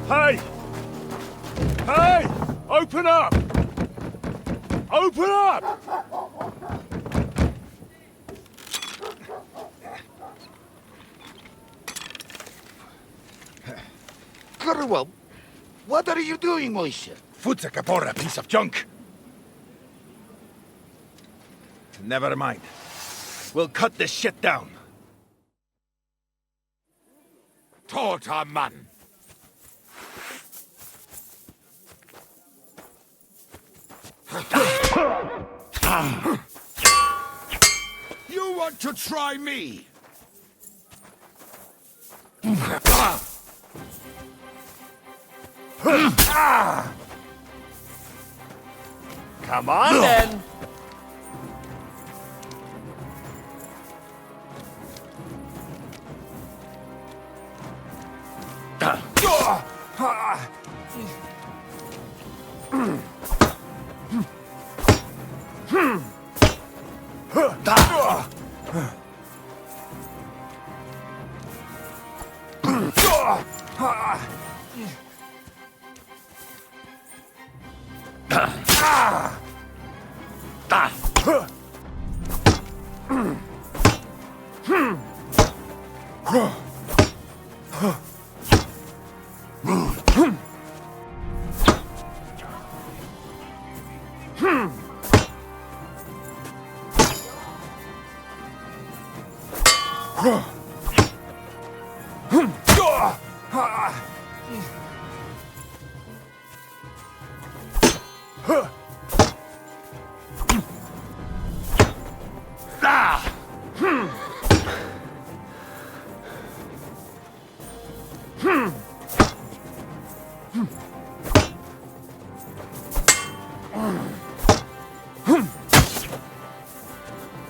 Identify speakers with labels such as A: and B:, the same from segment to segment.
A: Hey! Hey! Open up! Open up!
B: Well, what are you doing, Moishe?
A: Foot's a capora, piece of junk. Never mind. We'll cut this shit down.
B: Tota man. You want to try me?
C: Come on, then.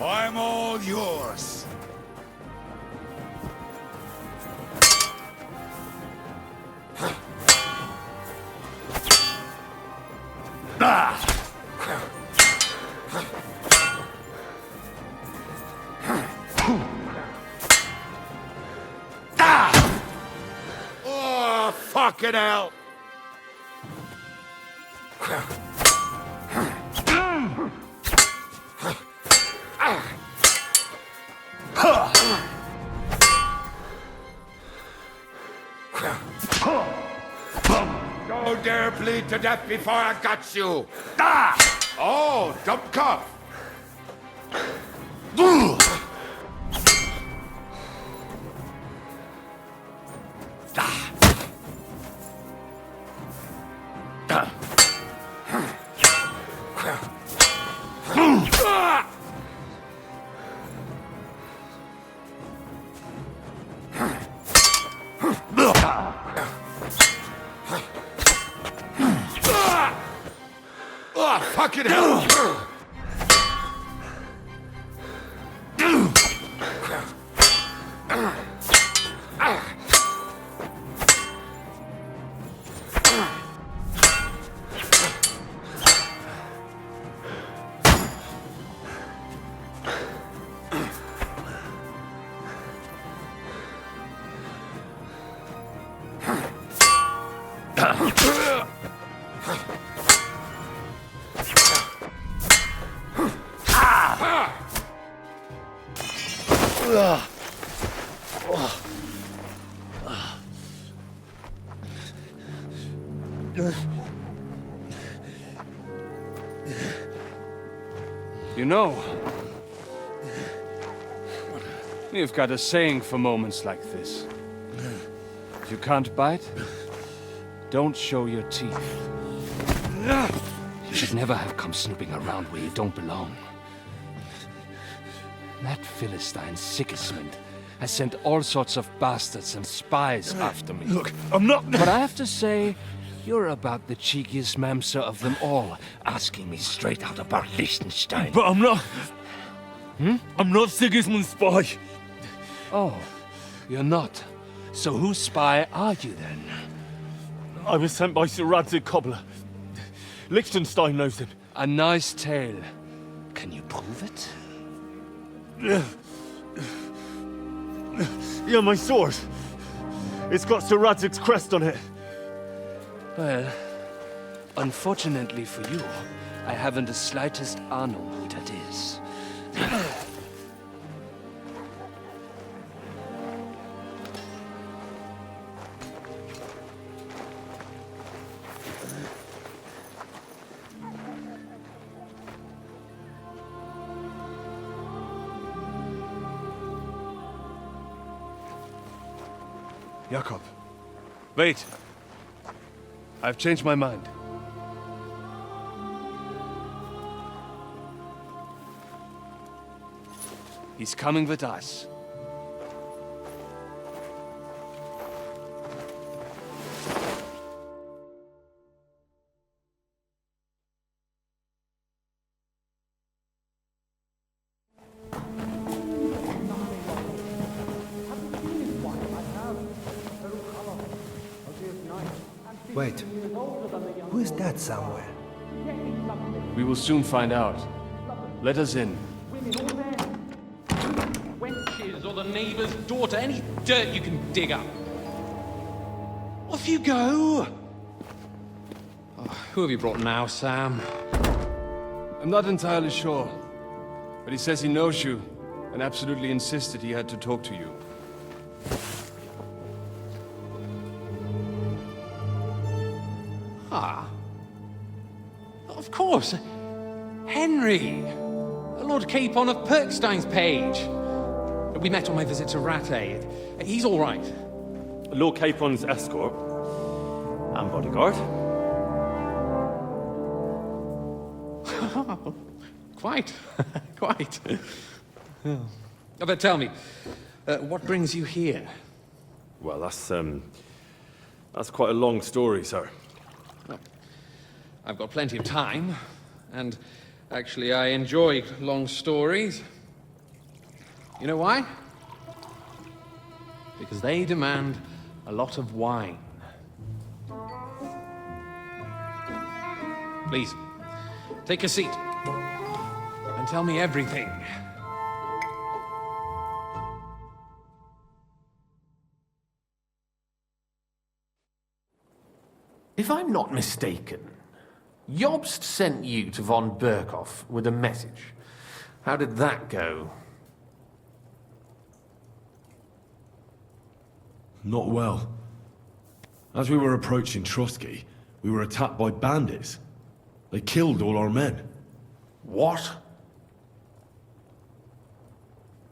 B: I'm all yours. Oh, fucking hell! Don't dare bleed to death before I got you! Ah! Oh, dump cup! Oh, fucking hell!
C: You know, you've got a saying for moments like this. If you can't bite, don't show your teeth. You should never have come snooping around where you don't belong. That Philistine Sigismund has sent all sorts of bastards and spies after me.
A: Look, I'm not...
C: But I have to say, you're about the cheekiest mamser of them all, asking me straight out about Liechtenstein.
A: But I'm not... I'm not Sigismund's spy.
C: Oh, you're not. So whose spy are you then?
A: I was sent by Sir Radzig Cobbler. Liechtenstein knows him.
C: A nice tale. Can you prove it?
A: Yeah, my sword. It's got Sir Radzig's crest on it.
C: Well, unfortunately for you, I haven't the slightest ahnung who that is. Jakob, wait. I've changed my mind. He's coming with us.
D: Wait, who is that somewhere?
C: We will soon find out. Let us in.
E: Wenches or the neighbour's daughter, any dirt you can dig up. Off you go! Oh, who have you brought now, Sam?
C: I'm not entirely sure, but he says he knows you and absolutely insisted he had to talk to you.
E: Ah. Of course. Henry. Lord Capon of Perkstein's page. We met on my visit to Rattay. He's all right.
A: Lord Capon's escort and bodyguard.
E: Quite. Quite. Oh. But tell me, what brings you here?
A: Well, that's quite a long story, sir.
E: Well, I've got plenty of time, and actually I enjoy long stories. You know why? Because they demand a lot of wine. Please, take a seat and tell me everything.
F: If I'm not mistaken, Jobst sent you to von Berkhoff with a message. How did that go?
G: Not well. As we were approaching Trotsky, we were attacked by bandits. They killed all our men.
F: What?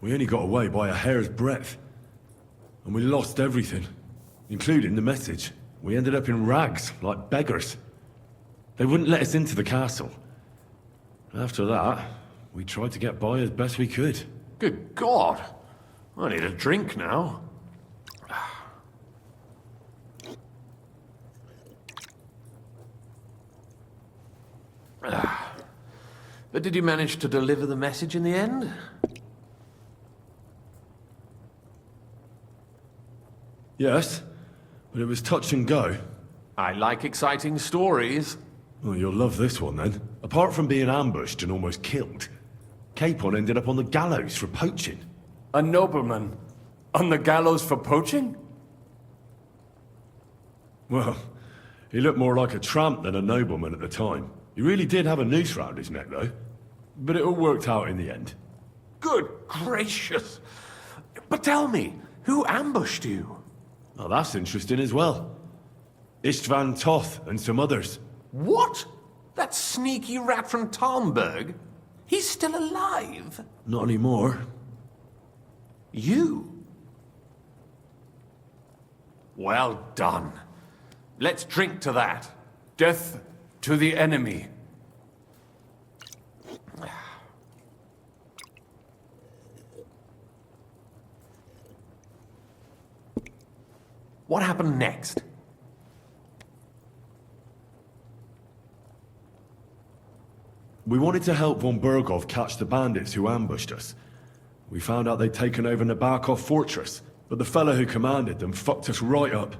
G: We only got away by a hair's breadth. And we lost everything, including the message. We ended up in rags, like beggars. They wouldn't let us into the castle. After that, we tried to get by as best we could.
F: Good God! I need a drink now. But did you manage to deliver the message in the end?
G: Yes, but it was touch and go.
F: I like exciting stories.
G: Well, you'll love this one then. Apart from being ambushed and almost killed, Capon ended up on the gallows for poaching.
D: A nobleman? On the gallows for poaching?
G: Well, he looked more like a tramp than a nobleman at the time. He really did have a noose round his neck, though. But it all worked out in the end.
F: Good gracious! But tell me, who ambushed you?
G: Oh, that's interesting as well. Istvan Toth and some others.
F: What? That sneaky rat from Talmberg? He's still alive?
G: Not anymore.
F: You? Well done. Let's drink to that.
D: Death to the enemy.
F: What happened next?
G: We wanted to help von Berghoff catch the bandits who ambushed us. We found out they'd taken over Nabokov Fortress, but the fellow who commanded them fucked us right up,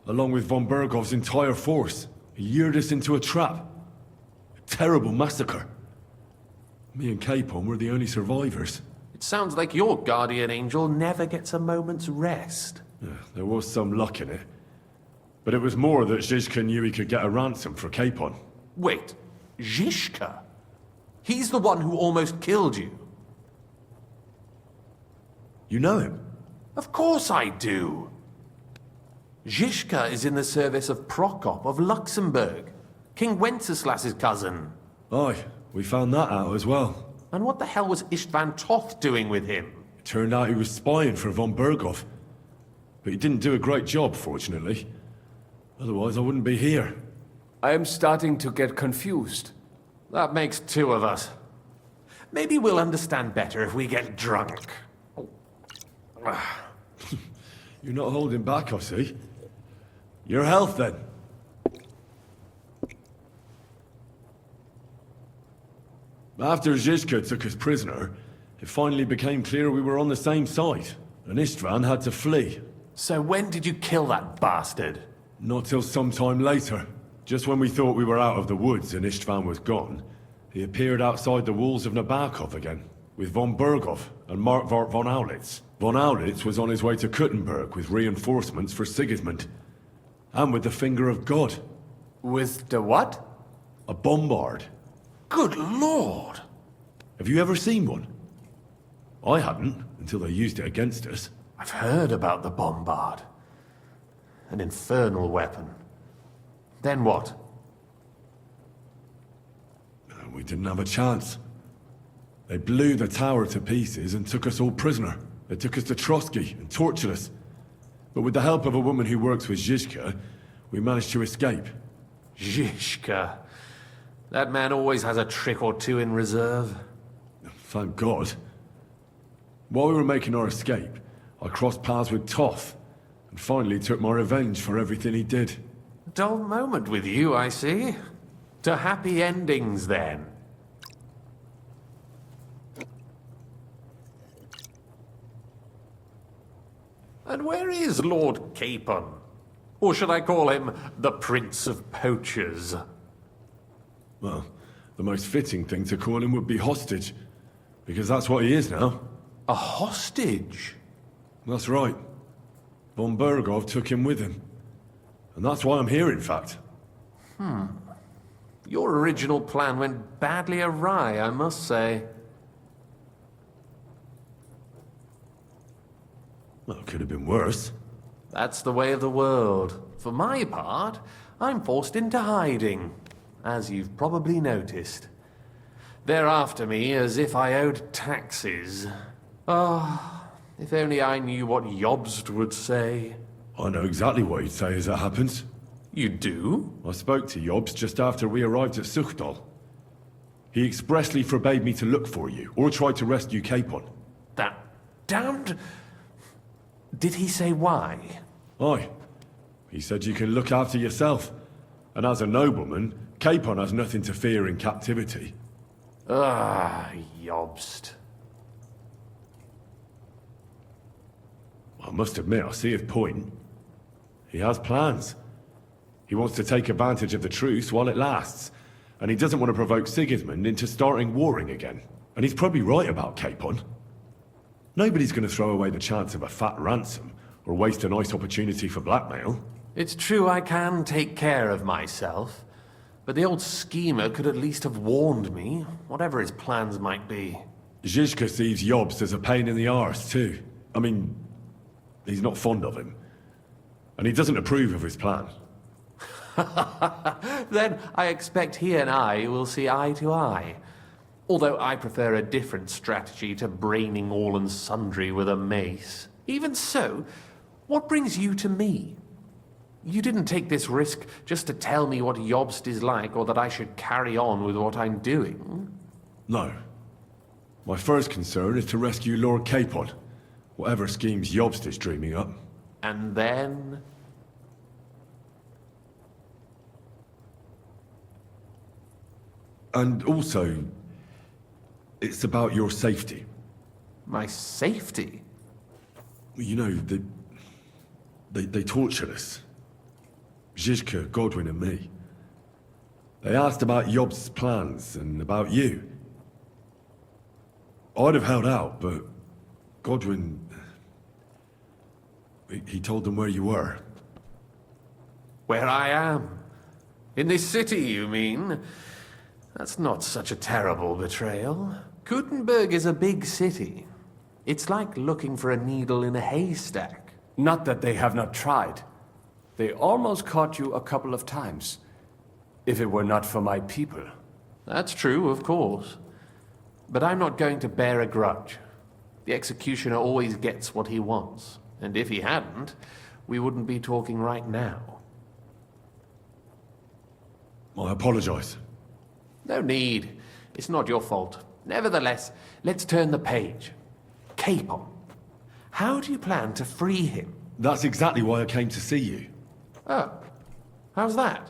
G: along with von Berghoff's entire force. He lured us into a trap. A terrible massacre. Me and Capon were the only survivors.
F: It sounds like your guardian angel never gets a moment's rest.
G: Yeah, there was some luck in it. But it was more that Zizka knew he could get a ransom for Capon.
F: Wait, Zizka? He's the one who almost killed you.
G: You know him?
F: Of course I do. Zizka is in the service of Prokop of Luxembourg, King Wenceslas's cousin.
G: Aye, we found that out as well.
F: And what the hell was Istvan Toth doing with him?
G: It turned out he was spying for von Berghoff. But he didn't do a great job, fortunately. Otherwise I wouldn't be here.
D: I am starting to get confused.
F: That makes two of us. Maybe we'll understand better if we get drunk.
G: You're not holding back, I see. Your health, then. After Zizka took us prisoner, it finally became clear we were on the same side, and Istvan had to flee.
F: So when did you kill that bastard?
G: Not till some time later. Just when we thought we were out of the woods and Istvan was gone, he appeared outside the walls of Nabokov again, with von Berghoff and Markvart von Aulitz. Von Aulitz was on his way to Kuttenberg with reinforcements for Sigismund. And with the finger of God.
D: With the what?
G: A bombard.
F: Good lord!
G: Have you ever seen one? I hadn't, until they used it against us.
F: I've heard about the bombard. An infernal weapon. Then what?
G: We didn't have a chance. They blew the tower to pieces and took us all prisoner. They took us to Trotsky and tortured us. But with the help of a woman who works with Zizka, we managed to escape.
F: Zizka. That man always has a trick or two in reserve.
G: Thank God. While we were making our escape, I crossed paths with Toth, and finally took my revenge for everything he did.
F: Dull moment with you, I see. To happy endings, then. And where is Lord Capon? Or should I call him the Prince of Poachers?
G: Well, the most fitting thing to call him would be hostage, because that's what he is now.
F: A hostage?
G: That's right. Von Berghoff took him with him. And that's why I'm here, in fact.
F: Your original plan went badly awry, I must say.
G: Well, it could have been worse.
F: That's the way of the world. For my part, I'm forced into hiding, as you've probably noticed. They're after me as if I owed taxes. Ah, if only I knew what Jobst would say.
G: I know exactly what he'd say as it happens.
F: You do?
G: I spoke to Jobs just after we arrived at Suchdal. He expressly forbade me to look for you, or try to rescue Capon.
F: That damned... Did he say why?
G: Aye. He said you can look after yourself. And as a nobleman, Capon has nothing to fear in captivity.
F: Ah, Jobst.
G: I must admit, I see his point. He has plans. He wants to take advantage of the truce while it lasts. And he doesn't want to provoke Sigismund into starting warring again. And he's probably right about Capon. Nobody's going to throw away the chance of a fat ransom, or waste a nice opportunity for blackmail.
F: It's true I can take care of myself, but the old schemer could at least have warned me, whatever his plans might be.
G: Zizka sees Jobst as a pain in the arse, too. I mean, he's not fond of him. And he doesn't approve of his plan.
F: Then I expect he and I will see eye to eye. Although I prefer a different strategy to braining all and sundry with a mace. Even so, what brings you to me? You didn't take this risk just to tell me what Jobst is like, or that I should carry on with what I'm doing.
G: No. My first concern is to rescue Lord Capon, whatever schemes Jobst is dreaming up.
F: And then...
G: And also, it's about your safety.
F: my safety?
G: You know, they tortured us. Zizka, Godwin and me. They asked about Jobst's plans and about you. I'd have held out, but Godwin... He told them where you were.
F: Where I am. In this city, you mean? That's not such a terrible betrayal. Gutenberg is a big city. It's like looking for a needle in a haystack.
D: Not that they have not tried. They almost caught you a couple of times. If it were not for my people.
F: That's true, of course. But I'm not going to bear a grudge. The executioner always gets what he wants. And if he hadn't, we wouldn't be talking right now.
G: I apologize.
F: No need. It's not your fault. Nevertheless, let's turn the page. Capon. How do you plan to free him?
G: That's exactly why I came to see you.
F: Oh. How's that?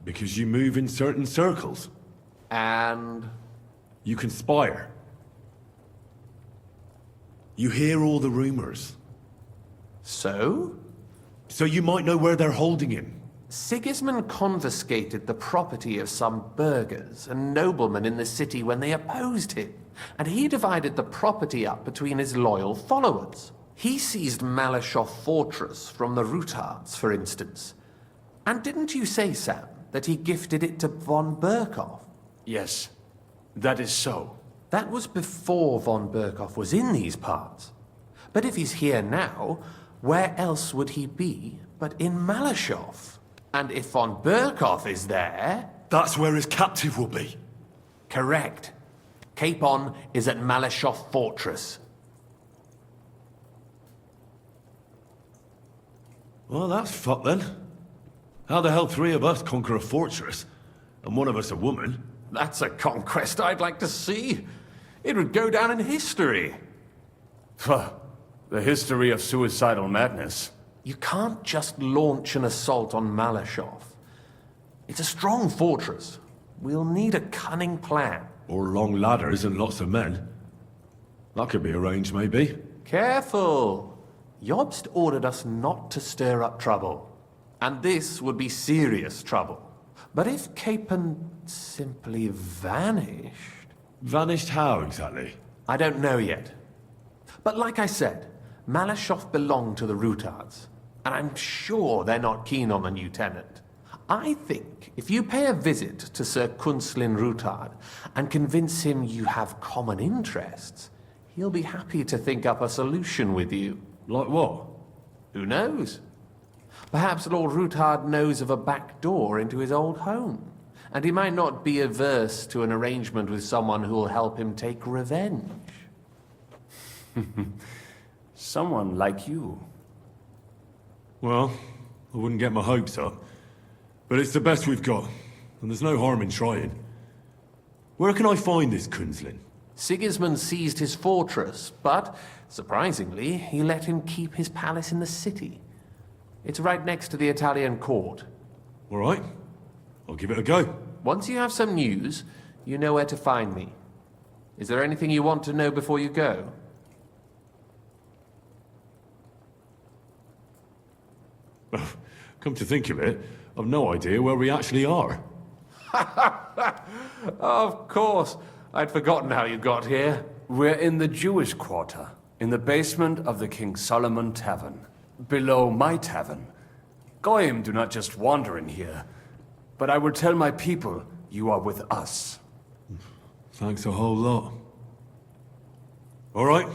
G: Because you move in certain circles.
F: And...
G: You conspire. You hear all the rumors.
F: so?
G: So you might know where they're holding him.
F: Sigismund confiscated the property of some burghers and noblemen in the city when they opposed him, and he divided the property up between his loyal followers. He seized Malyshoff Fortress from the Rutards, for instance. And didn't you say, Sam, that he gifted it to von Berkoff?
D: Yes, that is so.
F: That was before von Berkoff was in these parts. But if he's here now, where else would he be but in Malyshoff? And if von Berkoff is there...
G: That's where his captive will be.
F: Correct. Capon is at Malyshoff Fortress.
G: Well, that's fucked then. How the hell three of us conquer a fortress, and one of us a woman?
F: That's a conquest I'd like to see. It would go down in history.
D: Pho, the history of suicidal madness.
F: You can't just launch an assault on Malyshoff. It's a strong fortress. We'll need a cunning plan.
G: Or long ladders and lots of men. That could be arranged, maybe.
F: Careful! Jobst ordered us not to stir up trouble. And this would be serious trouble. But if Capon simply vanished...
G: Vanished how, exactly?
F: I don't know yet. But like I said, Malyshoff belonged to the Rutards. And I'm sure they're not keen on the new tenant. I think if you pay a visit to Sir Kunslin Rutard and convince him you have common interests, he'll be happy to think up a solution with you.
G: Like what?
F: Who knows? Perhaps Lord Rutard knows of a back door into his old home, and he might not be averse to an arrangement with someone who'll help him take revenge.
D: Someone like you.
G: Well, I wouldn't get my hopes up. But it's the best we've got, and there's no harm in trying. Where can I find this Kunslin?
F: Sigismund seized his fortress, but, surprisingly, he let him keep his palace in the city. It's right next to the Italian court.
G: All right, I'll give it a go.
F: Once you have some news, you know where to find me. Is there anything you want to know before you go?
G: Come to think of it, I've no idea where we actually are.
F: Of course. I'd forgotten how you got here.
D: We're in the Jewish quarter, in the basement of the King Solomon Tavern, below my tavern. Goyim do not just wander in here, but I will tell my people you are with us.
G: Thanks a whole lot. All right,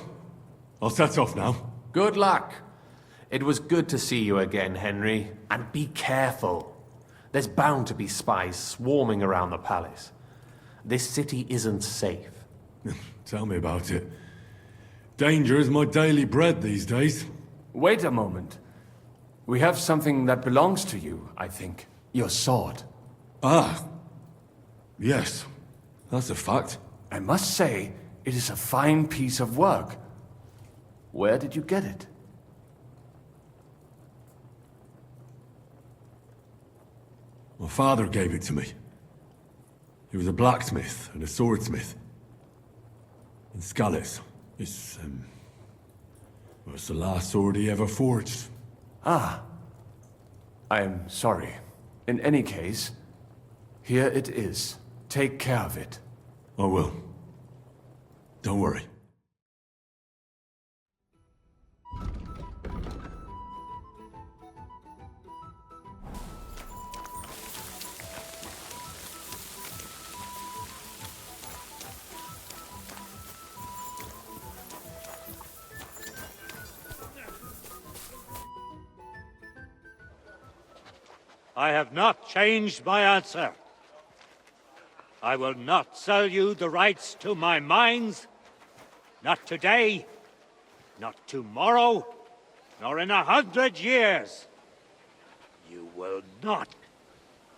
G: I'll set off now.
F: Good luck. It was good to see you again, Henry. And be careful. There's bound to be spies swarming around the palace. This city isn't safe.
G: Tell me about it. Danger is my daily bread these days.
D: Wait a moment. We have something that belongs to you, I think. Your sword.
G: Ah. Yes, that's a fact.
D: I must say, it is a fine piece of work. Where did you get it?
G: My father gave it to me. He was a blacksmith and a swordsmith. In Skalitz. It's the last sword he ever forged.
D: Ah. I am sorry. In any case, here it is. Take care of it.
G: I will. Don't worry.
H: I have not changed my answer. I will not sell you the rights to my mines. Not today, not tomorrow, nor in 100 years. You will not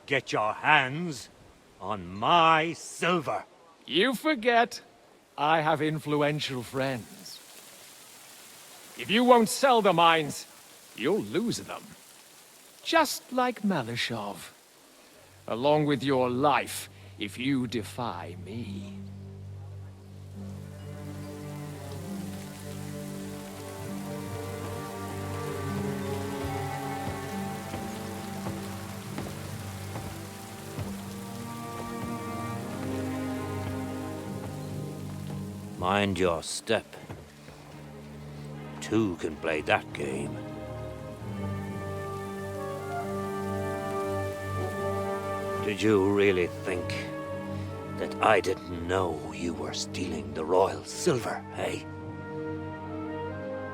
H: get your hands on my silver.
C: You forget, I have influential friends. If you won't sell the mines, you'll lose them. Just like Malishov. Along with your life, if you defy me.
H: Mind your step. Two can play that game. Did you really think that I didn't know you were stealing the royal silver, eh?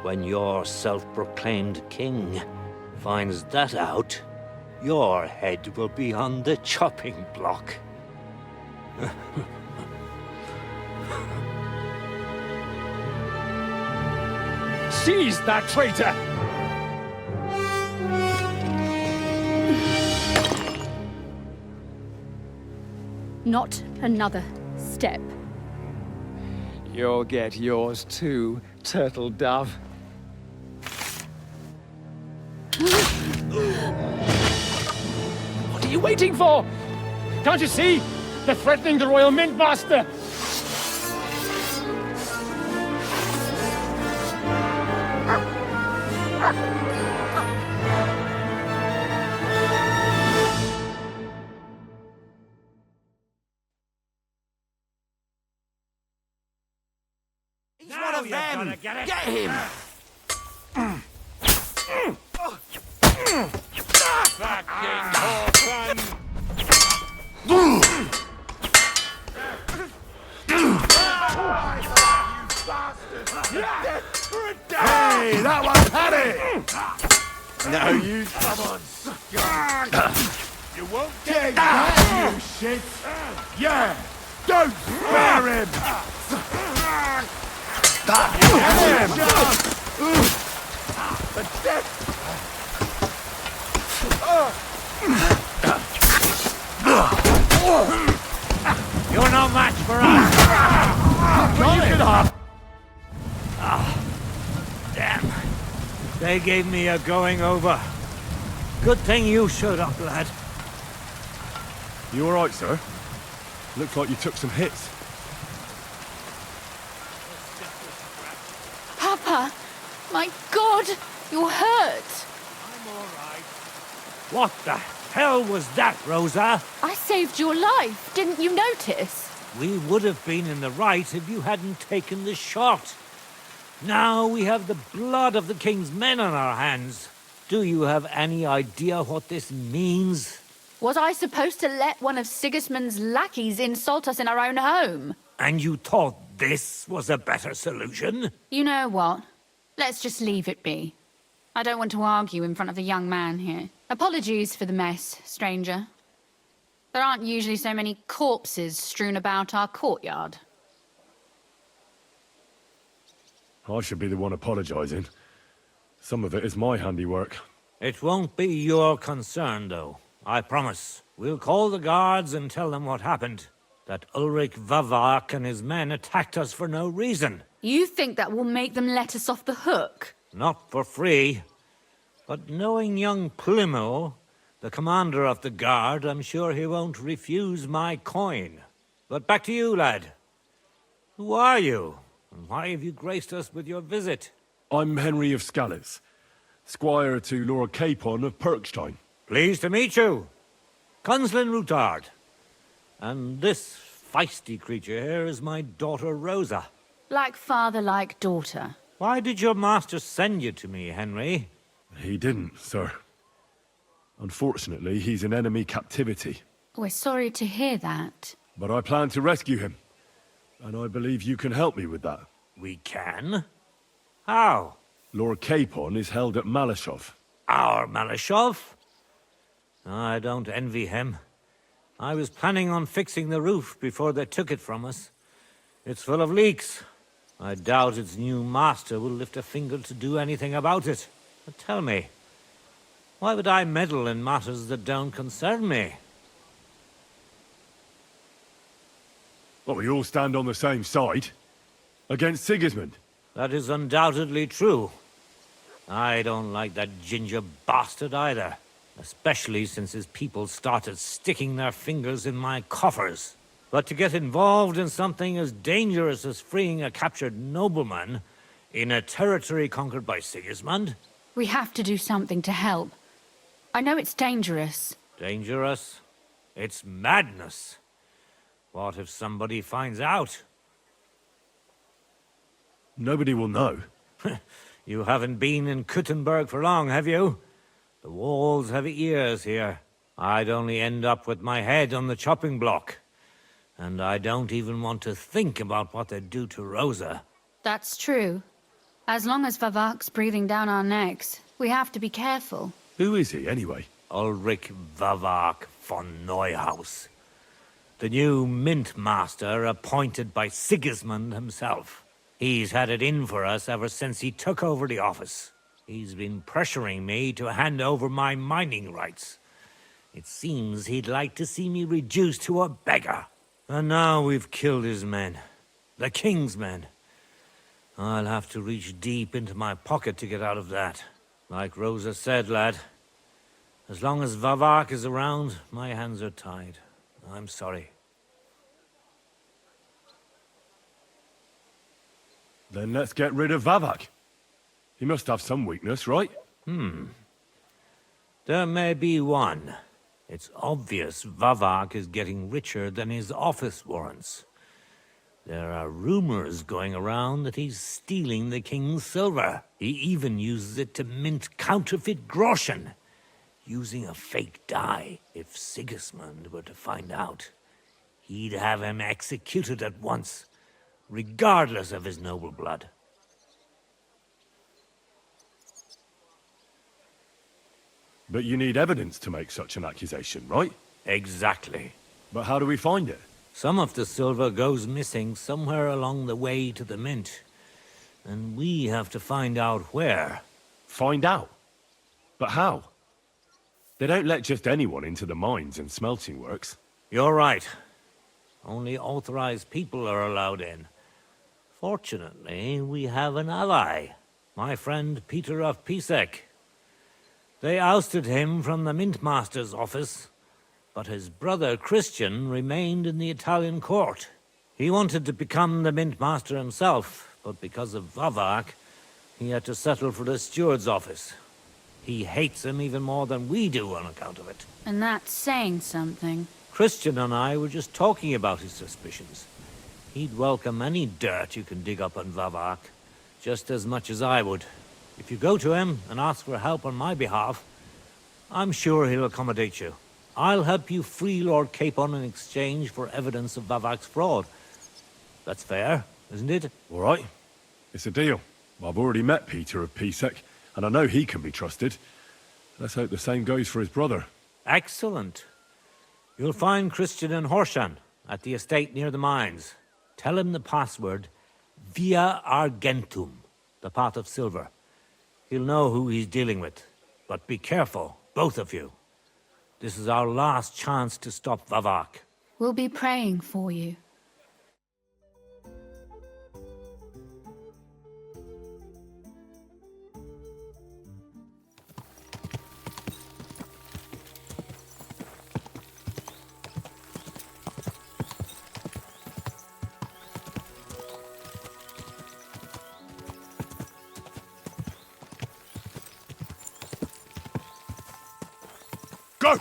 H: When your self-proclaimed king finds that out, your head will be on the chopping block.
C: Seize that traitor!
I: Not another step.
C: You'll get yours too, turtle dove. What are you waiting for? Can't you see? They're threatening the Royal Mint Master!
H: He's one of them! Get him! Fucking orphan!
G: Hey, that one had it! No, you someone. You won't get that, you shit! Yeah! Don't spare him!
H: You're no match for us! Damn. They gave me a going over. Good thing you showed up, lad.
G: You alright, sir? Looks like you took some hits.
I: Papa! My God! You're hurt!
H: I'm all right. What the hell was that, Rosa?
I: I saved your life. Didn't you notice?
H: We would have been in the right if you hadn't taken the shot. Now we have the blood of the king's men on our hands. Do you have any idea what this means?
I: Was I supposed to let one of Sigismund's lackeys insult us in our own home?
H: And you thought this was a better solution?
I: You know what? Let's just leave it be. I don't want to argue in front of the young man here. Apologies for the mess, stranger. There aren't usually so many corpses strewn about our courtyard.
G: I should be the one apologising. Some of it is my handiwork.
H: It won't be your concern, though. I promise. We'll call the guards and tell them what happened. That Ulrich Vavak and his men attacked us for no reason.
I: You think that will make them let us off the hook?
H: Not for free. But knowing young Plimo, the commander of the guard, I'm sure he won't refuse my coin. But back to you, lad. Who are you? And why have you graced us with your visit?
G: I'm Henry of Skalitz, squire to Lord Capon of Perkstein.
H: Pleased to meet you. Conslin Routard. And this feisty creature here is my daughter Rosa.
I: Like father, like daughter.
H: Why did your master send you to me, Henry?
G: He didn't, sir. Unfortunately, he's in enemy captivity.
I: We're sorry to hear that.
G: But I plan to rescue him. And I believe you can help me with that.
H: We can? How?
G: Lord Capon is held at Malishov.
H: Our Malishov? I don't envy him. I was planning on fixing the roof before they took it from us. It's full of leaks. I doubt its new master will lift a finger to do anything about it. But tell me, why would I meddle in matters that don't concern me?
G: Well, we all stand on the same side. Against Sigismund.
H: That is undoubtedly true. I don't like that ginger bastard either. Especially since his people started sticking their fingers in my coffers. But to get involved in something as dangerous as freeing a captured nobleman in a territory conquered by Sigismund?
I: We have to do something to help. I know it's dangerous.
H: Dangerous? It's madness. What if somebody finds out?
G: Nobody will know.
H: You haven't been in Kuttenberg for long, have you? The walls have ears here. I'd only end up with my head on the chopping block. And I don't even want to think about what they'd do to Rosa.
I: That's true. As long as Vavak's breathing down our necks, we have to be careful.
G: Who is he, anyway?
H: Ulrich Vavak von Neuhaus. The new mint master appointed by Sigismund himself. He's had it in for us ever since he took over the office. He's been pressuring me to hand over my mining rights. It seems he'd like to see me reduced to a beggar. And now we've killed his men. The king's men. I'll have to reach deep into my pocket to get out of that. Like Rosa said, lad, as long as Vavak is around, my hands are tied. I'm sorry.
G: Then let's get rid of Vavak. He must have some weakness, right?
H: There may be one. It's obvious Vavak is getting richer than his office warrants. There are rumors going around that he's stealing the king's silver. He even uses it to mint counterfeit groschen, using a fake die. If Sigismund were to find out, he'd have him executed at once, regardless of his noble blood.
G: But you need evidence to make such an accusation, right?
H: Exactly.
G: But how do we find it?
H: Some of the silver goes missing somewhere along the way to the mint. And we have to find out where.
G: Find out? But how? They don't let just anyone into the mines and smelting works.
H: You're right. Only authorized people are allowed in. Fortunately, we have an ally. My friend Peter of Pisek. They ousted him from the Mintmaster's office, but his brother Christian remained in the Italian court. He wanted to become the Mintmaster himself, but because of Vavak, he had to settle for the steward's office. He hates him even more than we do on account of it.
I: And that's saying something.
H: Christian and I were just talking about his suspicions. He'd welcome any dirt you can dig up on Vavak, just as much as I would. If you go to him and ask for help on my behalf, I'm sure he'll accommodate you. I'll help you free Lord Capon in exchange for evidence of Vavak's fraud. That's fair, isn't it?
G: All right. It's a deal. I've already met Peter of Pisek, and I know he can be trusted. Let's hope the same goes for his brother.
H: Excellent. You'll find Christian in Horshan, at the estate near the mines. Tell him the password, Via Argentum, the path of silver. He'll know who he's dealing with. But be careful, both of you. This is our last chance to stop Vavak.
I: We'll be praying for you.
G: Go!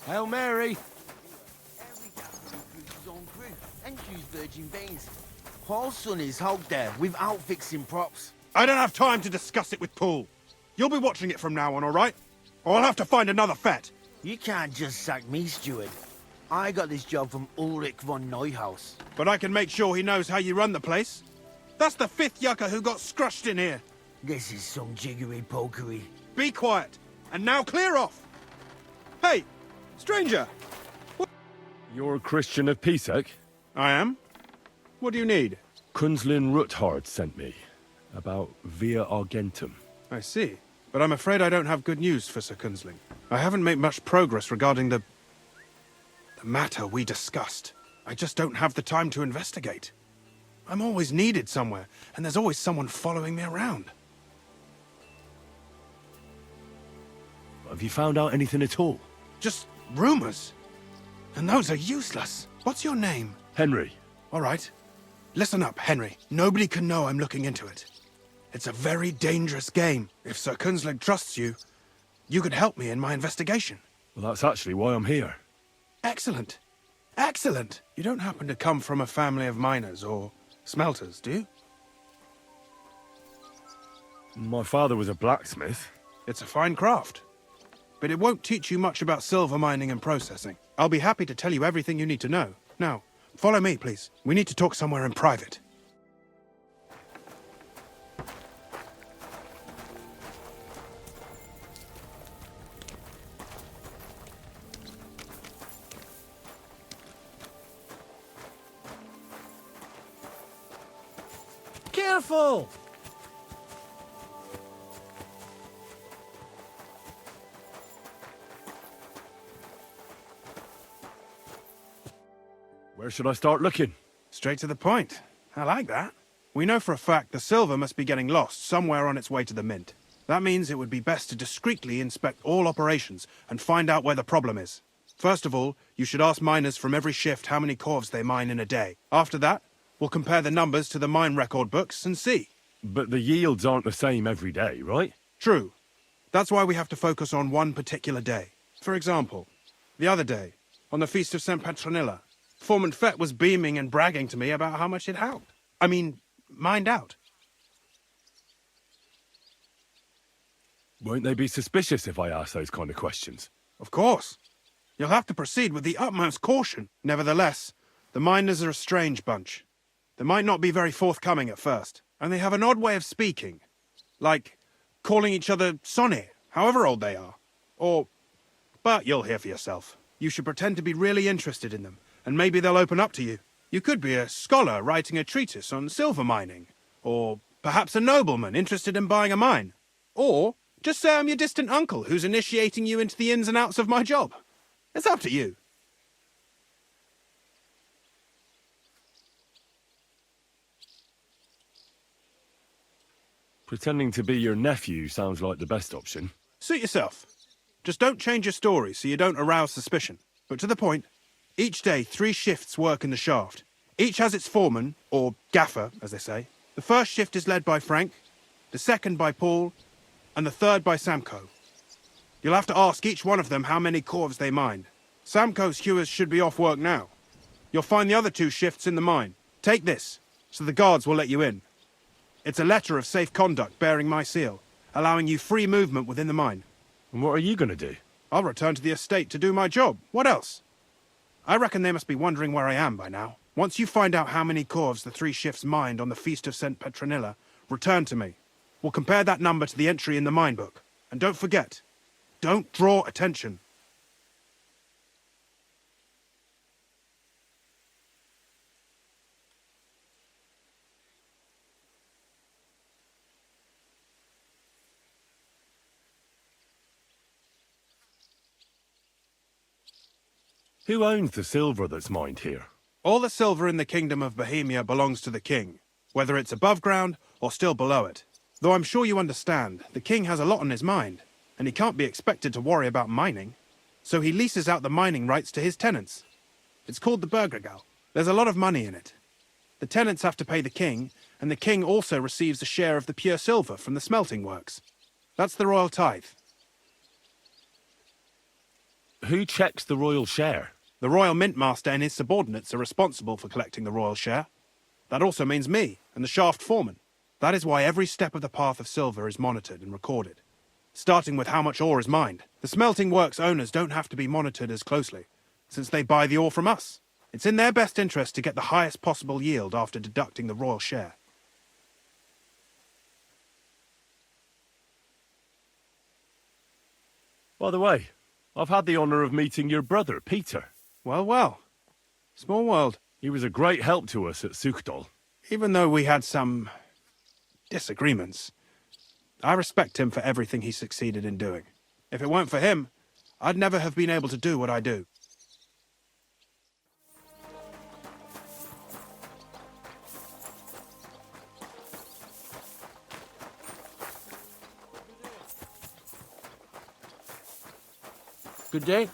B: Hail Mary!
J: Paul's son is out there without fixing props.
K: I don't have time to discuss it with Paul. You'll be watching it from now on, all right? Or I'll have to find another vet.
J: You can't just sack me, steward. I got this job from Ulrich von Neuhaus.
K: But I can make sure he knows how you run the place. That's the 5th yucca who got scrushed in here.
J: This is some jiggery-pokery.
K: Be quiet. And now clear off. Hey, stranger.
G: You're a Christian of Pisek?
K: I am. What do you need?
G: Kunzlin Ruthard sent me. About Via Argentum.
K: I see. But I'm afraid I don't have good news for Sir Kunzling. I haven't made much progress regarding the matter we discussed. I just don't have the time to investigate. I'm always needed somewhere, and there's always someone following me around.
G: Have you found out anything at all?
K: Just rumors. And those are useless. What's your name?
G: Henry.
K: All right. Listen up, Henry. Nobody can know I'm looking into it. It's a very dangerous game. If Sir Kunzling trusts you, you could help me in my investigation.
G: Well, that's actually why I'm here.
K: Excellent. Excellent. You don't happen to come from a family of miners or smelters, do you?
G: My father was a blacksmith.
K: It's a fine craft. But it won't teach you much about silver mining and processing. I'll be happy to tell you everything you need to know. Now, follow me, please. We need to talk somewhere in private.
J: Careful!
G: Where should I start looking?
K: Straight to the point. I like that. We know for a fact the silver must be getting lost somewhere on its way to the mint. That means it would be best to discreetly inspect all operations and find out where the problem is. First of all, you should ask miners from every shift how many corves they mine in a day. After that, we'll compare the numbers to the mine record books and see.
G: But the yields aren't the same every day, right?
K: True. That's why we have to focus on one particular day. For example, the other day, on the Feast of St. Petronilla, Foreman Fett was beaming and bragging to me about how much it helped. I mean, mined out.
G: Won't they be suspicious if I ask those kind of questions?
K: Of course. You'll have to proceed with the utmost caution. Nevertheless, the miners are a strange bunch. They might not be very forthcoming at first, and they have an odd way of speaking. Like calling each other Sonny, however old they are. But you'll hear for yourself. You should pretend to be really interested in them, and maybe they'll open up to you. You could be a scholar writing a treatise on silver mining, or perhaps a nobleman interested in buying a mine. Or just say I'm your distant uncle who's initiating you into the ins and outs of my job. It's up to you.
G: Pretending to be your nephew sounds like the best option.
K: Suit yourself. Just don't change your story so you don't arouse suspicion. But to the point, each day 3 shifts work in the shaft. Each has its foreman, or gaffer, as they say. The first shift is led by Frank, the second by Paul, and the third by Samko. You'll have to ask each one of them how many corves they mine. Samko's hewers should be off work now. You'll find the other 2 shifts in the mine. Take this, so the guards will let you in. It's a letter of safe conduct bearing my seal, allowing you free movement within the mine.
G: And what are you going to do?
K: I'll return to the estate to do my job. What else? I reckon they must be wondering where I am by now. Once you find out how many corves the 3 shifts mined on the Feast of St. Petronilla, return to me. We'll compare that number to the entry in the mine book. And don't forget, don't draw attention.
G: Who owns the silver that's mined here?
K: All the silver in the Kingdom of Bohemia belongs to the king, whether it's above ground or still below it. Though I'm sure you understand, the king has a lot on his mind, and he can't be expected to worry about mining. So he leases out the mining rights to his tenants. It's called the Burgergal. There's a lot of money in it. The tenants have to pay the king, and the king also receives a share of the pure silver from the smelting works. That's the royal tithe.
G: Who checks the royal share?
K: The royal mint master and his subordinates are responsible for collecting the royal share. That also means me, and the shaft foreman. That is why every step of the path of silver is monitored and recorded. Starting with how much ore is mined. The smelting works owners don't have to be monitored as closely, since they buy the ore from us. It's in their best interest to get the highest possible yield after deducting the royal share.
G: By the way, I've had the honour of meeting your brother, Peter.
K: Well, well. Small world.
G: He was a great help to us at Sukdal.
K: Even though we had some disagreements, I respect him for everything he succeeded in doing. If it weren't for him, I'd never have been able to do what I do.
J: Good day.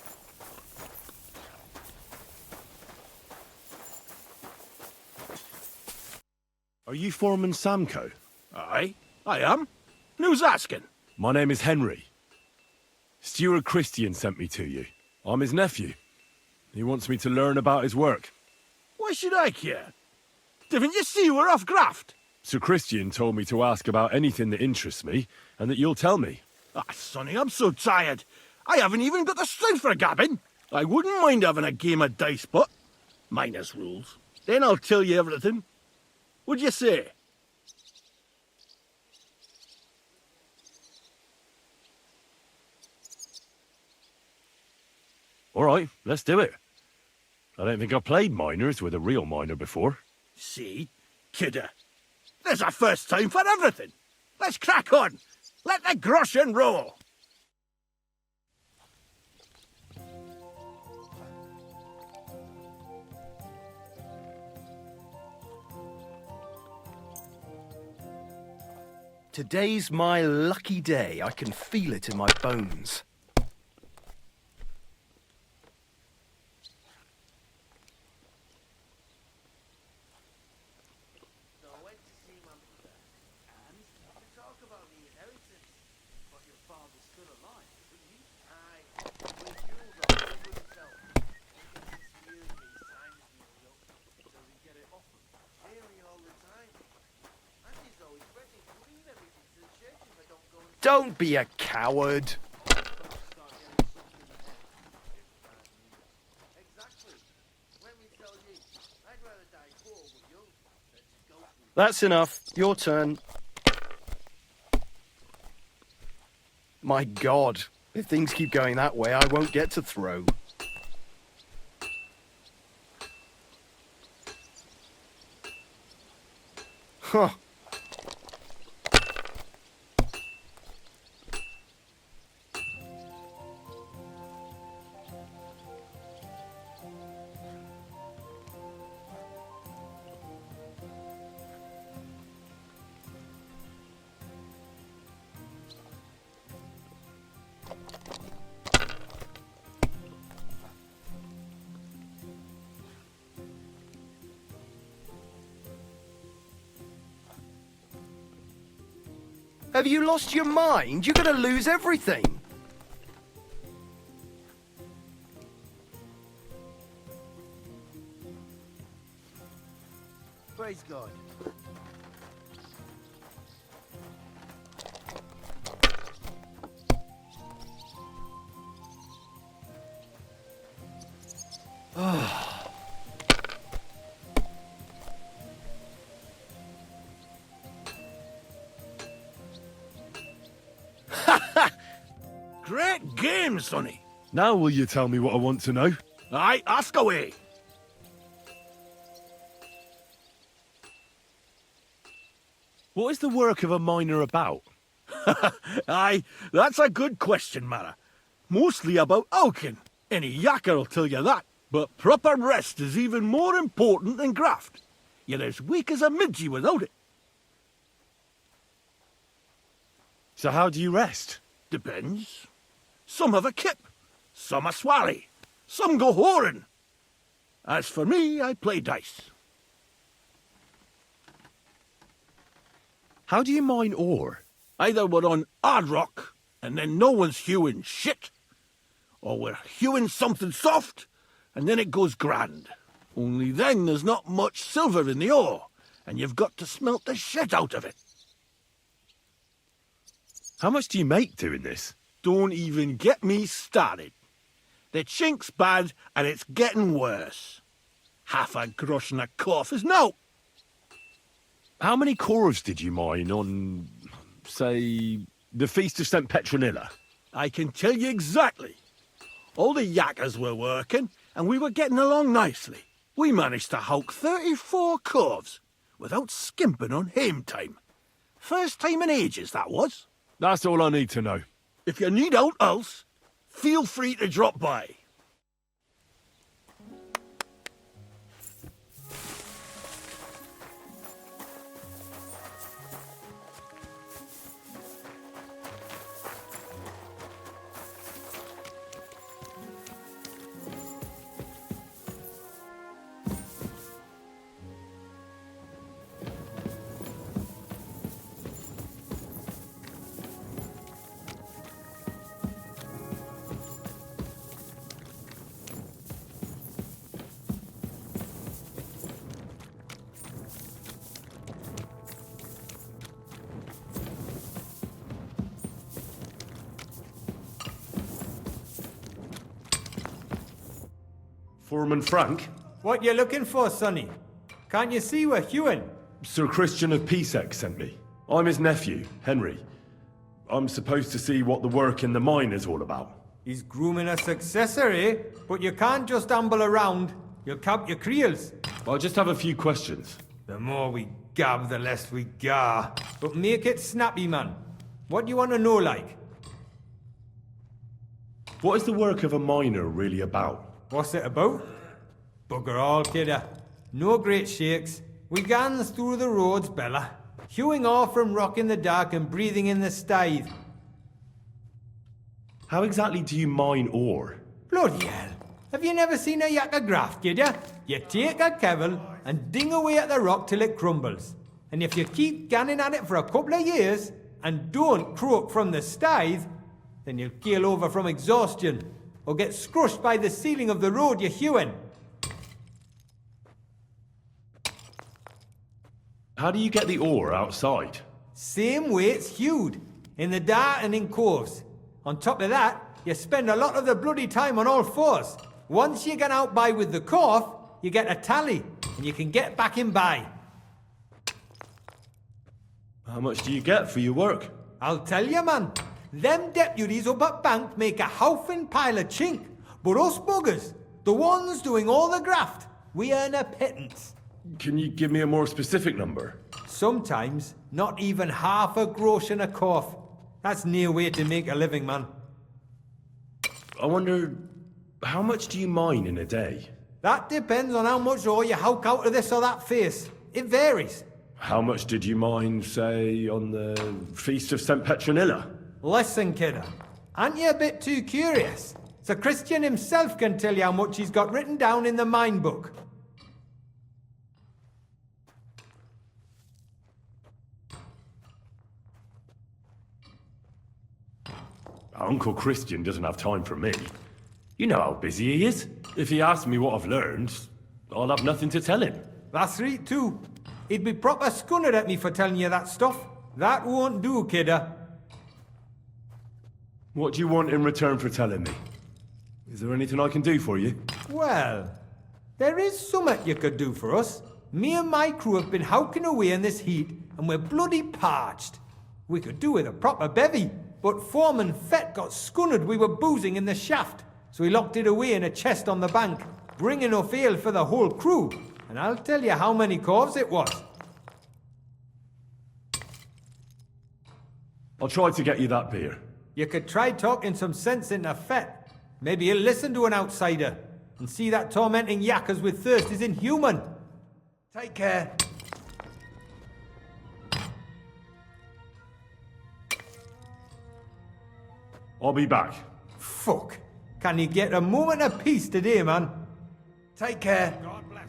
G: Are you Foreman Samco?
J: Aye, I am. Who's asking?
G: My name is Henry. Steward Christian sent me to you. I'm his nephew. He wants me to learn about his work.
J: Why should I care? Didn't you see we're off graft?
G: Sir Christian told me to ask about anything that interests me, and that you'll tell me.
J: Ah, Sonny, I'm so tired. I haven't even got the strength for gabbing. I wouldn't mind having a game of dice, but minus rules. Then I'll tell you everything. What'd you say?
G: All right, let's do it. I don't think I've played minors with a real miner before.
J: See? Kidder. There's a first time for everything. Let's crack on. Let the groschen roll.
L: Today's my lucky day. I can feel it in my bones. Don't be a coward. That's enough. Your turn. My God, if things keep going that way, I won't get to throw. Huh. Have you lost your mind? You're gonna lose everything.
J: Praise God. Great game, Sonny.
G: Now will you tell me what I want to know?
J: Aye, ask away.
G: What is the work of a miner about?
J: Aye, that's a good question, Mara. Mostly about oaking. Any yakker'll tell you that. But proper rest is even more important than graft. You're as weak as a midgie without it.
G: So how do you rest?
J: Depends. Some have a kip, some a swally, some go whoring. As for me, I play dice.
G: How do you mine ore?
J: Either we're on hard rock, and then no one's hewing shit, or we're hewing something soft, and then it goes grand. Only then there's not much silver in the ore, and you've got to smelt the shit out of it.
G: How much do you make doing this?
J: Don't even get me started. The chink's bad, and it's getting worse. Half a grosh and a cough is no.
G: How many corves did you mine on, say, the Feast of St. Petronilla?
J: I can tell you exactly. All the yakkers were working, and we were getting along nicely. We managed to hulk 34 corves without skimping on hame time. First time in ages, that was.
G: That's all I need to know.
J: If you need aught else, feel free to drop by.
G: Foreman Frank?
M: What you looking for, Sonny? Can't you see we're hewing?
G: Sir Christian of Peacex sent me. I'm his nephew, Henry. I'm supposed to see what the work in the mine is all about.
M: He's grooming a successor, eh? But you can't just amble around. You'll cap your creels.
G: I'll just have a few questions.
M: The more we gab, the less we gar. But make it snappy, man. What do you want to know, like?
G: What is the work of a miner really about?
M: What's it about? Bugger all, kidder. No great shakes. We gans through the roads, Bella. Hewing off from rock in the dark and breathing in the stithe.
G: How exactly do you mine ore?
M: Bloody hell. Have you never seen a yakker graft, kidder? You take a kevel and ding away at the rock till it crumbles. And if you keep ganning at it for a couple of years and don't croak from the stithe, then you'll keel over from exhaustion or get scrushed by the ceiling of the road you're hewing.
G: How do you get the ore outside?
M: Same way it's hewed, in the dark and in coves. On top of that, you spend a lot of the bloody time on all fours. Once you get out by with the cough, you get a tally, and you can get back in by.
G: How much do you get for your work?
M: I'll tell you, man. Them deputies up at bank make a howfing pile of chink. But us buggers, the ones doing all the graft, we earn a pittance.
G: Can you give me a more specific number?
M: Sometimes, not even half a grosh and a cough. That's near way to make a living, man.
G: I wonder, how much do you mine in a day?
M: That depends on how much ore you howk out of this or that face. It varies.
G: How much did you mine, say, on the Feast of St. Petronilla?
M: Listen, kidder. Aren't you a bit too curious? Sir Christian himself can tell you how much he's got written down in the mine book.
G: Uncle Christian doesn't have time for me. You know how busy he is. If he asks me what I've learned, I'll have nothing to tell him.
M: That's right, too. He'd be proper scunnered at me for telling you that stuff. That won't do, kidder.
G: What do you want in return for telling me? Is there anything I can do for you?
M: Well, there is something you could do for us. Me and my crew have been howking away in this heat, and we're bloody parched. We could do with a proper bevy, but Foreman Fett got scunnered we were boozing in the shaft, so he locked it away in a chest on the bank, bringing enough ale for the whole crew. And I'll tell you how many corves it was.
G: I'll try to get you that beer.
M: You could try talking some sense into Fett. Maybe he'll listen to an outsider and see that tormenting yakkers with thirst is inhuman. Take care.
G: I'll be back.
M: Fuck. Can you get a moment of peace today, man? Take care. God bless.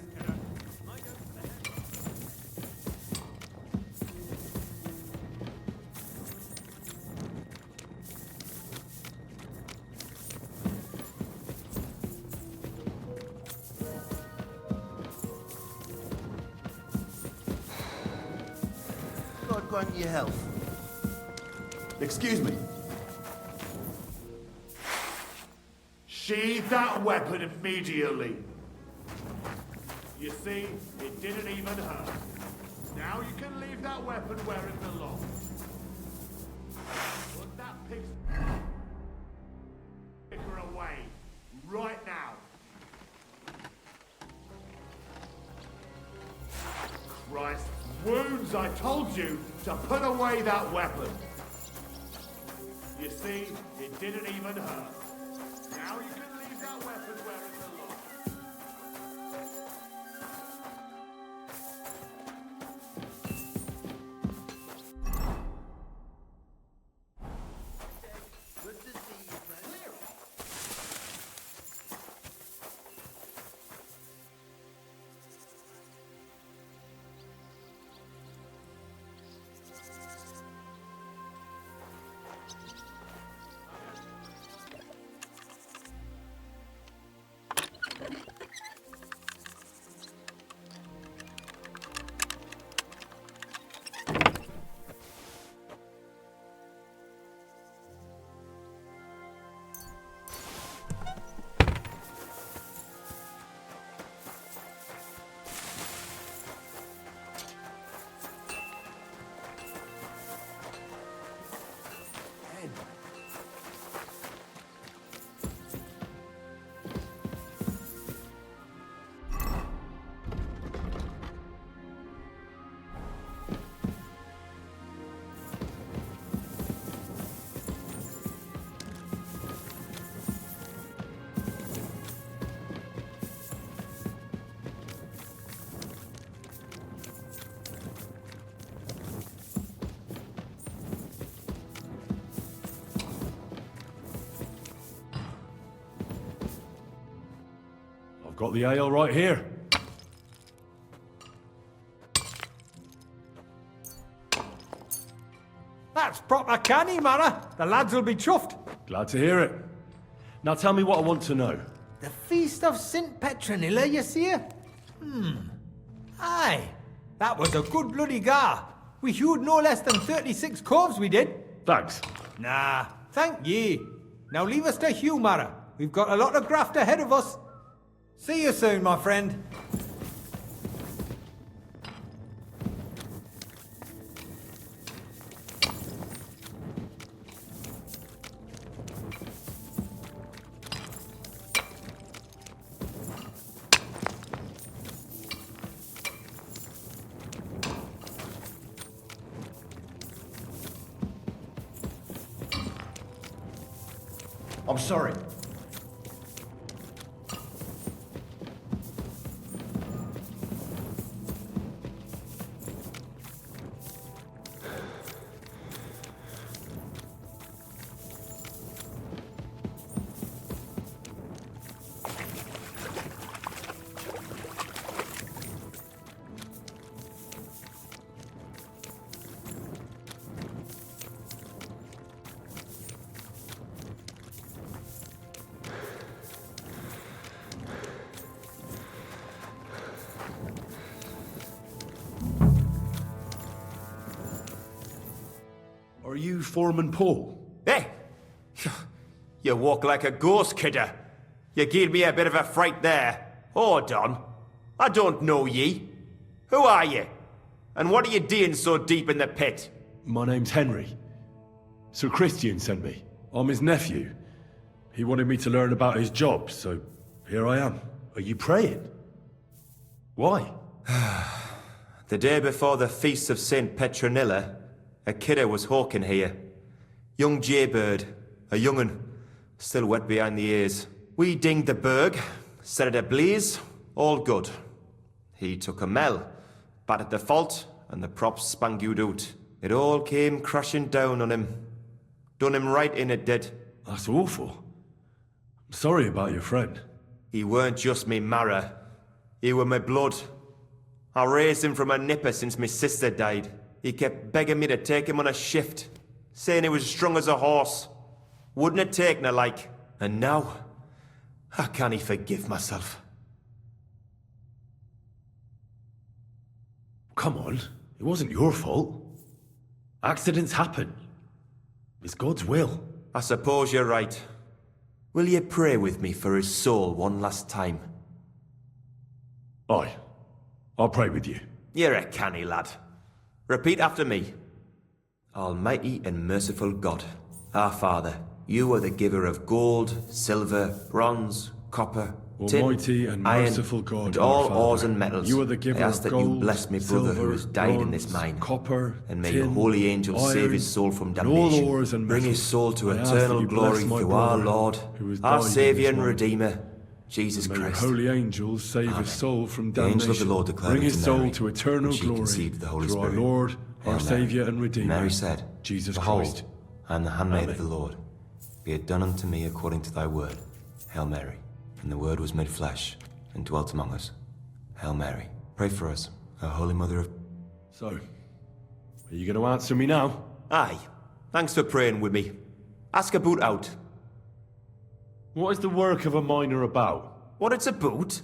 N: God grant you health.
G: Excuse me. Sheathe that weapon immediately. You see, it didn't even hurt. Now you can leave that weapon where it belongs. Put that pig's picker away, right now. Christ, wounds, I told you to put away that weapon. You see, it didn't even hurt. Now you can leave that weapon where it belongs.
N: Good to see you, friend.
G: I've got the ale right here.
M: That's proper canny, Mara. The lads will be chuffed.
G: Glad to hear it. Now tell me what I want to know.
M: The feast of St. Petronilla, you see? Aye. That was a good bloody gar. We hewed no less than 36 corves, we did.
G: Thanks.
M: Nah, thank ye. Now leave us to hew, Mara. We've got a lot of graft ahead of us. See you soon, my friend.
N: I'm sorry.
G: Are you Foreman Paul?
O: Hey! You walk like a ghost, kidder. You gave me a bit of a fright there. Hold on. I don't know ye. Who are you? And what are you doing so deep in the pit?
G: My name's Henry. Sir Christian sent me. I'm his nephew. He wanted me to learn about his job, so here I am. Are you praying? Why?
O: The day before the feast of St. Petronilla, a kidder was hawking here. Young jaybird, a young'un, still wet behind the ears. We dinged the berg, set it ablaze, all good. He took a mell, battered the fault, and the props spangued out. It all came crashing down on him. Done him right in, it did.
G: That's awful. I'm sorry about your friend.
O: He weren't just me marrow. He were my blood. I raised him from a nipper since my sister died. He kept begging me to take him on a shift, saying he was strong as a horse. Wouldn't it take no like? And now, I can't forgive myself.
G: Come on, it wasn't your fault. Accidents happen. It's God's will.
O: I suppose you're right. Will you pray with me for his soul one last time?
G: Aye. I'll pray with you.
O: You're a canny lad. Repeat after me. Almighty and merciful God, our Father, you are the giver of gold, silver, bronze, copper,
G: Almighty
O: tin,
G: and
O: iron,
G: merciful God,
O: and
G: our
O: all
G: Father,
O: ores and metals.
G: you are the giver
O: I ask
G: of
O: that
G: gold,
O: you bless me brother who has died in this
G: bronze,
O: mine.
G: copper,
O: And may
G: tin,
O: your holy angels
G: iron,
O: save his soul from
G: and
O: damnation.
G: all ores and
O: Bring his
G: metals.
O: soul to
G: I ask that
O: eternal
G: you bless
O: glory
G: my
O: through our
G: brother
O: Lord,
G: who has
O: our
G: died in
O: Saviour
G: this
O: and
G: mine.
O: Redeemer, Jesus
G: May your
O: Christ.
G: holy angels save
O: Amen.
G: his soul from
O: The
G: damnation.
O: angel of the Lord declared
G: Bring his
O: unto
G: soul
O: Mary,
G: to eternal
O: and she
G: glory
O: conceived the Holy
G: through
O: Spirit.
G: our Lord,
O: Hail
G: our
O: Mary.
G: Saviour and Redeemer,
O: Mary said,
G: Jesus
O: Behold,
G: Christ.
O: I am the handmaid of
G: Amen.
O: the Lord. Be it done unto me according to thy word. Hail Mary. And the word was made flesh and dwelt among us. Hail Mary. Pray for us, our Holy Mother of...
G: So, are you going to answer me now?
O: Aye. Thanks for praying with me. Ask about out.
G: What is the work of a miner about?
O: What it's about?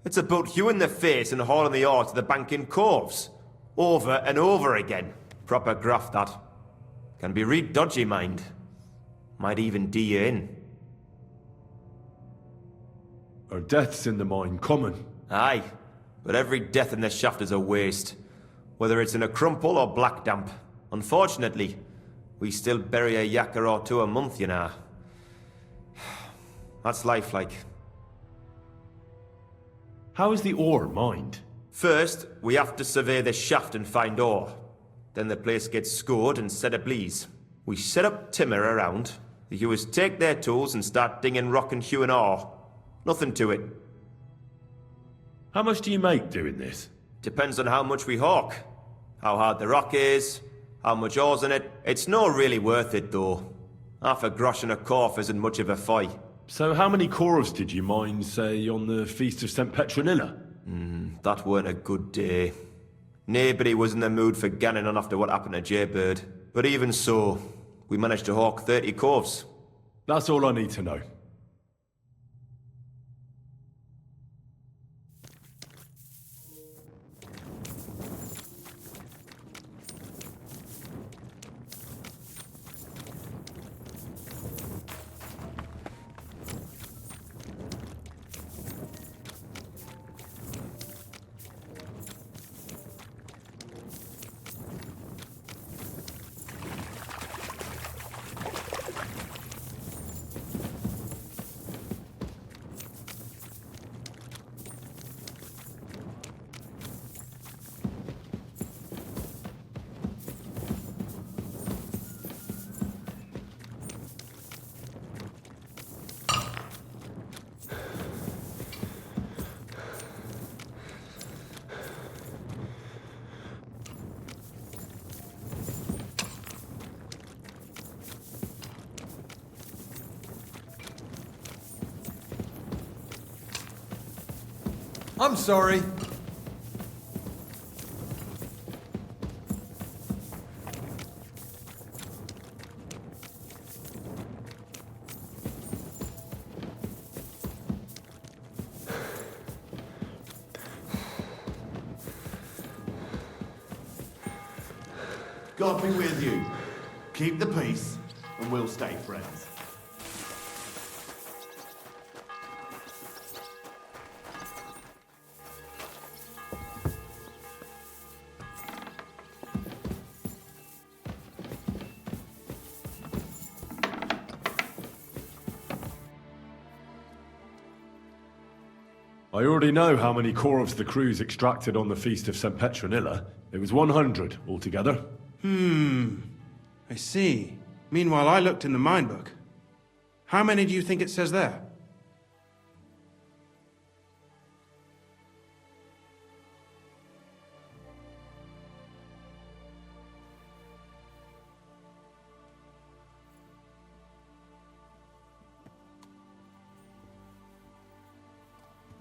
O: It's about hewing the face and hauling the ore to the bank in coves. Over and over again. Proper graft, that. Can be real dodgy, mind. Might even do you in.
G: Are deaths in the mine common?
O: Aye. But every death in the shaft is a waste. Whether it's in a crumple or black damp. Unfortunately, we still bury a yakker or two a month, you know. That's life like.
G: How is the ore mined?
O: First, we have to survey the shaft and find ore. Then the place gets scored and set ablaze. We set up timber around. The hewers take their tools and start dinging rock and hewing ore. Nothing to it.
G: How much do you make doing this?
O: Depends on how much we hawk. How hard the rock is, how much ore's in it. It's not really worth it, though. Half a grosh and a corf isn't much of a fight.
G: So how many corves did you mine, say, on the Feast of St. Petronilla?
O: That weren't a good day. Nobody was in the mood for ganning on after what happened to Jaybird. But even so, we managed to hawk 30 corves.
G: That's all I need to know.
M: I'm sorry.
N: God be with you. Keep the peace, and we'll stay friends.
G: I already know how many corves the crews extracted on the Feast of St. Petronilla. It was 100 altogether.
K: I see. Meanwhile, I looked in the mine book. How many do you think it says there?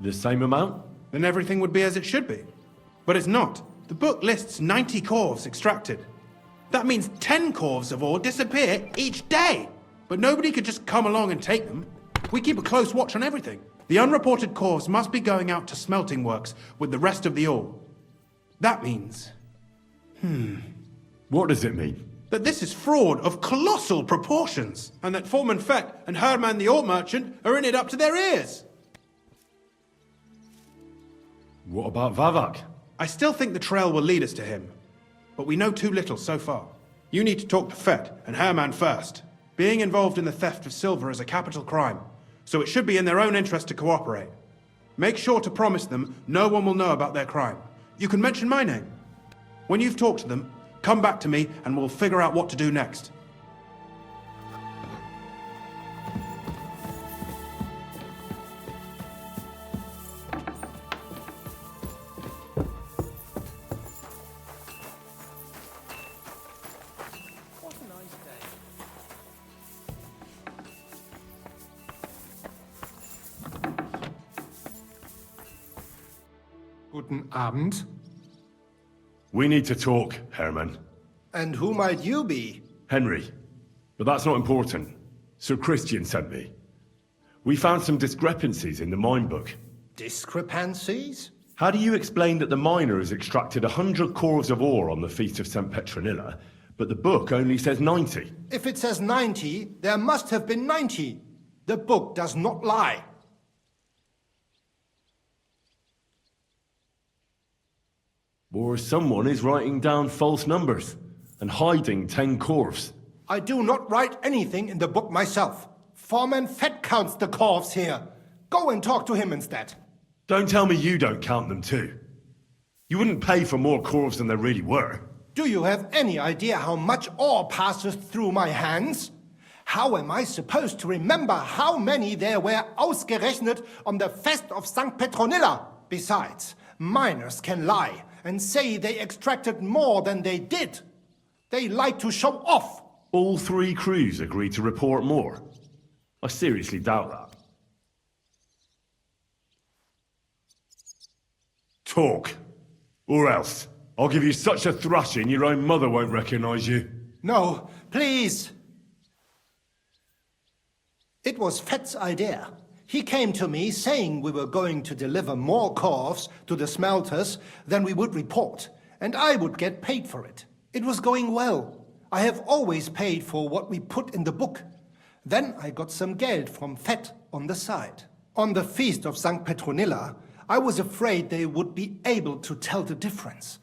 G: The same amount?
K: Then everything would be as it should be. But it's not. The book lists 90 corves extracted. That means 10 corves of ore disappear each day. But nobody could just come along and take them. We keep a close watch on everything. The unreported corves must be going out to smelting works with the rest of the ore. That means...
G: What does it mean?
K: That this is fraud of colossal proportions, and that Foreman Fett and Herman the Art Merchant are in it up to their ears.
G: What about Vavak?
K: I still think the trail will lead us to him, but we know too little so far. You need to talk to Fett and Herman first. Being involved in the theft of silver is a capital crime, so it should be in their own interest to cooperate. Make sure to promise them no one will know about their crime. You can mention my name. When you've talked to them, come back to me and we'll figure out what to do next.
P: Guten Abend.
G: We need to talk, Herman.
L: And who might you be?
G: Henry. But that's not important. Sir Christian sent me. We found some discrepancies in the mine book.
L: Discrepancies?
G: How do you explain that the miner has extracted 100 cores of ore on the Feast of St. Petronilla, but the book only says 90?
L: If it says 90, there must have been 90. The book does not lie.
G: Or someone is writing down false numbers and hiding 10 cores.
L: I do not write anything in the book myself. Foreman Fett counts the corves here. Go and talk to him instead.
G: Don't tell me you don't count them too. You wouldn't pay for more corves than there really were.
L: Do you have any idea how much ore passes through my hands? How am I supposed to remember how many there were ausgerechnet on the Fest of St. Petronilla? Besides, miners can lie and say they extracted more than they did. They like to show off.
G: All 3 crews agreed to report more. I seriously doubt that. Talk. Or else. I'll give you such a thrashing your own mother won't recognize you.
L: No, please. It was Fett's idea. He came to me saying we were going to deliver more corves to the smelters than we would report, and I would get paid for it. It was going well. I have always paid for what we put in the book. Then I got some geld from Fett on the side. On the Feast of St. Petronilla, I was afraid they would be able to tell the difference.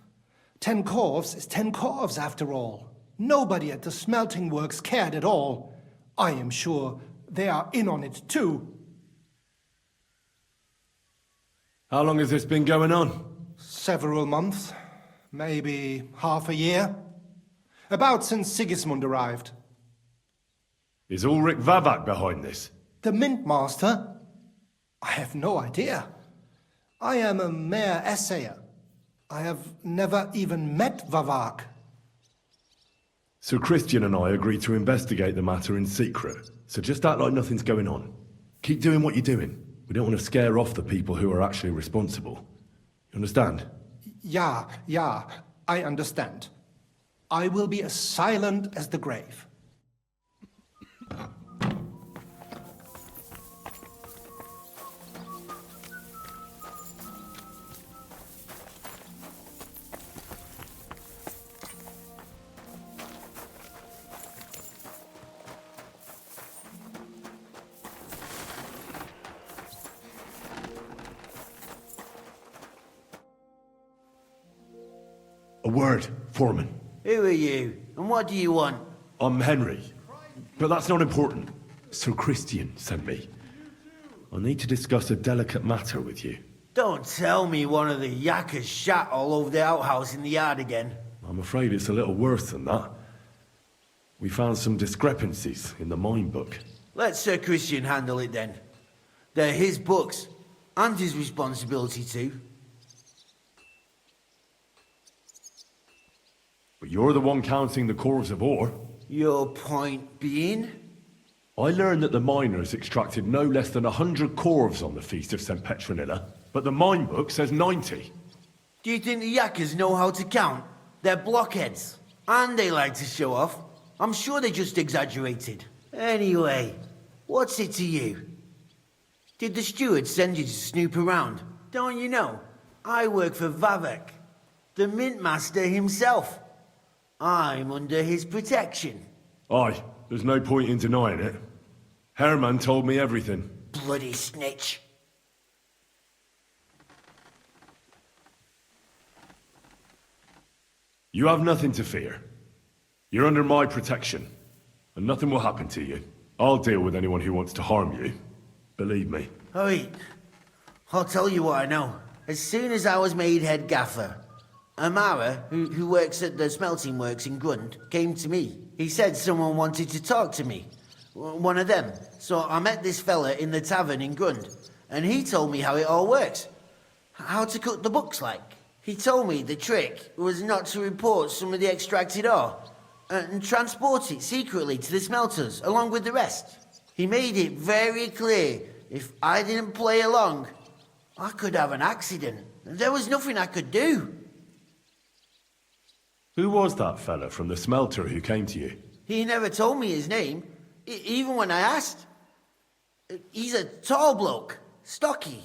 L: 10 corves is 10 corves after all. Nobody at the smelting works cared at all. I am sure they are in on it too.
G: How long has this been going on?
L: Several months. Maybe half a year. About since Sigismund arrived.
G: Is Ulrich Vavak behind this?
L: The Mint Master? I have no idea. I am a mere assayer. I have never even met Vavak.
G: Sir Christian and I agreed to investigate the matter in secret, so just act like nothing's going on. Keep doing what you're doing. We don't want to scare off the people who are actually responsible. You understand?
L: Yeah, I understand. I will be as silent as the grave.
G: A word, Foreman.
Q: Who are you, and what do you want?
G: I'm Henry, but that's not important. Sir Christian sent me. I need to discuss a delicate matter with you.
Q: Don't tell me one of the yakkers shat all over the outhouse in the yard again.
G: I'm afraid it's a little worse than that. We found some discrepancies in the mine book.
Q: Let Sir Christian handle it then. They're his books, and his responsibility too.
G: But you're the one counting the corves of ore.
Q: Your point being?
G: I learned that the miners extracted no less than 100 corves on the Feast of St. Petronilla, but the mine book says 90.
Q: Do you think the yakkers know how to count? They're blockheads. And they like to show off. I'm sure they just exaggerated. Anyway, what's it to you? Did the steward send you to snoop around? Don't you know? I work for Vavak, the mint master himself. I'm under his protection.
G: Aye, there's no point in denying it. Herman told me everything.
Q: Bloody snitch.
G: You have nothing to fear. You're under my protection, and nothing will happen to you. I'll deal with anyone who wants to harm you. Believe me.
Q: Oi, I'll tell you what I know. As soon as I was made head gaffer, Amara, who works at the smelting works in Grund, came to me. He said someone wanted to talk to me. One of them. So I met this fella in the tavern in Grund, and he told me how it all works. How to cut the books like. He told me the trick was not to report some of the extracted ore and transport it secretly to the smelters along with the rest. He made it very clear if I didn't play along, I could have an accident. There was nothing I could do.
G: Who was that fella from the smelter who came to you?
Q: He never told me his name, even when I asked. He's a tall bloke, stocky,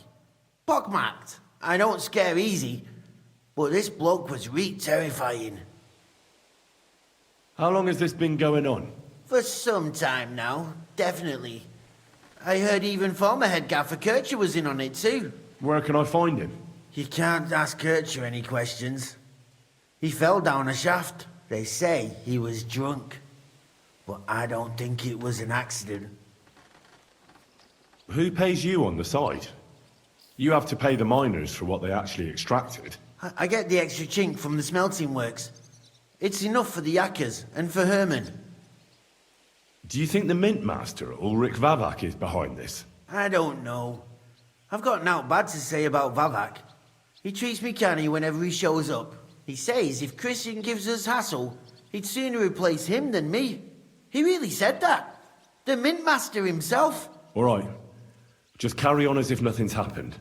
Q: pockmarked. I don't scare easy, but this bloke was terrifying.
G: How long has this been going on?
Q: For some time now, definitely. I heard even former head gaffer Kircher was in on it too.
G: Where can I find him?
Q: You can't ask Kircher any questions. He fell down a shaft. They say he was drunk. But I don't think it was an accident.
G: Who pays you on the side? You have to pay the miners for what they actually extracted.
Q: I get the extra chink from the smelting works. It's enough for the yakkers and for Herman.
G: Do you think the mint master, Ulrich Vavak, is behind this?
Q: I don't know. I've got naught bad to say about Vavak. He treats me canny whenever he shows up. He says if Christian gives us hassle, he'd sooner replace him than me. He really said that. The mint master himself.
G: All right. Just carry on as if nothing's happened.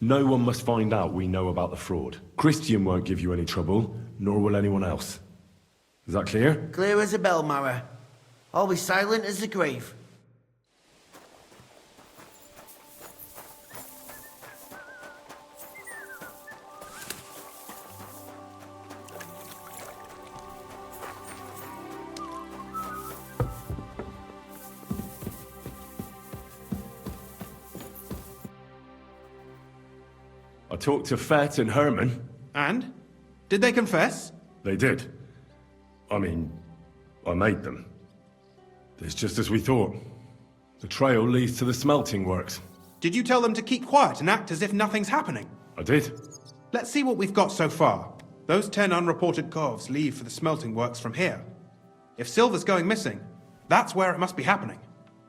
G: No one must find out we know about the fraud. Christian won't give you any trouble, nor will anyone else. Is that clear?
Q: Clear as a bell, Mara. I'll be silent as the grave.
G: I talked to Fett and Herman.
K: And? Did they confess?
G: They did. I mean, I made them. It's just as we thought. The trail leads to the smelting works.
K: Did you tell them to keep quiet and act as if nothing's happening?
G: I did.
K: Let's see what we've got so far. Those 10 unreported corves leave for the smelting works from here. If silver's going missing, that's where it must be happening.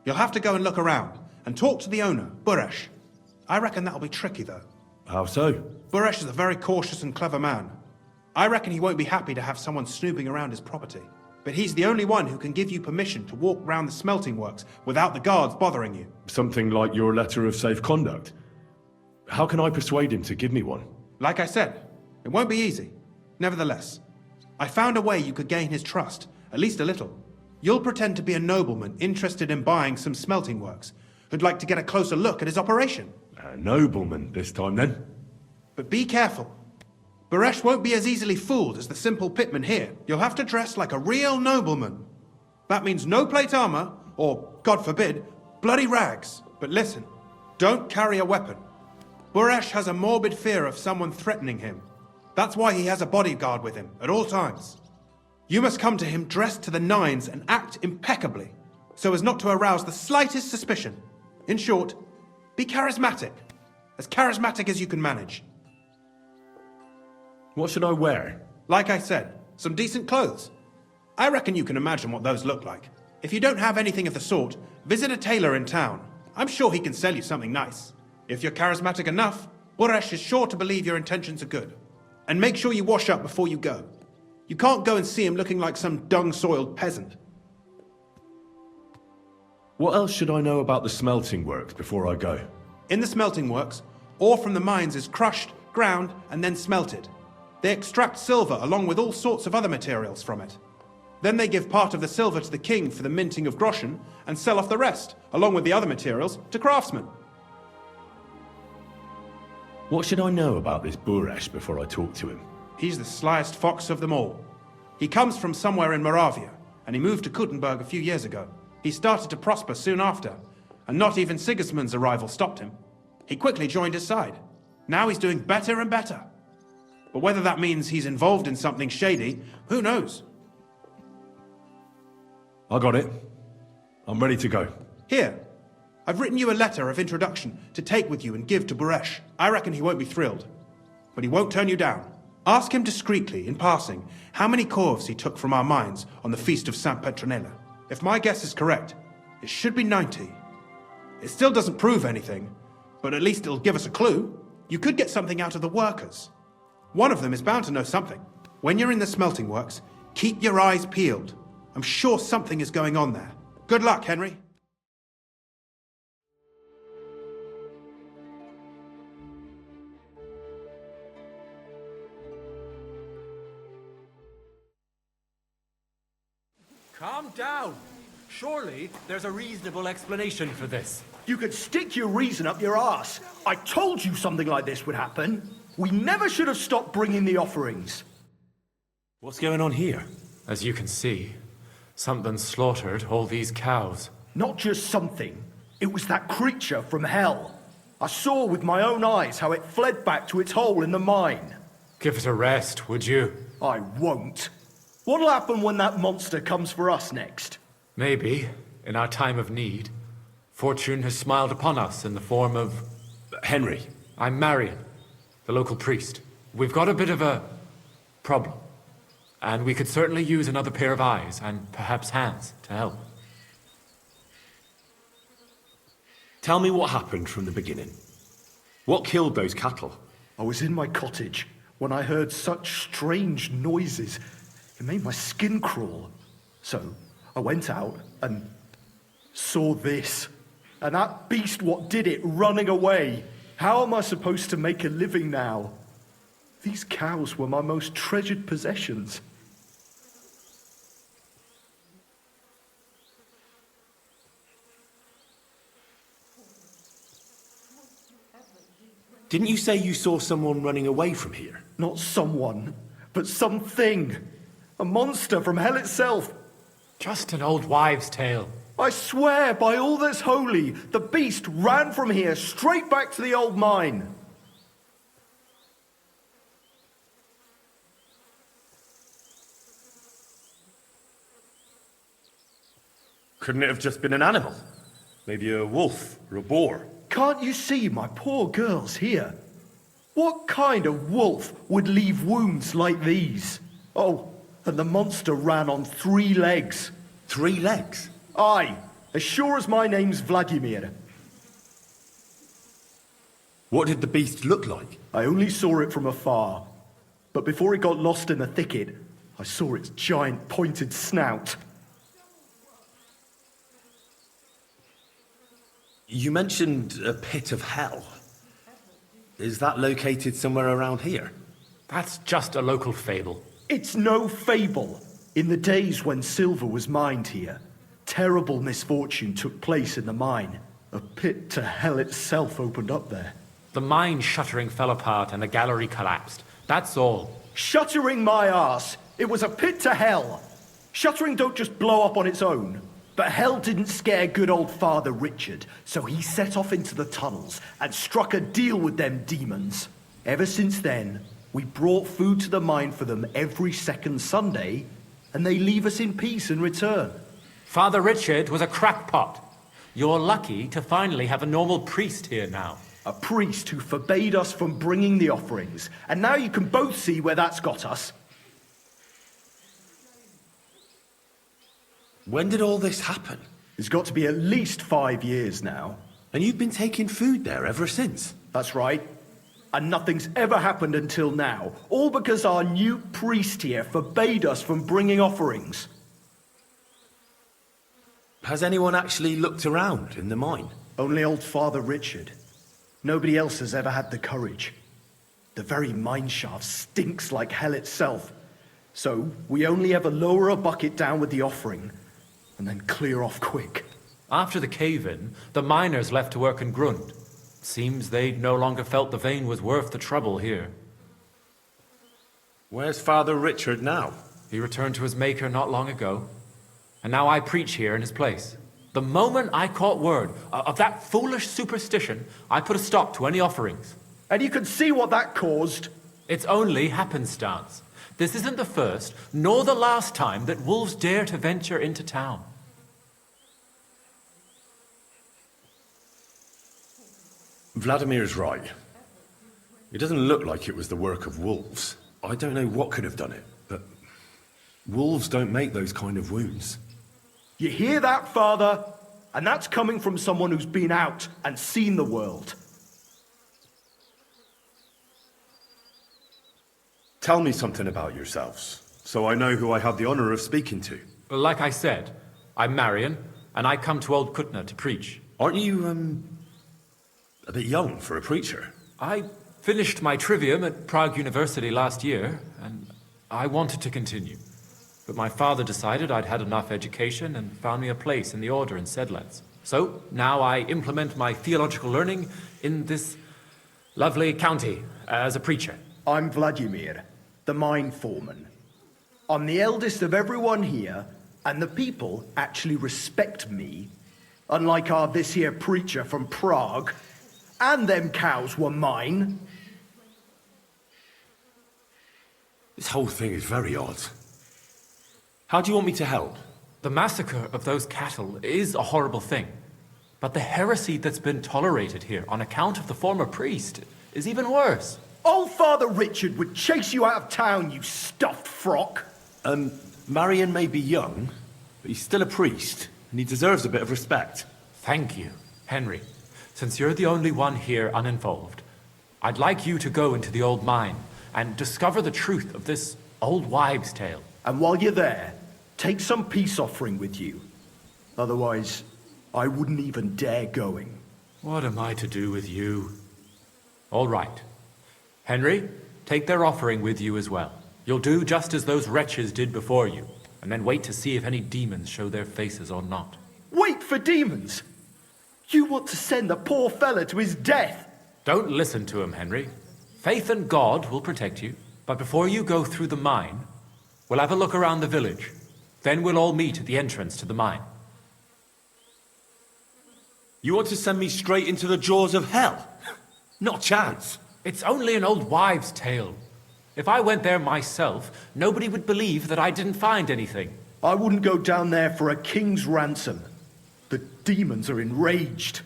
K: You'll have to go and look around and talk to the owner, Buresh. I reckon that'll be tricky, though.
G: How so?
K: Buresh is a very cautious and clever man. I reckon he won't be happy to have someone snooping around his property. But he's the only one who can give you permission to walk round the smelting works without the guards bothering you.
G: Something like your letter of safe conduct. How can I persuade him to give me one?
K: Like I said, it won't be easy. Nevertheless, I found a way you could gain his trust, at least a little. You'll pretend to be a nobleman interested in buying some smelting works, who'd like to get a closer look at his operation.
G: A nobleman this time, then?
K: But be careful. Buresh won't be as easily fooled as the simple pitman here. You'll have to dress like a real nobleman. That means no plate armor, or, God forbid, bloody rags. But listen, don't carry a weapon. Buresh has a morbid fear of someone threatening him. That's why he has a bodyguard with him at all times. You must come to him dressed to the nines and act impeccably, so as not to arouse the slightest suspicion. In short, be charismatic as you can manage.
G: What should I wear?
K: Like I said, some decent clothes. I reckon you can imagine what those look like. If you don't have anything of the sort, visit a tailor in town. I'm sure he can sell you something nice. If you're charismatic enough, Buresh is sure to believe your intentions are good. And make sure you wash up before you go. You can't go and see him looking like some dung-soiled peasant.
G: What else should I know about the smelting works before I go?
K: In the smelting works, ore from the mines is crushed, ground, and then smelted. They extract silver along with all sorts of other materials from it. Then they give part of the silver to the king for the minting of groschen and sell off the rest, along with the other materials, to craftsmen.
G: What should I know about this Buresh before I talk to him?
K: He's the slyest fox of them all. He comes from somewhere in Moravia, and he moved to Kuttenberg a few years ago. He started to prosper soon after, and not even Sigismund's arrival stopped him. He quickly joined his side. Now he's doing better and better. But whether that means he's involved in something shady, who knows?
G: I got it. I'm ready to go.
K: Here, I've written you a letter of introduction to take with you and give to Buresh. I reckon he won't be thrilled, but he won't turn you down. Ask him discreetly, in passing, how many corves he took from our mines on the feast of Saint Petronella. If my guess is correct, it should be 90. It still doesn't prove anything, but at least it'll give us a clue. You could get something out of the workers. One of them is bound to know something. When you're in the smelting works, keep your eyes peeled. I'm sure something is going on there. Good luck, Henry.
P: Calm down. Surely there's a reasonable explanation for this.
R: You could stick your reason up your arse. I told you something like this would happen. We never should have stopped bringing the offerings.
S: What's going on here?
F: As you can see, something slaughtered all these cows.
R: Not just something. It was that creature from hell. I saw with my own eyes how it fled back to its hole in the mine.
F: Give it a rest, would you?
R: I won't. What'll happen when that monster comes for us next?
F: Maybe, in our time of need, fortune has smiled upon us in the form of...
S: Henry.
F: I'm Marion, the local priest. We've got a bit of a problem, and we could certainly use another pair of eyes and perhaps hands to help.
S: Tell me what happened from the beginning. What killed those cattle?
R: I was in my cottage when I heard such strange noises. It made my skin crawl. So I went out and saw this. And that beast what did it running away. How am I supposed to make a living now? These cows were my most treasured possessions.
S: Didn't you say you saw someone running away from here?
R: Not someone, but something. A monster from hell itself.
F: Just an old wives' tale.
R: I swear by all that's holy, the beast ran from here straight back to the old mine.
S: Couldn't it have just been an animal? Maybe a wolf or a boar?
R: Can't you see my poor girls here? What kind of wolf would leave wounds like these? Oh, and the monster ran on 3 legs.
S: 3 legs?
R: Aye, as sure as my name's Vladimir.
S: What did the beast look like?
R: I only saw it from afar. But before it got lost in the thicket, I saw its giant pointed snout.
S: You mentioned a pit of hell. Is that located somewhere around here?
F: That's just a local fable.
R: It's no fable. In the days when silver was mined here, terrible misfortune took place in the mine. A pit to hell itself opened up there.
F: The mine shuttering fell apart and the gallery collapsed. That's all.
R: Shuttering my arse! It was a pit to hell! Shuttering don't just blow up on its own. But hell didn't scare good old Father Richard, so he set off into the tunnels and struck a deal with them demons. Ever since then, we brought food to the mine for them every second Sunday, and they leave us in peace in return.
F: Father Richard was a crackpot. You're lucky to finally have a normal priest here now.
R: A priest who forbade us from bringing the offerings, and now you can both see where that's got us.
S: When did all this happen?
R: It's got to be at least 5 years now.
S: And you've been taking food there ever since?
R: That's right. And nothing's ever happened until now. All because our new priest here forbade us from bringing offerings.
S: Has anyone actually looked around in the mine?
R: Only old Father Richard. Nobody else has ever had the courage. The very mine shaft stinks like hell itself. So we only ever lower a bucket down with the offering and then clear off quick.
F: After the cave-in, the miners left to work in Grund. Seems they no longer felt the vein was worth the trouble here.
S: Where's Father Richard now?
E: He returned to his maker not long ago, and now I preach here in his place. The moment I caught word of that foolish superstition, I put a stop to any offerings.
R: And you can see what that caused.
E: It's only happenstance. This isn't the first, nor the last time that wolves dare to venture into town.
G: Vladimir's right. It doesn't look like it was the work of wolves. I don't know what could have done it, but wolves don't make those kind of wounds.
R: You hear that, Father? And that's coming from someone who's been out and seen the world.
G: Tell me something about yourselves, so I know who I have the honor of speaking to.
E: Like I said, I'm Marion, and I come to Old Kutna to preach.
G: Aren't you, a bit young for a preacher?
E: I finished my trivium at Prague University last year, and I wanted to continue. But my father decided I'd had enough education and found me a place in the order in Sedlets. So now I implement my theological learning in this lovely county as a preacher.
R: I'm Vladimir, the mine foreman. I'm the eldest of everyone here, and the people actually respect me, unlike our this here preacher from Prague. And them cows were mine.
G: This whole thing is very odd. How do you want me to help?
E: The massacre of those cattle is a horrible thing. But the heresy that's been tolerated here on account of the former priest is even worse.
R: Old Father Richard would chase you out of town, you stuffed frock.
G: Marion may be young, but he's still a priest, and he deserves a bit of respect.
E: Thank you, Henry. Since you're the only one here uninvolved, I'd like you to go into the old mine and discover the truth of this old wives' tale.
R: And while you're there, take some peace offering with you. Otherwise, I wouldn't even dare going.
E: What am I to do with you? All right. Henry, take their offering with you as well. You'll do just as those wretches did before you, and then wait to see if any demons show their faces or not.
R: Wait for demons? You want to send the poor fella to his death?
E: Don't listen to him, Henry. Faith in God will protect you. But before you go through the mine, we'll have a look around the village. Then we'll all meet at the entrance to the mine.
G: You want to send me straight into the jaws of hell? Not a chance.
E: It's only an old wives' tale. If I went there myself, nobody would believe that I didn't find anything.
R: I wouldn't go down there for a king's ransom. The demons are enraged.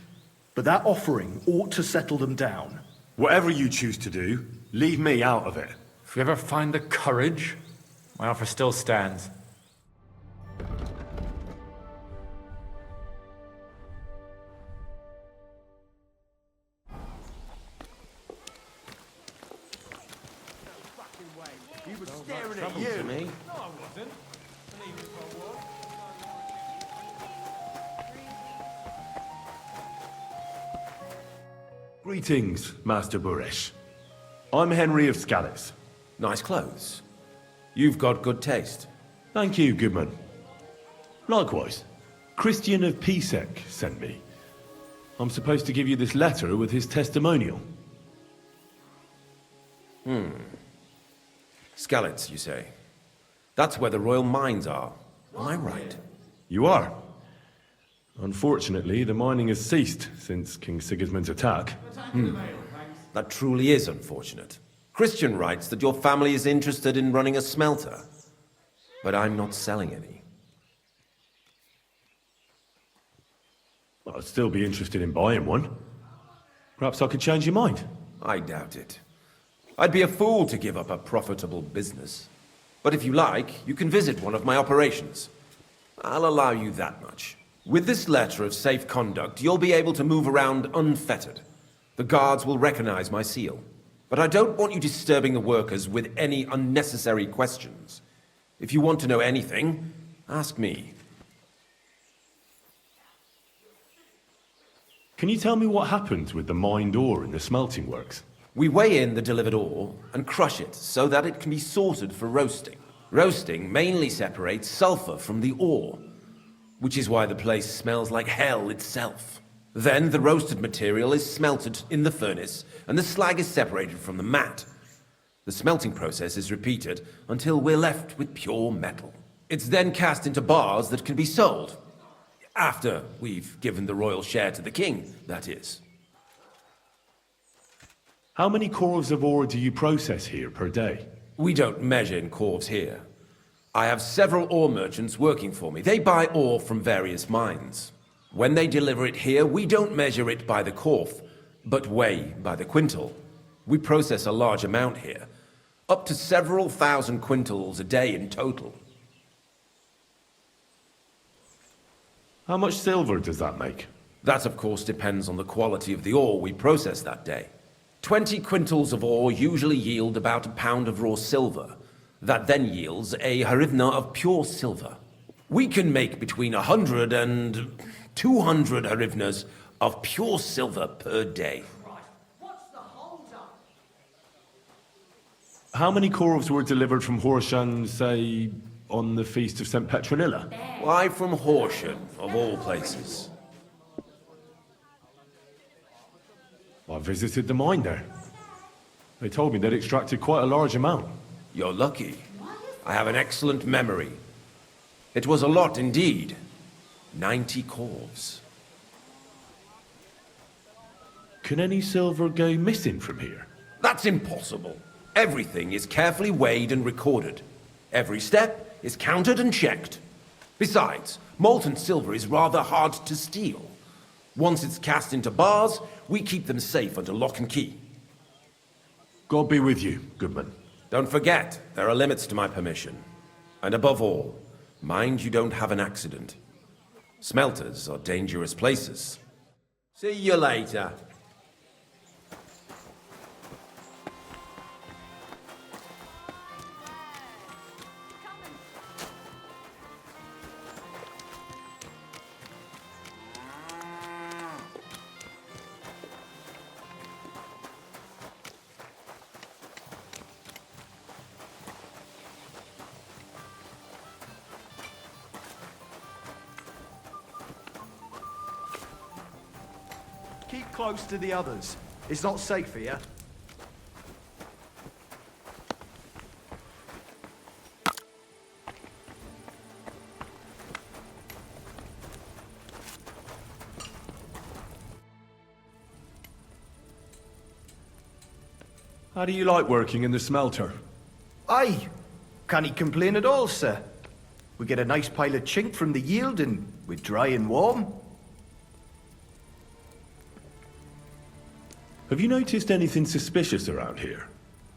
R: But that offering ought to settle them down.
G: Whatever you choose to do, leave me out of it.
E: If you ever find the courage, my offer still stands.
Q: He was staring at you.
P: Me.
E: No, I wasn't.
G: Greetings, Master Buresh. I'm Henry of Scallis.
P: Nice clothes. You've got good taste.
G: Thank you, Goodman. Likewise, Christian of Pisek sent me. I'm supposed to give you this letter with his testimonial.
P: Skalitz, you say? That's where the royal mines are. Am I right?
G: You are. Unfortunately, the mining has ceased since King Sigismund's attack.
P: That truly is unfortunate. Christian writes that your family is interested in running a smelter, but I'm not selling any.
G: I'd still be interested in buying one. Perhaps I could change your mind.
P: I doubt it. I'd be a fool to give up a profitable business. But if you like, you can visit one of my operations. I'll allow you that much. With this letter of safe conduct, you'll be able to move around unfettered. The guards will recognize my seal. But I don't want you disturbing the workers with any unnecessary questions. If you want to know anything, ask me.
G: Can you tell me what happens with the mined ore in the smelting works?
P: We weigh in the delivered ore and crush it so that it can be sorted for roasting. Roasting mainly separates sulfur from the ore, which is why the place smells like hell itself. Then the roasted material is smelted in the furnace, and the slag is separated from the matte. The smelting process is repeated until we're left with pure metal. It's then cast into bars that can be sold. After we've given the royal share to the king, that is.
G: How many corves of ore do you process here per day?
P: We don't measure in corves here. I have several ore merchants working for me. They buy ore from various mines. When they deliver it here, we don't measure it by the corf, but weigh by the quintal. We process a large amount here, up to several thousand quintals a day in total.
G: How much silver does that make?
P: That, of course, depends on the quality of the ore we process that day. 20 quintals of ore usually yield about a pound of raw silver. That then yields a hryvnia of pure silver. We can make between 100 and 200 hryvnias of pure silver per day.
G: How many corves were delivered from Horsham, say, on the feast of St. Petronilla?
P: Why from Horsham, of all places?
G: I visited the mine there. They told me they'd extracted quite a large amount.
P: You're lucky. I have an excellent memory. It was a lot indeed. 90 corves.
G: Can any silver go missing from here?
P: That's impossible. Everything is carefully weighed and recorded. Every step is counted and checked. Besides, molten silver is rather hard to steal. Once it's cast into bars, we keep them safe under lock and key.
G: God be with you, Goodman.
P: Don't forget, there are limits to my permission. And above all, mind you don't have an accident. Smelters are dangerous places. See you later.
R: Keep close to the others. It's not safe here.
G: How do you like working in the smelter?
R: Aye. Can't he complain at all, sir? We get a nice pile of chink from the yield and we're dry and warm.
G: Have you noticed anything suspicious around here?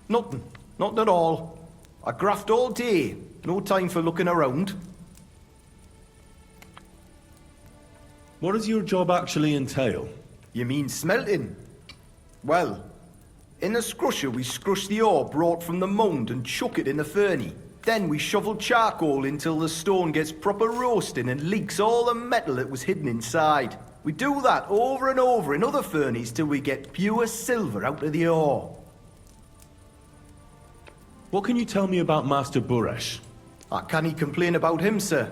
R: Nothing. Nothing at all. I graft all day. No time for looking around.
G: What does your job actually entail?
R: You mean smelting? Well, in the scrusher we scrush the ore brought from the mound and chuck it in the furnace. Then we shovel charcoal until the stone gets proper roasting and leaks all the metal that was hidden inside. We do that over and over in other furnaces till we get pure silver out of the ore.
G: What can you tell me about Master Buresh?
R: I can't complain about him, sir.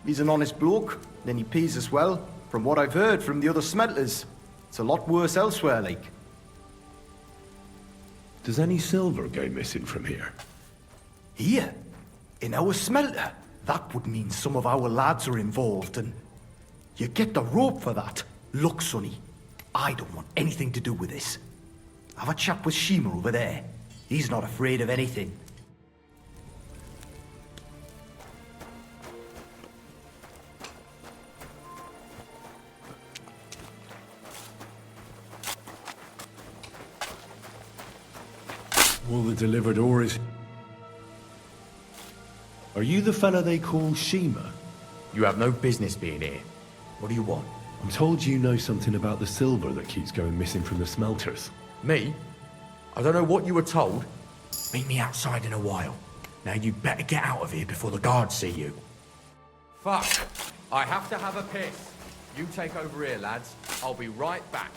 R: He's an honest bloke, and he pays us well, from what I've heard from the other smelters. It's a lot worse elsewhere, like.
G: Does any silver go missing from here?
R: Here? In our smelter? That would mean some of our lads are involved, and you get the rope for that. Look, Sonny, I don't want anything to do with this. Have a chat with Shima over there. He's not afraid of anything.
G: All the delivered ore is... Are you the fella they call Shima?
T: You have no business being here. What do you want?
G: I'm told you know something about the silver that keeps going missing from the smelters.
T: Me? I don't know what you were told. Meet me outside in a while. Now you better get out of here before the guards see you.
U: Fuck. I have to have a piss. You take over here, lads. I'll be right back.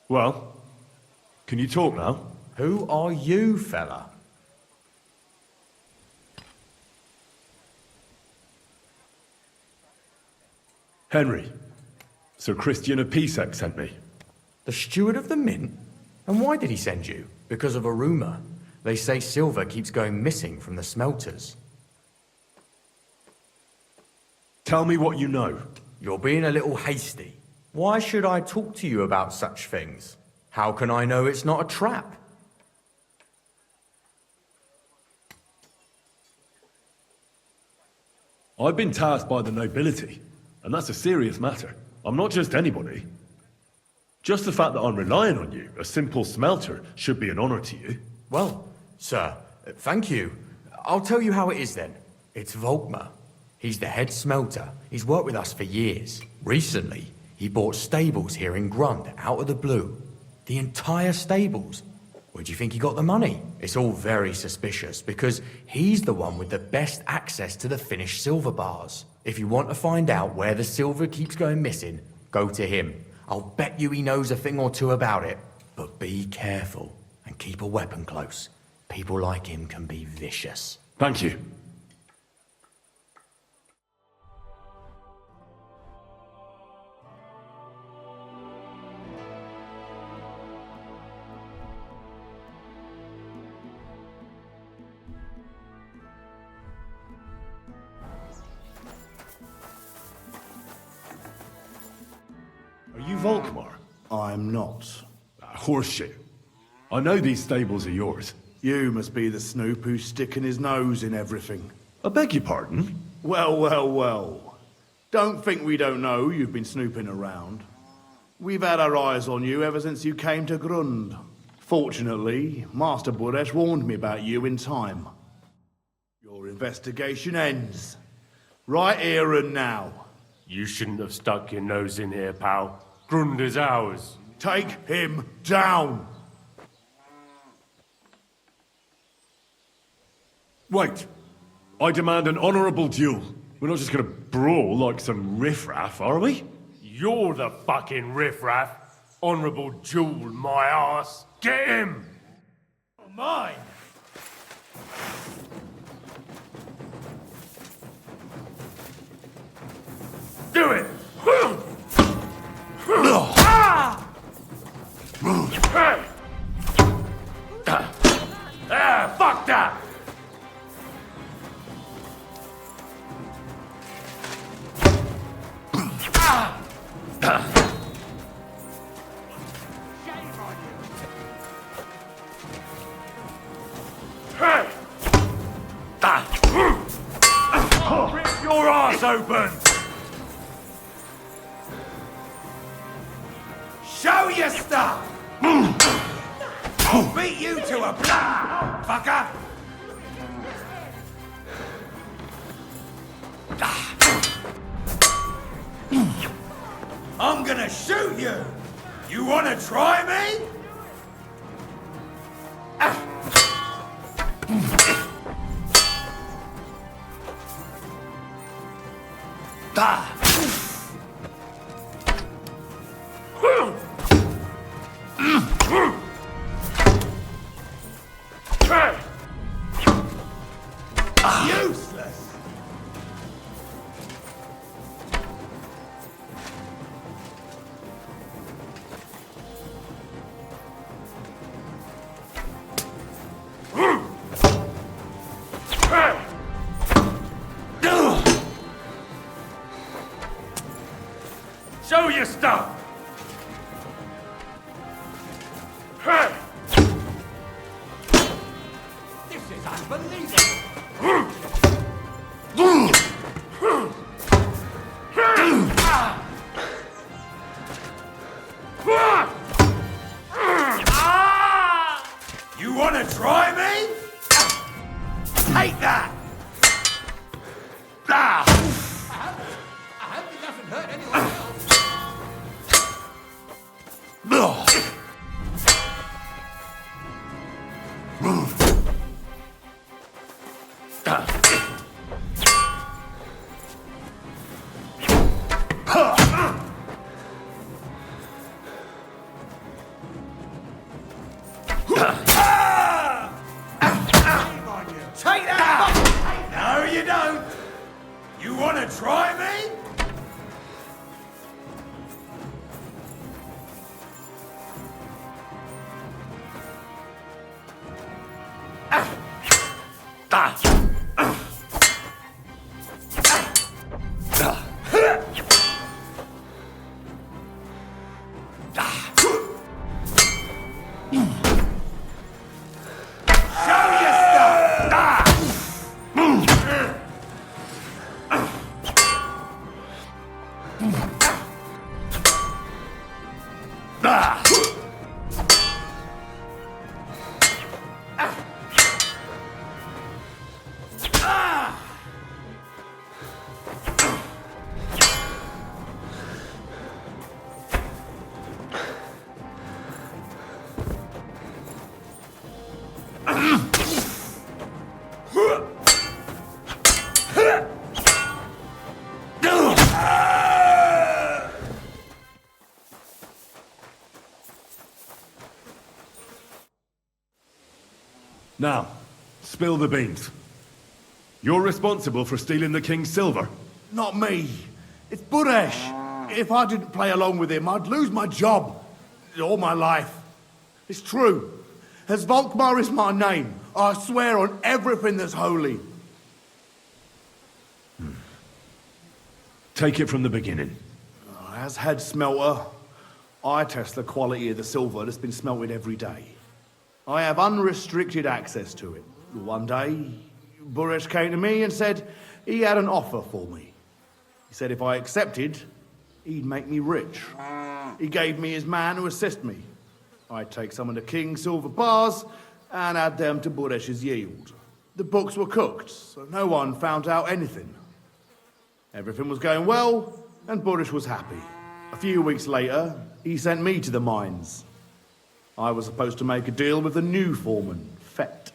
G: Well, can you talk now?
T: Who are you, fella?
G: Henry. Sir Christian of Pisek sent me.
T: The steward of the mint? And why did he send you? Because of a rumour. They say silver keeps going missing from the smelters.
G: Tell me what you know.
T: You're being a little hasty. Why should I talk to you about such things? How can I know it's not a trap?
G: I've been tasked by the nobility, and that's a serious matter. I'm not just anybody. Just the fact that I'm relying on you, a simple smelter, should be an honour to you.
T: Well, sir, thank you. I'll tell you how it is then. It's Volkmar. He's the head smelter. He's worked with us for years. Recently, he bought stables here in Grund, out of the blue. The entire stables. Where do you think he got the money? It's all very suspicious, because he's the one with the best access to the finished silver bars. If you want to find out where the silver keeps going missing, go to him. I'll bet you he knows a thing or two about it. But be careful, and keep a weapon close. People like him can be vicious.
G: Thank you. Are you Volkmar?
N: I'm not.
G: Horseshit. I know these stables are yours.
N: You must be the snoop who's sticking his nose in everything.
G: I beg your pardon?
N: Well, well, well. Don't think we don't know you've been snooping around. We've had our eyes on you ever since you came to Grund. Fortunately, Master Buresh warned me about you in time. Your investigation ends. Right here and now.
A: You shouldn't have stuck your nose in here, pal. Grund is ours.
N: Take him down!
G: Wait. I demand an honourable duel. We're not just gonna brawl like some riffraff, are we?
A: You're the fucking riffraff. Honourable duel, my ass. Get him!
J: Mine!
A: Do it! Fuck that! Rip your ass open!
B: Show your stuff! I'll beat you to a blow, fucker! I'm gonna shoot you! You wanna try me? Useless!
A: Show your stuff!
B: This is unbelievable! You wanna try me? Take that! I hope it doesn't hurt anyone else. wanna try me?
G: Now, spill the beans. You're responsible for stealing the king's silver.
N: Not me. It's Buresh. If I didn't play along with him, I'd lose my job. All my life. It's true. As Volkmar is my name, I swear on everything that's holy.
G: Take it from the beginning.
N: As head smelter, I test the quality of the silver that's been smelted every day. I have unrestricted access to it. One day, Buresh came to me and said he had an offer for me. He said if I accepted, he'd make me rich. He gave me his man to assist me. I'd take some of the king's silver bars and add them to Buresh's yield. The books were cooked, so no one found out anything. Everything was going well, and Buresh was happy. A few weeks later, he sent me to the mines. I was supposed to make a deal with the new foreman, Fett,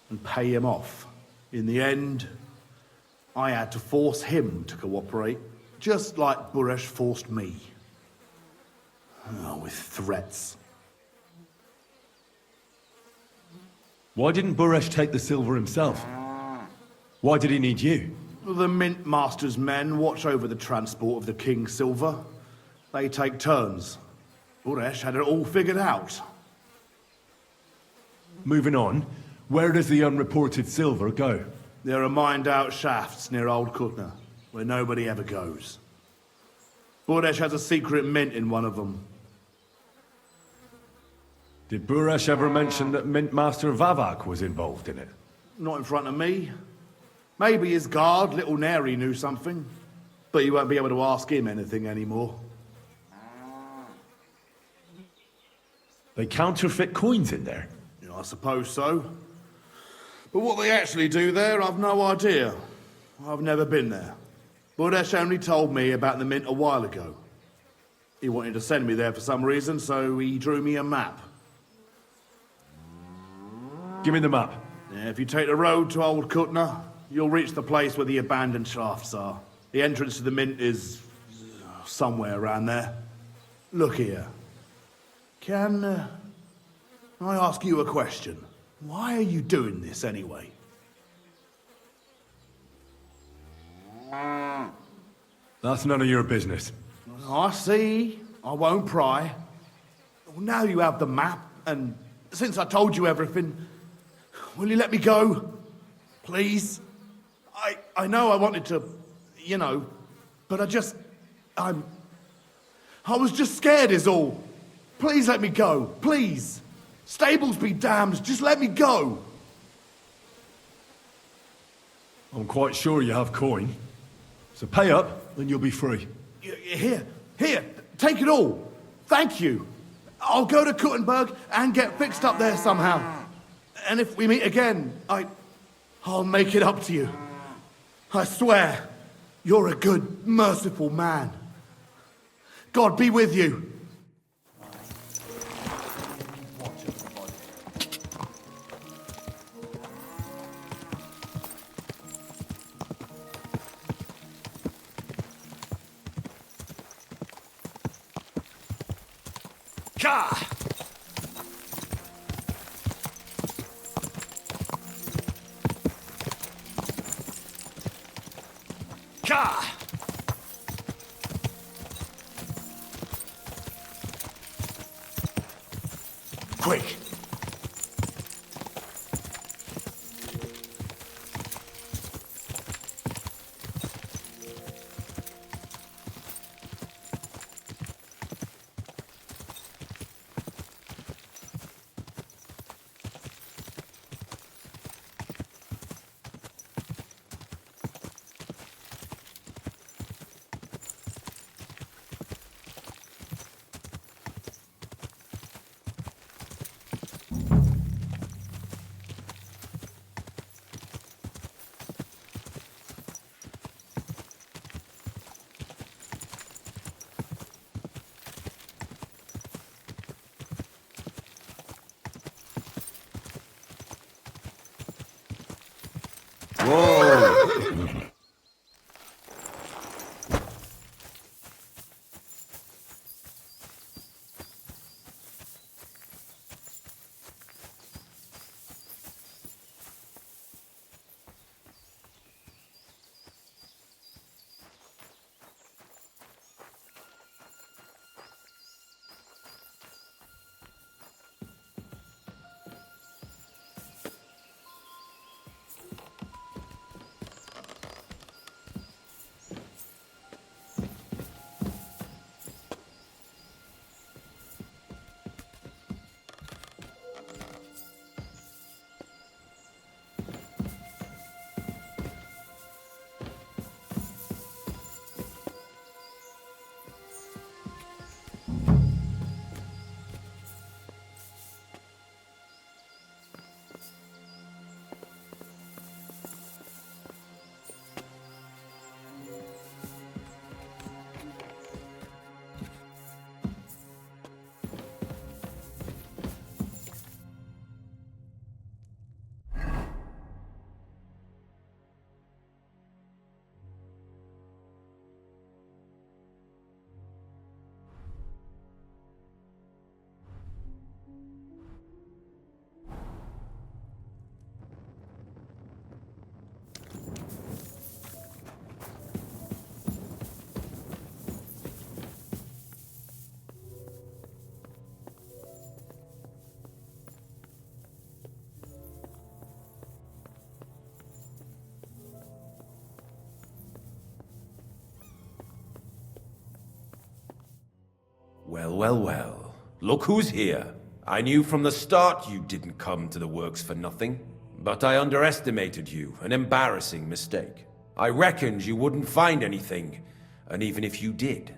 N: and pay him off. In the end, I had to force him to cooperate, just like Buresh forced me. With threats.
G: Why didn't Buresh take the silver himself? Why did he need you?
N: The Mint Master's men watch over the transport of the king's silver. They take turns. Buresh had it all figured out.
G: Moving on, where does the unreported silver go?
N: There are mined-out shafts near Old Kutna, where nobody ever goes. Buresh has a secret mint in one of them.
G: Did Buresh ever mention that Mint Master Vavak was involved in it?
N: Not in front of me. Maybe his guard, Little Neri, knew something. But you won't be able to ask him anything anymore.
G: They counterfeit coins in there?
N: I suppose so. But what they actually do there, I've no idea. I've never been there. Buresh only told me about the mint a while ago. He wanted to send me there for some reason, so he drew me a map.
G: Give me the map.
N: Yeah, if you take the road to Old Kutna, you'll reach the place where the abandoned shafts are. The entrance to the mint is somewhere around there. Look here. Can I ask you a question? Why are you doing this anyway?
G: That's none of your business.
N: I see. I won't pry. Well, now you have the map, and since I told you everything, will you let me go? Please? I know I wanted to, but I was just scared is all. Please let me go, please. Stables be damned, just let me go.
G: I'm quite sure you have coin. So pay up, and you'll be free.
N: Here, take it all. Thank you. I'll go to Kuttenberg and get fixed up there somehow. And if we meet again, I'll make it up to you. I swear, you're a good, merciful man. God be with you.
J: Gah!
A: Quick!
P: Whoa! Well, well, well. Look who's here. I knew from the start you didn't come to the works for nothing. But I underestimated you, an embarrassing mistake. I reckoned you wouldn't find anything, and even if you did,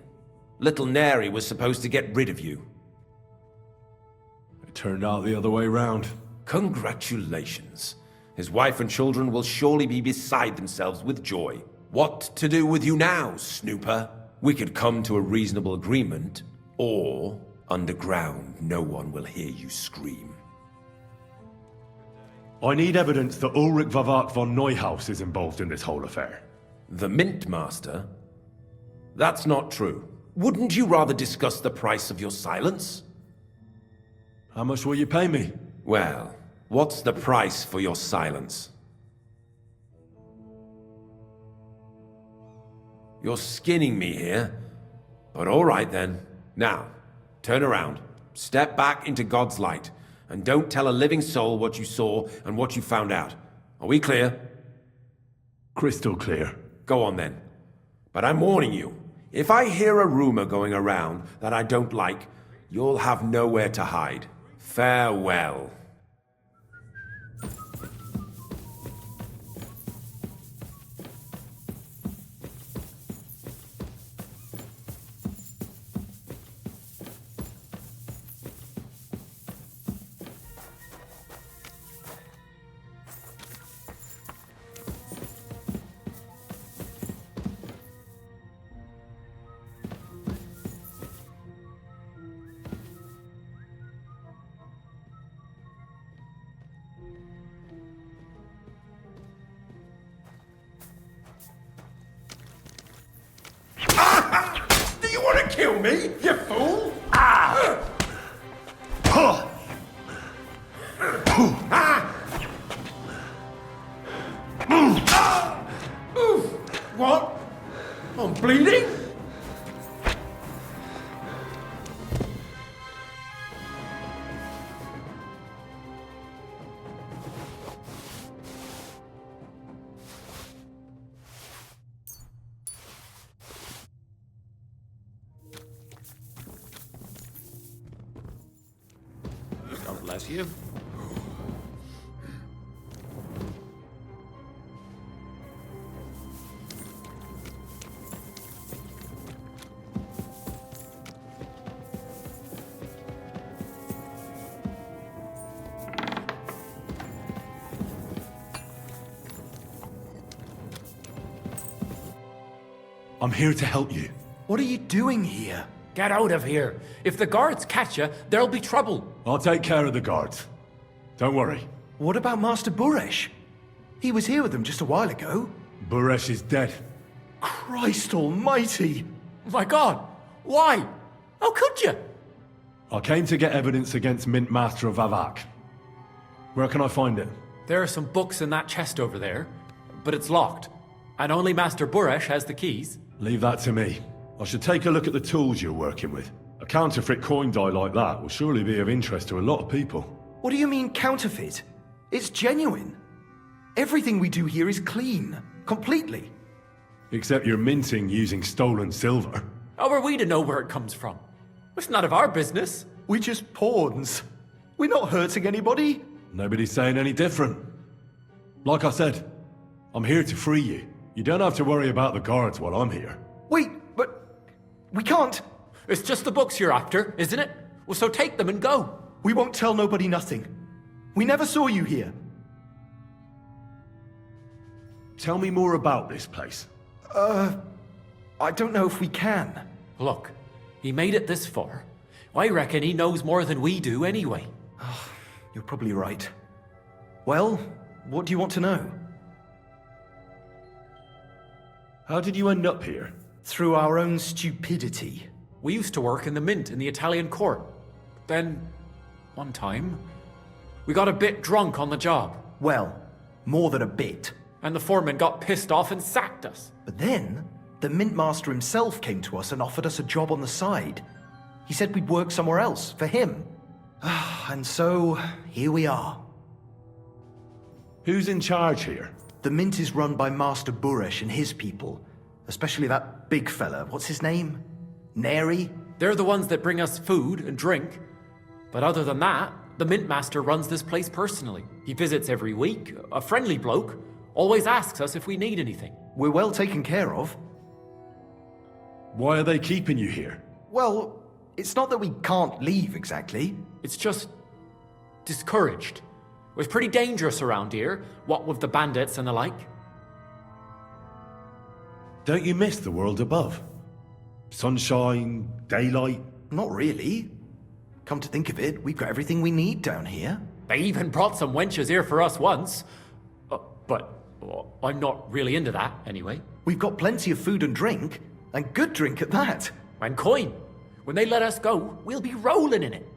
P: little Neri was supposed to get rid of you.
G: It turned out the other way round.
P: Congratulations. His wife and children will surely be beside themselves with joy. What to do with you now, snooper? We could come to a reasonable agreement, or underground no one will hear you scream.
G: I need evidence that Ulrich Vavak von Neuhaus is involved in this whole affair.
P: The Mint Master? That's not true. Wouldn't you rather discuss the price of your silence?
G: How much will you pay me?
P: Well, what's the price for your silence? You're skinning me here, but all right then. Now, turn around, step back into God's light, and don't tell a living soul what you saw and what you found out. Are we clear?
G: Crystal clear.
P: Go on then. But I'm warning you, if I hear a rumor going around that I don't like, you'll have nowhere to hide. Farewell. Do you want to kill me, you fool? What?
U: I'm bleeding?
F: God bless you.
G: I'm here to help you.
R: What are you doing here?
E: Get out of here. If the guards catch you, there'll be trouble.
G: I'll take care of the guards. Don't worry.
R: What about Master Buresh? He was here with them just a while ago.
G: Buresh is dead.
R: Christ almighty!
E: My God! Why? How could you?
G: I came to get evidence against Mint Master of Avak. Where can I find it?
E: There are some books in that chest over there, but it's locked. And only Master Buresh has the keys.
G: Leave that to me. I should take a look at the tools you're working with. A counterfeit coin die like that will surely be of interest to a lot of people.
R: What do you mean counterfeit? It's genuine. Everything we do here is clean. Completely.
G: Except you're minting using stolen silver.
E: How are we to know where it comes from? It's none of our business.
R: We're just pawns. We're not hurting anybody.
G: Nobody's saying any different. Like I said, I'm here to free you. You don't have to worry about the guards while I'm here.
R: Wait, but we can't.
E: It's just the books you're after, isn't it? Well, so take them and go.
R: We won't tell nobody nothing. We never saw you here.
G: Tell me more about this place.
R: I don't know if we can.
E: Look, he made it this far. I reckon he knows more than we do anyway.
R: You're probably right. Well, what do you want to know?
G: How did you end up here?
R: Through our own stupidity.
E: We used to work in the mint in the Italian court. Then, one time, we got a bit drunk on the job.
R: Well, more than a bit.
E: And the foreman got pissed off and sacked us.
R: But then, the mint master himself came to us and offered us a job on the side. He said we'd work somewhere else, for him. And so, here we are.
G: Who's in charge here?
R: The mint is run by Master Buresh and his people. Especially that big fella. What's his name? Neri?
E: They're the ones that bring us food and drink. But other than that, the mint master runs this place personally. He visits every week, a friendly bloke, always asks us if we need anything.
R: We're well taken care of.
G: Why are they keeping you here?
R: Well, it's not that we can't leave exactly.
E: It's just discouraged. It was pretty dangerous around here, what with the bandits and the like.
G: Don't you miss the world above? Sunshine, daylight?
R: Not really. Come to think of it, we've got everything we need down here.
E: They even brought some wenches here for us once. But I'm not really into that, anyway.
R: We've got plenty of food and drink, and good drink at that.
E: And coin. When they let us go, we'll be rolling in it.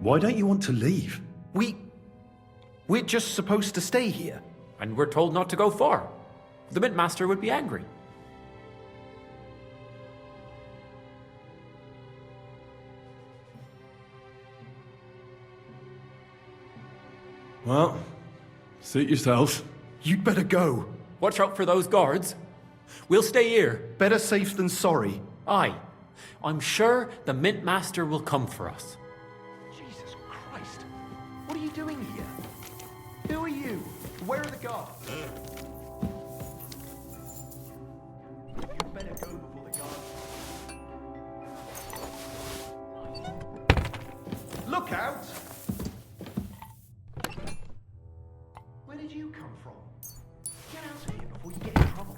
G: Why don't you want to leave?
R: We're just supposed to stay here.
E: And we're told not to go far. The mint master would be angry.
G: Well, suit yourselves.
R: You'd better go.
E: Watch out for those guards. We'll stay here.
R: Better safe than sorry.
E: Aye. I'm sure the mint master will come for us.
R: Jesus Christ. What are you doing here? Who are you? Where are the guards? You'd better go before the guards. Look out! Where did you come from? Get out of here before you get in trouble.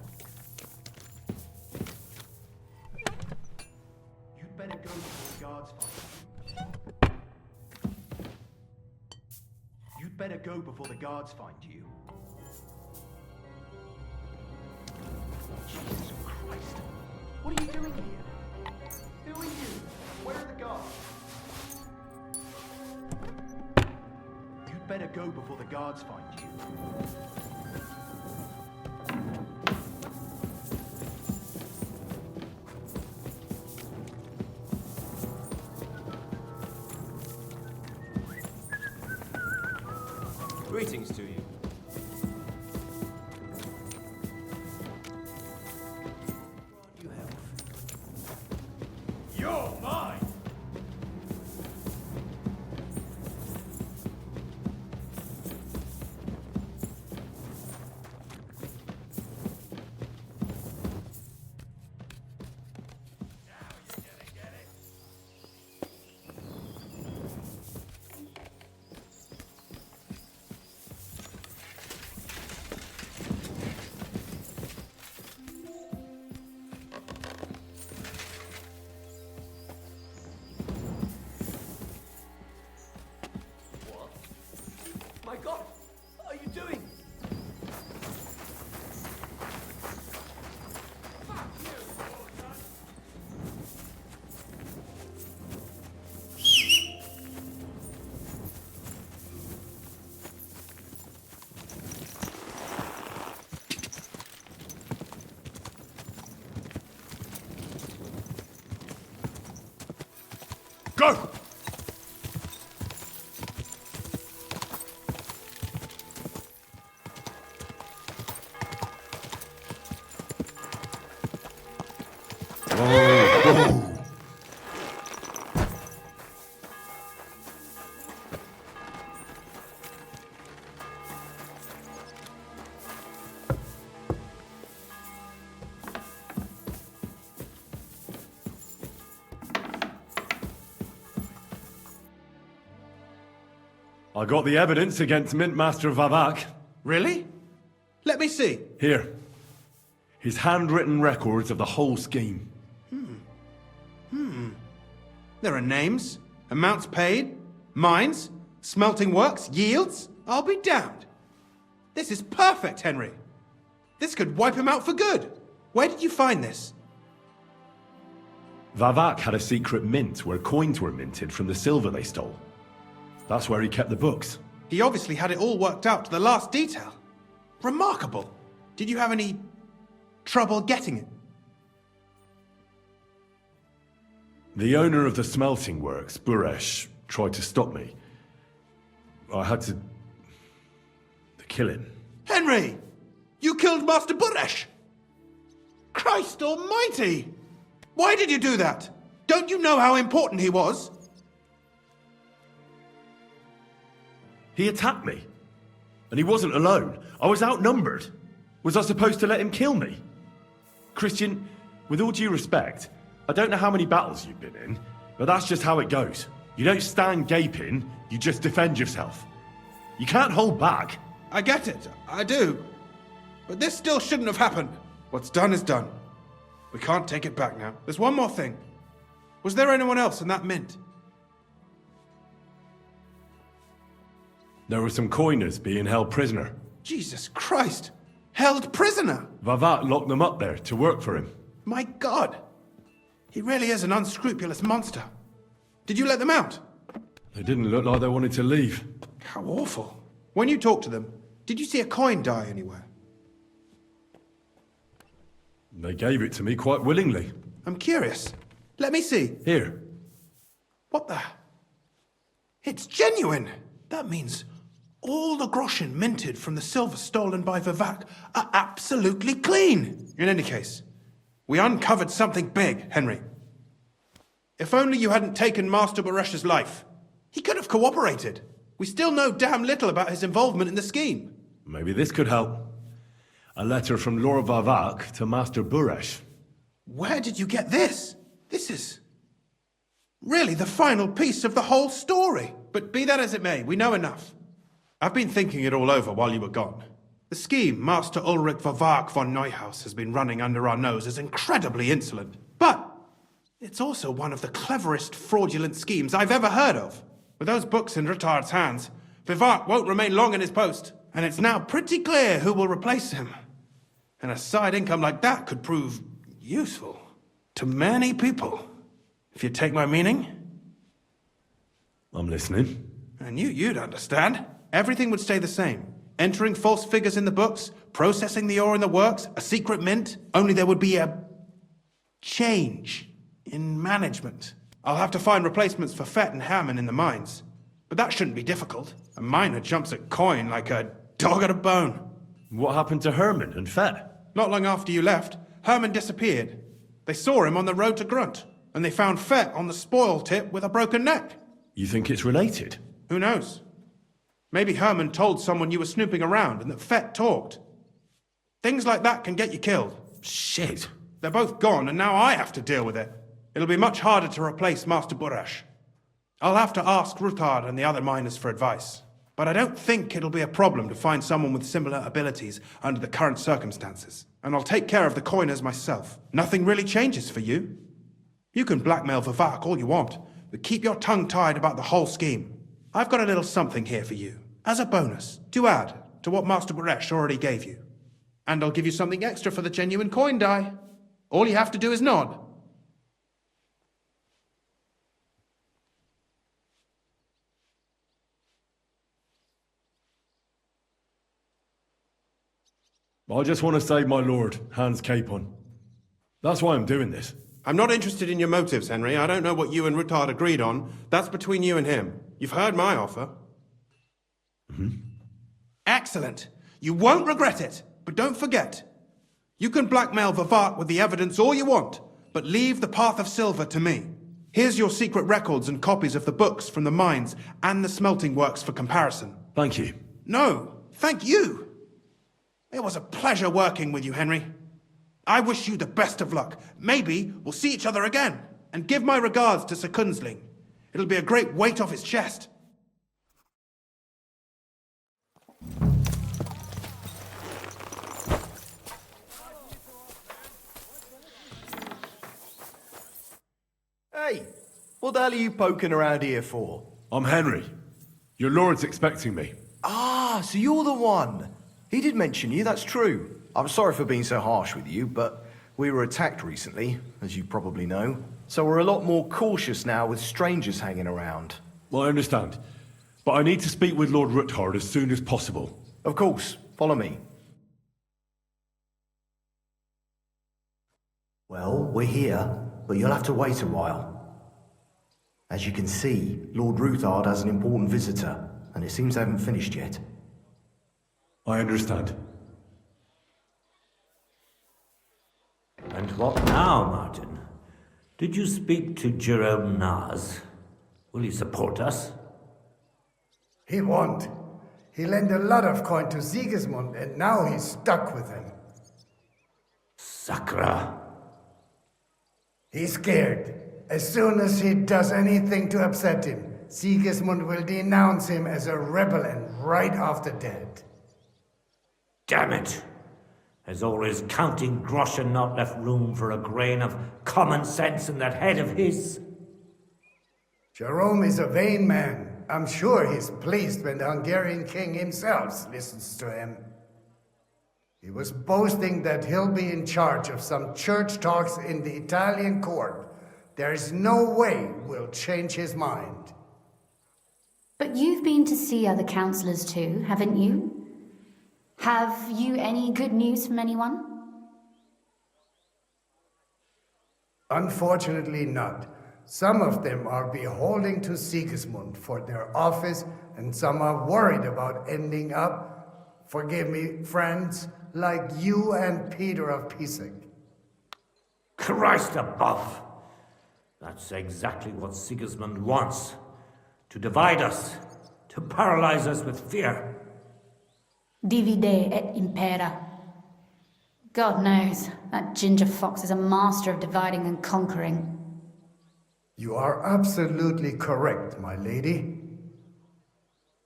R: You'd better go before the guards find you. You'd better go before the guards find you. Jesus Christ. What are you doing here? Who are you? Where are the guards? You'd better go before the guards find you.
O: Greetings to you.
A: You're mine!
F: My God! What are you doing?
A: Go!
G: I got the evidence against Mint Master Vavak.
K: Really? Let me see.
G: Here. His handwritten records of the whole scheme.
K: There are names, amounts paid, mines, smelting works, yields. I'll be damned. This is perfect, Henry. This could wipe him out for good. Where did you find this?
G: Vavak had a secret mint where coins were minted from the silver they stole. That's where he kept the books.
K: He obviously had it all worked out to the last detail. Remarkable. Did you have any trouble getting it?
G: The owner of the smelting works, Buresh, tried to stop me. I had to kill him.
K: Henry! You killed Master Buresh! Christ almighty! Why did you do that? Don't you know how important he was?
G: He attacked me. And he wasn't alone. I was outnumbered. Was I supposed to let him kill me? Christian, with all due respect, I don't know how many battles you've been in, but that's just how it goes. You don't stand gaping, you just defend yourself. You can't hold back.
K: I get it, I do. But this still shouldn't have happened. What's done is done. We can't take it back now. There's one more thing. Was there anyone else in that mint?
G: There were some coiners being held prisoner.
K: Jesus Christ! Held prisoner!
G: Vavak locked them up there to work for him.
K: My God! He really is an unscrupulous monster. Did you let them out?
G: They didn't look like they wanted to leave.
K: How awful. When you talked to them, did you see a coin die anywhere?
G: They gave it to me quite willingly.
K: I'm curious. Let me see.
G: Here.
K: What the? It's genuine! That means all the groschen minted from the silver stolen by Vavak are absolutely clean! In any case, we uncovered something big, Henry. If only you hadn't taken Master Buresh's life. He could have cooperated. We still know damn little about his involvement in the scheme.
G: Maybe this could help. A letter from Lord Vavak to Master Buresh.
K: Where did you get this? This is really the final piece of the whole story. But be that as it may, we know enough. I've been thinking it all over while you were gone. The scheme Master Ulrich Vavak von Neuhaus has been running under our nose is incredibly insolent. But it's also one of the cleverest fraudulent schemes I've ever heard of. With those books in Retard's hands, Vavak won't remain long in his post, and it's now pretty clear who will replace him. And a side income like that could prove useful to many people. If you take my meaning?
G: I'm listening.
K: I knew you'd understand. Everything would stay the same. Entering false figures in the books, processing the ore in the works, a secret mint. Only there would be a change in management. I'll have to find replacements for Fett and Hammond in the mines. But that shouldn't be difficult. A miner jumps at coin like a dog at a bone.
G: What happened to Herman and Fett?
K: Not long after you left, Herman disappeared. They saw him on the road to Grunt, and they found Fett on the spoil tip with a broken neck.
G: You think it's related?
K: Who knows? Maybe Herman told someone you were snooping around and that Fett talked. Things like that can get you killed.
G: Shit.
K: They're both gone, and now I have to deal with it. It'll be much harder to replace Master Burach. I'll have to ask Ruthard and the other miners for advice. But I don't think it'll be a problem to find someone with similar abilities under the current circumstances. And I'll take care of the coiners myself. Nothing really changes for you. You can blackmail Vivek all you want, but keep your tongue tied about the whole scheme. I've got a little something here for you, as a bonus, to add to what Master Burach already gave you. And I'll give you something extra for the genuine coin die. All you have to do is nod.
G: I just want to save my lord, Hans Capon. That's why I'm doing this.
K: I'm not interested in your motives, Henry. I don't know what you and Ruthard agreed on. That's between you and him. You've heard my offer. Excellent. You won't regret it. But don't forget, you can blackmail Vivek with the evidence all you want, but leave the Path of Silver to me. Here's your secret records and copies of the books from the mines and the smelting works for comparison.
G: Thank you.
K: No, thank you. It was a pleasure working with you, Henry. I wish you the best of luck. Maybe we'll see each other again. And give my regards to Sir Kunzling. It'll be a great weight off his chest.
R: Hey, what the hell are you poking around here for?
G: I'm Henry. Your lord's expecting me.
R: Ah, so you're the one. He did mention you, that's true. I'm sorry for being so harsh with you, but we were attacked recently, as you probably know. So we're a lot more cautious now with strangers hanging around.
G: Well, I understand. But I need to speak with Lord Ruthard as soon as possible.
R: Of course. Follow me. Well, we're here, but you'll have to wait a while. As you can see, Lord Ruthard has an important visitor, and it seems they haven't finished yet.
G: I understand.
D: And what now, Martin? Did you speak to Jerome Naz? Will he support us?
V: He won't. He lent a lot of coin to Sigismund, and now he's stuck with him.
D: Sakra.
V: He's scared. As soon as he does anything to upset him, Sigismund will denounce him as a rebel and right off the dead.
D: Damn it! Has all his counting groschen not left room for a grain of common sense in that head of his?
V: Jerome is a vain man. I'm sure he's pleased when the Hungarian king himself listens to him. He was boasting that he'll be in charge of some church talks in the Italian court. There's no way we'll change his mind.
I: But you've been to see other councillors too, haven't you? Have you any good news from anyone?
V: Unfortunately not. Some of them are beholden to Sigismund for their office, and some are worried about ending up, forgive me, friends, like you and Peter of Pisek.
D: Christ above! That's exactly what Sigismund wants. To divide us, to paralyze us with fear.
I: Divide et impera. God knows, that ginger fox is a master of dividing and conquering.
V: You are absolutely correct, my lady.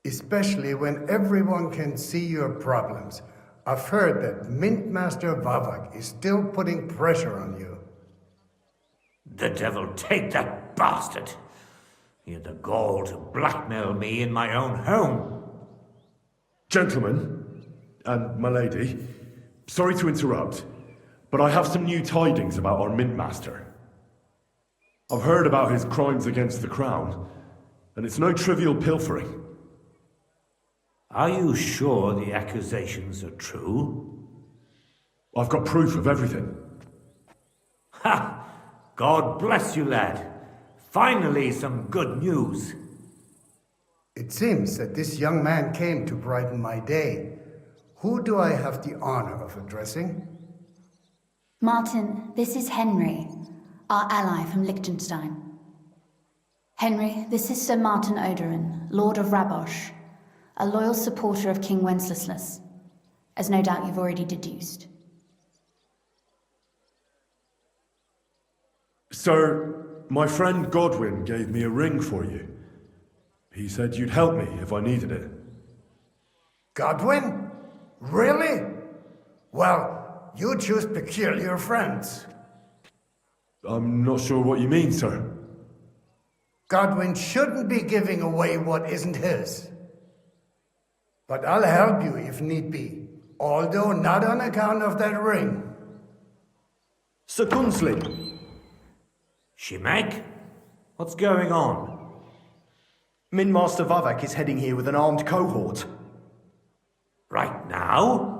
V: Especially when everyone can see your problems. I've heard that Mint Master Vavak is still putting pressure on you.
D: The devil take that bastard! He had the gall to blackmail me in my own home.
G: Gentlemen, and my lady, sorry to interrupt, but I have some new tidings about our Mint Master. I've heard about his crimes against the crown, and it's no trivial pilfering.
D: Are you sure the accusations are true?
G: I've got proof of everything.
D: Ha! God bless you, lad. Finally, some good news.
V: It seems that this young man came to brighten my day. Who do I have the honor of addressing?
C: Martin, this is Henry, our ally from Liechtenstein. Henry, this is Sir Martin Odorin, Lord of Rabosh, a loyal supporter of King Wenceslas, as no doubt you've already deduced.
G: Sir, my friend Godwin gave me a ring for you. He said you'd help me if I needed it.
V: Godwin? Really? Well, you choose peculiar friends.
G: I'm not sure what you mean, sir.
V: Godwin shouldn't be giving away what isn't his. But I'll help you if need be, although not on account of that ring.
R: Sir Gunsley.
D: Shimek? What's going on?
R: Min Master Vavak is heading here with an armed cohort.
D: Right now?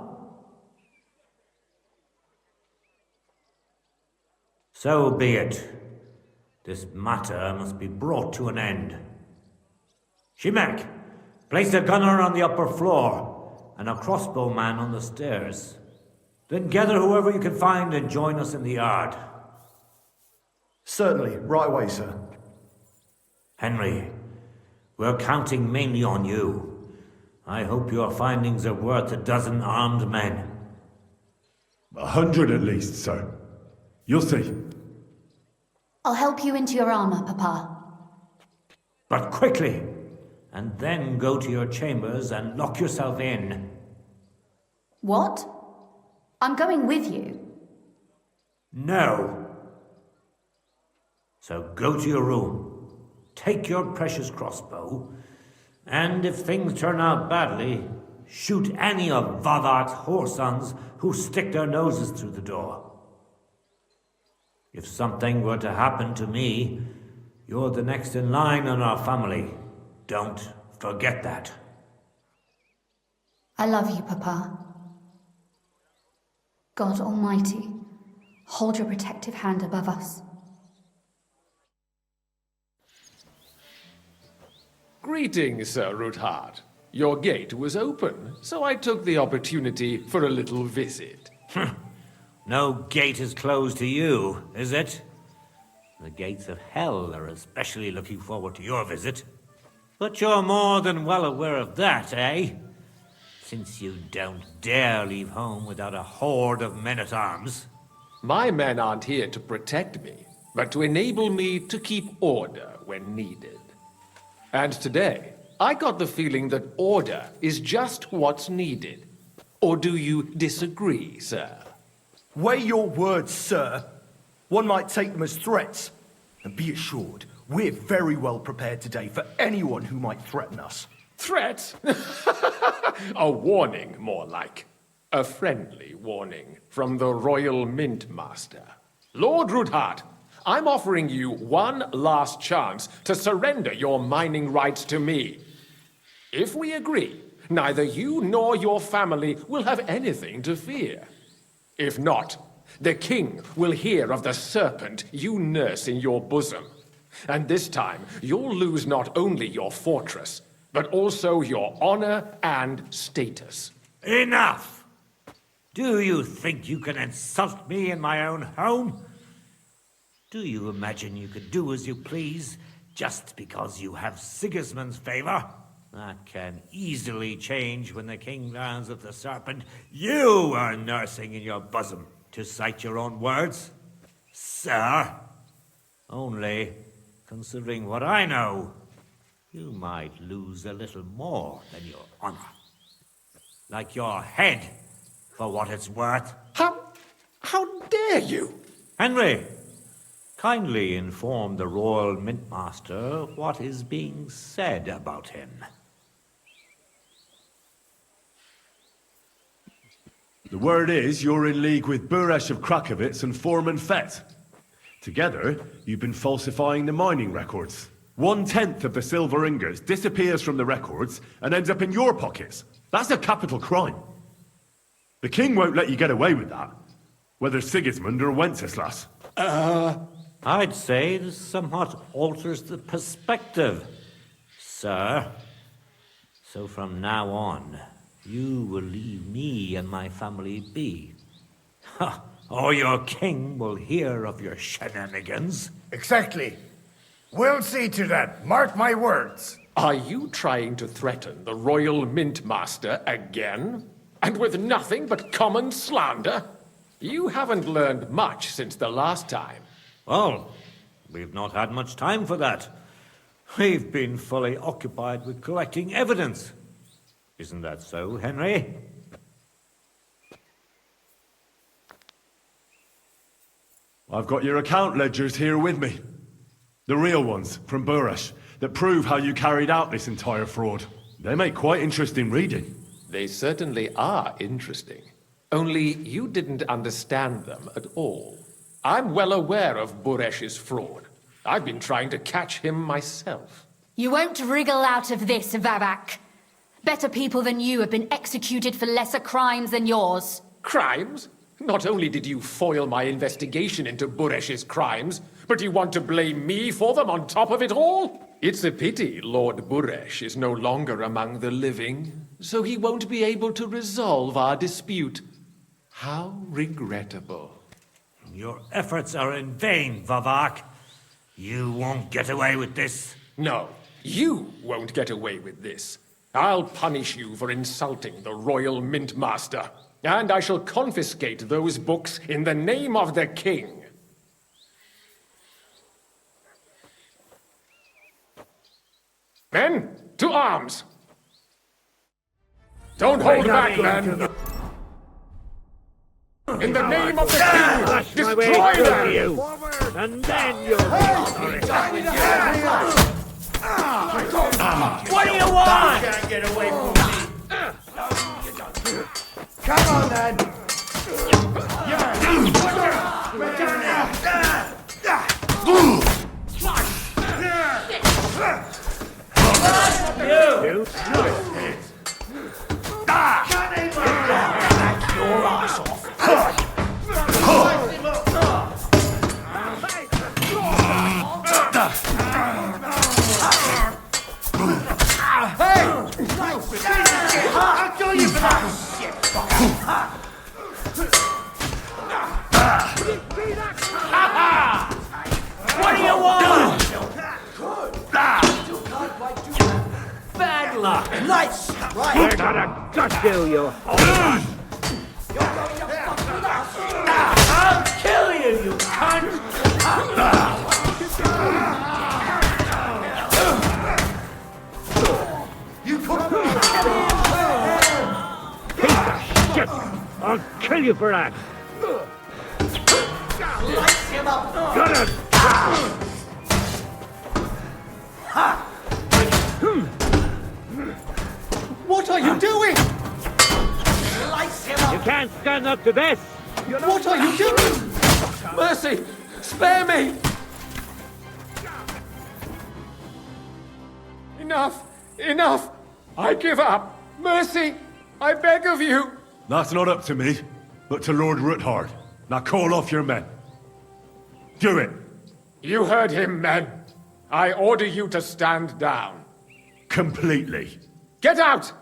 D: So be it. This matter must be brought to an end. Shimek, place a gunner on the upper floor and a crossbowman on the stairs. Then gather whoever you can find and join us in the yard.
R: Certainly, right away, sir.
D: Henry, we're counting mainly on you. I hope your findings are worth 12 armed men.
G: 100 at least, sir. You'll see.
C: I'll help you into your armor, Papa.
D: But quickly, and then go to your chambers and lock yourself in.
C: What? I'm going with you.
D: No. So go to your room, take your precious crossbow, and if things turn out badly, shoot any of Vavak's whoresons who stick their noses through the door. If something were to happen to me, you're the next in line in our family. Don't forget that.
C: I love you, Papa. God Almighty, hold your protective hand above us.
H: Greetings, Sir Ruthard. Your gate was open, so I took the opportunity for a little visit.
D: No gate is closed to you, is it? The gates of hell are especially looking forward to your visit. But you're more than well aware of that, eh? Since you don't dare leave home without a horde of men-at-arms.
H: My men aren't here to protect me, but to enable me to keep order when needed. And today, I got the feeling that order is just what's needed. Or do you disagree, sir?
R: Weigh your words, sir. One might take them as threats. And be assured, we're very well prepared today for anyone who might threaten us.
H: Threat? A warning, more like. A friendly warning from the Royal Mint Master. Lord Ruthard, I'm offering you one last chance to surrender your mining rights to me. If we agree, neither you nor your family will have anything to fear. If not, the king will hear of the serpent you nurse in your bosom. And this time, you'll lose not only your fortress, but also your honor and status.
D: Enough! Do you think you can insult me in my own home? Do you imagine you could do as you please just because you have Sigismund's favor? That can easily change when the king learns of the serpent you are nursing in your bosom, to cite your own words. Sir, only, considering what I know, you might lose a little more than your honor. Like your head, for what it's worth.
H: How dare you?
D: Henry, kindly inform the Royal Mint Master what is being said about him.
G: The word is you're in league with Buresh of Krakowitz and Foreman Fett. Together, you've been falsifying the mining records. 1/10 of the silver ingots disappears from the records and ends up in your pockets. That's a capital crime. The king won't let you get away with that, whether Sigismund or Wenceslas.
D: I'd say this somewhat alters the perspective, sir. So from now on, you will leave me and my family be. Or your king will hear of your shenanigans.
V: Exactly. We'll see to that. Mark my words.
H: Are you trying to threaten the royal mint master again? And with nothing but common slander? You haven't learned much since the last time.
D: Well, we've not had much time for that. We've been fully occupied with collecting evidence. Isn't that so, Henry?
G: I've got your account ledgers here with me. The real ones, from Burresh, that prove how you carried out this entire fraud. They make quite interesting reading.
H: They certainly are interesting. Only you didn't understand them at all. I'm well aware of Buresh's fraud. I've been trying to catch him myself.
I: You won't wriggle out of this, Vavak. Better people than you have been executed for lesser crimes than yours.
H: Crimes? Not only did you foil my investigation into Buresh's crimes, but you want to blame me for them on top of it all? It's a pity Lord Buresh is no longer among the living, so he won't be able to resolve our dispute. How regrettable.
D: Your efforts are in vain, Vavak. You won't get away with this.
H: No, you won't get away with this. I'll punish you for insulting the royal mint master, and I shall confiscate those books in the name of the king. Men, to arms! Don't hold back, men! In the name of the king, destroy them!
D: You. And then you'll be sorry.
Q: What do you want? You can't get away from me.
V: Come on, then.
Q: Your ass off. Hey! I'll kill you for that shit, fucker! What do you want? Bad luck. Nice. Right.
D: We're gonna gut you whore.
Q: I'll kill you, you cunt! You could
D: Piece of shit! I'll kill you for that.
Q: lights him up.
D: Got it!
Q: What are you doing? Lights him up.
D: You can't stand up to this.
Q: What are you doing?
H: Mercy! Spare me! Enough! Enough! I give up! Mercy! I beg of you!
G: That's not up to me, but to Lord Ruthard. Now call off your men. Do it.
H: You heard him, men. I order you to stand down.
G: Completely.
H: Get out!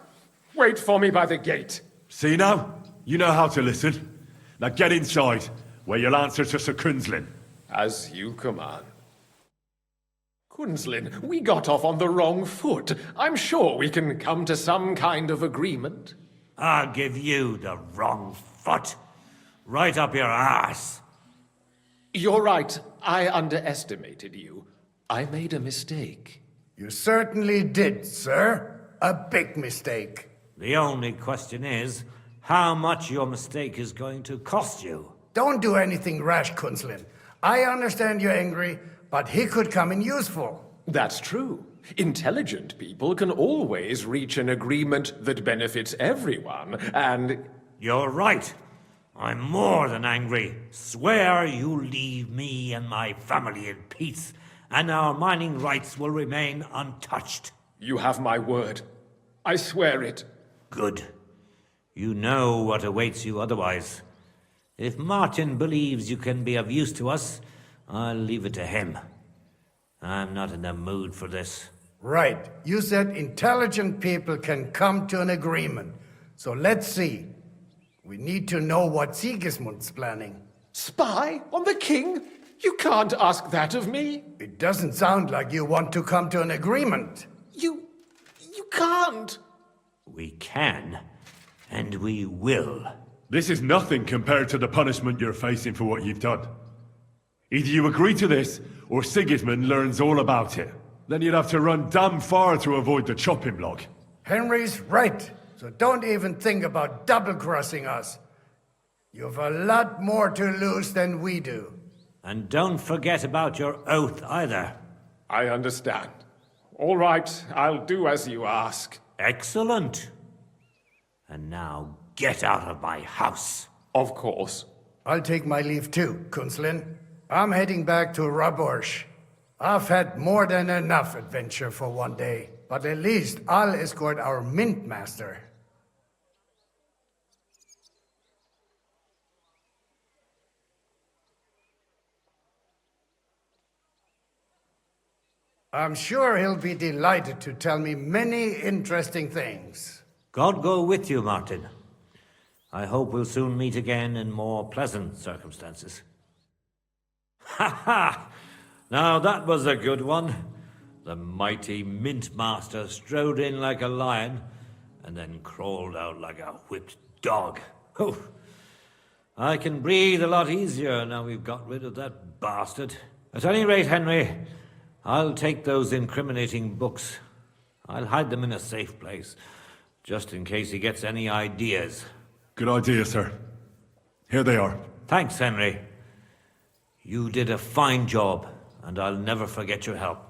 H: Wait for me by the gate.
G: See now? You know how to listen. Now get inside, where you'll answer to Sir Kunzlin.
H: As you command. Kunzlin, we got off on the wrong foot. I'm sure we can come to some kind of agreement.
D: I'll give you the wrong foot. Right up your ass.
H: You're right. I underestimated you. I made a mistake.
V: You certainly did, sir. A big mistake.
D: The only question is, how much your mistake is going to cost you.
V: Don't do anything rash, Kunzlin. I understand you're angry, but he could come in useful.
H: That's true. Intelligent people can always reach an agreement that benefits everyone, and...
D: You're right. I'm more than angry. Swear you leave me and my family in peace, and our mining rights will remain untouched.
H: You have my word. I swear it.
D: Good. You know what awaits you otherwise. If Martin believes you can be of use to us, I'll leave it to him. I'm not in the mood for this.
V: Right. You said intelligent people can come to an agreement. So let's see. We need to know what Sigismund's planning.
H: Spy on the king? You can't ask that of me.
V: It doesn't sound like you want to come to an agreement.
H: You can't.
D: We can, and we will.
G: This is nothing compared to the punishment you're facing for what you've done. Either you agree to this, or Sigismund learns all about it. Then you'd have to run damn far to avoid the chopping block.
V: Henry's right, so don't even think about double-crossing us. You've a lot more to lose than we do.
D: And don't forget about your oath either.
H: I understand. All right, I'll do as you ask.
D: Excellent. And now get out of my house.
H: Of course.
V: I'll take my leave too, Kunslin. I'm heading back to Raborsh. I've had more than enough adventure for one day, but at least I'll escort our mint master. I'm sure he'll be delighted to tell me many interesting things.
D: God go with you, Martin. I hope we'll soon meet again in more pleasant circumstances. Ha ha! Now that was a good one. The mighty mint master strode in like a lion and then crawled out like a whipped dog. Oh, I can breathe a lot easier now we've got rid of that bastard. At any rate, Henry, I'll take those incriminating books. I'll hide them in a safe place, just in case he gets any ideas.
G: Good idea, sir. Here they are.
D: Thanks, Henry. You did a fine job, and I'll never forget your help.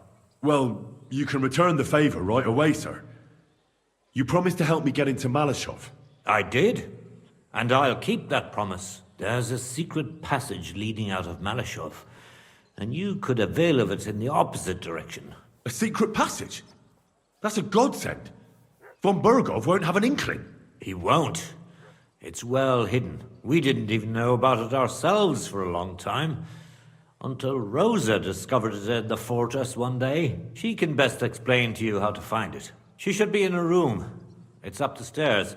G: Well, you can return the favor right away, sir. You promised to help me get into Malashov.
D: I did, and I'll keep that promise. There's a secret passage leading out of Malashov, and you could avail of it in the opposite direction.
G: A secret passage? That's a godsend. Von Bergov won't have an inkling.
D: He won't. It's well hidden. We didn't even know about it ourselves for a long time. Until Rosa discovered it in the fortress one day. She can best explain to you how to find it. She should be in her room. It's up the stairs.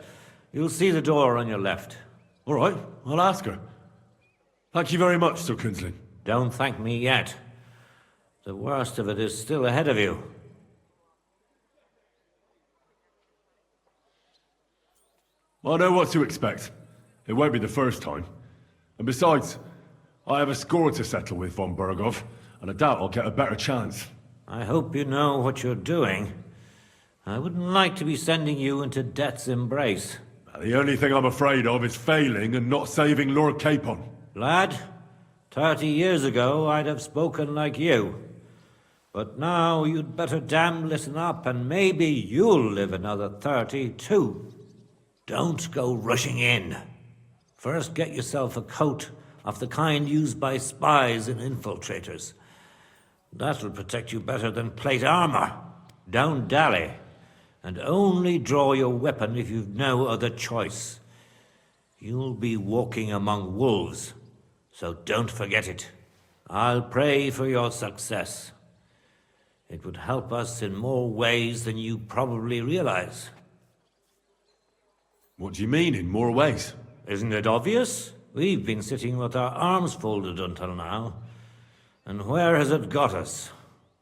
D: You'll see the door on your left.
G: All right, I'll ask her. Thank you very much, Sir Kunslin.
D: Don't thank me yet. The worst of it is still ahead of you.
G: I know what to expect. It won't be the first time. And besides, I have a score to settle with Von Bergov, and I doubt I'll get a better chance.
D: I hope you know what you're doing. I wouldn't like to be sending you into death's embrace.
G: The only thing I'm afraid of is failing and not saving Lord Capon.
D: Lad, 30 years ago I'd have spoken like you. But now you'd better damn listen up, and maybe you'll live another 30 too. Don't go rushing in. First get yourself a coat of the kind used by spies and infiltrators. That'll protect you better than plate armor. Don't dally, and only draw your weapon if you've no other choice. You'll be walking among wolves, so don't forget it. I'll pray for your success. It would help us in more ways than you probably realize.
G: What do you mean, in more ways?
D: Isn't it obvious? We've been sitting with our arms folded until now. And where has it got us?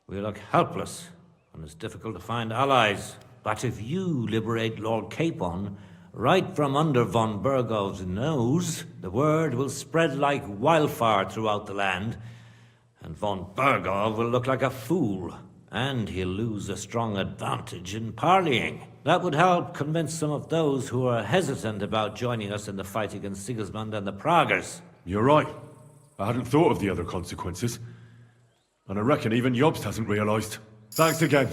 D: We look helpless, and it's difficult to find allies. But if you liberate Lord Capon, right from under von Bergov's nose, the word will spread like wildfire throughout the land, and von Bergov will look like a fool, and he'll lose a strong advantage in parleying. That would help convince some of those who are hesitant about joining us in the fight against Sigismund and the Praguers.
G: You're right. I hadn't thought of the other consequences. And I reckon even Jobst hasn't realized. Thanks again.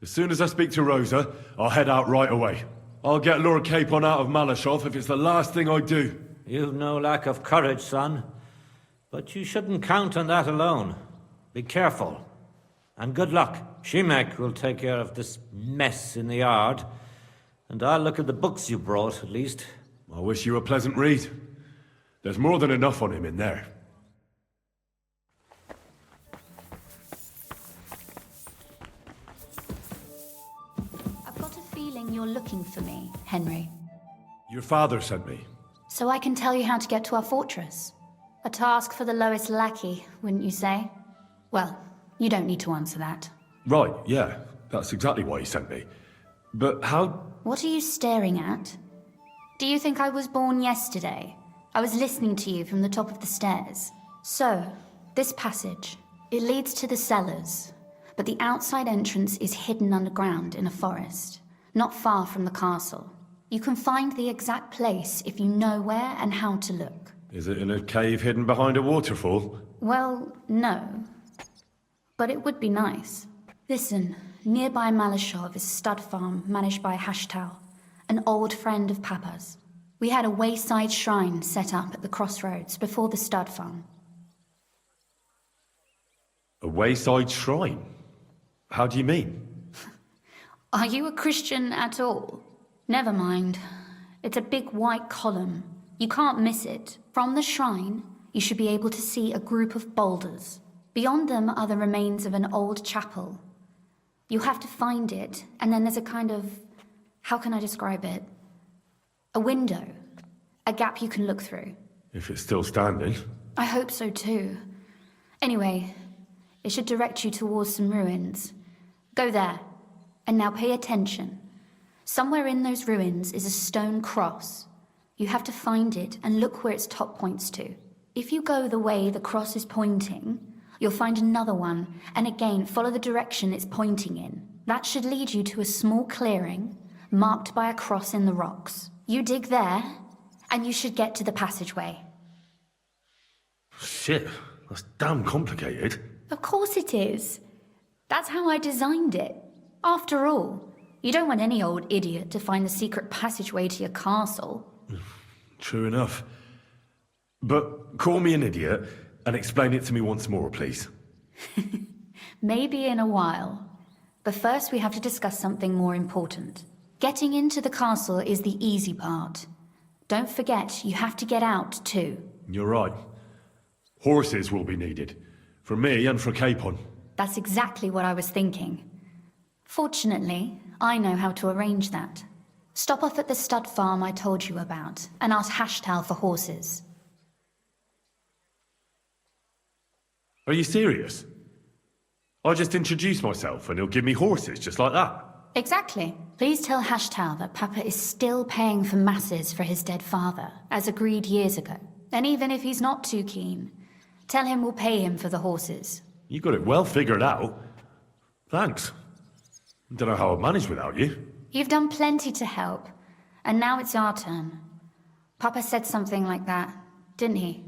G: As soon as I speak to Rosa, I'll head out right away. I'll get Lord Capon out of Malashov if it's the last thing I do.
D: You've no lack of courage, son. But you shouldn't count on that alone. Be careful. And good luck. Shimek will take care of this mess in the yard. And I'll look at the books you brought, at least.
G: I wish you a pleasant read. There's more than enough on him in there.
C: I've got a feeling you're looking for me, Henry.
G: Your father sent me.
C: So I can tell you how to get to our fortress. A task for the lowest lackey, wouldn't you say? Well, you don't need to answer that.
G: Right, yeah. That's exactly why he sent me. But how...
C: What are you staring at? Do you think I was born yesterday? I was listening to you from the top of the stairs. So, this passage, it leads to the cellars, but the outside entrance is hidden underground in a forest, not far from the castle. You can find the exact place if you know where and how to look.
G: Is it in a cave hidden behind a waterfall?
C: Well, no. But it would be nice. Listen, nearby Malashov is a stud farm managed by Hashtal, an old friend of Papa's. We had a wayside shrine set up at the crossroads before the stud farm.
G: A wayside shrine? How do you mean?
C: Are you a Christian at all? Never mind. It's a big white column. You can't miss it. From the shrine, you should be able to see a group of boulders. Beyond them are the remains of an old chapel. You have to find it, and then there's a kind of... how can I describe it? A window. A gap you can look through.
G: If it's still standing.
C: I hope so too. Anyway, it should direct you towards some ruins. Go there. And now pay attention. Somewhere in those ruins is a stone cross. You have to find it and look where its top points to. If you go the way the cross is pointing, you'll find another one, and again follow the direction it's pointing in. That should lead you to a small clearing, marked by a cross in the rocks. You dig there, and you should get to the passageway.
G: Shit, that's damn complicated.
C: Of course it is. That's how I designed it. After all, you don't want any old idiot to find the secret passageway to your castle.
G: True enough. But call me an idiot and explain it to me once more, please.
C: Maybe in a while. But first we have to discuss something more important. Getting into the castle is the easy part. Don't forget, you have to get out too.
G: You're right. Horses will be needed. For me and for Capon.
C: That's exactly what I was thinking. Fortunately, I know how to arrange that. Stop off at the stud farm I told you about, and ask Hashtal for horses.
G: Are you serious? I'll just introduce myself and he'll give me horses just like that.
C: Exactly. Please tell Hashtal that Papa is still paying for masses for his dead father, as agreed years ago. And even if he's not too keen, tell him we'll pay him for the horses.
G: You got it well figured out. Thanks. Don't know how I'd manage without you.
C: You've done plenty to help, and now it's our turn. Papa said something like that, didn't he?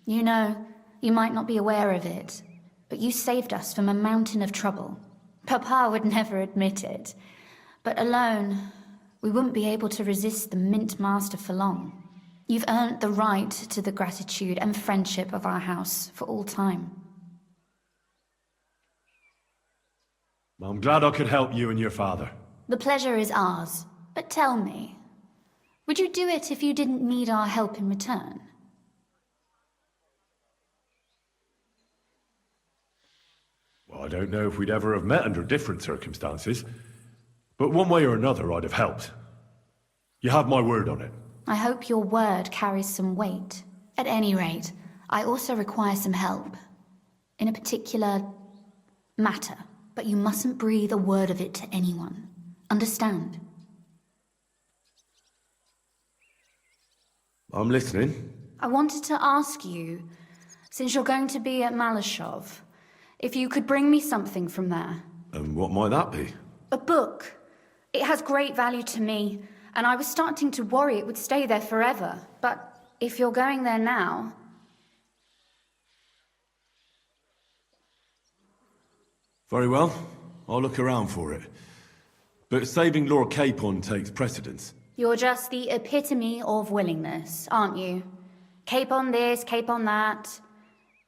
C: You know, you might not be aware of it, but you saved us from a mountain of trouble. Papa would never admit it, but alone, we wouldn't be able to resist the Mint Master for long. You've earned the right to the gratitude and friendship of our house for all time.
G: I'm glad I could help you and your father.
C: The pleasure is ours, but tell me, would you do it if you didn't need our help in return?
G: Well, I don't know if we'd ever have met under different circumstances, but one way or another I'd have helped. You have my word on it.
C: I hope your word carries some weight. At any rate, I also require some help. In a particular matter, but you mustn't breathe a word of it to anyone. Understand?
G: I'm listening.
C: I wanted to ask you, since you're going to be at Malashov, if you could bring me something from there.
G: And what might that be?
C: A book. It has great value to me, and I was starting to worry it would stay there forever. But if you're going there now...
G: Very well. I'll look around for it. But saving Lord Capon takes precedence.
C: You're just the epitome of willingness, aren't you? Cape on this, cape on that.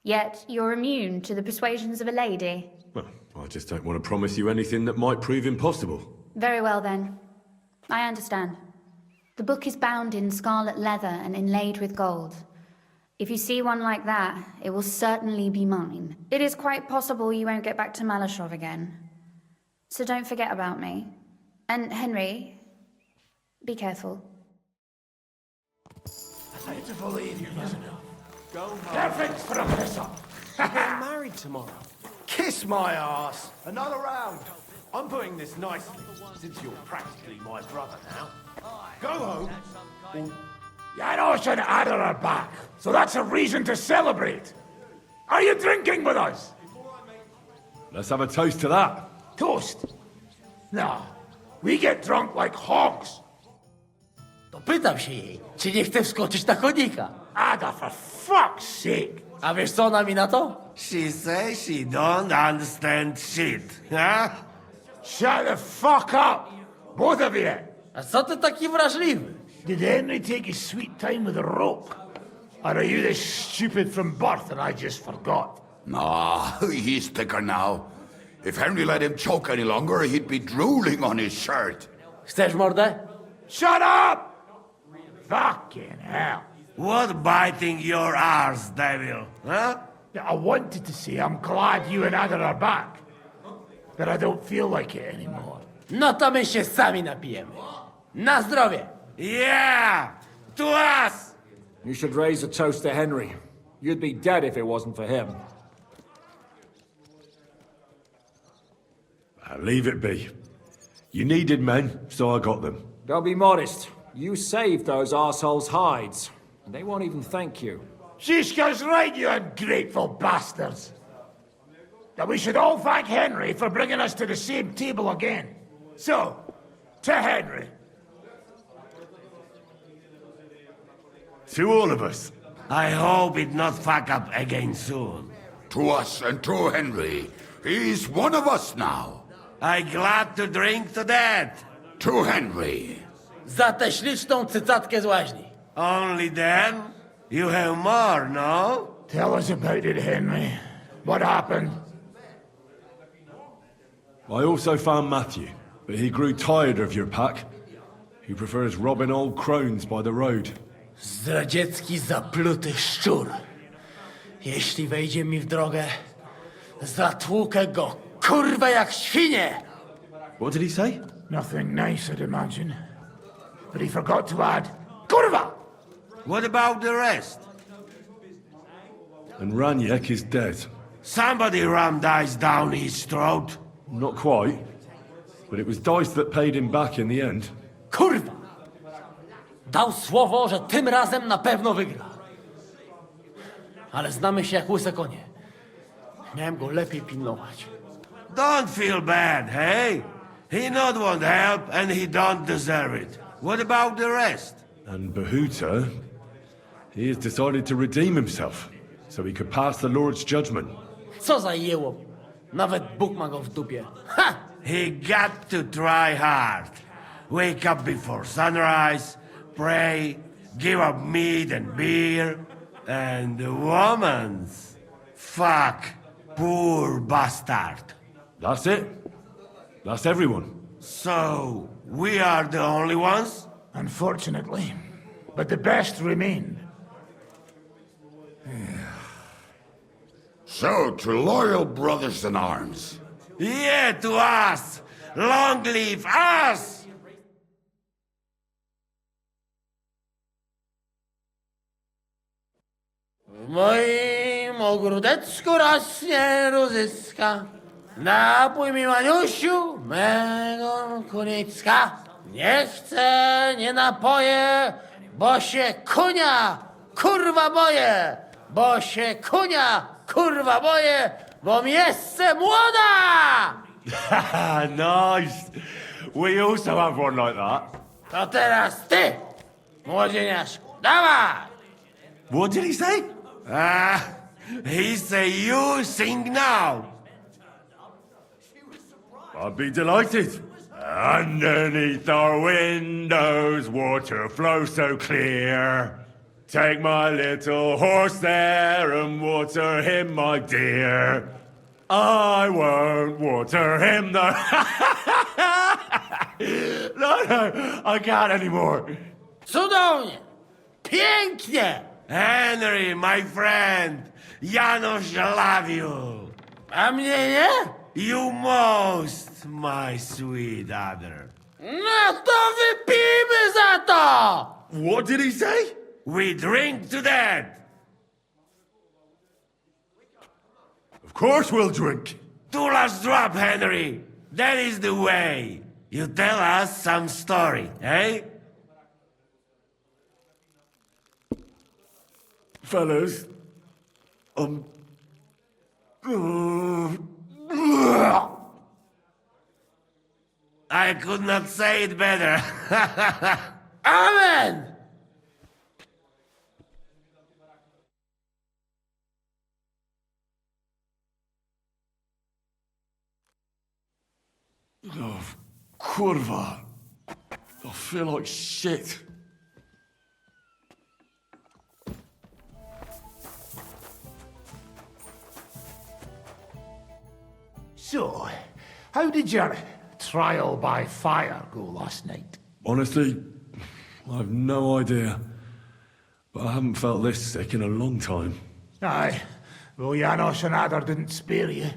C: Yet you're immune to the persuasions of a lady.
G: Well, I just don't want to promise you anything that might prove impossible.
C: Very well then. I understand. The book is bound in scarlet leather and inlaid with gold. If you see one like that, it will certainly be mine. It is quite possible you won't get back to Malashov again. So don't forget about me. And Henry, be careful.
B: I hate to believe you, isn't it?
R: Go home.
B: Perfect for a piss-up.
R: Getting married tomorrow. Kiss my ass. Another round. I'm putting this nicely, since you're practically my brother now. Go home.
B: Yarosh and Ada are back, so that's a reason to celebrate. Are you drinking with us?
G: Let's have a toast to that.
B: Toast? No, we get drunk like hogs.
Q: To pytam się jej, czy nie chce wskoczyć na konika.
B: Ada, for fuck's sake.
Q: A wiesz co ona mi na to?
L: She says she don't understand shit, huh?
B: Shut the fuck up, both of you.
Q: A co ty taki wrażliwy?
B: Did Henry take his sweet time with a rope? Or are you this stupid from birth and I just forgot?
M: Nah, he's thicker now. If Henry let him choke any longer, he'd be drooling on his shirt.
Q: Chcesz mordę?
B: Shut up! Fucking hell.
L: What biting your arse, devil, huh?
B: I wanted to say I'm glad you and Ada are back. But I don't feel like it anymore.
Q: No to my się sami napijemy. Na zdrowie!
L: Yeah! To us!
W: You should raise a toast to Henry. You'd be dead if it wasn't for him.
G: Leave it be. You needed men, so I got them.
W: Don't be modest. You saved those arseholes' hides. And they won't even thank you.
B: Shishka's right, you ungrateful bastards. That we should all thank Henry for bringing us to the same table again. So, to Henry.
G: To all of us.
L: I hope it not fuck up again soon.
M: To us and to Henry. He's one of us now.
L: I glad to drink to that.
M: To Henry.
Q: Za tę śliczną cycatkę z łaźni.
L: Only then? You have more, no?
B: Tell us about it, Henry. What happened?
G: I also found Matthew, but he grew tired of your pack. He prefers robbing old crones by the road.
Q: Zdradziecki, zapluty szczur. Jeśli wejdzie mi w drogę, zatłukę go, kurwa, jak świnie!
G: What did he say?
B: Nothing nice, I'd imagine. But he forgot to add, kurwa!
L: What about the rest?
G: And Raniek is dead.
L: Somebody rammed dice down his throat.
G: Not quite. But it was dice that paid him back in the end.
Q: Kurwa! Dał słowo, że tym razem na pewno wygra. Ale znamy się jak łyse konie. Miałem go lepiej pilnować.
L: Don't feel bad, hey? He not want help and he don't deserve it. What about the rest?
G: And Bahuta, he has decided to redeem himself, so he could pass the Lord's judgment.
Q: Co za jełop. Nawet Bóg ma go w dupie. Ha!
L: He got to try hard. Wake up before sunrise, pray, give up meat and beer, and the womans. Fuck, poor bastard.
G: That's it. That's everyone.
L: So, we are the only ones?
B: Unfortunately. But the best remain.
M: So, to loyal brothers in arms.
L: Yeah, to us! Long live us!
Q: W moim ogródeczku rośnie różyska. Napój mi, Maniusiu, mego kunicka. Nie chcę, nie napoję, bo się kunia, kurwa boję. Bo się kunia, kurwa boję, bo miejsce młoda!
G: Nice. We also have one like that.
Q: To teraz ty, młodzieniaszku, dawaj!
G: What did he say?
L: He say you sing now.
G: I'd be delighted. Underneath our windows, water flows so clear. Take my little horse there and water him, my dear. I won't water him, no. No, I can't anymore.
L: Cudownie! Pięknie! Henry, my friend, Janusz love you. A mnie nie? You most, my sweet other. No to wypijmy za to!
G: What did he say?
L: We drink to that.
G: Of course we'll drink.
L: Two last drop, Henry. That is the way. You tell us some story, eh?
G: Fellas,
L: I could not say it better. Amen!
G: Oh, kurwa. I feel like shit.
B: So, how did your trial by fire go last night?
G: Honestly, I have no idea. But I haven't felt this sick in a long time.
B: Aye, well, Janos and Adar didn't spare you.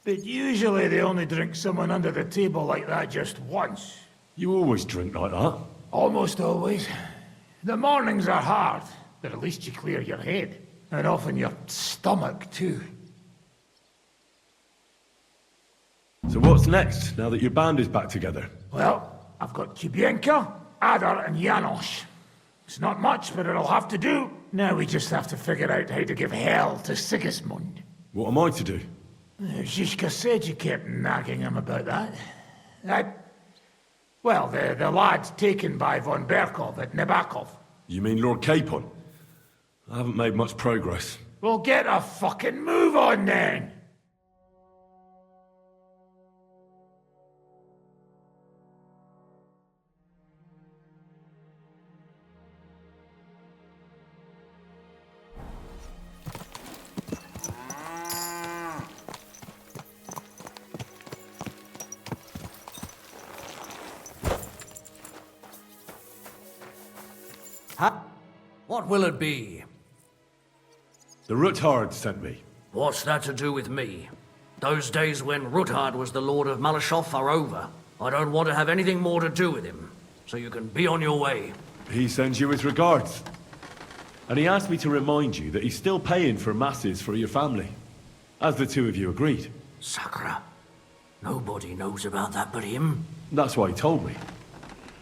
B: But usually they only drink someone under the table like that just once.
G: You always drink like that?
B: Almost always. The mornings are hard, but at least you clear your head. And often your stomach, too.
G: So what's next, now that your band is back together?
B: Well, I've got Kubienka, Adar, and Janos. It's not much, but it'll have to do. Now we just have to figure out how to give hell to Sigismund.
G: What am I to do?
B: Zizka said you kept nagging him about that. Well, the lad taken by von Berkov at Nebakov.
G: You mean Lord Capon? I haven't made much progress.
B: Well, get a fucking move on then!
N: What will it be?
G: The Ruthard sent me.
N: What's that to do with me? Those days when Ruthard was the Lord of Malashov are over. I don't want to have anything more to do with him. So you can be on your way.
G: He sends you his regards. And he asked me to remind you that he's still paying for masses for your family. As the two of you agreed.
N: Sakra. Nobody knows about that but him.
G: That's why he told me.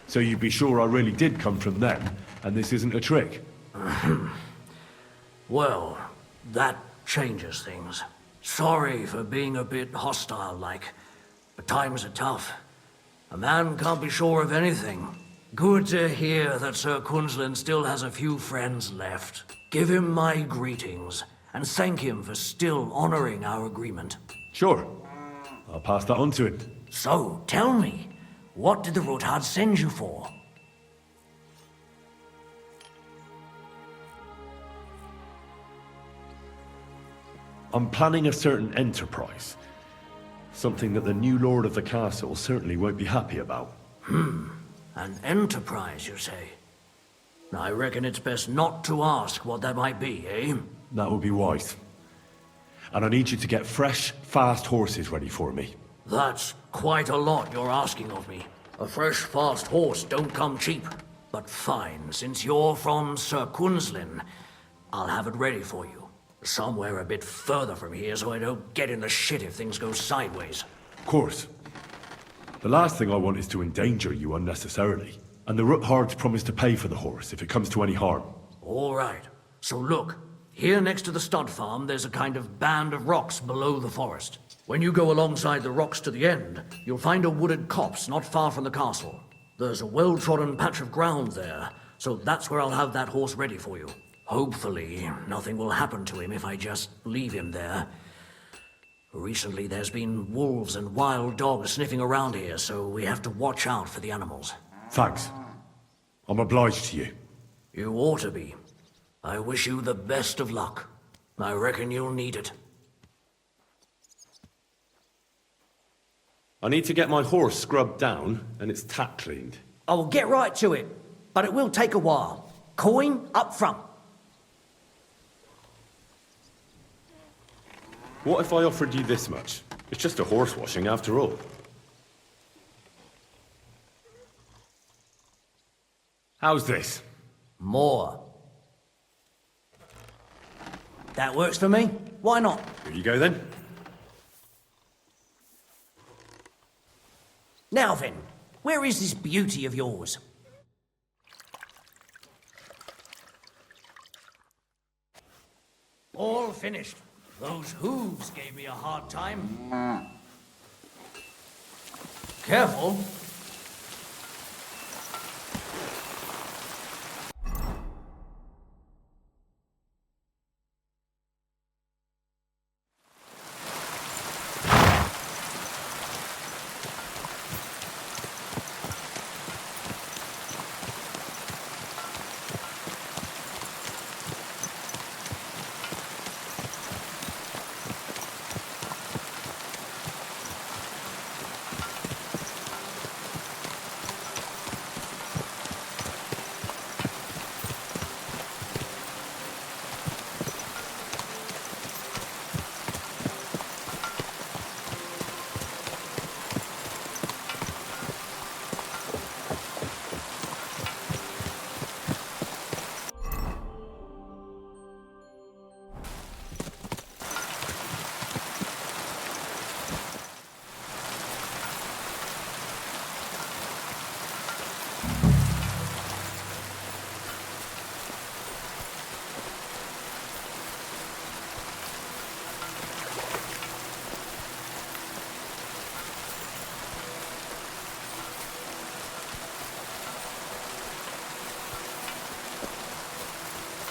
G: So you'd be sure I really did come from them, and this isn't a trick.
N: Well, that changes things. Sorry for being a bit hostile-like, but times are tough. A man can't be sure of anything. Good to hear that Sir Kunzlin still has a few friends left. Give him my greetings, and thank him for still honoring our agreement.
G: Sure. I'll pass that on to him.
N: So, tell me, what did the Ruthard send you for?
G: I'm planning a certain enterprise. Something that the new lord of the castle certainly won't be happy about.
N: An enterprise, you say? I reckon it's best not to ask what that might be, eh?
G: That would be wise. And I need you to get fresh, fast horses ready for me.
N: That's quite a lot you're asking of me. A fresh, fast horse don't come cheap. But fine, since you're from Sir Kunzlin, I'll have it ready for you. Somewhere a bit further from here so I don't get in the shit if things go sideways.
G: Of course. The last thing I want is to endanger you unnecessarily. And the Ruthards promise to pay for the horse if it comes to any harm.
N: All right. So look, here next to the stud farm there's a kind of band of rocks below the forest. When you go alongside the rocks to the end, you'll find a wooded copse not far from the castle. There's a well-trodden patch of ground there, so that's where I'll have that horse ready for you. Hopefully, nothing will happen to him if I just leave him there. Recently, there's been wolves and wild dogs sniffing around here, so we have to watch out for the animals.
G: Thanks. I'm obliged to you.
N: You ought to be. I wish you the best of luck. I reckon you'll need it.
G: I need to get my horse scrubbed down and its tack cleaned.
N: I will get right to it, but it will take a while. Coin up front.
G: What if I offered you this much? It's just a horse washing after all. How's this?
N: More. That works for me. Why not?
G: Here you go then.
N: Now then, where is this beauty of yours? All finished. Those hooves gave me a hard time. Careful.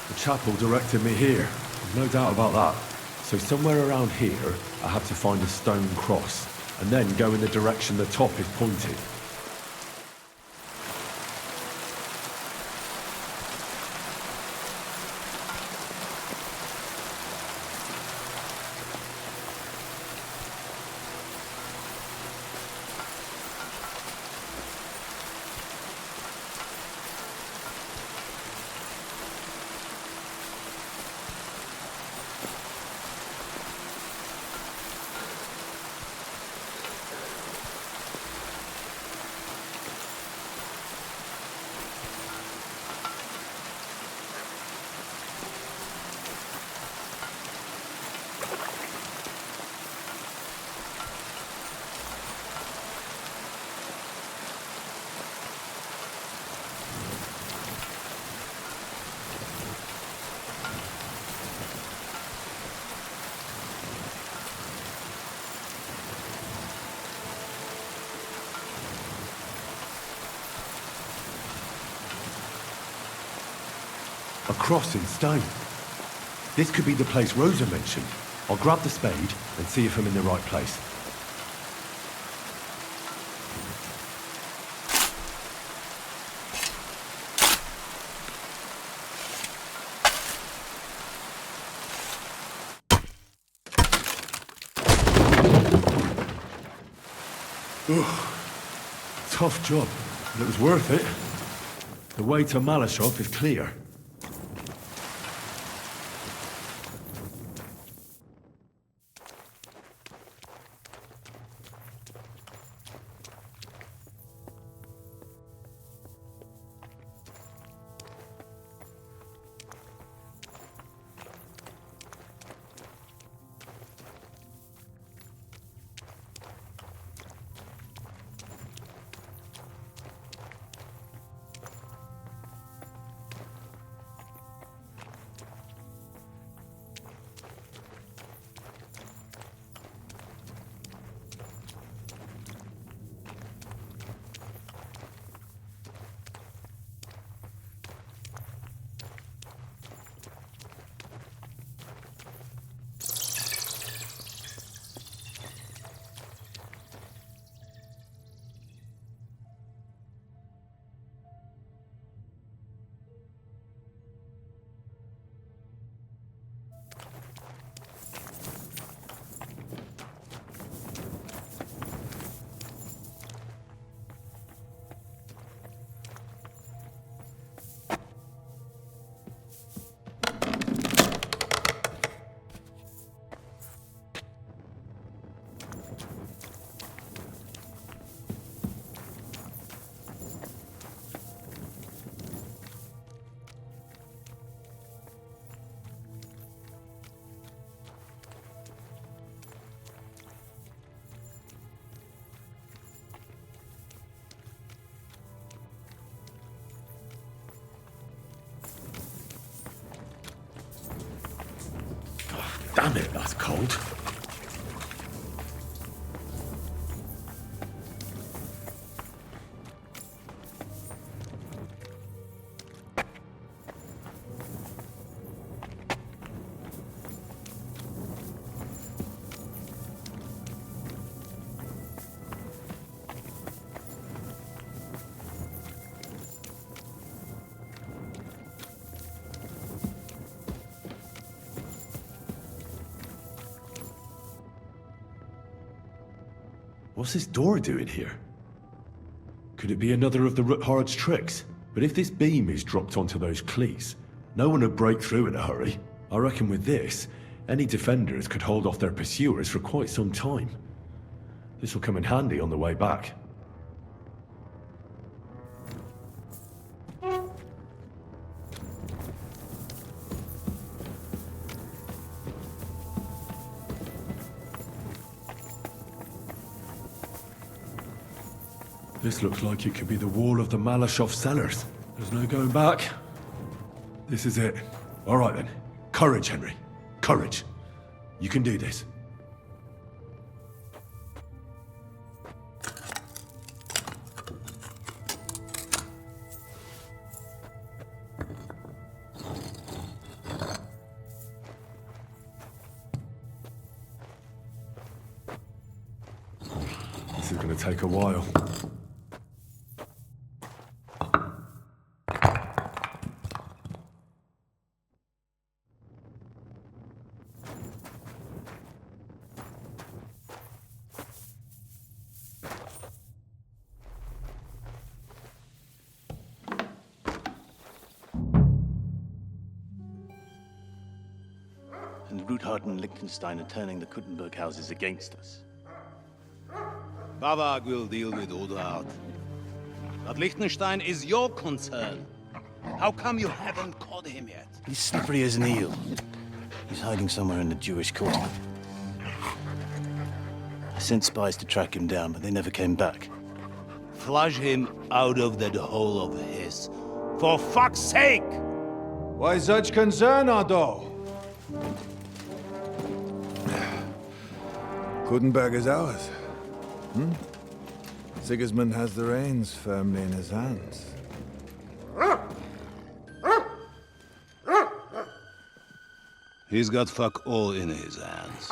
G: The chapel directed me here. No doubt about that. So somewhere around here, I have to find a stone cross, and then go in the direction the top is pointing. A cross in stone. This could be the place Rosa mentioned. I'll grab the spade and see if I'm in the right place. Ugh. Tough job, but it was worth it. The way to Malashov is clear. Damn it, that's cold. What's this door doing here? Could it be another of the Ruthard's tricks? But if this beam is dropped onto those cleats, no one would break through in a hurry. I reckon with this, any defenders could hold off their pursuers for quite some time. This will come in handy on the way back. This looks like it could be the wall of the Malashov cellars. There's no going back. This is it. All right then. Courage, Henry. Courage. You can do this. This is going to take a while.
J: And Ruthard and Liechtenstein are turning the Kuttenberg houses against us.
S: Bavag will deal with Ruthard. But Liechtenstein is your concern. How come you haven't caught him yet?
J: He's slippery as an eel. He's hiding somewhere in the Jewish quarter. I sent spies to track him down, but they never came back.
S: Flush him out of that hole of his. For fuck's sake!
T: Why such concern, Otto?
X: Kuttenberg is ours. Sigismund has the reins firmly in his hands.
S: He's got fuck all in his hands.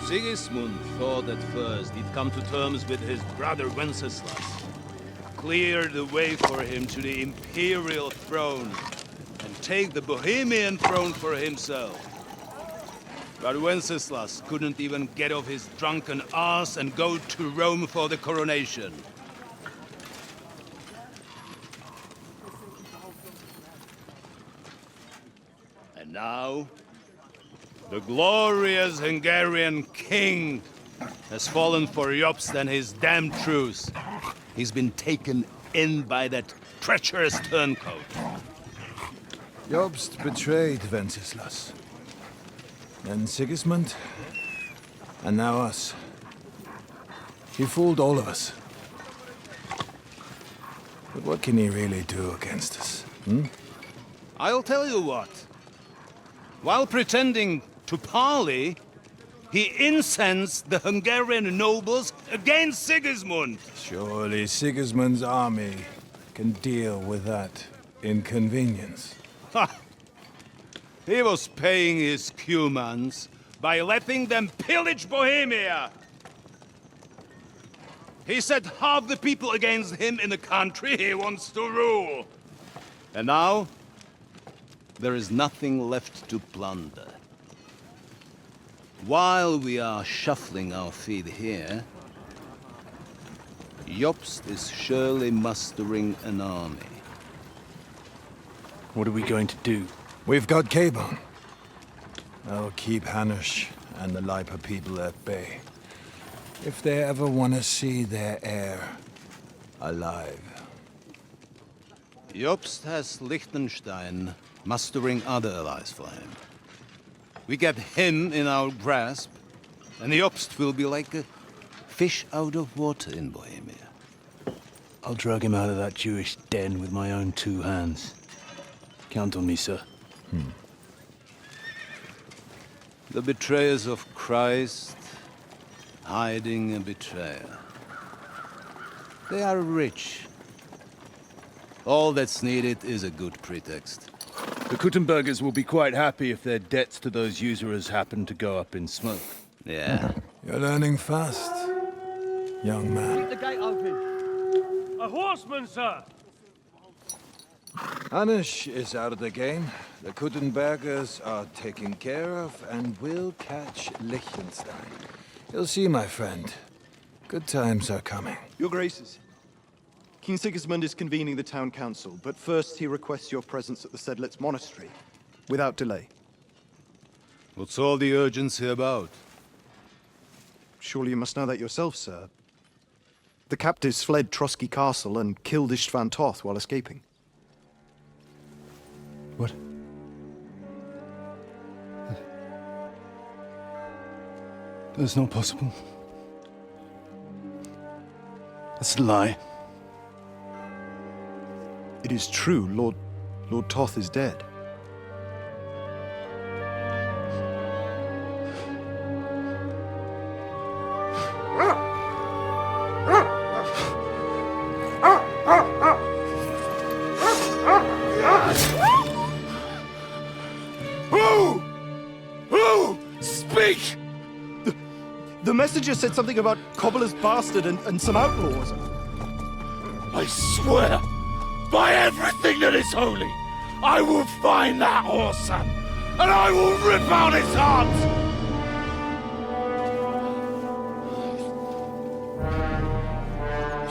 S: Sigismund thought at first he'd come to terms with his brother Wenceslas, clear the way for him to the imperial throne, and take the Bohemian throne for himself. But Wenceslas couldn't even get off his drunken ass and go to Rome for the coronation. And now, the glorious Hungarian king has fallen for Jobst and his damned truce. He's been taken in by that treacherous turncoat.
X: Jobst betrayed Wenceslas. Then Sigismund, and now us. He fooled all of us. But what can he really do against us,
S: I'll tell you what. While pretending to parley, he incensed the Hungarian nobles against Sigismund.
X: Surely Sigismund's army can deal with that inconvenience.
S: Ha! He was paying his Cumans by letting them pillage Bohemia. He set half the people against him in the country he wants to rule. And now, there is nothing left to plunder. While we are shuffling our feet here, Jobst is surely mustering an army.
X: What are we going to do? We've got Cabon. I'll keep Hanush and the Lipa people at bay. If they ever want to see their heir alive.
S: Jobst has Liechtenstein mustering other allies for him. We get him in our grasp, and Jobst will be like a fish out of water in Bohemia.
E: I'll drag him out of that Jewish den with my own 2 hands. Count on me, sir.
S: The betrayers of Christ, hiding a betrayer. They are rich. All that's needed is a good pretext.
T: The Kuttenbergers will be quite happy if their debts to those usurers happen to go up in smoke.
S: Yeah.
X: You're learning fast, young man.
A: Keep the gate open. A horseman, sir!
X: Anish is out of the game. The Kuttenbergers are taken care of and will catch Liechtenstein. You'll see, my friend. Good times are coming.
R: Your Graces, King Sigismund is convening the town council, but first he requests your presence at the Sedlitz monastery, without delay.
S: What's all the urgency about?
R: Surely you must know that yourself, sir. The captives fled Trotsky Castle and killed Istvan Toth while escaping.
E: What? That's not possible. That's a lie.
R: It is true, Lord Toth is dead.
M: Who? Speak!
R: The messenger said something about Cobbler's bastard and some outlaws.
M: I swear, by everything that is holy, I will find that whoreson, and I will rip out his heart!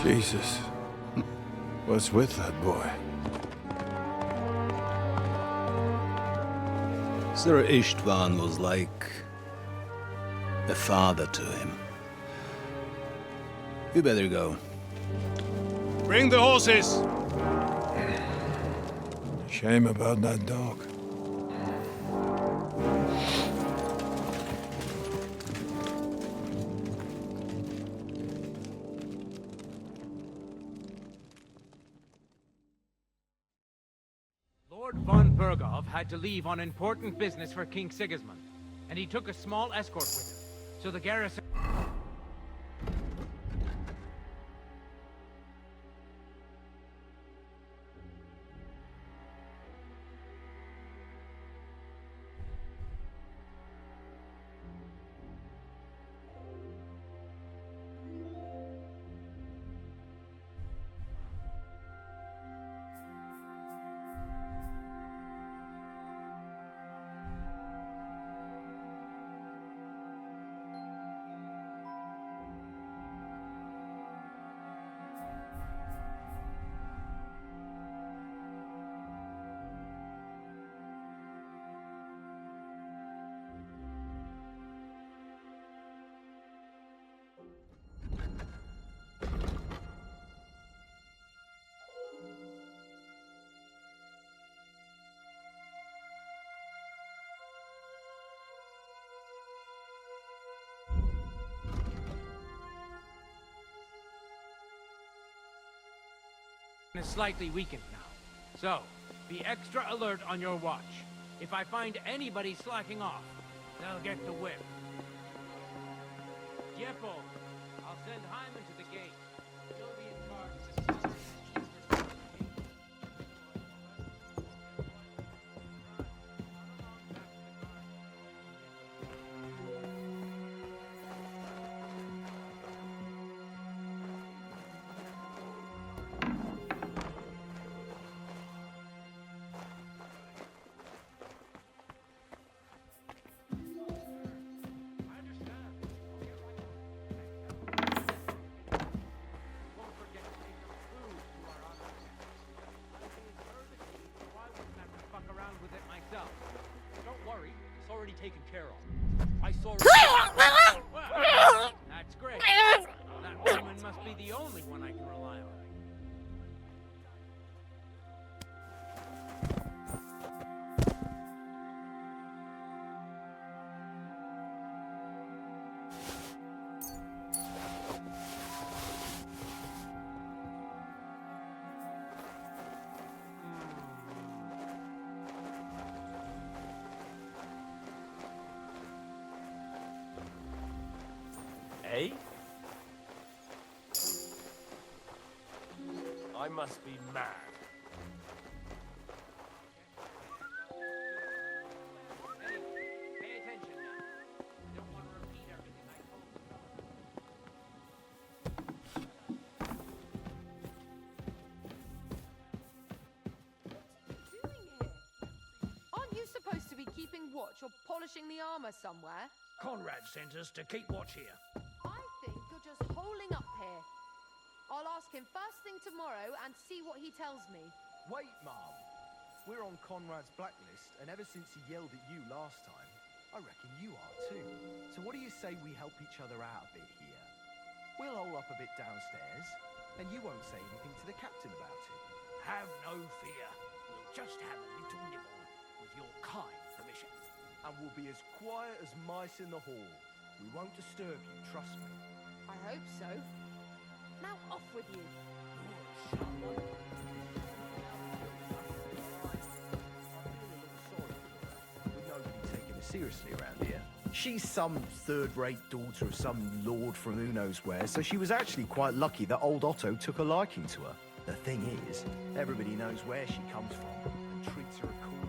X: Jesus. What's with that boy?
S: Sir Istvan was like a father to him. You better go.
T: Bring the horses!
X: Shame about that dog.
O: Lord von Berghoff had to leave on important business for King Sigismund, and he took a small escort with him. So the garrison... is slightly weakened now. So, be extra alert on your watch. If I find anybody slacking off, they'll get the whip. Jepo, I'll send Hyman to the gate. He'll be in charge.
A: eh? I must be mad.
O: Pay attention now. You don't want to repeat everything I told you.
F: Aren't you supposed to be keeping watch or polishing the armor somewhere?
N: Conrad sent us to keep watch here.
F: I think you're just holing up here. I'll ask him first thing tomorrow and see what he tells me.
R: Wait, Mom. We're on Conrad's blacklist, and ever since he yelled at you last time, I reckon you are too. So what do you say we help each other out a bit here? We'll hole up a bit downstairs, and you won't say anything to the captain about it.
N: Have no fear. We'll just have a little nibble, with your kind permission.
R: And we'll be as quiet as mice in the hall. We won't disturb you, trust me.
F: I hope so. Now off with you.
R: Seriously around here. She's some third-rate daughter of some lord from who knows where, so she was actually quite lucky that old Otto took a liking to her. The thing is, everybody knows where she comes from and treats her accordingly.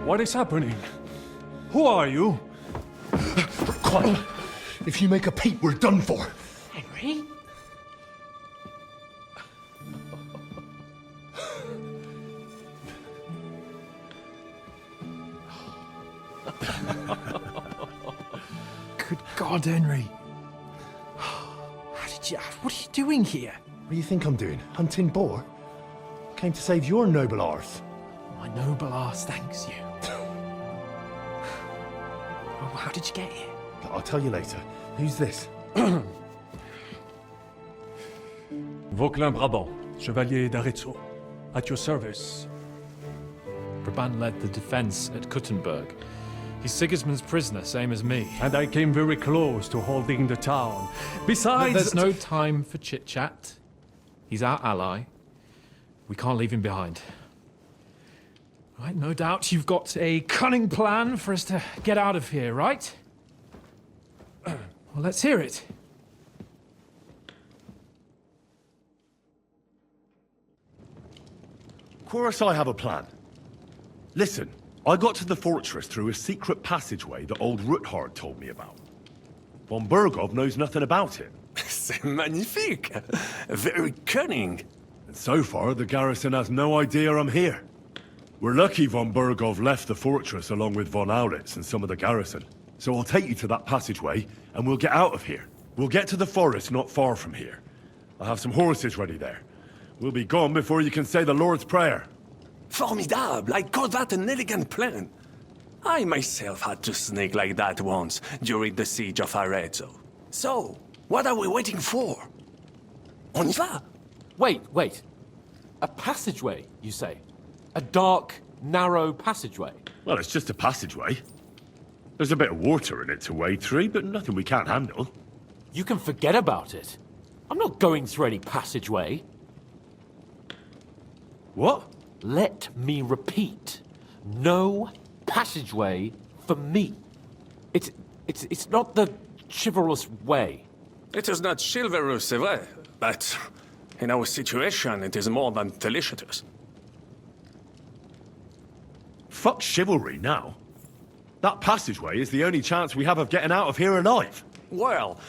M: What is happening? Who are you?
B: Quiet. If you make a peep, we're done for.
F: Henry?
R: Good God, Henry. How did you... What are you doing here?
B: What do you think I'm doing? Hunting boar? Came to save your noble arse.
R: My noble arse thanks you. Oh, how did you get here?
B: I'll tell you later. Who's this?
M: Vauquelin-Brabant, Chevalier d'Arezzo. At your service.
K: Brabant led the defense at Kuttenberg. He's Sigismund's prisoner, same as me.
M: And I came very close to holding the town. Besides...
K: There's no time for chit-chat. He's our ally. We can't leave him behind. Right, no doubt you've got a cunning plan for us to get out of here, right? Well, let's hear it.
G: Of course I have a plan. Listen, I got to the fortress through a secret passageway that old Ruthard told me about. Von Bergov knows nothing about it.
A: C'est magnifique! Very cunning.
G: And so far, the garrison has no idea I'm here. We're lucky von Bergov left the fortress along with von Aulitz and some of the garrison. So I'll take you to that passageway, and we'll get out of here. We'll get to the forest not far from here. I have some horses ready there. We'll be gone before you can say the Lord's Prayer.
A: Formidable! I call that an elegant plan. I myself had to sneak like that once during the siege of Arezzo. So, what are we waiting for? On y va!
K: Wait. A passageway, you say? A dark, narrow passageway?
G: Well, it's just a passageway. There's a bit of water in it to wade through, but nothing we can't handle.
K: You can forget about it. I'm not going through any passageway.
G: What?
H: Let me repeat. No passageway for me. It's not the chivalrous way.
A: It is not chivalrous, c'est vrai, but in our situation, it is more than delicious.
G: Fuck chivalry now. That passageway is the only chance we have of getting out of here alive.
A: Well,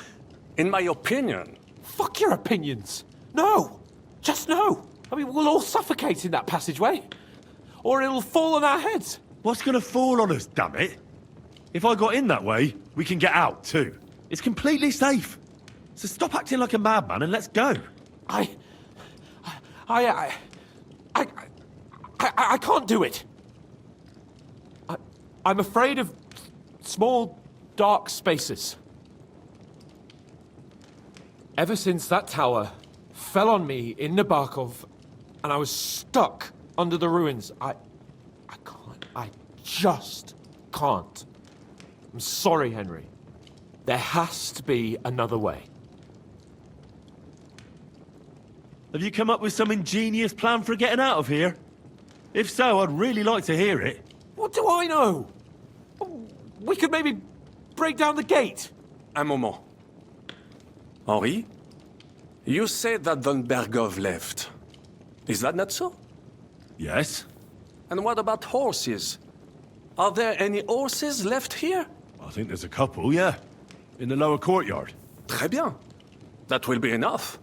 A: in my opinion...
H: Fuck your opinions. No. Just no. I mean, we'll all suffocate in that passageway. Or it'll fall on our heads.
G: What's gonna fall on us, damn it? If I got in that way, we can get out, too. It's completely safe. So stop acting like a madman and let's go.
H: I can't do it. I'm afraid of small, dark spaces. Ever since that tower fell on me in Nabokov, and I was stuck under the ruins, I can't. I just can't. I'm sorry, Henry. There has to be another way.
G: Have you come up with some ingenious plan for getting out of here? If so, I'd really like to hear it.
H: What do I know? We could maybe break down the gate.
A: Un moment. Henri? You said that Von Bergov left. Is that not so?
G: Yes.
A: And what about horses? Are there any horses left here?
G: I think there's a couple, yeah. In the lower courtyard.
A: Très bien. That will be enough.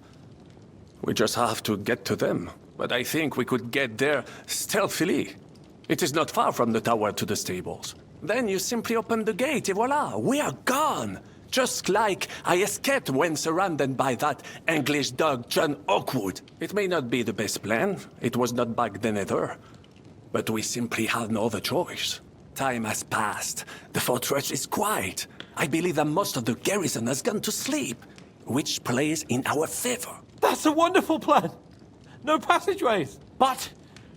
A: We just have to get to them. But I think we could get there stealthily. It is not far from the tower to the stables. Then you simply open the gate, et voila, we are gone! Just like I escaped when surrounded by that English dog John Oakwood. It may not be the best plan, it was not back then either. But we simply had no other choice. Time has passed, the fortress is quiet. I believe that most of the garrison has gone to sleep, which plays in our favor.
H: That's a wonderful plan! No passageways! But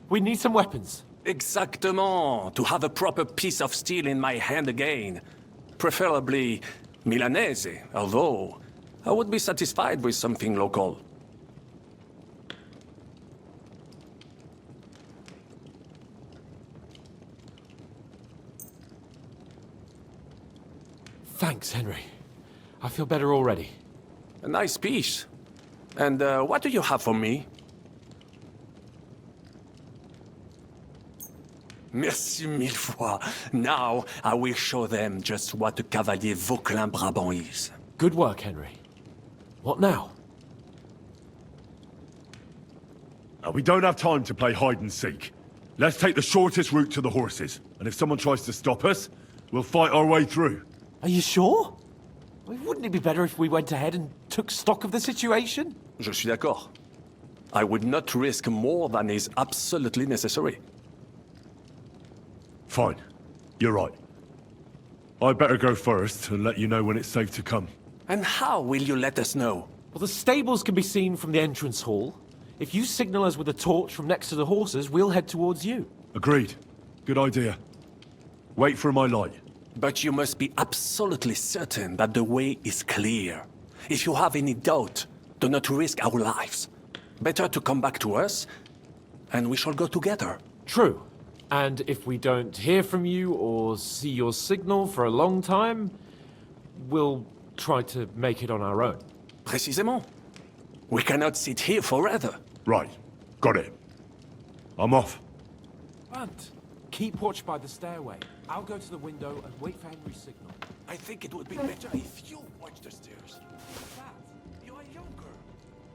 H: we need some weapons.
A: Exactement, to have a proper piece of steel in my hand again. Preferably Milanese, although I would be satisfied with something local.
H: Thanks, Henry. I feel better already.
A: A nice piece. And what do you have for me? Merci mille fois. Now, I will show them just what a Cavalier Vauquelin Brabant is.
H: Good work, Henry. What now?
G: We don't have time to play hide and seek. Let's take the shortest route to the horses. And if someone tries to stop us, we'll fight our way through.
H: Are you sure? Wouldn't it be better if we went ahead and took stock of the situation?
A: Je suis d'accord. I would not risk more than is absolutely necessary.
G: Fine. You're right. I'd better go first and let you know when it's safe to come.
A: And how will you let us know?
H: Well, the stables can be seen from the entrance hall. If you signal us with a torch from next to the horses, we'll head towards you.
G: Agreed. Good idea. Wait for my light.
A: But you must be absolutely certain that the way is clear. If you have any doubt, do not risk our lives. Better to come back to us, and we shall go together.
H: True. And if we don't hear from you or see your signal for a long time, we'll try to make it on our own.
A: Précisément. We cannot sit here forever.
G: Right. Got it. I'm off.
H: Grant, keep watch by the stairway. I'll go to the window and wait for Henry's signal.
A: I think it would be better if you watch the stairs. Dad, you are younger.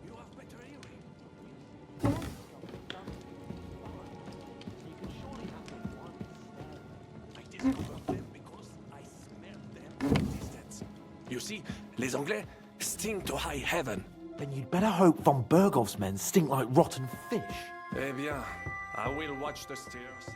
A: You have better hearing. You see, les Anglais stink to high heaven.
H: Then you'd better hope von Bergov's men stink like rotten fish.
A: Eh bien, I will watch the stairs.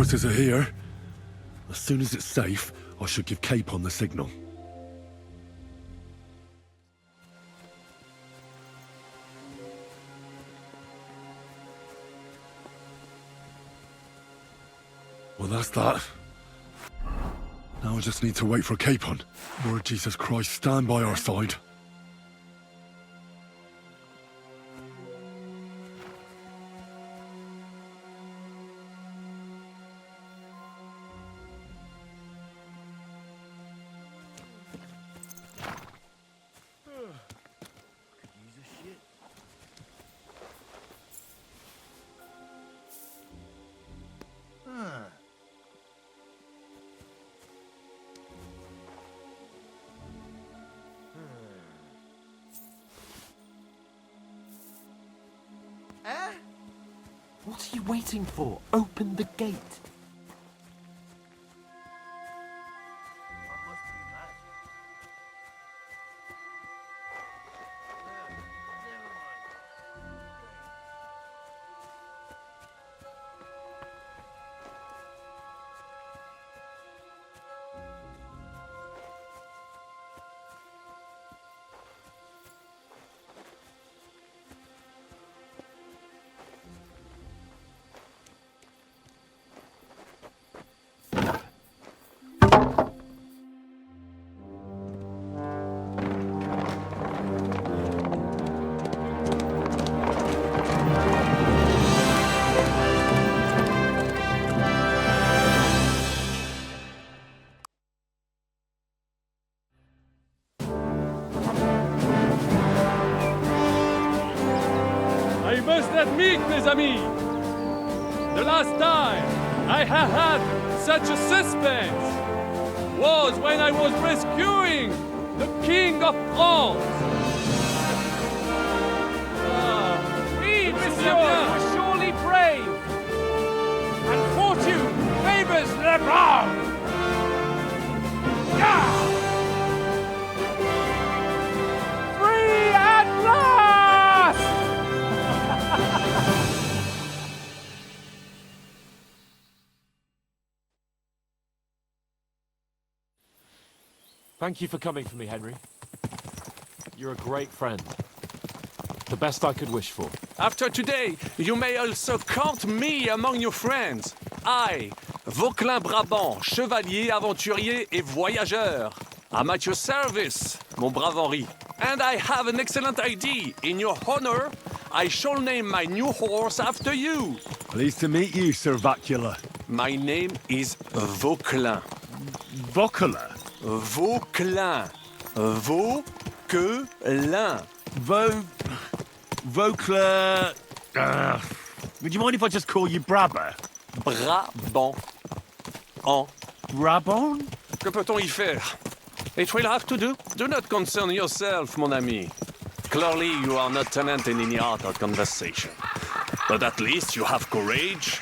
G: forces are here. As soon as it's safe, I should give Capon the signal. Well, that's that. Now I just need to wait for Capon. Lord Jesus Christ, stand by our side.
H: What are you waiting for? Open the gate.
I: I must admit, mes amis, the last time I have had such a suspense was when I was rescuing the King of France.
O: Oui, monsieur, you are surely brave. And fortune favors the brave. Free at last!
H: Thank you for coming for me, Henry. You're a great friend. The best I could wish for.
A: After today, you may also count me among your friends. I, Vauquelin Brabant, chevalier, aventurier et voyageur. I'm at your service, mon brave Henri. And I have an excellent idea. In your honor, I shall name my new horse after you.
G: Pleased to meet you, Sir Vacula.
A: My name is Vauquelin.
G: Vauquelin?
A: Vauquelin. Vauquelin.
G: Vauquelin... would you mind if I just call you Brabber?
A: Brabant. En.
G: Brabant?
A: Que peut-on y faire? It will have to do. Do not concern yourself, mon ami. Clearly, you are not tenant in any art or conversation. But at least you have courage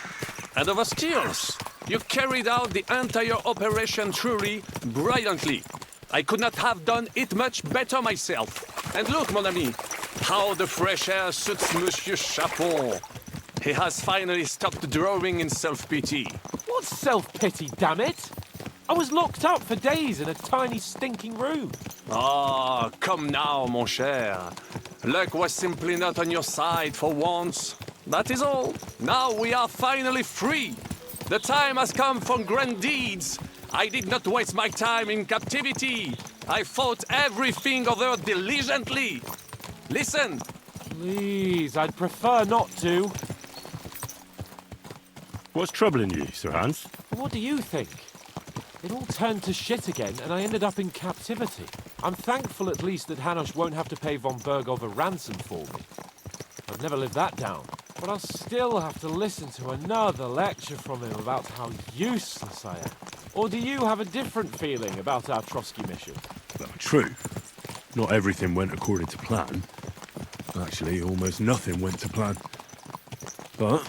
A: and other skills. You carried out the entire operation truly brilliantly. I could not have done it much better myself. And look, mon ami, how the fresh air suits Monsieur Chapon. He has finally stopped drawing in self-pity.
H: What self-pity, damn it? I was locked up for days in a tiny stinking room.
A: Ah, come now, mon cher. Luck was simply not on your side for once. That is all. Now we are finally free. The time has come for grand deeds. I did not waste my time in captivity. I fought everything over diligently. Listen.
H: Please, I'd prefer not to.
P: What's troubling you, Sir Hans?
H: What do you think? It all turned to shit again, and I ended up in captivity. I'm thankful at least that Hanush won't have to pay von Bergov a ransom for me. I've never lived that down. But I'll still have to listen to another lecture from him about how useless I am. Or do you have a different feeling about our Trotsky mission?
G: Well, true. Not everything went according to plan. Actually, almost nothing went to plan. But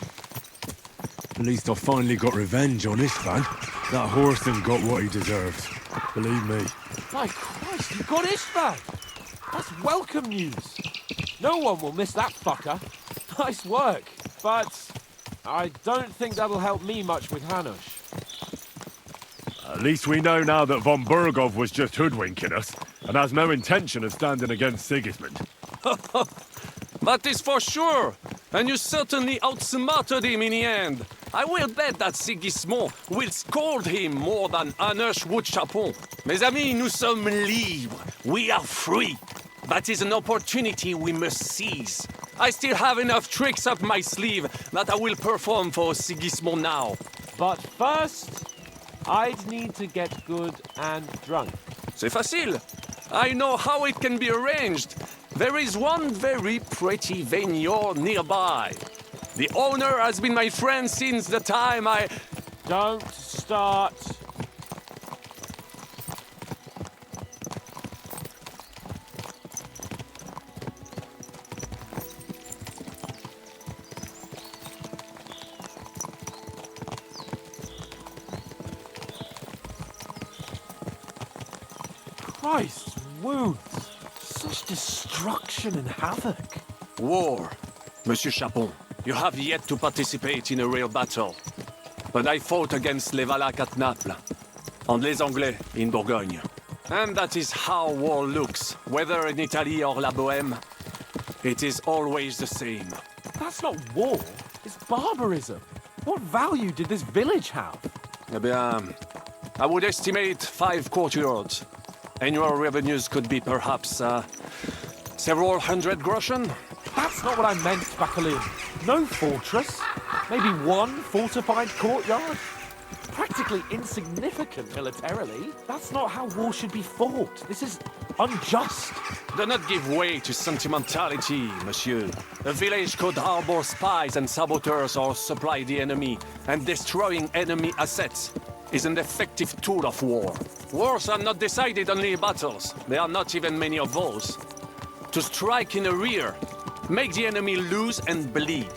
G: at least I finally got revenge on Istvan. That Horson got what he deserved. Believe me.
H: My Christ, you got Istvan! That's welcome news. No one will miss that fucker. Nice work, but I don't think that'll help me much with Hanush.
G: At least we know now that von Burgov was just hoodwinking us, and has no intention of standing against Sigismund.
A: That is for sure. And you certainly outsmarted him in the end. I will bet that Sigismund will scold him more than Hanush would Chapon. Mes amis, nous sommes libres. We are free. That is an opportunity we must seize. I still have enough tricks up my sleeve that I will perform for Sigismund now.
H: But first, I'd need to get good and drunk.
A: C'est facile. I know how it can be arranged. There is one very pretty vineyard nearby. The owner has been my friend since the time I...
H: Don't start. Christ, wounds. Such destruction and havoc.
A: War, Monsieur Chapon. You have yet to participate in a real battle. But I fought against les Valaques at Naples, and les Anglais in Bourgogne. And that is how war looks, whether in Italy or La Bohème. It is always the same.
H: That's not war, it's barbarism. What value did this village have?
A: Eh bien, I would estimate 5 courtyards. Annual revenues could be perhaps, several hundred groschen.
H: That's not what I meant, Bacaloon. No fortress. Maybe one fortified courtyard. Practically insignificant militarily. That's not how war should be fought. This is unjust.
A: Do not give way to sentimentality, monsieur. A village could harbor spies and saboteurs or supply the enemy, and destroying enemy assets is an effective tool of war. Wars are not decided only in battles. There are not even many of those. To strike in the rear, make the enemy lose and bleed.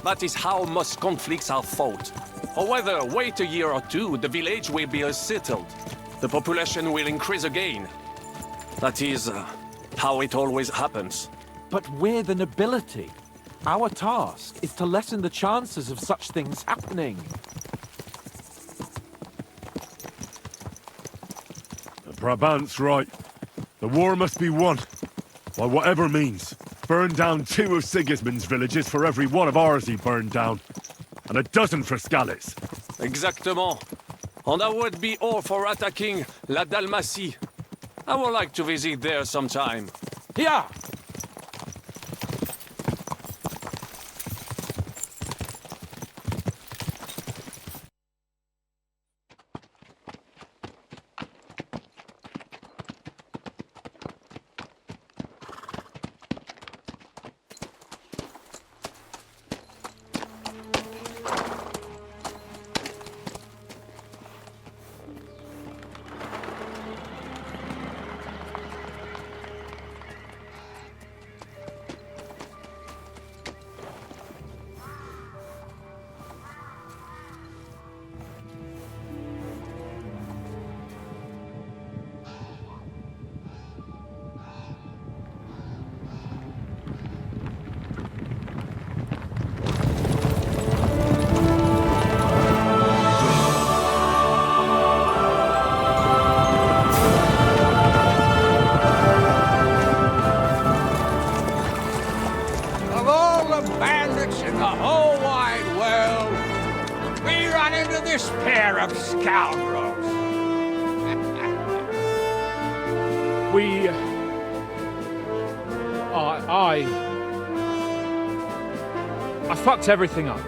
A: That is how most conflicts are fought. However, wait a year or two, the village will be settled. The population will increase again. That is how it always happens.
H: But we're the nobility. Our task is to lessen the chances of such things happening.
G: Brabant's right. The war must be won. By whatever means. Burn down 2 of Sigismund's villages for every one of ours he burned down. And a dozen for Skalitz.
A: Exactement. And I would be all for attacking La Dalmatie. I would like to visit there sometime.
H: Yeah!
K: I fucked everything up.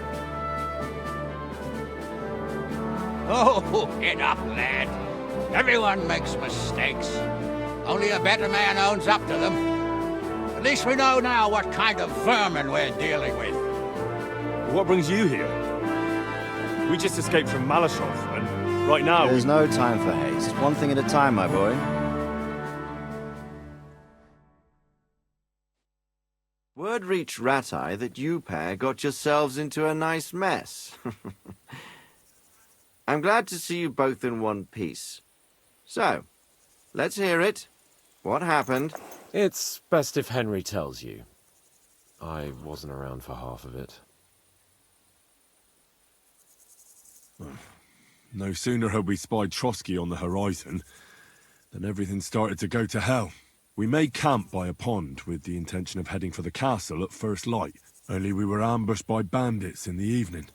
O: Oh, get up, lad. Everyone makes mistakes. Only a better man owns up to them. At least we know now what kind of vermin we're dealing with.
G: What brings you here? We just escaped from Malashov, and right now...
C: There's no time for haste. One thing at a time, my boy. Word reached Ratai that you pair got yourselves into a nice mess. I'm glad to see you both in one piece. So, let's hear it. What happened?
H: It's best if Henry tells you. I wasn't around for half of it.
G: No sooner had we spied Trotsky on the horizon than everything started to go to hell. We made camp by a pond with the intention of heading for the castle at first light, only we were ambushed by bandits in the evening.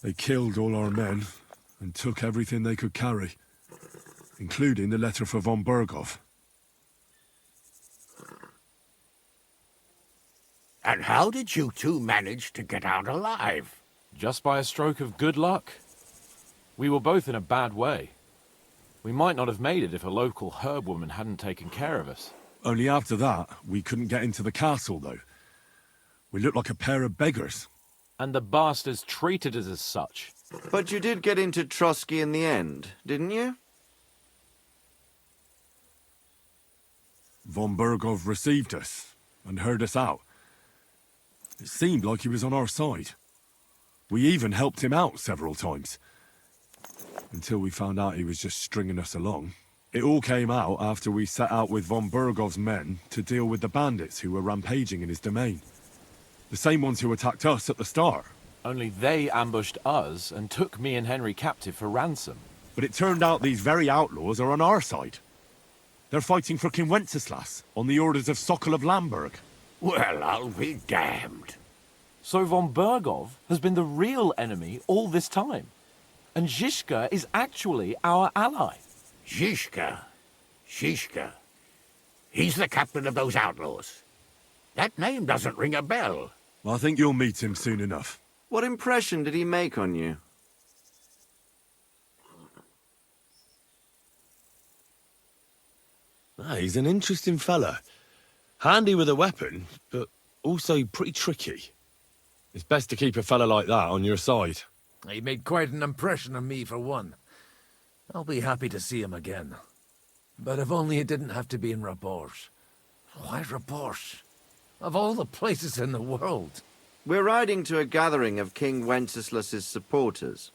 G: They killed all our men and took everything they could carry, including the letter for von Berghoff.
O: And how did you two manage to get out alive?
H: Just by a stroke of good luck. We were both in a bad way. We might not have made it if a local herb woman hadn't taken care of us.
G: Only after that, we couldn't get into the castle, though. We looked like a pair of beggars.
H: And the bastards treated us as such.
C: But you did get into Trotsky in the end, didn't you?
G: Von Berghoff received us and heard us out. It seemed like he was on our side. We even helped him out several times. Until we found out he was just stringing us along. It all came out after we set out with von Berghoff's men to deal with the bandits who were rampaging in his domain. The same ones who attacked us at the start.
H: Only they ambushed us and took me and Henry captive for ransom.
G: But it turned out these very outlaws are on our side. They're fighting for King Wenceslas on the orders of Sokol of Lamberg.
O: Well, I'll be damned.
H: So von Berghoff has been the real enemy all this time. And Zizka is actually our ally.
O: Zizka? He's the captain of those outlaws. That name doesn't ring a bell.
G: I think you'll meet him soon enough.
C: What impression did he make on you?
M: He's an interesting fella. Handy with a weapon, but also pretty tricky.
G: It's best to keep a fella like that on your side.
D: He made quite an impression on me, for one. I'll be happy to see him again. But if only it didn't have to be in Rabosh. Why Rabosh? Of all the places in the world.
C: We're riding to a gathering of King Wenceslas's supporters.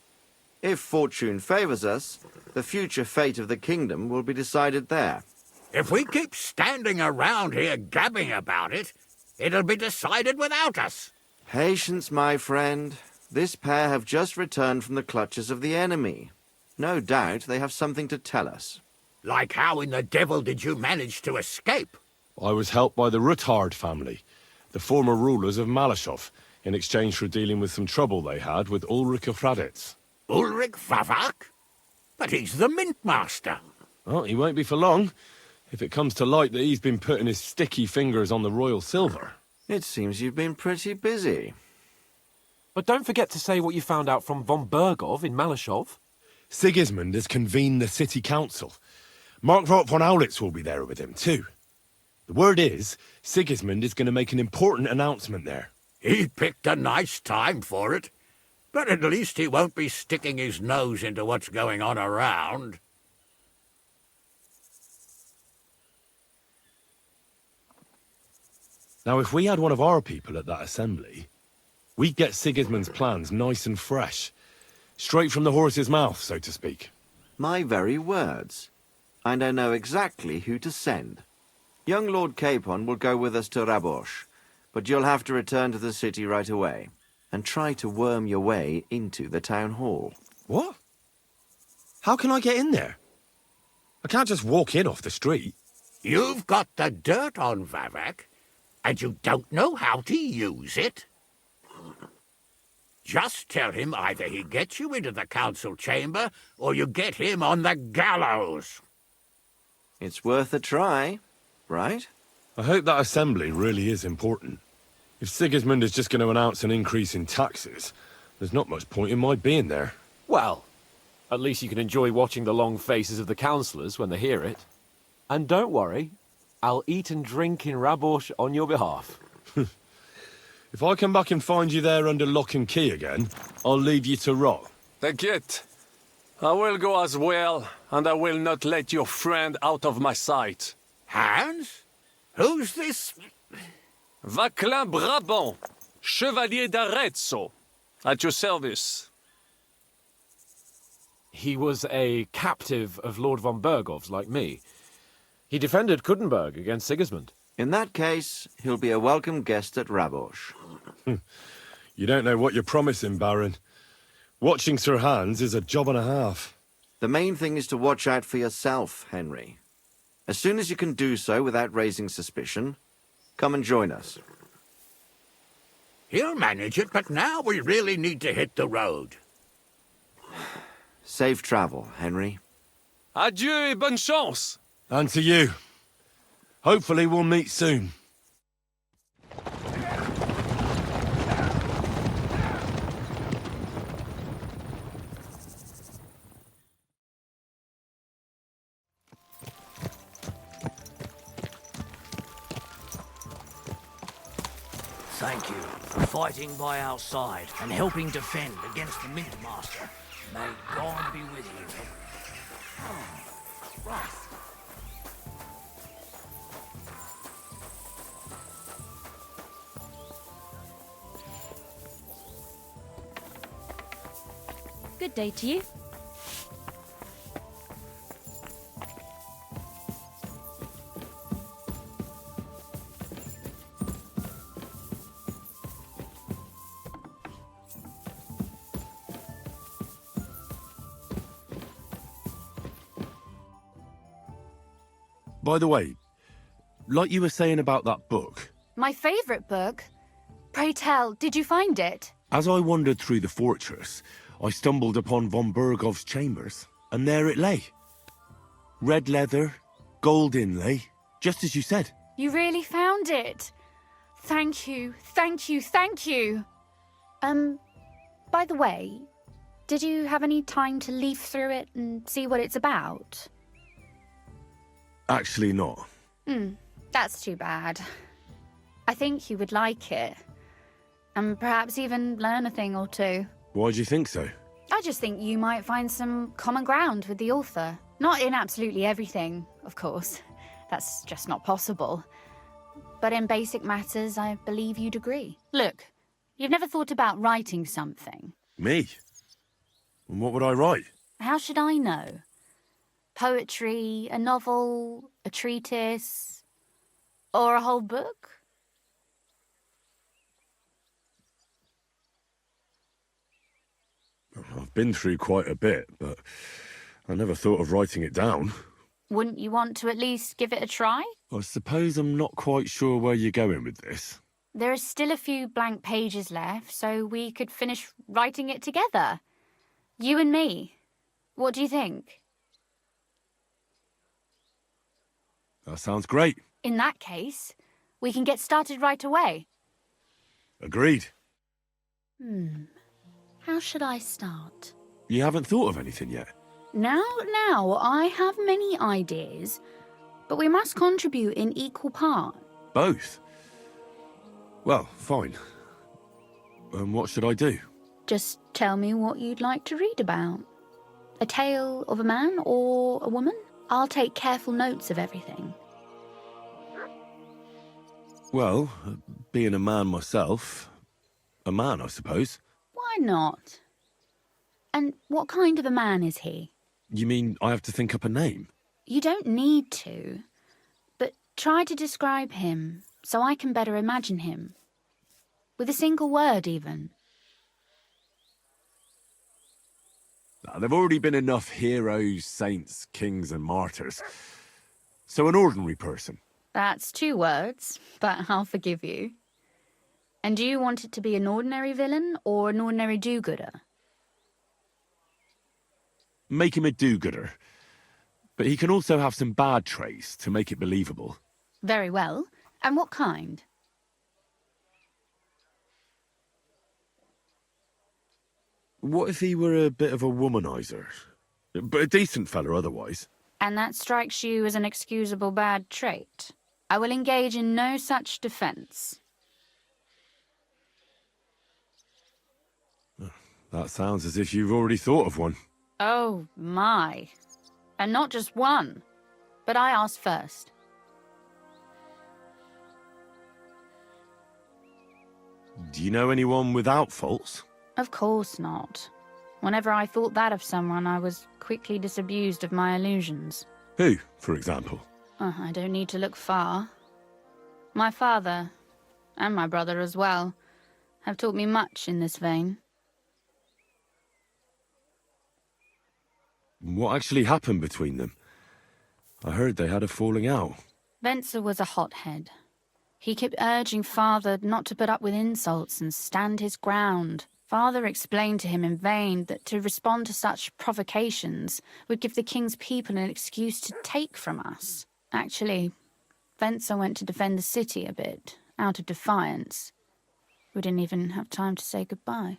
C: If fortune favors us, the future fate of the kingdom will be decided there.
O: If we keep standing around here gabbing about it, it'll be decided without us.
C: Patience, my friend. This pair have just returned from the clutches of the enemy. No doubt they have something to tell us.
O: Like how in the devil did you manage to escape?
G: I was helped by the Ruthard family, the former rulers of Malashov, in exchange for dealing with some trouble they had with Ulrich of Raditz.
O: Ulrich Favak? But he's the mint master.
G: Well, he won't be for long, if it comes to light that he's been putting his sticky fingers on the royal silver.
C: It seems you've been pretty busy.
H: But don't forget to say what you found out from von Berghoff in Malashov.
G: Sigismund has convened the city council. Markvart von Aulitz will be there with him, too. The word is, Sigismund is going to make an important announcement there.
O: He picked a nice time for it. But at least he won't be sticking his nose into what's going on around.
G: Now, if we had one of our people at that assembly, we'd get Sigismund's plans nice and fresh. Straight from the horse's mouth, so to speak.
C: My very words. And I know exactly who to send. Young Lord Capon will go with us to Rabosh, but you'll have to return to the city right away, and try to worm your way into the town hall.
G: What? How can I get in there? I can't just walk in off the street.
O: You've got the dirt on Vavak, and you don't know how to use it? Just tell him either he gets you into the council chamber, or you get him on the gallows.
C: It's worth a try, right?
G: I hope that assembly really is important. If Sigismund is just going to announce an increase in taxes, there's not much point in my being there.
H: Well, at least you can enjoy watching the long faces of the councillors when they hear it. And don't worry, I'll eat and drink in Rabosh on your behalf.
G: If I come back and find you there under lock and key again, I'll leave you to rot.
A: Take it. I will go as well, and I will not let your friend out of my sight.
O: Hans? Who's this?
A: Vaclin Brabant, Chevalier d'Arezzo, at your service.
H: He was a captive of Lord von Berghoff's, like me. He defended Kuttenberg against Sigismund.
C: In that case, he'll be a welcome guest at Rabosh.
G: You don't know what you're promising, Baron. Watching Sir Hans is a job and a half.
C: The main thing is to watch out for yourself, Henry. As soon as you can do so without raising suspicion, come and join us.
O: He'll manage it, but now we really need to hit the road.
C: Safe travel, Henry.
A: Adieu et bonne chance.
G: And to you. Hopefully we'll meet soon.
N: Thank you for fighting by our side and helping defend against the Mint Master. May God be with you, Henry. Oh, Christ.
Q: Good day to you.
G: By the way, like you were saying about that book,
Q: My favourite book? Pray tell, did you find it?
G: as I wandered through the fortress, I stumbled upon von Bergov's chambers, and there it lay. Red leather, gold inlay, just as you said.
Q: You really found it? Thank you, thank you, thank you. By the way, did you have any time to leaf through it and see what it's about?
G: Actually not.
Q: That's too bad. I think you would like it. And perhaps even learn a thing or two.
G: Why do you think so?
Q: I just think you might find some common ground with the author. Not in absolutely everything, of course. That's just not possible. But in basic matters, I believe you'd agree. Look, you've never thought about writing something.
G: Me? And what would I write?
Q: How should I know? Poetry, a novel, a treatise, or a whole book?
G: I've been through quite a bit, but I never thought of writing it down.
Q: Wouldn't you want to at least give it a try?
G: I suppose I'm not quite sure where you're going with this.
Q: There are still a few blank pages left, so we could finish writing it together. You and me. What do you think?
G: That sounds great.
Q: In that case, we can get started right away.
G: Agreed.
Q: How should I start?
G: You haven't thought of anything yet?
Q: Now, I have many ideas, but we must contribute in equal part.
G: Both? Well, fine. And what should I do?
Q: Just tell me what you'd like to read about. A tale of a man or a woman? I'll take careful notes of everything.
G: Well, being a man myself, a man, I suppose.
Q: Why not? And what kind of a man is he?
G: You mean I have to think up a name?
Q: You don't need to, but try to describe him so I can better imagine him. With a single word, even.
G: There've already been enough heroes, saints, kings and martyrs. So an ordinary person.
Q: That's 2 words, but I'll forgive you. And do you want it to be an ordinary villain or an ordinary do-gooder?
G: Make him a do-gooder. But he can also have some bad traits to make it believable.
Q: Very well. And what kind?
G: What if he were a bit of a womanizer? But a decent fella otherwise.
Q: And that strikes you as an excusable bad trait? I will engage in no such defense.
G: That sounds as if you've already thought of one.
Q: Oh, my. And not just one. But I asked first.
G: Do you know anyone without faults?
Q: Of course not. Whenever I thought that of someone, I was quickly disabused of my illusions.
G: Who, for example?
Q: I don't need to look far. My father, and my brother as well, have taught me much in this vein.
G: What actually happened between them? I heard they had a falling out.
Q: Venser was a hothead. He kept urging Father not to put up with insults and stand his ground. Father explained to him in vain that to respond to such provocations would give the king's people an excuse to take from us. Actually, Venser went to defend the city a bit, out of defiance. We didn't even have time to say goodbye.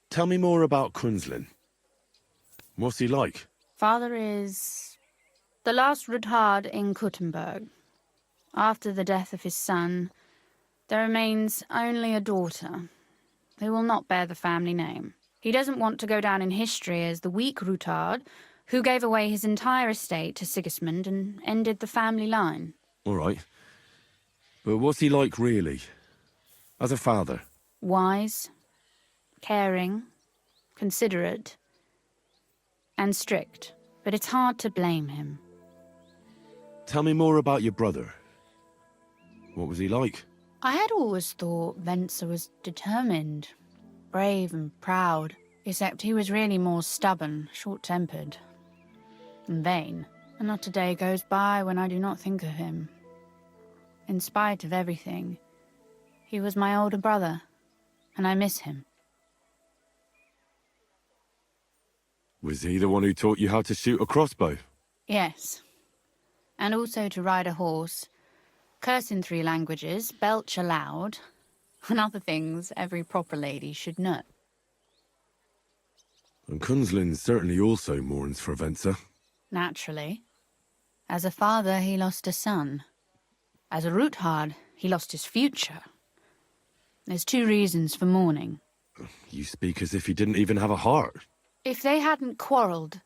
G: Tell me more about Kunzlin. What's he like?
Q: Father is the last Ruthard in Kuttenberg. After the death of his son, there remains only a daughter, who will not bear the family name. He doesn't want to go down in history as the weak Ruthard, who gave away his entire estate to Sigismund and ended the family line.
G: All right. But what's he like, really? As a father?
Q: Wise, caring, considerate, and strict. But it's hard to blame him.
G: Tell me more about your brother. What was he like?
Q: I had always thought Venser was determined, brave and proud, except he was really more stubborn, short-tempered, and vain. And not a day goes by when I do not think of him. In spite of everything, he was my older brother, and I miss him.
G: Was he the one who taught you how to shoot a crossbow?
Q: Yes, and also to ride a horse, curse in 3 languages, belch aloud, and other things every proper lady should know.
G: And Kunzlin certainly also mourns for Venser.
Q: Naturally. As a father, he lost a son. As a Ruthard, he lost his future. There's 2 reasons for mourning.
G: You speak as if he didn't even have a heart.
Q: If they hadn't quarrelled,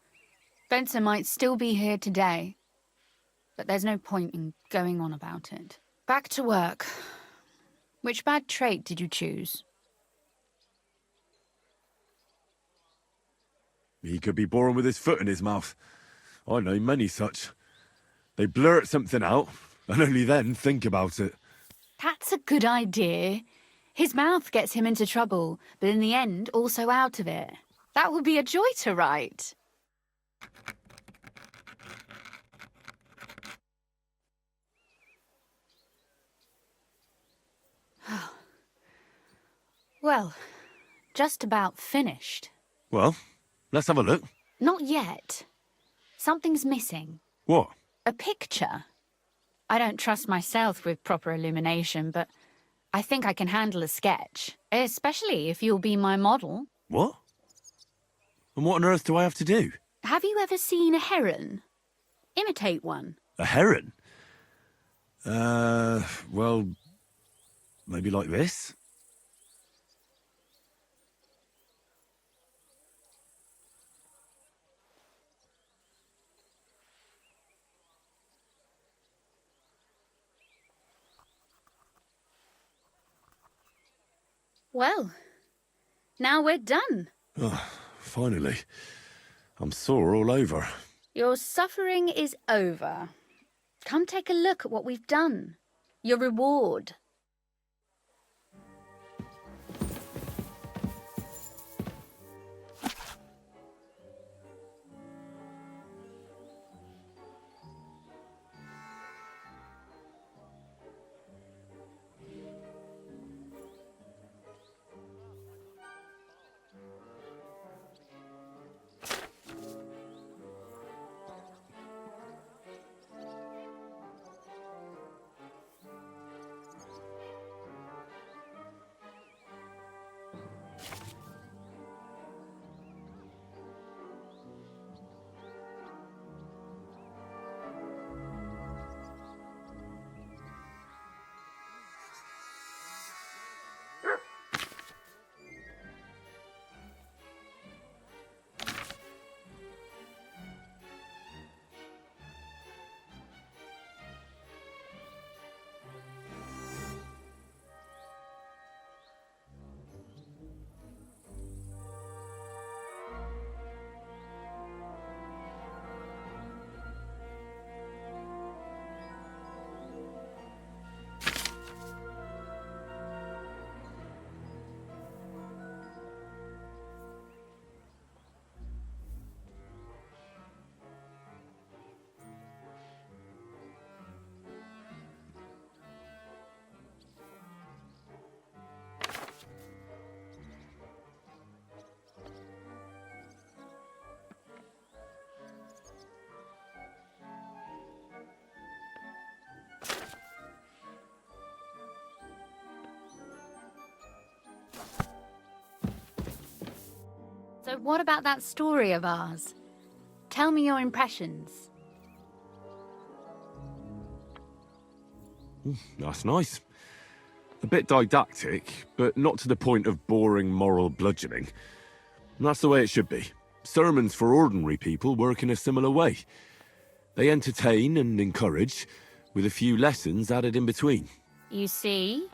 Q: Venser might still be here today. But there's no point in going on about it. Back to work. Which bad trait did you choose?
G: He could be born with his foot in his mouth. I know many such. They blurt something out, and only then think about it.
Q: That's a good idea. His mouth gets him into trouble, but in the end, also out of it. That would be a joy to write. Well, just about finished.
G: Well, let's have a look.
Q: Not yet. Something's missing.
G: What?
Q: A picture. I don't trust myself with proper illumination, but I think I can handle a sketch. Especially if you'll be my model.
G: What? And what on earth do I have to do?
Q: Have you ever seen a heron? Imitate one.
G: A heron? Well, maybe like this?
Q: Well, now we're done.
G: Oh, finally. I'm sore all over.
Q: Your suffering is over. Come take a look at what we've done. Your reward. So what about that story of ours? Tell me your impressions.
G: That's nice. A bit didactic, but not to the point of boring moral bludgeoning. And that's the way it should be. Sermons for ordinary people work in a similar way. They entertain and encourage, with a few lessons added in between.
Q: You see,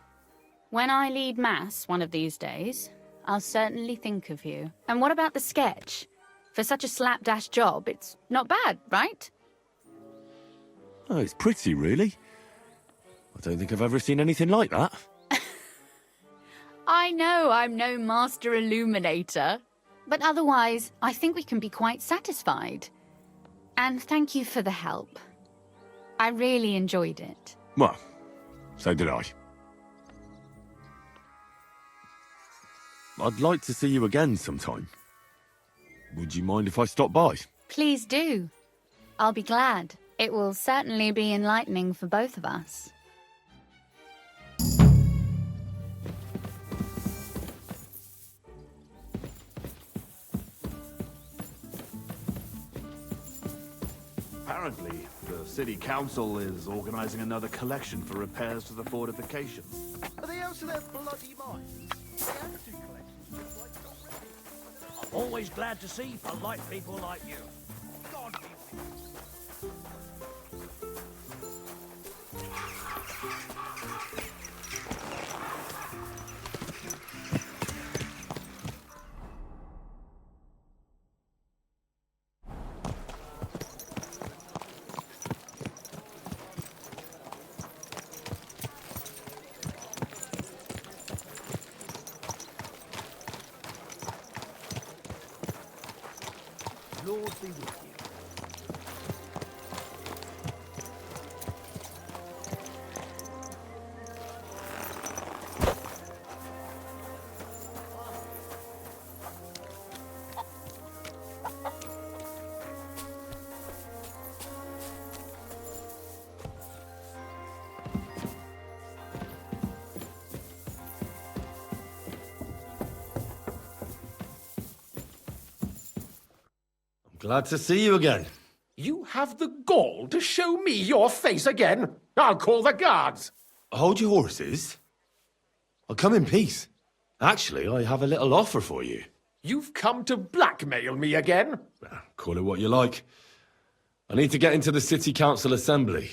Q: when I lead Mass one of these days, I'll certainly think of you. And what about the sketch? For such a slapdash job, it's not bad, right?
G: Oh, it's pretty, really. I don't think I've ever seen anything like that.
Q: I know I'm no master illuminator, but otherwise, I think we can be quite satisfied. And thank you for the help. I really enjoyed it.
G: Well, so did I. I'd like to see you again sometime. Would you mind if I stopped by?
Q: Please do. I'll be glad. It will certainly be enlightening for both of us.
L: Apparently, the city council is organizing another collection for repairs to the fortifications. Are they out of their bloody minds?
N: I'm always glad to see polite people like you. God be Lord be with you.
G: Glad to see you again.
U: You have the gall to show me your face again? I'll call the guards.
G: Hold your horses. I'll come in peace. Actually, I have a little offer for you.
U: You've come to blackmail me again?
G: Call it what you like. I need to get into the City Council Assembly,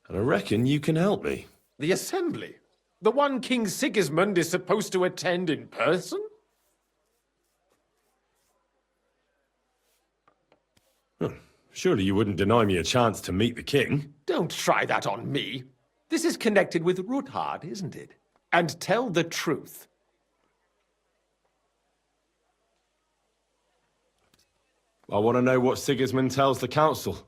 G: and I reckon you can help me.
U: The Assembly? The one King Sigismund is supposed to attend in person?
G: Surely you wouldn't deny me a chance to meet the king?
U: Don't try that on me. This is connected with Ruthard, isn't it? And tell the truth.
G: I want to know what Sigismund tells the council.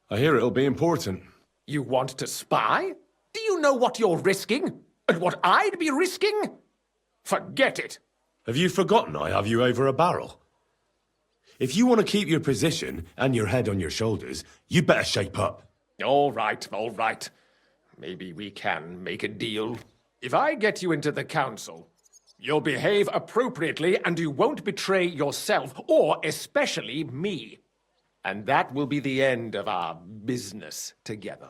G: I hear it'll be important.
U: You want to spy? Do you know what you're risking? And what I'd be risking? Forget it.
G: Have you forgotten I have you over a barrel? If you want to keep your position and your head on your shoulders, you better shape up.
U: All right, all right. Maybe we can make a deal. If I get you into the council, you'll behave appropriately and you won't betray yourself, or especially me. And that will be the end of our business together.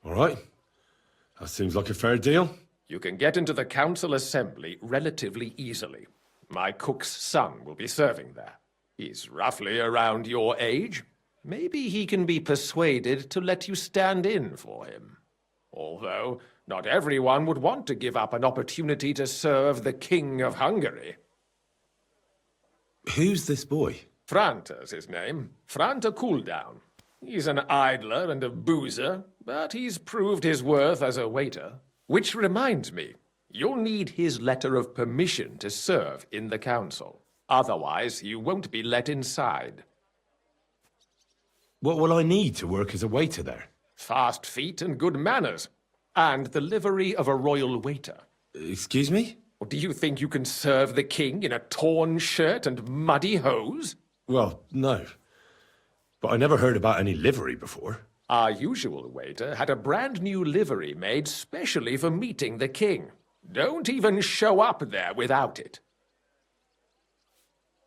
G: All right. That seems like a fair deal.
U: You can get into the council assembly relatively easily. My cook's son will be serving there. He's roughly around your age. Maybe he can be persuaded to let you stand in for him. Although, not everyone would want to give up an opportunity to serve the King of Hungary.
G: Who's this boy?
U: Franta's his name. Franta Cooldown. He's an idler and a boozer, but he's proved his worth as a waiter. Which reminds me, you'll need his letter of permission to serve in the council. Otherwise, you won't be let inside.
G: What will I need to work as a waiter there?
U: Fast feet and good manners. And the livery of a royal waiter.
G: Excuse me?
U: Or do you think you can serve the king in a torn shirt and muddy hose?
G: Well, no. But I never heard about any livery before.
U: Our usual waiter had a brand new livery made specially for meeting the king. Don't even show up there without it.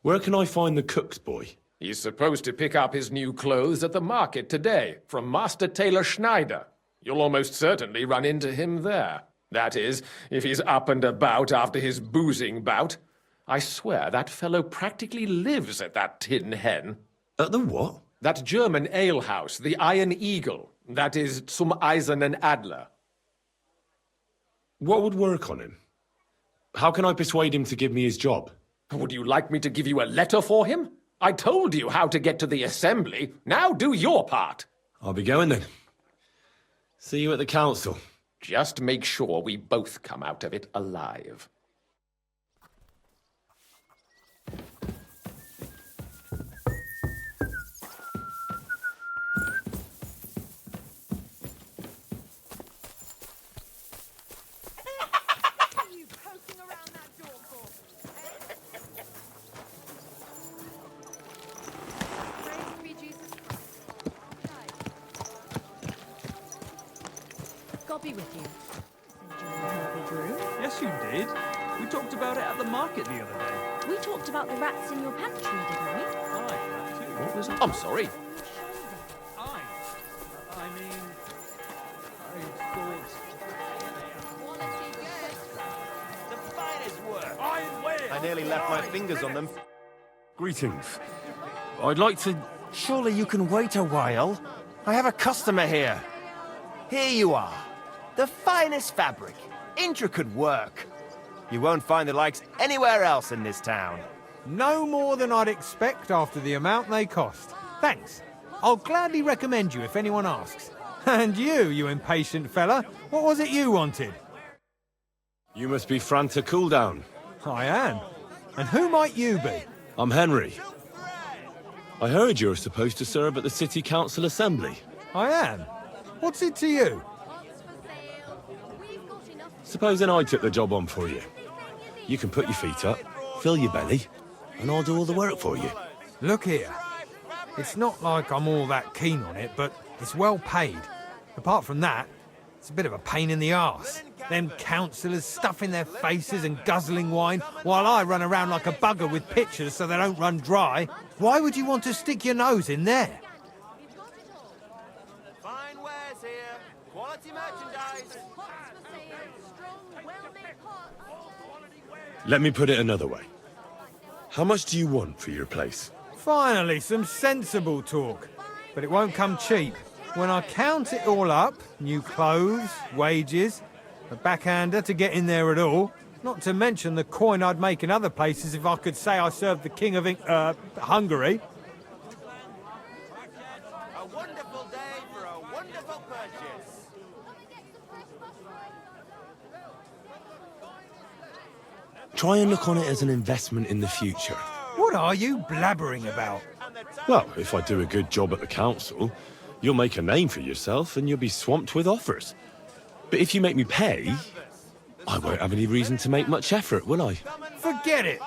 G: Where can I find the cook's boy?
U: He's supposed to pick up his new clothes at the market today from Master Tailor Schneider. You'll almost certainly run into him there. That is, if he's up and about after his boozing bout. I swear that fellow practically lives at that Tin Hen.
G: At the what?
U: That German alehouse, the Iron Eagle. That is zum Eisernen Adler.
G: What would work on him? How can I persuade him to give me his job?
U: Would you like me to give you a letter for him? I told you how to get to the assembly. Now do your part.
G: I'll be going then. See you at the council.
U: Just make sure we both come out of it alive.
E: God be with you.
J: Yes, you did. We talked about it at the market the other day.
E: We talked about the rats in your pantry, didn't we?
J: Aye, that too.
U: What was that? I'm sorry.
J: Aye. I mean, I thought...
M: The finest work.
V: I nearly left my fingers on them.
G: Greetings. I'd like to...
V: Surely you can wait a while. I have a customer here. Here you are. The finest fabric. Intricate work. You won't find the likes anywhere else in this town.
W: No more than I'd expect after the amount they cost. Thanks. I'll gladly recommend you if anyone asks. And you impatient fella, what was it you wanted?
G: You must be Franta Cooldown.
W: I am. And who might you be?
G: I'm Henry. I heard you're supposed to serve at the City Council Assembly.
W: I am. What's it to you?
G: Supposing I took the job on for you. You can put your feet up, fill your belly, and I'll do all the work for you.
W: Look here. It's not like I'm all that keen on it, but it's well paid. Apart from that, it's a bit of a pain in the arse. Them councillors stuffing their faces and guzzling wine, while I run around like a bugger with pitchers so they don't run dry. Why would you want to stick your nose in there?
V: Fine wares here. Quality merchandise.
G: Let me put it another way. How much do you want for your place?
W: Finally, some sensible talk. But it won't come cheap. When I count it all up, new clothes, wages, a backhander to get in there at all, not to mention the coin I'd make in other places if I could say I served the King of Hungary.
V: A wonderful day for a wonderful purchase.
G: Try and look on it as an investment in the future.
W: What are you blabbering about?
G: Well, if I do a good job at the council, you'll make a name for yourself and you'll be swamped with offers. But if you make me pay, I won't have any reason to make much effort, will I?
W: Forget it.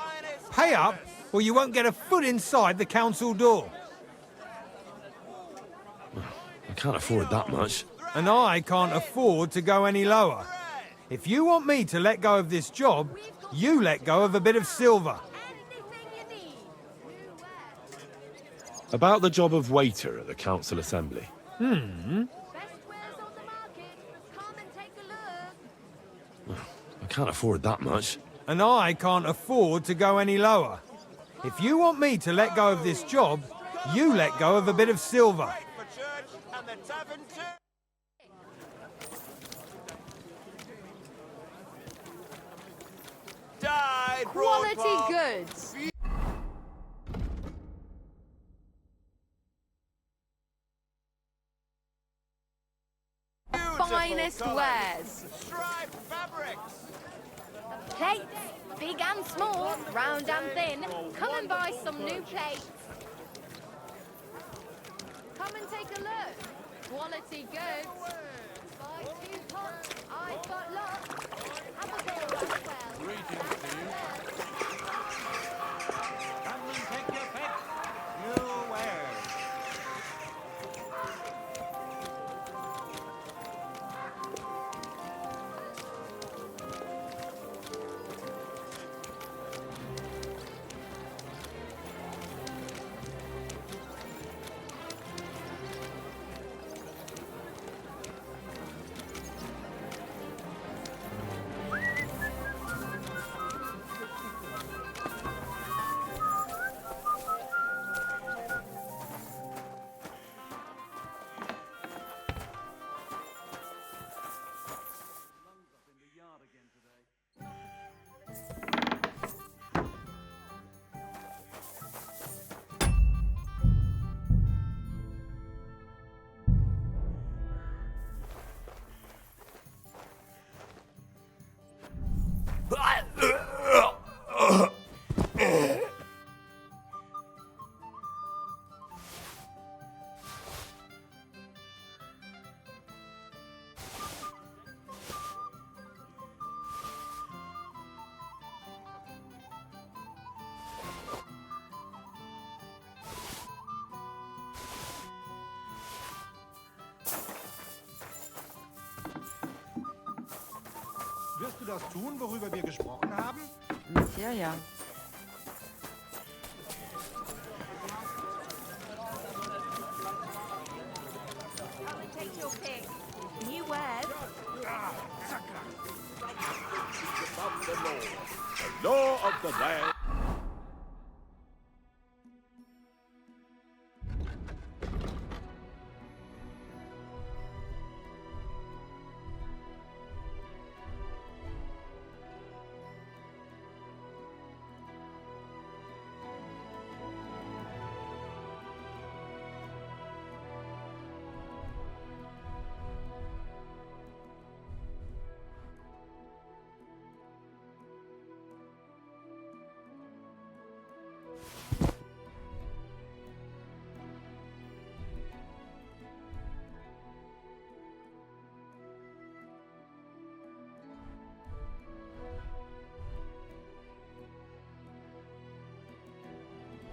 W: Pay up, or you won't get a foot inside the council door.
G: I can't afford that much.
W: And I can't afford to go any lower. If you want me to let go of this job, you let go of a bit of silver.
G: About the job of waiter at the council assembly.
W: Hmm?
G: I can't afford that much.
W: And I can't afford to go any lower. If you want me to let go of this job, you let go of a bit of silver.
F: Quality goods. Finest wares. Plates, big and small, round and thin. Come and buy some new plates. Come and take a look. Quality goods. Buy 2 pots. I've got lots. Have a go as well.
M: Greetings to you. Come and take your pick. New wares.
R: das tun, worüber wir gesprochen haben?
S: Ja, ja.
E: Take your pick. New wares.
M: Above the law. The law of the land.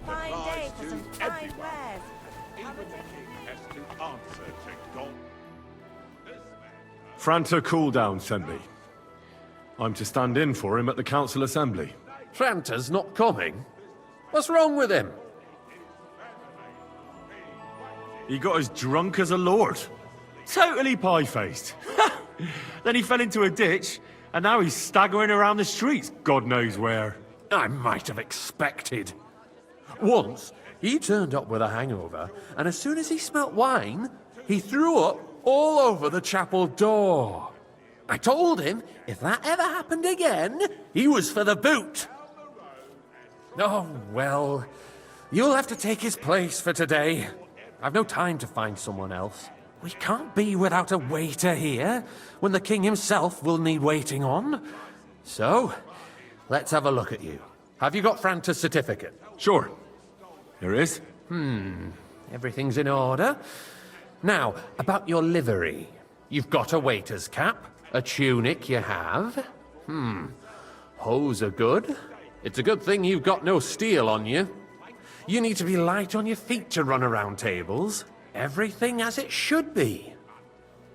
E: Fine day for some fine wares.
M: Even the king has to answer to God.
G: Franta Cooldown sent me. I'm to stand in for him at the council assembly.
U: Franta's not coming? What's wrong with him?
G: He got as drunk as a lord. Totally pie-faced. Then he fell into a ditch, and now he's staggering around the streets, God knows where.
U: I might have expected. Once, he turned up with a hangover, and as soon as he smelt wine, he threw up all over the chapel door. I told him if that ever happened again, he was for the boot. Oh, well, you'll have to take his place for today. I've no time to find someone else. We can't be without a waiter here, when the king himself will need waiting on. So, let's have a look at you. Have you got Franta's certificate?
G: Sure. Here it is.
U: Everything's in order. Now, about your livery. You've got a waiter's cap, a tunic you have. Hose are good. It's a good thing you've got no steel on you. You need to be light on your feet to run around tables. Everything as it should be.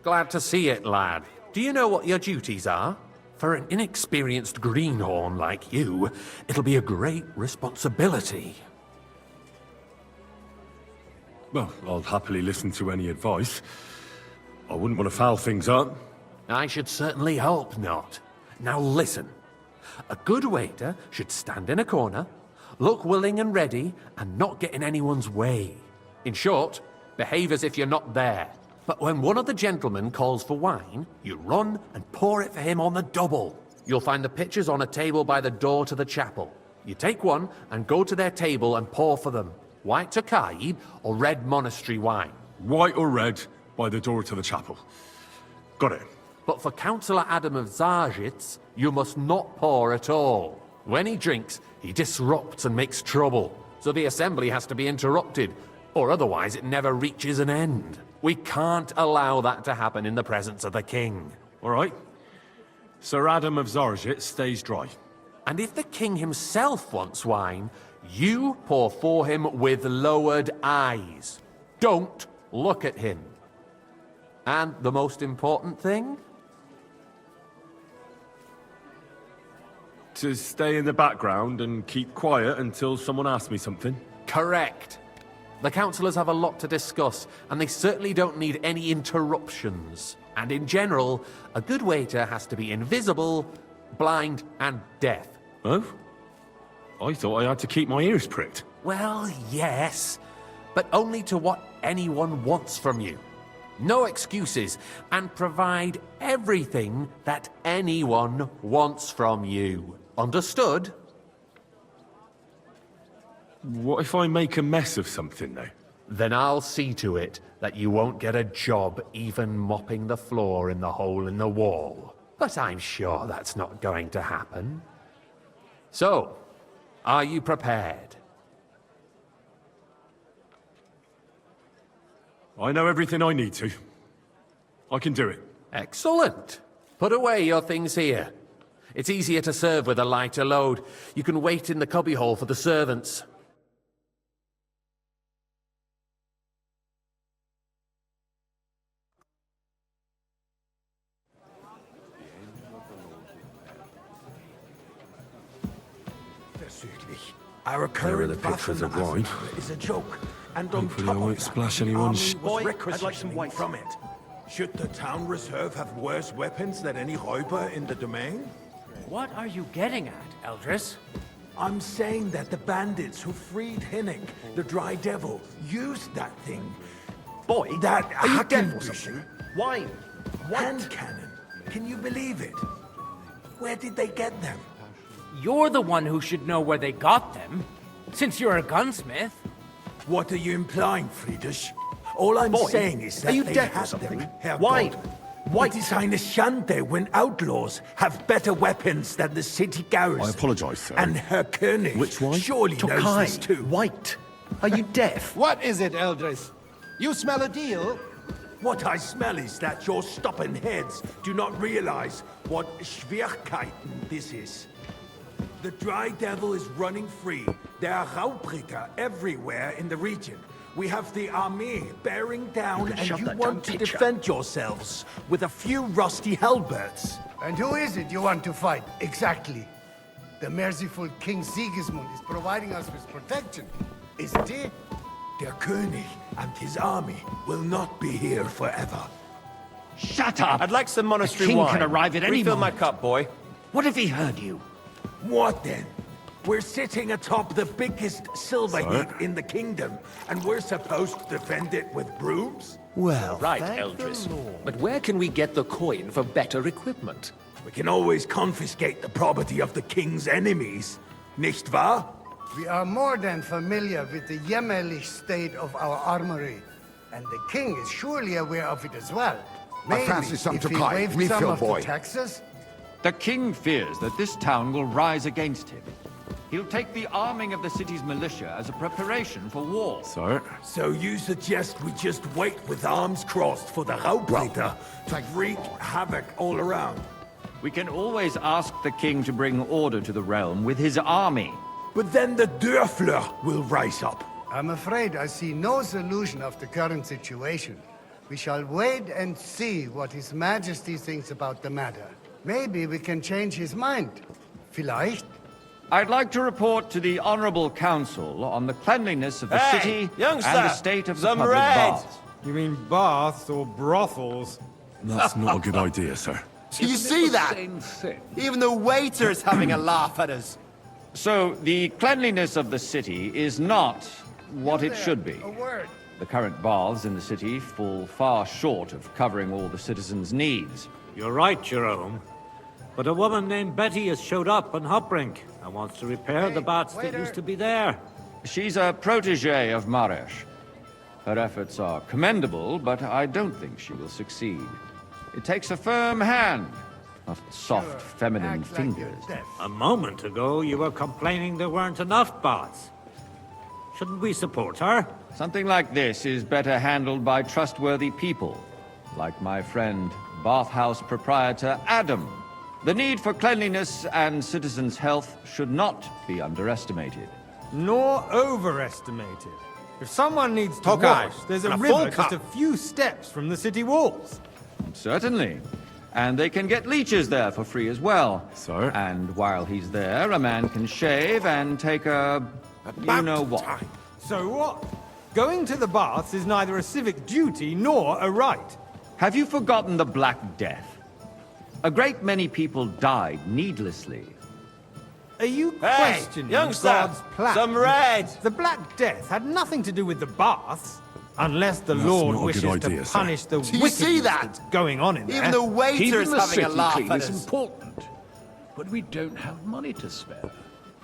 U: Glad to see it, lad. Do you know what your duties are? For an inexperienced greenhorn like you, it'll be a great responsibility.
G: Well, I'll happily listen to any advice. I wouldn't want to foul things up.
U: I should certainly hope not. Now listen. A good waiter should stand in a corner, look willing and ready, and not get in anyone's way. In short, behave as if you're not there. But when one of the gentlemen calls for wine, you run and pour it for him on the double. You'll find the pitchers on a table by the door to the chapel. You take one and go to their table and pour for them. White Tokaib or red monastery wine.
G: White or red by the door to the chapel. Got it.
U: But for Councillor Adam of Zarzhitz, you must not pour at all. When he drinks, he disrupts and makes trouble. So the assembly has to be interrupted, or otherwise it never reaches an end. We can't allow that to happen in the presence of the king.
G: All right. Sir Adam of Zarzhitz stays dry.
U: And if the king himself wants wine, you pour for him with lowered eyes. Don't look at him. And the most important thing?
G: To stay in the background and keep quiet until someone asks me something?
U: Correct. The councillors have a lot to discuss, and they certainly don't need any interruptions. And in general, a good waiter has to be invisible, blind, and deaf.
G: Oh? I thought I had to keep my ears pricked.
U: Well, yes, but only to what anyone wants from you. No excuses, and provide everything that anyone wants from you. Understood?
G: What if I make a mess of something, though?
U: Then I'll see to it that you won't get a job even mopping the floor in the hole in the wall. But I'm sure that's not going to happen. So, are you prepared?
G: I know everything I need to. I can do it.
U: Excellent. Put away your things here. It's easier to serve with a lighter load. You can wait in the cubbyhole for the servants.
B: Our current
G: pictures of wine.
B: is a joke, and
G: Hopefully I won't splash anyone's...
B: Boy, I'd like some wine from it. Should the town reserve have worse weapons than any räuber in the domain?
S: What are you getting at, Eldris?
B: I'm saying that the bandits who freed Hinnick, the Dry Devil, used that thing.
V: Boy,
B: that
V: are you deaf or
B: Hackenbüchel
V: something? Wine.
B: hand cannon. Can you believe it? Where did they get them?
S: You're the one who should know where they got them, since you're a gunsmith.
B: What are you implying, Friedrich? All I'm saying is that
V: are you
B: they
V: deaf or
B: had
V: something?
B: them. Herr
V: Why?
B: God. It is eine Schande when outlaws have better weapons than the city garrison.
G: I apologize, sir.
B: And Herr König
G: Which one?
B: surely knows this too.
V: White. Are you deaf?
R: What is it, Eldris? You smell a deal?
B: What I smell is that your stubborn heads do not realize what Schwierigkeiten this is. The Dry Devil is running free. There are Raubritter everywhere in the region. We have the army bearing down, and you want to defend yourselves with a few rusty halberds.
T: And who is it you want to fight, exactly? The merciful King Sigismund is providing us with protection, isn't he?
B: Der König and his army will not be here forever.
V: Shut up! I'd like some monastery
N: king
V: wine.
N: can arrive at any
V: Refill my
N: moment.
V: cup, boy.
N: What if he heard you?
B: What then? We're sitting atop the biggest silver heap in the kingdom, and we're supposed to defend it with brooms?
V: Well,
U: Right, Eldris. But where can we get the coin for better equipment?
B: We can always confiscate the property of the king's enemies, nicht wahr?
T: We are more than familiar with the jämmerlich state of our armory, and the king is surely aware of it as well. Maybe
M: fancy some
T: if he
M: Tokai.
T: waived
M: Refill,
T: some of
M: boy.
T: the taxes.
X: The king fears that this town will rise against him. He'll take the arming of the city's militia as a preparation for war.
G: Sir?
B: So you suggest we just wait with arms crossed for the Raubritter to wreak havoc all around?
X: We can always ask the king to bring order to the realm with his army.
B: But then the Dörfler will rise up.
T: I'm afraid I see no solution of the current situation. We shall wait and see what His Majesty thinks about the matter. Maybe we can change his mind. Vielleicht?
X: I'd like to report to the Honorable Council on the cleanliness of the city
V: youngster,
X: and the state of the
V: some
X: public
V: red.
X: baths.
W: You mean baths or brothels?
G: That's not a good idea, sir.
V: Do you see that? Even the waiter's having a laugh at us.
X: So, the cleanliness of the city is not what it should be.
T: A word.
X: The current baths in the city fall far short of covering all the citizens' needs.
Y: You're right, Jerome. But a woman named Betty has showed up on Hopbrink and wants to repair the baths that used to be there.
X: She's a protege of Maresh. Her efforts are commendable, but I don't think she will succeed. It takes a firm hand, not soft, feminine fingers.
Y: A moment ago, you were complaining there weren't enough baths. Shouldn't we support her?
X: Something like this is better handled by trustworthy people, like my friend, bathhouse proprietor Adam. The need for cleanliness and citizens' health should not be underestimated.
W: Nor overestimated. If someone needs to
V: Tokai,
W: wash, there's a
V: and a full
W: river just
V: cup.
W: a few steps from the city walls.
X: Certainly. And they can get leeches there for free as well.
G: Sir?
X: And while he's there, a man can shave and take a... you know what.
W: So what? Going to the baths is neither a civic duty nor a right.
X: Have you forgotten the Black Death? A great many people died needlessly.
W: Are you questioning
V: youngster,
W: God's plan?
V: some red.
W: The Black Death had nothing to do with the baths, unless the
G: That's
W: Lord
G: not a
W: wishes
G: good idea,
W: to
G: sir.
W: punish the
V: Do you see
W: wickedness
V: that?
W: that's going on in there.
V: Even the waiter's
O: Keeping the
V: having a
O: city
V: laugh
O: clean
V: at
O: is
V: us.
O: important, but we don't have money to spare.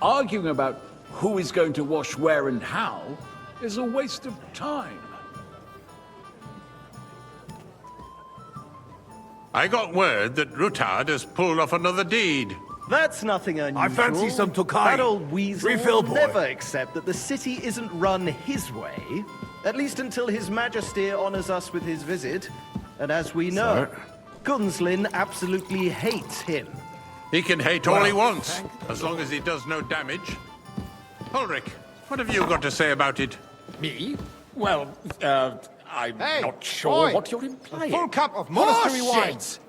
O: Arguing about who is going to wash where and how is a waste of time.
M: I got word that Rutard has pulled off another deed.
V: That's nothing unusual.
B: I fancy some Tokai.
V: That old weasel
B: Refill,
V: will
B: boy.
V: never accept that the city isn't run his way, at least until His Majesty honors us with his visit. And as we know, Gunslin absolutely hates him.
M: He can hate all he wants, as long as he does no damage. Ulrich, what have you got to say about it?
U: Me? Well, I'm not sure
R: boy,
U: what you're implying.
R: A full cup of monastery wine.
V: Bullshit!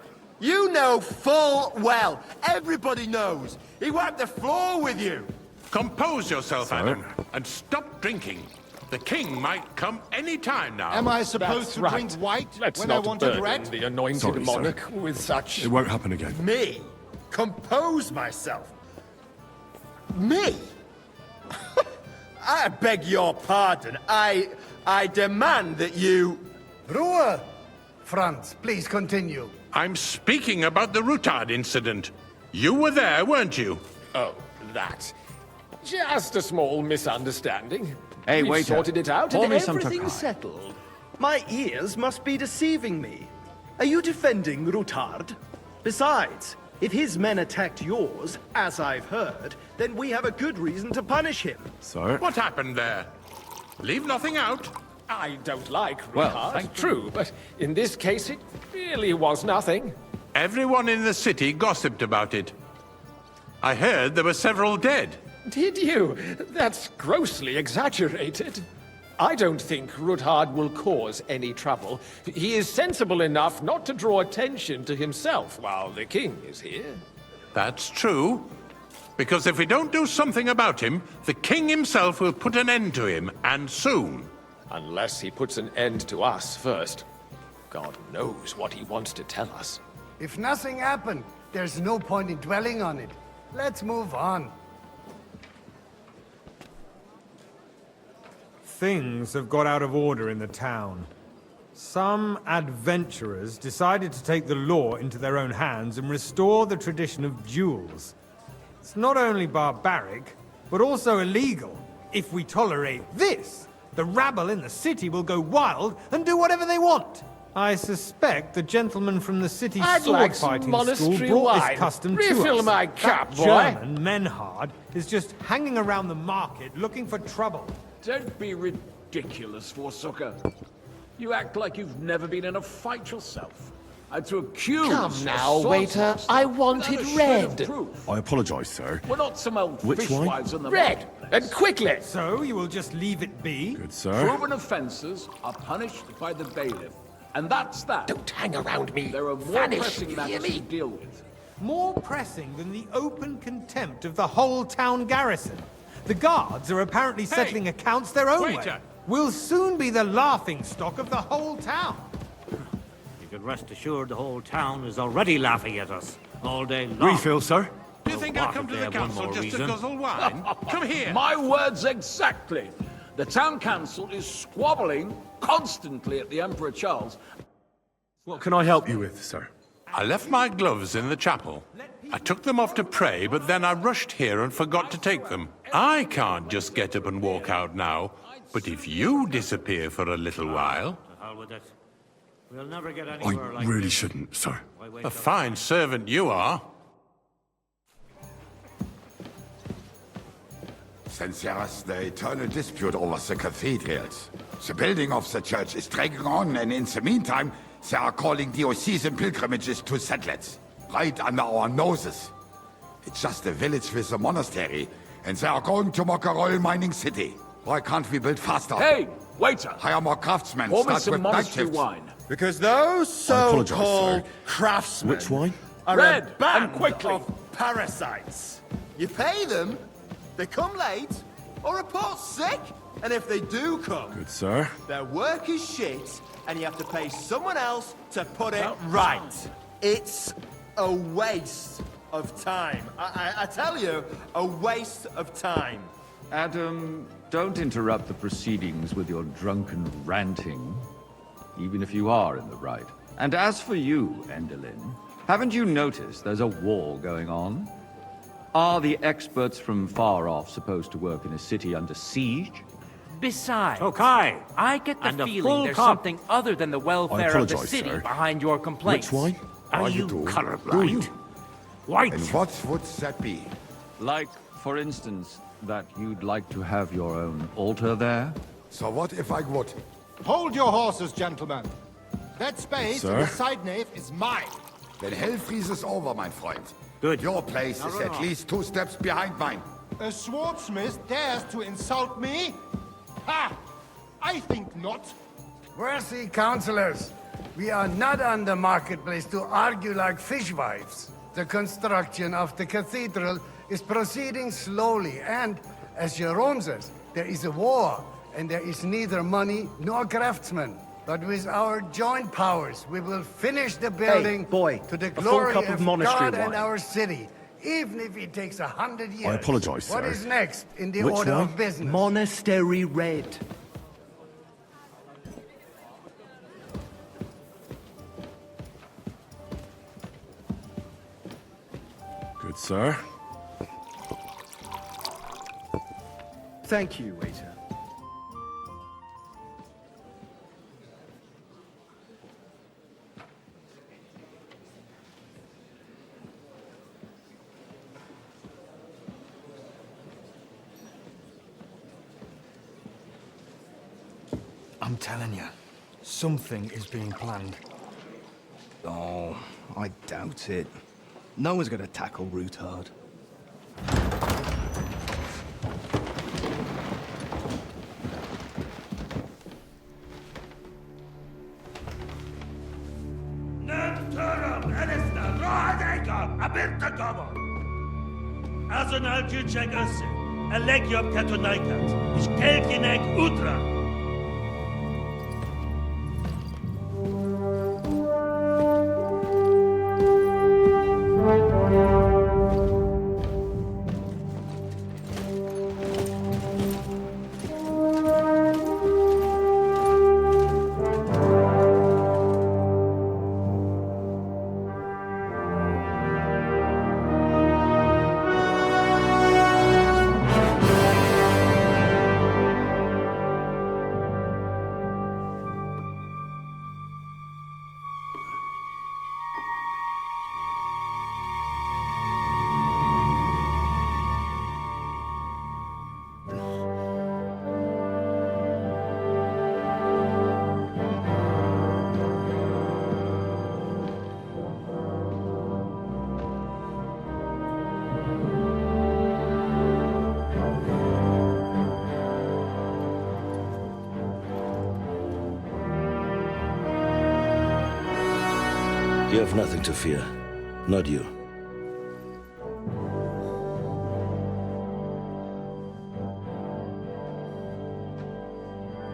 V: You know full well. Everybody knows. He wiped the floor with you.
M: Compose yourself, Adam, and stop drinking. The king might come any time now.
R: Am I supposed to drink white when I want it red?
U: The anointed monarch with such...
G: It won't happen again.
R: Me? Compose myself? Me? I beg your pardon. I demand that you...
T: Ruhe! Franz, please continue.
M: I'm speaking about the Routard incident. You were there, weren't you?
U: Oh, that. Just a small misunderstanding.
X: Hey,
U: We've
X: waiter.
U: sorted it out
X: Pour
U: and
X: me some
U: everything's
X: Tokai.
U: settled.
J: My ears must be deceiving me. Are you defending Routard? Besides, if his men attacked yours, as I've heard, then we have a good reason to punish him.
G: Sir?
M: What happened there? Leave nothing out.
U: I don't like
X: Well,
U: Routard, true, but in this case it really was nothing.
M: Everyone in the city gossiped about it. I heard there were several dead.
U: Did you? That's grossly exaggerated. I don't think Routard will cause any trouble. He is sensible enough not to draw attention to himself while the king is here.
M: That's true. Because if we don't do something about him, the king himself will put an end to him, and soon.
U: Unless he puts an end to us first. God knows what he wants to tell us.
T: If nothing happened, there's no point in dwelling on it. Let's move on.
W: Things have got out of order in the town. Some adventurers decided to take the law into their own hands and restore the tradition of duels. It's not only barbaric, but also illegal. If we tolerate this, the rabble in the city will go wild and do whatever they want. I suspect the gentleman from the city's
U: I'd like some
W: sword-fighting
U: monastery
W: school brought
U: wine.
W: this custom to
U: Refill
W: us.
U: my cup,
W: That
U: boy.
W: German, Menhard, is just hanging around the market looking for trouble.
D: Don't be ridiculous, Forsucker. You act like you've never been in a fight yourself. I to accuse.
U: Come now, waiter. I want it red.
G: I apologise, sir.
D: We're not some old
G: Which wine?
D: fishwives in the
U: Red,
D: marketplace.
U: and quickly.
W: So you will just leave it be?
G: Good, sir.
D: Proven offences are punished by the bailiff. And that's that.
U: Don't hang around me.
D: There are more
U: Vanish,
D: pressing
U: you hear
D: matters
U: me?
D: to deal with.
W: More pressing than the open contempt of the whole town garrison. The guards are apparently settling accounts their own way.
M: waiter.
W: We'll soon be the laughingstock of the whole town.
Y: You can rest assured the whole town is already laughing at us all day long.
G: Refill, sir?
M: Do you think I come to the council just to guzzle wine? Come here.
D: My words exactly. The town council is squabbling constantly at the Emperor Charles.
G: What can I help you with, sir?
M: I left my gloves in the chapel. I took them off to pray, but then I rushed here and forgot to take them. I can't just get up and walk out now. But if you disappear for a little while...
Y: To hell with it. We'll never get
G: I
Y: anywhere like
G: really
Y: this.
G: shouldn't, sir.
M: A fine servant you are.
H: Since there is the eternal dispute over the cathedrals, the building of the church is dragging on, and in the meantime, they are calling diocesan pilgrimages to settlers, right under our noses. It's just a village with a monastery, and they are going to mock a royal mining city. Why can't we build faster?
D: Hey, waiter!
H: Hire more craftsmen,
D: Pour me
H: start
D: some
H: with night
D: monastery
H: shifts.
D: wine.
R: Because those
G: apologise,
R: so-called
G: sir.
R: craftsmen
G: Which wine?
R: are
D: Red,
R: a band
D: and quickly.
R: of parasites. You pay them, they come late, or report sick, and if they do come,
G: Good, sir.
R: their work is shit, and you have to pay someone else to put it right. It's a waste of time. I tell you, a waste of time.
X: Adam, don't interrupt the proceedings with your drunken ranting, even if you are in the right. And as for you, Endelin, haven't you noticed there's a war going on? Are the experts from far off supposed to work in a city under siege?
S: Besides,
Y: Okay.
S: I get the
Y: And a
S: feeling
Y: full
S: there's
Y: cup.
S: something other than the welfare of the
G: apologise,
S: city
G: sir.
S: behind your complaints.
G: Which wine?
Y: Are you colorblind? White.
H: And what would that be?
X: Like, for instance, that you'd like to have your own altar there?
H: So what if I would?
R: Hold your horses, gentlemen. That space in
G: Sir?
R: the side nave is mine.
H: Then hell freezes over, mein Freund.
Y: Good.
H: Your place is at least 2 steps behind mine.
R: A swordsmith dares to insult me? Ha! I think not.
T: Worthy councillors, we are not on the marketplace to argue like fishwives. The construction of the cathedral is proceeding slowly, and, as Jerome says, there is a war, and there is neither money nor craftsmen. But with our joint powers, we will finish the building to the glory of God and our city, even if it takes 100 years.
G: I apologize, sir.
T: What is next in the
J: Which
T: order
J: one?
T: of business?
J: Monastery Red.
G: Good, sir.
J: Thank you, waiter.
W: I'm telling you, something is being planned.
A: Oh, I doubt it. No one's gonna tackle Rootard.
C: Azonal Gyurcsák össze, a legjobb katonáikat, és keljenek útra!
I: You have nothing to fear. Not you.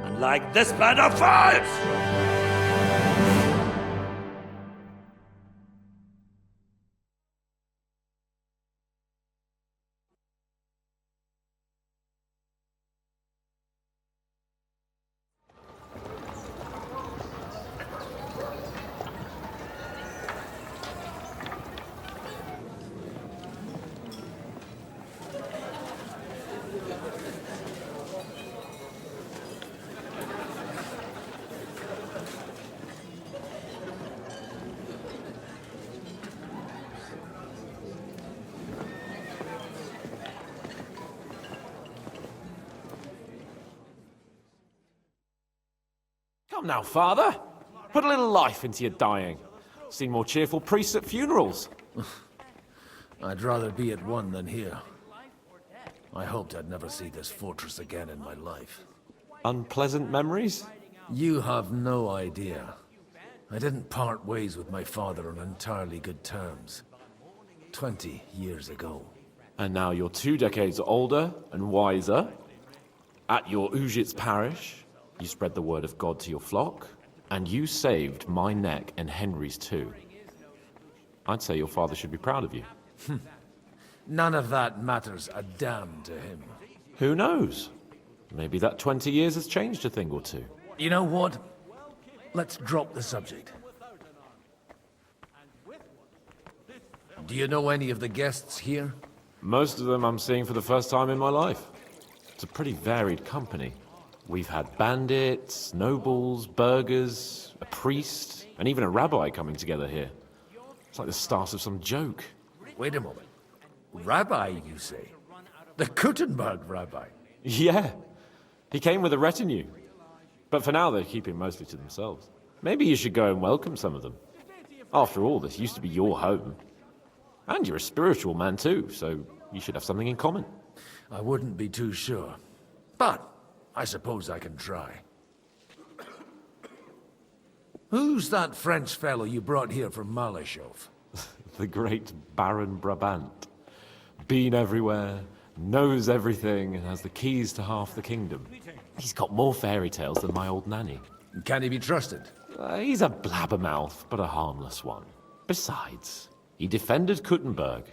C: Unlike this band of fools!
U: Come now, Father. Put a little life into your dying. Seen more cheerful priests at funerals.
K: I'd rather be at one than here. I hoped I'd never see this fortress again in my life.
U: Unpleasant memories?
K: You have no idea. I didn't part ways with my father on entirely good terms. 20 years ago.
U: And now you're 2 decades older and wiser. At your Ujit's parish, you spread the word of God to your flock, and you saved my neck and Henry's too. I'd say your father should be proud of you.
K: None of that matters a damn to him.
U: Who knows? Maybe that 20 years has changed a thing or two.
K: You know what? Let's drop the subject. Do you know any of the guests here?
U: Most of them I'm seeing for the first time in my life. It's a pretty varied company. We've had bandits, nobles, burghers, a priest, and even a rabbi coming together here. It's like the start of some joke.
K: Wait a moment. Rabbi, you say? The Gutenberg rabbi?
U: Yeah. He came with a retinue. But for now, they're keeping mostly to themselves. Maybe you should go and welcome some of them. After all, this used to be your home. And you're a spiritual man too, so you should have something in common.
K: I wouldn't be too sure. But I suppose I can try. Who's that French fellow you brought here from Malachov?
U: The great Baron Brabant.
E: Been everywhere, knows everything, and has the keys to half the kingdom. He's got more fairy tales than my old nanny.
K: Can he be trusted?
E: He's a blabbermouth, but a harmless one. Besides, he defended Kuttenberg,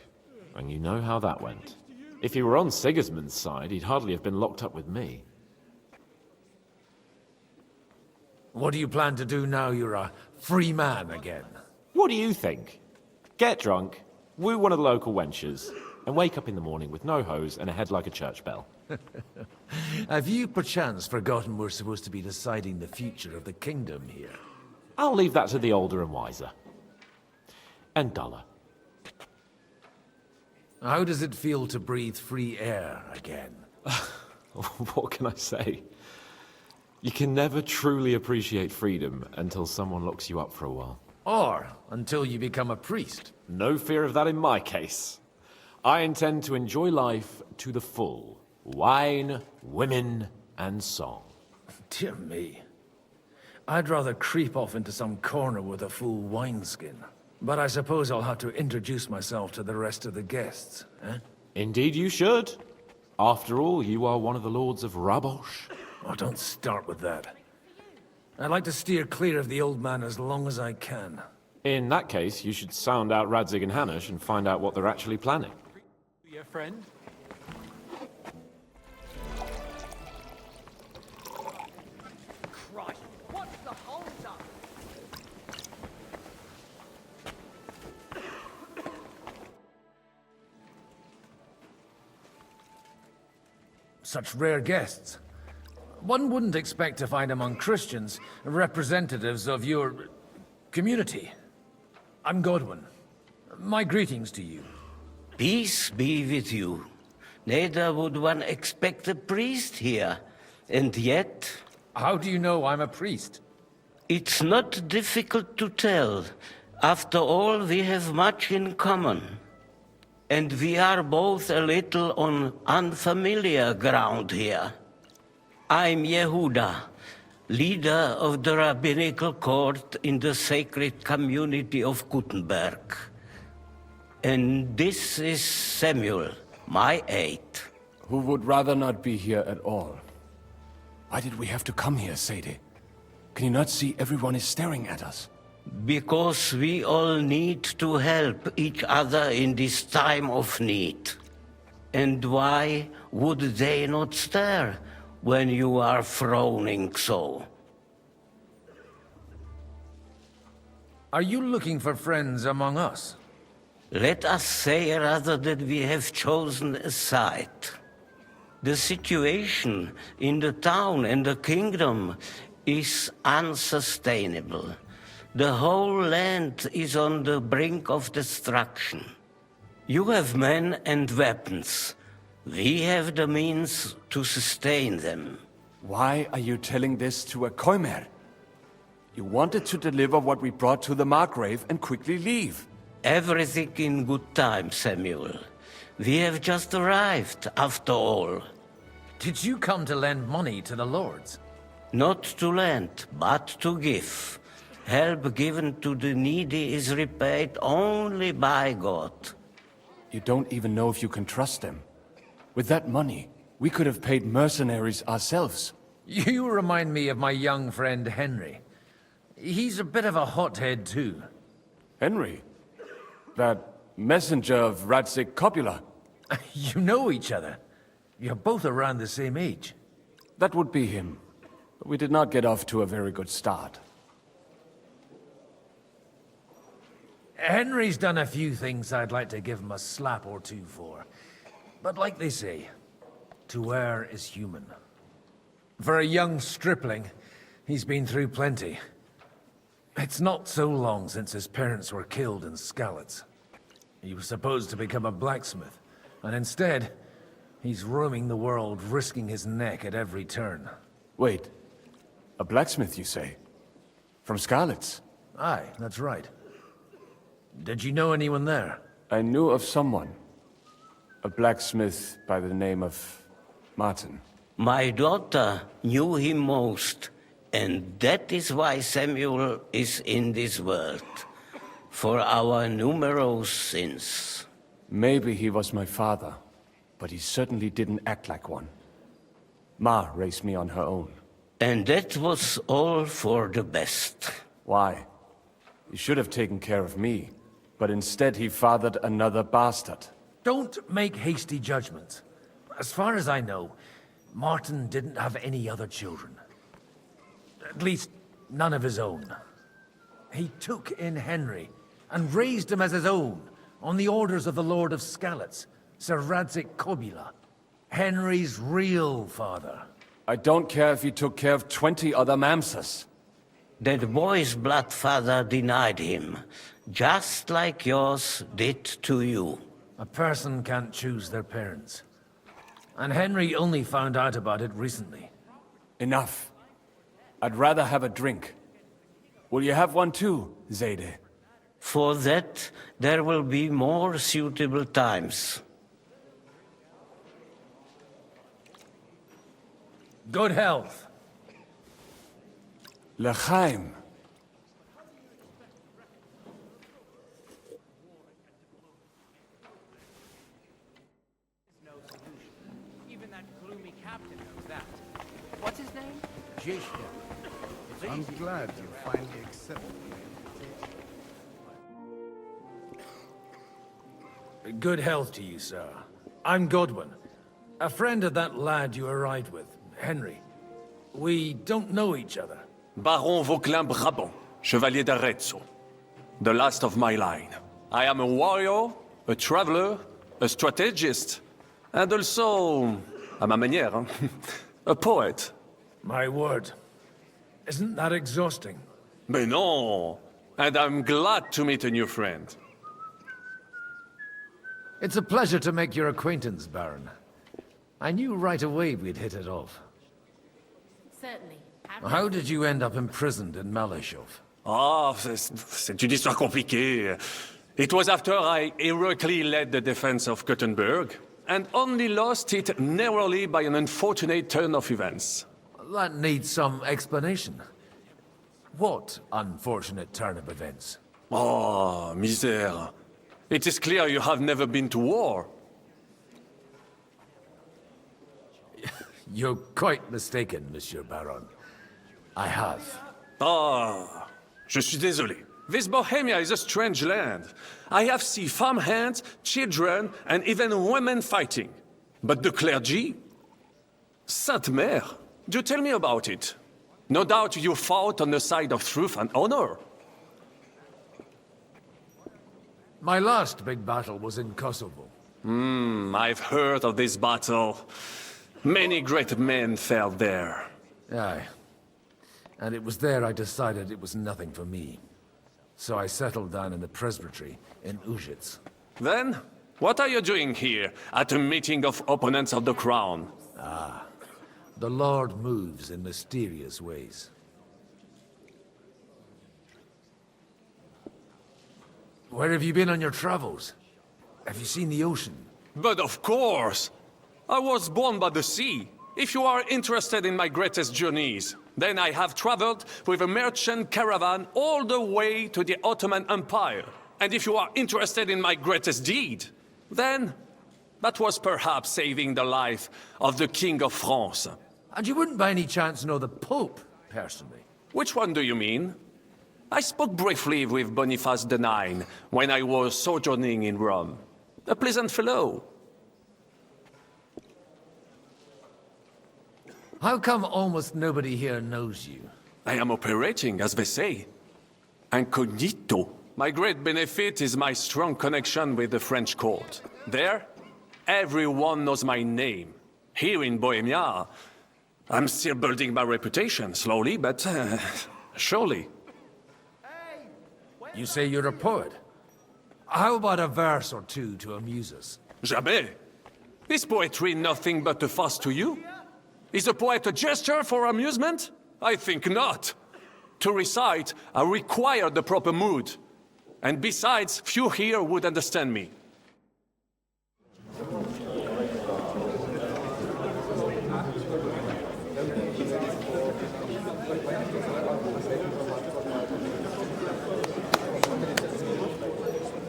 E: and you know how that went. If he were on Sigismund's side, he'd hardly have been locked up with me.
K: What do you plan to do now you're a free man again?
E: What do you think? Get drunk, woo one of the local wenches, and wake up in the morning with no hose and a head like a church bell.
K: Have you perchance forgotten we're supposed to be deciding the future of the kingdom here?
E: I'll leave that to the older and wiser. And duller.
K: How does it feel to breathe free air again?
E: What can I say? You can never truly appreciate freedom until someone locks you up for a while.
K: Or until you become a priest.
E: No fear of that in my case. I intend to enjoy life to the full. Wine, women, and song.
K: Dear me. I'd rather creep off into some corner with a full wineskin. But I suppose I'll have to introduce myself to the rest of the guests, eh?
E: Indeed you should. After all, you are one of the lords of Rabosh.
K: Oh, don't start with that. I'd like to steer clear of the old man as long as I can.
E: In that case, you should sound out Radzig and Hanush and find out what they're actually planning.
R: Your friend?
S: Christ, what's the hold-up?
K: Such rare guests. One wouldn't expect to find among Christians representatives of your community. I'm Godwin. My greetings to you.
F: Peace be with you. Neither would one expect a priest here, and yet...
K: How do you know I'm a priest?
F: It's not difficult to tell. After all, we have much in common. And we are both a little on unfamiliar ground here. I'm Yehuda, leader of the rabbinical court in the sacred community of Gutenberg. And this is Samuel, my aide.
L: Who would rather not be here at all. Why did we have to come here, Sadie? Can you not see everyone is staring at us?
F: Because we all need to help each other in this time of need. And why would they not stare when you are frowning so?
K: Are you looking for friends among us?
F: Let us say rather that we have chosen a side. The situation in the town and the kingdom is unsustainable. The whole land is on the brink of destruction. You have men and weapons. We have the means to sustain them.
L: Why are you telling this to a Koimer? You wanted to deliver what we brought to the Margrave and quickly leave.
F: Everything in good time, Samuel. We have just arrived, after all.
K: Did you come to lend money to the lords?
F: Not to lend, but to give. Help given to the needy is repaid only by God.
L: You don't even know if you can trust them. With that money, we could have paid mercenaries ourselves.
K: You remind me of my young friend Henry. He's a bit of a hothead too.
L: Henry? That messenger of Radzig Copula?
K: You know each other. You're both around the same age.
L: That would be him. But we did not get off to a very good start.
K: Henry's done a few things I'd like to give him a slap or two for. But like they say, to err is human. For a young stripling, he's been through plenty. It's not so long since his parents were killed in Skalitz. He was supposed to become a blacksmith, and instead, he's roaming the world, risking his neck at every turn.
L: Wait, a blacksmith, you say? From Skalitz?
K: Aye, that's right. Did you know anyone there?
L: I knew of someone. A blacksmith by the name of Martin.
F: My daughter knew him most, and that is why Samuel is in this world. For our numerous sins.
L: Maybe he was my father, but he certainly didn't act like one. Ma raised me on her own.
F: And that was all for the best.
L: Why? He should have taken care of me, but instead he fathered another bastard.
K: Don't make hasty judgments. As far as I know, Martin didn't have any other children. At least, none of his own. He took in Henry and raised him as his own on the orders of the Lord of Skalitz, Sir Radzik Kobila, Henry's real father.
L: I don't care if he took care of 20 other mamsas.
F: That boy's blood father denied him, just like yours did to you.
K: A person can't choose their parents. And Henry only found out about it recently.
L: Enough. I'd rather have a drink. Will you have one too, Zayde?
F: For that, there will be more suitable times.
K: Good health.
L: L'chaim.
S: Even that gloomy captain knows that. What's his name? GIOCO.
T: I'm glad you finally accepted me.
K: Good health to you, sir. I'm Godwin, a friend of that lad you arrived with, Henry. We don't know each other.
B: Baron Vauquelin Brabant, Chevalier d'Arezzo. The last of my line. I am a warrior, a traveler, a strategist, and also, à ma manière, a poet.
K: My word. Isn't that exhausting?
B: Mais non! And I'm glad to meet a new friend.
K: It's a pleasure to make your acquaintance, Baron. I knew right away we'd hit it off.
N: Certainly.
K: How did you end up imprisoned in Malashov?
B: Ah, c'est une histoire compliquée. It was after I heroically led the defense of Gothenburg, and only lost it narrowly by an unfortunate turn of events.
K: That needs some explanation. What unfortunate turn of events?
B: Oh, misère. It is clear you have never been to war.
K: You're quite mistaken, Monsieur Baron. I have.
B: Ah, je suis désolé. This Bohemia is a strange land. I have seen farmhands, children, and even women fighting. But the clergy? Sainte Mère, do tell me about it. No doubt you fought on the side of truth and honor.
K: My last big battle was in Kosovo.
B: I've heard of this battle. Many great men fell there.
K: Aye. And it was there I decided it was nothing for me. So I settled down in the presbytery in Ujits.
B: Then, what are you doing here, at a meeting of opponents of the crown?
K: Ah, the Lord moves in mysterious ways. Where have you been on your travels? Have you seen the ocean?
B: But of course! I was born by the sea. If you are interested in my greatest journeys, then I have traveled with a merchant caravan all the way to the Ottoman Empire. And if you are interested in my greatest deed, then that was perhaps saving the life of the King of France.
K: And you wouldn't by any chance know the Pope, personally?
B: Which one do you mean? I spoke briefly with Boniface IX when I was sojourning in Rome. A pleasant fellow.
K: How come almost nobody here knows you?
B: I am operating, as they say. Incognito. My great benefit is my strong connection with the French court. There, everyone knows my name. Here in Bohemia, I'm still building my reputation, slowly, but surely.
K: You say you're a poet. How about a verse or two to amuse us?
B: Jamais. Is poetry nothing but a fuss to you? Is a poet a gesture for amusement? I think not. To recite, I require the proper mood. And besides, few here would understand me.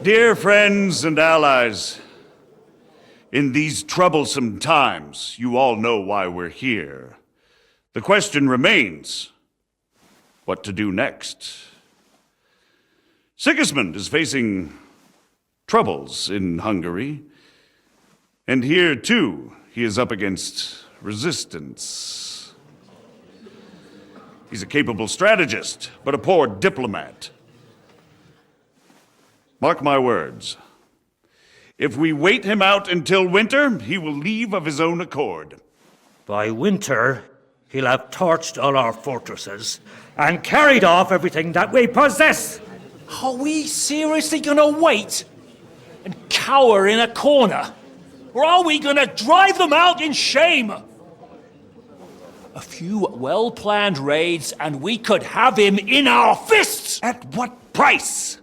O: Dear friends and allies,
M: In these troublesome times, you all know why we're here. The question remains, what to do next? Sigismund is facing troubles in Hungary, and here, too, he is up against resistance. He's a capable strategist, but a poor diplomat. Mark my words. If we wait him out until winter, he will leave of his own accord.
O: By winter, he'll have torched all our fortresses and carried off everything that we possess.
P: Are we seriously gonna wait and cower in a corner? Or are we gonna drive them out in shame? A few well-planned raids and we could have him in our fists!
M: At what price?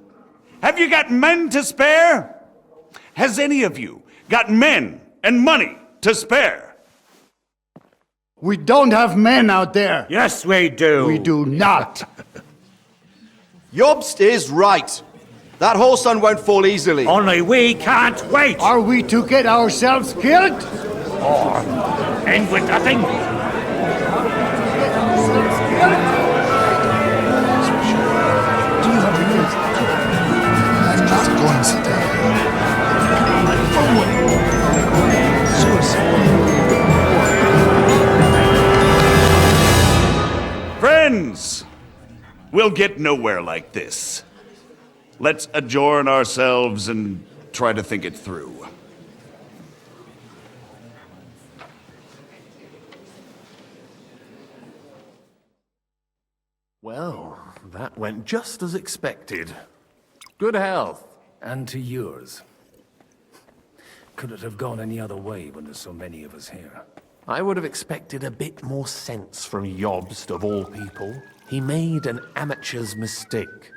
M: Have you got men to spare? Has any of you got men and money to spare?
T: We don't have men out there.
O: Yes, we do.
T: We do not.
R: Jobst is right. That whole sun won't fall easily.
O: Only we can't wait.
T: Are we to get ourselves killed?
O: Or end with nothing?
A: Go and sit down.
M: Friends, we'll get nowhere like this. Let's adjourn ourselves and try to think it through.
L: Well, that went just as expected. Good health.
K: And to yours. Could it have gone any other way when there's so many of us here?
L: I would have expected a bit more sense from Jobst, of all people. He made an amateur's mistake.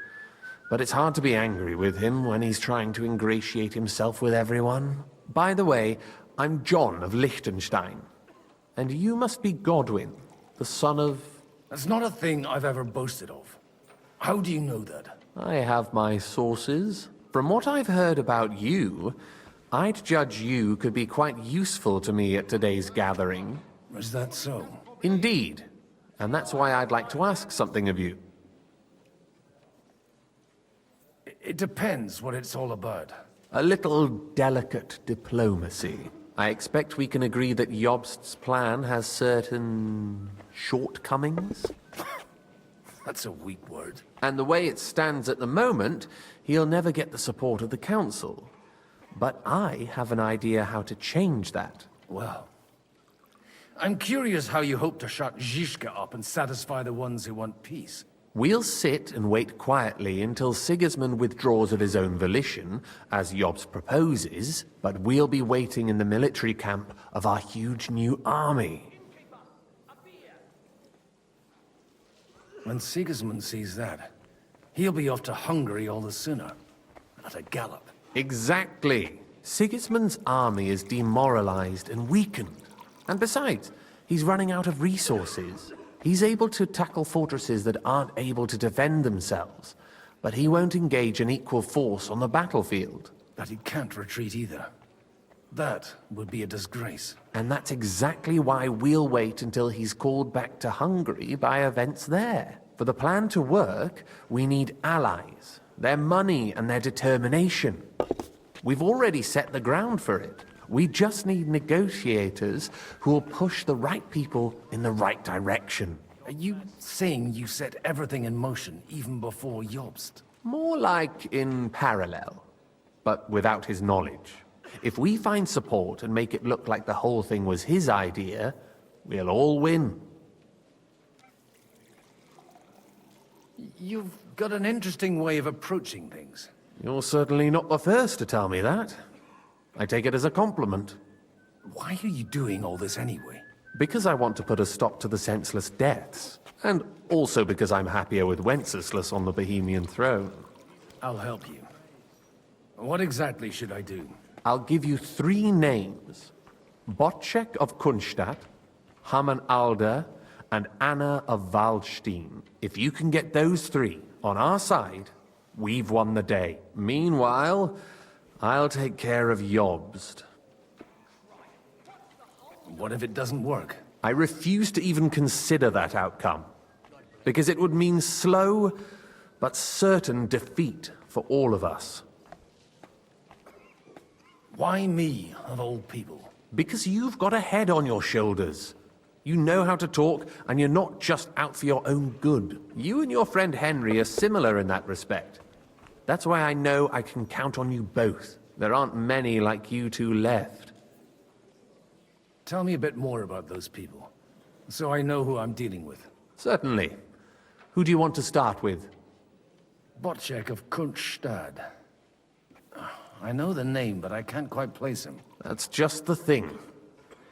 L: But it's hard to be angry with him when he's trying to ingratiate himself with everyone. By the way, I'm John of Liechtenstein. And you must be Godwin, the son of...
K: That's not a thing I've ever boasted of. How do you know that?
L: I have my sources. From what I've heard about you, I'd judge you could be quite useful to me at today's gathering.
K: Is that so?
L: Indeed. And that's why I'd like to ask something of you.
K: It depends what it's all about.
L: A little delicate diplomacy. I expect we can agree that Jobst's plan has certain shortcomings?
K: That's a weak word.
L: And the way it stands at the moment, he'll never get the support of the council. But I have an idea how to change that.
K: Well, I'm curious how you hope to shut Zizka up and satisfy the ones who want peace.
L: We'll sit and wait quietly until Sigismund withdraws of his own volition, as Jobst proposes, but we'll be waiting in the military camp of our huge new army.
K: When Sigismund sees that, he'll be off to Hungary all the sooner. At a gallop.
L: Exactly. Sigismund's army is demoralized and weakened. And besides, he's running out of resources. He's able to tackle fortresses that aren't able to defend themselves, but he won't engage an equal force on the battlefield.
K: But he can't retreat either. That would be a disgrace.
L: And that's exactly why we'll wait until he's called back to Hungary by events there. For the plan to work, we need allies, their money and their determination. We've already set the ground for it. We just need negotiators who will push the right people in the right direction.
K: Are you saying you set everything in motion even before Jobst?
L: More like in parallel, but without his knowledge. If we find support and make it look like the whole thing was his idea, we'll all win.
K: You've got an interesting way of approaching things.
L: You're certainly not the first to tell me that. I take it as a compliment.
K: Why are you doing all this anyway?
L: Because I want to put a stop to the senseless deaths. And also because I'm happier with Wenceslas on the Bohemian throne.
K: I'll help you. What exactly should I do?
L: I'll give you 3 names. Bocek of Kunstadt, Hamann Alder, and Anna of Waldstein. If you can get those 3 on our side, we've won the day. Meanwhile, I'll take care of Jobst.
K: What if it doesn't work?
L: I refuse to even consider that outcome, because it would mean slow but certain defeat for all of us.
K: Why me, of all people?
L: Because you've got a head on your shoulders. You know how to talk, and you're not just out for your own good. You and your friend Henry are similar in that respect. That's why I know I can count on you both. There aren't many like you two left.
K: Tell me a bit more about those people, so I know who I'm dealing with.
L: Certainly. Who do you want to start with?
K: Bocek of Kunststadt. I know the name, but I can't quite place him.
L: That's just the thing.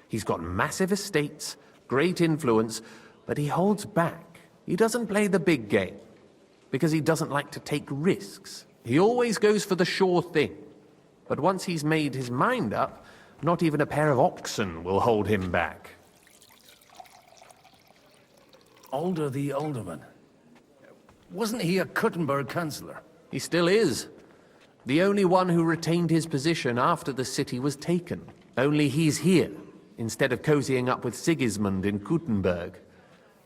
L: He's got massive estates, great influence, but he holds back. He doesn't play the big game, because he doesn't like to take risks. He always goes for the sure thing. But once he's made his mind up, not even a pair of oxen will hold him back.
K: Alder the Alderman. Wasn't he a Kuttenberg councillor?
L: He still is. The only one who retained his position after the city was taken. Only he's here, instead of cozying up with Sigismund in Kuttenberg.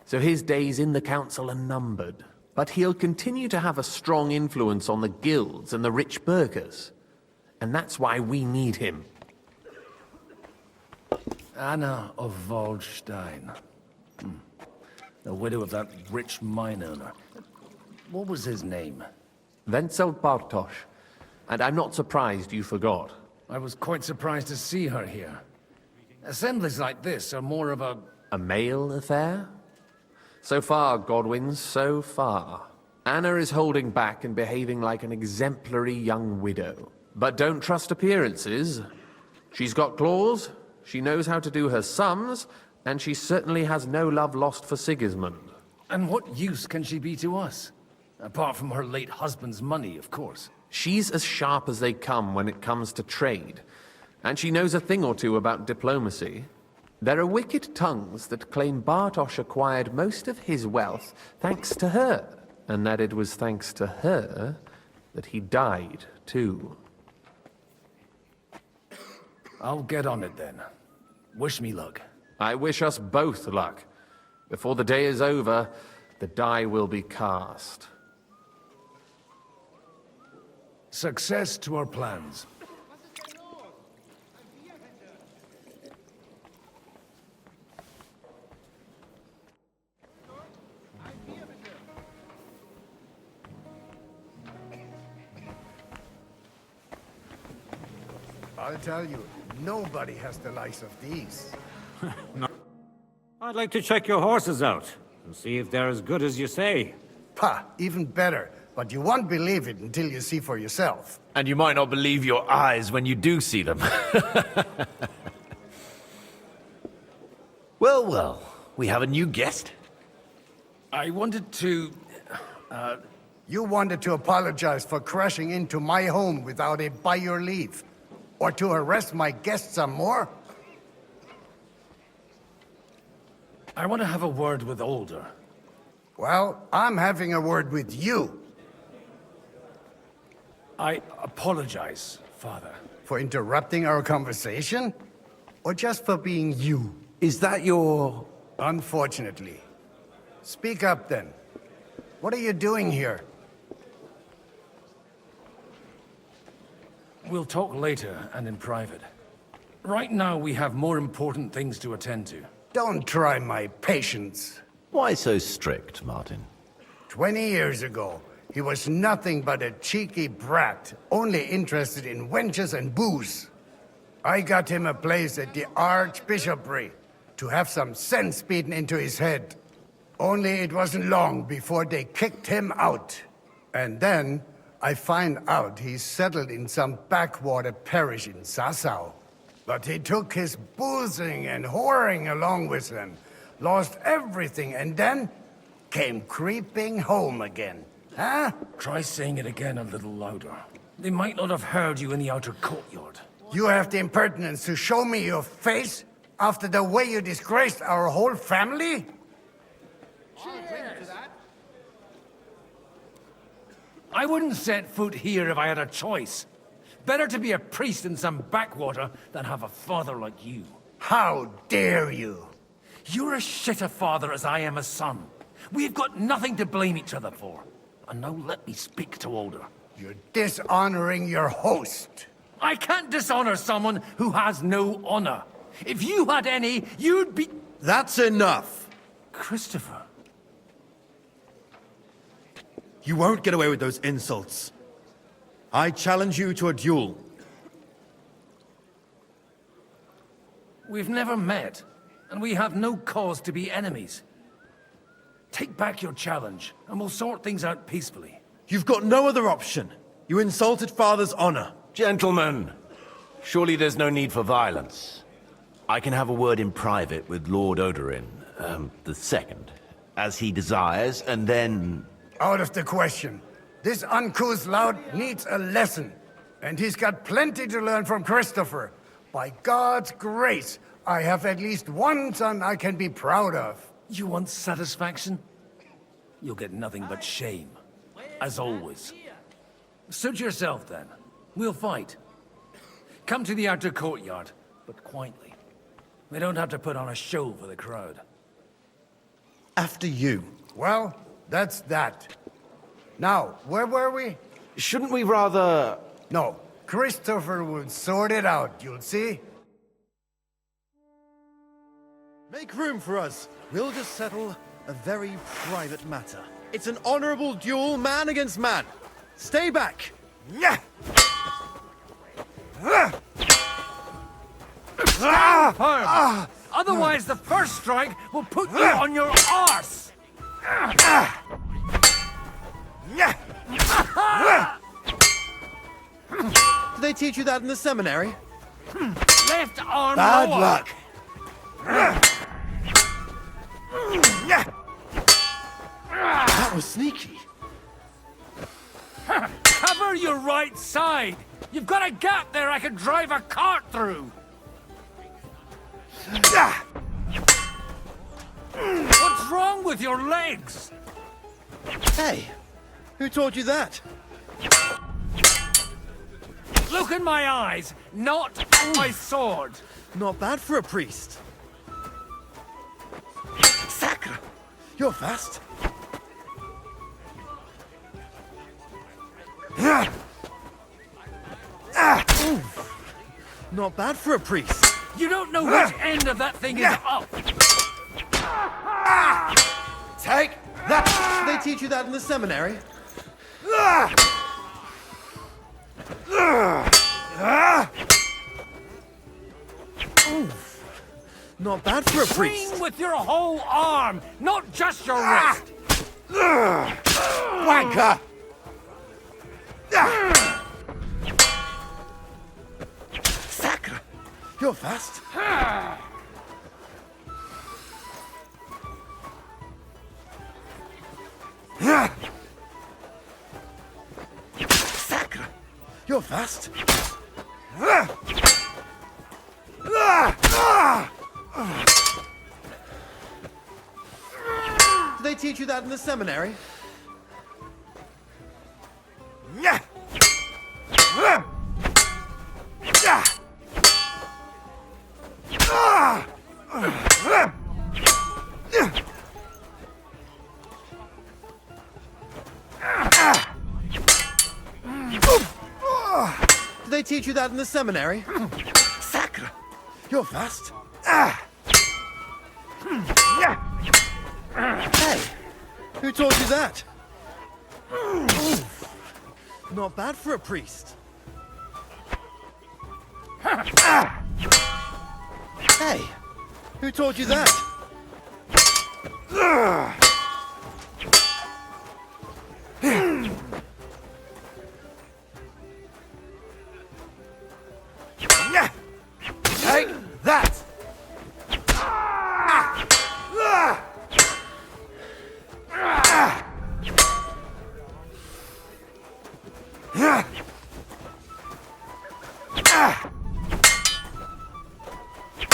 L: So his days in the council are numbered. But he'll continue to have a strong influence on the guilds and the rich burghers. And that's why we need him.
K: Anna of Waldstein. The widow of that rich mine owner. What was his name?
L: Wenzel Bartosz. And I'm not surprised you forgot.
K: I was quite surprised to see her here. Assemblies like this are more of a...
L: A male affair? So far, Godwin, so far. Anna is holding back and behaving like an exemplary young widow. But don't trust appearances. She's got claws, she knows how to do her sums, and she certainly has no love lost for Sigismund.
K: And what use can she be to us? Apart from her late husband's money, of course.
L: She's as sharp as they come when it comes to trade. And she knows a thing or two about diplomacy. There are wicked tongues that claim Bartosz acquired most of his wealth thanks to her, and that it was thanks to her that he died, too.
K: I'll get on it then. Wish me luck.
L: I wish us both luck. Before the day is over, the die will be cast.
K: Success to our plans.
T: I'll tell you, nobody has the likes of these.
O: No. I'd like to check your horses out and see if they're as good as you say.
T: Pah, even better. But you won't believe it until you see for yourself.
D: And you might not believe your eyes when you do see them. Well, well, we have a new guest.
K: I wanted to...
T: You wanted to apologize for crashing into my home without it by your leave. Or to harass my guests some more?
K: I want to have a word with Alder.
T: Well, I'm having a word with you.
K: I apologize, Father.
T: For interrupting our conversation? Or just for being you?
D: Is that your...
T: Unfortunately. Speak up then. What are you doing here?
K: We'll talk later and in private. Right now we have more important things to attend to.
T: Don't try my patience.
D: Why so strict, Martin?
T: 20 years ago, he was nothing but a cheeky brat, only interested in wenches and booze. I got him a place at the Archbishopry to have some sense beaten into his head. Only it wasn't long before they kicked him out. And then I find out he's settled in some backwater parish in Sassau. But he took his boozing and whoring along with him, lost everything, and then came creeping home again. Huh?
K: Try saying it again a little louder. They might not have heard you in the outer courtyard.
T: You have the impertinence to show me your face after the way you disgraced our whole family?
K: I wouldn't set foot here if I had a choice. Better to be a priest in some backwater than have a father like you.
T: How dare you?
K: You're as shit a father as I am a son. We've got nothing to blame each other for. And now let me speak to Older.
T: You're dishonoring your host.
K: I can't dishonor someone who has no honor. If you had any, you'd be...
R: That's enough.
K: Christopher.
R: You won't get away with those insults. I challenge you to a duel.
K: We've never met, and we have no cause to be enemies. Take back your challenge, and we'll sort things out peacefully.
R: You've got no other option. You insulted Father's honor.
D: Gentlemen, surely there's no need for violence. I can have a word in private with Lord Odorin, the second, as he desires, and then...
T: Out of the question. This uncouth lout needs a lesson. And he's got plenty to learn from Christopher. By God's grace, I have at least one son I can be proud of.
K: You want satisfaction? You'll get nothing but shame. As always. Suit yourself, then. We'll fight. Come to the outer courtyard, but quietly. We don't have to put on a show for the crowd.
R: After you.
T: Well, that's that. Now, where were we?
D: Shouldn't we rather...
T: No, Christopher will sort it out, you'll see.
R: Make room for us. We'll just settle a very private matter. It's an honorable duel, man against man. Stay back.
K: Stand firm! Otherwise, the first strike will put you on your arse!
R: Did they teach you that in the seminary?
K: Left arm
R: Bad
K: lower.
R: luck. That was sneaky.
K: Cover your right side! You've got a gap there I could drive a cart through! What's wrong with your legs?
R: Hey, who taught you that?
K: Look in my eyes, not my sword.
R: Not bad for a priest. Sacre! You're fast. Not bad for a priest.
K: You don't know which end of that thing is up.
R: Take that! Did they teach you that in the seminary? Not bad for a priest.
K: Swing with your whole arm, not just your wrist.
R: Wanker! Sacre! You're fast. Sacre! You're fast. Did they teach you that in the seminary? Did they teach you that in the seminary? Sacre! You're fast. Hey, who taught you that? Not bad for a priest. Hey, who taught you that? Take that!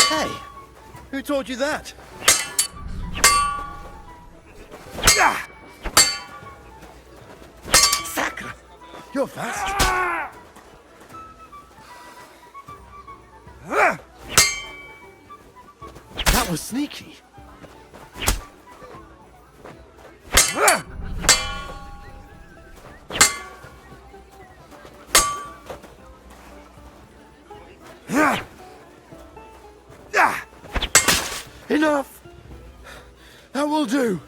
R: Hey, who taught you that? Sacre! You're fast.
H: was sneaky. Enough! That will do.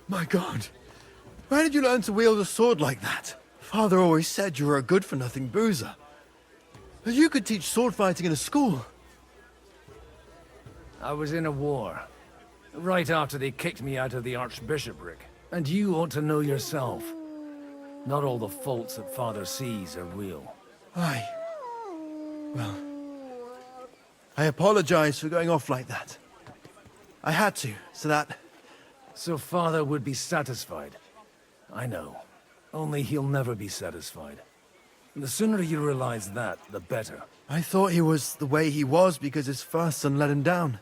H: My God. Where did you learn to wield a sword like that? Father always said you were a good-for-nothing boozer. But you could teach sword fighting in a school.
K: I was in a war. Right after they kicked me out of the archbishopric. And you ought to know yourself. Not all the faults that Father sees are real.
H: Aye. Well, I apologize for going off like that. I had to, so that...
K: So Father would be satisfied. I know. Only he'll never be satisfied. The sooner you realize that, the better.
H: I thought he was the way he was because his first son let him down.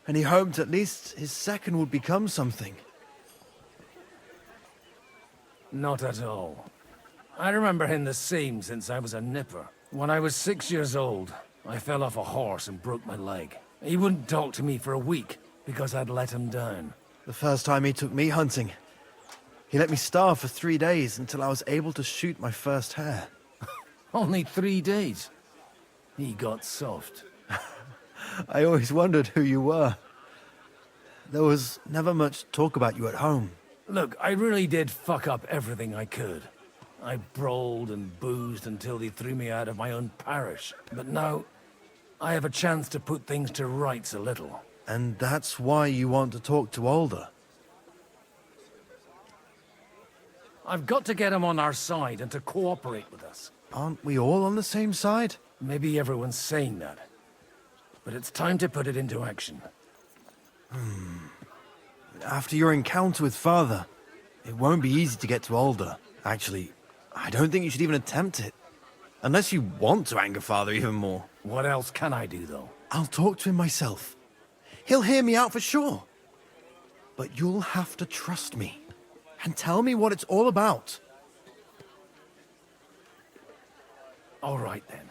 H: And he hoped at least his second would become something.
K: Not at all. I remember him the same since I was a nipper. When I was 6 years old, I fell off a horse and broke my leg. He wouldn't talk to me for a week because I'd let him down.
H: The first time he took me hunting, he let me starve for 3 days until I was able to shoot my first hare.
K: Only 3 days? He got soft.
H: I always wondered who you were. There was never much talk about you at home.
K: Look, I really did fuck up everything I could. I brawled and boozed until they threw me out of my own parish. But now, I have a chance to put things to rights a little.
H: And that's why you want to talk to Alder?
K: I've got to get him on our side and to cooperate with us.
H: Aren't we all on the same side?
K: Maybe everyone's saying that. But it's time to put it into action.
H: After your encounter with Father, it won't be easy to get to Alder. Actually, I don't think you should even attempt it. Unless you want to anger Father even more.
K: What else can I do, though?
H: I'll talk to him myself. He'll hear me out for sure. But you'll have to trust me. And tell me what it's all about.
K: All right, then.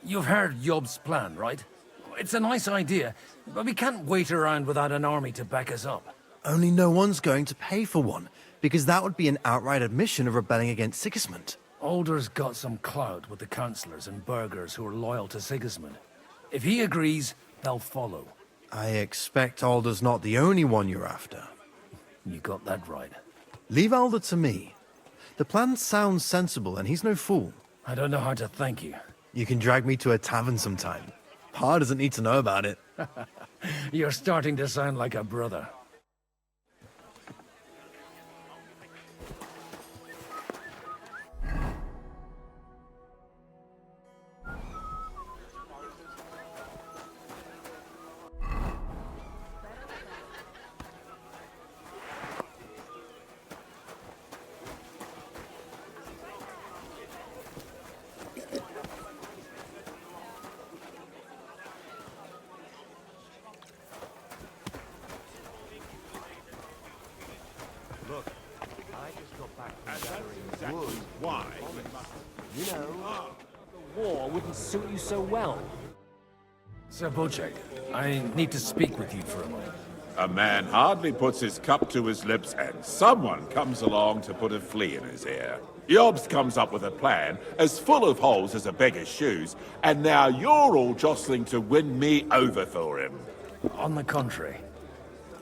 K: You've heard Yob's plan, right? It's a nice idea, but we can't wait around without an army to back us up.
H: Only no one's going to pay for one, because that would be an outright admission of rebelling against Sigismund.
K: Alder's got some clout with the councillors and burghers who are loyal to Sigismund. If he agrees, they'll follow.
H: I expect Alder's not the only one you're after.
K: You got that right.
H: Leave Alder to me. The plan sounds sensible, and he's no fool.
K: I don't know how to thank you.
H: You can drag me to a tavern sometime. Pa doesn't need to know about it.
K: You're starting to sound like a brother.
E: Suit you so well.
K: Sir Bocek, I need to speak with you for a moment.
Q: A man hardly puts his cup to his lips and someone comes along to put a flea in his ear. Yobs comes up with a plan as full of holes as a beggar's shoes, and now you're all jostling to win me over for him.
K: On the contrary,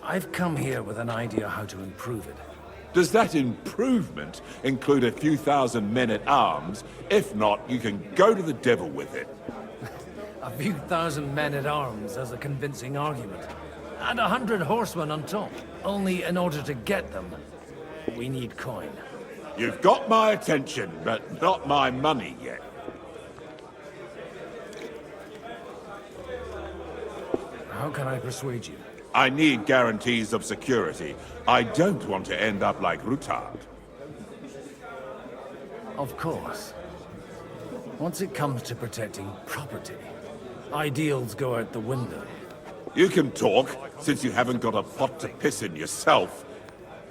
K: I've come here with an idea how to improve it.
Q: Does that improvement include a few thousand men-at-arms? If not, you can go to the devil with it.
K: A few thousand men-at-arms as a convincing argument. And 100 horsemen on top. Only in order to get them, we need coin.
Q: You've got my attention, but not my money yet.
K: How can I persuade you?
Q: I need guarantees of security. I don't want to end up like Rutard.
K: Of course. Once it comes to protecting property, ideals go out the window.
Q: You can talk, since you haven't got a pot to piss in yourself.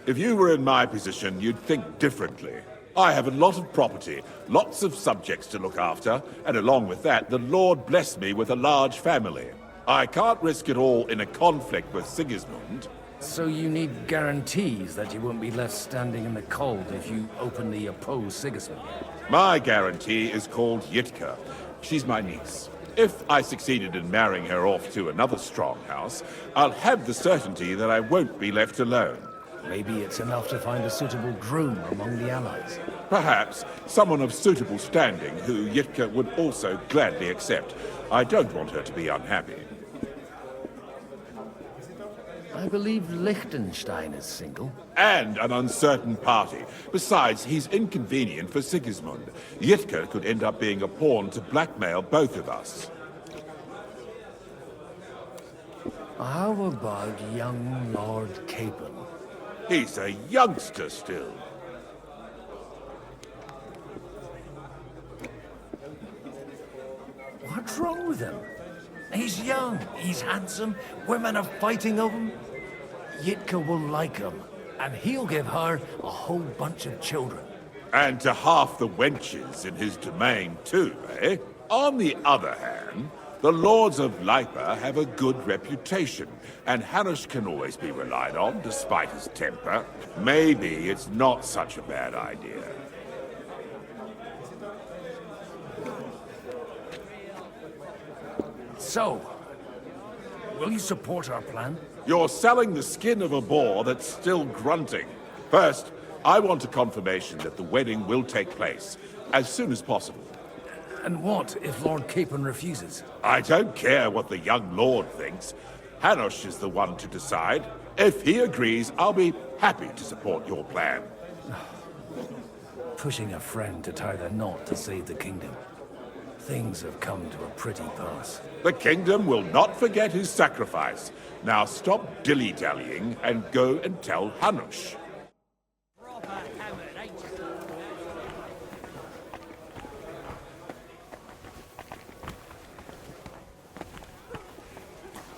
Q: If you were in my position, you'd think differently. I have a lot of property, lots of subjects to look after, and along with that, the Lord blessed me with a large family. I can't risk it all in a conflict with Sigismund.
K: So you need guarantees that you won't be left standing in the cold if you openly oppose Sigismund?
Q: My guarantee is called Yitka. She's my niece. If I succeeded in marrying her off to another strong house, I'll have the certainty that I won't be left alone.
K: Maybe it's enough to find a suitable groom among the allies.
Q: Perhaps someone of suitable standing who Yitka would also gladly accept. I don't want her to be unhappy.
K: I believe Liechtenstein is single.
Q: And an uncertain party. Besides, he's inconvenient for Sigismund. Yitka could end up being a pawn to blackmail both of us.
K: How about young Lord Capon?
Q: He's a youngster still.
K: What's wrong with him? He's young, he's handsome, women are fighting over him. Yitka will like him, and he'll give her a whole bunch of children.
Q: And to half the wenches in his domain too, eh? On the other hand, the lords of Lipa have a good reputation, and Hanush can always be relied on, despite his temper. Maybe it's not such a bad idea.
K: So, will you support our plan?
Q: You're selling the skin of a boar that's still grunting. First, I want a confirmation that the wedding will take place, as soon as possible.
K: And what if Lord Capon refuses?
Q: I don't care what the young lord thinks. Hanush is the one to decide. If he agrees, I'll be happy to support your plan.
K: Pushing a friend to tie the knot to save the kingdom. Things have come to a pretty pass.
Q: The kingdom will not forget his sacrifice. Now stop dilly-dallying and go and tell Hanush.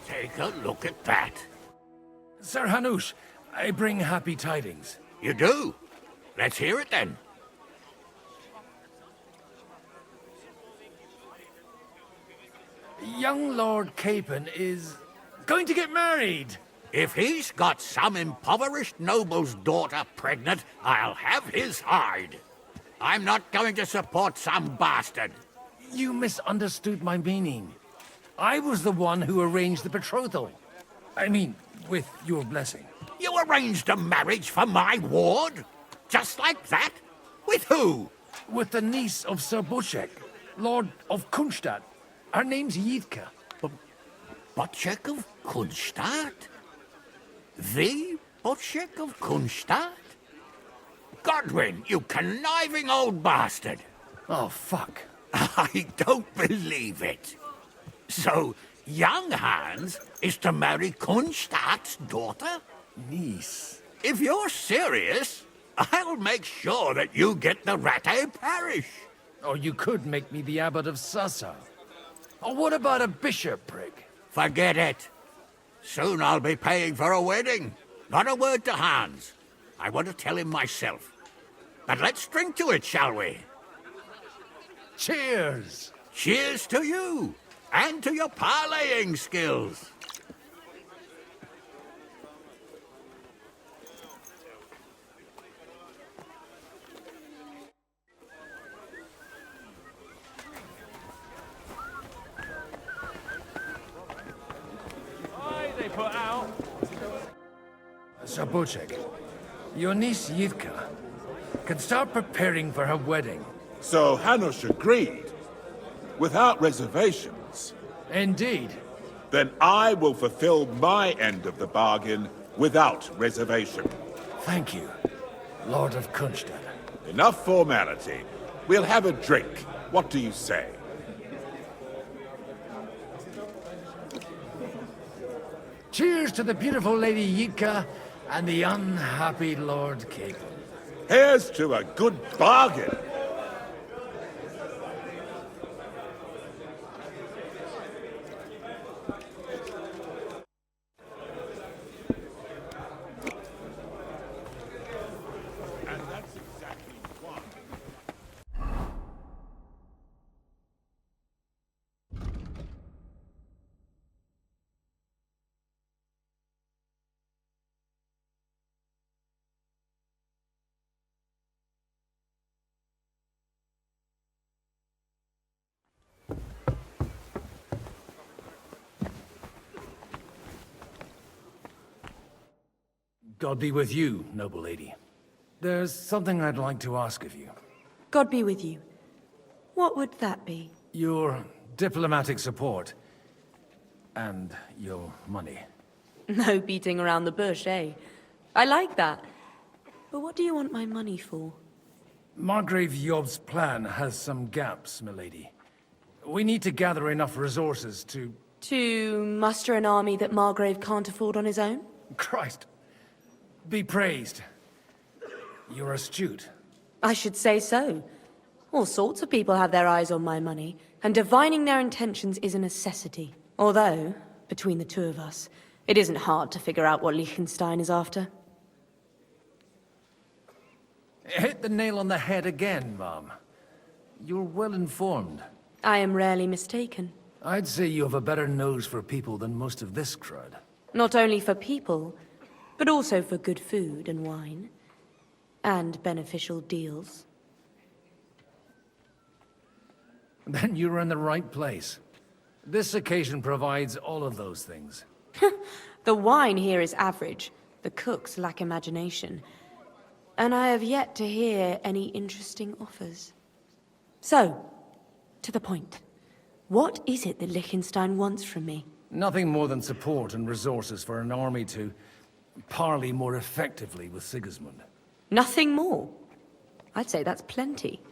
G: Take a look at that.
K: Sir Hanush, I bring happy tidings.
G: You do? Let's hear it then.
K: Young Lord Capon is going to get married.
G: If he's got some impoverished noble's daughter pregnant, I'll have his hide. I'm not going to support some bastard.
K: You misunderstood my meaning. I was the one who arranged the betrothal. I mean, with your blessing.
G: You arranged a marriage for my ward? Just like that? With who?
K: With the niece of Sir Boczek, Lord of Kunstadt. Her name's Yitka.
G: Boczek of Kunstadt? The Boczek of Kunstadt? Godwin, you conniving old bastard!
K: Oh, fuck.
G: I don't believe it. So, young Hans is to marry Kunstadt's daughter?
K: Niece.
G: If you're serious, I'll make sure that you get the Rattay parish.
K: Or you could make me the abbot of Sassa. Or what about a bishopric?
G: Forget it. Soon I'll be paying for a wedding. Not a word to Hans. I want to tell him myself. But let's drink to it, shall we?
K: Cheers!
G: Cheers to you, and to your parleying skills.
B: They put out.
K: Sir Boczek, your niece Yitka can start preparing for her wedding.
Q: So Hanush agreed, without reservations.
K: Indeed.
Q: Then I will fulfill my end of the bargain without reservation.
K: Thank you, Lord of Kunstadt.
Q: Enough formality. We'll have a drink. What do you say?
K: Cheers to the beautiful Lady Yitka and the unhappy Lord Capon.
Q: Here's to a good bargain.
K: God be with you, noble lady. There's something I'd like to ask of you.
J: God be with you. What would that be?
K: Your diplomatic support. And your money.
J: No beating around the bush, eh? I like that. But what do you want my money for?
K: Margrave Yob's plan has some gaps, milady. We need to gather enough resources to...
J: To muster an army that Margrave can't afford on his own?
K: Christ. Be praised. You're astute.
J: I should say so. All sorts of people have their eyes on my money, and divining their intentions is a necessity. Although, between the two of us, it isn't hard to figure out what Liechtenstein is after.
K: Hit the nail on the head again, Mom. You're well informed.
J: I am rarely mistaken.
K: I'd say you have a better nose for people than most of this crowd.
J: Not only for people, but also for good food and wine. And beneficial deals.
K: Then you're in the right place. This occasion provides all of those things.
J: The wine here is average. The cooks lack imagination. And I have yet to hear any interesting offers. So, to the point. What is it that Liechtenstein wants from me?
K: Nothing more than support and resources for an army to parley more effectively with Sigismund.
J: Nothing more? I'd say that's plenty.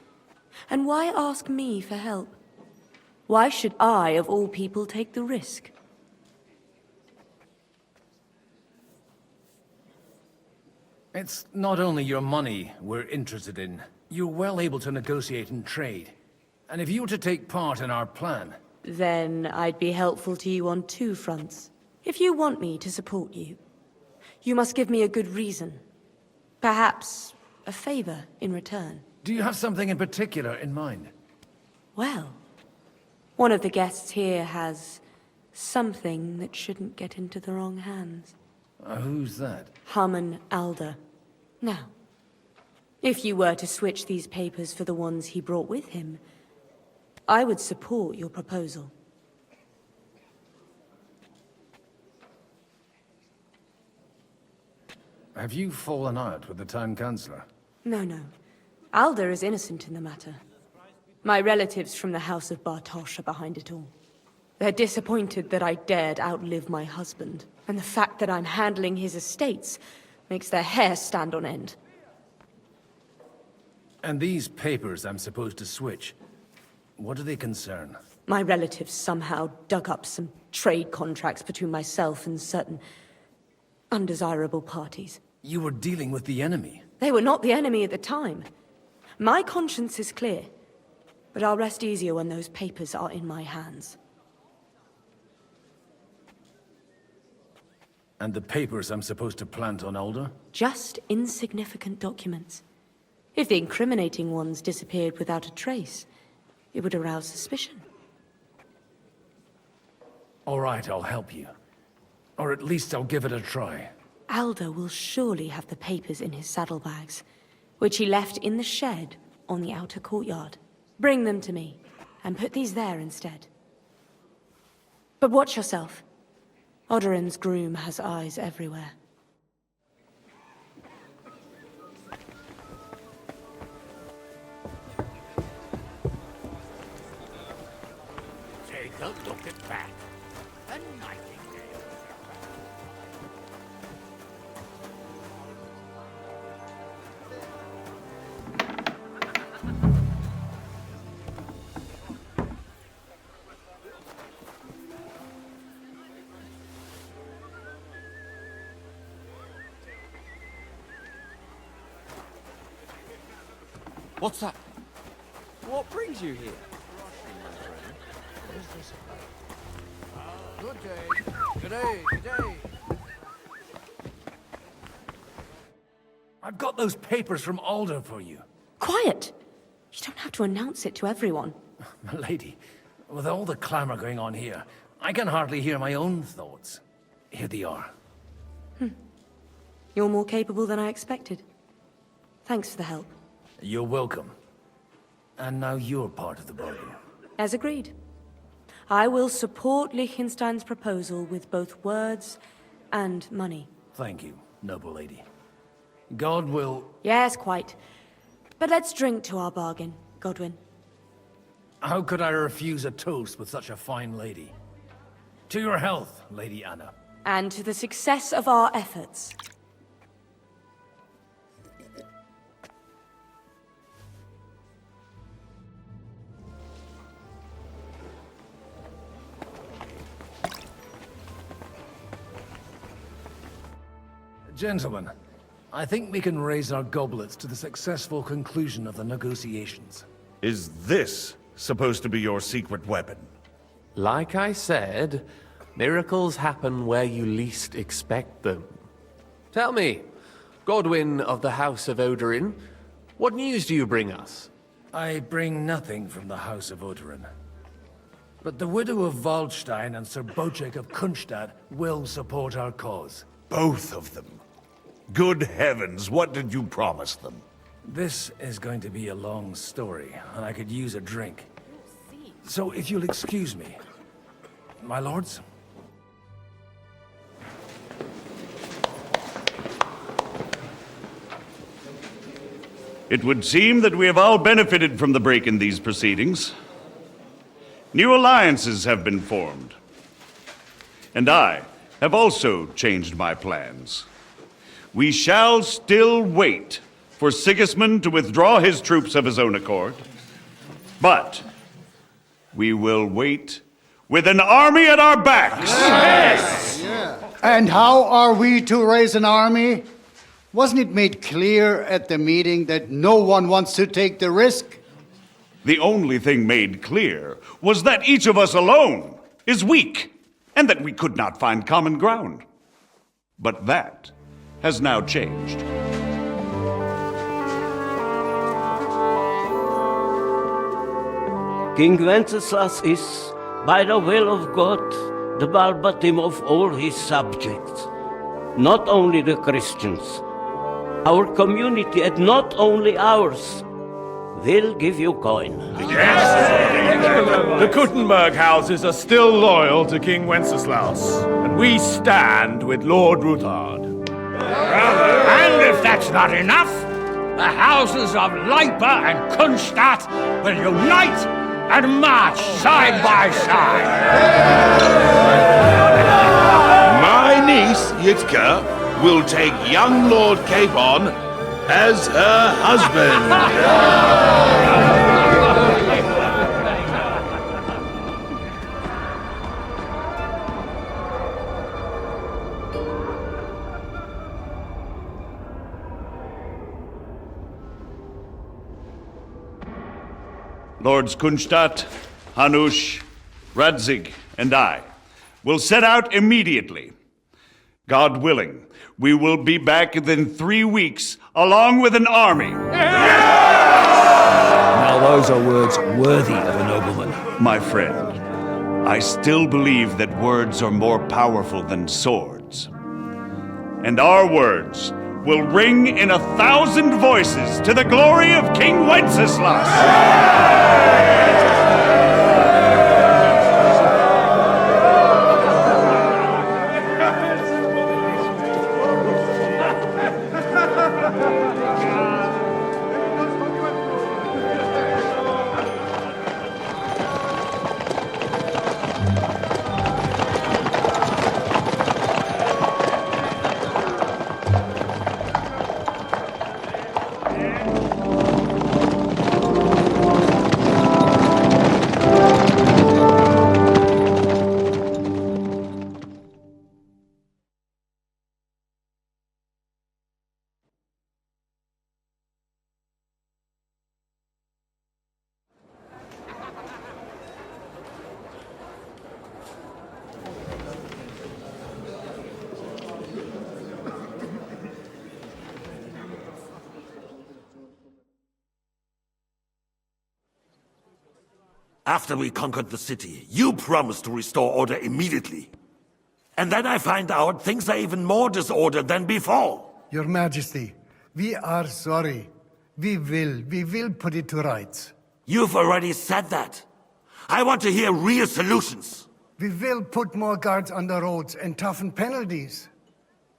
J: And why ask me for help? Why should I, of all people, take the risk?
K: It's not only your money we're interested in. You're well able to negotiate and trade. And if you were to take part in our plan...
J: Then I'd be helpful to you on two fronts. If you want me to support you, you must give me a good reason. Perhaps a favor in return.
K: Do you have something in particular in mind?
J: Well, one of the guests here has something that shouldn't get into the wrong hands.
K: Who's that?
J: Harman Alder. Now, if you were to switch these papers for the ones he brought with him, I would support your proposal.
K: Have you fallen out with the town councillor?
J: No, no. Alder is innocent in the matter. My relatives from the House of Bartosz are behind it all. They're disappointed that I dared outlive my husband, and the fact that I'm handling his estates makes their hair stand on end.
K: And these papers I'm supposed to switch, what do they concern?
J: My relatives somehow dug up some trade contracts between myself and certain undesirable parties.
K: You were dealing with the enemy.
J: They were not the enemy at the time. My conscience is clear, but I'll rest easier when those papers are in my hands.
K: And the papers I'm supposed to plant on Alder?
J: Just insignificant documents. If the incriminating ones disappeared without a trace, it would arouse suspicion.
K: All right, I'll help you. Or at least I'll give it a try.
J: Alder will surely have the papers in his saddlebags, which he left in the shed on the outer courtyard. Bring them to me, and put these there instead. But watch yourself. Odorin's groom has eyes everywhere.
G: Take a look at that. A nightingale.
S: What's that? What brings you here?
H: Good day. Good day. Good day.
K: I've got those papers from Alder for you.
J: Quiet! You don't have to announce it to everyone.
K: Milady, with all the clamor going on here, I can hardly hear my own thoughts. Here they are.
J: You're more capable than I expected. Thanks for the help.
K: You're welcome. And now you're part of the bargain.
J: As agreed. I will support Liechtenstein's proposal with both words and money.
K: Thank you. noble lady. God will...
J: Yes, quite. But let's drink to our bargain, Godwin.
K: How could I refuse a toast with such a fine lady? To your health, Lady Anna.
J: And to the success of our efforts.
K: Gentlemen, I think we can raise our goblets to the successful conclusion of the negotiations.
M: Is this supposed to be your secret weapon?
L: Like I said, miracles happen where you least expect them. Tell me, Godwin of the House of Odorin, what news do you bring us?
K: I bring nothing from the House of Odorin. But the widow of Waldstein and Sir Bocek of Kunstadt will support our cause.
M: Both of them? Good heavens, what did you promise them?
K: This is going to be a long story, and I could use a drink. So if you'll excuse me, my lords?
M: It would seem that we have all benefited from the break in these proceedings. New alliances have been formed. And I have also changed my plans. We shall still wait for Sigismund to withdraw his troops of his own accord, but we will wait with an army at our backs.
T: Yes! And how are we to raise an army? Wasn't it made clear at the meeting that no one wants to take the risk?
M: The only thing made clear was that each of us alone is weak, and that we could not find common ground. But that has now changed.
F: King Wenceslas is, by the will of God, the balbatim of all his subjects. Not only the Christians, our community, and not only ours, will give you coin.
I: The Kuttenberg houses are still loyal to King Wenceslas, and we stand with Lord Ruthard.
G: And if that's not enough, the houses of Leipa and Kunstadt will unite and march side by side.
Q: My niece, Yitka, will take young Lord Capon as her husband.
M: Lords Kunstadt, Hanush, Radzig, and I will set out immediately. God willing, we will be back within 3 weeks, along with an army.
K: Now those are words worthy of a nobleman.
M: My friend, I still believe that words are more powerful than swords. And our words will ring in 1,000 voices to the glory of King Wenceslas.
O: After we conquered the city, you promised to restore order immediately. And then I find out things are even more disordered than before.
T: Your Majesty, we are sorry. We will put it to rights.
O: You've already said that. I want to hear real solutions.
T: We will put more guards on the roads and toughen penalties.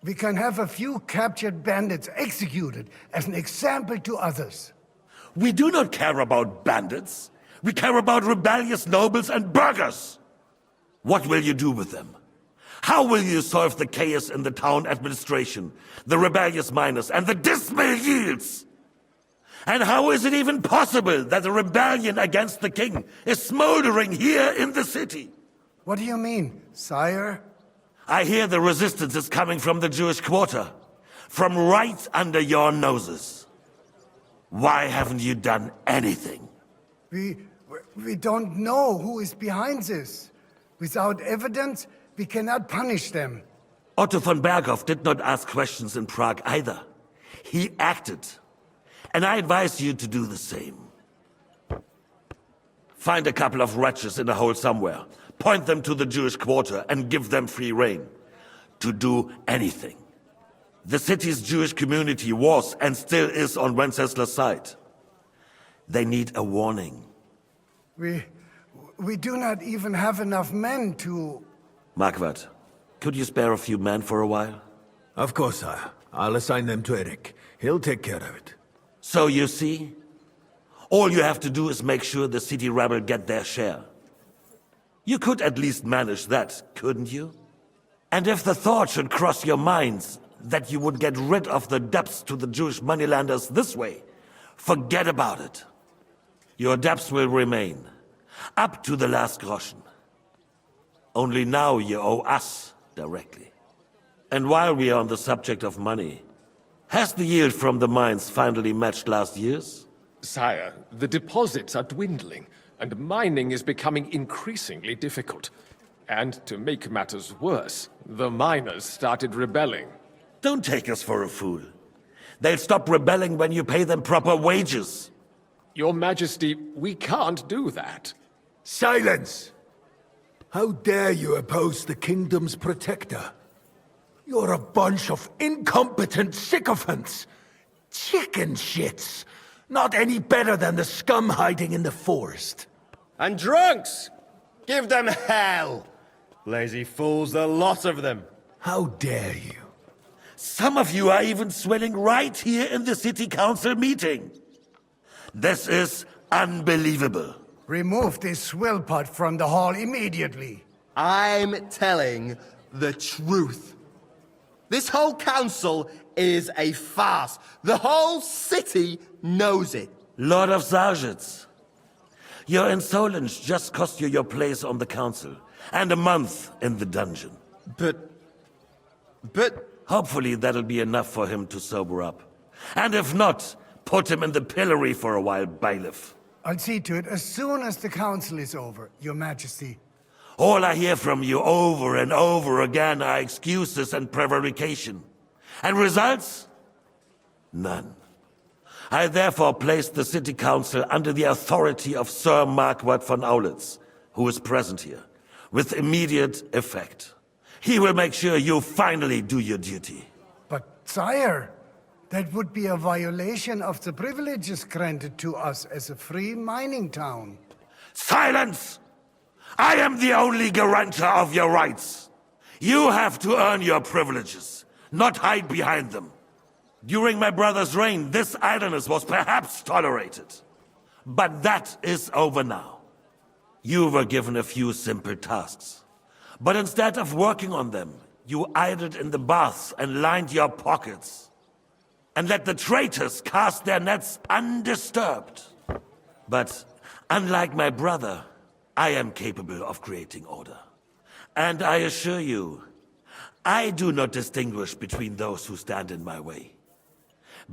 T: We can have a few captured bandits executed as an example to others.
O: We do not care about bandits. We care about rebellious nobles and burghers. What will you do with them? How will you solve the chaos in the town administration, the rebellious miners, and the dismal yields? And how is it even possible that a rebellion against the king is smoldering here in the city?
T: What do you mean, sire?
O: I hear the resistance is coming from the Jewish quarter, from right under your noses. Why haven't you done anything?
T: We don't know who is behind this. Without evidence, we cannot punish them.
O: Otto von Berghoff did not ask questions in Prague either. He acted. And I advise you to do the same. Find a couple of wretches in a hole somewhere, point them to the Jewish quarter, and give them free rein to do anything. The city's Jewish community was and still is on Wencesla's side. They need a warning.
T: We do not even have enough men to...
O: Marquardt, could you spare a few men for a while?
A: Of course, sire. I'll assign them to Eric. He'll take care of it.
O: So you see, all you have to do is make sure the city rabble get their share. You could at least manage that, couldn't you? And if the thought should cross your minds that you would get rid of the debts to the Jewish moneylenders this way, forget about it. Your debts will remain, up to the last groschen. Only now you owe us directly. And while we are on the subject of money, has the yield from the mines finally matched last year's?
U: Sire, the deposits are dwindling, and mining is becoming increasingly difficult. And to make matters worse, the miners started rebelling.
O: Don't take us for a fool. They'll stop rebelling when you pay them proper wages.
U: Your Majesty, we can't do that.
A: Silence! How dare you oppose the kingdom's protector? You're a bunch of incompetent sycophants! Chicken shits! Not any better than the scum hiding in the forest.
R: And drunks! Give them hell! Lazy fools, the lot of them.
A: How dare you?
O: Some of you are even swelling right here in the city council meeting. This is unbelievable.
T: Remove this swill pot from the hall immediately.
R: I'm telling the truth. This whole council is a farce. The whole city knows it.
O: Lord of Sargitz, your insolence just cost you your place on the council, and a month in the dungeon.
R: But...
O: Hopefully that'll be enough for him to sober up. And if not, put him in the pillory for a while, bailiff.
T: I'll see to it as soon as the council is over, Your Majesty.
O: All I hear from you over and over again are excuses and prevarication. And results? None. I therefore place the city council under the authority of Sir Marquardt von Aulitz, who is present here, with immediate effect. He will make sure you finally do your duty.
T: But, sire, that would be a violation of the privileges granted to us as a free mining town.
O: Silence! I am the only guarantor of your rights. You have to earn your privileges, not hide behind them. During my brother's reign, this idleness was perhaps tolerated. But that is over now. You were given a few simple tasks. But instead of working on them, you idled in the baths and lined your pockets. And let the traitors cast their nets undisturbed. But unlike my brother, I am capable of creating order. And I assure you, I do not distinguish between those who stand in my way.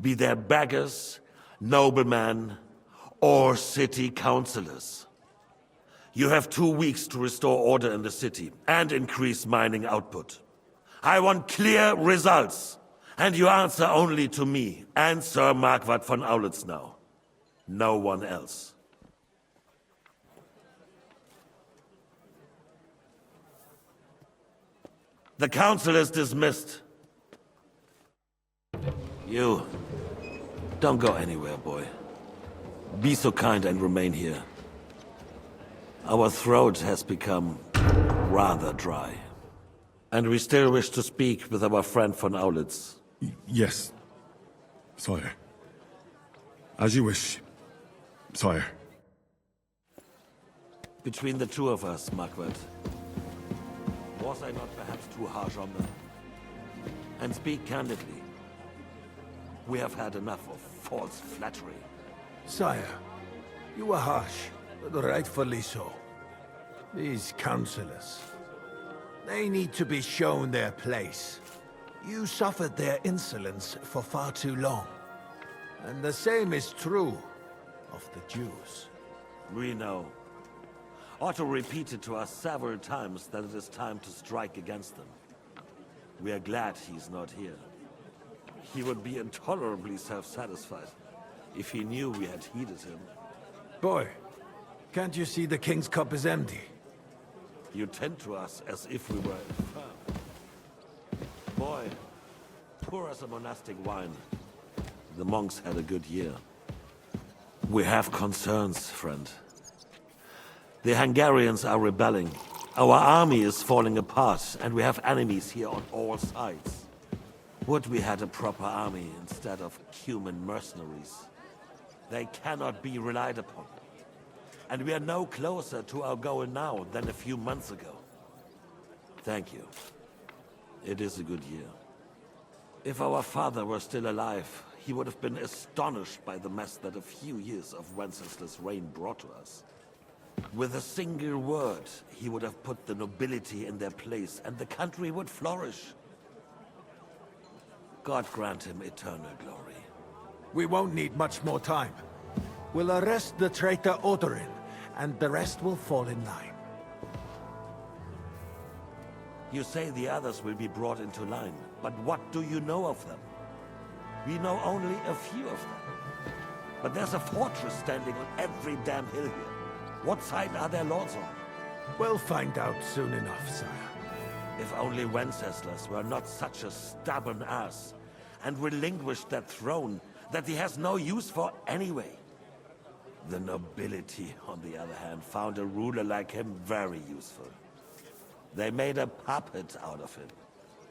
O: Be they beggars, noblemen, or city councillors. You have 2 weeks to restore order in the city and increase mining output. I want clear results, and you answer only to me and Sir Marquardt von Aulitz now. No one else. The council is dismissed. You, don't go anywhere, boy. Be so kind and remain here. Our throat has become rather dry. And we still wish to speak with our friend von Aulitz.
C: Yes, sire. As you wish, sire.
O: Between the two of us, Margaret, was I not perhaps too harsh on them? And speak candidly, we have had enough of false flattery.
A: Sire, you were harsh, but rightfully so. These councillors, they need to be shown their place. You suffered their insolence for far too long. And the same is true of the Jews.
O: We know. Otto repeated to us several times that it is time to strike against them. We are glad he's not here. He would be intolerably self-satisfied if he knew we had heeded him.
A: Boy, can't you see the king's cup is empty?
O: You tend to us as if we were infirm. Boy, pour us a monastic wine. The monks had a good year. We have concerns, friend. The Hungarians are rebelling. Our army is falling apart, and we have enemies here on all sides. Would we had a proper army instead of human mercenaries? They cannot be relied upon. And we are no closer to our goal now than a few months ago. Thank you. It is a good year. If our father were still alive, he would have been astonished by the mess that a few years of Wenceslas' reign brought to us. With a single word, he would have put the nobility in their place, and the country would flourish. God grant him eternal glory.
A: We won't need much more time. We'll arrest the traitor Odorin, and the rest will fall in line.
O: You say the others will be brought into line, but what do you know of them? We know only a few of them. But there's a fortress standing on every damn hill here. What side are their lords on?
A: We'll find out soon enough, sire.
O: If only Wenceslas were not such a stubborn ass, and relinquished that throne that he has no use for anyway. The nobility, on the other hand, found a ruler like him very useful. They made a puppet out of him.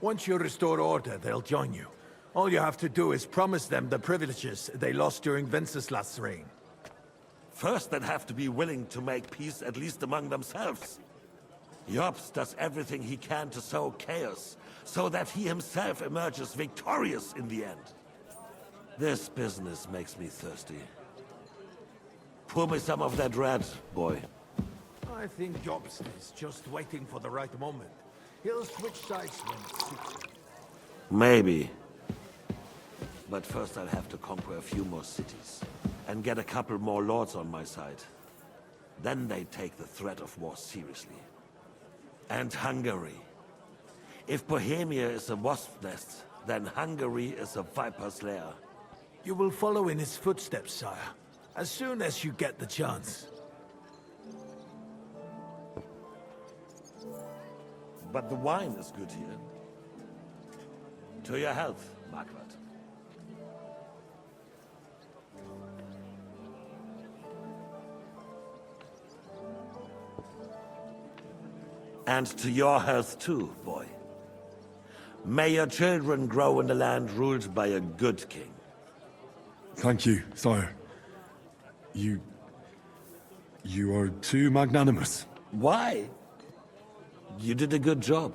A: Once you restore order, they'll join you. All you have to do is promise them the privileges they lost during Wenceslas' reign.
O: First, they'd have to be willing to make peace at least among themselves. Jobst does everything he can to sow chaos, so that he himself emerges victorious in the end. This business makes me thirsty. Pour me some of that red, boy.
A: I think Jobst is just waiting for the right moment. He'll switch sides when it suits him.
O: Maybe. But first I'll have to conquer a few more cities, and get a couple more lords on my side. Then they take the threat of war seriously. And Hungary. If Bohemia is a wasp's nest, then Hungary is a viper's lair.
A: You will follow in his footsteps, sire, as soon as you get the chance.
O: But the wine is good here. To your health, Margaret. And to your health too, boy. May your children grow in a land ruled by a good king.
C: Thank you, sire. You are too magnanimous.
O: Why? You did a good job.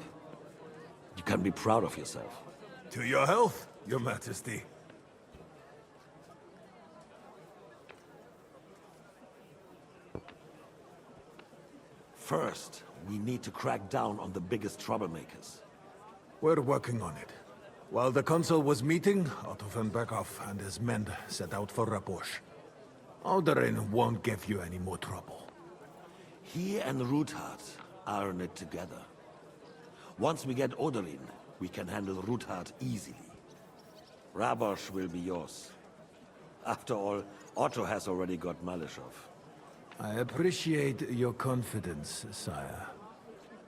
O: You can be proud of yourself.
A: To your health, your majesty.
O: First, we need to crack down on the biggest troublemakers.
A: We're working on it. While the consul was meeting, Otto von Berghoff and his men set out for Rabosch. Odorin won't give you any more trouble.
O: He and Ruthard are in it together. Once we get Odorin, we can handle Ruthard easily. Rabosch will be yours. After all, Otto has already got Malishov.
A: I appreciate your confidence, sire.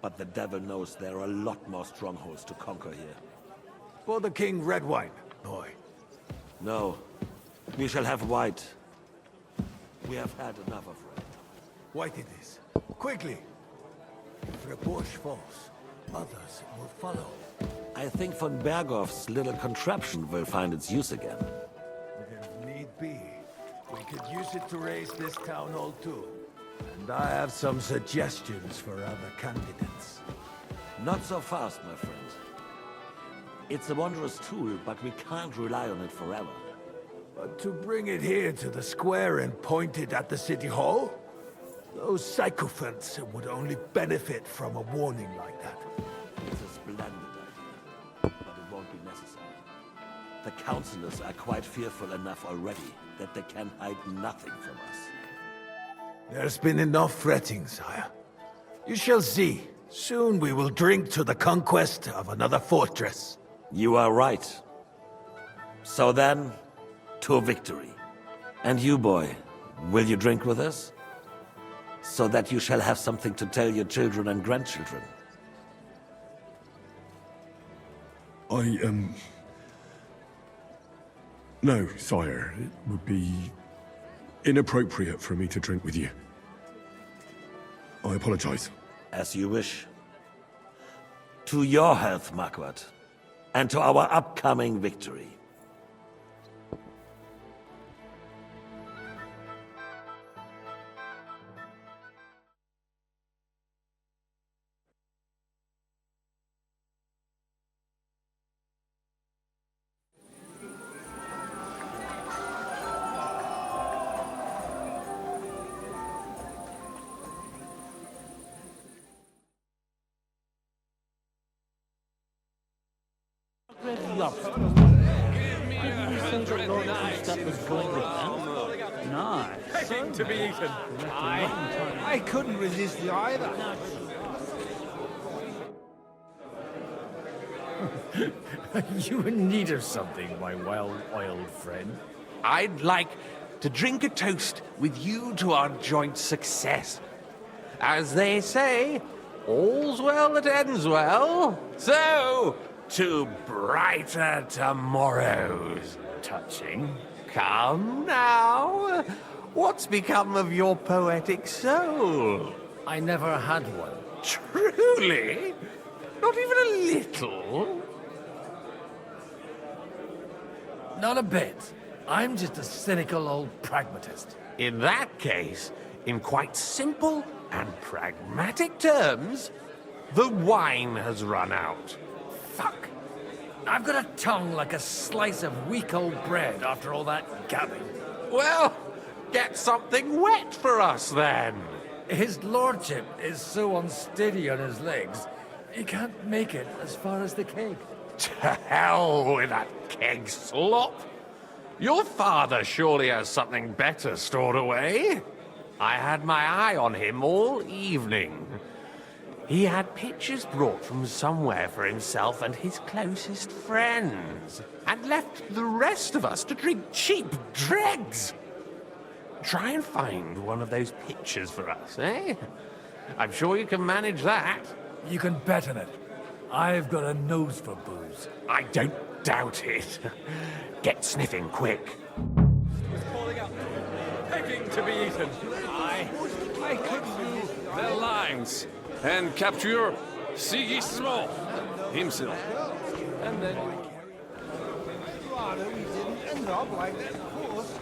O: But the devil knows there are a lot more strongholds to conquer here.
A: For the king, red wine, boy.
O: No. We shall have white. We have had enough of red.
A: White it is. Quickly! If Rabosch falls, Others will follow.
O: I think von Berghoff's little contraption will find its use again.
A: If need be, we could use it to raise this town hall too. And I have some suggestions for other candidates.
O: Not so fast, my friend. It's a wondrous tool, but we can't rely on it forever.
A: But to bring it here to the square and point it at the city hall? Those sycophants would only benefit from a warning like that.
O: It's a splendid idea, but it won't be necessary. The councillors are quite fearful enough already that they can hide nothing from us.
A: There's been enough fretting, sire. You shall see. Soon we will drink to the conquest of another fortress.
O: You are right. So then, to victory. And you, boy, will you drink with us? So that you shall have something to tell your children and grandchildren.
C: No, sire. It would be inappropriate for me to drink with you. I apologize.
O: As you wish. To your health, Marquardt. And to our upcoming victory.
K: Begging to be eaten. I couldn't resist you either. You in need of something, my well-oiled friend?
L: I'd like to drink a toast with you to our joint success. As they say, all's well that ends well. So, to brighter tomorrows.
K: Touching.
L: Come now. What's become of your poetic soul?
K: I never had one.
L: Truly? Not even a little?
K: Not a bit. I'm just a cynical old pragmatist.
L: In that case, in quite simple and pragmatic terms, the wine has run out.
K: Fuck. I've got a tongue like a slice of weak old bread after all that gabbing.
L: Well, get something wet for us then.
K: His lordship is so unsteady on his legs, he can't make it as far as the keg.
L: To hell with that keg slop. Your father surely has something better stored away. I had my eye on him all evening. He had pictures brought from somewhere for himself and his closest friends, and left the rest of us to drink cheap dregs. Try and find one of those pictures for us, eh? I'm sure you can manage that.
K: You can bet on it. I've got a nose for booze.
L: I don't doubt it. Get sniffing quick.
K: Begging to be eaten.
B: I could do their lines and capture Sigismund himself. And then...
K: Rather, we didn't end up like that horse.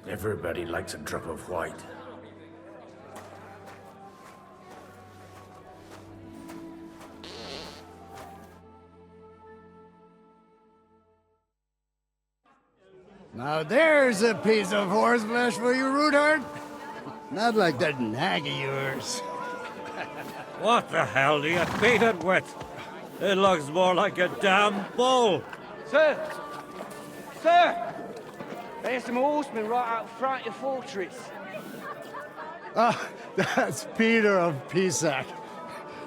K: Everybody likes a drop of white.
T: Now there's a piece of horseflesh for you, Rudhart. Not like that nag of yours.
G: What the hell do you feed it with? It looks more like a damn bull.
N: Sir! Sir! There's some horsemen right out front of the fortress.
T: Ah, that's Peter of Pisac.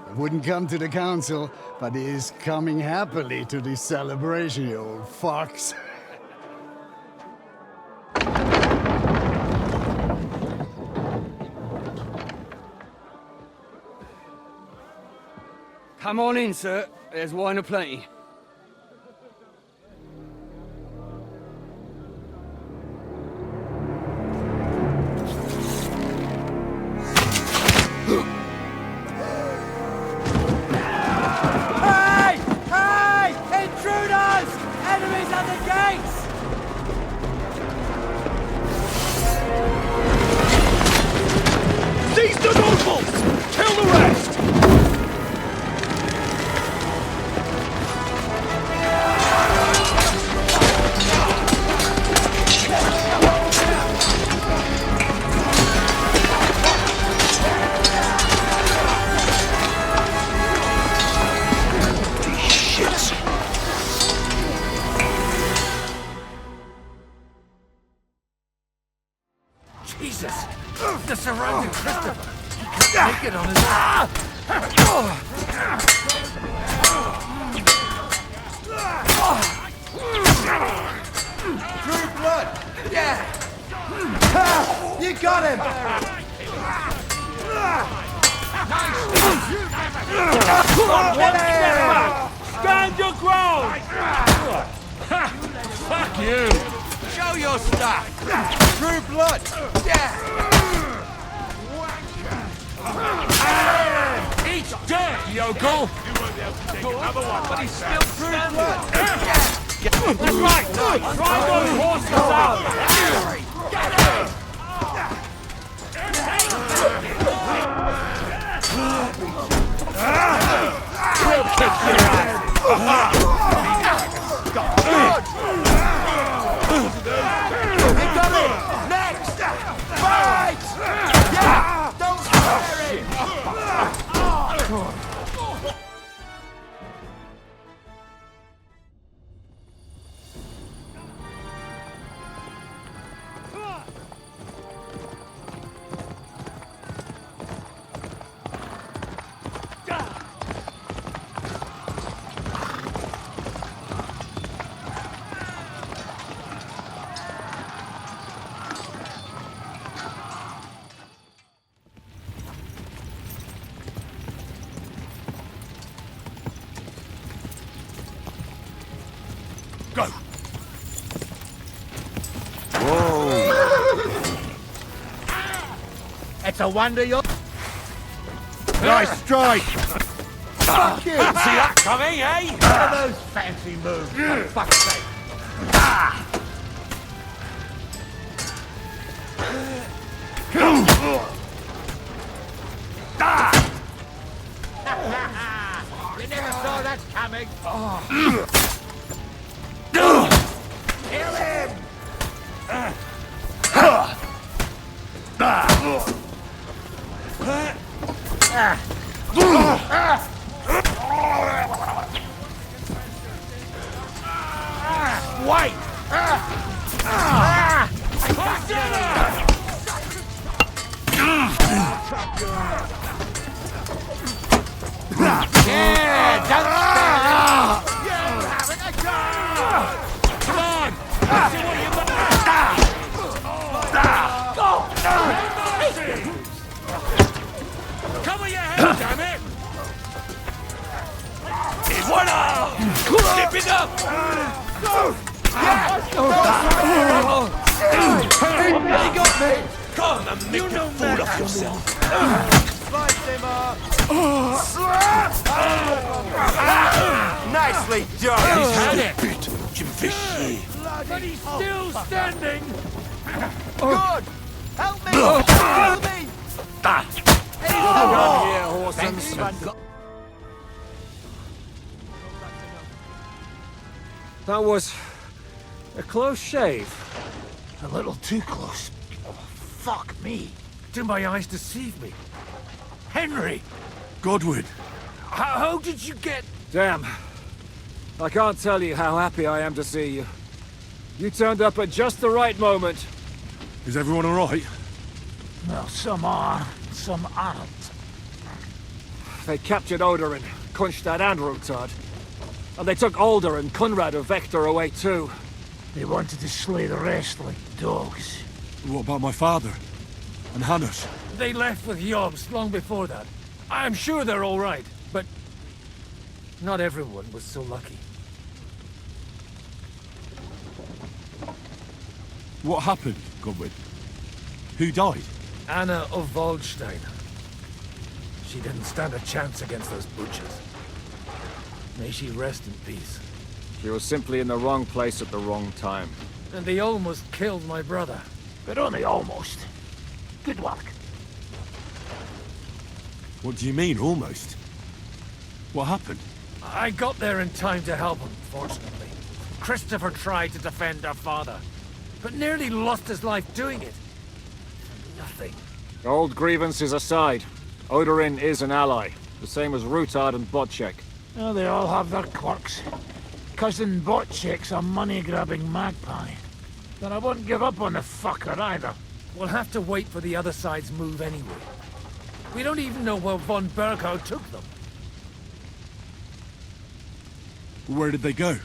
T: He wouldn't come to the council, but he is coming happily to the celebration, you old fox.
N: Come on in, sir. There's wine aplenty.
S: Hey! Hey! Intruders! Enemies at the gates!
A: Seize the nobles! Kill the rest!
K: Jesus! The surrounding Christopher! He can't make it on his own!
R: True blood! Yeah! You got him!
S: Stand your ground!
R: Fuck you! Show your stuff! True blood! Yeah!
S: Eat dirt, yokel!
R: But he's still true blood!
S: That's right! Try those horses out! Get him!
R: We'll kick your ass! Incoming! Next! Fight! Yeah! Don't spare him!
A: Go!
S: It's a wonder you're...
A: Nice strike!
S: Fuck you! See that coming, eh? What are those fancy moves, for fuck's sake? You never saw that coming. Kill him! Wait! Yeah, don't stand! You're having a go! Come on! See what you Cover your head, damn it!
A: Voilà! Step it up!
R: He got me!
A: Come and make a fool of yourself!
R: Slice him up! Nicely done!
A: He's had it! Tu me fais chier!
S: But he's still standing!
R: Good! Help me! Help me!
S: Here, horses.
K: That was a close shave.
S: A little too close. Fuck me.
K: Did my eyes deceive me?
S: Henry!
C: Godwin!
K: How did you get... Damn. I can't tell you how happy I am to see you. You turned up at just the right moment.
C: Is everyone alright?
S: Well, some are, some aren't.
K: They captured Odorin, Kunstad and Rutard. And they took Alder and Conrad of Vector away too.
S: They wanted to slay the rest like dogs.
C: What about my father? And Hannes?
K: They left with Yobs long before that. I'm sure they're all right, but Not everyone was so lucky.
C: What happened, Godwin? Who died?
K: Anna of Waldstein. She didn't stand a chance against those butchers. May she rest in peace.
P: She was simply in the wrong place at the wrong time.
K: And they almost killed my brother.
G: But only almost. Good work.
C: What do you mean, almost? What happened?
K: I got there in time to help him, fortunately. Christopher tried to defend our father, but nearly lost his life doing it. Nothing.
P: Old grievances aside, Odorin is an ally, the same as Rutard and Bocek.
G: Oh, they all have their quirks. Cousin Bocek's a money-grabbing magpie. But I wouldn't give up on the fucker either.
K: We'll have to wait for the other side's move anyway. We don't even know where von Berghow took them.
C: Where did they go?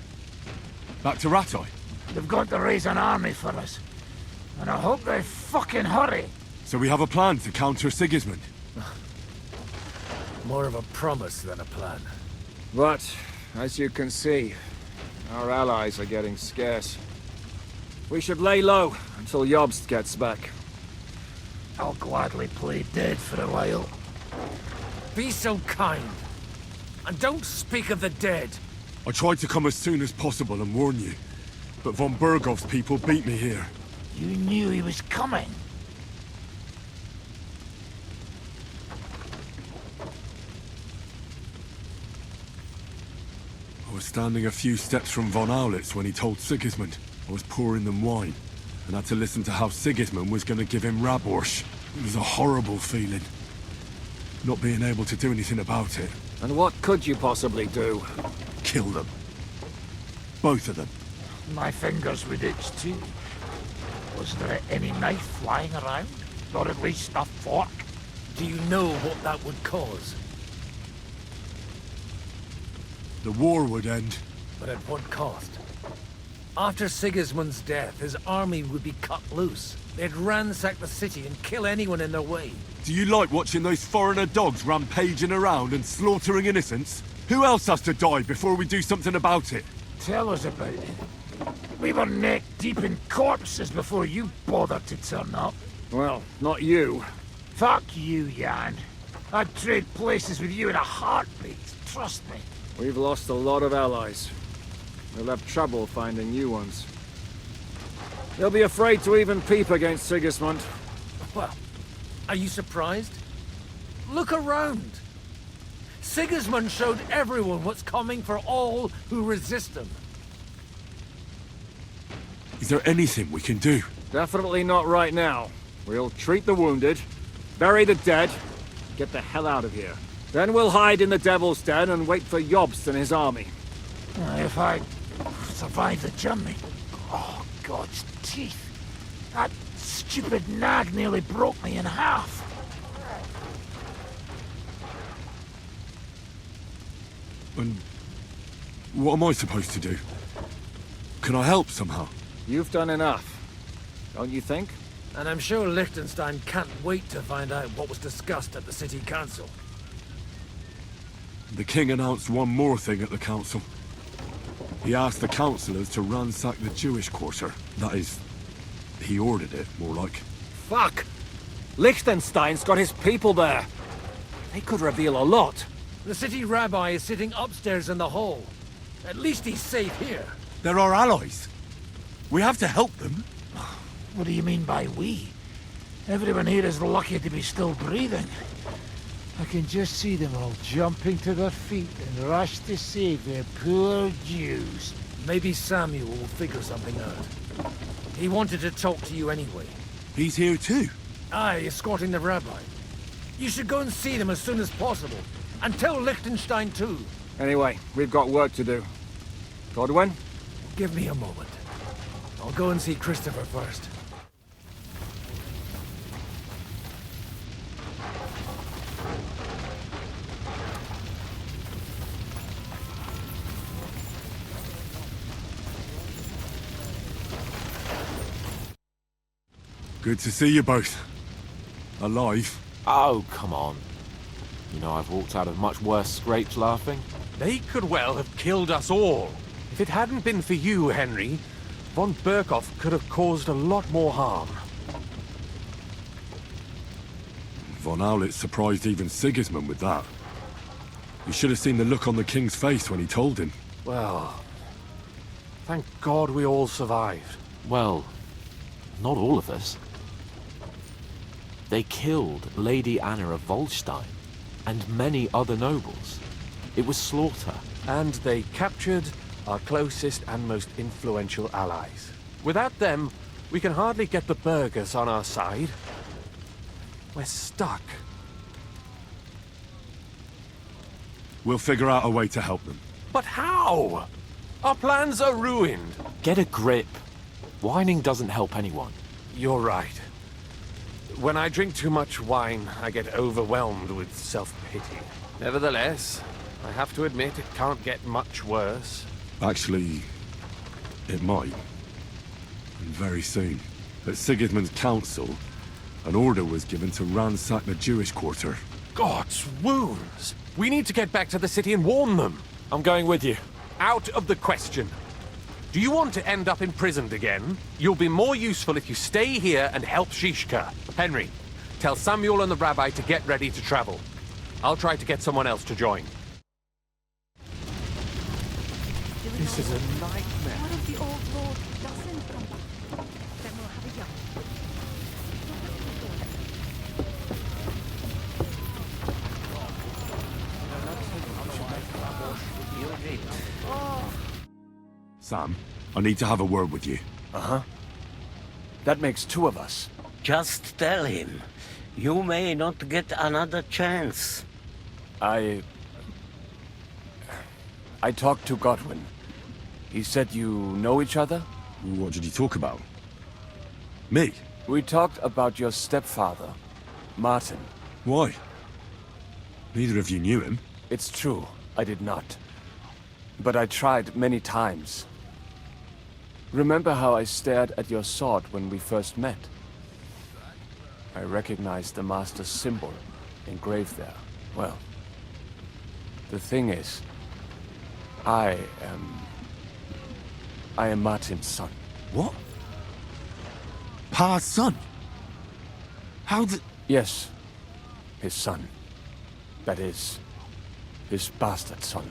C: Back to Ratoi?
G: They've got to raise an army for us. And I hope they fucking hurry.
C: So we have a plan to counter Sigismund?
K: More of a promise than a plan.
P: But, as you can see, our allies are getting scarce. We should lay low until Jobst gets back.
G: I'll gladly play dead for a while.
K: Be so kind. And don't speak of the dead.
C: I tried to come as soon as possible and warn you, but von Bergov's people beat me here.
G: You knew he was coming.
C: I was standing a few steps from von Aulitz when he told Sigismund I was pouring them wine, and had to listen to how Sigismund was going to give him Raborsch. It was a horrible feeling, not being able to do anything about it.
P: And what could you possibly do?
C: Kill them. Both of them.
G: My fingers would itch too. Was there any knife flying around? Or at least a fork?
K: Do you know what that would cause?
C: The war would end.
K: But at what cost? After Sigismund's death, his army would be cut loose. They'd ransack the city and kill anyone in their way.
C: Do you like watching those foreigner dogs rampaging around and slaughtering innocents? Who else has to die before we do something about it?
G: Tell us about it. We were neck deep in corpses before you bothered to turn up.
P: Well, not you.
G: Fuck you, Jan. I'd trade places with you in a heartbeat, trust me.
P: We've lost a lot of allies. We'll have trouble finding new ones. They'll be afraid to even peep against Sigismund.
K: Well, are you surprised? Look around. Sigismund showed everyone what's coming for all who resist him.
C: Is there anything we can do?
P: Definitely not right now. We'll treat the wounded, bury the dead, get the hell out of here. Then we'll hide in the Devil's Den and wait for Jobst and his army.
G: If I survive the journey... Oh, God's teeth. That stupid nag nearly broke me in half.
C: And what am I supposed to do? Can I help somehow?
P: You've done enough, don't you think?
K: And I'm sure Liechtenstein can't wait to find out what was discussed at the city council.
C: The king announced one more thing at the council. He asked the councillors to ransack the Jewish quarter. That is, he ordered it, more like.
P: Fuck! Liechtenstein's got his people there. They could reveal a lot.
K: The city rabbi is sitting upstairs in the hall. At least he's safe here.
C: They're our allies. We have to help them.
G: What do you mean by we? Everyone here is lucky to be still breathing. I can just see them all jumping to their feet and rush to save their poor Jews.
K: Maybe Samuel will figure something out. He wanted to talk to you anyway.
C: He's here too?
K: Aye, escorting the rabbi. You should go and see them as soon as possible. And tell Liechtenstein too.
P: Anyway, we've got work to do. Godwin?
K: Give me a moment. I'll go and see Christopher first.
C: Good to see you both. Alive.
E: Oh, come on. You know I've walked out of much worse scrapes laughing.
L: They could well have killed us all. If it hadn't been for you, Henry, von Berkhoff could have caused a lot more harm.
C: Von Aulitz surprised even Sigismund with that. You should have seen the look on the king's face when he told him.
L: Well, thank God we all survived.
E: Well, not all of us. They killed Lady Anna of Volstein and many other nobles. It was slaughter.
L: And they captured our closest and most influential allies. Without them, we can hardly get the burghers on our side. We're stuck.
C: We'll figure out a way to help them.
L: But how? Our plans are ruined.
E: Get a grip. Whining doesn't help anyone.
L: You're right. When I drink too much wine, I get overwhelmed with self-pity. Nevertheless, I have to admit it can't get much worse.
C: Actually, it might. And very soon. At Sigismund's council, an order was given to ransack the Jewish quarter.
L: God's wounds! We need to get back to the city and warn them.
E: I'm going with you.
L: Out of the question. Do you want to end up imprisoned again? You'll be more useful if you stay here and help Zizka. Henry, tell Samuel and the rabbi to get ready to travel. I'll try to get someone else to join. This is a nightmare.
J: What if the old lord doesn't come back? Then we'll have a young.
C: Sam, I need to have a word with you.
D: Uh-huh. That makes two of us.
F: Just tell him. You may not get another chance.
D: I talked to Godwin. He said you know each other?
C: What did you talk about? Me?
D: We talked about your stepfather, Martin.
C: Why? Neither of you knew him.
D: It's true, I did not. But I tried many times. Remember how I stared at your sword when we first met? I recognized the Master's symbol engraved there. Well, the thing is, I am Martin's son.
C: What? Pa's son? How did...
D: Yes, his son. That is, his bastard son.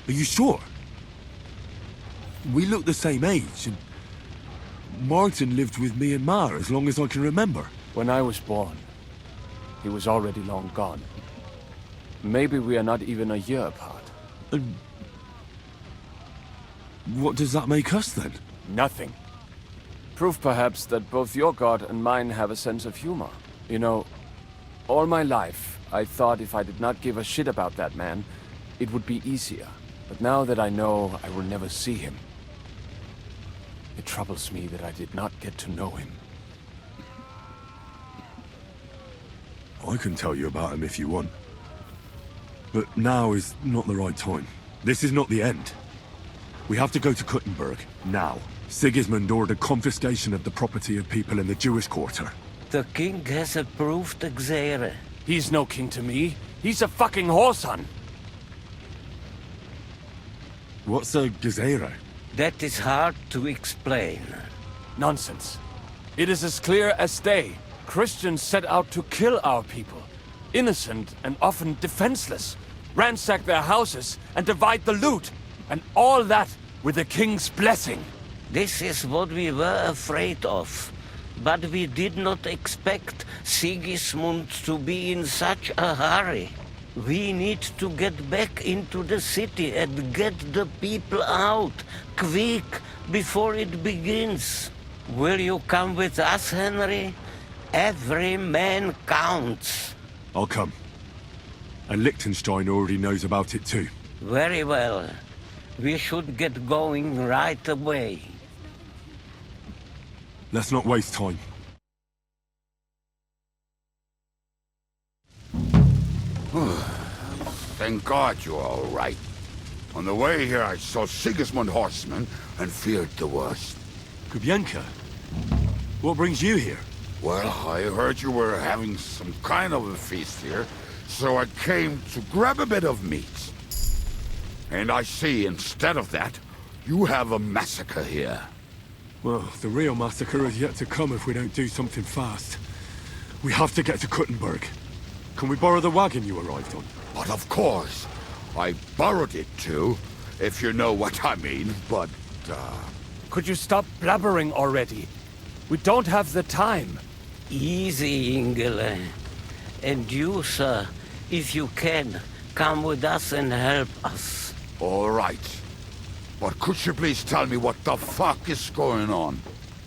C: Are you sure? We look the same age, and Martin lived with me and Ma as long as I can remember.
D: When I was born, he was already long gone. Maybe we are not even a year apart.
C: And what does that make us then?
D: Nothing. Proof perhaps that both your God and mine have a sense of humor. You know, all my life, I thought if I did not give a shit about that man, it would be easier. But now that I know I will never see him, it troubles me that I did not get to know him.
C: I can tell you about him if you want. But now is not the right time. This is not the end. We have to go to Kuttenberg, now. Sigismund ordered confiscation of the property of people in the Jewish quarter.
F: The king has approved Xere.
D: He's no king to me. He's a fucking whoreson.
C: What's a Gezerah?
F: That is hard to explain.
D: Nonsense. It is as clear as day. Christians set out to kill our people. Innocent and often defenseless. Ransack their houses and divide the loot. And all that with the king's blessing.
F: This is what we were afraid of. But we did not expect Sigismund to be in such a hurry. We need to get back into the city and get the people out, quick, before it begins. Will you come with us, Henry? Every man counts.
C: I'll come. And Liechtenstein already knows about it too.
F: Very well. We should get going right away.
C: Let's not waste time.
V: Thank God you're all right. On the way here, I saw Sigismund horsemen and feared the worst.
C: Kubienka, what brings you here?
V: Well, I heard you were having some kind of a feast here, so I came to grab a bit of meat. And I see, instead of that, you have a massacre here.
C: Well, the real massacre is yet to come if we don't do something fast. We have to get to Kuttenberg. Can we borrow the wagon you arrived on?
V: But of course. I borrowed it too, if you know what I mean, but,
D: Could you stop blabbering already? We don't have the time.
F: Easy, Ingele. And you, sir, if you can, come with us and help us.
V: All right. But could you please tell me what the fuck is going on?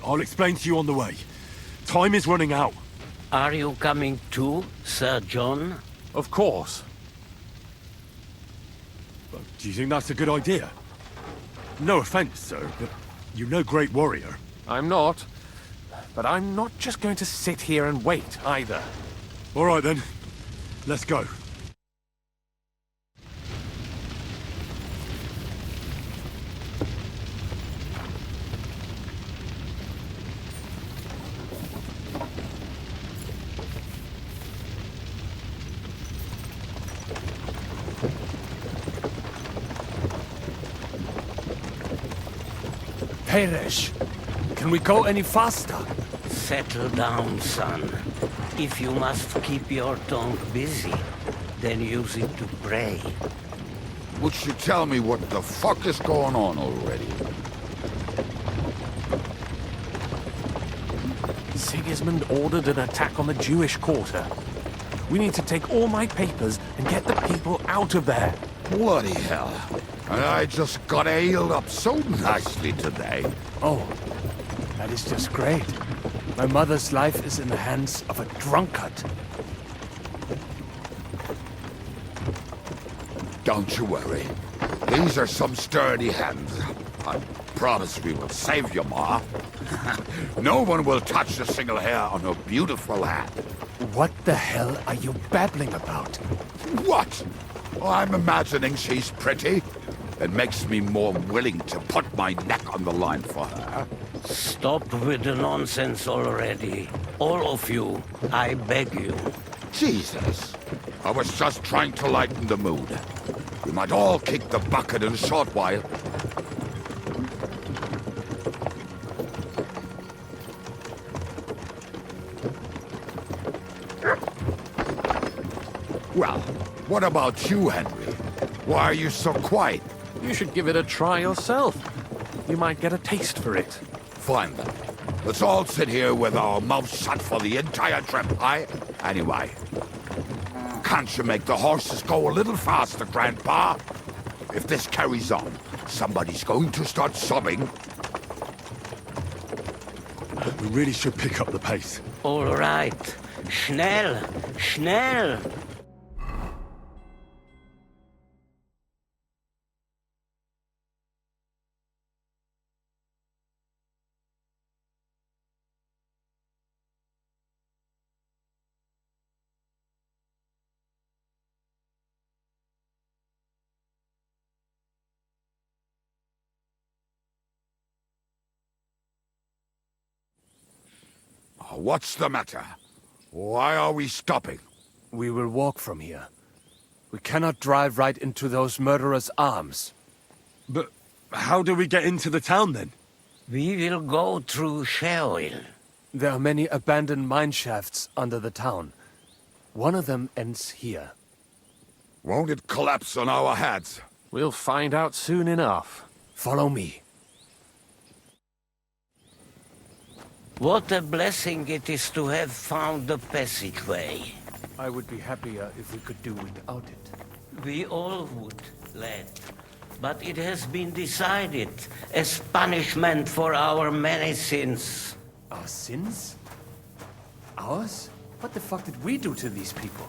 C: I'll explain to you on the way. Time is running out.
F: Are you coming too, Sir John?
D: Of course.
C: Well, do you think that's a good idea? No offense, sir, but you're no great warrior.
L: I'm not. But I'm not just going to sit here and wait, either.
C: All right, then. Let's go.
D: Peresh, can we go any faster?
F: Settle down, son. If you must keep your tongue busy, then use it to pray.
V: Would you tell me what the fuck is going on already?
L: Sigismund ordered an attack on the Jewish quarter. We need to take all my papers and get the people out of there.
V: Bloody hell. And I just got ailed up so nicely today.
D: Oh, that is just great. My mother's life is in the hands of a drunkard.
V: Don't you worry. These are some sturdy hands. I promise we will save you, Ma. No one will touch a single hair on her beautiful head.
D: What the hell are you babbling about?
V: What? I'm imagining she's pretty. It makes me more willing to put my neck on the line for her.
F: Stop with the nonsense already. All of you, I beg you.
V: Jesus. I was just trying to lighten the mood. We might all kick the bucket in a short while. Well, what about you, Henry? Why are you so quiet?
L: You should give it a try yourself. You might get a taste for it.
V: Fine then. Let's all sit here with our mouths shut for the entire trip, aye? Anyway, can't you make the horses go a little faster, Grandpa? If this carries on, somebody's going to start sobbing.
C: We really should pick up the pace.
F: All right. Schnell, schnell.
V: What's the matter? Why are we stopping?
D: We will walk from here. We cannot drive right into those murderers' arms.
C: But how do we get into the town, then?
F: We will go through Sheol.
D: There are many abandoned mine shafts under the town. One of them ends here.
V: Won't it collapse on our heads?
L: We'll find out soon enough.
D: Follow me.
F: What a blessing it is to have found the passageway.
D: I would be happier if we could do without it.
F: We all would, lad. But it has been decided as punishment for our many sins.
D: Our sins? Ours? What the fuck did we do to these people?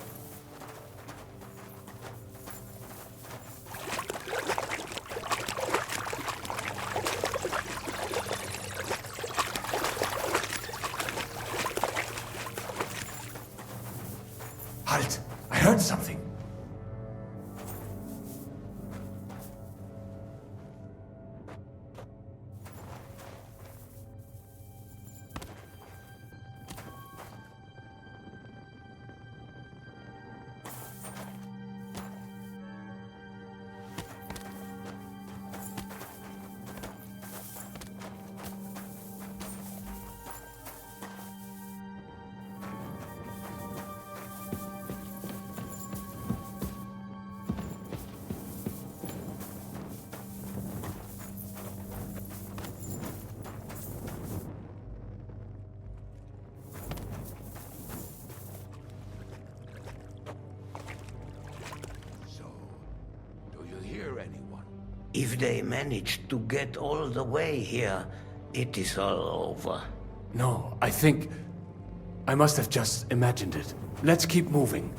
D: Halt! I heard something.
F: If they manage to get all the way here, it is all over.
D: No, I think... I must have just imagined it. Let's keep moving.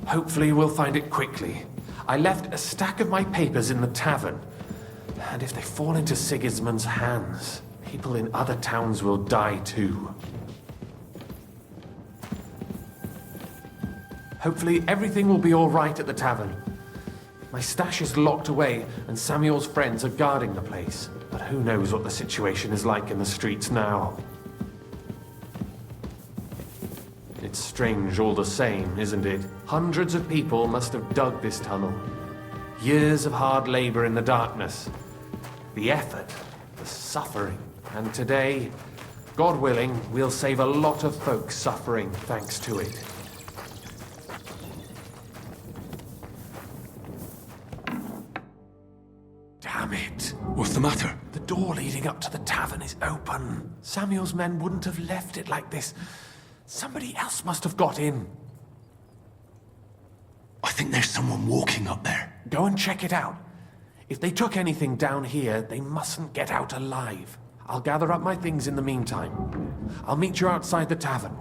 D: Hopefully we'll find it quickly. I left a stack of my papers in the tavern. And if they fall into Sigismund's hands, people in other towns will die too. Hopefully everything will be all right at the tavern. My stash is locked away, and Samuel's friends are guarding the place. But who knows what the situation is like in the streets now. It's strange all the same, isn't it? Hundreds of people must have dug this tunnel. Years of hard labor in the darkness. The effort, the suffering. And today, God willing, we'll save a lot of folks suffering thanks to it. Damn it.
C: What's the matter?
D: The door leading up to the tavern is open. Samuel's men wouldn't have left it like this. Somebody else must have got in.
A: I think there's someone walking up there.
D: Go and check it out. If they took anything down here, they mustn't get out alive. I'll gather up my things in the meantime. I'll meet you outside the tavern.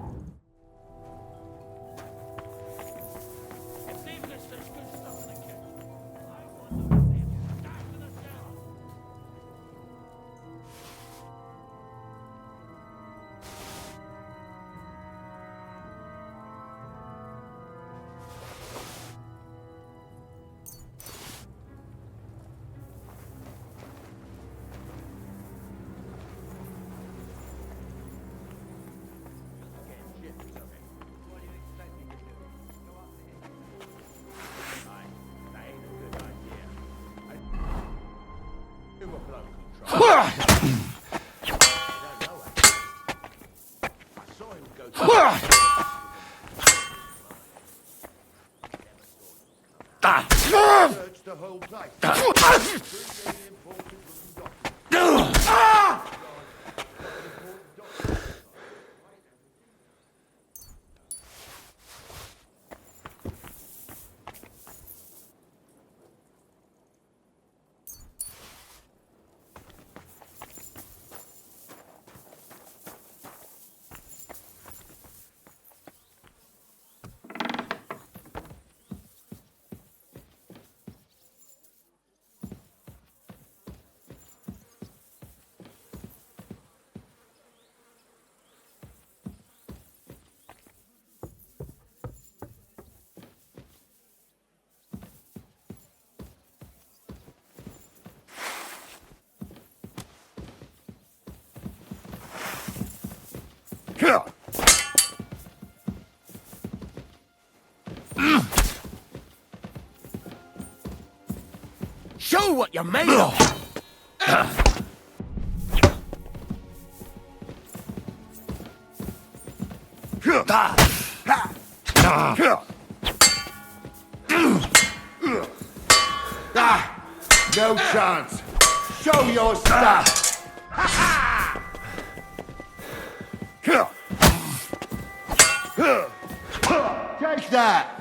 A: Show what you're made of!
V: No chance. Show your stuff. Take that.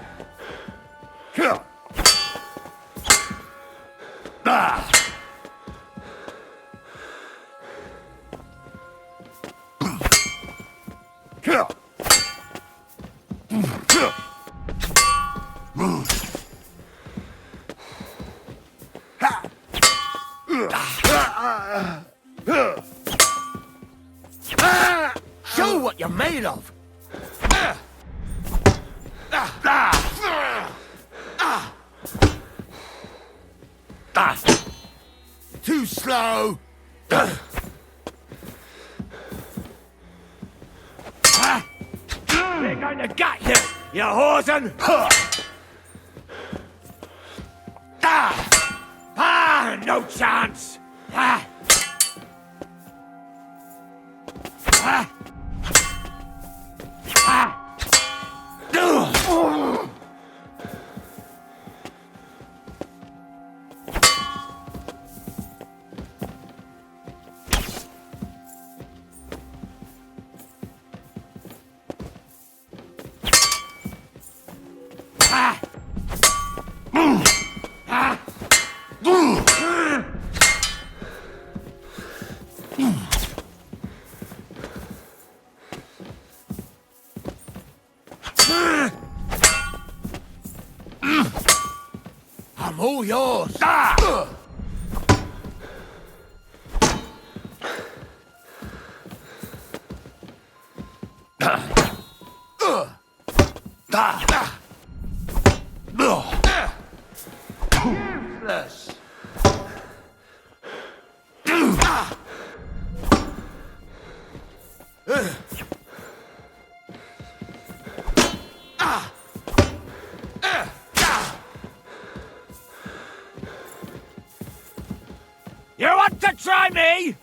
A: Show what you're made of!
V: Too slow!
S: We're going to get you, you hosen! No chance!
V: I'm all yours! Useless!
S: You want to try me?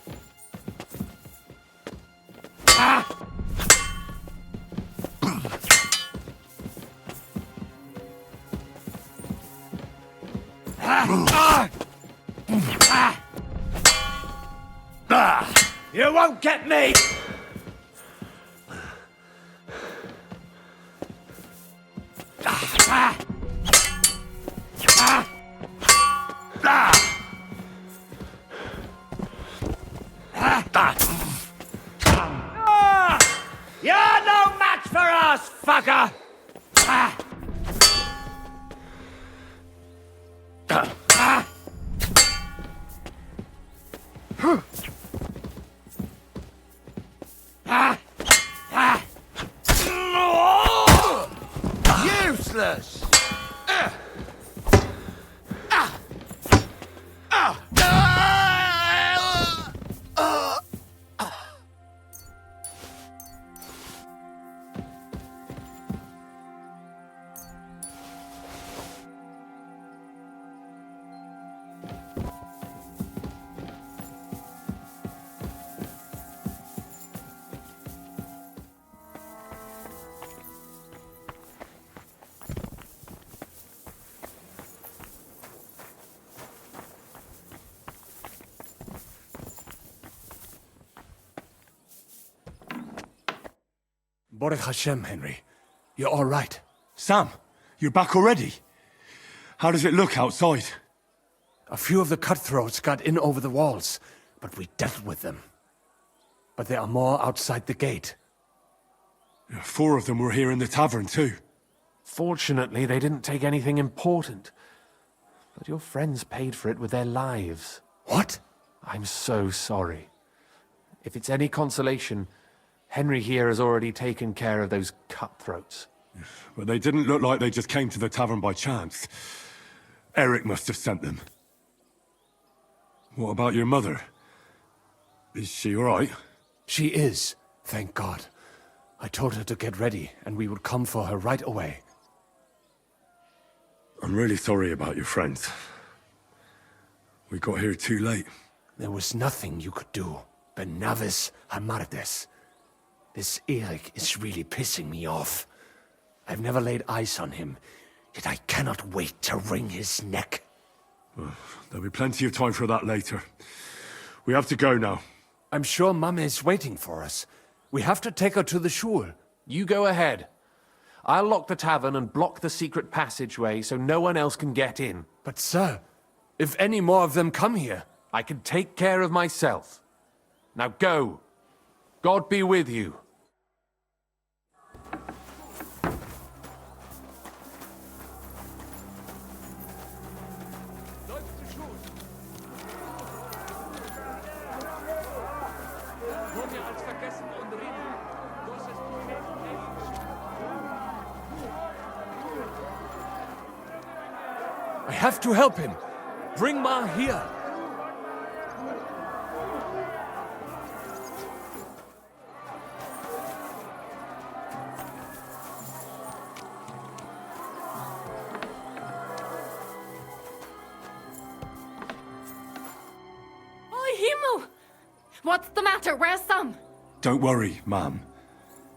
S: You won't get me! You're no match for us, fucker!
V: Useless!
D: Baruch Hashem, Henry. You're all right.
C: Sam, you're back already? How does it look outside?
D: A few of the cutthroats got in over the walls, but we dealt with them. But there are more outside the gate.
C: 4 of them were here in the tavern, too.
L: Fortunately, they didn't take anything important. But your friends paid for it with their lives.
D: What?
L: I'm so sorry. If it's any consolation, Henry here has already taken care of those cutthroats.
C: But they didn't look like they just came to the tavern by chance. Eric must have sent them. What about your mother? Is she all right?
D: She is, thank God. I told her to get ready, and we would come for her right away.
C: I'm really sorry about your friends. We got here too late.
D: There was nothing you could do. Benavis Hamardes. This Eric is really pissing me off. I've never laid eyes on him, yet I cannot wait to wring his neck.
C: Well, there'll be plenty of time for that later. We have to go now.
D: I'm sure Mum is waiting for us. We have to take her to the shul.
L: You go ahead. I'll lock the tavern and block the secret passageway so no one else can get in.
D: But sir, if any more of them come here,
L: I can take care of myself. Now go. God be with you.
D: I have to help him. Bring Ma here.
H: Himmel! What's the matter? Where's Sam?
C: Don't worry, ma'am.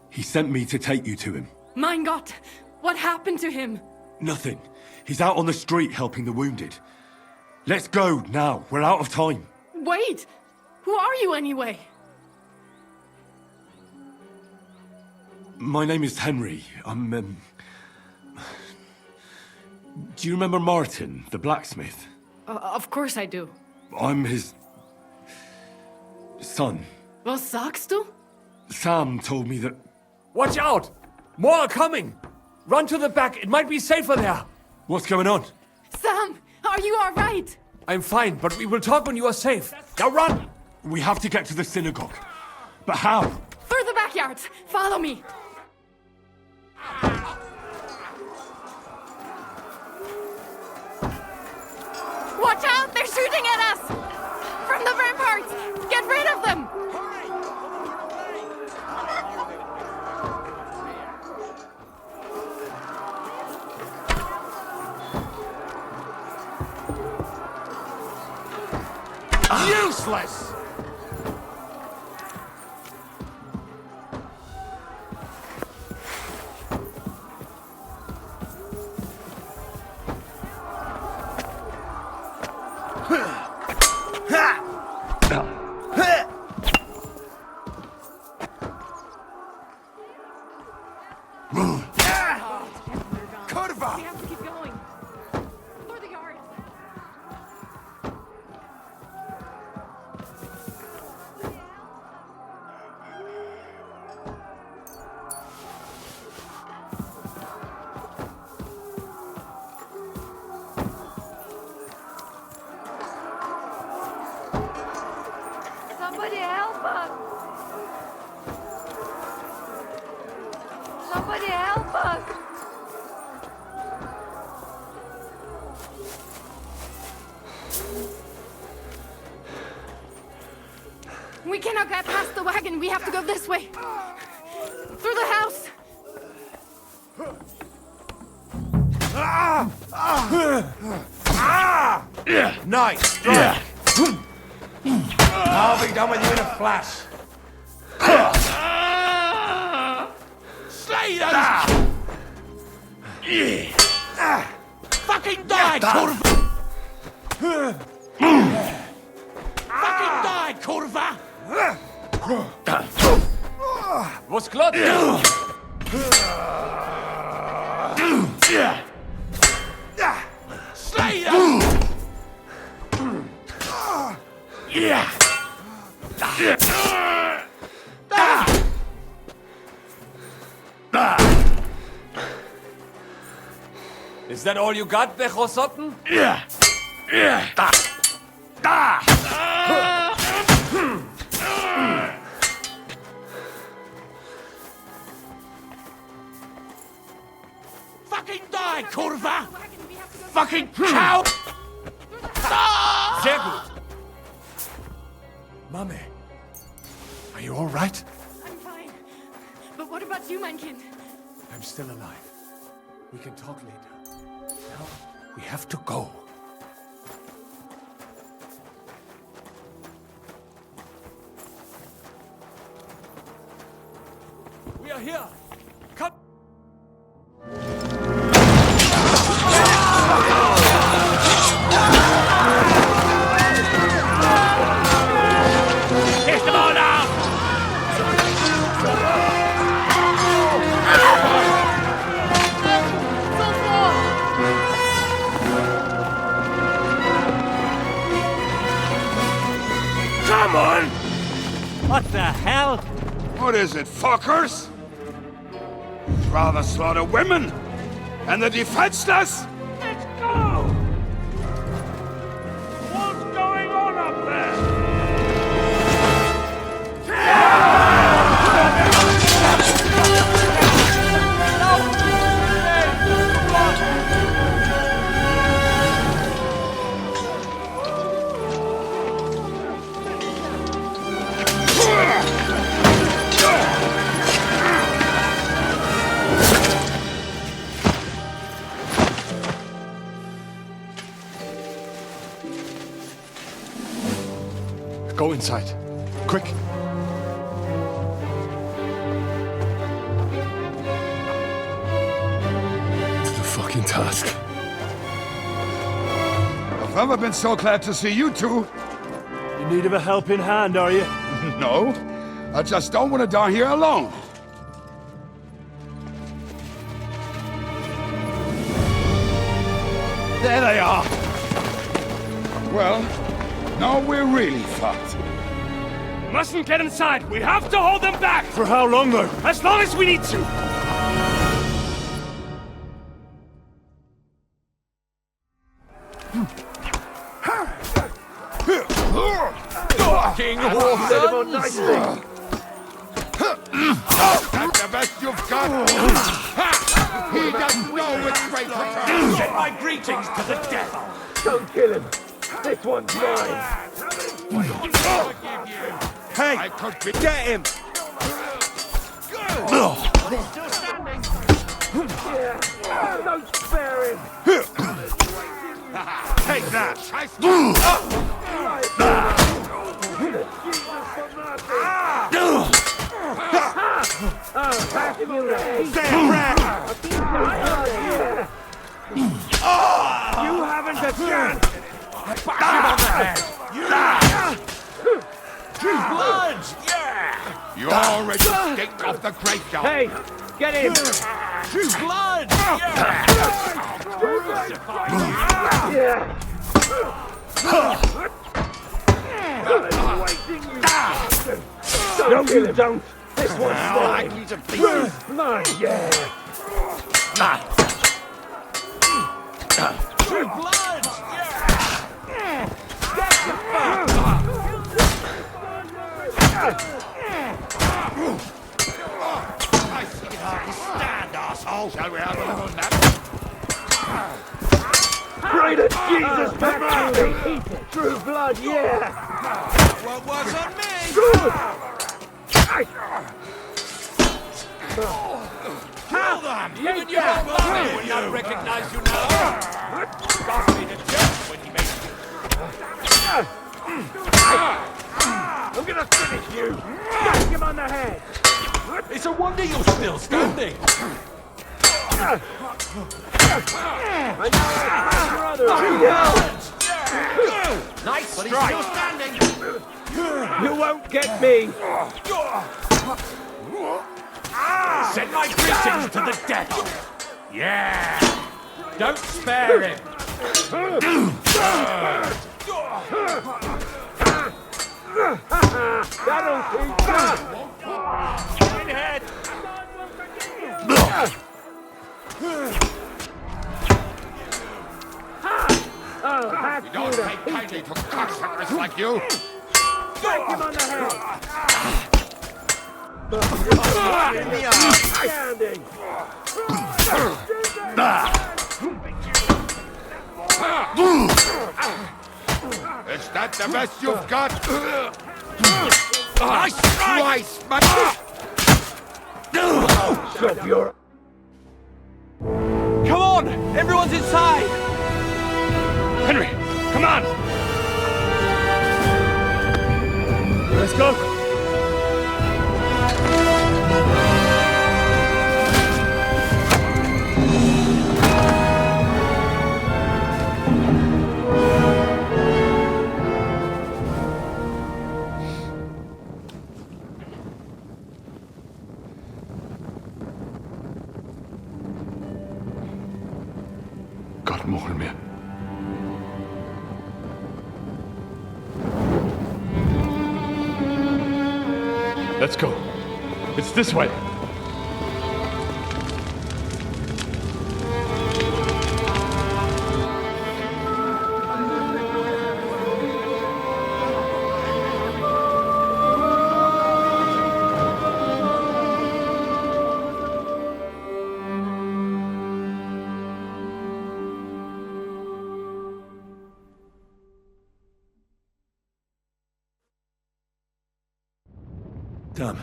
C: He sent me to take you to him.
H: Mein Gott! What happened to him?
C: Nothing. He's out on the street helping the wounded. Let's go now. We're out of time.
H: Wait! Who are you anyway?
C: My name is Henry. I'm, Do you remember Martin, the blacksmith?
H: Of course I do.
C: I'm his... son.
H: Was sagst du?
C: Sam told me that...
D: Watch out! More are coming! Run to the back, it might be safer there!
C: What's going on?
H: Sam, are you alright?
D: I'm fine, but we will talk when you are safe. Now run!
C: We have to get to the synagogue. But how?
H: Through the backyards! Follow me! Watch out! They're shooting at us! From the ramparts! Get rid of them!
O: Useless!
H: Kurva! We have to keep going. Through the yard. Somebody help us! Somebody help us! We cannot get past the wagon. We have to go this way. Through the house.
O: Nice strike! I'll be done with you in a flash. Slay those! Fucking die, Kurva! Fucking die, Kurva!
D: Was klappt?
O: Slay them!
D: Is that all you got, Bechosotten?
O: Fucking die, Kurva! Fucking cow!
D: Sehr gut.
O: Mummy, are you all right?
H: I'm fine. But what about you, mein Kind?
O: I'm still alive. We can talk later. Now, we have to go.
D: We are here. Come.
O: Kiss them all down! Come on!
I: What the hell?
V: What is it, fuckers? Rather slaughter women and the defenseless?
O: Let's go! What's going on up there?
M: Go inside. Quick.
C: The fucking task.
A: I've never been so glad to see you two.
Q: In need of a helping hand, are you?
A: No, I just don't want to die here alone.
M: There they are!
A: Well, now we're really fucked.
Q: Mustn't get inside! We have to hold them back! For how long, though? As long as we need to!
A: Fucking awesome! That's the best you've got! He doesn't know it's great return!
Q: Send my greetings to the devil! Don't kill him! This one's mine!
A: Hey! I could be...
Q: Get him! Don't spare him!
A: Take that!
Q: You haven't a chance! Back him on the head!
A: Blood! Yeah! You already stink off the graveyard!
Q: Hey! Get him!
A: Blood!
Q: No, you don't! This one's
A: I
Q: mine!
A: need a
Q: Blood, yeah!
A: Blood! I can hardly stand, arsehole! Shall we have a little nap?
Q: Pray to Jesus, back to me! Eat it! True blood, yeah!
A: What was on me? Kill them! Even your own mother would not recognize you now! God made a joke when he made you.
Q: I'm gonna finish you! Smack him on the head!
A: It's a wonder you're still standing!
Q: I know brother!
A: Nice strike! He's still standing!
Q: You won't get me!
A: Send my greetings to the devil! Yeah! Don't spare him!
Q: That'll teach you!
A: Pinhead! We don't take kindly to cocksuckers like you!
Q: Strike him on the head! Standing!
A: Is that the best you've got? Nice slice, man!
Q: Shut your...
N: Come on! Everyone's inside!
Q: Henry, come on! Let's go!
C: God more me. Let's go. It's this way. Damn.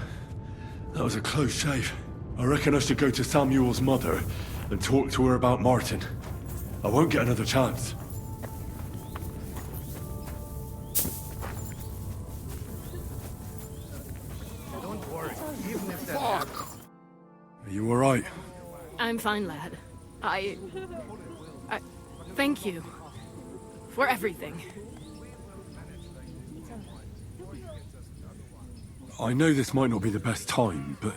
C: That was a close shave. I reckon I should go to Samuel's mother and talk to her about Martin. I won't get another chance. Are you alright?
H: I'm fine, lad. I thank you for everything.
C: I know this might not be the best time, but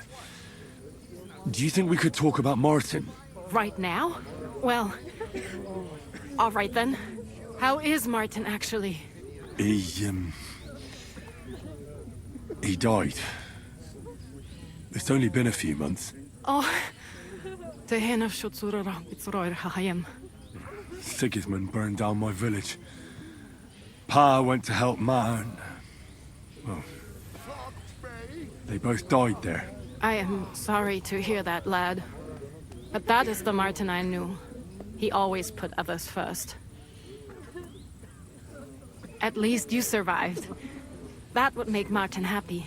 C: do you think we could talk about Martin?
H: Right now? Well, all right then. How is Martin actually?
C: He died. It's only been a few months.
H: Oh,
C: Sigismund burned down my village. Pa went to help Ma and... well, they both died there.
H: I am sorry to hear that, lad. But that is the Martin I knew. He always put others first. At least you survived. That would make Martin happy.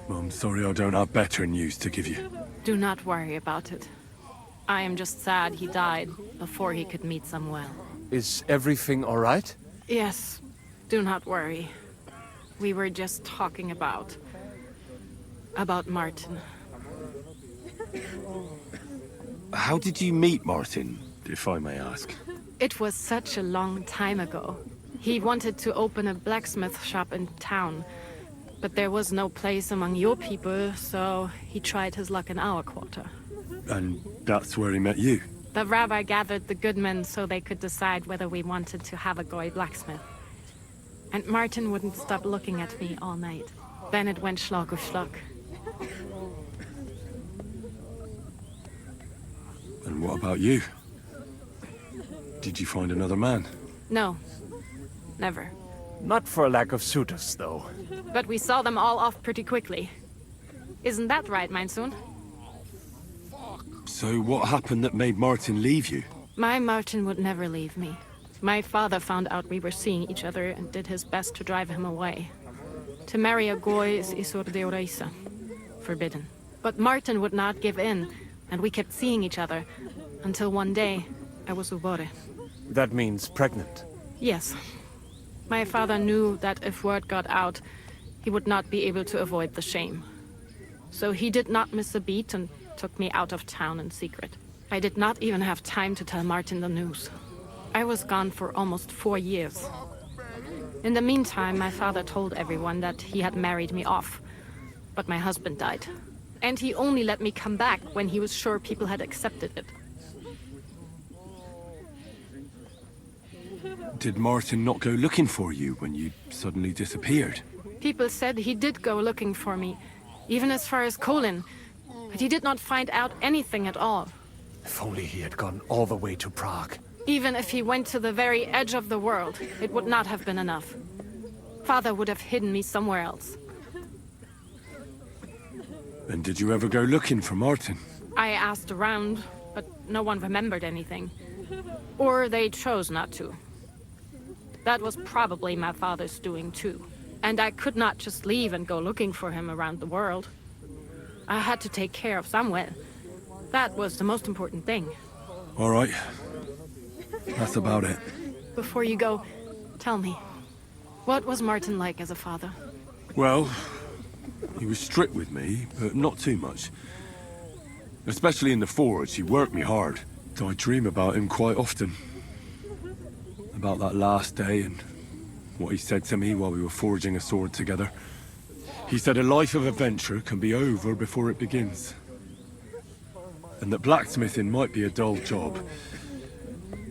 C: I'm sorry I don't have better news to give you.
H: Do not worry about it. I am just sad he died before he could meet someone.
D: Is everything all right?
H: Yes, do not worry. We were just talking about Martin.
C: How did you meet Martin, if I may ask?
H: It was such a long time ago. He wanted to open a blacksmith shop in town, but there was no place among your people, so he tried his luck in our quarter.
C: And that's where he met you?
H: The rabbi gathered the good men so they could decide whether we wanted to have a goy blacksmith. And Martin wouldn't stop looking at me all night. Then it went schlag auf schlag.
C: And what about you? Did you find another man?
H: No, never.
D: Not for a lack of suitors, though.
H: But we saw them all off pretty quickly. Isn't that right, mein Sohn?
C: So what happened that made Martin leave you?
H: My Martin would never leave me. My father found out we were seeing each other and did his best to drive him away. To marry a goy is isur deoraisa, forbidden. But Martin would not give in, and we kept seeing each other, until one day, I was ubore.
D: That means pregnant?
H: Yes. My father knew that if word got out, he would not be able to avoid the shame. So he did not miss a beat and took me out of town in secret. I did not even have time to tell Martin the news. I was gone for almost 4 years. In the meantime, my father told everyone that he had married me off. But my husband died. And he only let me come back when he was sure people had accepted it.
C: Did Martin not go looking for you when you suddenly disappeared?
H: People said he did go looking for me, even as far as Colin. But he did not find out anything at all.
D: If only he had gone all the way to Prague.
H: Even if he went to the very edge of the world, it would not have been enough. Father would have hidden me somewhere else.
C: And did you ever go looking for Martin?
H: I asked around, but no one remembered anything. Or they chose not to. That was probably my father's doing too. And I could not just leave and go looking for him around the world. I had to take care of Samuel. That was the most important thing.
C: All right. That's about it.
H: Before you go, tell me, what was Martin like as a father?
C: Well, he was strict with me, but not too much. Especially in the forge, he worked me hard. I dream about him quite often. About that last day and what he said to me while we were forging a sword together. He said a life of adventure can be over before it begins. And that blacksmithing might be a dull job,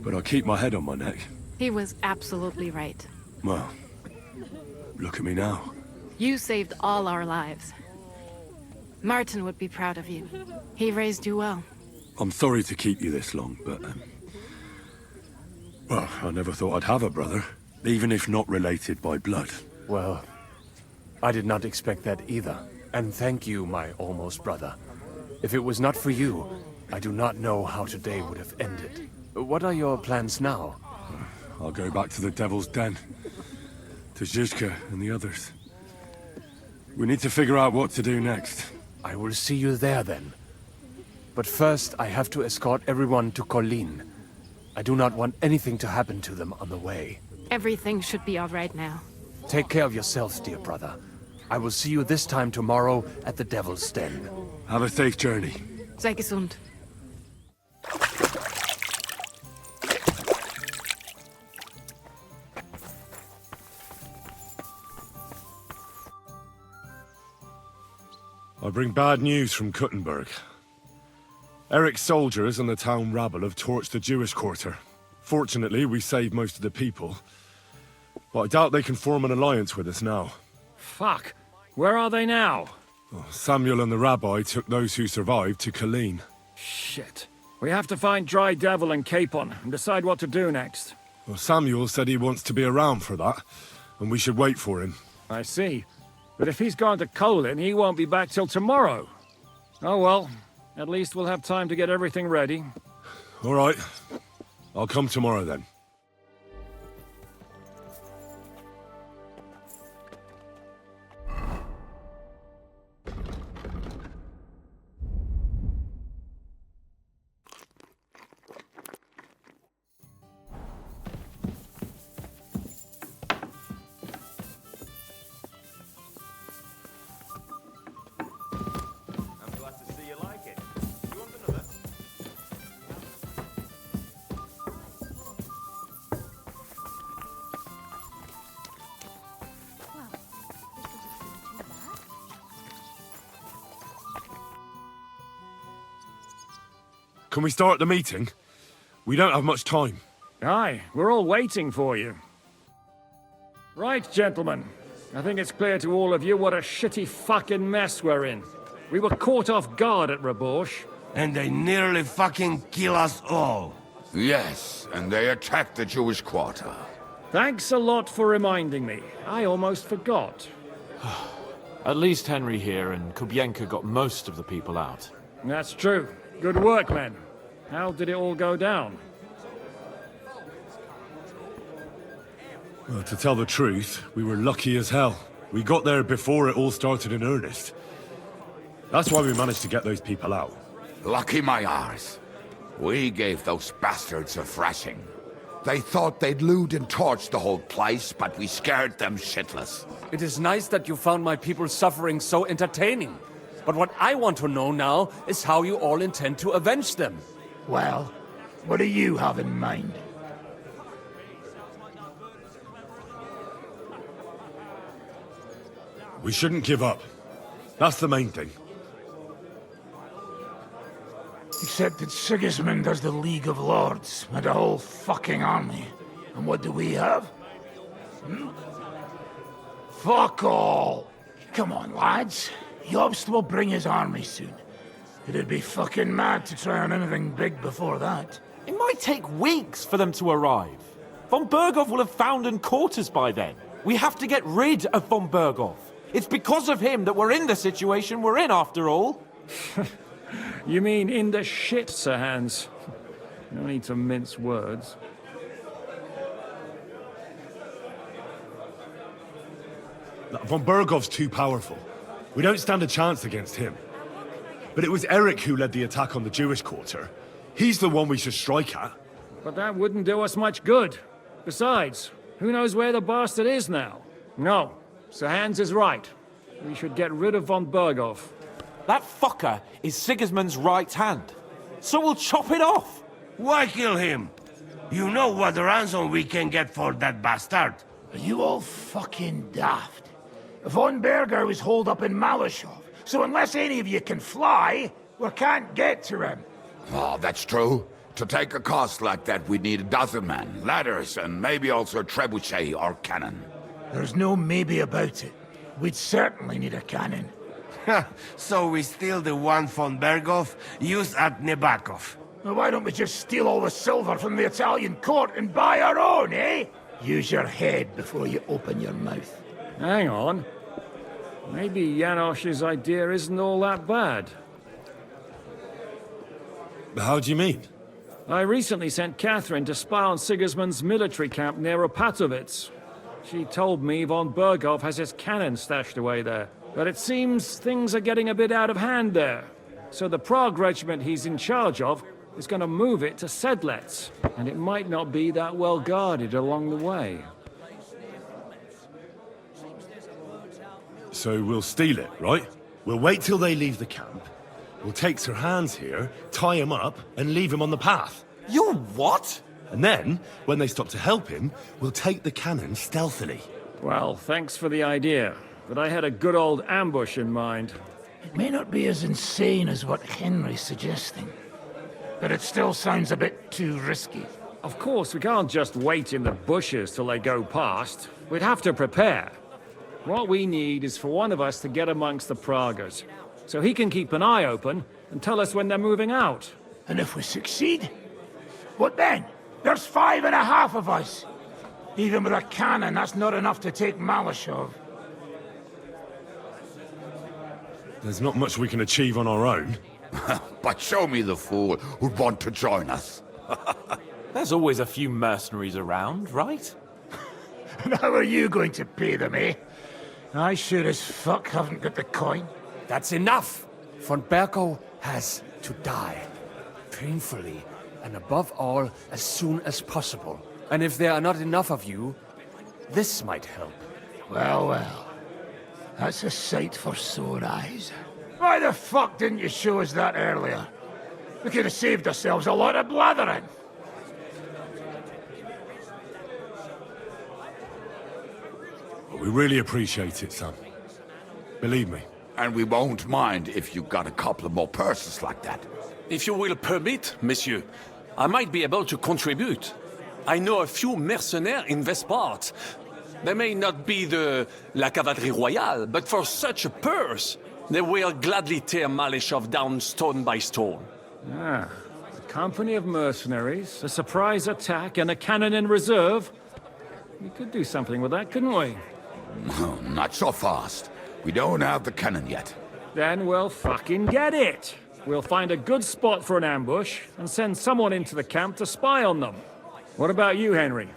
C: but I keep my head on my neck.
H: He was absolutely right.
C: Well, look at me now.
H: You saved all our lives. Martin would be proud of you. He raised you well.
C: I'm sorry to keep you this long, but... well, I never thought I'd have a brother, even if not related by blood.
D: Well, I did not expect that either. And thank you, my almost brother. If it was not for you, I do not know how today would have ended. What are your plans now?
C: I'll go back to the Devil's Den. To Zizka and the others. We need to figure out what to do next.
D: I will see you there then. But first, I have to escort everyone to Colleen. I do not want anything to happen to them on the way.
H: Everything should be all right now.
D: Take care of yourselves, dear brother. I will see you this time tomorrow at the Devil's Den.
C: Have a safe journey.
H: Sei gesund.
C: I bring bad news from Kuttenberg. Eric's soldiers and the town rabble have torched the Jewish quarter. Fortunately, we saved most of the people. But I doubt they can form an alliance with us now.
P: Fuck. Where are they now?
C: Oh, Samuel and the rabbi took those who survived to Colleen.
P: Shit. We have to find Dry Devil and Capon and decide what to do next.
C: Well, Samuel said he wants to be around for that, and we should wait for him.
P: I see. But if he's gone to Colin, he won't be back till tomorrow. Oh well. At least we'll have time to get everything ready.
C: All right. I'll come tomorrow then. Can we start the meeting? We don't have much time.
P: Aye, we're all waiting for you. Right, gentlemen. I think it's clear to all of you what a shitty fucking mess we're in. We were caught off guard at Rabosh.
O: And they nearly fucking kill us all.
V: Yes, and they attacked the Jewish quarter.
P: Thanks a lot for reminding me. I almost forgot.
E: At least Henry here and Kubienka got most of the people out.
P: That's true. Good work, men. How did it all go down?
C: Well, to tell the truth, we were lucky as hell. We got there before it all started in earnest. That's why we managed to get those people out.
V: Lucky my arse. We gave those bastards a thrashing. They thought they'd loot and torch the whole place, but we scared them shitless.
B: It is nice that you found my people's suffering so entertaining. But what I want to know now is how you all intend to avenge them.
G: Well, what do you have in mind?
C: We shouldn't give up. That's the main thing.
G: Except that Sigismund has the League of Lords and a whole fucking army. And what do we have? Fuck all! Come on, lads. Jobst will bring his army soon. It'd be fucking mad to try on anything big before that.
E: It might take weeks for them to arrive. Von Berghoff will have found and caught us by then. We have to get rid of Von Berghoff. It's because of him that we're in the situation we're in, after all.
P: You mean in the shit, Sir Hans? No need to mince words.
C: Von Berghoff's too powerful. We don't stand a chance against him. But it was Eric who led the attack on the Jewish quarter. He's the one we should strike at.
P: But that wouldn't do us much good. Besides, who knows where the bastard is now? No, Sir Hans is right. We should get rid of Von Berghoff.
E: That fucker is Sigismund's right hand. So we'll chop it off.
O: Why kill him? You know what ransom we can get for that bastard.
G: Are you all fucking daft? Von Berger was holed up in Malashov, so unless any of you can fly, we can't get to him.
V: Oh, that's true. To take a cost like that, we'd need a dozen men, ladders, and maybe also a trebuchet or cannon.
G: There's no maybe about it. We'd certainly need a cannon.
O: So we steal the one von Berghoff used at Nebakov.
G: Well, why don't we just steal all the silver from the Italian court and buy our own, eh? Use your head before you open your mouth.
P: Hang on. Maybe Janosch's idea isn't all that bad.
C: How do you mean?
P: I recently sent Catherine to spy on Sigismund's military camp near Opatovitz. She told me Von Berghoff has his cannon stashed away there. But it seems things are getting a bit out of hand there. So the Prague regiment he's in charge of is going to move it to Sedlec. And it might not be that well guarded along the way.
C: So we'll steal it, right? We'll wait till they leave the camp,
M: We'll take Sir Hans here, tie him up, and leave him on the path.
Q: You what?
M: And then, when they stop to help him, we'll take the cannon stealthily.
P: Well, thanks for the idea, but I had a good old ambush in mind.
G: It may not be as insane as what Henry's suggesting, but it still sounds a bit too risky.
P: Of course, we can't just wait in the bushes till they go past. We'd have to prepare. What we need is for one of us to get amongst the Pragas, so he can keep an eye open and tell us when they're moving out.
G: And if we succeed, what then? There's 5.5 of us. Even with a cannon, that's not enough to take Malashov.
M: There's not much we can achieve on our own.
V: But show me the fool who'd want to join us.
E: There's always a few mercenaries around, right?
G: And how are you going to pay them, eh? I sure as fuck haven't got the coin.
B: That's enough! Von Berkow has to die. Painfully, and above all, as soon as possible. And if there are not enough of you, this might help.
G: Well, well. That's a sight for sore eyes. Why the fuck didn't you show us that earlier? We could have saved ourselves a lot of blathering.
C: We really appreciate it, son. Believe me.
V: And we won't mind if you got a couple of more purses like that.
Q: If you will permit, monsieur, I might be able to contribute. I know a few mercenaires in this part. They may not be la cavalerie royale, but for such a purse, they will gladly tear Malashov down stone by stone.
P: Ah, a company of mercenaries, a surprise attack, and a cannon in reserve. We could do something with that, couldn't we?
V: No, not so fast. We don't have the cannon yet.
P: Then we'll fucking get it. We'll find a good spot for an ambush and send someone into the camp to spy on them. What about you, Henry?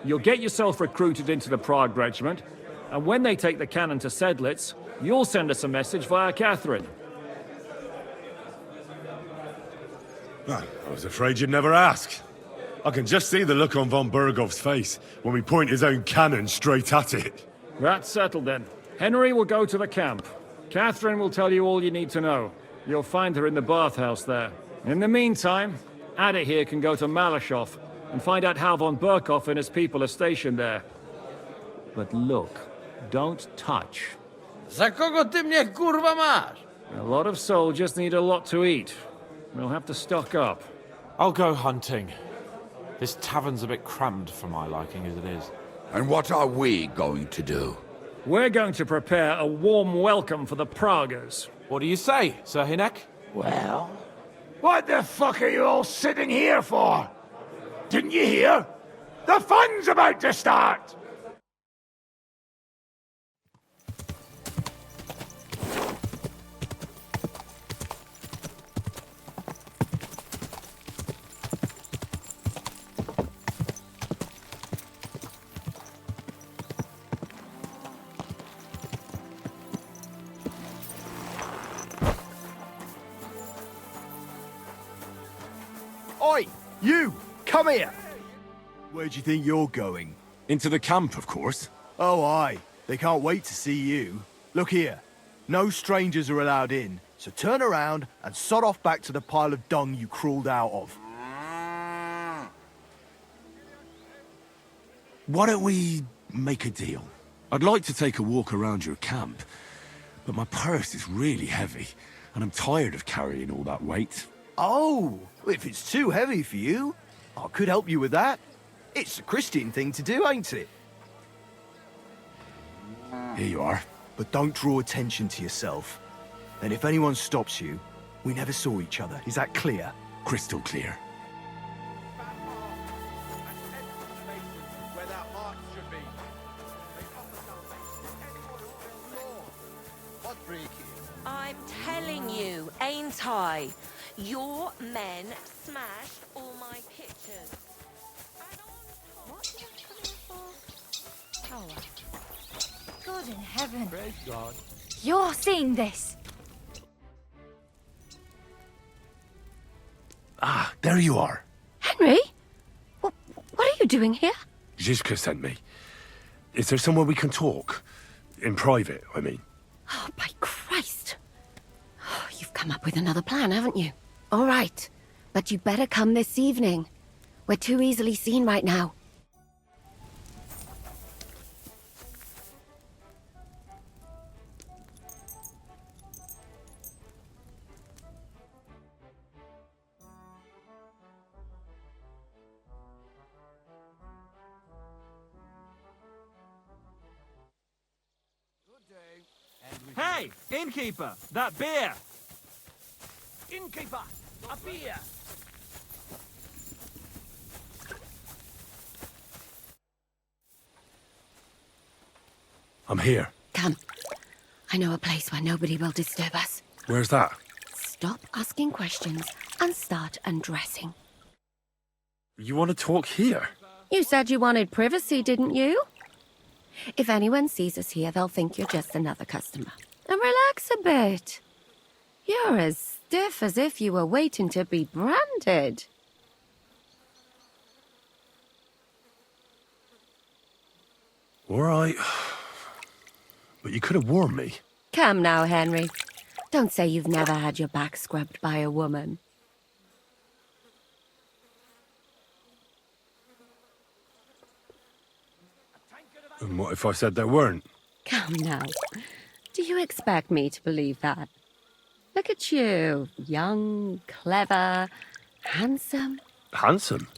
P: You'll get yourself recruited into the Prague regiment, and when they take the cannon to Sedlitz, you'll send us a message via Catherine.
C: I was afraid you'd never ask. I can just see the look on von Bergov's face when we point his own cannon straight at it.
P: That's settled then. Henry will go to the camp. Catherine will tell you all you need to know. You'll find her in the bathhouse there. In the meantime, Ada here can go to Malashov and find out how von Berkov and his people are stationed there. But look, don't touch.
T: Za kogo ty mnie kurwa masz?
P: A lot of soldiers need a lot to eat. We'll have to stock up.
E: I'll go hunting. This tavern's a bit crammed for my liking as it is.
V: And what are we going to do?
P: We're going to prepare a warm welcome for the Pragas.
E: What do you say, Sir Hinek?
G: Well, what the fuck are you all sitting here for? Didn't you hear? The fun's about to start!
U: Oi! You! Come here! Where do you think you're going?
C: Into the camp, of course.
U: Oh, aye. They can't wait to see you. Look here. No strangers are allowed in, so turn around and sod off back to the pile of dung you crawled out of.
C: Why don't we make a deal? I'd like to take a walk around your camp, but my purse is really heavy, and I'm tired of carrying all that weight.
U: Oh, if it's too heavy for you, I could help you with that. It's a Christian thing to do, ain't it?
C: Here you are.
U: But don't draw attention to yourself. And if anyone stops you, we never saw each other. Is that clear?
C: Crystal clear.
W: I'm telling you, ain't I? Your men smashed all my pictures.
X: Oh, God in heaven.
U: Praise God.
X: You're seeing this.
C: Ah, there you are.
X: Henry? What are you doing here?
C: Zizka sent me. Is there somewhere we can talk? In private, I mean.
X: Oh, by Christ. Oh, you've come up with another plan, haven't you? All right, but you better come this evening. We're too easily seen right now.
P: Hey, innkeeper, that beer! Innkeeper, a beer!
C: I'm here.
X: Come. I know a place where nobody will disturb us.
C: Where's that?
X: Stop asking questions and start undressing.
C: You want to talk here?
X: You said you wanted privacy, didn't you? If anyone sees us here, they'll think you're just another customer. And relax a bit. You're as stiff as if you were waiting to be branded.
C: All right. But you could have warned me.
X: Come now, Henry. Don't say you've never had your back scrubbed by a woman.
C: And what if I said there weren't?
X: Come now. Do you expect me to believe that? Look at you. Young, clever, handsome.
C: Handsome?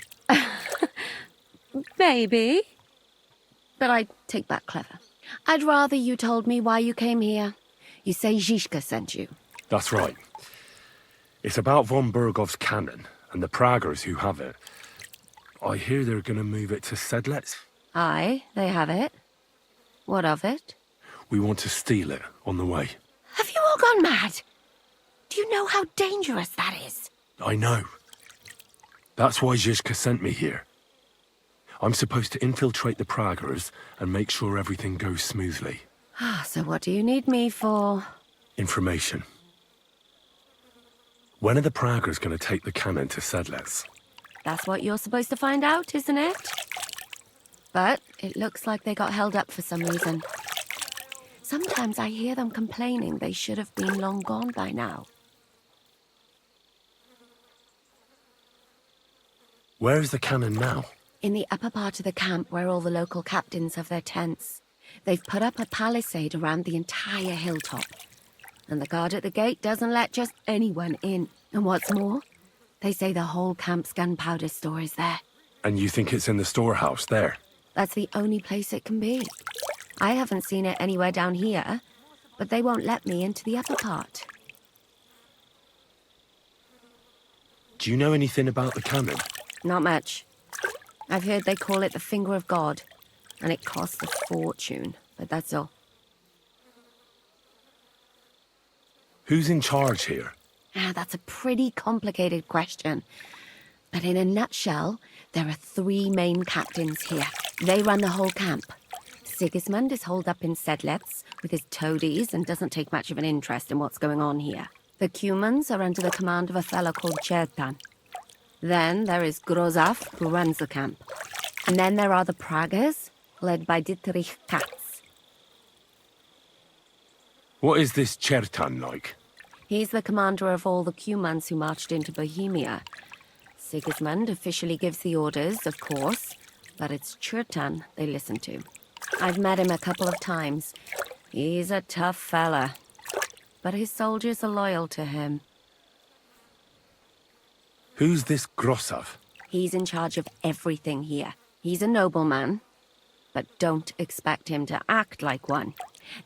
X: Maybe. But I take back clever. I'd rather you told me why you came here. You say Zizka sent you.
C: That's right. It's about von Bergov's cannon and the Praggers who have it. I hear they're going to move it to Sedlec.
X: Aye, they have it. What of it?
C: We want to steal it on the way.
X: Have you all gone mad? Do you know how dangerous that is?
C: I know. That's why Zizka sent me here. I'm supposed to infiltrate the Praggers and make sure everything goes smoothly.
X: So what do you need me for?
C: Information. When are the Praggers going to take the cannon to Sedlec?
X: That's what you're supposed to find out, isn't it? But it looks like they got held up for some reason. Sometimes I hear them complaining they should have been long gone by now.
C: Where's the cannon now?
X: In the upper part of the camp where all the local captains have their tents. They've put up a palisade around the entire hilltop. And the guard at the gate doesn't let just anyone in. And what's more, they say the whole camp's gunpowder store is there.
C: And you think it's in the storehouse there?
X: That's the only place it can be. I haven't seen it anywhere down here, but they won't let me into the upper part.
C: Do you know anything about the cannon?
X: Not much. I've heard they call it the finger of God, and it costs a fortune, but that's all.
C: Who's in charge here?
X: That's a pretty complicated question. But in a nutshell, there are 3 main captains here. They run the whole camp. Sigismund is holed up in Sedlec with his toadies and doesn't take much of an interest in what's going on here. The Cumans are under the command of a fellow called Chertan. Then there is Grozaf, who runs the camp. And then there are the Praggers, led by Dietrich Katz.
C: What is this Chertan like?
X: He's the commander of all the Cumans who marched into Bohemia. Sigismund officially gives the orders, of course, but it's Chertan they listen to. I've met him a couple of times. He's a tough fella, but his soldiers are loyal to him.
C: Who's this Grosov?
X: He's in charge of everything here. He's a nobleman, but don't expect him to act like one.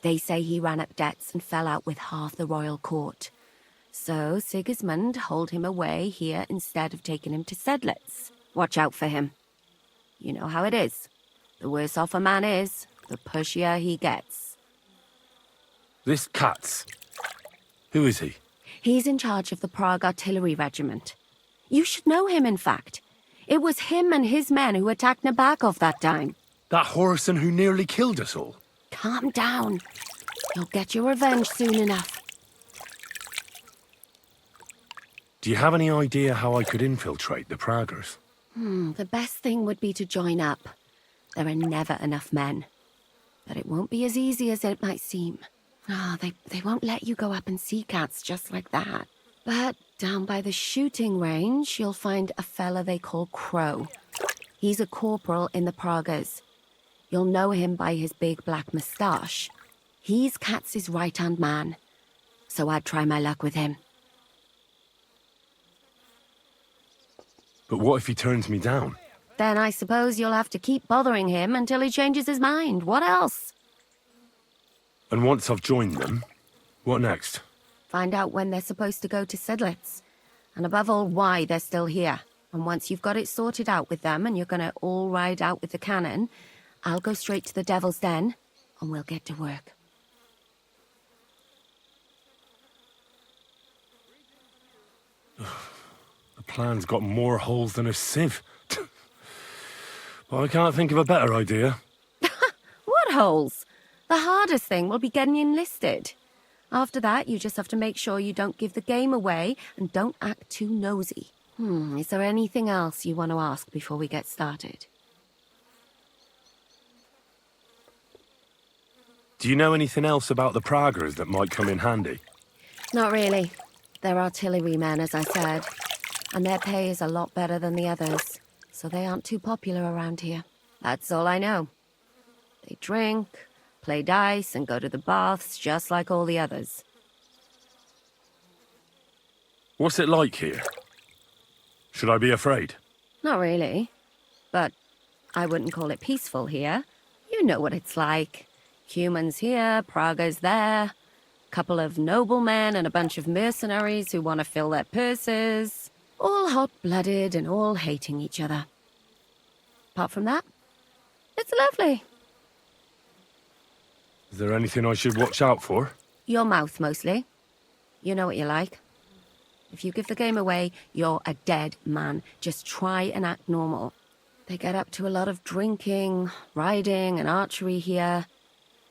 X: They say he ran up debts and fell out with half the royal court. So Sigismund holed him away here instead of taking him to Sedlec. Watch out for him. You know how it is. The worse off a man is, the pushier he gets.
C: This Katz. Who is he?
X: He's in charge of the Prague Artillery Regiment. You should know him, in fact. It was him and his men who attacked Nabokov that time.
C: That Horison who nearly killed us all.
X: Calm down. You'll get your revenge soon enough.
C: Do you have any idea how I could infiltrate the Praggers?
X: The best thing would be to join up. There are never enough men. But it won't be as easy as it might seem. Oh, they won't let you go up and see cats just like that. But down by the shooting range, you'll find a fella they call Crow. He's a corporal in the Pragas. You'll know him by his big black moustache. He's Katz's right-hand man, so I'd try my luck with him.
C: But what if he turns me down?
X: Then I suppose you'll have to keep bothering him until he changes his mind. What else?
C: And once I've joined them, what next?
X: Find out when they're supposed to go to Sidlitz. And above all, why they're still here. And once you've got it sorted out with them and you're gonna all ride out with the cannon, I'll go straight to the Devil's Den and we'll get to work.
C: The plan's got more holes than a sieve. Well, I can't think of a better idea.
X: What holes? The hardest thing will be getting you enlisted. After that, you just have to make sure you don't give the game away and don't act too nosy. Is there anything else you want to ask before we get started?
C: Do you know anything else about the Pragas that might come in handy?
X: Not really. They're artillerymen, as I said. And their pay is a lot better than the others, so they aren't too popular around here. That's all I know. They drink, play dice, and go to the baths just like all the others.
C: What's it like here? Should I be afraid?
X: Not really. But I wouldn't call it peaceful here. You know what it's like. Humans here, Pragas there. Couple of noblemen and a bunch of mercenaries who want to fill their purses. All hot-blooded and all hating each other. Apart from that, it's lovely.
C: Is there anything I should watch out for?
X: Your mouth, mostly. You know what you like. If you give the game away, you're a dead man. Just try and act normal. They get up to a lot of drinking, riding, and archery here.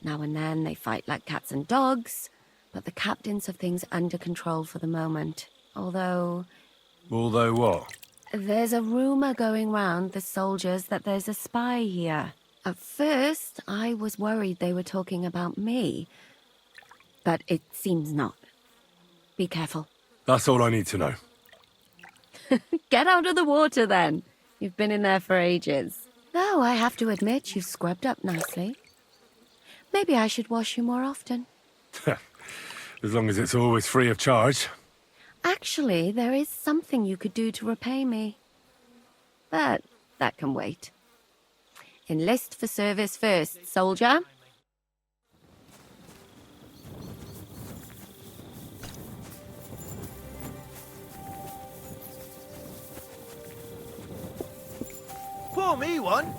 X: Now and then they fight like cats and dogs, but the captains have things under control for the moment. Although
C: what?
X: There's a rumor going round the soldiers that there's a spy here. At first, I was worried they were talking about me, but it seems not. Be careful.
C: That's all I need to know.
X: Get out of the water, then. You've been in there for ages. Though I have to admit, you've scrubbed up nicely. Maybe I should wash you more often.
C: As long as it's always free of charge.
X: Actually, there is something you could do to repay me. But that can wait. Enlist for service first, soldier.
U: Pour me one.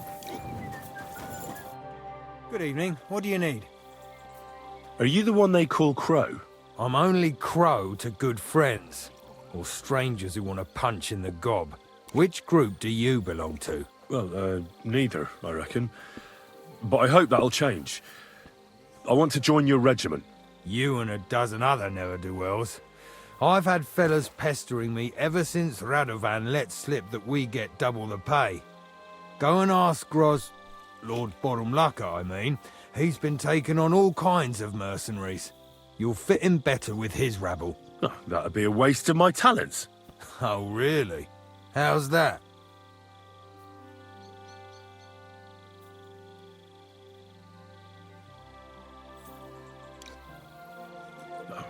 U: Good evening. What do you need?
C: Are you the one they call Crow?
F: I'm only Crow to good friends, or strangers who want to punch in the gob. Which group do you belong to?
C: Well, neither, I reckon. But I hope that'll change. I want to join your regiment.
F: You and a dozen other ne'er-do-wells. I've had fellas pestering me ever since Radovan let slip that we get double the pay. Go and ask Lord Borumlaka, I mean. He's been taking on all kinds of mercenaries. You'll fit in better with his rabble.
C: Oh, that'd be a waste of my talents.
F: Oh, really? How's that?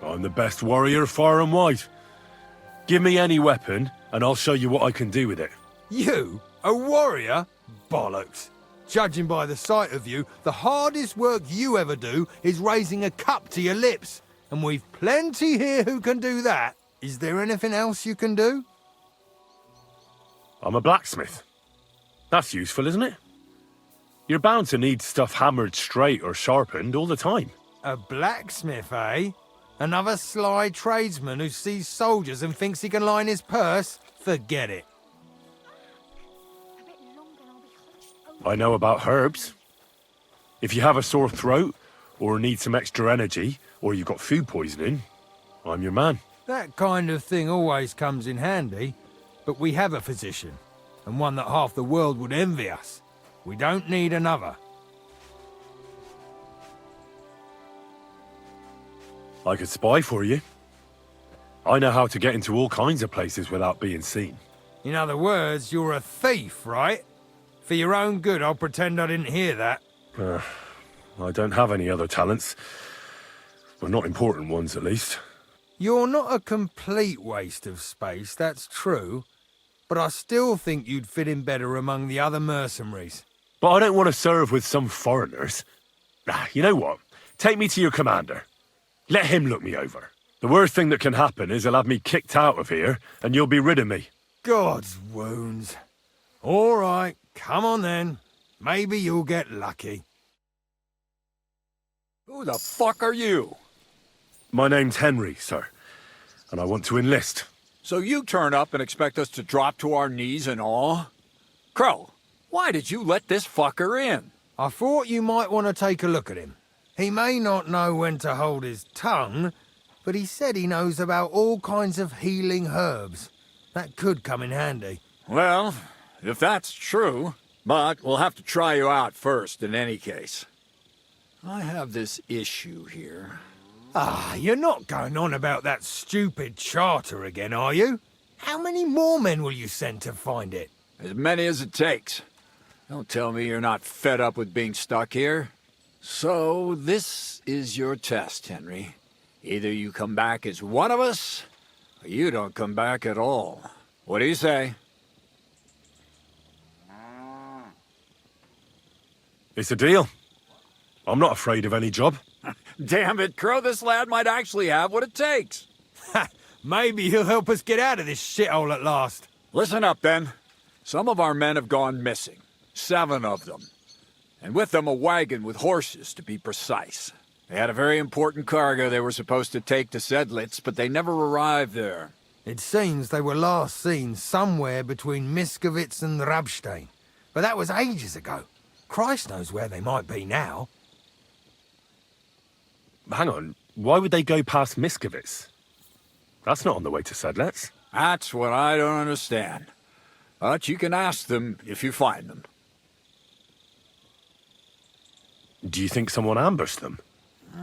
C: I'm the best warrior far and wide. Give me any weapon, and I'll show you what I can do with it.
F: You? A warrior? Bollocks. Judging by the sight of you, the hardest work you ever do is raising a cup to your lips. And we've plenty here who can do that. Is there anything else you can do?
C: I'm a blacksmith. That's useful, isn't it? You're bound to need stuff hammered straight or sharpened all the time.
F: A blacksmith, eh? Another sly tradesman who sees soldiers and thinks he can line his purse? Forget it.
C: I know about herbs. If you have a sore throat, or need some extra energy, or you've got food poisoning, I'm your man.
F: That kind of thing always comes in handy, but we have a physician, and one that half the world would envy us. We don't need another.
C: I could spy for you. I know how to get into all kinds of places without being seen.
F: In other words, you're a thief, right? For your own good, I'll pretend I didn't hear that.
C: I don't have any other talents. Well, not important ones, at least.
F: You're not a complete waste of space, that's true. But I still think you'd fit in better among the other mercenaries.
C: But I don't want to serve with some foreigners. You know what? Take me to your commander. Let him look me over. The worst thing that can happen is he'll have me kicked out of here, and you'll be rid of me.
F: God's wounds. All right, come on then. Maybe you'll get lucky.
J: Who the fuck are you?
C: My name's Henry, sir, and I want to enlist.
J: So you turn up and expect us to drop to our knees in awe? Crow, why did you let this fucker in?
F: I thought you might want to take a look at him. He may not know when to hold his tongue, but he said he knows about all kinds of healing herbs. That could come in handy.
J: Well, if that's true, but we'll have to try you out first in any case. I have this issue here.
F: You're not going on about that stupid charter again, are you? How many more men will you send to find it?
J: As many as it takes. Don't tell me you're not fed up with being stuck here. So, this is your test, Henry. Either you come back as one of us, or you don't come back at all. What do you say?
C: It's a deal. I'm not afraid of any job.
J: Damn it, Crow, this lad might actually have what it takes.
F: Maybe he'll help us get out of this shithole at last.
J: Listen up, then. Some of our men have gone missing. 7 of them. And with them a wagon with horses, to be precise. They had a very important cargo they were supposed to take to Sedlitz, but they never arrived there.
F: It seems they were last seen somewhere between Miskovitz and Rabstein. But that was ages ago. Christ knows where they might be now.
C: Hang on, why would they go past Miskovitz? That's not on the way to Sedlitz.
J: That's what I don't understand. But you can ask them if you find them.
C: Do you think someone ambushed them?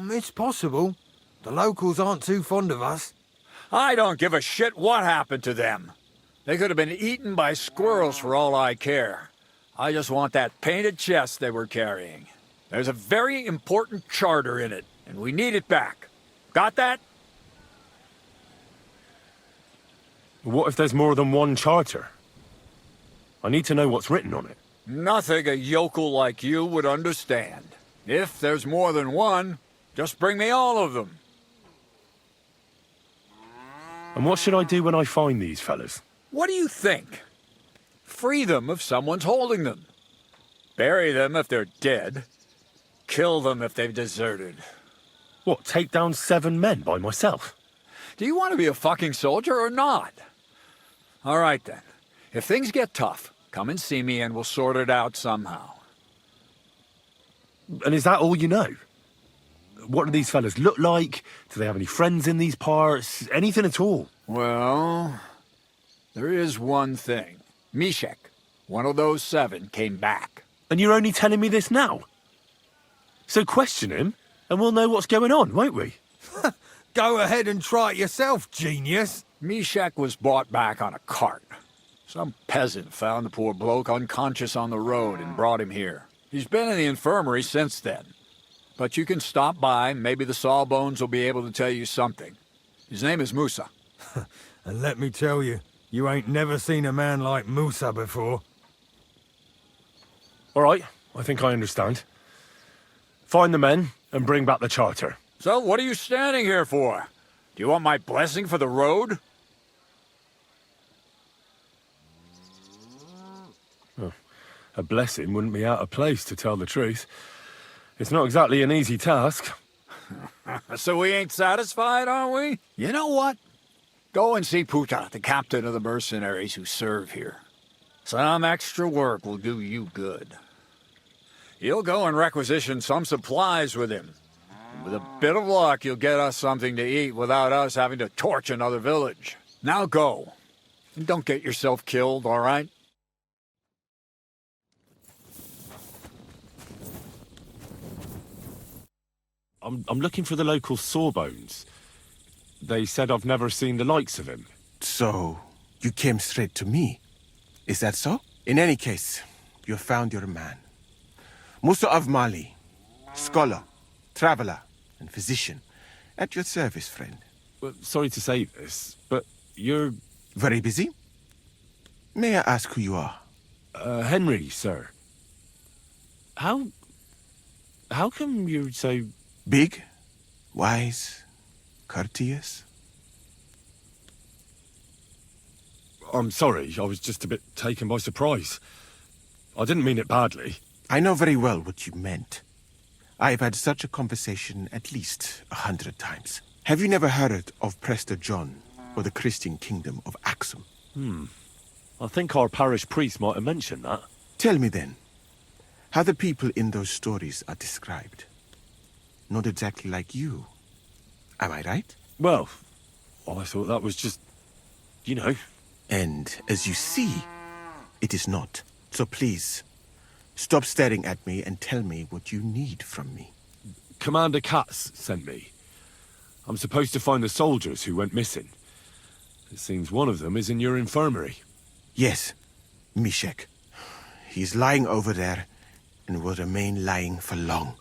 F: It's possible. The locals aren't too fond of us.
J: I don't give a shit what happened to them. They could have been eaten by squirrels for all I care. I just want that painted chest they were carrying. There's a very important charter in it, and we need it back. Got that?
C: What if there's more than one charter? I need to know what's written on it.
J: Nothing a yokel like you would understand. If there's more than one, just bring me all of them.
C: And what should I do when I find these fellas?
J: What do you think? Free them if someone's holding them. Bury them if they're dead. Kill them if they've deserted.
C: What, take down 7 men by myself?
J: Do you want to be a fucking soldier or not? All right then. If things get tough, come and see me and we'll sort it out somehow.
C: And is that all you know? What do these fellas look like? Do they have any friends in these parts? Anything at all?
J: Well, there is one thing. Mishek, one of those 7, came back.
C: And you're only telling me this now? So question him, and we'll know what's going on, won't we?
F: Go ahead and try it yourself, genius.
J: Mishek was brought back on a cart. Some peasant found the poor bloke unconscious on the road and brought him here. He's been in the infirmary since then. But you can stop by, maybe the Sawbones will be able to tell you something. His name is Musa.
F: And let me tell you, you ain't never seen a man like Musa before.
C: All right, I think I understand. Find the men and bring back the charter.
J: So what are you standing here for? Do you want my blessing for the road?
C: Oh, a blessing wouldn't be out of place, to tell the truth. It's not exactly an easy task.
J: So we ain't satisfied, are we? You know what? Go and see Puta, the captain of the mercenaries who serve here. Some extra work will do you good. You'll go and requisition some supplies with him. And with a bit of luck, you'll get us something to eat without us having to torch another village. Now go. And don't get yourself killed, all right?
C: I'm looking for the local Sawbones. They said I've never seen the likes of him.
K: So, you came straight to me? Is that so? In any case, you have found your man. Musa of Mali, scholar, traveler, and physician. At your service, friend.
C: Well, sorry to say this, but you're...
K: Very busy? May I ask who you are?
C: Henry, sir. How come you're so...
K: Big, wise, courteous?
C: I'm sorry, I was just a bit taken by surprise. I didn't mean it badly.
K: I know very well what you meant. I've had such a conversation at least 100 times. Have you never heard of Prester John, or the Christian kingdom of Axum?
C: I think our parish priest might have mentioned that.
K: Tell me then, how the people in those stories are described. Not exactly like you. Am I right?
C: Well, I thought that was just, you know.
K: And as you see, it is not. So please, stop staring at me and tell me what you need from me.
C: Commander Katz sent me. I'm supposed to find the soldiers who went missing. It seems one of them is in your infirmary.
K: Yes, Mishek. He's lying over there and will remain lying for long.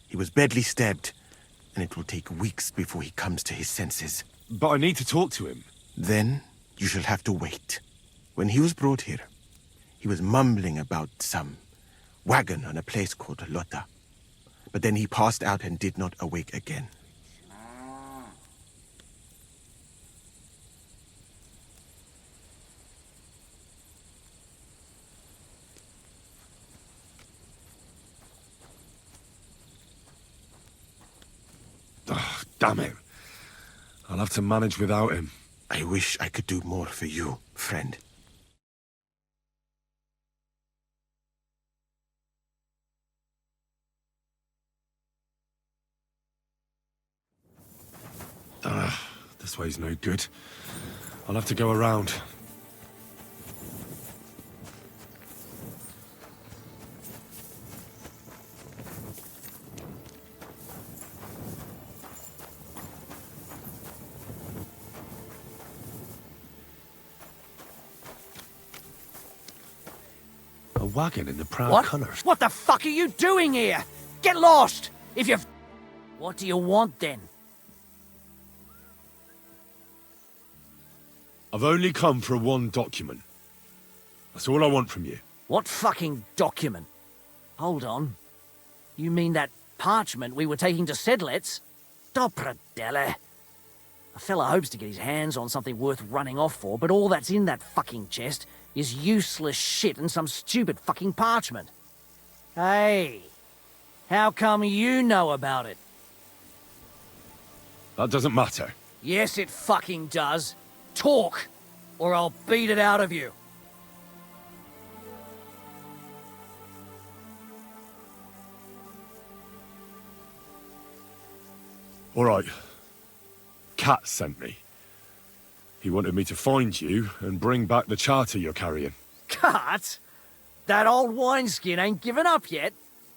K: He was badly stabbed, and it will take weeks before he comes to his senses.
C: But I need to talk to him.
K: Then you shall have to wait. When he was brought here, he was mumbling about some wagon on a place called Lota. But then he passed out and did not awake again.
C: Oh, damn it. I'll have to manage without him.
K: I wish I could do more for you, friend.
C: This way's no good. I'll have to go around. A wagon in the proud colours.
L: What the fuck are you doing here? Get lost! If you... What do you want, then?
C: I've only come for one document. That's all I want from you.
L: What fucking document? Hold on. You mean that parchment we were taking to Sedlets? Dobrodele. A fella hopes to get his hands on something worth running off for, but all that's in that fucking chest is useless shit and some stupid fucking parchment. Hey, how come you know about it?
C: That doesn't matter.
L: Yes, it fucking does. Talk, or I'll beat it out of you.
C: All right. Kat sent me. He wanted me to find you and bring back the charter you're carrying.
L: Cut? That old wineskin ain't given up yet.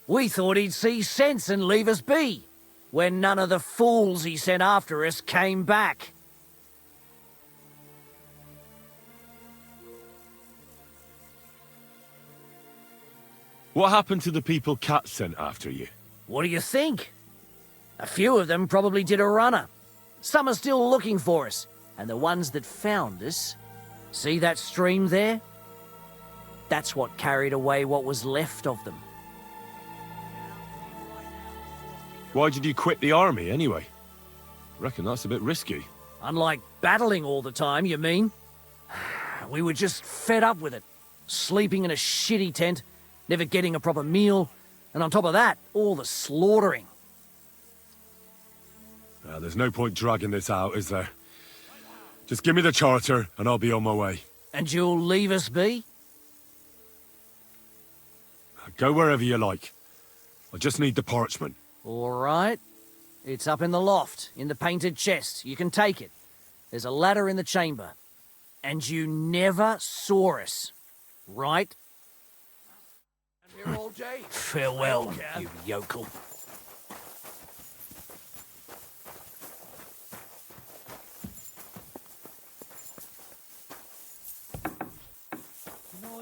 L: We thought he'd see sense and leave us be, when none of the fools he sent after us came back.
C: What happened to the people Kat sent after you?
L: What do you think? A few of them probably did a runner. Some are still looking for us, and the ones that found us... See that stream there? That's what carried away what was left of them.
C: Why did you quit the army, anyway? Reckon that's a bit risky.
L: Unlike battling all the time, you mean? We were just fed up with it. Sleeping in a shitty tent, never getting a proper meal, and on top of that, all the slaughtering.
C: There's no point dragging this out, is there? Just give me the charter, and I'll be on my way.
L: And you'll leave us be?
C: Go wherever you like. I just need the parchment.
L: All right. It's up in the loft, in the painted chest. You can take it. There's a ladder in the chamber. And you never saw us, right? Farewell, you yokel.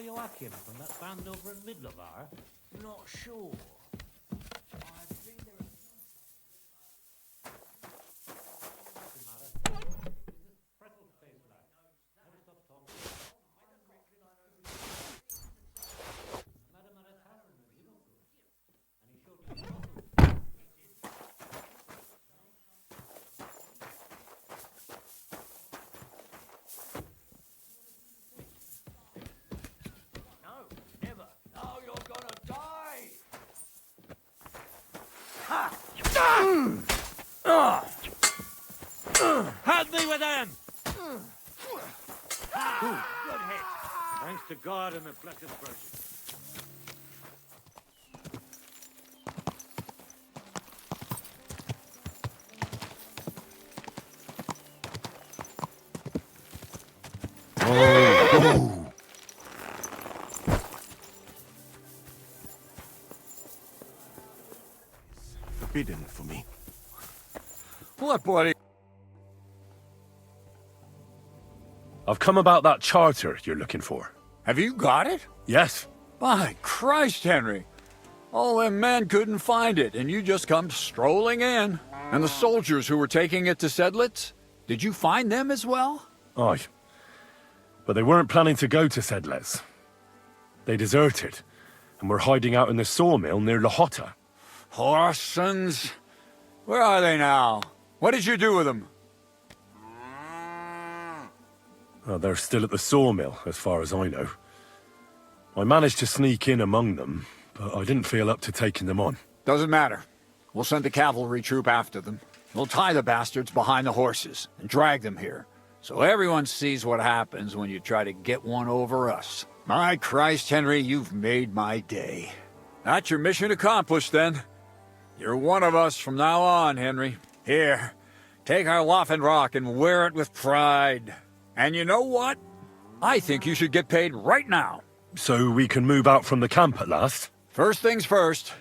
A: Joachim from that band over in Midlovar?
L: Not sure.
A: Help me with them! Good hit. Thanks to God and the Blessed Virgin.
K: Forbidden for me.
J: What bloody...
M: I've come about that charter you're looking for.
J: Have you got it?
M: Yes.
J: By Christ, Henry. All them men couldn't find it, and you just come strolling in. And the soldiers who were taking it to Sedlitz? Did you find them as well?
M: Aye. But they weren't planning to go to Sedlitz. They deserted, and were hiding out in the sawmill near Lahota.
J: Horsons. Where are they now? What did you do with them?
M: Well, they're still at the sawmill, as far as I know. I managed to sneak in among them, but I didn't feel up to taking them on.
J: Doesn't matter. We'll send a cavalry troop after them. We'll tie the bastards behind the horses and drag them here, so everyone sees what happens when you try to get one over us. My Christ, Henry, you've made my day. That's your mission accomplished, then. You're one of us from now on, Henry. Here, take our Waffenrock and wear it with pride. And you know what? I think you should get paid right now.
M: So we can move out from the camp at last?
J: First things first.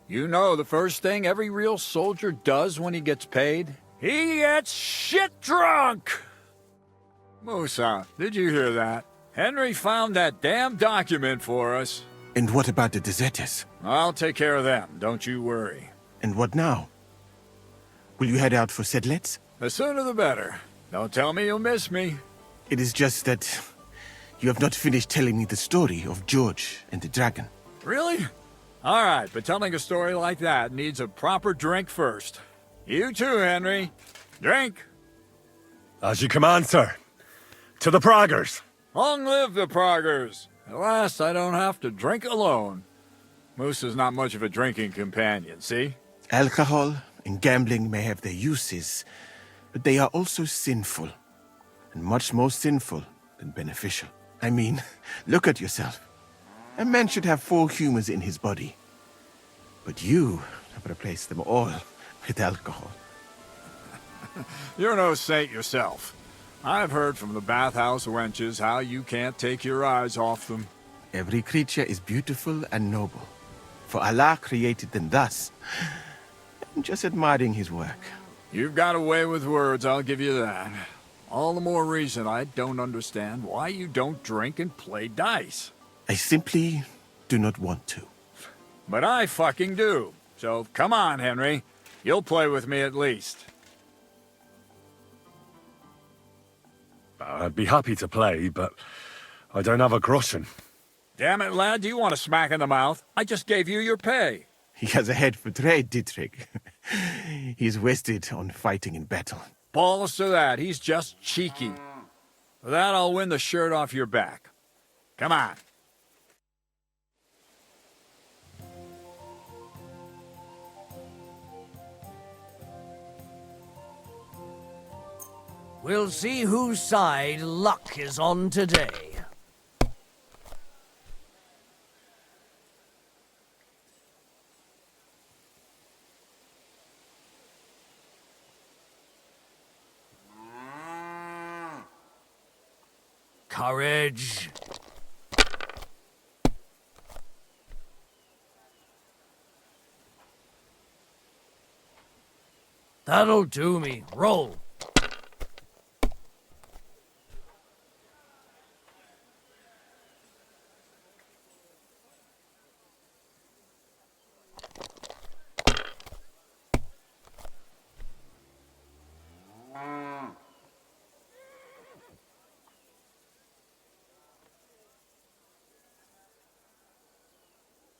J: You know the first thing every real soldier does when he gets paid? He gets shit drunk! Musa, did you hear that? Henry found that damn document for us.
K: And what about the deserters?
J: I'll take care of them, don't you worry.
K: And what now? Will you head out for Sedlitz?
J: The sooner the better. Don't tell me you'll miss me.
K: It is just that you have not finished telling me the story of George and the dragon.
J: Really? All right, but telling a story like that needs a proper drink first. You too, Henry. Drink.
M: As you command, sir. To the Praggers.
J: Long live the Praggers. At last, I don't have to drink alone. Moose is not much of a drinking companion, see?
K: Alcohol and gambling may have their uses, but they are also sinful, and much more sinful than beneficial. I mean, look at yourself. A man should have 4 humors in his body, but you have replaced them all with alcohol.
J: You're no saint yourself. I've heard from the bathhouse wenches how you can't take your eyes off them.
K: Every creature is beautiful and noble, for Allah created them thus. I'm just admiring his work.
J: You've got a way with words, I'll give you that. All the more reason I don't understand why you don't drink and play dice.
K: I simply do not want to.
J: But I fucking do. So come on, Henry. You'll play with me at least.
M: I'd be happy to play, but I don't have a groschen.
J: Damn it, lad, do you want a smack in the mouth? I just gave you your pay.
K: He has a head for trade, Dietrich. He's wasted on fighting in battle.
J: Balls to that, he's just cheeky. For that, I'll win the shirt off your back. Come on.
L: We'll see whose side luck is on today. Courage. That'll do me. Roll.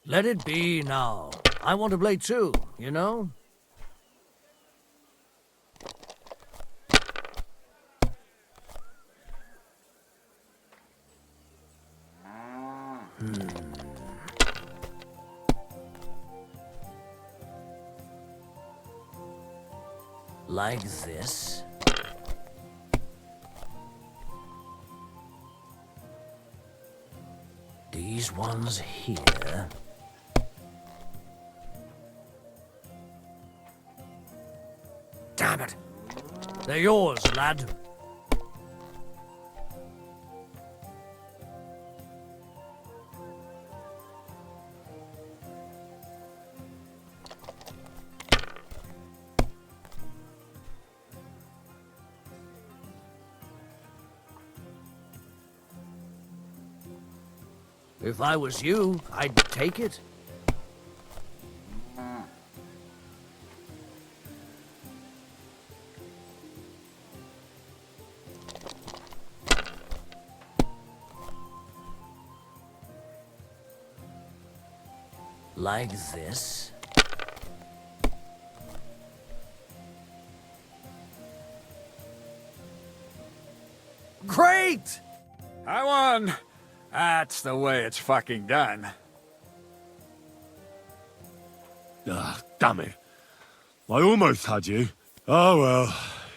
L: Let it be now. I want to play too, you know? Like this. These ones here. Damn it! They're yours, lad. If I was you, I'd take it. Like this.
J: Great! I won! That's the way it's fucking done.
C: Ah, damn it. I almost had you. Oh well,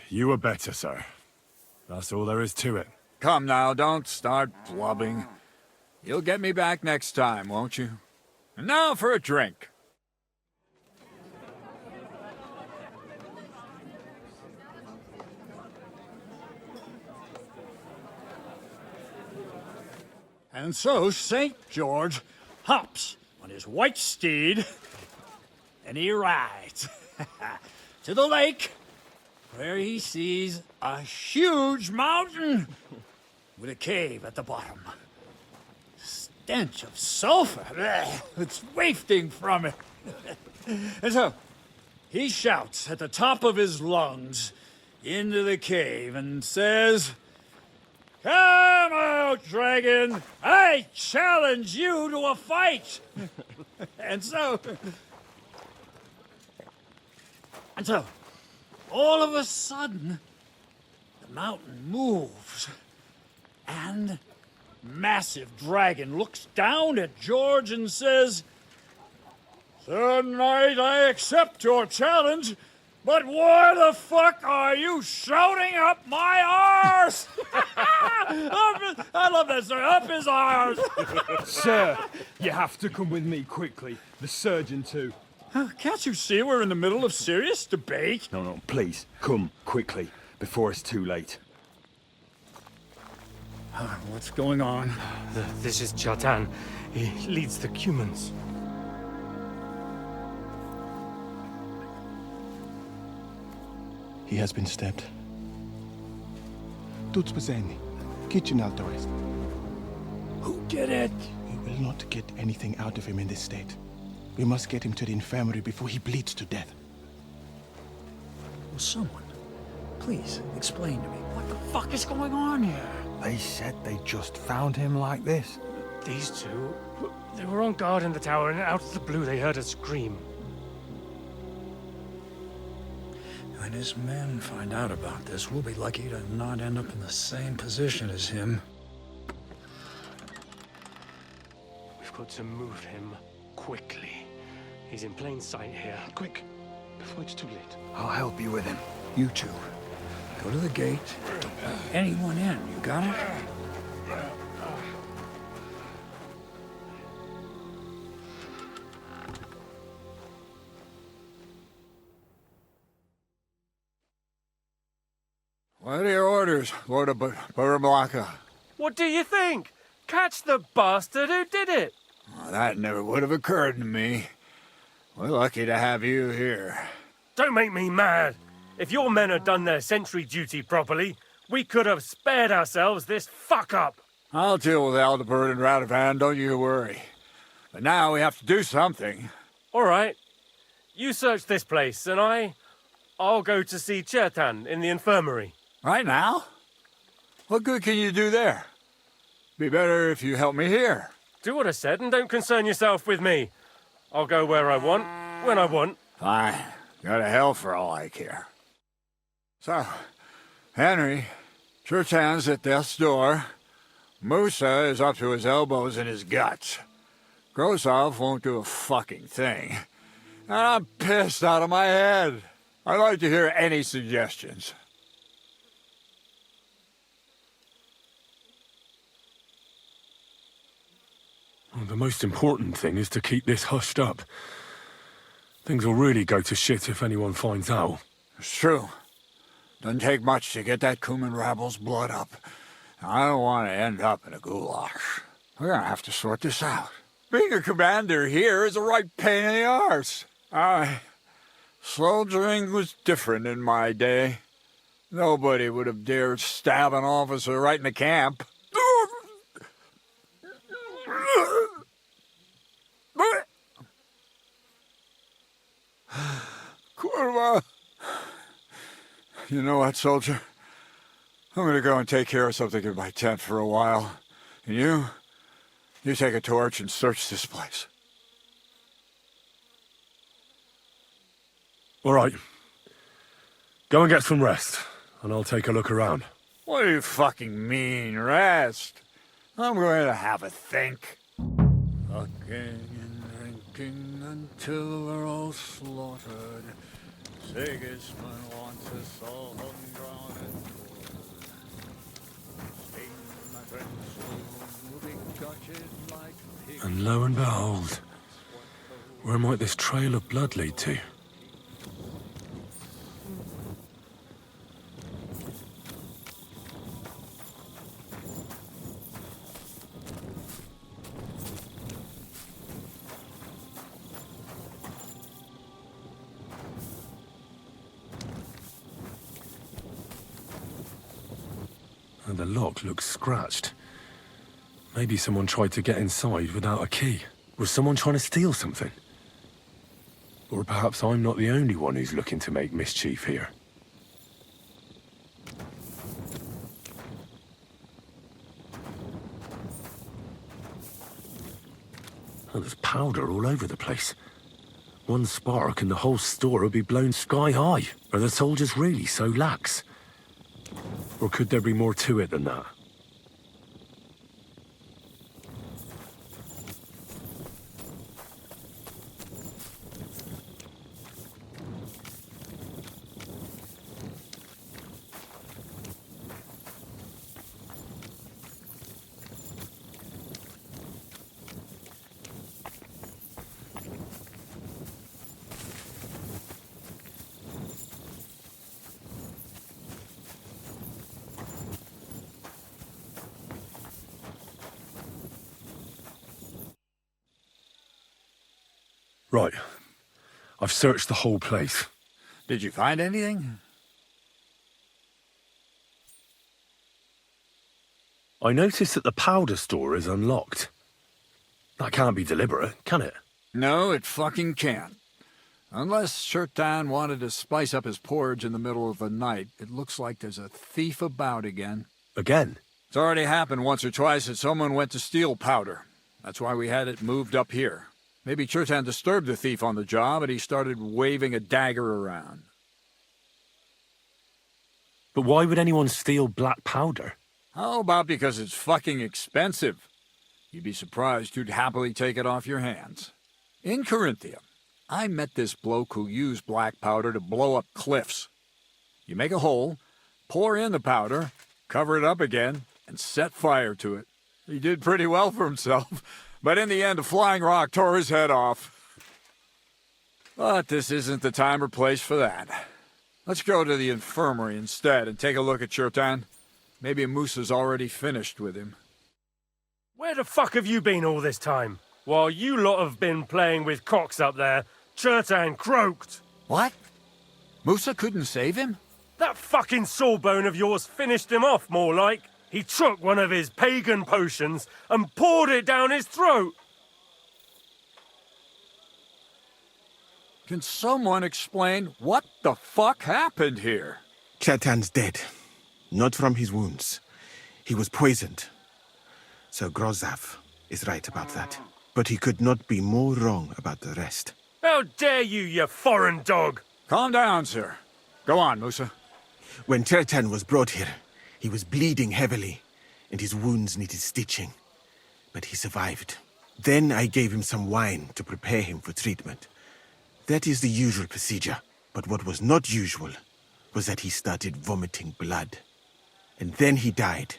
C: you were better, sir. That's all there is to it.
J: Come now, don't start blubbing. You'll get me back next time, won't you? And now for a drink.
I: And so St. George hops on his white steed, and he rides to the lake, where he sees a huge mountain with a cave at the bottom. Stench of sulfur, it's wafting from it. And so he shouts at the top of his lungs into the cave and says, "Come out, dragon! I challenge you to a fight!" And so, all of a sudden, the mountain moves, and massive dragon looks down at George and says, "Sir Knight, I accept your challenge, but why the fuck are you shouting up my arse?" I love that, sir. Up his arse.
N: Sir, you have to come with me quickly. The surgeon too.
I: Can't you see we're in the middle of serious debate?
N: No, please, come quickly, before it's too late.
I: What's going on?
R: This is Chatan. He leads the Cumans.
K: He has been stabbed. Tutti presenti. Kitchen outdoors.
I: Who did it?
K: We will not get anything out of him in this state. We must get him to the infirmary before he bleeds to death.
I: Will someone please explain to me what the fuck is going on here?
F: They said they just found him like this.
R: These two, they were on guard in the tower, and out of the blue they heard a scream.
I: When his men find out about this, we'll be lucky to not end up in the same position as him.
R: We've got to move him quickly. He's in plain sight here.
N: Quick, before it's too late.
I: I'll help you with him. You two. Go to the gate. Don't let anyone in. You got it?
J: What are your orders, Lord of Burblaka?
R: What do you think? Catch the bastard who did it!
J: Well, that never would have occurred to me. We're lucky to have you here.
R: Don't make me mad. If your men had done their sentry duty properly, we could have spared ourselves this fuck-up.
J: I'll deal with Aldebert and Radovan, don't you worry. But now we have to do something.
R: All right. You search this place, and I'll go to see Chatan in the infirmary.
J: Right now? What good can you do there? Be better if you help me here.
R: Do what I said and don't concern yourself with me. I'll go where I want, when I want.
J: Fine. Go to hell for all I care. So, Henry, Chertan's at death's door. Musa is up to his elbows in his guts. Grozov won't do a fucking thing. And I'm pissed out of my head. I'd like to hear any suggestions.
C: Well, the most important thing is to keep this hushed up. Things will really go to shit if anyone finds out.
J: It's true. Doesn't take much to get that Kuman rabble's blood up. I don't want to end up in a goulash. We're gonna have to sort this out. Being a commander here is a right pain in the arse. Soldiering was different in my day. Nobody would have dared stab an officer right in the camp. Kurva! You know what, soldier? I'm gonna go and take care of something in my tent for a while. And you take a torch and search this place.
C: All right. Go and get some rest, and I'll take a look around.
J: What do you fucking mean, rest? I'm going to have a think. Fucking and drinking until we're all slaughtered. Sigismund wants us all hung, drawn, and quartered. Stain my friends so moving touches like pigs.
C: And lo and behold, where might this trail of blood lead to? And the lock looks scratched. Maybe someone tried to get inside without a key. Was someone trying to steal something? Or perhaps I'm not the only one who's looking to make mischief here. Oh, there's powder all over the place. One spark and the whole store would be blown sky high. Are the soldiers really so lax? Or could there be more to it than that? Right. I've searched the whole place.
J: Did you find anything?
C: I noticed that the powder store is unlocked. That can't be deliberate, can it?
J: No, it fucking can't. Unless Chertan wanted to spice up his porridge in the middle of the night, it looks like there's a thief about again.
C: Again?
J: It's already happened once or twice that someone went to steal powder. That's why we had it moved up here. Maybe Chertan disturbed the thief on the job and he started waving a dagger around.
C: But why would anyone steal black powder?
J: How about because it's fucking expensive? You'd be surprised who'd happily take it off your hands. In Corinthia, I met this bloke who used black powder to blow up cliffs. You make a hole, pour in the powder, cover it up again, and set fire to it. He did pretty well for himself. But in the end, a flying rock tore his head off. But this isn't the time or place for that. Let's go to the infirmary instead and take a look at Chertan. Maybe Musa's already finished with him.
R: Where the fuck have you been all this time? While you lot have been playing with cocks up there, Chertan croaked.
J: What? Musa couldn't save him?
R: That fucking sawbone of yours finished him off, more like. He took one of his pagan potions and poured it down his throat.
J: Can someone explain what the fuck happened here?
K: Chertan's dead. Not from his wounds. He was poisoned. So Grozov is right about that. But he could not be more wrong about the rest.
R: How dare you, you foreign dog!
J: Calm down, sir. Go on, Musa.
K: When Chertan was brought here, he was bleeding heavily, and his wounds needed stitching. But he survived. Then I gave him some wine to prepare him for treatment. That is the usual procedure. But what was not usual was that he started vomiting blood. And then he died.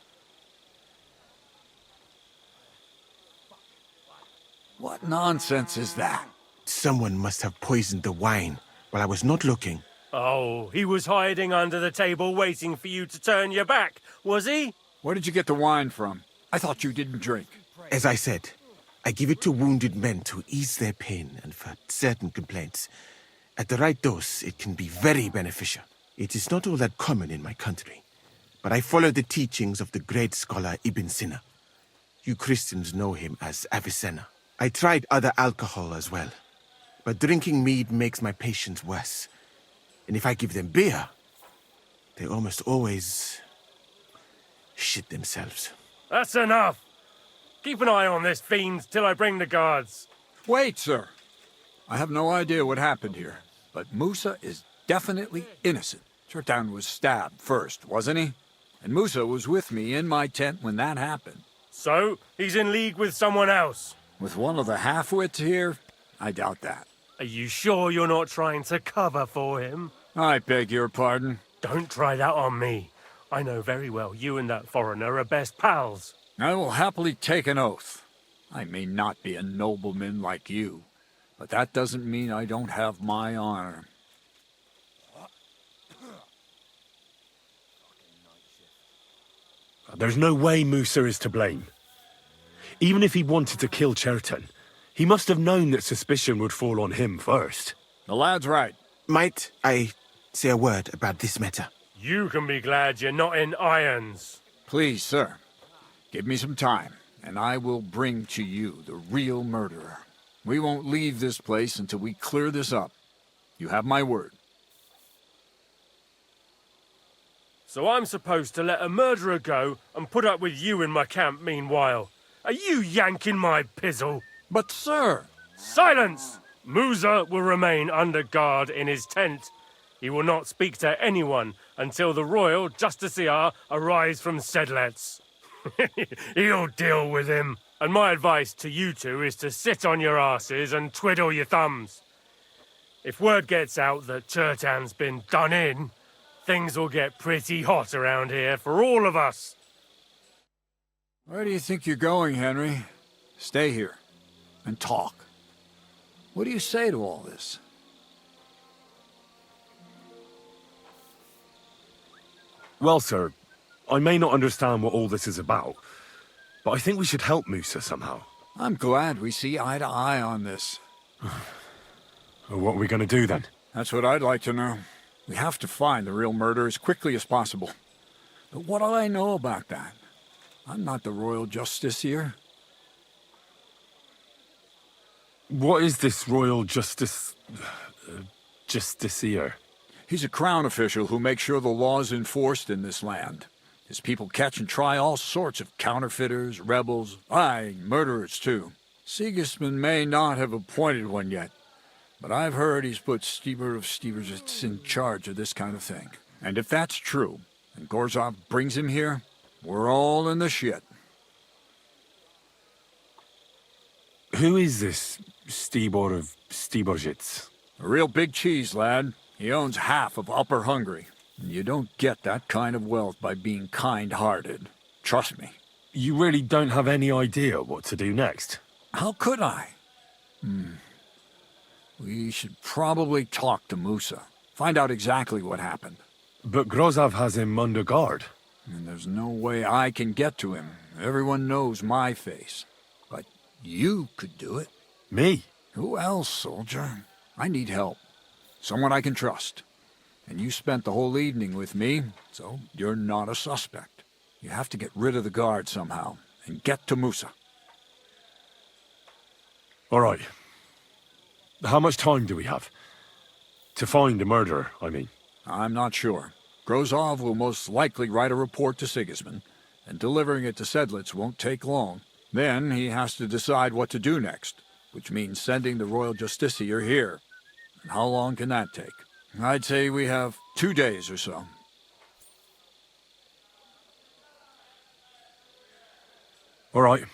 J: What nonsense is that?
K: Someone must have poisoned the wine while I was not looking.
R: Oh, he was hiding under the table waiting for you to turn your back, was he?
J: Where did you get the wine from? I thought you didn't drink.
K: As I said, I give it to wounded men to ease their pain and for certain complaints. At the right dose, it can be very beneficial. It is not all that common in my country, but I follow the teachings of the great scholar Ibn Sina. You Christians know him as Avicenna. I tried other alcohol as well, but drinking mead makes my patients worse. And if I give them beer, they almost always shit themselves.
R: That's enough! Keep an eye on this fiend till I bring the guards.
J: Wait, sir. I have no idea what happened here, but Musa is definitely innocent. Chertan was stabbed first, wasn't he? And Musa was with me in my tent when that happened.
R: So, he's in league with someone else?
J: With one of the half-wits here? I doubt that.
R: Are you sure you're not trying to cover for him?
J: I beg your pardon.
R: Don't try that on me. I know very well you and that foreigner are best pals.
J: I will happily take an oath. I may not be a nobleman like you, but that doesn't mean I don't have my honor.
M: There's no way Musa is to blame. Even if he wanted to kill Chertan, he must have known that suspicion would fall on him first.
J: The lad's right.
K: Might I say a word about this matter?
R: You can be glad you're not in irons.
J: Please, sir. Give me some time, and I will bring to you the real murderer. We won't leave this place until we clear this up. You have my word.
R: So I'm supposed to let a murderer go and put up with you in my camp meanwhile. Are you yanking my pizzle?
J: But, sir...
R: Silence! Musa will remain under guard in his tent. He will not speak to anyone until the royal justiciar arrives from Sedlets. He'll deal with him. And my advice to you two is to sit on your asses and twiddle your thumbs. If word gets out that Chertan's been done in, things will get pretty hot around here for all of us.
J: Where do you think you're going, Henry? Stay here and talk. What do you say to all this?
M: Well, sir, I may not understand what all this is about, but I think we should help Musa somehow.
J: I'm glad we see eye to eye on this.
M: What are we going to do then?
J: That's what I'd like to know. We have to find the real murderer as quickly as possible. But what do I know about that? I'm not the royal justiciar.
M: What is this royal justiciar?
J: He's a crown official who makes sure the law is enforced in this land. His people catch and try all sorts of counterfeiters, rebels, aye, murderers too. Sigismund may not have appointed one yet, but I've heard he's put Steber of Stebersitz in charge of this kind of thing. And if that's true, and Gorzov brings him here, we're all in the shit.
M: Who is this Stebor of Stebersitz?
J: A real big cheese, lad. He owns half of Upper Hungary. You don't get that kind of wealth by being kind-hearted. Trust me.
M: You really don't have any idea what to do next?
J: How could I? We should probably talk to Musa. Find out exactly what happened.
M: But Grozov has him under guard.
J: And there's no way I can get to him. Everyone knows my face. But you could do it.
M: Me?
J: Who else, soldier? I need help. Someone I can trust. And you spent the whole evening with me, so you're not a suspect. You have to get rid of the guard somehow, and get to Musa.
M: All right. How much time do we have? To find the murderer, I mean.
J: I'm not sure. Grozov will most likely write a report to Sigismund, and delivering it to Sedlitz won't take long. Then he has to decide what to do next, which means sending the royal justiciar here. And how long can that take? I'd say we have 2 days or so.
M: All right.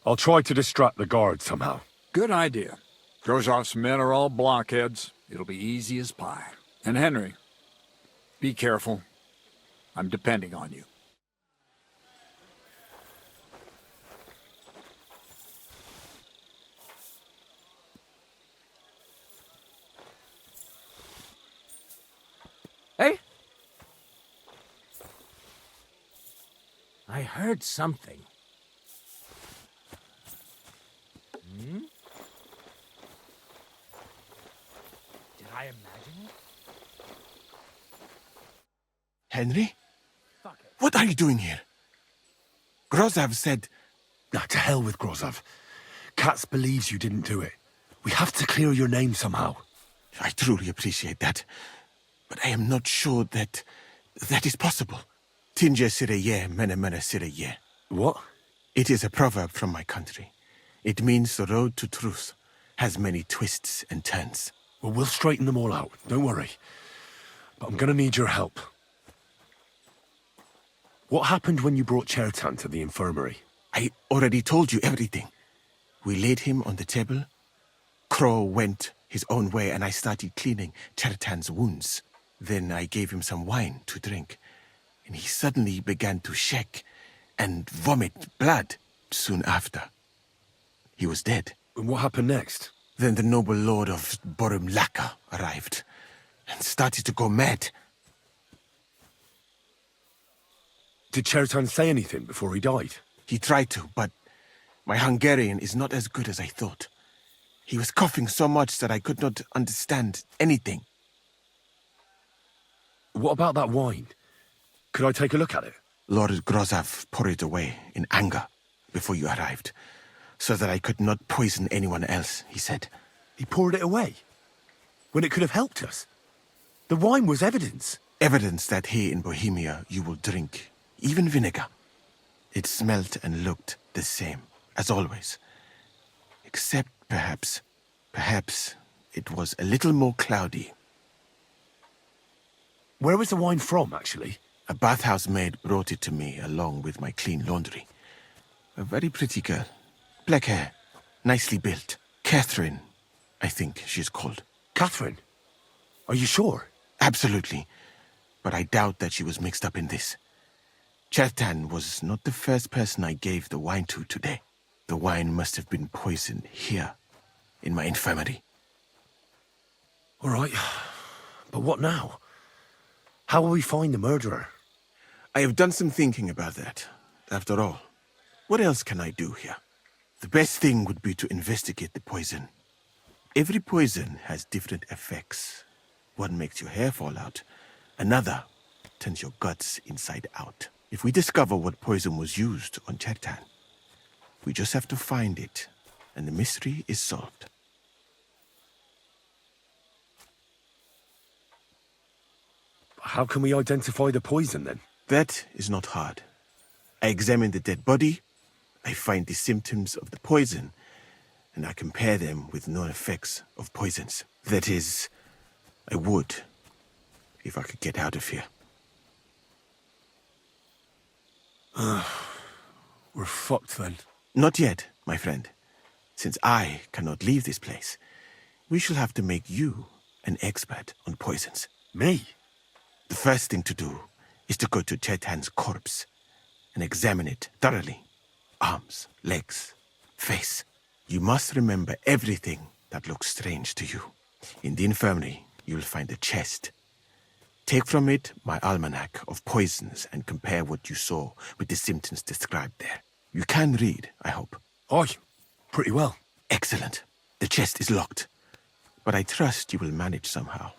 M: I'll try to distract the guards somehow.
J: Good idea. Grozov's men are all blockheads. It'll be easy as pie. And Henry, be careful. I'm depending on you.
L: Hey? I heard something. Hmm? Did I imagine it?
K: Henry? What are you doing here? Grozov said...
M: Nah, to hell with Grozov. Katz believes you didn't do it. We have to clear your name somehow.
K: I truly appreciate that. But I am not sure that is possible. Tinge sireye, mene mene sireye.
M: What?
K: It is a proverb from my country. It means the road to truth has many twists and turns.
M: Well, we'll straighten them all out. Don't worry. But I'm gonna need your help. What happened when you brought Chertan to the infirmary?
K: I already told you everything. We laid him on the table. Crow went his own way and I started cleaning Chertan's wounds. Then I gave him some wine to drink. And he suddenly began to shake and vomit blood soon after. He was dead.
M: And what happened next?
K: Then the noble lord of Borumlaka arrived and started to go mad.
M: Did Chertan say anything before he died?
K: He tried to, but my Hungarian is not as good as I thought. He was coughing so much that I could not understand anything.
M: What about that wine? Could I take a look at it?
K: Lord Grozov poured it away in anger before you arrived, so that I could not poison anyone else, he said.
M: He poured it away? When it could have helped us? The wine was evidence.
K: Evidence that here in Bohemia you will drink even vinegar. It smelt and looked the same, as always. Except perhaps it was a little more cloudy.
M: Where was the wine from, actually?
K: A bathhouse maid brought it to me along with my clean laundry. A very pretty girl. Black hair, nicely built. Catherine, I think she's called.
M: Catherine? Are you sure?
K: Absolutely. But I doubt that she was mixed up in this. Chertan was not the first person I gave the wine to today. The wine must have been poisoned here, in my infirmary.
M: All right. But what now? How will we find the murderer?
K: I have done some thinking about that. After all, what else can I do here? The best thing would be to investigate the poison. Every poison has different effects. One makes your hair fall out. Another turns your guts inside out. If we discover what poison was used on Chertan, we just have to find it, and the mystery is solved.
M: How can we identify the poison, then?
K: That is not hard. I examine the dead body, I find the symptoms of the poison, and I compare them with known effects of poisons. That is, I would, if I could get out of here.
M: We're fucked, then.
K: Not yet, my friend. Since I cannot leave this place, we shall have to make you an expert on poisons.
M: Me?
K: The first thing to do is to go to Chertan's corpse and examine it thoroughly. Arms, legs, face. You must remember everything that looks strange to you. In the infirmary, you will find a chest. Take from it my almanac of poisons and compare what you saw with the symptoms described there. You can read, I hope.
M: Aye, pretty well.
K: Excellent. The chest is locked, but I trust you will manage somehow.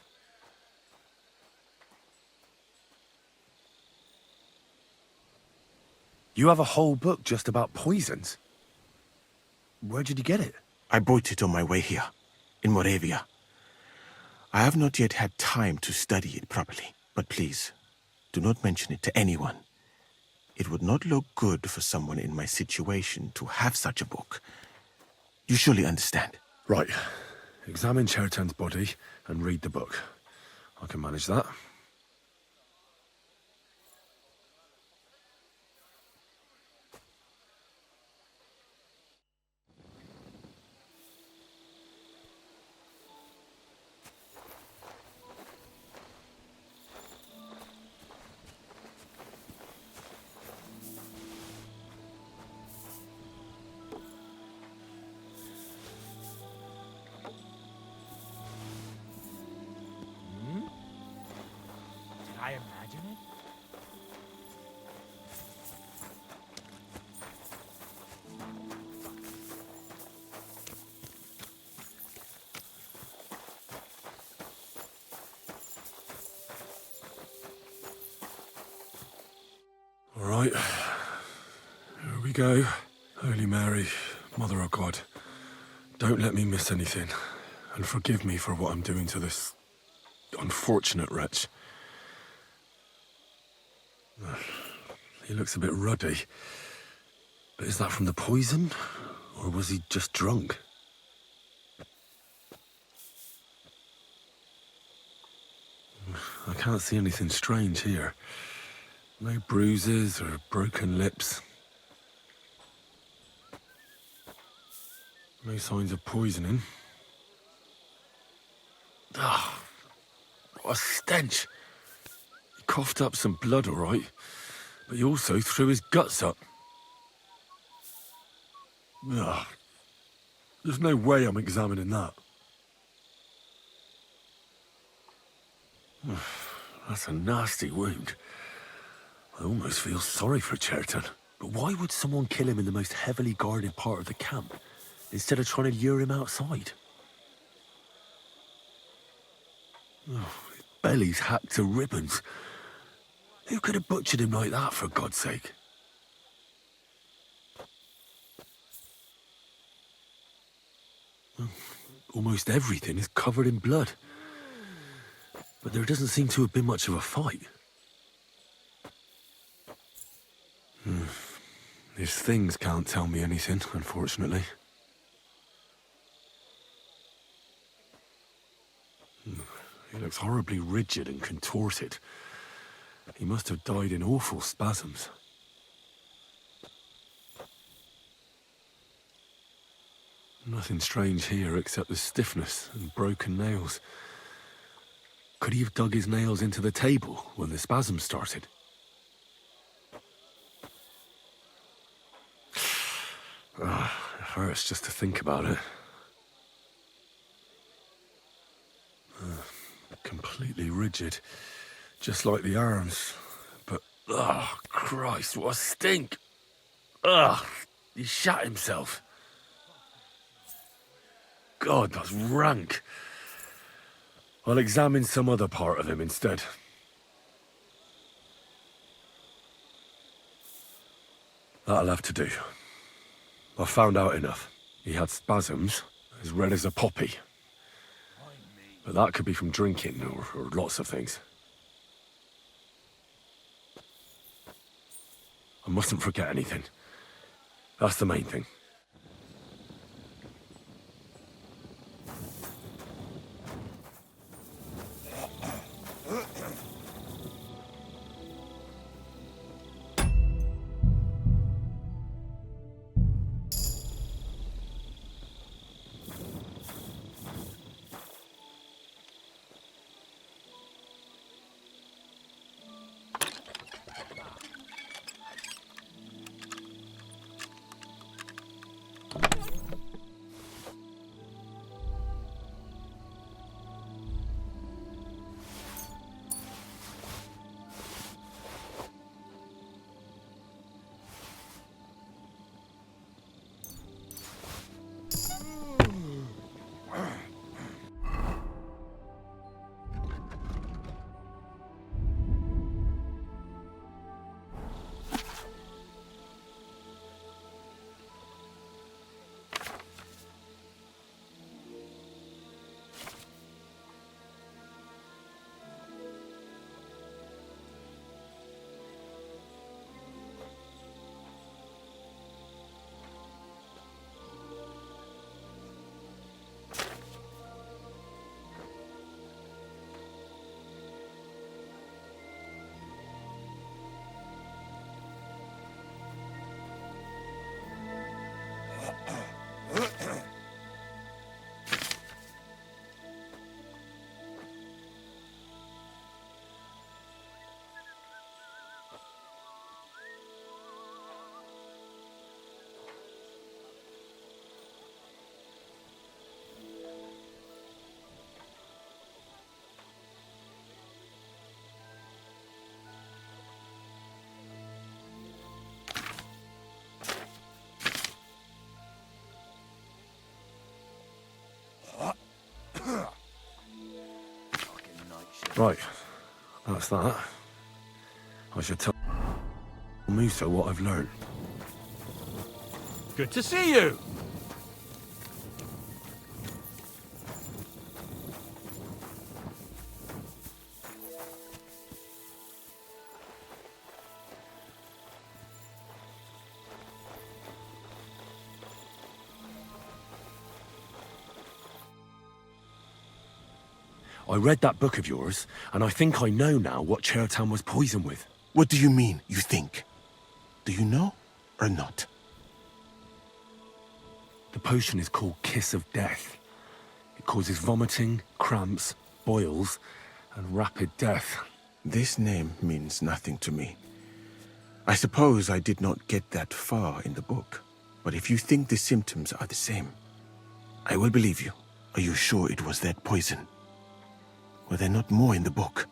M: You have a whole book just about poisons? Where did you get it?
K: I bought it on my way here, in Moravia. I have not yet had time to study it properly, but please, do not mention it to anyone. It would not look good for someone in my situation to have such a book. You surely understand.
M: Right. Examine Cherton's body and read the book. I can manage that.
G: I imagine it?
M: All right. Here we go. Holy Mary, Mother of God, don't let me miss anything, and forgive me for what I'm doing to this unfortunate wretch. He looks a bit ruddy. But is that from the poison? Or was he just drunk? I can't see anything strange here. No bruises or broken lips. No signs of poisoning. Ah, what a stench. He coughed up some blood, all right, but he also threw his guts up. Ugh. There's no way I'm examining that. That's a nasty wound. I almost feel sorry for Cherton. But why would someone kill him in the most heavily guarded part of the camp, instead of trying to lure him outside? Oh, his belly's hacked to ribbons. Who could have butchered him like that, for God's sake? Well, almost everything is covered in blood. But there doesn't seem to have been much of a fight. His things can't tell me anything, unfortunately. He looks horribly rigid and contorted. He must have died in awful spasms. Nothing strange here except the stiffness and broken nails. Could he have dug his nails into the table when the spasms started? It hurts just to think about it. Completely rigid, just like the arms. But, oh, Christ, what a stink! Ugh, he shat himself. God, that's rank. I'll examine some other part of him instead. That'll have to do. I found out enough. He had spasms, as red as a poppy. But that could be from drinking, or lots of things. I mustn't forget anything. That's the main thing. Right, that's that. I should tell Musa what I've learned.
F: Good to see you.
M: I read that book of yours, and I think I know now what Chertan was poisoned with.
K: What do you mean, you think? Do you know or not?
M: The potion is called Kiss of Death. It causes vomiting, cramps, boils, and rapid death.
K: This name means nothing to me. I suppose I did not get that far in the book. But if you think the symptoms are the same, I will believe you. Are you sure it was that poison? Were there not more in the book?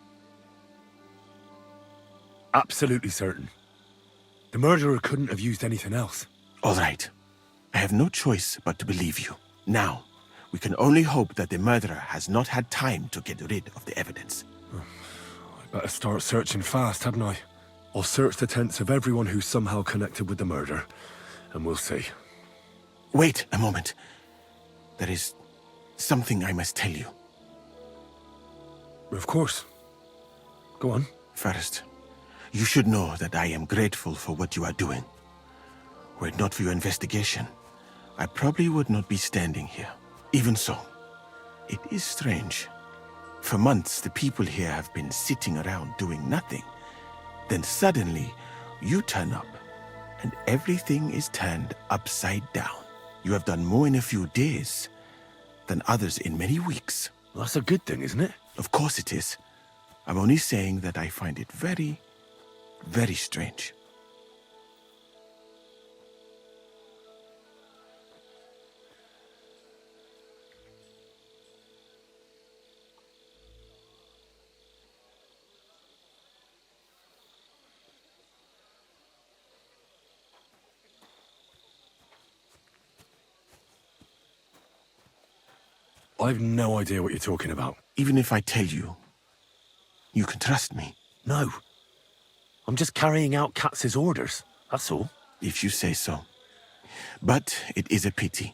M: Absolutely certain. The murderer couldn't have used anything else.
K: All right. I have no choice but to believe you. Now, we can only hope that the murderer has not had time to get rid of the evidence.
M: I better start searching fast, hadn't I? I'll search the tents of everyone who's somehow connected with the murder, and we'll see.
K: Wait a moment. There is something I must tell you.
M: Of course. Go on.
K: First, you should know that I am grateful for what you are doing. Were it not for your investigation, I probably would not be standing here. Even so, it is strange. For months, the people here have been sitting around doing nothing. Then suddenly, you turn up, and everything is turned upside down. You have done more in a few days than others in many weeks.
M: Well, that's a good thing, isn't it?
K: Of course it is. I'm only saying that I find it very, very strange.
M: I've no idea what you're talking about.
K: Even if I tell you, you can trust me.
M: No. I'm just carrying out Katz's orders, that's all.
K: If you say so. But it is a pity.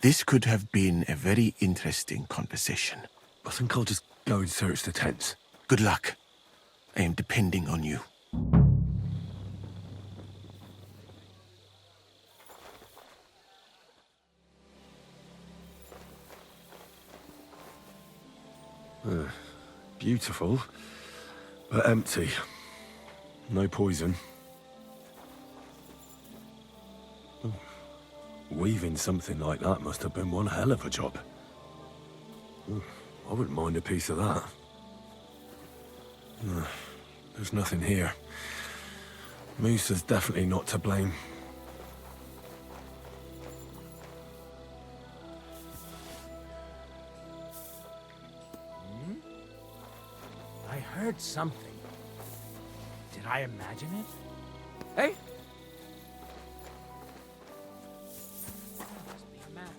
K: This could have been a very interesting conversation.
M: I think I'll just go and search the tents.
K: Good luck. I am depending on you.
M: Beautiful, but empty. No poison. Weaving something like that must have been one hell of a job. I wouldn't mind a piece of that. There's nothing here. Musa's definitely not to blame.
G: I heard something. Did I imagine it? Hey! Must be a man.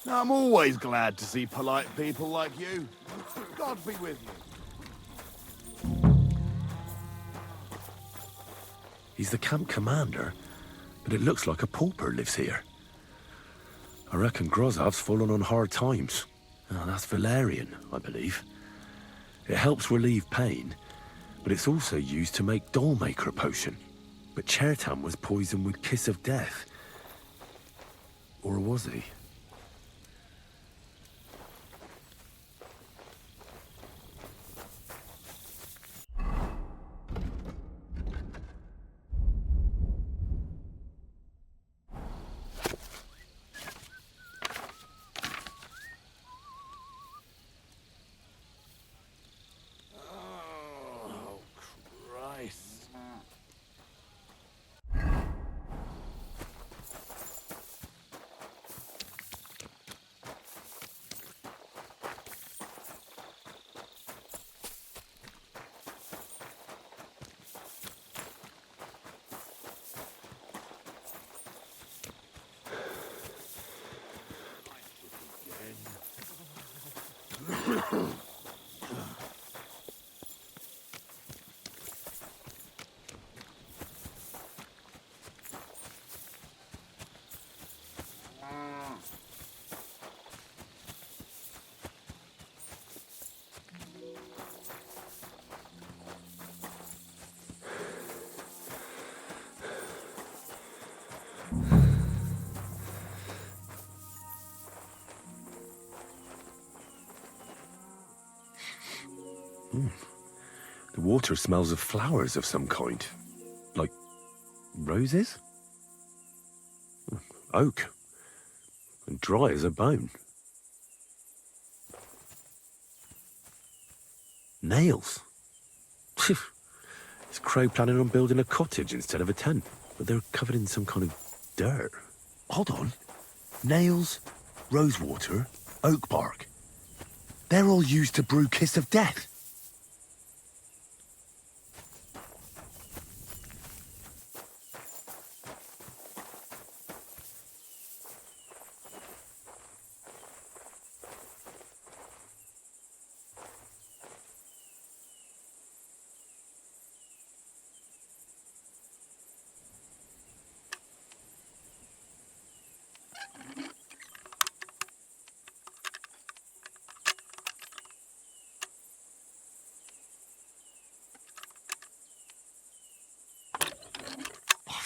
U: I'm always glad to see polite people like you. God be with you.
M: He's the camp commander, but it looks like a pauper lives here. I reckon Grozav's fallen on hard times. Oh, that's valerian, I believe. It helps relieve pain, but it's also used to make dollmaker potion. But Chertan was poisoned with Kiss of Death. Or was he? The water smells of flowers of some kind. Like roses? Oak. And dry as a bone. Nails. Is Crow planning on building a cottage instead of a tent? But they're covered in some kind of dirt.
D: Hold on. Nails, rosewater, oak bark. They're all used to brew Kiss of Death.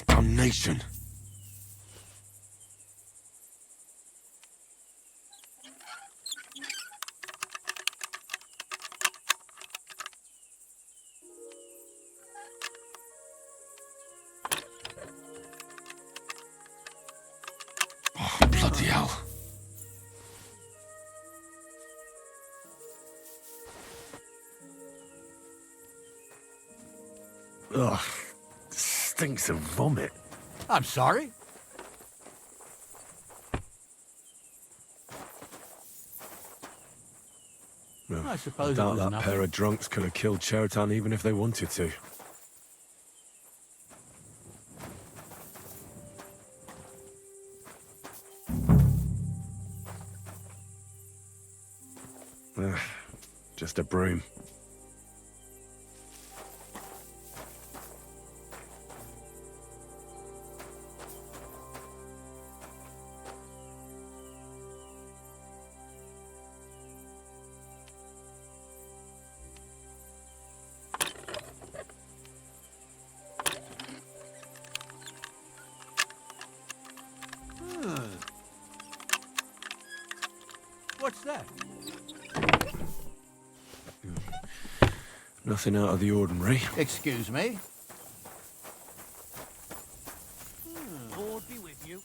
D: Damnation. Oh, bloody hell.
M: Ugh. Stinks of vomit.
J: I'm sorry.
M: No,
J: I suppose it
M: doubt
J: was
M: that
J: nothing.
M: pair of drunks could have killed Cheriton even if they wanted to. Just a broom.
J: What's that?
M: Nothing out of the ordinary.
J: Excuse me?
L: Lord be with you.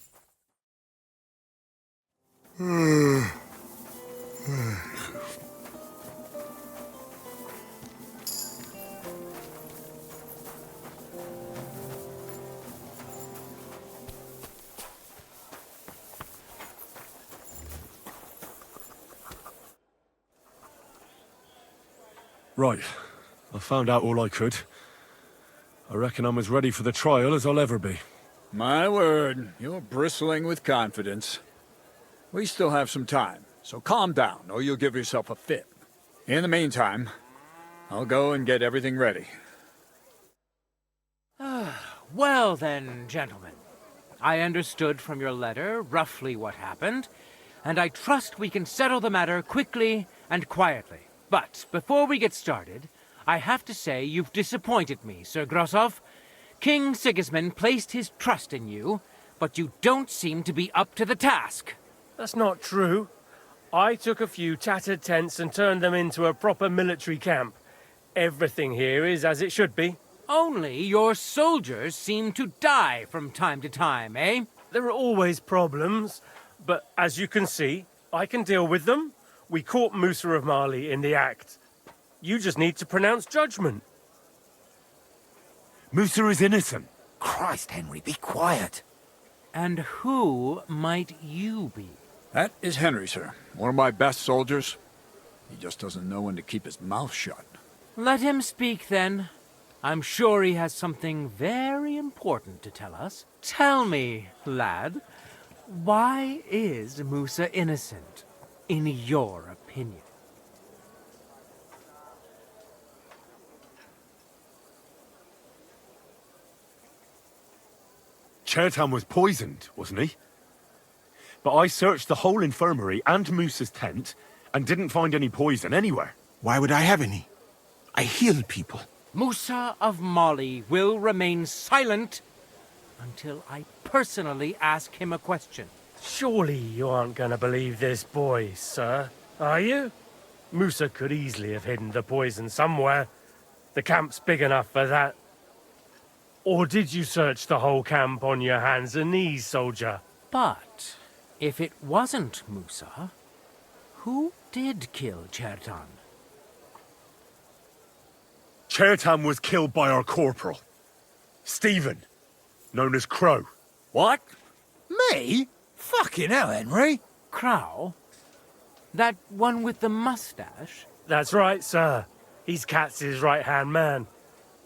M: Right. I found out all I could. I reckon I'm as ready for the trial as I'll ever be.
J: My word, you're bristling with confidence. We still have some time, so calm down, or you'll give yourself a fit. In the meantime, I'll go and get everything ready.
H: Well then, gentlemen. I understood from your letter roughly what happened, and I trust we can settle the matter quickly and quietly. But before we get started, I have to say you've disappointed me, Sir Grosov. King Sigismund placed his trust in you, but you don't seem to be up to the task.
R: That's not true. I took a few tattered tents and turned them into a proper military camp. Everything here is as it should be.
H: Only your soldiers seem to die from time to time, eh?
R: There are always problems, but as you can see, I can deal with them. We caught Musa of Mali in the act. You just need to pronounce judgment.
D: Musa is innocent. Christ, Henry, be quiet.
H: And who might you be?
J: That is Henry, sir. One of my best soldiers. He just doesn't know when to keep his mouth shut.
H: Let him speak, then. I'm sure he has something very important to tell us. Tell me, lad, why is Musa innocent, in your opinion?
C: Chertan was poisoned, wasn't he? But I searched the whole infirmary and Moose's tent and didn't find any poison anywhere.
K: Why would I have any? I heal people.
H: Musa of Mali will remain silent until I personally ask him a question.
R: Surely you aren't going to believe this boy, sir, are you? Musa could easily have hidden the poison somewhere. The camp's big enough for that. Or did you search the whole camp on your hands and knees, soldier?
H: But if it wasn't Musa, who did kill Chertan?
C: Chertan was killed by our corporal, Stephen, known as Crow.
F: What? Me? Fucking hell, Henry.
H: Crow? That one with the mustache?
R: That's right, sir. He's Katz's right-hand man.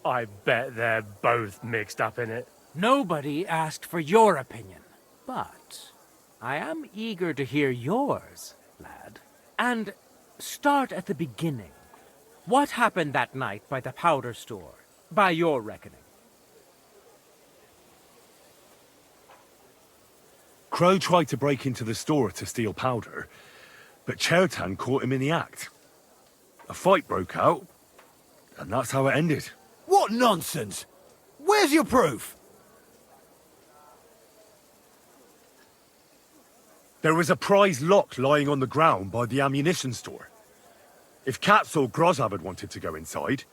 R: I bet they're both mixed up in it.
H: Nobody asked for your opinion, but I am eager to hear yours, lad. And start at the beginning. What happened that night by the powder store, by your reckoning?
C: Crow tried to break into the store to steal powder, but Chertan caught him in the act. A fight broke out, and that's how it ended.
F: What nonsense! Where's your proof?
C: There was a prize lock lying on the ground by the ammunition store. If Katz or Grozab had wanted to go inside,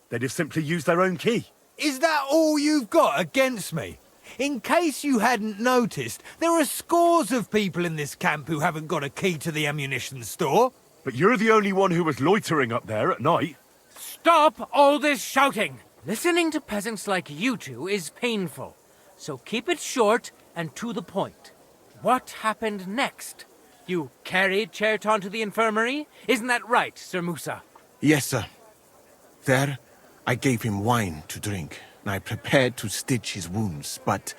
C: they'd have simply used their own key.
F: Is that all you've got against me? In case you hadn't noticed, there are scores of people in this camp who haven't got a key to the ammunition store.
C: But you're the only one who was loitering up there at night.
H: Stop all this shouting! Listening to peasants like you two is painful, so keep it short and to the point. What happened next? You carried Chertan to the infirmary? Isn't that right, Sir Musa?
K: Yes, sir. There, I gave him wine to drink, and I prepared to stitch his wounds, but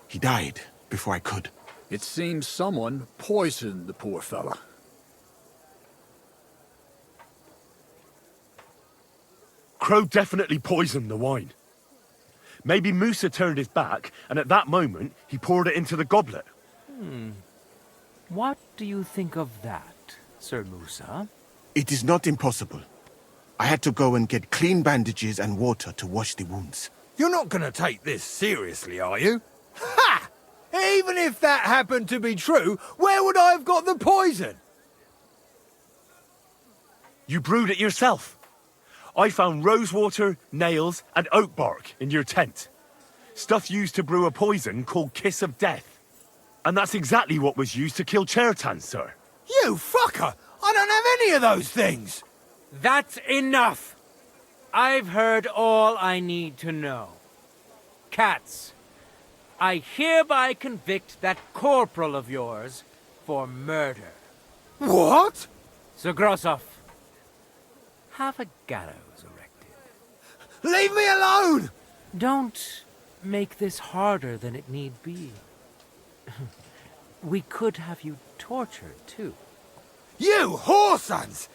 K: he died before I could.
J: It seems someone poisoned the poor fella.
C: Crow definitely poisoned the wine. Maybe Musa turned his back, and at that moment, he poured it into the goblet.
H: What do you think of that, Sir Musa?
K: It is not impossible. I had to go and get clean bandages and water to wash the wounds.
F: You're not going to take this seriously, are you? Ha! Even if that happened to be true, where would I have got the poison?
C: You brewed it yourself. I found rosewater, nails, and oak bark in your tent. Stuff used to brew a poison called Kiss of Death. And that's exactly what was used to kill Chertan, sir.
F: You fucker! I don't have any of those things!
H: That's enough! I've heard all I need to know. Katz, I hereby convict that corporal of yours for murder.
F: What?
H: Sir Grossoff, have a gallows erected.
F: Leave me alone!
H: Don't make this harder than it need be. We could have you tortured, too.
F: You whoresons!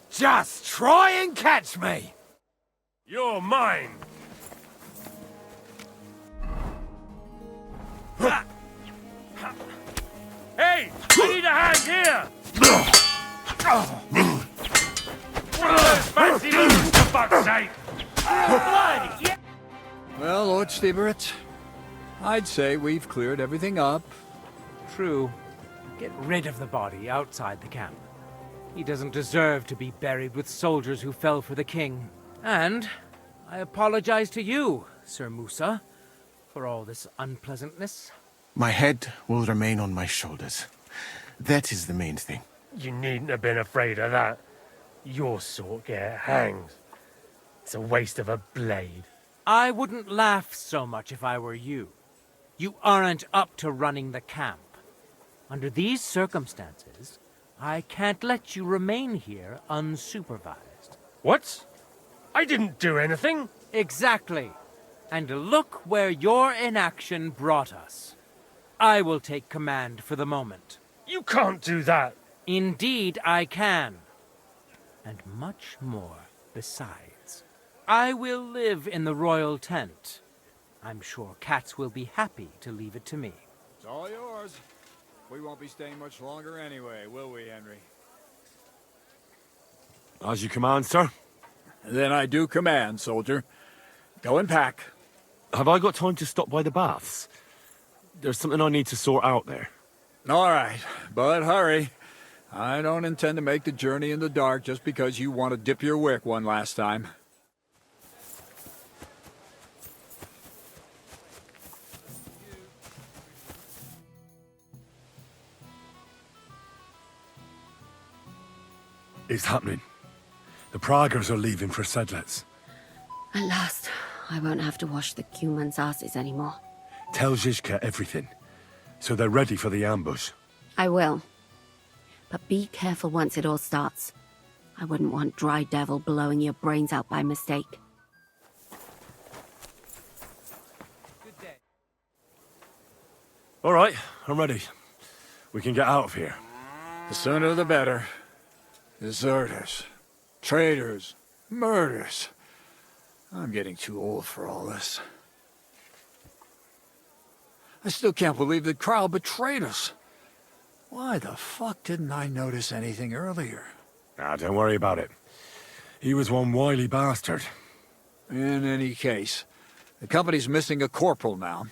F: Just try and catch me!
R: You're mine! Hey! I need a hand here! One of those fancy moves, for fuck's sake! Blood! Yeah.
J: Well, Lord Stieberitz, I'd say we've cleared everything up.
H: True. Get rid of the body outside the camp. He doesn't deserve to be buried with soldiers who fell for the king. And I apologize to you, Sir Musa, for all this unpleasantness.
K: My head will remain on my shoulders. That is the main thing.
R: You needn't have been afraid of that. Your sort get hanged. It's a waste of a blade.
H: I wouldn't laugh so much if I were you. You aren't up to running the camp. Under these circumstances, I can't let you remain here unsupervised.
R: What? I didn't do anything.
H: Exactly. And look where your inaction brought us. I will take command for the moment.
R: You can't do that.
H: Indeed, I can. And much more besides. I will live in the royal tent. I'm sure Cats will be happy to leave it to me.
J: It's all yours. We won't be staying much longer anyway, will we, Henry?
C: As you command, sir.
J: Then I do command, soldier. Go and pack.
C: Have I got time to stop by the baths? There's something I need to sort out there.
J: All right, but hurry. I don't intend to make the journey in the dark just because you want to dip your wick one last time.
C: It's happening. The Praggers are leaving for Sedlets.
X: At last, I won't have to wash the Cumans' asses anymore.
C: Tell Zizka everything, so they're ready for the ambush.
X: I will. But be careful once it all starts. I wouldn't want Dry Devil blowing your brains out by mistake.
C: All right, I'm ready. We can get out of here.
J: The sooner the better. Deserters, traitors, murders. I'm getting too old for all this. I still can't believe that Crowell betrayed us. Why the fuck didn't I notice anything earlier?
C: Ah, don't worry about it. He was one wily bastard.
J: In any case, the company's missing a corporal now.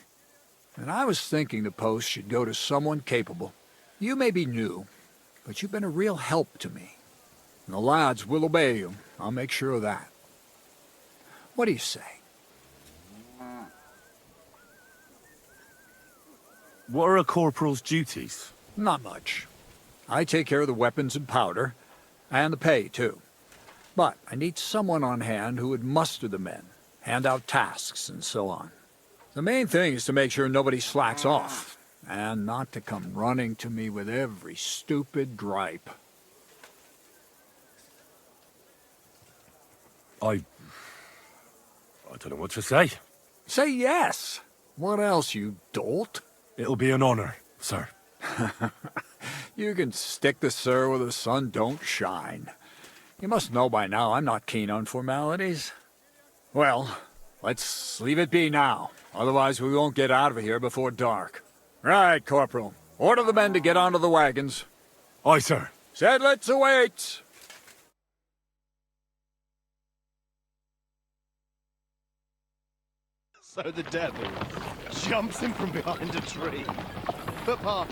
J: And I was thinking the post should go to someone capable. You may be new, but you've been a real help to me. And the lads will obey you. I'll make sure of that. What do you say?
C: What are a corporal's duties?
J: Not much. I take care of the weapons and powder, and the pay, too. But I need someone on hand who would muster the men, hand out tasks, and so on. The main thing is to make sure nobody slacks off, and not to come running to me with every stupid gripe.
C: I don't know what to say.
J: Say yes. What else, you dolt?
C: It'll be an honor, sir.
J: You can stick the sir where the sun don't shine. You must know by now I'm not keen on formalities. Well, let's leave it be now. Otherwise we won't get out of here before dark. Right, Corporal. Order the men to get onto the wagons.
C: Aye, sir.
J: Sedlets awaits!
B: So the devil jumps in from behind a tree. But Pa,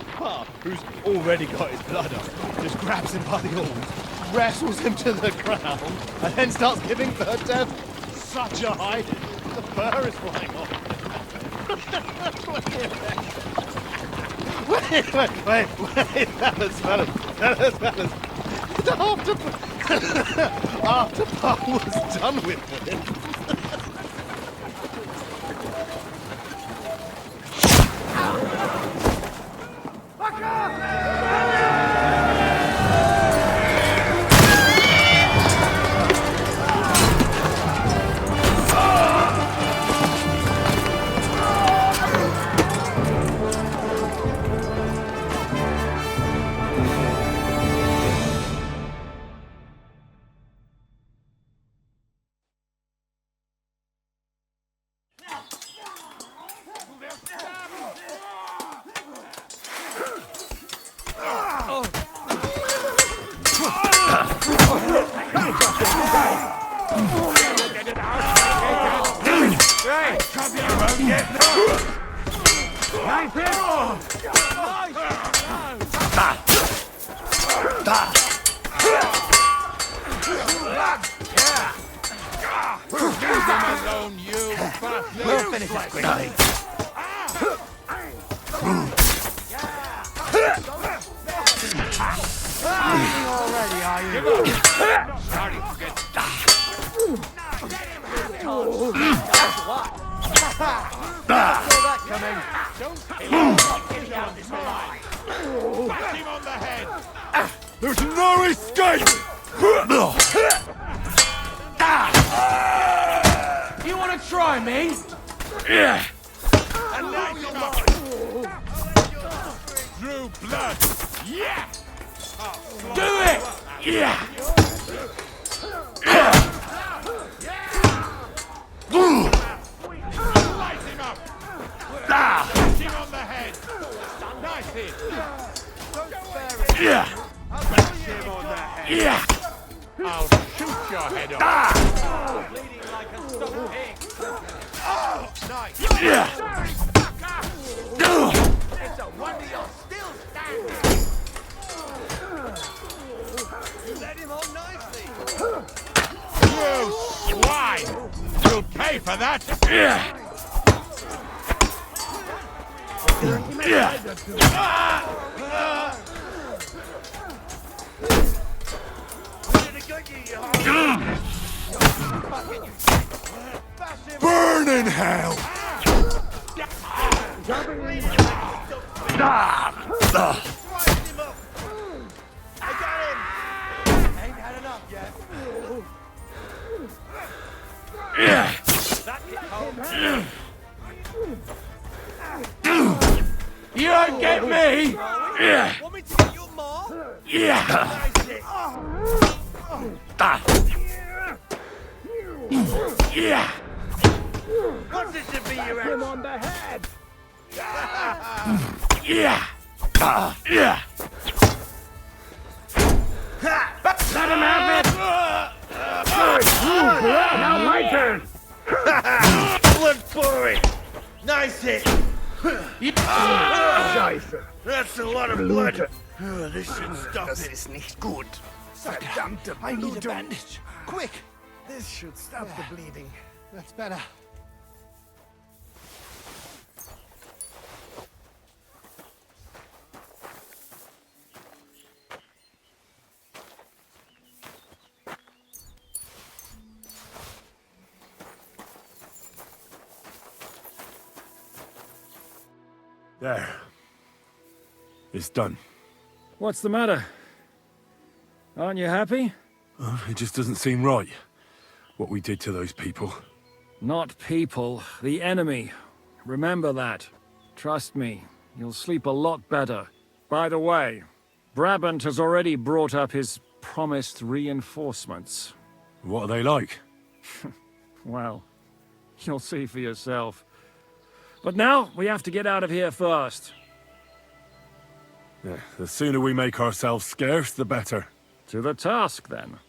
B: who's already got his blood up, just grabs him by the horns, wrestles him to the ground, and then starts giving the devil such a hiding. The fur is flying off. Wait, fellas. After Pa was done with it. We'll finish this quickly. Already, are you? Sorry, forget. Saw that coming. Don't down this line. Back him on the head.
C: There's no escape!
B: You want to try me?
C: Yeah!
B: And light him up.
C: Drew blood!
B: Yeah! Do it!
C: Yeah!
B: Light him up.
J: I'll shoot your head off.
B: Bleeding like a stuck pig. Nice. It's a wonder you're still standing. You led him on nicely.
J: You swine! You'll pay for that!
V: Burn in hell!
B: Ain't had enough yet.
J: You don't get me!
B: Want me to get you more?
J: Yeah! Yeah!
B: What's this to be your him on the head?
J: Yeah! Yeah!
B: Let him have it!
J: Now my turn!
B: Blood pouring! Nice hit! That's a lot of blood! Oh, this should stop it.
U: Ist nicht gut. Verdammte I need a bandage. Quick! This should stop the bleeding. That's better.
C: There. It's done.
P: What's the matter? Aren't you happy?
C: It just doesn't seem right, what we did to those people.
P: Not people, the enemy. Remember that. Trust me, you'll sleep a lot better. By the way, Brabant has already brought up his promised reinforcements.
C: What are they like?
P: Well, you'll see for yourself. But now, we have to get out of here first.
C: Yeah, the sooner we make ourselves scarce, the better.
P: To the task, then.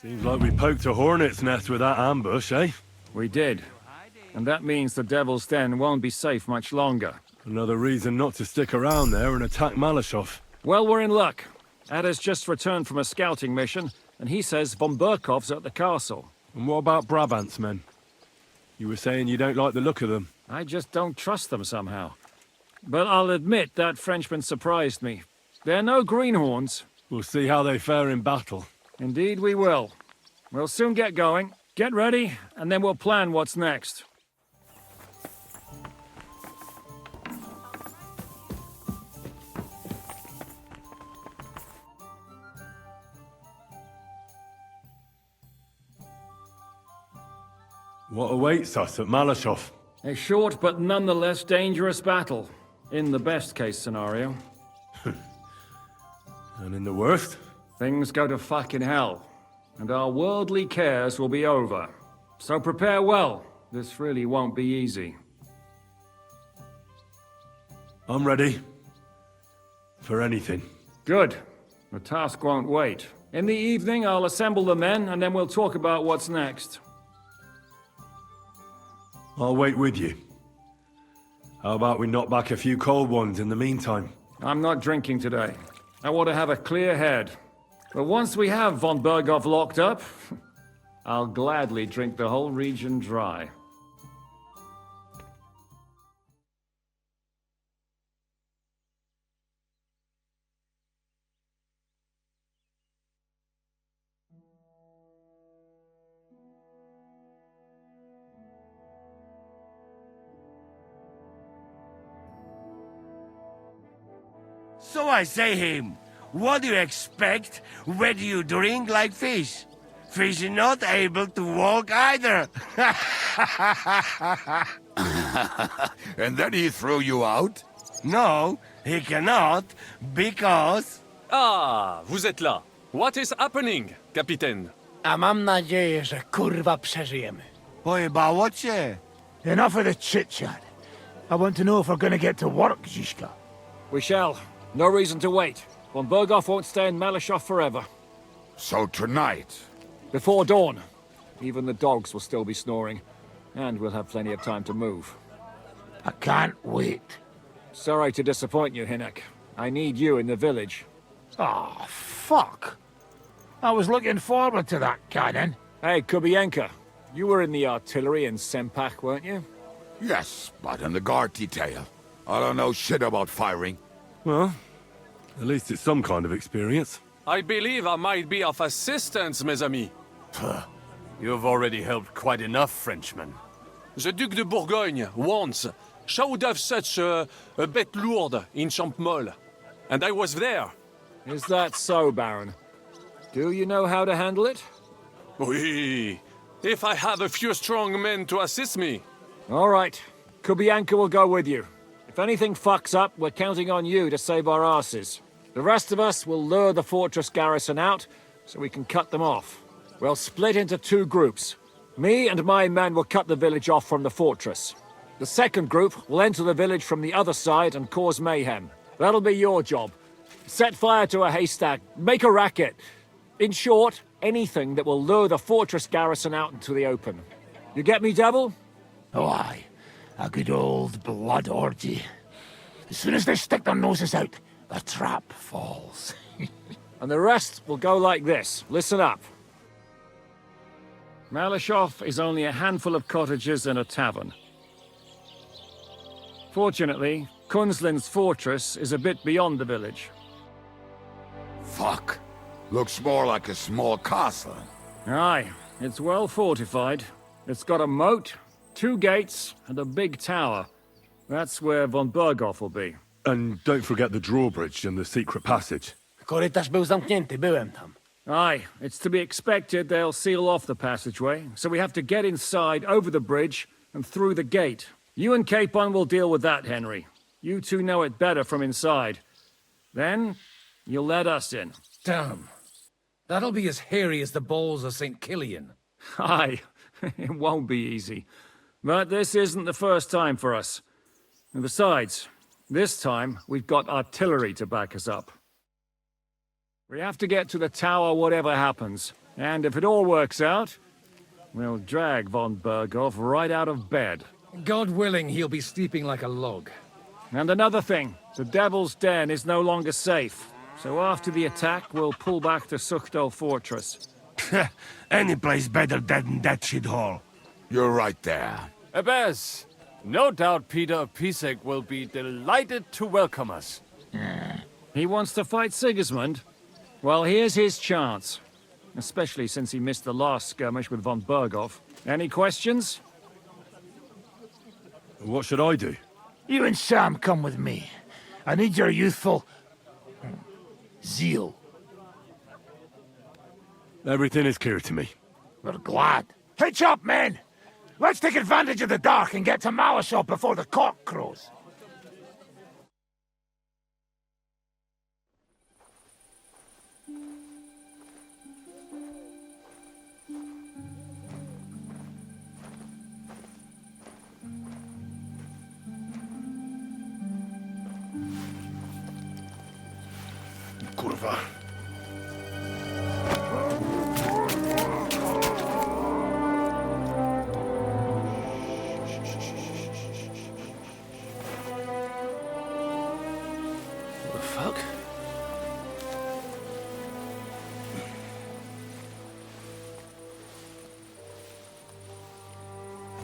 C: Seems like we poked a hornet's nest with that ambush, eh?
P: We did. And that means the Devil's Den won't be safe much longer.
C: Another reason not to stick around there and attack Malashov.
P: Well, we're in luck. Ada's just returned from a scouting mission, and he says von Burkov's at the castle.
C: And what about Brabant's men? You were saying you don't like the look of them.
P: I just don't trust them somehow. But I'll admit that Frenchman surprised me. They're no greenhorns.
C: We'll see how they fare in battle.
P: Indeed we will. We'll soon get going. Get ready, and then we'll plan what's next.
C: What awaits us at Malashov?
P: A short but nonetheless dangerous battle. In the best case scenario.
C: And in the worst?
P: Things go to fucking hell. And our worldly cares will be over. So prepare well. This really won't be easy.
C: I'm ready. For anything.
P: Good. The task won't wait. In the evening, I'll assemble the men, and then we'll talk about what's next.
C: I'll wait with you. How about we knock back a few cold ones in the meantime?
P: I'm not drinking today. I want to have a clear head. But once we have von Burgov locked up, I'll gladly drink the whole region dry.
O: So I say him, what do you expect when you drink like fish? Fish is not able to walk either.
V: And then he threw you out?
O: No, he cannot, because...
Q: Ah, vous êtes là. What is happening, Capitaine?
G: A mam nadzieję, że kurwa przeżyjemy.
O: Pojebało cię?
G: Enough of the chit-chat. I want to know if we're gonna get to work, Zizka.
P: We shall. No reason to wait. Von Berghoff won't stay in Malyshoff forever.
V: So tonight?
P: Before dawn. Even the dogs will still be snoring. And we'll have plenty of time to move.
G: I can't wait.
P: Sorry to disappoint you, Hinek. I need you in the village.
G: Oh, fuck. I was looking forward to that cannon.
P: Hey, Kubienka. You were in the artillery in Sempak, weren't you?
V: Yes, but in the guard detail. I don't know shit about firing.
M: Well, at least it's some kind of experience.
E: I believe I might be of assistance, mes amis.
Q: You've already helped quite enough, Frenchmen.
E: The Duc de Bourgogne, once, showed off such a bête lourde in Champmol. And I was there.
P: Is that so, Baron? Do you know how to handle it?
E: Oui. If I have a few strong men to assist me.
P: All right. Kubianka will go with you. If anything fucks up, we're counting on you to save our asses. The rest of us will lure the fortress garrison out, so we can cut them off. We'll split into 2 groups. Me and my men will cut the village off from the fortress. The second group will enter the village from the other side and cause mayhem. That'll be your job. Set fire to a haystack, make a racket. In short, anything that will lure the fortress garrison out into the open. You get me, Devil?
G: Oh, aye. A good old blood orgy. As soon as they stick their noses out, the trap falls.
P: And the rest will go like this. Listen up. Malyshoff is only a handful of cottages and a tavern. Fortunately, Kunzlin's fortress is a bit beyond the village.
V: Fuck. Looks more like a small castle.
P: Aye, it's well fortified. It's got a moat, 2 gates, and a big tower. That's where von Berghoff will be.
M: And don't forget the drawbridge and the secret passage.
G: Korytarz był zamknięty, byłem tam.
P: Aye, it's to be expected they'll seal off the passageway, so we have to get inside, over the bridge, and through the gate. You and Capon will deal with that, Henry. You two know it better from inside. Then, you'll let us in.
S: Damn. That'll be as hairy as the balls of St. Killian.
P: Aye, it won't be easy. But this isn't the first time for us. And besides, this time we've got artillery to back us up. We have to get to the tower whatever happens. And if it all works out, we'll drag von Berghoff right out of bed.
S: God willing, he'll be sleeping like a log.
P: And another thing, the Devil's Den is no longer safe. So after the attack, we'll pull back to Sukhto Fortress.
O: Any place better than that shithole.
V: You're right there.
Q: Abbas, no doubt Peter of Pisek will be delighted to welcome us.
P: He wants to fight Sigismund? Well, here's his chance. Especially since he missed the last skirmish with von Berghoff. Any questions?
M: What should I do?
G: You and Sam come with me. I need your youthful... zeal.
M: Everything is clear to me.
G: We're glad. Hitch up, men! Let's take advantage of the dark and get to Malyshoff before the cock crows.
V: Kurwa.
D: What the fuck?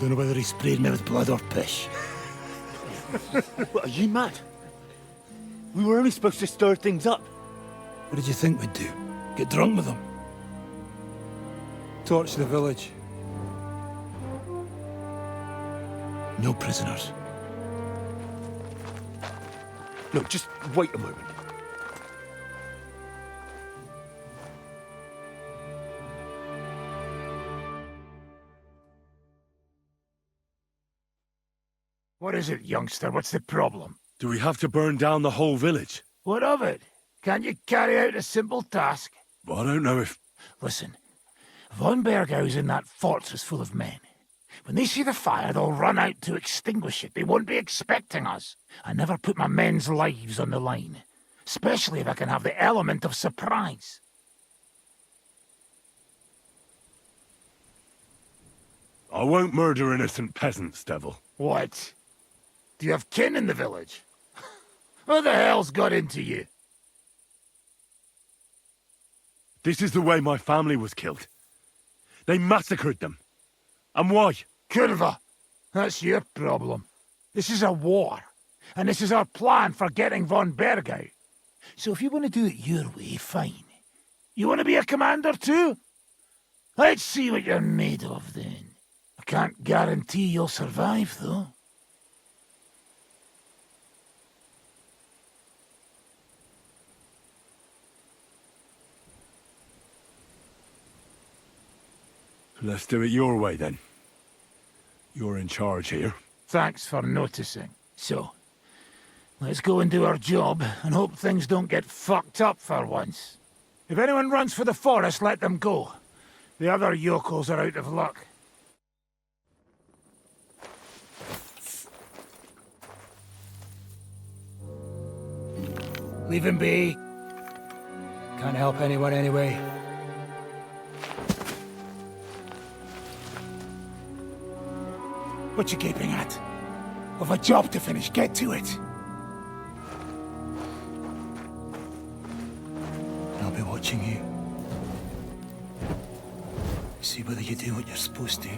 G: Don't know whether he sprayed me with blood or piss.
D: What, are you mad? We were only supposed to stir things up.
G: What did you think we'd do? Get drunk with them? Torch the village. No prisoners.
D: Look, just wait a moment.
G: What is it, youngster? What's the problem?
M: Do we have to burn down the whole village?
G: What of it? Can't you carry out a simple task?
M: I don't know if...
G: Listen, Von Bergau's in that fortress full of men. When they see the fire, they'll run out to extinguish it. They won't be expecting us. I never put my men's lives on the line, especially if I can have the element of surprise.
M: I won't murder innocent peasants, Devil.
G: What? Do you have kin in the village? Who the hell's got into you?
M: This is the way my family was killed. They massacred them. And why?
G: Curva, that's your problem. This is a war, and this is our plan for getting von Bergau. So if you want to do it your way, fine. You want to be a commander too? Let's see what you're made of then. I can't guarantee you'll survive, though.
M: Let's do it your way, then. You're in charge here.
G: Thanks for noticing. So, let's go and do our job, and hope things don't get fucked up for once. If anyone runs for the forest, let them go. The other yokels are out of luck. Leave him be. Can't help anyone anyway. What you gaping at? I've a job to finish. Get to it. I'll be watching you. See whether you do what you're supposed to.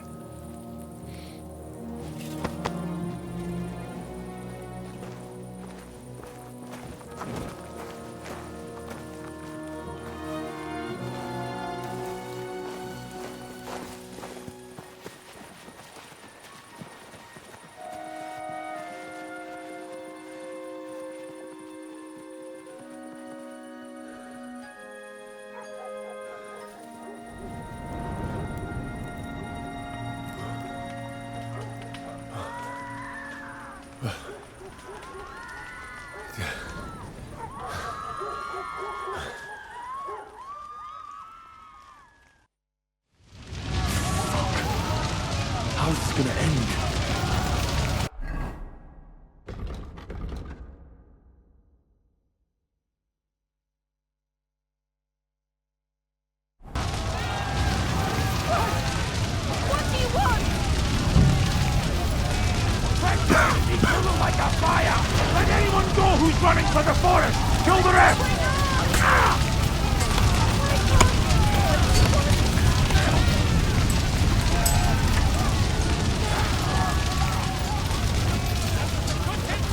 M: How's this gonna end?
B: What do you want?
G: People like a fire! Let anyone go who's running for the forest! Kill the rest! Ah!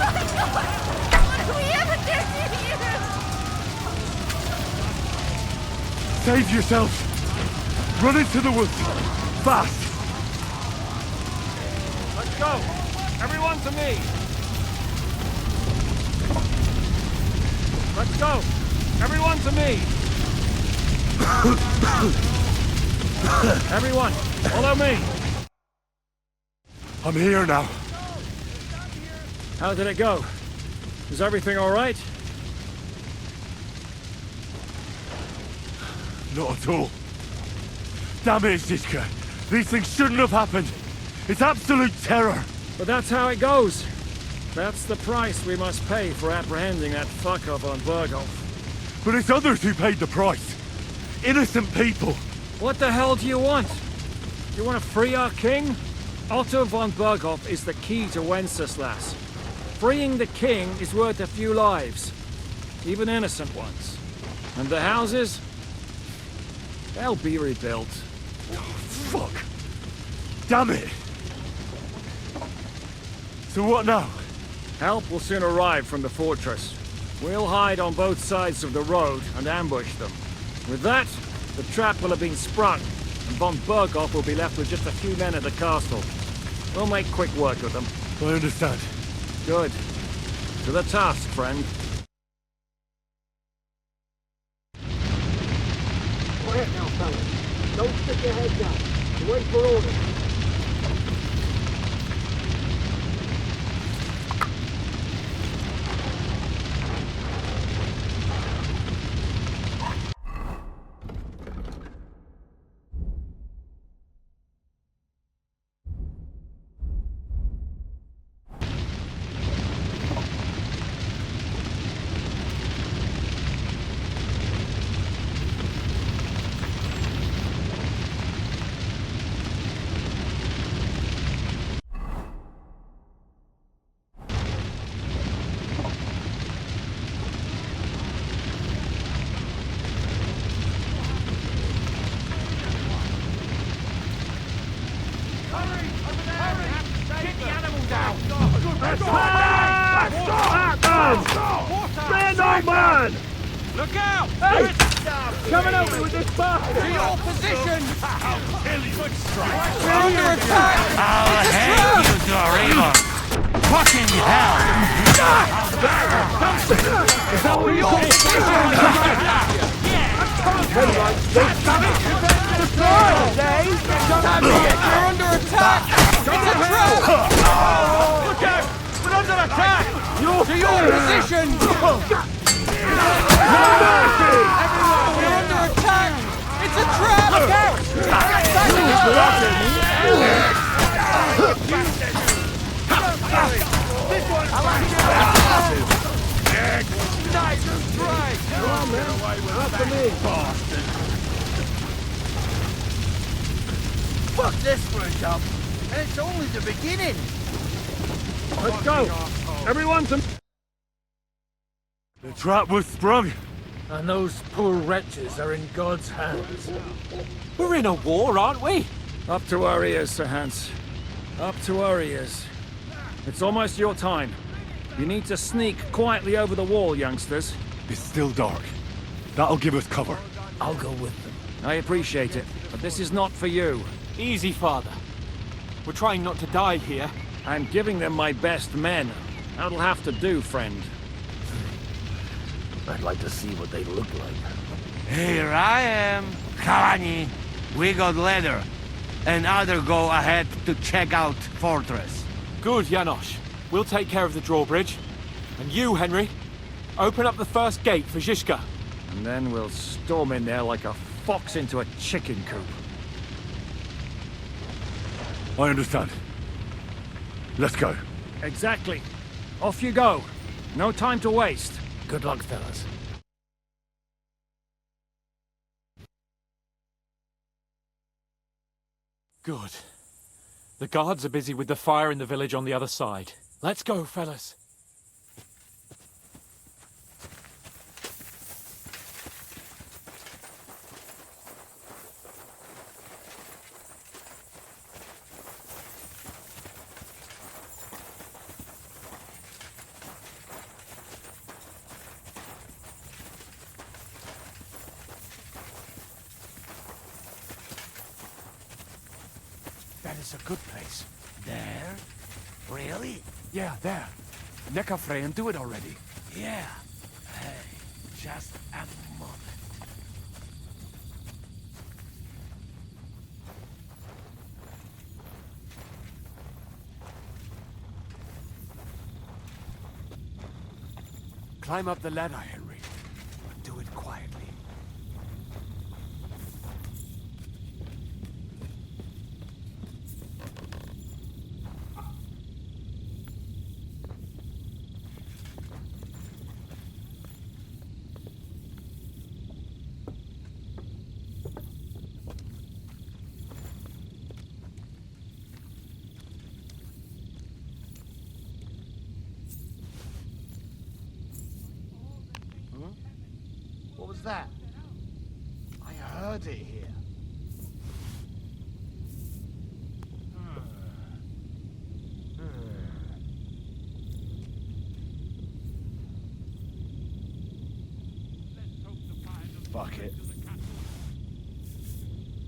B: What do we ever do here?
M: Save yourselves! Run into the woods! Fast!
R: Let's go! Everyone to me! Let's go! Everyone to me! Everyone, follow me!
M: I'm here now.
P: How did it go? Is everything all right?
M: Not at all. Damn it, Ziska. These things shouldn't have happened. It's absolute terror.
P: But that's how it goes. That's the price we must pay for apprehending that fuck-up on Berghoff.
M: But it's others who paid the price. Innocent people.
P: What the hell do you want? You want to free our king? Otto von Berghoff is the key to Wenceslas. Freeing the king is worth a few lives. Even innocent ones. And the houses? They'll be rebuilt.
M: Oh, fuck. Damn it. So what now?
P: Help will soon arrive from the fortress. We'll hide on both sides of the road and ambush them. With that, the trap will have been sprung, and von Berghoff will be left with just a few men at the castle. We'll make quick work of them.
M: I understand.
P: Good. To the task, friend.
A: Quiet now, fellas. Don't stick your head down. Wait for orders.
O: Get the animals out!
R: Man, no man!
O: Look out!
R: Hey! Coming at me with this bastard!
O: To your position!
B: Good strike!
O: We're under attack! I'll hang you to a river! Fucking hell!
R: Is that what you're
O: We're under attack! It's a trap!
R: Look out! We're under attack!
O: To your position! We're under attack! It's a trap! Look out!
R: This one's
O: Nice strike!
R: after me!
O: Fuck this for a jump! And it's only the beginning!
R: Let's go! Everyone to...
M: The trap was sprung.
G: And those poor wretches are in God's hands.
H: We're in a war, aren't we?
P: Up to our ears, Sir Hans. Up to our ears. It's almost your time. You need to sneak quietly over the wall, youngsters.
M: It's still dark. That'll give us cover.
G: I'll go with them.
P: I appreciate it, but this is not for you.
H: Easy, Father. We're trying not to die here.
P: I'm giving them my best men. That'll have to do, friend.
G: I'd like to see what they look like.
O: Here I am, Kalani. We got leather. And other go ahead to check out fortress.
H: Good, Janosch. We'll take care of the drawbridge. And you, Henry, open up the first gate for Zizka.
P: And then we'll storm in there like a fox into a chicken coop.
M: I understand. Let's go.
P: Exactly. Off you go. No time to waste.
G: Good luck, fellas.
H: Good. The guards are busy with the fire in the village on the other side. Let's go, fellas.
O: That is a good place. There? Really?
B: Yeah, there. Neckarfrey and do it already.
O: Yeah. Hey, just a moment.
B: Climb up the ladder, Henry. But do it quietly.
O: What was that? I heard it here.
U: Fuck it.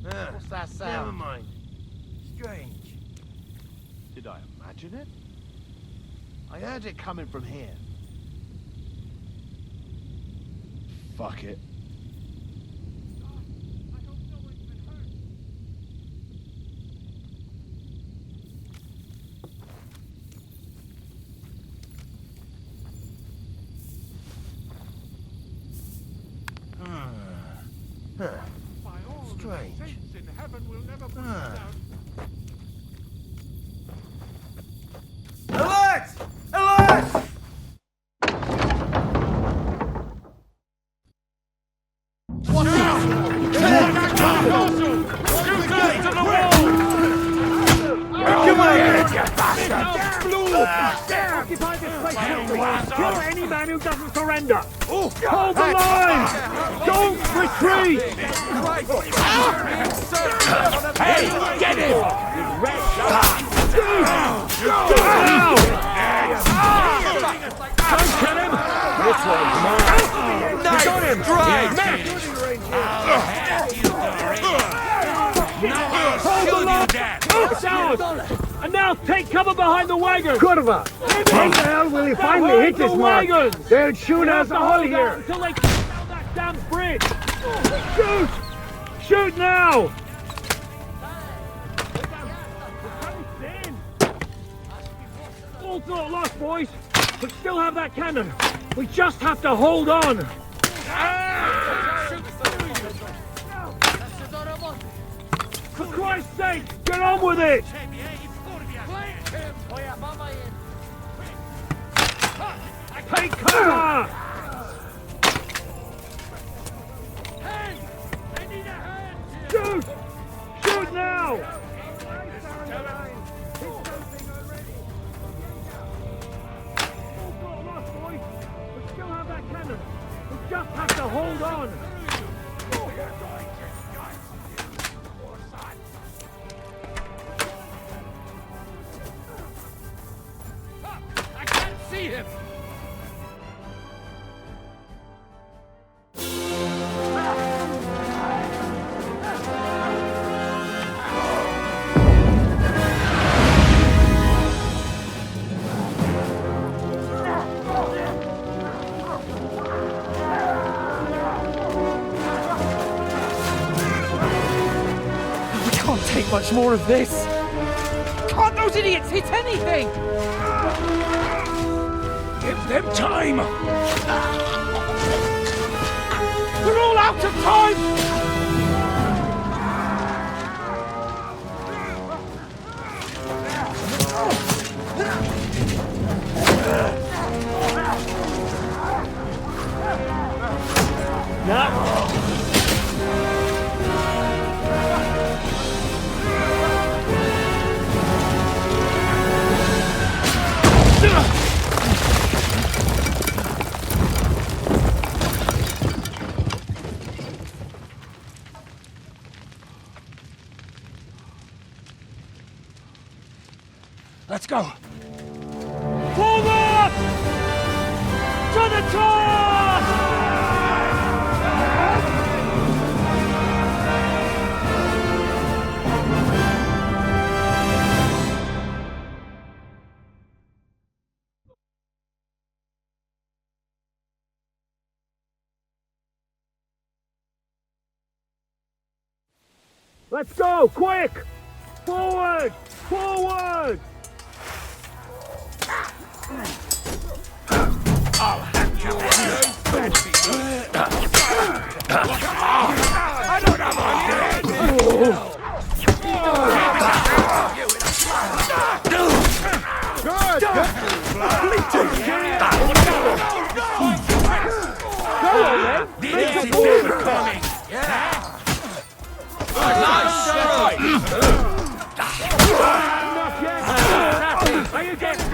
O: What's that sound?
U: Never mind.
O: Strange. Did I imagine it? I heard it coming from here.
U: Fuck it.
O: Strange.
U: Alert! Alert!
O: Watch out!
R: To the wall!
U: Come on, you bastard!
R: Occupy this place carefully. Kill any man who doesn't surrender. Hold the line! Don't retreat!
O: Hey, get him! You wretch! right!
P: And now take cover behind the wagon!
A: Curva! When the hell will he finally hit this mark? They'll shoot us all here!
P: Until they down that damn bridge! Shoot! Shoot now! All's not lost, boys. We still have that cannon. We just have to hold on. For Christ's sake, get on with it! Take cover! Shoot! Shoot now! We still have that cannon. We just have to hold on.
O: I can't see him!
I: Take much more of this. Can't those idiots hit anything?
P: Give them time. We're all out of time. Let's go. Forward! To the top! Let's go, quick! Forward! Forward! I'll have you I don't have Are you getting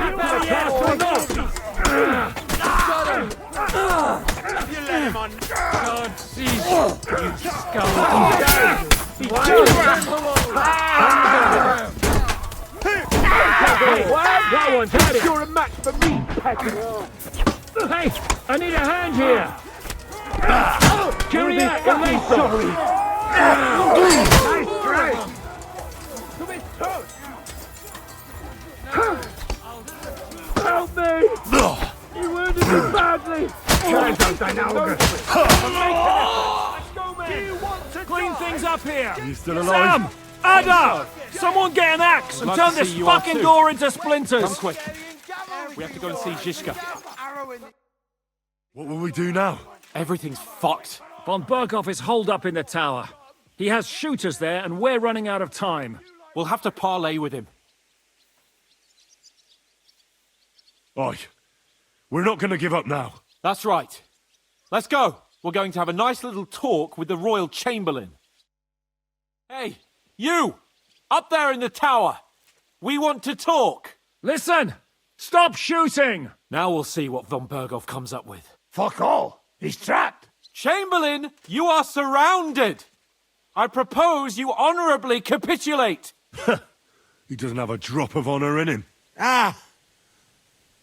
O: You let him on.
P: God, see you That one's had it. You're a match for me, Patrick. Hey, I need a hand here. Carry that, I'm sorry. Nice try. Help me! You wounded me badly! Clean things up here!
M: You still alive?
P: Sam! Ada! Someone get an axe and turn this fucking door into splinters!
E: Come quick. We have to go and see Zizka.
M: What will we do now?
E: Everything's fucked.
P: Von Berghoff is holed up in the tower. He has shooters there and we're running out of time.
E: We'll have to parley with him.
M: Oi, we're not going to give up now.
E: That's right. Let's go. We're going to have a nice little talk with the Royal Chamberlain. Hey, you! Up there in the tower! We want to talk!
P: Listen! Stop shooting!
E: Now we'll see what von Berghoff comes up with.
A: Fuck all! He's trapped!
E: Chamberlain, you are surrounded! I propose you honourably capitulate!
M: He doesn't have a drop of honour in him.
O: Ah!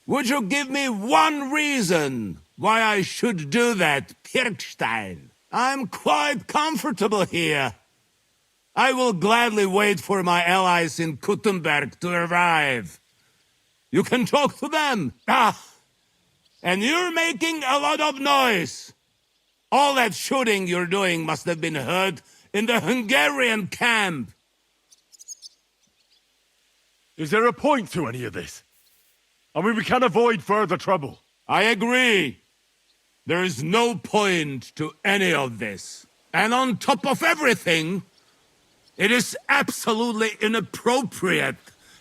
O: Would you give me one reason why I should do that, Pirkstein. I'm quite comfortable here. I will gladly wait for my allies in Kuttenberg to arrive. You can talk to them. And you're making a lot of noise. All that shooting you're doing must have been heard in the Hungarian camp.
M: Is there a point to any of this? I mean, we can avoid further trouble.
O: I agree. There is no point to any of this. And on top of everything, it is absolutely inappropriate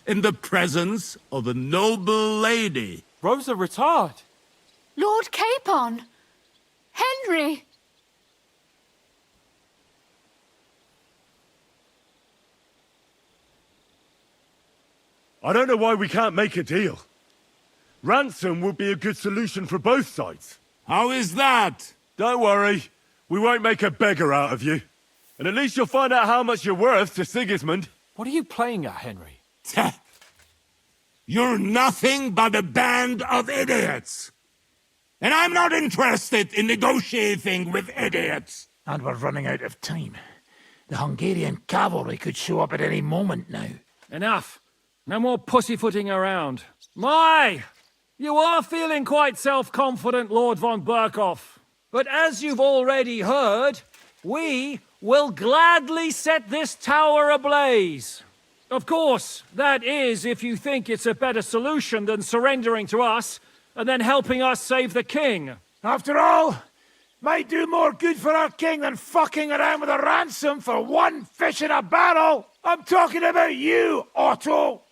O: in the presence of a noble lady.
E: Rosa Retard.
L: Lord Capon. Henry.
M: I don't know why we can't make a deal. Ransom would be a good solution for both sides.
O: How is that?
M: Don't worry. We won't make a beggar out of you. And at least you'll find out how much you're worth to Sigismund.
E: What are you playing at, Henry?
O: You're nothing but a band of idiots. And I'm not interested in negotiating with idiots.
G: And we're running out of time. The Hungarian cavalry could show up at any moment now.
P: Enough. No more pussyfooting around. My! You are feeling quite self-confident, Lord von Berkhoff. But as you've already heard, we will gladly set this tower ablaze. Of course, that is if you think it's a better solution than surrendering to us and then helping us save the king.
G: After all, might do more good for our king than fucking around with a ransom for one fish in a barrel. I'm talking about you, Otto.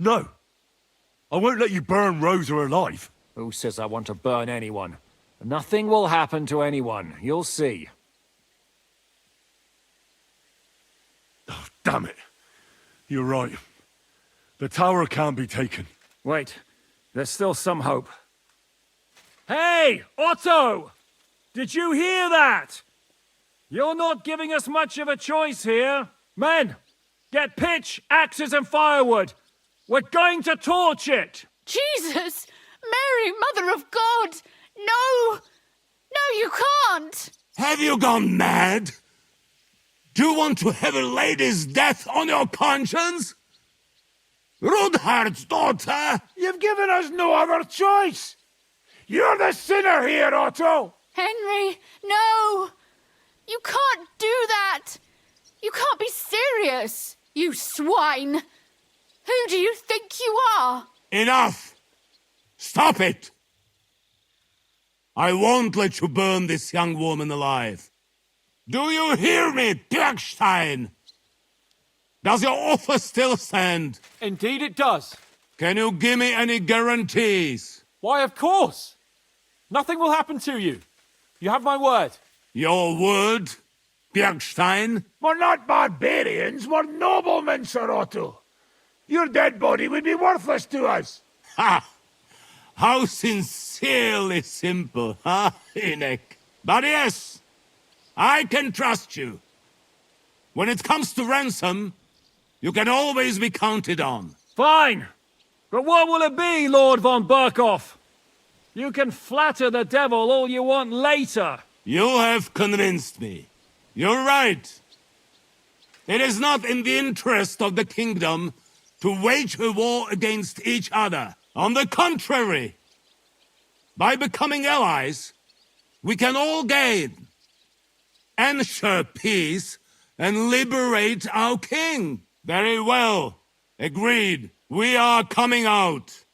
M: No. I won't let you burn Rosa alive.
P: Who says I want to burn anyone? Nothing will happen to anyone. You'll see.
M: Oh, damn it. You're right. The tower can't be taken.
P: Wait. There's still some hope. Hey, Otto! Did you hear that? You're not giving us much of a choice here. Men, get pitch, axes and firewood. We're going to torch it!
L: Jesus! Mary, Mother of God! No! No, you can't!
O: Have you gone mad? Do you want to have a lady's death on your conscience? Rudhard's daughter!
G: You've given us no other choice! You're the sinner here, Otto!
L: Henry, no! You can't do that! You can't be serious, you swine! Who do you think you are?
O: Enough! Stop it! I won't let you burn this young woman alive. Do you hear me, Pirkstein? Does your offer still stand?
E: Indeed it does.
O: Can you give me any guarantees?
E: Why, of course. Nothing will happen to you. You have my word.
O: Your word, Pirkstein?
G: We're not barbarians, we're noblemen, Sir Otto. Your dead body would be worthless to us.
O: Ha! How sincerely simple, huh, Enoch? But yes, I can trust you. When it comes to ransom, you can always be counted on.
P: Fine. But what will it be, Lord von Berkhoff? You can flatter the devil all you want later.
O: You have convinced me. You're right. It is not in the interest of the kingdom to wage a war against each other. On the contrary, by becoming allies, we can all gain, ensure peace, and liberate our king. Very well. Agreed. We are coming out.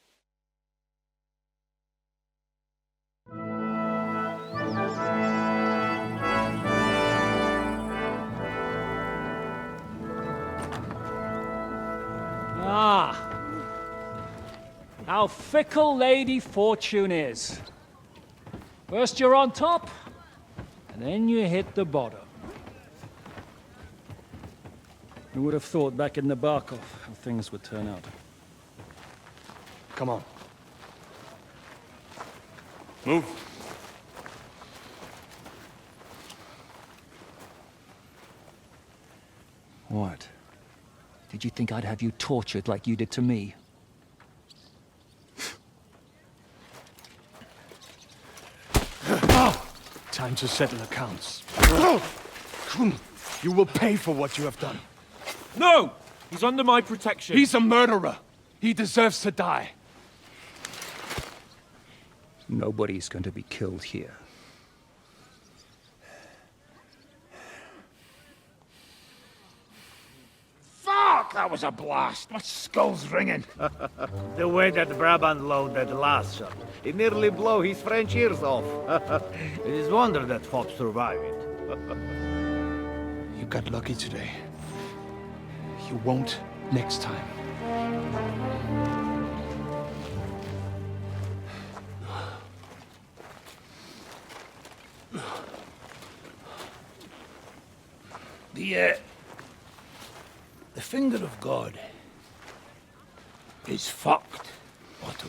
P: Ah. How fickle Lady Fortune is. First you're on top, and then you hit the bottom. Who would have thought back in the Barkov how things would turn out?
R: Come on.
M: Move.
R: What?
F: Did you think I'd have you tortured like you did to me?
U: Time to settle accounts. You will pay for what you have done.
E: No! He's under my protection.
U: He's a murderer. He deserves to die.
F: Nobody's going to be killed here.
G: Fuck! That was a blast. My skull's ringing.
N: The way that Brabant loaded Lascia, it nearly blow his French ears off. It is wonder that Fop survived it.
U: You got lucky today. You won't next time.
G: The finger of God is fucked, Otto.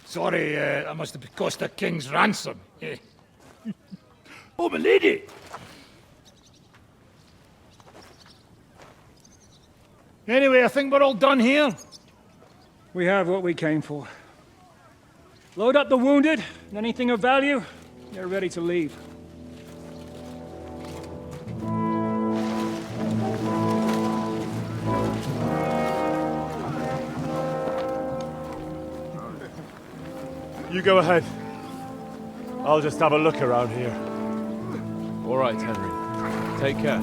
G: Sorry, that must have cost the king's ransom. Oh, my lady! Anyway, I think we're all done here.
P: We have what we came for. Load up the wounded, and anything of value, they're ready to leave.
M: You go ahead. I'll just have a look around here.
E: All right, Henry. Take care.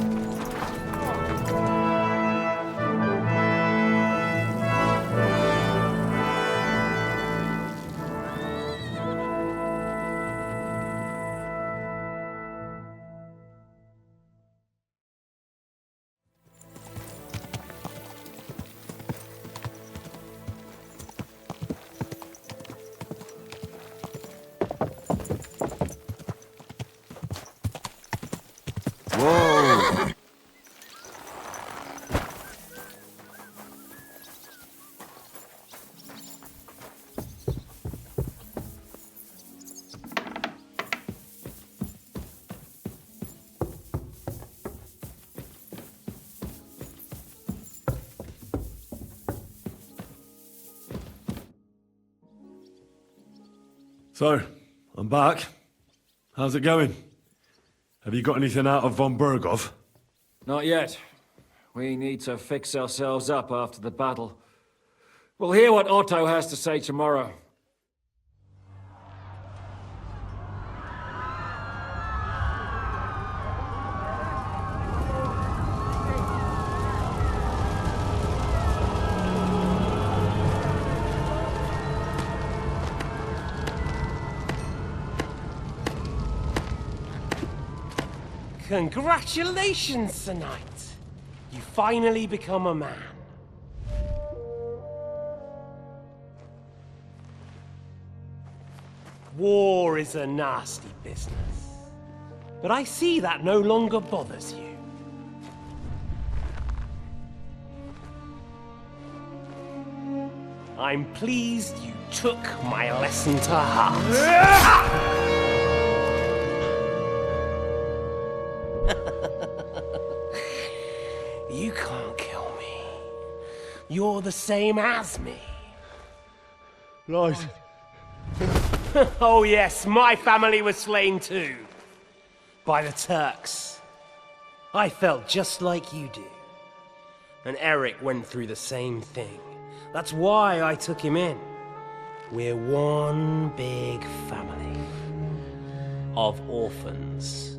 K: Whoa!
M: So, I'm back. How's it going? Have you got anything out of von Bergov?
P: Not yet. We need to fix ourselves up after the battle. We'll hear what Otto has to say tomorrow.
I: Congratulations, Sir Knight. You finally become a man. War is a nasty business. But I see that no longer bothers you. I'm pleased you took my lesson to heart. You can't kill me. You're the same as me.
M: Right.
I: Oh yes, my family was slain too. By the Turks. I felt just like you do. And Eric went through the same thing. That's why I took him in. We're one big family. Of orphans.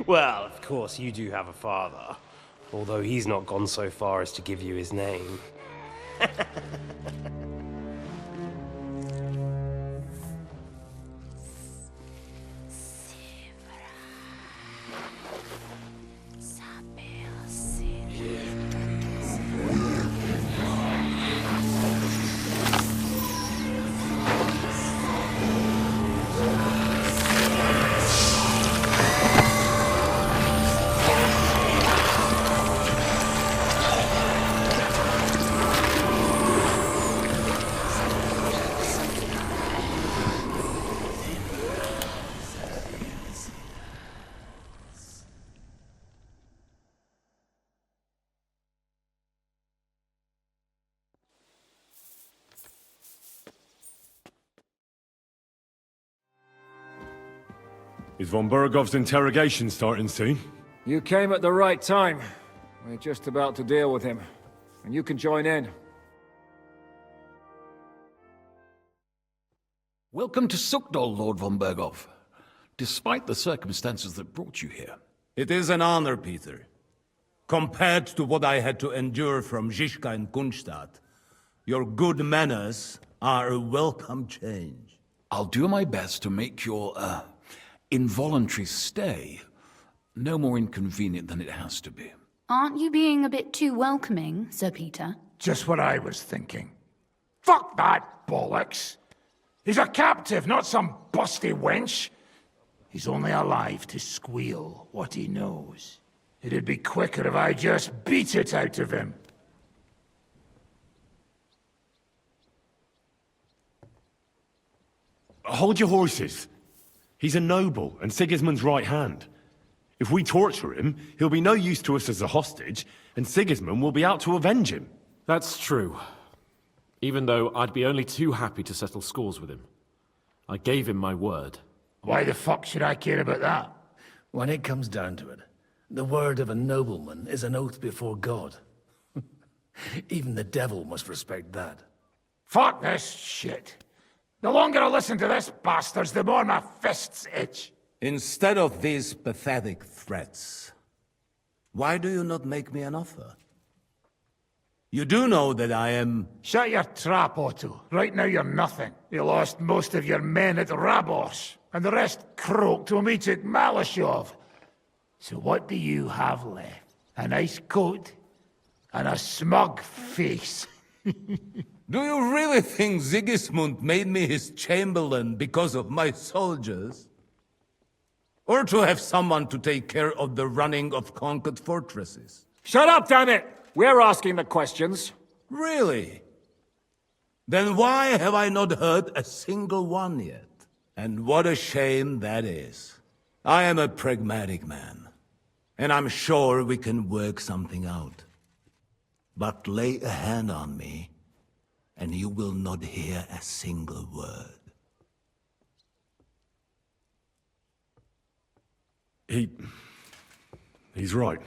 I: Well, of course you do have a father. Although he's not gone so far as to give you his name.
C: Is von Bergov's interrogation starting soon?
P: You came at the right time. We're just about to deal with him. And you can join in.
J: Welcome to Sukdal, Lord von Bergov. Despite the circumstances that brought you here.
O: It is an honor, Peter. Compared to what I had to endure from Žižka and Kunstadt, your good manners are a welcome change.
J: I'll do my best to make your, involuntary stay no more inconvenient than it has to be.
L: Aren't you being a bit too welcoming, Sir Peter?
G: Just what I was thinking. Fuck that bollocks! He's a captive, not some busty wench. He's only alive to squeal what he knows. It'd be quicker if I just beat it out of him.
C: Hold your horses. He's a noble and Sigismund's right hand. If we torture him, he'll be no use to us as a hostage, and Sigismund will be out to avenge him.
E: That's true. Even though I'd be only too happy to settle scores with him. I gave him my word.
G: Why the fuck should I care about that?
T: When it comes down to it, the word of a nobleman is an oath before God. Even the devil must respect that.
G: Fuck this shit. The longer I listen to this bastards, the more my fists itch.
O: Instead of these pathetic threats, why do you not make me an offer? You do know that I am...
G: Shut your trap, Otto. Right now you're nothing. You lost most of your men at Rabos, and the rest croaked when we took Malashov. So what do you have left? A nice coat and a smug face.
O: Do you really think Sigismund made me his chamberlain because of my soldiers? Or to have someone to take care of the running of conquered fortresses?
P: Shut up, damn it! We're asking the questions.
O: Really? Then why have I not heard a single one yet? And what a shame that is. I am a pragmatic man, and I'm sure we can work something out. But lay a hand on me, and you will not hear a single word.
C: He's right.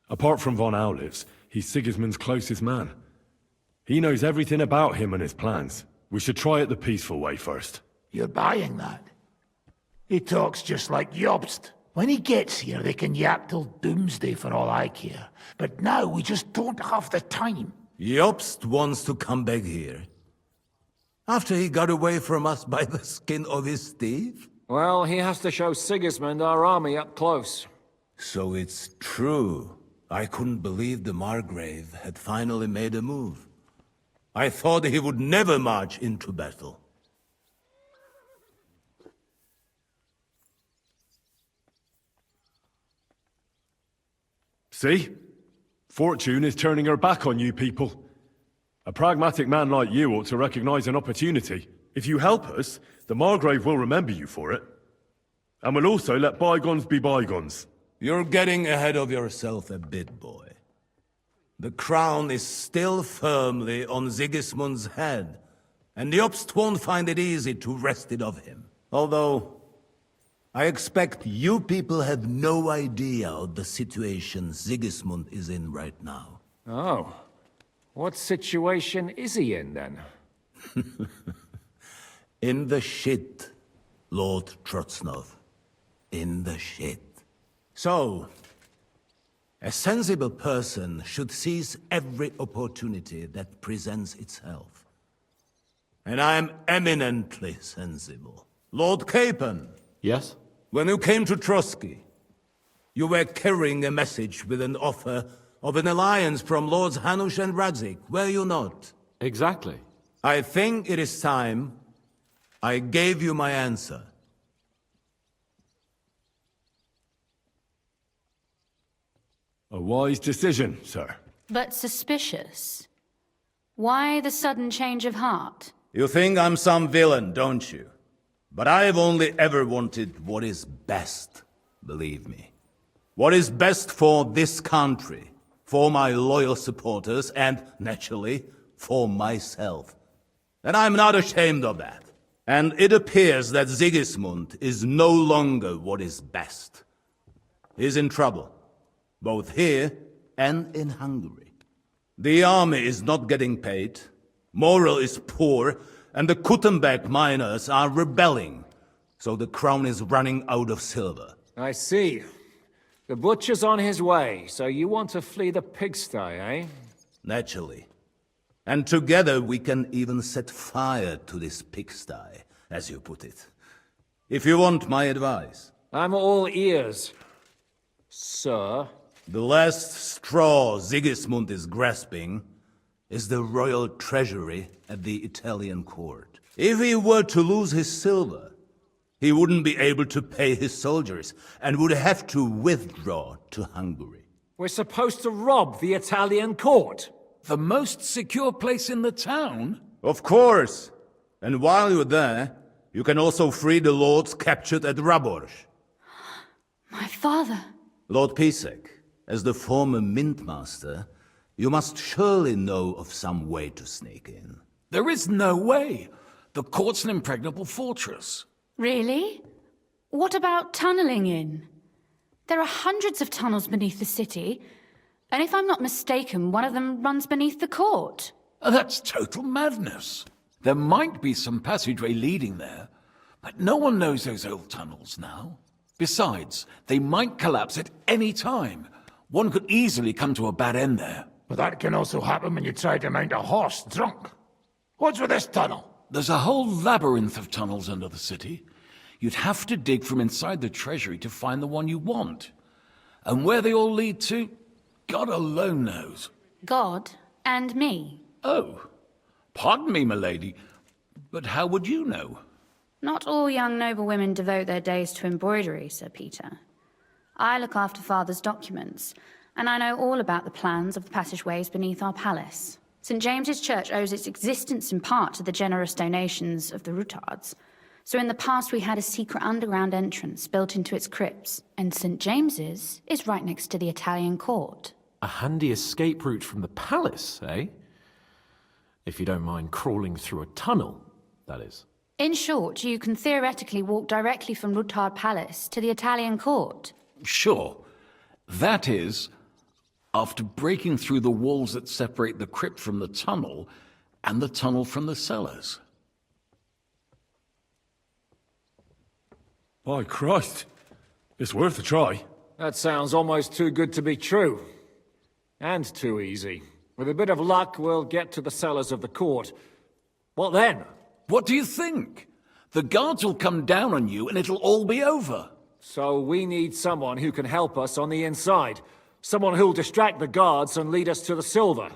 C: Apart from von Aulitz, he's Sigismund's closest man. He knows everything about him and his plans. We should try it the peaceful way first.
G: You're buying that? He talks just like Jobst. When he gets here, they can yap till doomsday for all I care. But now we just don't have the time.
O: Jobst wants to come back here. After he got away from us by the skin of his teeth?
P: Well, he has to show Sigismund our army up close.
O: So it's true. I couldn't believe the Margrave had finally made a move. I thought he would never march into battle.
C: See? Fortune is turning her back on you people. A pragmatic man like you ought to recognize an opportunity. If you help us, the Margrave will remember you for it. And will also let bygones be bygones.
O: You're getting ahead of yourself a bit, boy. The crown is still firmly on Sigismund's head, and Jobst won't find it easy to wrest it of him. Although, I expect you people have no idea of the situation Sigismund is in right now.
P: Oh. What situation is he in, then?
O: In the shit, Lord Trotznov. In the shit. So, a sensible person should seize every opportunity that presents itself. And I am eminently sensible. Lord Capon.
E: Yes?
O: When you came to Trotsky, you were carrying a message with an offer of an alliance from Lords Hanush and Radzik, were you not?
E: Exactly.
O: I think it is time I gave you my answer.
C: A wise decision, sir.
L: But suspicious. Why the sudden change of heart?
O: You think I'm some villain, don't you? But I've only ever wanted what is best, believe me. What is best for this country, for my loyal supporters, and, naturally, for myself. And I'm not ashamed of that. And it appears that Sigismund is no longer what is best. He's in trouble, both here and in Hungary. The army is not getting paid, morale is poor, and the Kuttenberg miners are rebelling, so the crown is running out of silver.
P: I see. The butcher's on his way, so you want to flee the pigsty, eh?
O: Naturally. And together we can even set fire to this pigsty, as you put it. If you want my advice.
P: I'm all ears, sir.
O: The last straw Sigismund is grasping is the royal treasury at the Italian court. If he were to lose his silver, he wouldn't be able to pay his soldiers and would have to withdraw to Hungary.
P: We're supposed to rob the Italian court.
J: The most secure place in the town?
O: Of course. And while you're there, you can also free the lords captured at Raborz.
L: My father.
O: Lord Pisek, as the former mintmaster, you must surely know of some way to sneak in.
J: There is no way. The court's an impregnable fortress.
L: Really? What about tunneling in? There are hundreds of tunnels beneath the city, and if I'm not mistaken, one of them runs beneath the court.
J: That's total madness. There might be some passageway leading there, but no one knows those old tunnels now. Besides, they might collapse at any time. One could easily come to a bad end there.
G: But that can also happen when you try to mount a horse drunk. What's with this tunnel?
J: There's a whole labyrinth of tunnels under the city. You'd have to dig from inside the treasury to find the one you want. And where they all lead to, God alone knows.
L: God and me.
J: Oh, pardon me, milady, but how would you know?
L: Not all young noblewomen devote their days to embroidery, Sir Peter. I look after Father's documents, and I know all about the plans of the passageways beneath our palace. St. James's Church owes its existence in part to the generous donations of the Routards. So in the past we had a secret underground entrance built into its crypts, and St. James's is right next to the Italian court.
E: A handy escape route from the palace, eh? If you don't mind crawling through a tunnel, that is.
L: In short, you can theoretically walk directly from Routard Palace to the Italian court.
J: Sure. That is, after breaking through the walls that separate the crypt from the tunnel, and the tunnel from the cellars.
M: By Christ. It's worth a try.
P: That sounds almost too good to be true. And too easy. With a bit of luck, we'll get to the cellars of the court. What then?
J: What do you think? The guards will come down on you and it'll all be over.
P: So we need someone who can help us on the inside. Someone who'll distract the guards and lead us to the silver.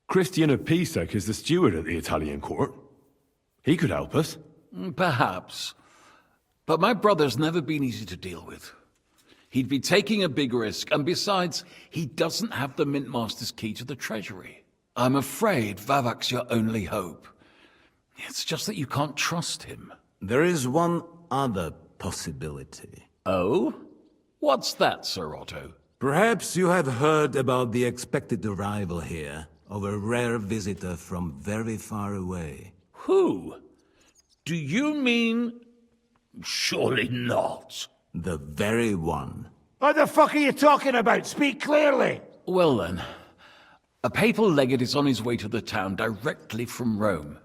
C: Christian of Pisek is the steward at the Italian court. He could help us.
J: Perhaps. But my brother's never been easy to deal with. He'd be taking a big risk, and besides, he doesn't have the Mintmaster's key to the treasury. I'm afraid Vavak's your only hope. It's just that you can't trust him.
O: There is one other possibility.
J: Oh? What's that, Sir Otto?
O: Perhaps you have heard about the expected arrival here of a rare visitor from very far away.
J: Who? Do you mean... Surely not.
O: The very one.
G: What the fuck are you talking about? Speak clearly.
J: Well then, a papal legate is on his way to the town directly from Rome.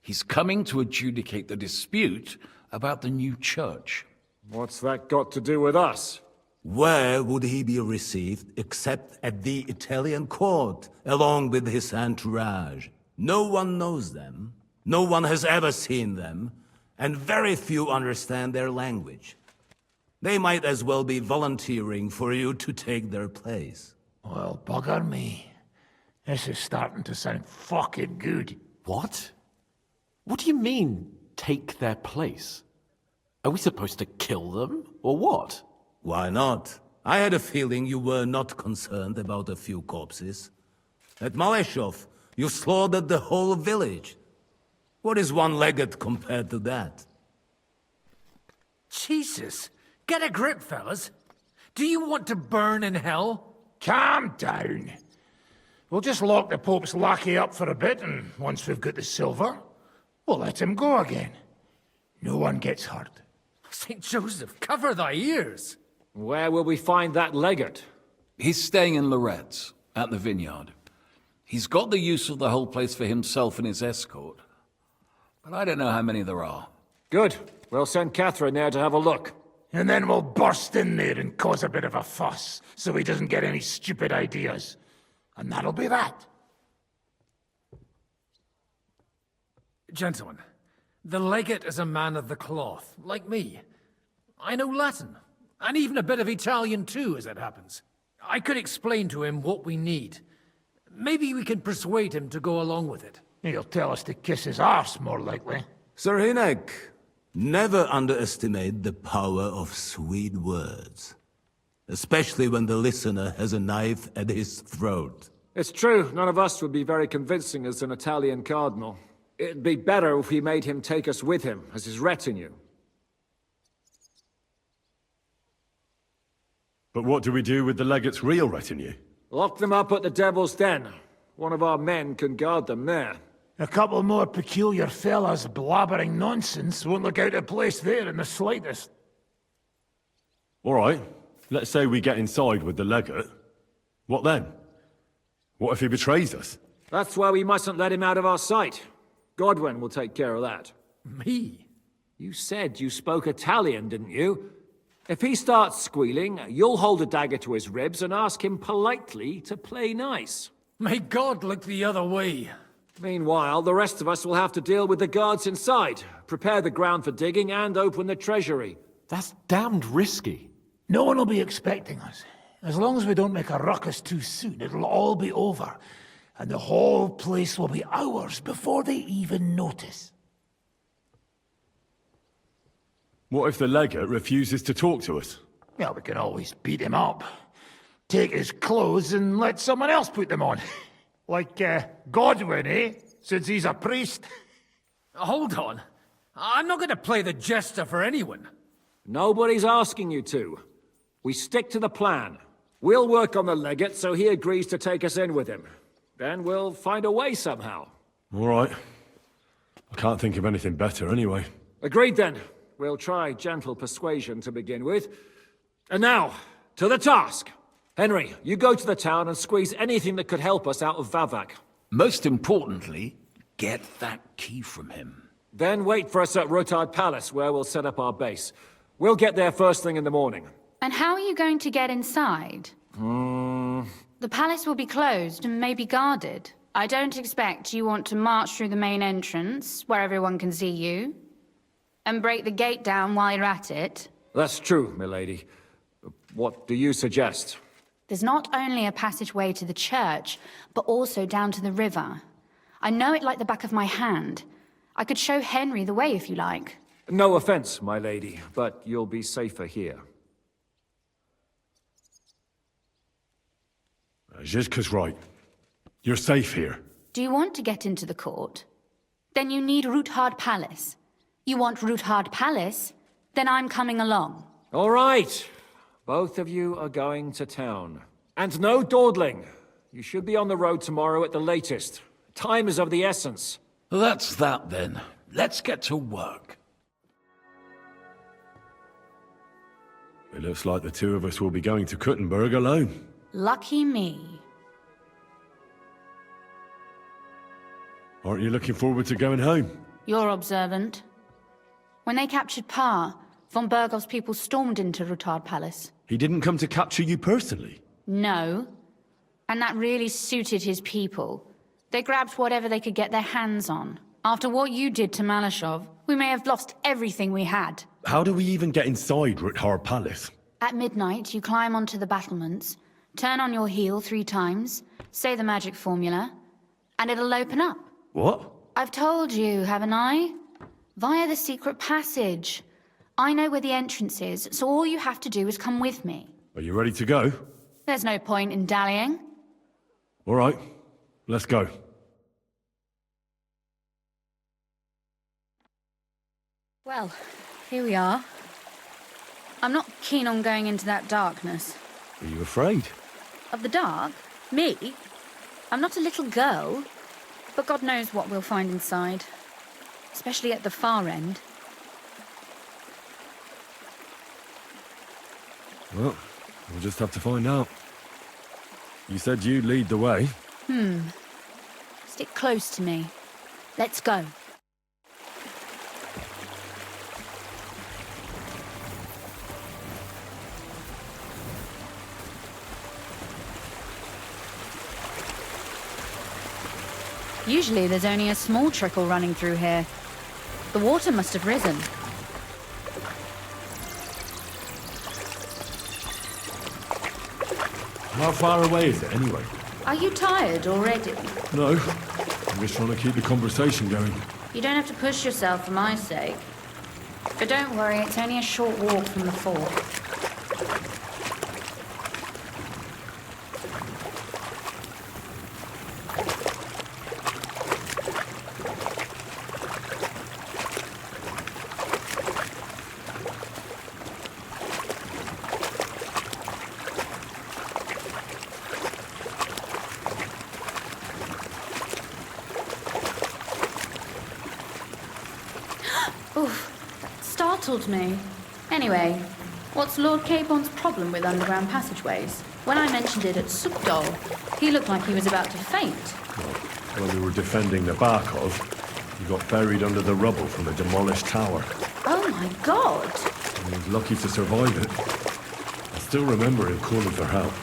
J: He's coming to adjudicate the dispute about the new church.
P: What's that got to do with us?
O: Where would he be received except at the Italian court, along with his entourage? No one knows them, no one has ever seen them, and very few understand their language. They might as well be volunteering for you to take their place.
G: Well, bugger me. This is starting to sound fucking good.
E: What? What do you mean, take their place? Are we supposed to kill them, or what?
O: Why not? I had a feeling you were not concerned about a few corpses. At Maleshov, you slaughtered the whole village. What is one legate compared to that?
G: Jesus! Get a grip, fellas. Do you want to burn in hell? Calm down. We'll just lock the Pope's lackey up for a bit, and once we've got the silver, we'll let him go again. No one gets hurt.
T: St. Joseph, cover thy ears!
P: Where will we find that legate?
J: He's staying in Loretz, at the vineyard. He's got the use of the whole place for himself and his escort. But I don't know how many there are.
P: Good. We'll send Catherine there to have a look.
G: And then we'll burst in there and cause a bit of a fuss, so he doesn't get any stupid ideas. And that'll be that.
T: Gentlemen, the legate is a man of the cloth, like me. I know Latin, and even a bit of Italian too, as it happens. I could explain to him what we need. Maybe we can persuade him to go along with it.
G: He'll tell us to kiss his arse, more likely.
O: Sir Hinek, never underestimate the power of sweet words. Especially when the listener has a knife at his throat.
P: It's true, none of us would be very convincing as an Italian cardinal. It'd be better if we made him take us with him, as his retinue.
M: But what do we do with the legate's real retinue?
P: Lock them up at the Devil's Den. One of our men can guard them there.
G: A couple more peculiar fellas blabbering nonsense won't look out of place there in the slightest.
M: All right, let's say we get inside with the legate. What then? What if he betrays us?
P: That's why we mustn't let him out of our sight. Godwin will take care of that.
T: Me?
P: You said you spoke Italian, didn't you? If he starts squealing, you'll hold a dagger to his ribs and ask him politely to play nice.
T: May God look the other way.
P: Meanwhile, the rest of us will have to deal with the guards inside, prepare the ground for digging, and open the treasury.
E: That's damned risky.
G: No one will be expecting us. As long as we don't make a ruckus too soon, it'll all be over. And the whole place will be ours before they even notice.
M: What if the legate refuses to talk to us?
G: Well, we can always beat him up. Take his clothes and let someone else put them on. Like, Godwin, eh? Since he's a priest.
T: Hold on. I'm not going to play the jester for anyone.
P: Nobody's asking you to. We stick to the plan. We'll work on the legate so he agrees to take us in with him. Then we'll find a way somehow.
M: All right. I can't think of anything better anyway.
P: Agreed then. We'll try gentle persuasion to begin with. And now, to the task. Henry, you go to the town and squeeze anything that could help us out of Vavak.
J: Most importantly, get that key from him.
P: Then wait for us at Rotard Palace, where we'll set up our base. We'll get there first thing in the morning.
L: And how are you going to get inside? The palace will be closed and maybe guarded. I don't expect you want to march through the main entrance, where everyone can see you, and break the gate down while you're at it.
P: That's true, milady. What do you suggest?
L: There's not only a passageway to the church, but also down to the river. I know it like the back of my hand. I could show Henry the way if you like.
P: No offense, my lady, but you'll be safer here.
M: Zhizka's right. You're safe here.
L: Do you want to get into the court? Then you need Rutard Palace. You want Rutard Palace? Then I'm coming along.
P: All right. Both of you are going to town. And no dawdling. You should be on the road tomorrow at the latest. Time is of the essence.
J: That's that then. Let's get to work.
M: It looks like the two of us will be going to Kuttenberg alone.
L: Lucky me.
M: Aren't you looking forward to going home?
L: You're observant. When they captured Pa, von Bergov's people stormed into Rutard Palace.
M: He didn't come to capture you personally?
L: No. And that really suited his people. They grabbed whatever they could get their hands on. After what you did to Malashov, we may have lost everything we had.
M: How do we even get inside Rutard Palace?
L: At midnight, you climb onto the battlements, turn on your heel 3 times, say the magic formula, and it'll open up.
M: What?
L: I've told you, haven't I? Via the secret passage. I know where the entrance is, so all you have to do is come with me.
M: Are you ready to go?
L: There's no point in dallying.
M: All right, let's go.
L: Well, here we are. I'm not keen on going into that darkness.
M: Are you afraid?
L: Of the dark? Me? I'm not a little girl. But God knows what we'll find inside. Especially at the far end.
M: Well, we'll just have to find out. You said you'd lead the way.
L: Stick close to me. Let's go. Usually there's only a small trickle running through here. The water must have risen.
M: How far away is it, anyway?
L: Are you tired already?
M: No. I'm just trying to keep the conversation going.
L: You don't have to push yourself for my sake. But don't worry, it's only a short walk from the fort. Startled me. Anyway, what's Lord Capon's problem with underground passageways? When I mentioned it at Sukdol, he looked like he was about to faint.
M: Well, when we were defending the Barkov, he got buried under the rubble from a demolished tower.
L: Oh my god!
M: He was lucky to survive it. I still remember him calling for help.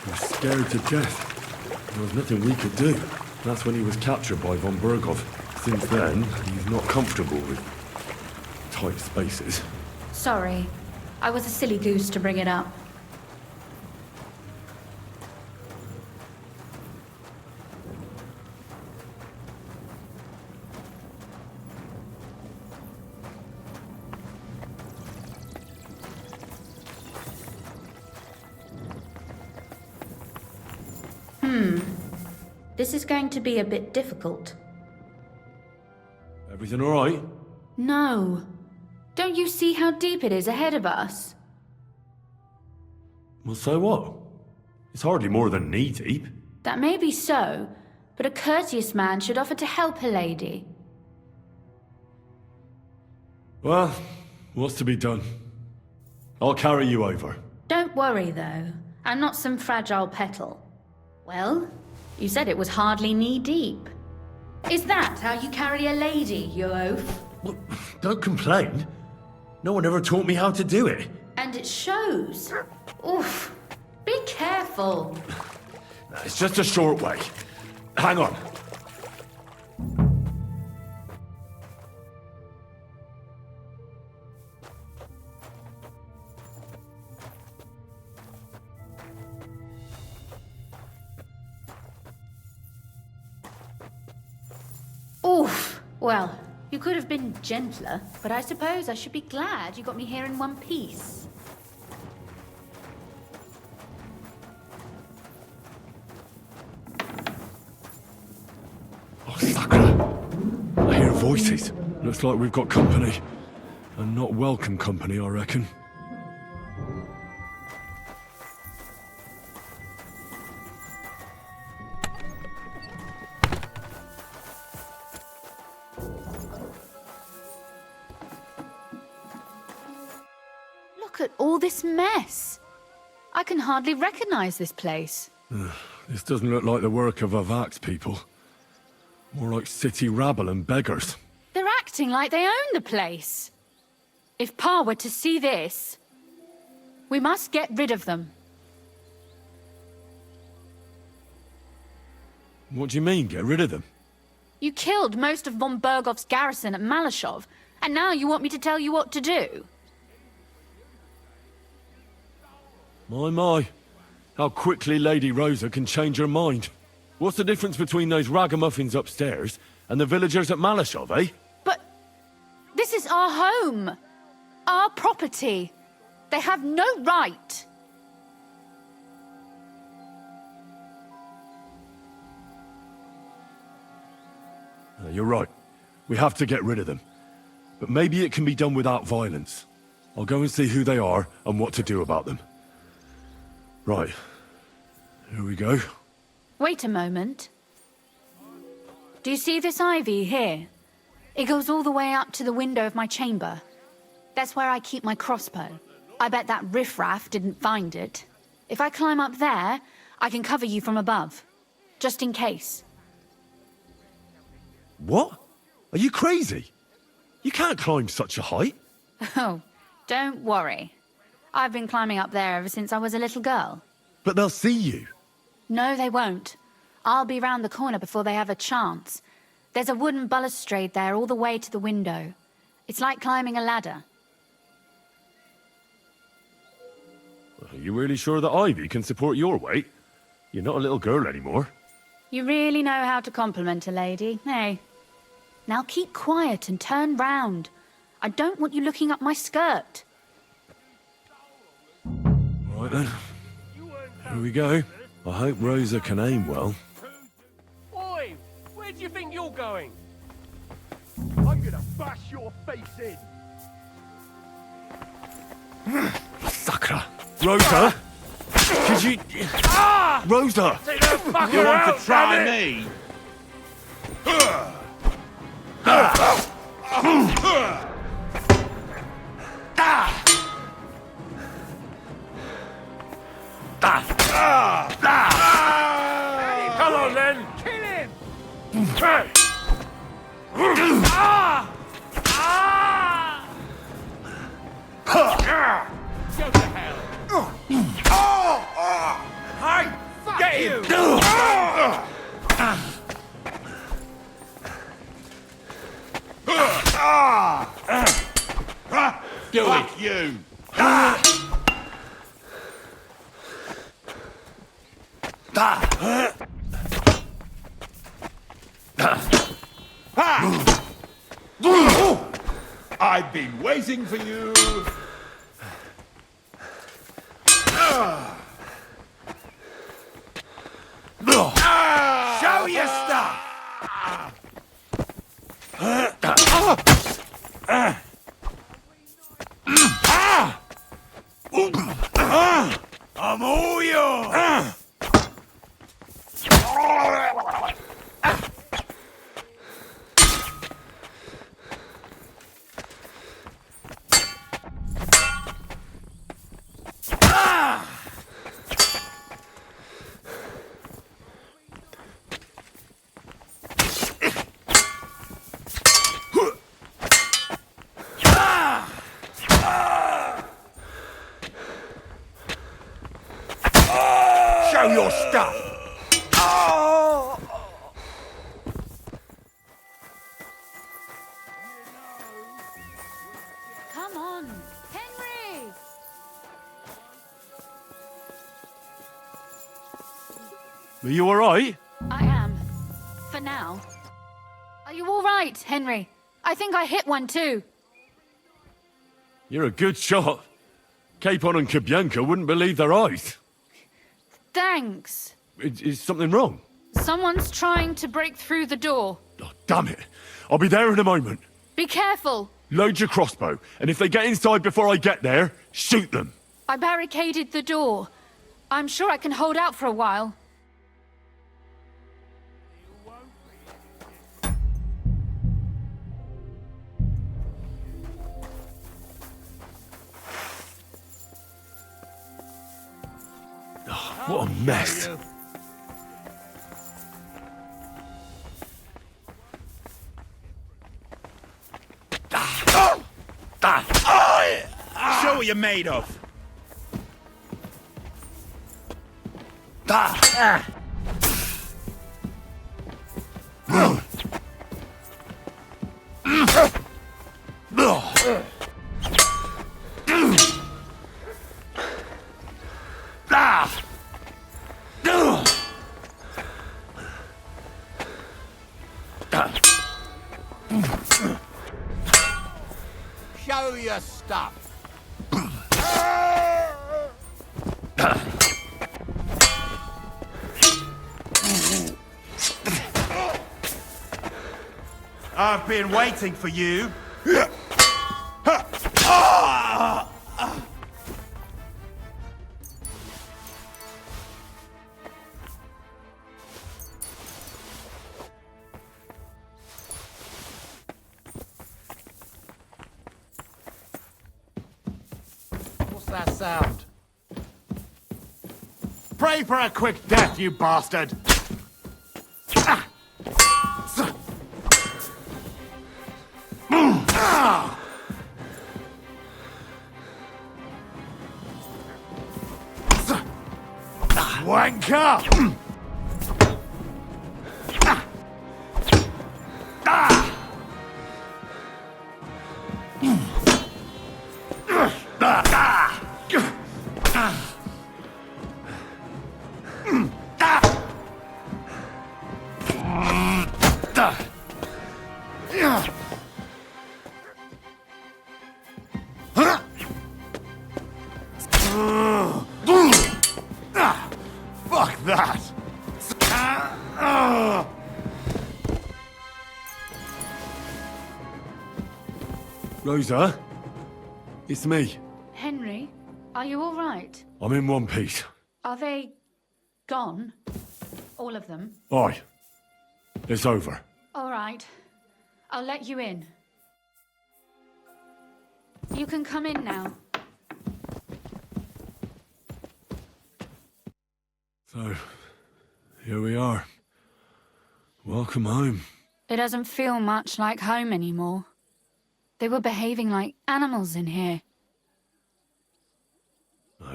M: He was scared to death. There was nothing we could do. That's when he was captured by von Berghoff. Since then, he's not comfortable with tight spaces.
L: Sorry. I was a silly goose to bring it up. This is going to be a bit difficult.
M: Everything all right?
L: No. Don't you see how deep it is ahead of us?
M: Well, so what? It's hardly more than knee-deep.
L: That may be so, but a courteous man should offer to help a lady.
M: Well, what's to be done? I'll carry you over.
L: Don't worry, though. I'm not some fragile petal. Well, you said it was hardly knee-deep. Is that how you carry a lady, you oaf?
M: Well, don't complain. No one ever taught me how to do it.
L: And it shows. Oof. Be careful.
M: It's just a short way. Hang on.
L: Oof. Well, you could have been gentler, but I suppose I should be glad you got me here in one piece.
M: Oh, Sakura! I hear voices. Looks like we've got company. And not welcome company, I reckon.
L: Look at all this mess. I can hardly recognize this place.
M: This doesn't look like the work of Avak's people. More like city rabble and beggars.
L: They're acting like they own the place. If Pa were to see this, we must get rid of them.
M: What do you mean, get rid of them?
L: You killed most of von Berghoff's garrison at Malashov, and now you want me to tell you what to do?
M: My. How quickly Lady Rosa can change her mind. What's the difference between those ragamuffins upstairs and the villagers at Malashov, eh?
L: But this is our home. Our property. They have no right.
M: You're right. We have to get rid of them. But maybe it can be done without violence. I'll go and see who they are and what to do about them. Right. Here we go.
L: Wait a moment. Do you see this ivy here? It goes all the way up to the window of my chamber. That's where I keep my crossbow. I bet that riffraff didn't find it. If I climb up there, I can cover you from above. Just in case.
M: What? Are you crazy? You can't climb such a height.
L: Oh, don't worry. I've been climbing up there ever since I was a little girl.
M: But they'll see you.
L: No, they won't. I'll be round the corner before they have a chance. There's a wooden balustrade there all the way to the window. It's like climbing a ladder.
M: Are you really sure that Ivy can support your weight? You're not a little girl anymore.
L: You really know how to compliment a lady, eh? Now keep quiet and turn round. I don't want you looking up my skirt.
M: Right then. Here we go. I hope Rosa can aim well.
R: Oi! Where do you think you're going?
U: I'm gonna bash your face in.
M: Sucker! Rosa! Could you... Rosa!
R: Take that fucker
O: You want
R: out,
O: to try
R: damn it!
O: me?
R: Come on then! Kill him! Go to hell! Hey! Get him!
O: Do it, you! I've been waiting for you.
U: Show your stuff! I'm all yours! Show your stuff!
L: Come on, Henry!
M: Are you alright?
L: I am. For now. Are you all right, Henry? I think I hit one too.
M: You're a good shot. Capon and Kabianka wouldn't believe their eyes.
L: Thanks.
M: Is something wrong?
L: Someone's trying to break through the door.
M: Oh, damn it. I'll be there in a moment.
L: Be careful.
M: Load your crossbow, and if they get inside before I get there, shoot them.
L: I barricaded the door. I'm sure I can hold out for a while.
M: What a mess.
U: Show what you're made of!
O: Show your stuff.
U: I've been waiting for you.
G: that sound?
B: Pray for a quick death, you bastard! Wanker! Fuck that!
C: Rosa? It's me.
L: Henry, are you all right?
C: I'm in one piece.
L: Are they gone? All of them?
C: Aye. It's over.
L: All right. I'll let you in. You can come in now.
C: So, here we are. Welcome home.
L: It doesn't feel much like home anymore. They were behaving like animals in here.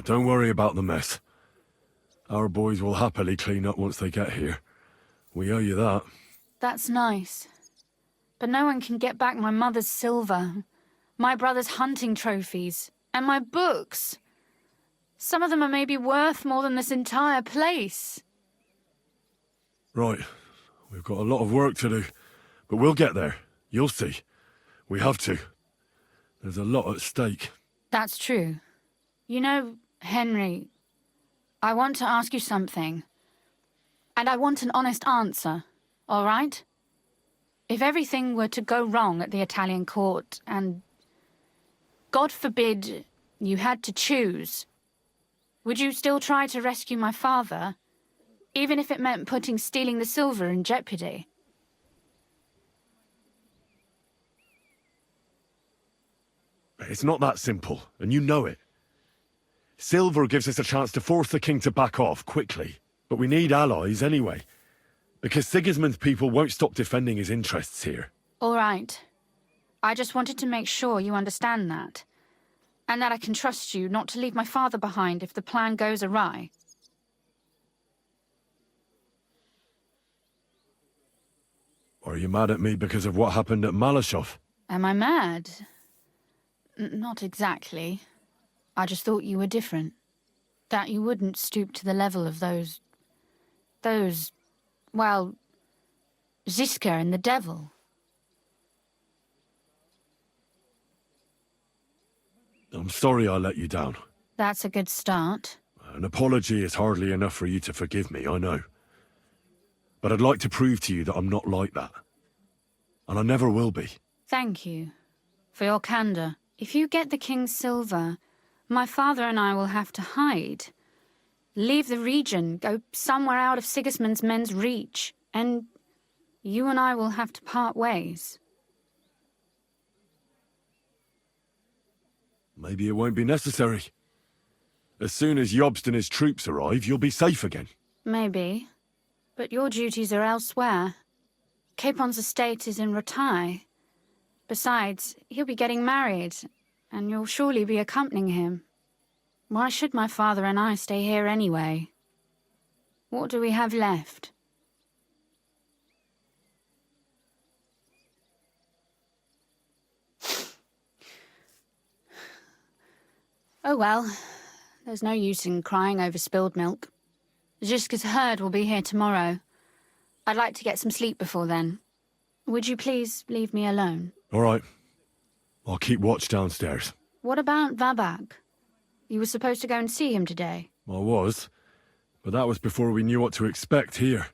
C: Don't worry about the mess. Our boys will happily clean up once they get here. We owe you that.
L: That's nice. But no one can get back my mother's silver, my brother's hunting trophies, and my books. Some of them are maybe worth more than this entire place.
C: Right. We've got a lot of work to do. But we'll get there. You'll see. We have to. There's a lot at stake.
L: That's true. You know, Henry, I want to ask you something. And I want an honest answer, all right? If everything were to go wrong at the Italian court and, God forbid, you had to choose, would you still try to rescue my father, even if it meant putting stealing the silver in jeopardy?
C: It's not that simple, and you know it. Silver gives us a chance to force the king to back off quickly, but we need allies anyway, because Sigismund's people won't stop defending his interests here.
L: All right. I just wanted to make sure you understand that, and that I can trust you not to leave my father behind if the plan goes awry.
C: Are you mad at me because of what happened at Malashov?
L: Am I mad? Not exactly. I just thought you were different. That you wouldn't stoop to the level of those, well, Ziska and the devil.
C: I'm sorry I let you down.
L: That's a good start.
C: An apology is hardly enough for you to forgive me, I know. But I'd like to prove to you that I'm not like that. And I never will be.
L: Thank you for your candor. If you get the king's silver, my father and I will have to hide. Leave the region, go somewhere out of Sigismund's men's reach, and you and I will have to part ways.
C: Maybe it won't be necessary. As soon as Jobst and his troops arrive, you'll be safe again.
L: Maybe. But your duties are elsewhere. Capon's estate is in Ratai. Besides, he'll be getting married, and you'll surely be accompanying him. Why should my father and I stay here anyway? What do we have left? Oh well, there's no use in crying over spilled milk. Ziska's herd will be here tomorrow. I'd like to get some sleep before then. Would you please leave me alone?
C: All right. I'll keep watch downstairs.
L: What about Vabak? You were supposed to go and see him today.
C: I was, but that was before we knew what to expect here.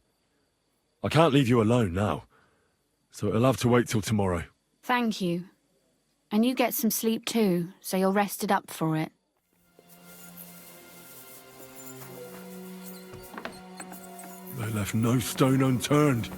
C: I can't leave you alone now, so it'll have to wait till tomorrow.
L: Thank you. And you get some sleep too, so you're rested up for it.
C: They left no stone unturned.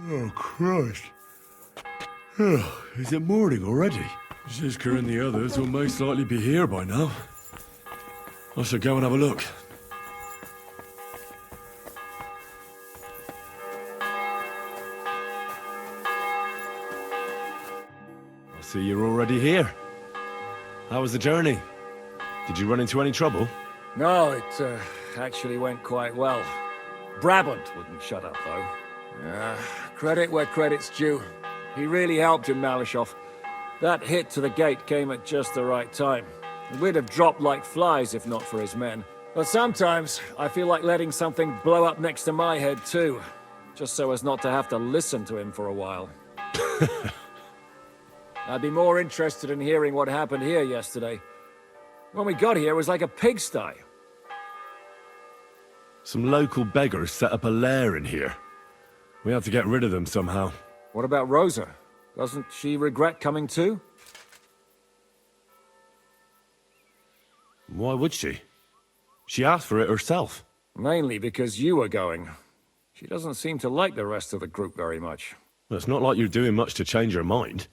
C: Oh, Christ. Oh, is it morning already? Zizka and the others will most likely be here by now. I should go and have a look. I see you're already here. How was the journey? Did you run into any trouble?
P: No, it actually went quite well. Brabant wouldn't shut up, though. Credit where credit's due. He really helped in Malishov. That hit to the gate came at just the right time. We'd have dropped like flies if not for his men. But sometimes, I feel like letting something blow up next to my head too. Just so as not to have to listen to him for a while. I'd be more interested in hearing what happened here yesterday. When we got here, it was like a pigsty.
C: Some local beggars set up a lair in here. We had to get rid of them somehow.
P: What about Rosa? Doesn't she regret coming too?
C: Why would she? She asked for it herself.
P: Mainly because you were going. She doesn't seem to like the rest of the group very much.
C: Well, it's not like you're doing much to change her mind.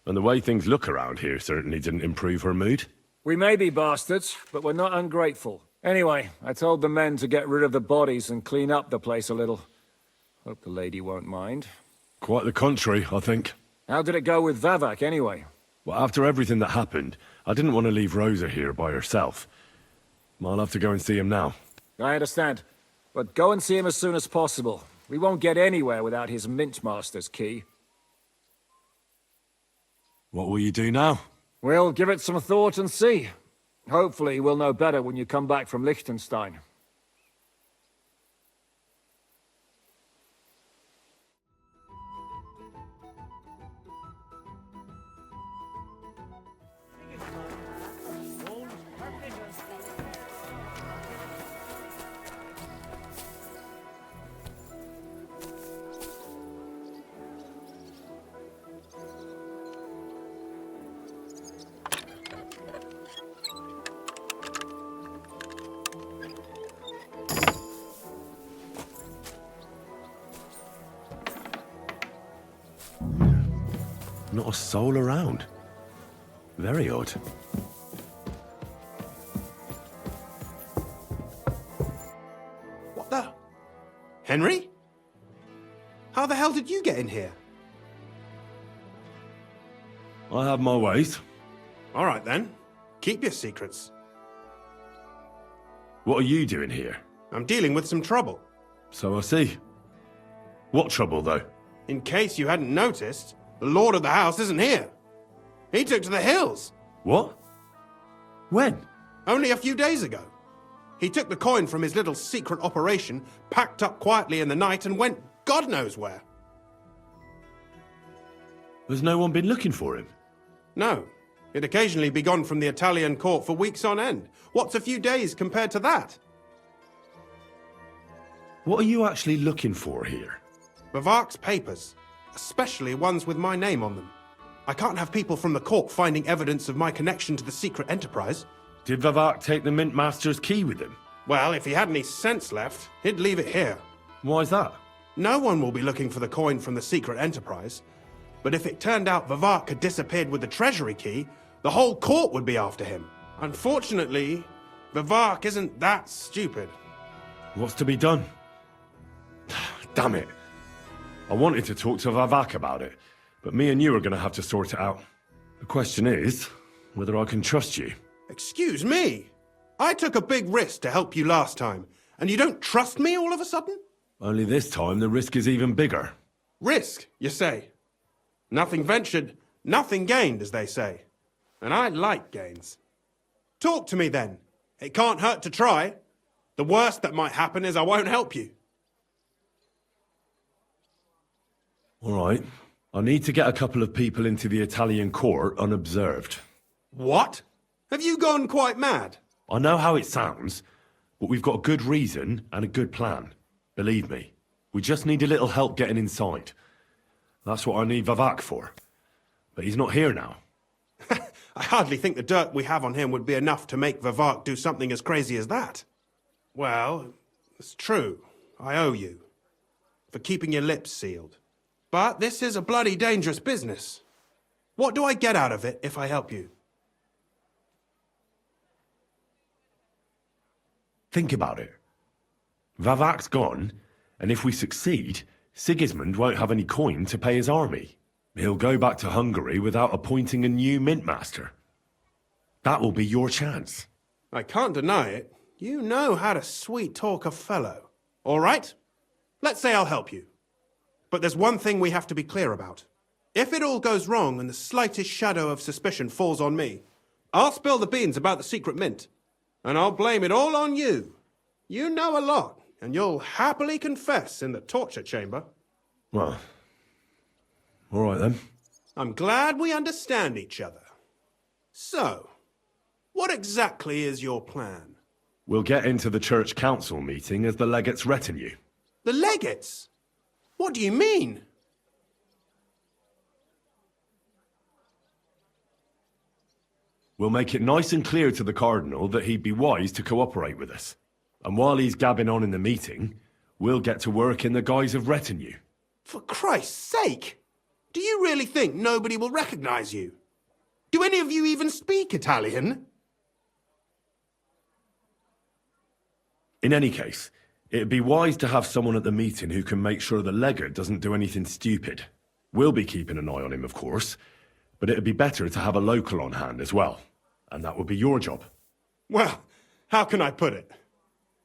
C: And the way things look around here certainly didn't improve her mood.
P: We may be bastards, but we're not ungrateful. Anyway, I told the men to get rid of the bodies and clean up the place a little. Hope the lady won't mind.
C: Quite the contrary, I think.
P: How did it go with Vavak, anyway?
C: Well, after everything that happened, I didn't want to leave Rosa here by herself. I'll have to go and see him now.
P: I understand. But go and see him as soon as possible. We won't get anywhere without his Mintmaster's key.
C: What will you do now?
P: We'll give it some thought and see. Hopefully we'll know better when you come back from Liechtenstein.
C: Not a soul around. Very odd.
Q: What the? Henry? How the hell did you get in here?
C: I have my ways.
Q: All right then. Keep your secrets.
C: What are you doing here?
Q: I'm dealing with some trouble.
C: So I see. What trouble, though?
Q: In case you hadn't noticed, the lord of the house isn't here. He took to the hills.
C: What? When?
Q: Only a few days ago. He took the coin from his little secret operation, packed up quietly in the night, and went God knows where.
C: Has no one been looking for him?
Q: No. He'd occasionally be gone from the Italian court for weeks on end. What's a few days compared to that?
C: What are you actually looking for here?
Q: Vavak's papers. Especially ones with my name on them. I can't have people from the court finding evidence of my connection to the secret enterprise.
C: Did Vavak take the Mint Master's key with him?
Q: Well, if he had any sense left, he'd leave it here.
C: Why's that?
Q: No one will be looking for the coin from the secret enterprise. But if it turned out Vavak had disappeared with the treasury key, the whole court would be after him. Unfortunately, Vavak isn't that stupid.
C: What's to be done? Damn it. I wanted to talk to Vavak about it, but me and you are going to have to sort it out. The question is, whether I can trust you.
Q: Excuse me? I took a big risk to help you last time, and you don't trust me all of a sudden?
C: Only this time the risk is even bigger.
Q: Risk, you say? Nothing ventured, nothing gained, as they say. And I like gains. Talk to me then. It can't hurt to try. The worst that might happen is I won't help you.
C: All right. I need to get a couple of people into the Italian court unobserved.
Q: What? Have you gone quite mad?
C: I know how it sounds, but we've got a good reason and a good plan. Believe me. We just need a little help getting inside. That's what I need Vavak for. But he's not here now.
Q: I hardly think the dirt we have on him would be enough to make Vavak do something as crazy as that. Well, it's true. I owe you. for keeping your lips sealed. But this is a bloody dangerous business. What do I get out of it if I help you?
S: Think about it. Vavak's gone, and if we succeed, Sigismund won't have any coin to pay his army. He'll go back to Hungary without appointing a new mintmaster. That will be your chance.
Q: I can't deny it. You know how to sweet-talk a fellow. All right? Let's say I'll help you. But there's one thing we have to be clear about. If it all goes wrong and the slightest shadow of suspicion falls on me, I'll spill the beans about the secret mint. And I'll blame it all on you. You know a lot, and you'll happily confess in the torture chamber.
S: Well, all right then.
Q: I'm glad we understand each other. So, what exactly is your plan?
S: We'll get into the church council meeting as the legate's retinue.
Q: The legates? What do you mean?
S: We'll make it nice and clear to the Cardinal that he'd be wise to cooperate with us. And while he's gabbing on in the meeting, we'll get to work in the guise of retinue.
Q: For Christ's sake! Do you really think nobody will recognize you? Do any of you even speak Italian?
S: In any case, it'd be wise to have someone at the meeting who can make sure the legate doesn't do anything stupid. We'll be keeping an eye on him, of course, but it'd be better to have a local on hand as well. And that would be your job.
Q: Well, how can I put it?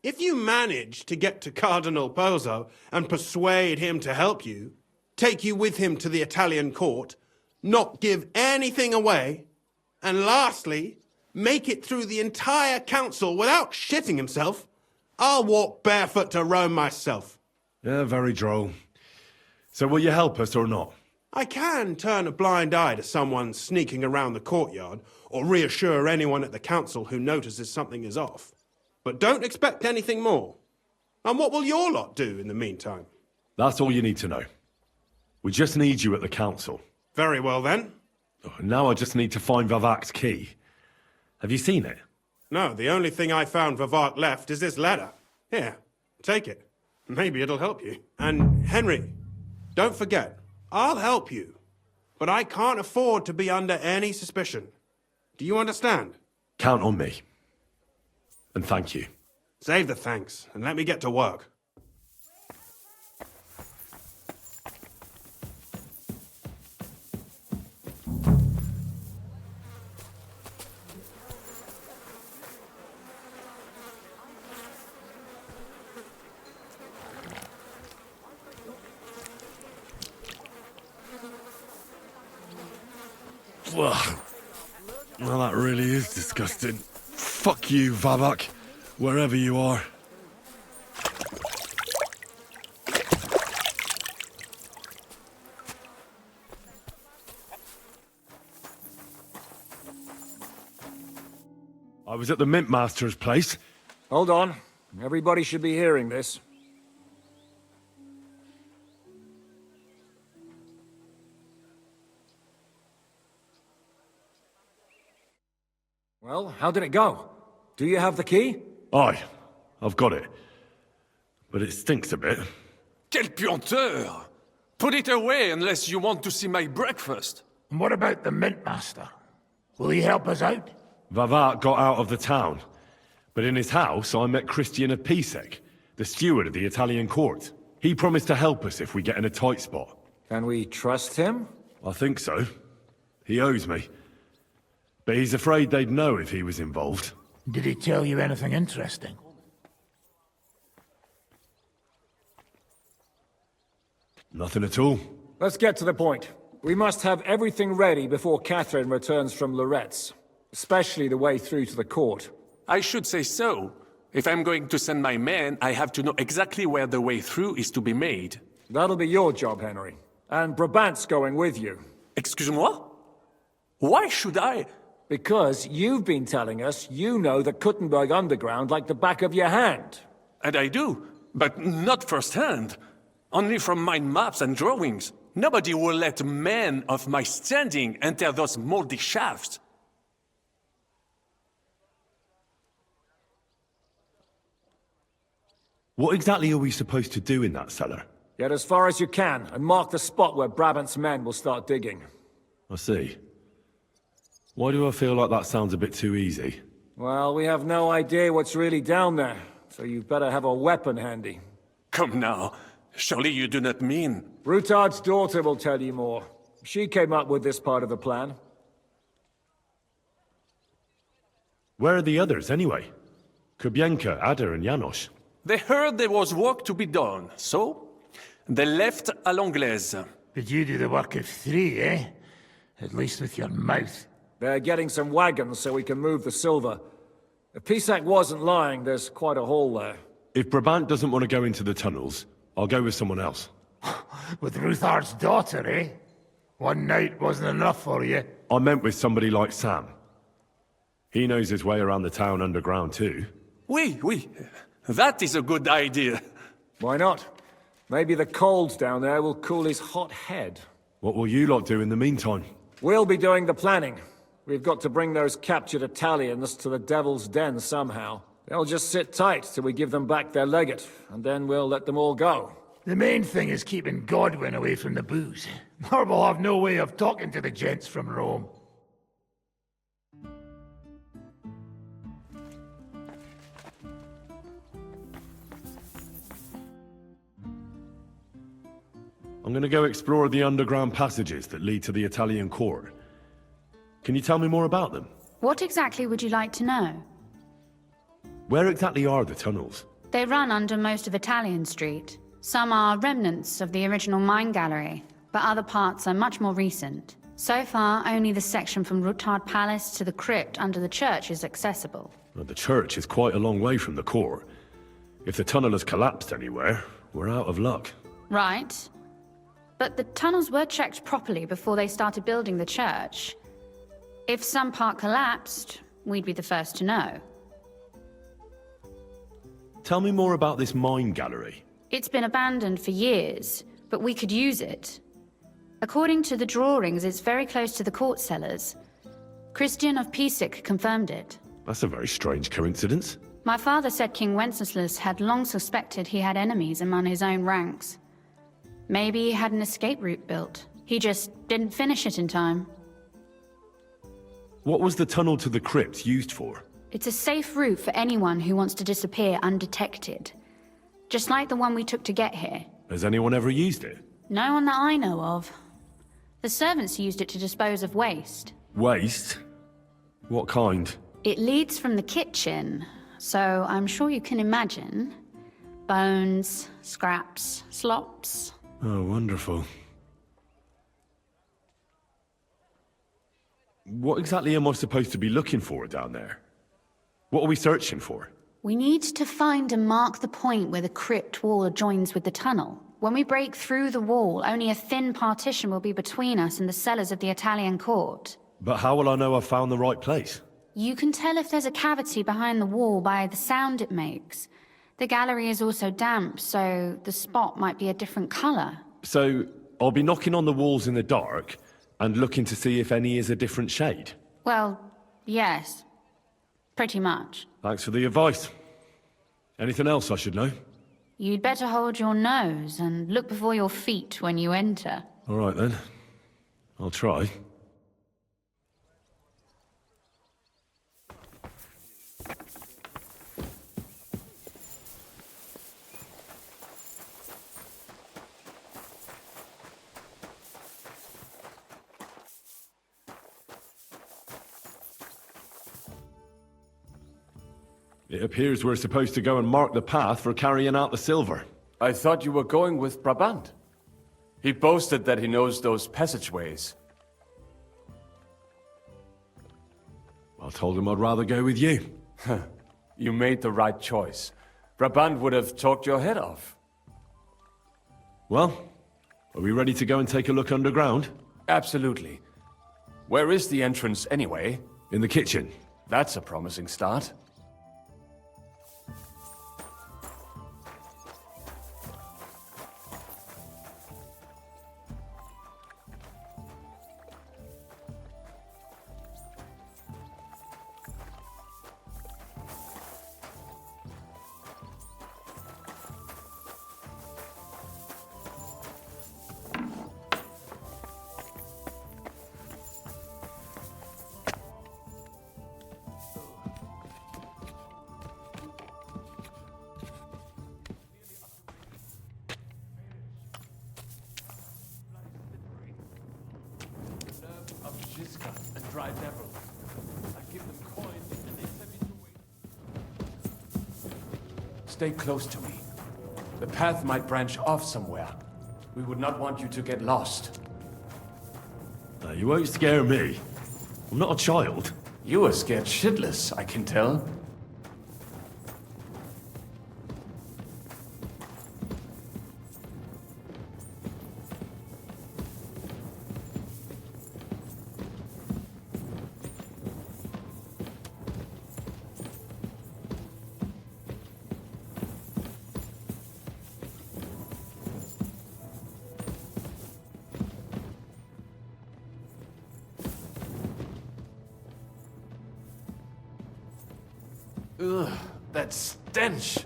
Q: If you manage to get to Cardinal Pozzo and persuade him to help you, take you with him to the Italian court, not give anything away, and lastly, make it through the entire council without shitting himself, I'll walk barefoot to Rome myself.
S: Yeah, very droll. So will you help us or not?
Q: I can turn a blind eye to someone sneaking around the courtyard, or reassure anyone at the council who notices something is off. But don't expect anything more. And what will your lot do in the meantime?
S: That's all you need to know. We just need you at the council.
Q: Very well then.
S: Now I just need to find Vavak's key. Have you seen it?
Q: No, the only thing I found Vavak left is this letter. Here, take it. Maybe it'll help you. And Henry, don't forget, I'll help you. But I can't afford to be under any suspicion. Do you understand?
S: Count on me. And thank you.
Q: Save the thanks, and let me get to work.
C: Well, that really is disgusting. Fuck you, Vavak, wherever you are.
S: I was at the Mintmaster's place.
P: Hold on. Everybody should be hearing this. Well, how did it go? Do you have the key?
S: Aye, I've got it. But it stinks a bit.
V: Quelle puanteur! Put it away unless you want to see my breakfast.
G: And what about the Mintmaster? Will he help us out?
S: Vavak got out of the town. But in his house, I met Christian of Pisek, the steward of the Italian court. He promised to help us if we get in a tight spot.
P: Can we trust him?
S: I think so. He owes me. But he's afraid they'd know if he was involved.
G: Did he tell you anything interesting?
S: Nothing at all.
P: Let's get to the point. We must have everything ready before Catherine returns from Loretz. Especially the way through to the court.
V: I should say so. If I'm going to send my men, I have to know exactly where the way through is to be made.
P: That'll be your job, Henry. And Brabant's going with you.
V: Excuse-moi? Why should I?
P: Because you've been telling us you know the Kuttenberg underground like the back of your hand.
V: And I do, but not firsthand. Only from mind maps and drawings. Nobody will let men of my standing enter those moldy shafts.
S: What exactly are we supposed to do in that cellar?
P: Get as far as you can, and mark the spot where Brabant's men will start digging.
S: I see. Why do I feel like that sounds a bit too easy?
P: Well, we have no idea what's really down there, so you've better have a weapon handy.
V: Come now. Surely you do not mean...
P: Rutard's daughter will tell you more. She came up with this part of the plan.
S: Where are the others, anyway? Kubienka, Ada, and Janos.
V: They heard there was work to be done, so... they left à l'anglaise.
G: But you do the work of 3, eh? At least with your mouth.
P: They're getting some wagons so we can move the silver. If Pisak wasn't lying, there's quite a hole there.
S: If Brabant doesn't want to go into the tunnels, I'll go with someone else.
G: With Ruthar's daughter, eh? One night wasn't enough for you.
S: I meant with somebody like Sam. He knows his way around the town underground too.
V: Oui. That is a good idea.
P: Why not? Maybe the cold down there will cool his hot head.
S: What will you lot do in the meantime?
P: We'll be doing the planning. We've got to bring those captured Italians to the Devil's Den somehow. They'll just sit tight till we give them back their legate, and then we'll let them all go.
G: The main thing is keeping Godwin away from the booze. Or we'll have no way of talking to the gents from Rome.
S: I'm gonna go explore the underground passages that lead to the Italian court. Can you tell me more about them?
L: What exactly would you like to know?
S: Where exactly are the tunnels?
L: They run under most of Italian Street. Some are remnants of the original mine gallery, but other parts are much more recent. So far, only the section from Rutard Palace to the crypt under the church is accessible.
S: Well, the church is quite a long way from the court. If the tunnel has collapsed anywhere, we're out of luck.
L: Right. But the tunnels were checked properly before they started building the church. If some part collapsed, we'd be the first to know.
S: Tell me more about this mine gallery.
L: It's been abandoned for years, but we could use it. According to the drawings, it's very close to the court cellars. Christian of Pisak confirmed it.
S: That's a very strange coincidence.
L: My father said King Wenceslas had long suspected he had enemies among his own ranks. Maybe he had an escape route built. He just didn't finish it in time.
S: What was the tunnel to the crypt used for?
L: It's a safe route for anyone who wants to disappear undetected. Just like the one we took to get here.
S: Has anyone ever used it?
L: No one that I know of. The servants used it to dispose of waste.
S: Waste? What kind?
L: It leads from the kitchen, so I'm sure you can imagine. Bones, scraps, slops.
S: Oh, wonderful. What exactly am I supposed to be looking for down there? What are we searching for?
L: We need to find and mark the point where the crypt wall joins with the tunnel. When we break through the wall, only a thin partition will be between us and the cellars of the Italian court.
S: But how will I know I've found the right place?
L: You can tell if there's a cavity behind the wall by the sound it makes. The gallery is also damp, so the spot might be a different color.
S: So, I'll be knocking on the walls in the dark and looking to see if any is a different shade?
L: Well, yes. Pretty much.
S: Thanks for the advice. Anything else I should know?
L: You'd better hold your nose and look before your feet when you enter.
S: All right then. I'll try. It appears we're supposed to go and mark the path for carrying out the silver.
D: I thought you were going with Brabant. He boasted that he knows those passageways.
S: I told him I'd rather go with you.
D: You made the right choice. Brabant would have talked your head off.
S: Well, are we ready to go and take a look underground?
D: Absolutely. Where is the entrance anyway?
S: In the kitchen.
D: That's a promising start. devil. I give them coins and they send me to wait. Stay close to me. The path might branch off somewhere. We would not want you to get lost.
S: You won't scare me. I'm not a child.
D: You are scared shitless, I can tell. Ugh, that stench!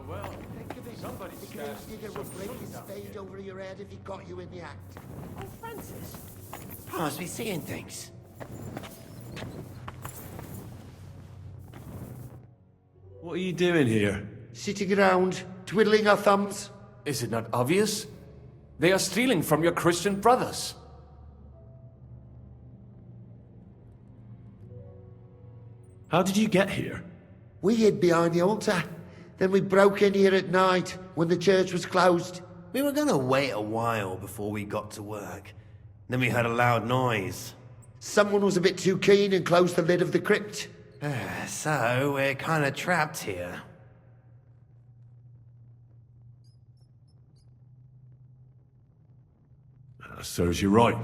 D: Well. Somebody
A: Nigger would break his spade over your head if he got you in the act.
H: Oh, Francis. I must be seeing things.
S: What are you doing here?
A: Sitting around, twiddling our thumbs.
D: Is it not obvious? They are stealing from your Christian brothers.
S: How did you get here?
A: We hid behind the altar. Then we broke in here at night when the church was closed.
H: We were gonna wait a while before we got to work. Then we heard a loud noise.
A: Someone was a bit too keen and closed the lid of the crypt.
H: So, we're kinda trapped here.
S: Serves you right.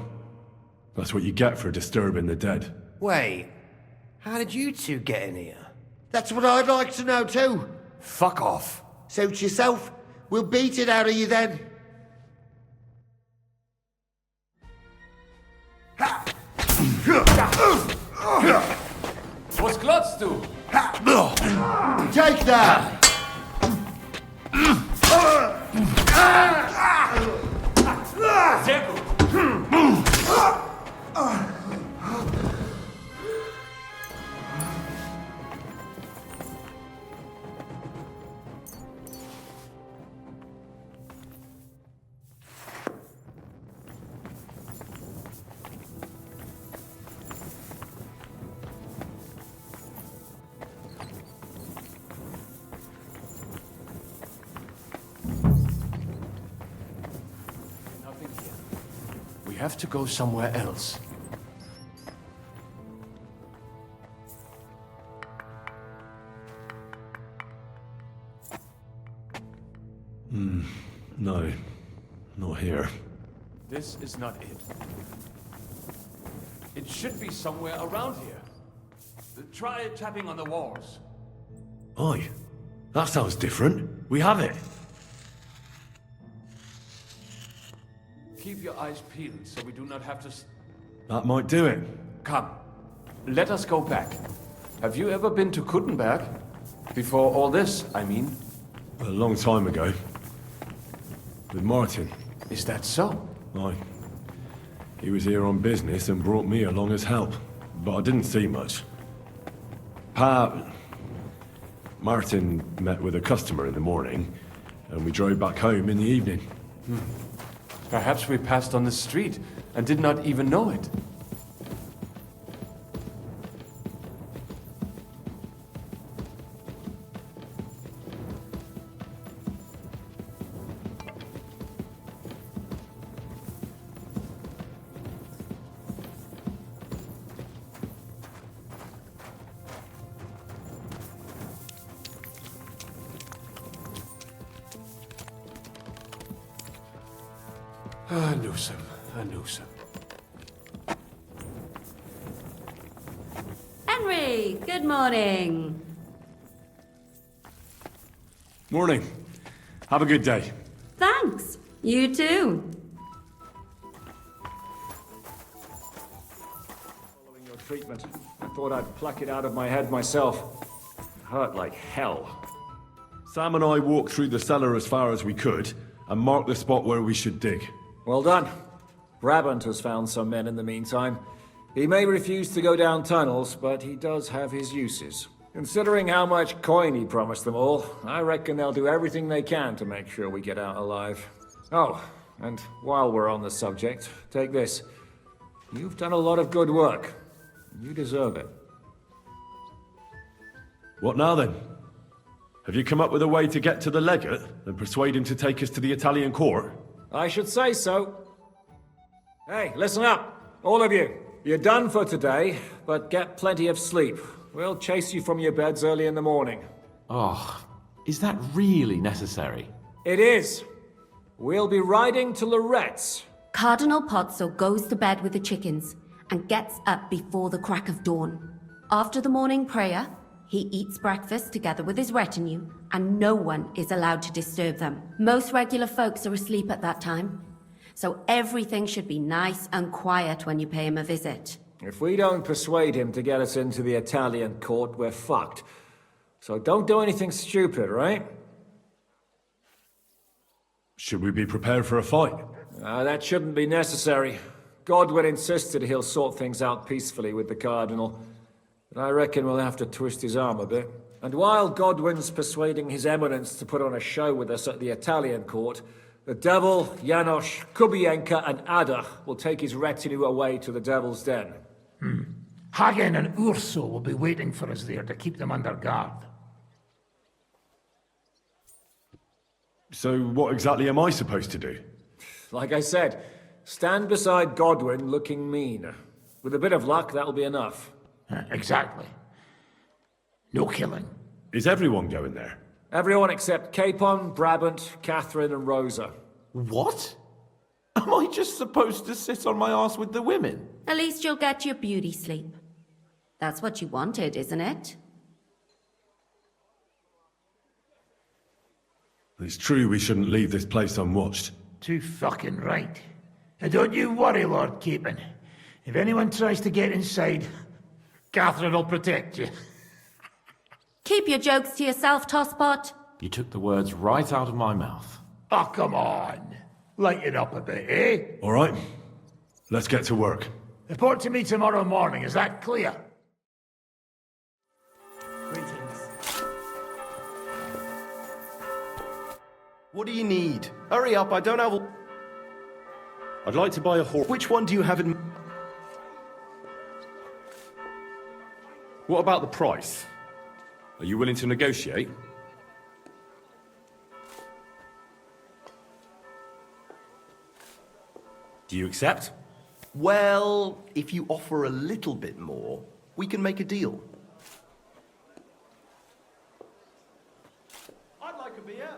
S: That's what you get for disturbing the dead.
H: Wait, how did you two get in here?
A: That's what I'd like to know too.
D: Fuck off.
A: Suit yourself. We'll beat it out of you then.
D: Was glaubst du?
A: Take that!
D: Sehr gut. We have to go somewhere else.
S: No, not here.
D: This is not it. It should be somewhere around here. Try tapping on the walls.
S: Aye, that sounds different. We have it.
D: Keep your eyes peeled so we do not have to...
S: That might do it.
D: Come, let us go back. Have you ever been to Kuttenberg? Before all this, I mean.
S: A long time ago. With Martin.
D: Is that so?
S: Aye. He was here on business and brought me along as help. But I didn't see much. Martin met with a customer in the morning, and we drove back home in the evening.
D: Perhaps we passed on the street and did not even know it. I knew some.
W: Henry, good morning.
S: Morning. Have a good day.
W: Thanks. You too.
P: Following your treatment, I thought I'd pluck it out of my head myself. It hurt like hell.
S: Sam and I walked through the cellar as far as we could, and marked the spot where we should dig.
P: Well done. Brabant has found some men in the meantime. He may refuse to go down tunnels, but he does have his uses. Considering how much coin he promised them all, I reckon they'll do everything they can to make sure we get out alive. Oh, and while we're on the subject, take this. You've done a lot of good work. You deserve it.
S: What now then? Have you come up with a way to get to the legate and persuade him to take us to the Italian court?
P: I should say so. Hey, listen up, all of you. You're done for today, but get plenty of sleep. We'll chase you from your beds early in the morning.
E: Oh, is that really necessary?
P: It is. We'll be riding to Loretz.
W: Cardinal Pozzo goes to bed with the chickens and gets up before the crack of dawn. After the morning prayer, he eats breakfast together with his retinue, and no one is allowed to disturb them. Most regular folks are asleep at that time, so everything should be nice and quiet when you pay him a visit.
P: If we don't persuade him to get us into the Italian court, we're fucked. So don't do anything stupid, right?
S: Should we be prepared for a fight?
P: That shouldn't be necessary. Godwin insisted he'll sort things out peacefully with the Cardinal. But I reckon we'll have to twist his arm a bit. And while Godwin's persuading His Eminence to put on a show with us at the Italian court, the Devil, Janosch, Kubienka and Ada will take his retinue away to the Devil's Den.
G: Hagen and Urso will be waiting for us there to keep them under guard.
S: So what exactly am I supposed to do?
P: Like I said, stand beside Godwin looking mean. With a bit of luck, that'll be enough.
G: Exactly. No killing.
S: Is everyone going there?
P: Everyone except Capon, Brabant, Catherine and Rosa.
E: What? Am I just supposed to sit on my arse with the women?
W: At least you'll get your beauty sleep. That's what you wanted, isn't it?
S: It's true we shouldn't leave this place unwatched.
G: Too fucking right. And don't you worry, Lord Capon. If anyone tries to get inside, Catherine will protect you.
W: Keep your jokes to yourself, Tosspot.
E: You took the words right out of my mouth.
G: Oh, come on. Lighten up a bit, eh?
S: All right. Let's get to work.
G: Report to me tomorrow morning, is that clear?
U: What do you need? Hurry up, I don't have...
S: I'd like to buy a horse.
U: Which one do you have in...
S: What about the price? Are you willing to negotiate? Do you accept?
U: Well, if you offer a little bit more, we can make a deal. I'd like a beer.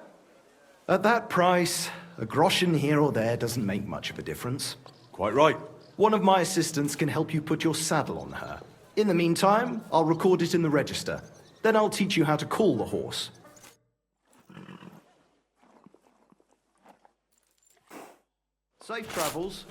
U: At that price, a groschen here or there doesn't make much of a difference.
S: Quite right.
U: One of my assistants can help you put your saddle on her. In the meantime, I'll record it in the register. Then I'll teach you how to call the horse. Safe travels.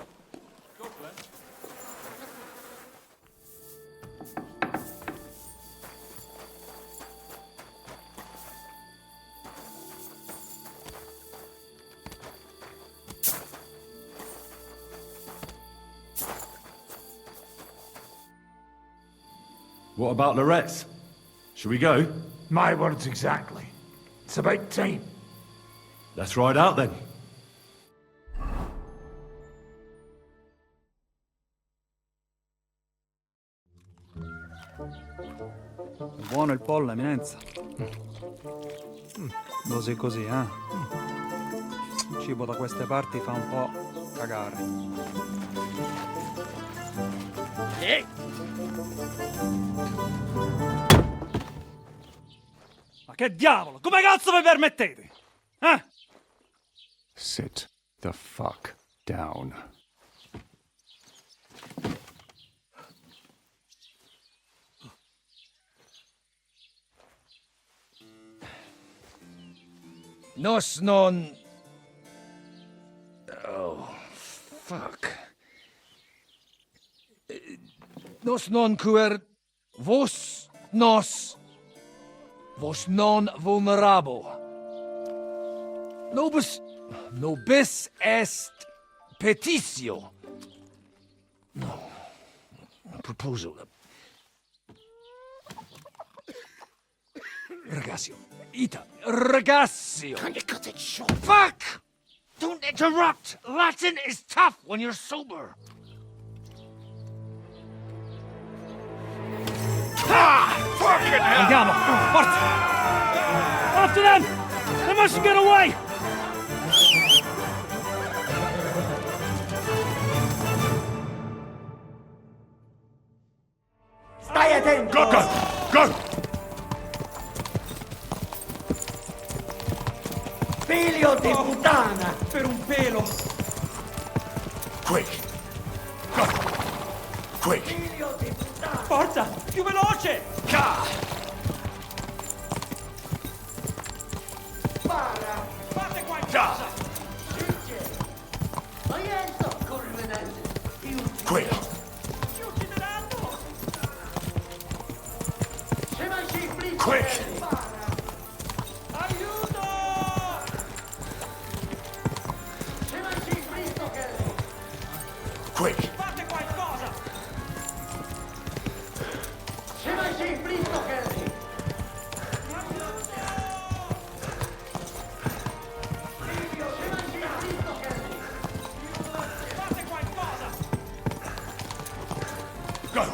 S: What about Loretz? Should we go?
G: My words exactly. It's about time.
S: Let's ride out then.
F: Buono il pollo, eminenza. Così così, eh? Il cibo da queste parti fa un po' cagare. Ma che diavolo? Come cazzo vi permettete? Eh?
K: Sit the fuck down.
T: Nos non... Oh, fuck. Nos non cuer... Vos nos... Vos non vulnerabo. Nobis est petitio.
G: proposal. Ragazzi, Ita, ragazzi! Kinda cut it short. Fuck! Don't interrupt! Latin is tough when you're sober.
P: Fucking hell! Andiamo! Forza! After them! They mustn't get away!
G: Stai attento!
S: Go!
G: Figlio di puttana! Per un pelo!
S: Quick! Go! Quick!
G: Figlio di puttana!
P: Forza! Più veloce!
G: Spara!
P: Fate qualcosa!
G: Ma io sto correndo!
S: Quick!
P: Ci uccideranno!
S: Quick!
P: Aiuto!
S: Quick!
P: Fate qualcosa! Fate qualcosa!
S: Go!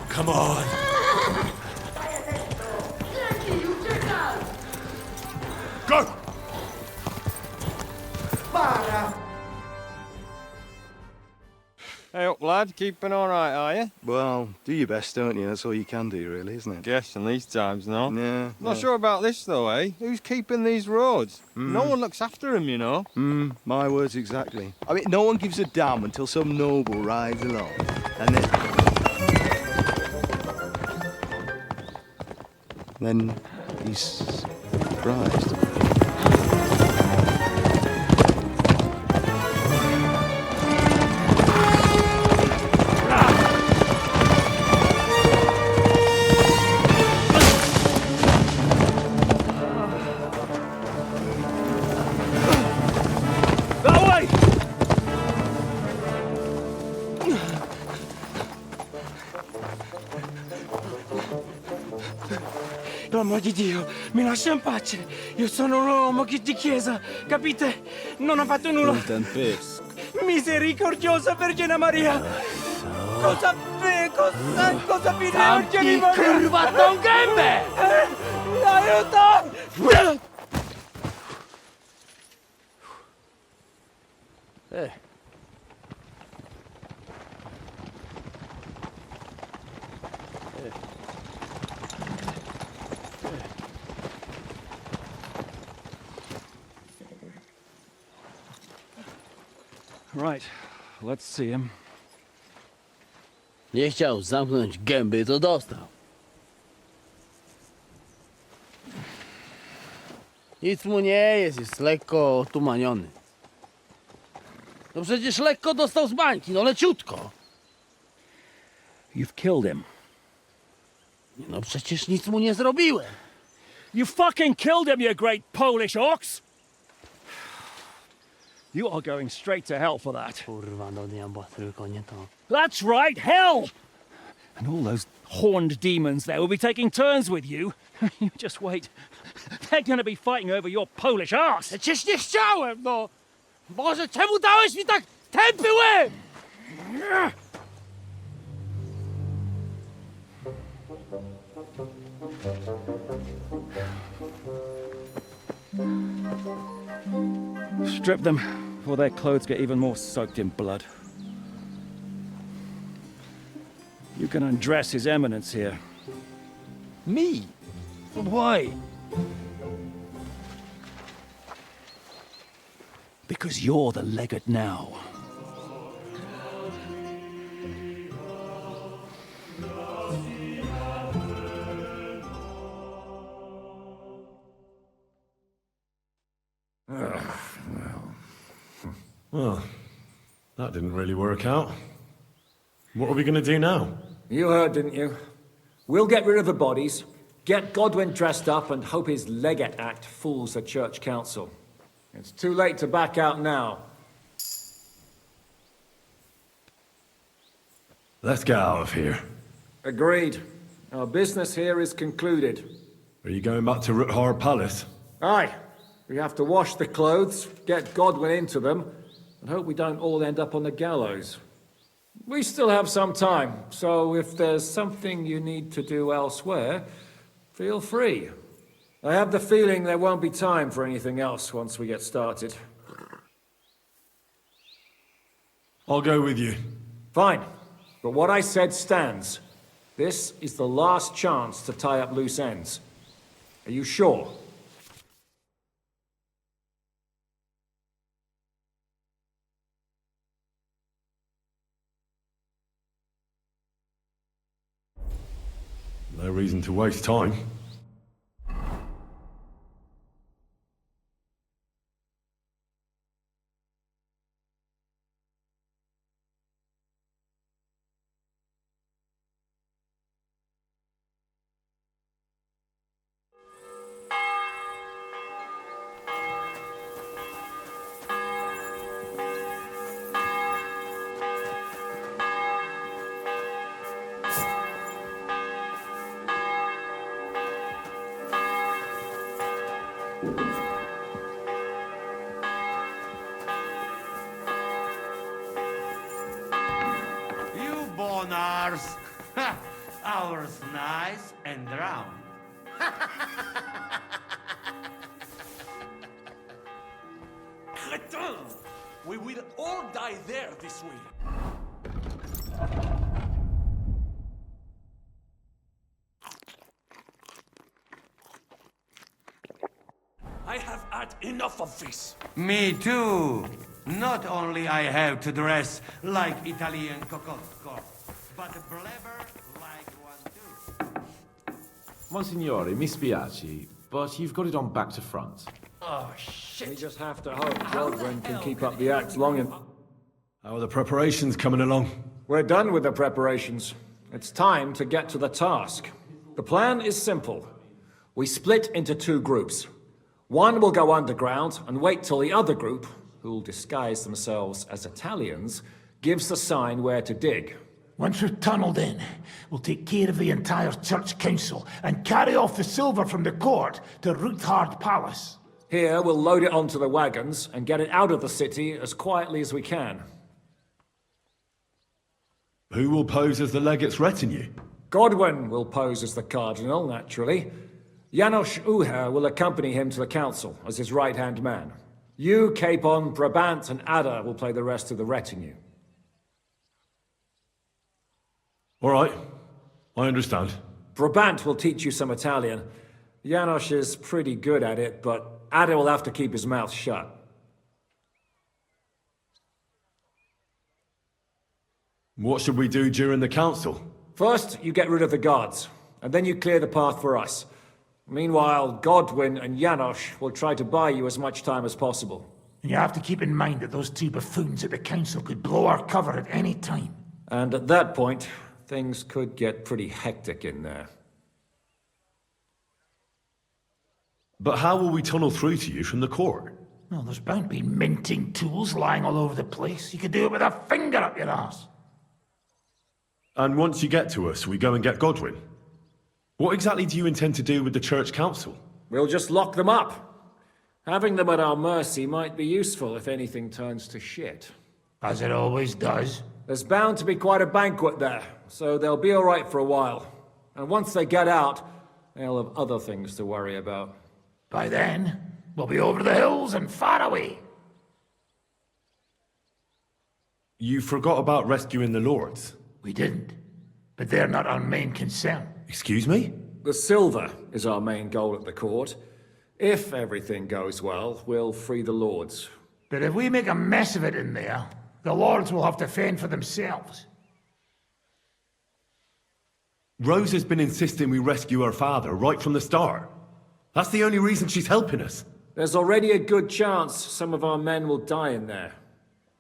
S: Come on! Go!
I: Hey up, lad. Keeping all right, are you?
U: Well, do your best, don't you? That's all you can do, really, isn't it?
I: Guess in these times, no?
U: Yeah.
I: Not sure about this, though, eh? Who's keeping these roads? No one looks after them, you know.
U: My words exactly. I mean, no one gives a damn until some noble rides along. And then he's surprised.
J: Per amor di Dio, mi lascia in pace. Io sono un uomo di chiesa, capite? Non ho fatto nulla. Misericordiosa Vergine Maria. Cosa vi Vergine Maria?
G: Curva Don Gambe!
J: Aiuto!
P: Right, let's see him.
N: Nie chciał zamknąć gęby, to dostał. Nic mu nie jest lekko otumaniony. No przecież lekko dostał z bańki, no leciutko.
P: You've killed him.
N: No przecież nic mu nie zrobiłem.
P: You fucking killed him, you great Polish ox! You are going straight to hell for that.
N: Kurwa, do diabła, tylko nie to.
P: That's right, hell! And all those horned demons there will be taking turns with you. You just wait. They're gonna be fighting over your Polish arse.
N: Przecież nie chciałem, no! Boże, czemu dałeś mi tak tępy łeb?
P: Strip them, before their clothes get even more soaked in blood. You can undress His Eminence here.
U: Me?
P: Why? Because you're the legate now.
S: Well, that didn't really work out. What are we going to do now?
D: You heard, didn't you? We'll get rid of the bodies, get Godwin dressed up, and hope his Legate Act fools the Church Council. It's too late to back out now.
S: Let's get out of here.
P: Agreed. Our business here is concluded.
S: Are you going back to Ruthard Palace?
P: Aye. We have to wash the clothes, get Godwin into them, and hope we don't all end up on the gallows. We still have some time, so if there's something you need to do elsewhere, feel free. I have the feeling there won't be time for anything else once we get started.
S: I'll go with you.
P: Fine. But what I said stands. This is the last chance to tie up loose ends. Are you sure?
S: No reason to waste time.
A: You born ours. Ours nice and round.
V: Cretin! We will all die there this week. I have had enough of this.
A: Me too. Not only I have to dress like Italian cocosco, but blabber like one too.
E: Monsignore, mi spiace, but you've got it on back to front.
P: Oh, shit. We just have to hope Godwin can keep up the act long enough.
S: How are the preparations coming along?
P: We're done with the preparations. It's time to get to the task. The plan is simple. We split into two groups. One will go underground and wait till the other group, who'll disguise themselves as Italians, gives the sign where to dig.
G: Once we've tunneled in, we'll take care of the entire church council and carry off the silver from the court to Ruthard Palace.
P: Here, we'll load it onto the wagons and get it out of the city as quietly as we can.
S: Who will pose as the legate's retinue?
P: Godwin will pose as the cardinal, naturally. Janos Uher will accompany him to the council as his right-hand man. You, Capon, Brabant, and Ada will play the rest of the retinue.
S: All right. I understand.
P: Brabant will teach you some Italian. Janos is pretty good at it, but Ada will have to keep his mouth shut.
S: What should we do during the council?
P: First, you get rid of the guards, and then you clear the path for us. Meanwhile, Godwin and Janos will try to buy you as much time as possible.
G: And you have to keep in mind that those two buffoons at the council could blow our cover at any time.
P: And at that point, things could get pretty hectic in there.
S: But how will we tunnel through to you from the court?
G: Well, there's bound to be minting tools lying all over the place. You could do it with a finger up your arse.
S: And once you get to us, we go and get Godwin. What exactly do you intend to do with the church council?
P: We'll just lock them up. Having them at our mercy might be useful if anything turns to shit.
G: As it always does.
P: There's bound to be quite a banquet there, so they'll be all right for a while. And once they get out, they'll have other things to worry about.
G: By then, we'll be over the hills and far away.
S: You forgot about rescuing the lords.
G: We didn't. But they're not our main concern.
S: Excuse me?
P: The silver is our main goal at the court. If everything goes well, we'll free the lords.
G: But if we make a mess of it in there, the lords will have to fend for themselves.
S: Rose has been insisting we rescue her father right from the start. That's the only reason she's helping us.
P: There's already a good chance some of our men will die in there.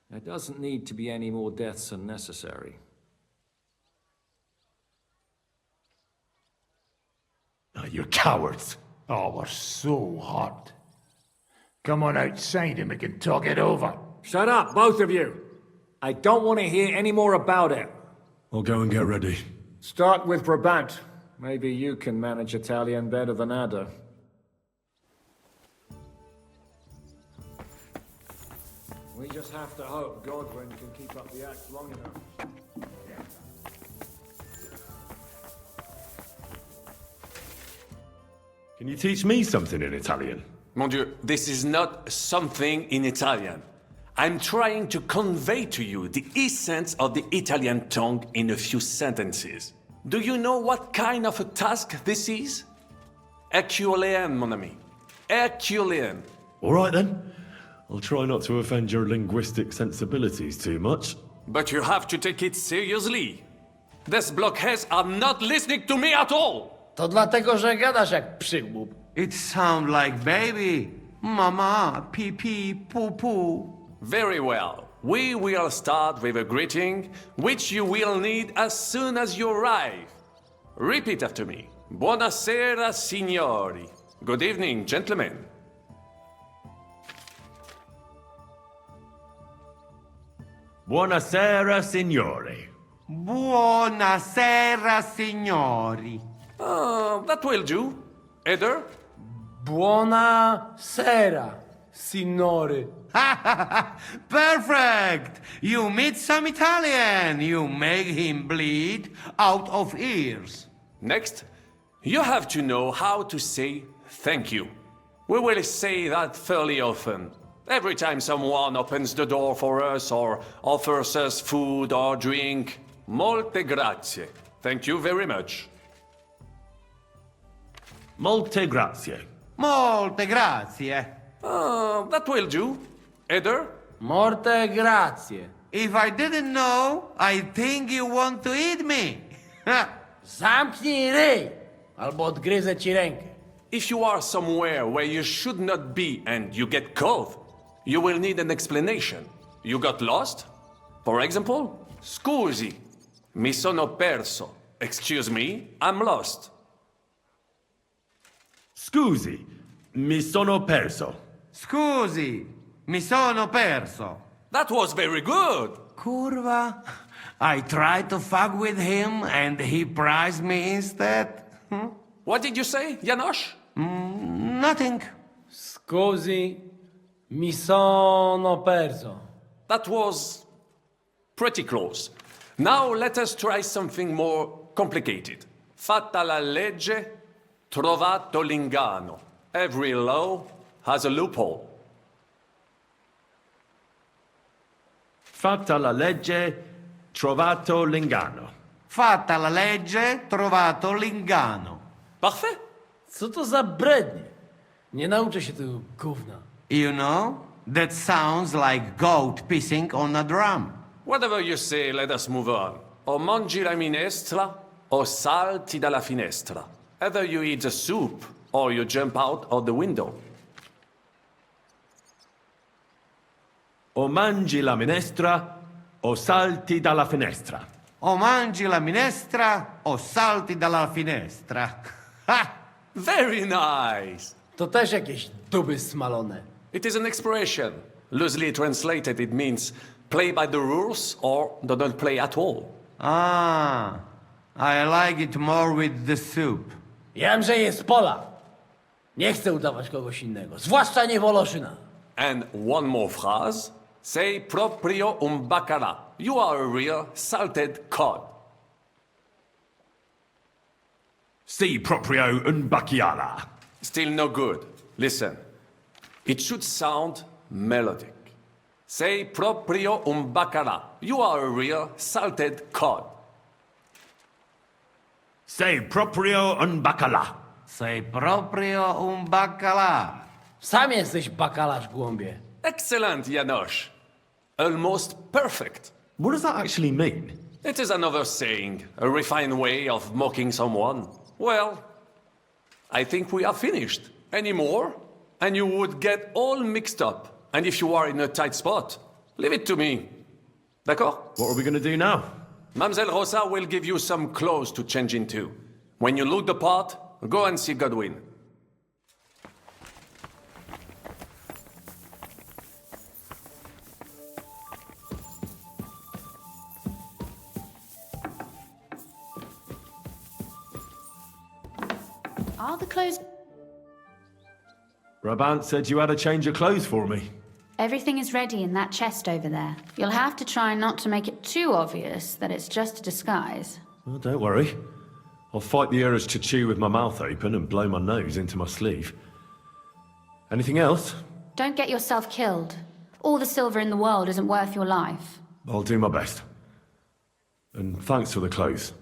P: There doesn't need to be any more deaths than necessary.
S: Oh, you're cowards.
G: Oh, we're so hot. Come on outside and we can talk it over.
P: Shut up, both of you. I don't want to hear any more about it.
C: I'll go and get ready.
P: Start with Brabant. Maybe you can manage Italian better than Ada. We just have to hope Godwin can keep up the act long enough.
S: Can you teach me something in Italian?
V: Mon Dieu, this is not something in Italian. I'm trying to convey to you the essence of the Italian tongue in a few sentences. Do you know what kind of a task this is? Herculean, mon ami. Herculean.
S: All right then. I'll try not to offend your linguistic sensibilities too much.
V: But you have to take it seriously. These blockheads are not listening to me at all.
N: To dlatego, że gadasz jak przygłup.
A: It sounds like baby. Mama, pee pee, poo poo.
V: Very well. We will start with a greeting, which you will need as soon as you arrive. Repeat after me. Buonasera, signori. Good evening, gentlemen.
S: Buonasera, signori.
A: Buonasera, signori.
V: That will do. Eder?
J: Buona sera, signore.
A: Perfect! You meet some Italian. You make him bleed out of ears.
V: Next, you have to know how to say thank you. We will say that fairly often. Every time someone opens the door for us or offers us food or drink. Molte grazie. Thank you very much.
S: Molte grazie.
A: Molte grazie.
V: That will do. Eder?
N: Morte grazie.
A: If I didn't know, I think you want to eat me.
N: Zamknij ryj, albo odgryzę ci rękę.
V: If you are somewhere where you should not be and you get cold, you will need an explanation. You got lost? For example, scusi, mi sono perso. Excuse me, I'm lost.
S: Scusi, mi sono perso.
A: Scusi, mi sono perso.
V: That was very good.
A: Curva. I tried to fuck with him and he prized me instead.
V: What did you say, Janosch?
A: Nothing.
J: Scusi, mi sono perso.
V: That was pretty close. Now let us try something more complicated. Fatta la legge, trovato l'ingano. Every law has a loophole.
S: Fatta la legge, trovato l'ingano.
A: Fatta la legge, trovato l'ingano.
V: Parfait.
N: Co to za brednie? Nie nauczę się tego gówna.
A: You know, that sounds like goat pissing on a drum.
V: Whatever you say, let us move on. O mangi la minestra, o salti dalla finestra. Either you eat the soup, or you jump out of the window.
S: O mangi la minestra, o salti dalla finestra.
A: O mangi la minestra, o salti dalla finestra. Ha!
V: Very nice!
N: To też jakieś duby smalone.
V: It is an expression. Loosely translated, it means play by the rules or do not play at all.
A: Ah, I like it more with the soup.
N: Jem, że jest Pola. Nie chcę udawać kogoś innego, zwłaszcza nie Woloszyna.
V: And one more phrase. Say proprio un baccarat. You are a real salted cod.
S: Si proprio un bacchiara.
V: Still no good. Listen. It should sound melodic. Say proprio un baccarat. You are a real salted cod.
S: Sei proprio un baccalà.
A: Sei proprio un baccalà.
N: Sam jesteś bakalarz, głąbie.
V: Excellent, Janosch. Almost perfect.
S: What does that actually mean?
V: It is another saying, a refined way of mocking someone. Well, I think we are finished. Any more? And you would get all mixed up. And if you are in a tight spot, leave it to me. D'accord?
S: What are we going to do now?
V: Mamselle Rosa will give you some clothes to change into. When you look the part, go and see Godwin.
L: Are the clothes...
S: Brabant said you had a change of clothes for me.
L: Everything is ready in that chest over there. You'll have to try not to make it too obvious that it's just a disguise.
S: Well, don't worry. I'll fight the urge to chew with my mouth open and blow my nose into my sleeve. Anything else?
L: Don't get yourself killed. All the silver in the world isn't worth your life.
S: I'll do my best. And thanks for the clothes.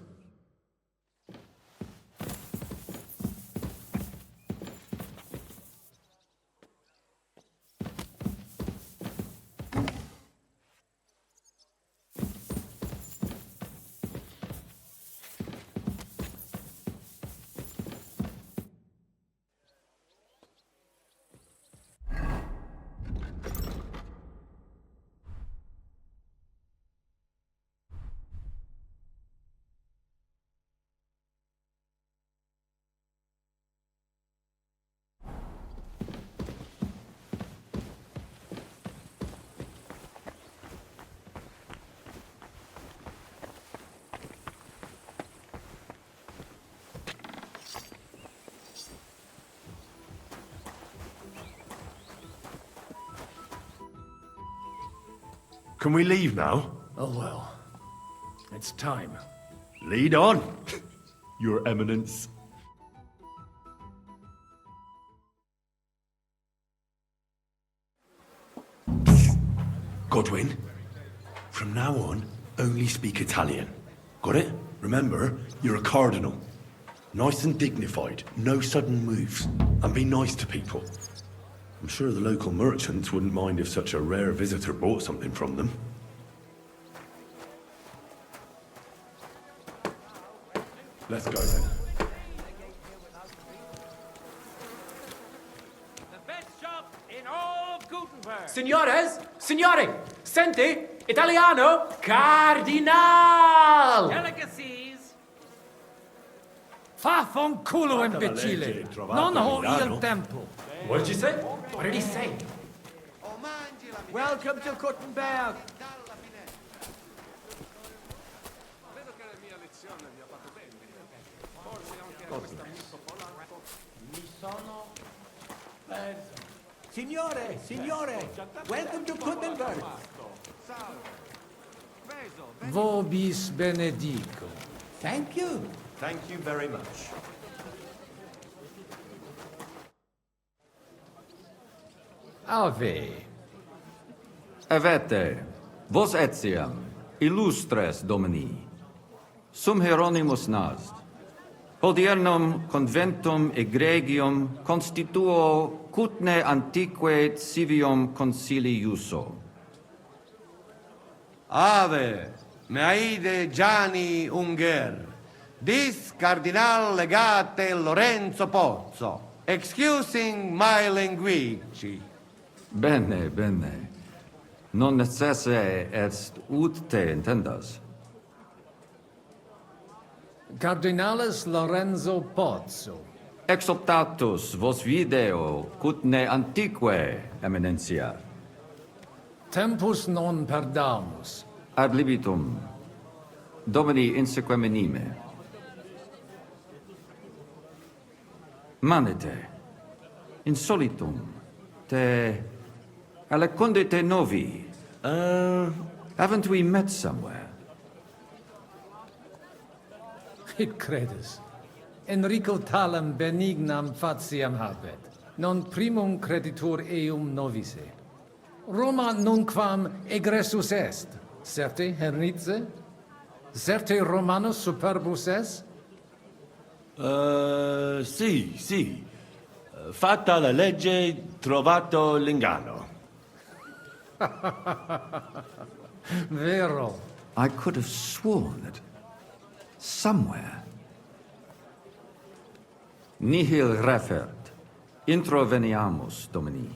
S: Can we leave now?
T: Oh well. It's time.
S: Lead on, Your Eminence. Godwin, from now on, only speak Italian. Got it? Remember, you're a cardinal. Nice and dignified, no sudden moves, and be nice to people. I'm sure the local merchants wouldn't mind if such a rare visitor bought something from them. Let's go then.
J: The best shop in all of Gutenberg.
M: Signores, signore, senti, Italiano, Cardinal!
J: Delicacies. Faffanculo, imbecille. Non ho il tempo.
M: What did you say? What did he say?
J: Welcome to Gutenberg. Signore, signore, welcome to Gutenberg. Vobis benedico.
A: Thank you. Thank you very much.
J: Ave.
O: Avete, vos etiam, illustres domini, sum Hieronymus nast, hodiernum conventum egregium constituo cutne antique civium concili iuso.
A: Ave, meaide Gianni Unger, dis Cardinal Legate Lorenzo Pozzo, excusing my language.
O: Bene, bene. Non necesse est ut te intendas.
J: Cardinalis Lorenzo Pozzo.
O: Exoptatus vos video cutne antique, eminencia.
J: Tempus non perdamus.
O: Ad libitum. Domini inseque menime. Manete. Insolitum. Te... Alecunde te novi. Haven't we met somewhere?
J: Hic credus. Enrico talam benignam faciam habet. Non primum creditur eum novice. Roma nunquam egressus est. Certe, Hernice? Certe Romanus superbus est?
S: Sì. Fatta la legge, trovato l'inganno.
J: Vero.
O: I could have sworn that somewhere. Nihil refert. Introveniamus, Domini.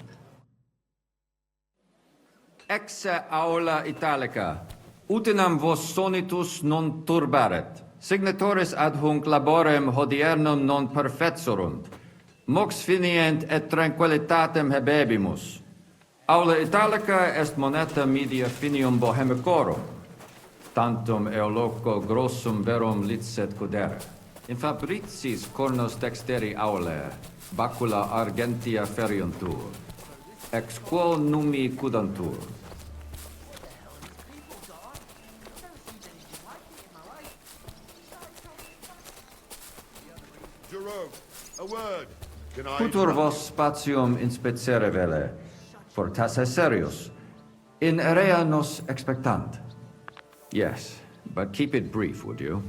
O: Exe aula italica. Utinam vos sonitus non turbaret. Signatores ad hunc laborem hodiernum non perfetsurunt. Mox finient et tranquillitatem habebimus. Aula italica est moneta media finium bohemicorum. Tantum eoloco grossum verum licet cudere. In fabricis cornos dexteri aule, bacula argentia feriontur, ex quo numi cudantur.
A: Jerome, a word. Can I...
O: Futur vos spatium inspecere vele, fortasse serius, in area nos expectant. Yes, but keep it brief, would you?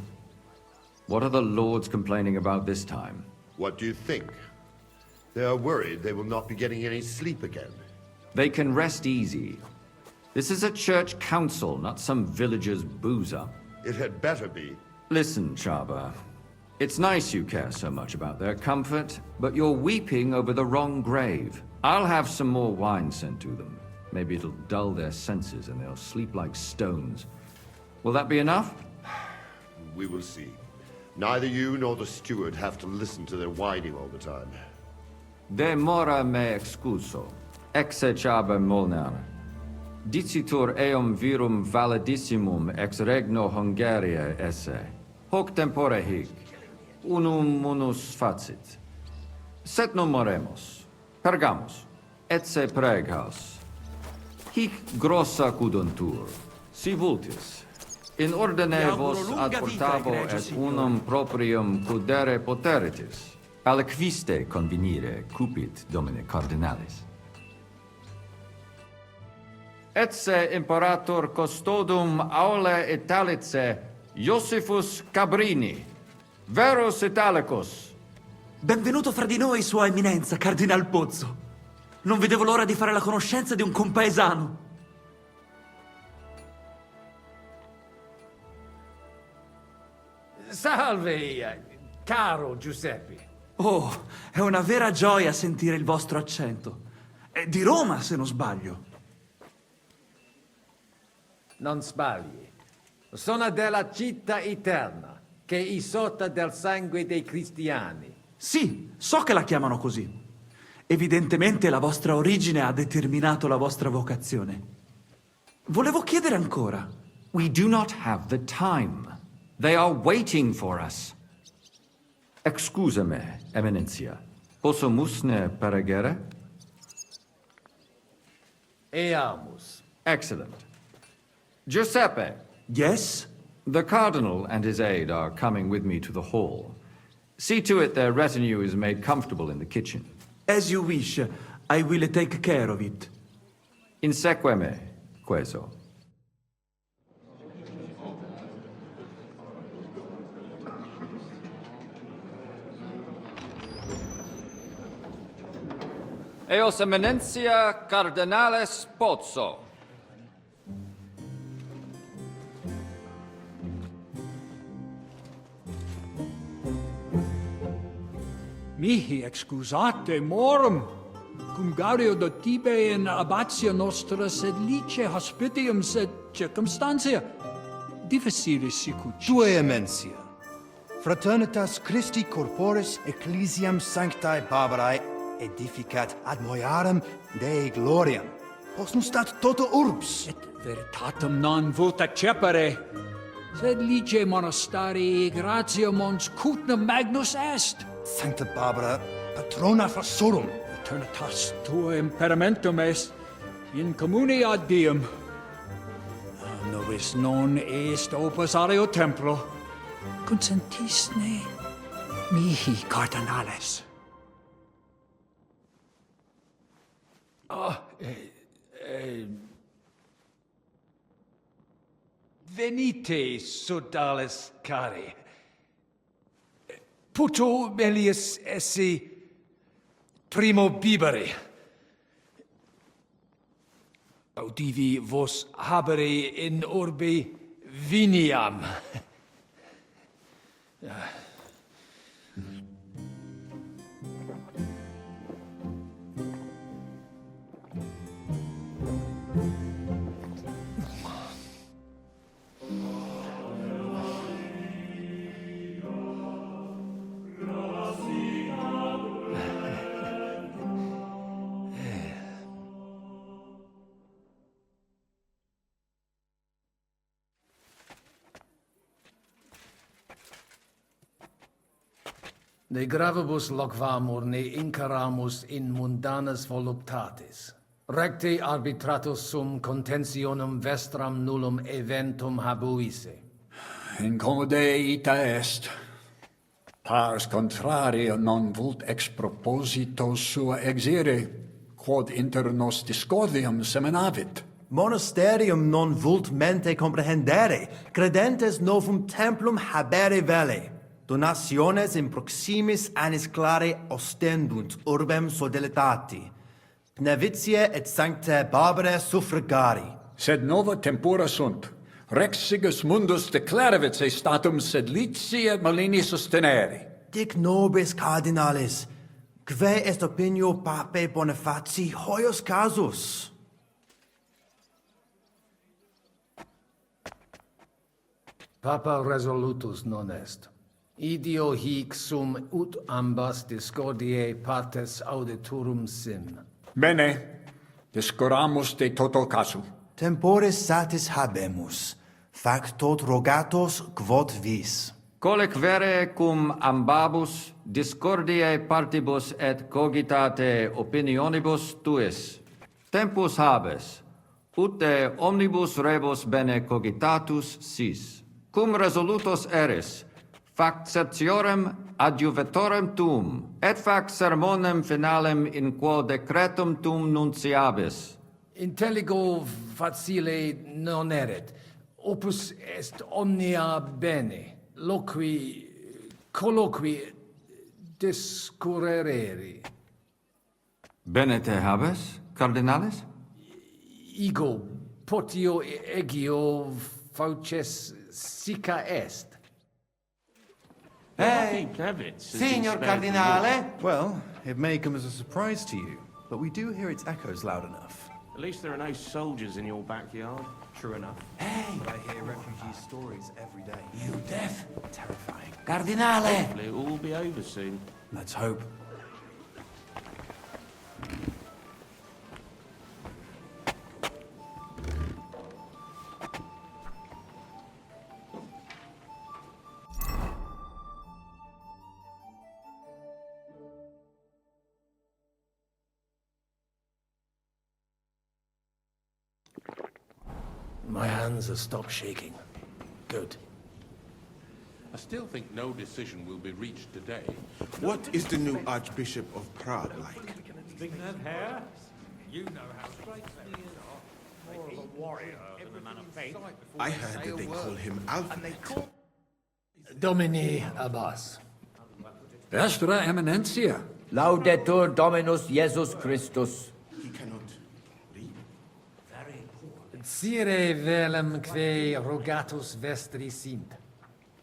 O: What are the lords complaining about this time?
A: What do you think? They are worried they will not be getting any sleep again.
O: They can rest easy. This is a church council, not some villager's boozer.
A: It had better be.
O: Listen, Chaba. It's nice you care so much about their comfort, but you're weeping over the wrong grave. I'll have some more wine sent to them. Maybe it'll dull their senses and they'll sleep like stones. Will that be enough?
A: We will see. Neither you nor the steward have to listen to their whining all the time.
O: De mora me excuso. Exe Chaba molnar. Dicitur eum virum validissimum ex regno Hungaria esse. Hoc tempore hic. Unum munus facit. Set non moremus. Pergamus. Etse preghaus. Hic grossa cuduntur. Si vultis. In ordine vos adportavo et unum proprium cudere poteritis. Aliquiste convenire cupit domine cardinalis. Etse imperator custodum aule Italice Iosifus Cabrini, veros Italicus.
J: Benvenuto fra di noi, Sua Eminenza, Cardinal Pozzo. Non vedevo l'ora di fare la conoscenza di un compaesano.
T: Salve, caro Giuseppe.
J: Oh, è una vera gioia sentire il vostro accento. È di Roma, se non sbaglio.
T: Non sbagli. Sono della città eterna, che è isotta del sangue dei cristiani.
J: Sì, so che la chiamano così. Evidentemente la vostra origine ha determinato la vostra vocazione. Volevo chiedere ancora.
O: We do not have the time. They are waiting for us. Excusame, Eminentia. Posso musne peregere?
T: Eamus.
O: Excellent. Giuseppe.
J: Yes?
O: The Cardinal and his aide are coming with me to the hall. See to it their retinue is made comfortable in the kitchen.
J: As you wish. I will take care of it.
O: Inseque me, queso. Eos Eminentia Cardinales Pozzo.
B: Mihi excusate morum, cum gaudio do tibe in abatio nostra sed lice hospitium sed circumstantia difficilis sicut.
U: Tue emensia. Fraternitas Christi corporis ecclesiam sanctae Barbarae edificat ad moiarem Dei gloriam. Posnustat toto urbs.
B: Et veritatem non vult accepere, sed lice monastarii gratia mons cutnum magnus est.
U: Sancta Barbara, patrona fossorum.
B: Eternitas tua imperamentum est in communi ad diem. Novis non est opus alio templo. Consentisne mihi cardinales. Venite, sodales cari. Puto melius esse primo bibere. Audivi vos habere in orbe viniam.
T: De gravibus loquamur ne incaramus in mundanas voluptatis. Recte arbitratus sum contentionum vestram nullum eventum habuisse.
B: Incomode ita est. Pars contrario non vult ex proposito sua exire, quod inter nos discordium seminavit.
H: Monasterium non vult mente comprehendere, credentes novum templum habere vele. Donationes in proximis annis clare ostendunt urbem sodelitati. Pnevitiae et sanctae Barbarae suffragari.
B: Sed nova tempora sunt. Rex Sigismundus declarevit se statum sed lici et malini sostenere.
H: Dic nobis cardinalis, quae est opinio papae Bonifaci hoius casus?
T: Papa resolutus non est. Idio hic sum ut ambas discordiae partes auditorum sim.
B: Bene, discuramus de toto casu.
H: Temporis satis habemus, fac tot rogatos quod vis.
O: Colec vere cum ambabus discordiae partibus et cogitate opinionibus tuis. Tempus habes, ut de omnibus rebus bene cogitatus sis. Cum resolutos eris, fac certiorem adjuvetorem tuum, et fac sermonem finalem in quo decretum tuum nunciabis.
T: Intelligo facile non erit. Opus est omnia bene. Loqui, colloqui, discurrere.
O: Bene te habes, cardinalis?
T: Ego, potio egio fauces sica est.
A: Hey, Signor Cardinale.
Q: Well, it may come as a surprise to you, but we do hear its echoes loud enough.
R: At least there are no soldiers in your backyard.
Q: True enough.
A: Hey!
Q: But I hear refugee stories every day.
A: You deaf?
Q: Terrifying.
A: Cardinale!
R: Hopefully it will all be over soon.
Q: Let's hope.
T: My hands have stopped shaking. Good.
X: I still think no decision will be reached today. What is the new Archbishop of Prague like?
Y: Speaking of hair, you know how straight he is. More of a warrior than a man of faith.
X: I heard that they call him Alphabet.
T: Domini Abbas.
B: Vestra Eminentia.
Z: Laudetur Dominus Jesus Christus.
X: He cannot read.
T: Sire velem quae rogatus vestri sint.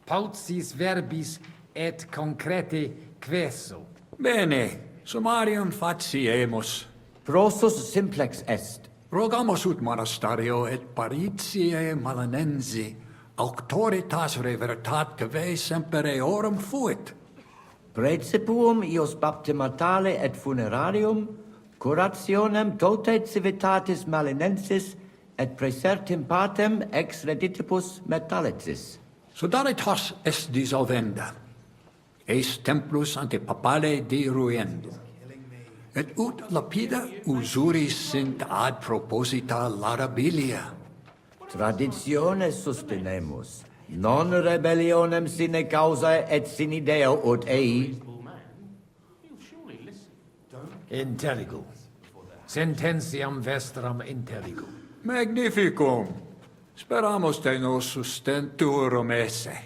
T: Paucis verbis et concrete queso.
B: Bene, summarium faciemus.
Z: Prosus simplex est.
B: Rogamus ut monasterio et paritiae malanensi auctoritas revertat quae semper eorum fuit.
Z: Praecipuum ius baptimatale et funerarium, curationem totae civitatis malinensis et praesertim patem ex reditibus metallicis.
B: Sodalitas est dissolvenda, eis templus ante papale deruendum, et ut lapida usuris sint ad proposita laudabilia.
Z: Traditiones sustenemus, non rebellionem sine causa et sine Deo ut ei.
T: Intelligo. Sententiam vestram intelligo.
B: Magnificum. Speramus te nos sustenturum esse.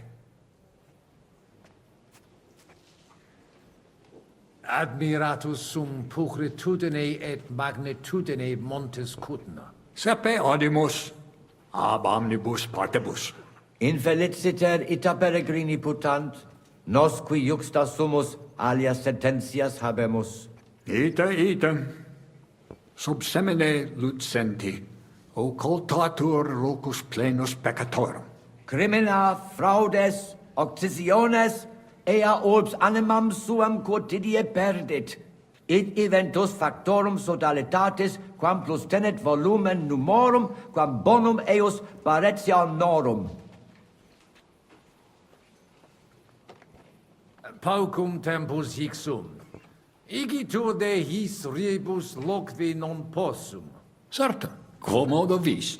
T: Admiratus sum pulchritudine et magnitudine montes Cutna.
B: Sepe audimus ab omnibus partibus.
Z: Infeliciter ita peregrini putant, nos qui juxta sumus alias sententias habemus.
B: Item. Sub semine lucenti, occultatur locus plenus peccatorum.
Z: Crimina, fraudes, occisiones, ea urbs animam suam quotidie perdit. Id eventus factorum sodalitatis, quam plus tenet volumen numorum, quam bonum eus paretianorum.
T: Paucum tempus hic sum. Igitur de his rebus loqui non possum.
B: Certo, quomodo vis.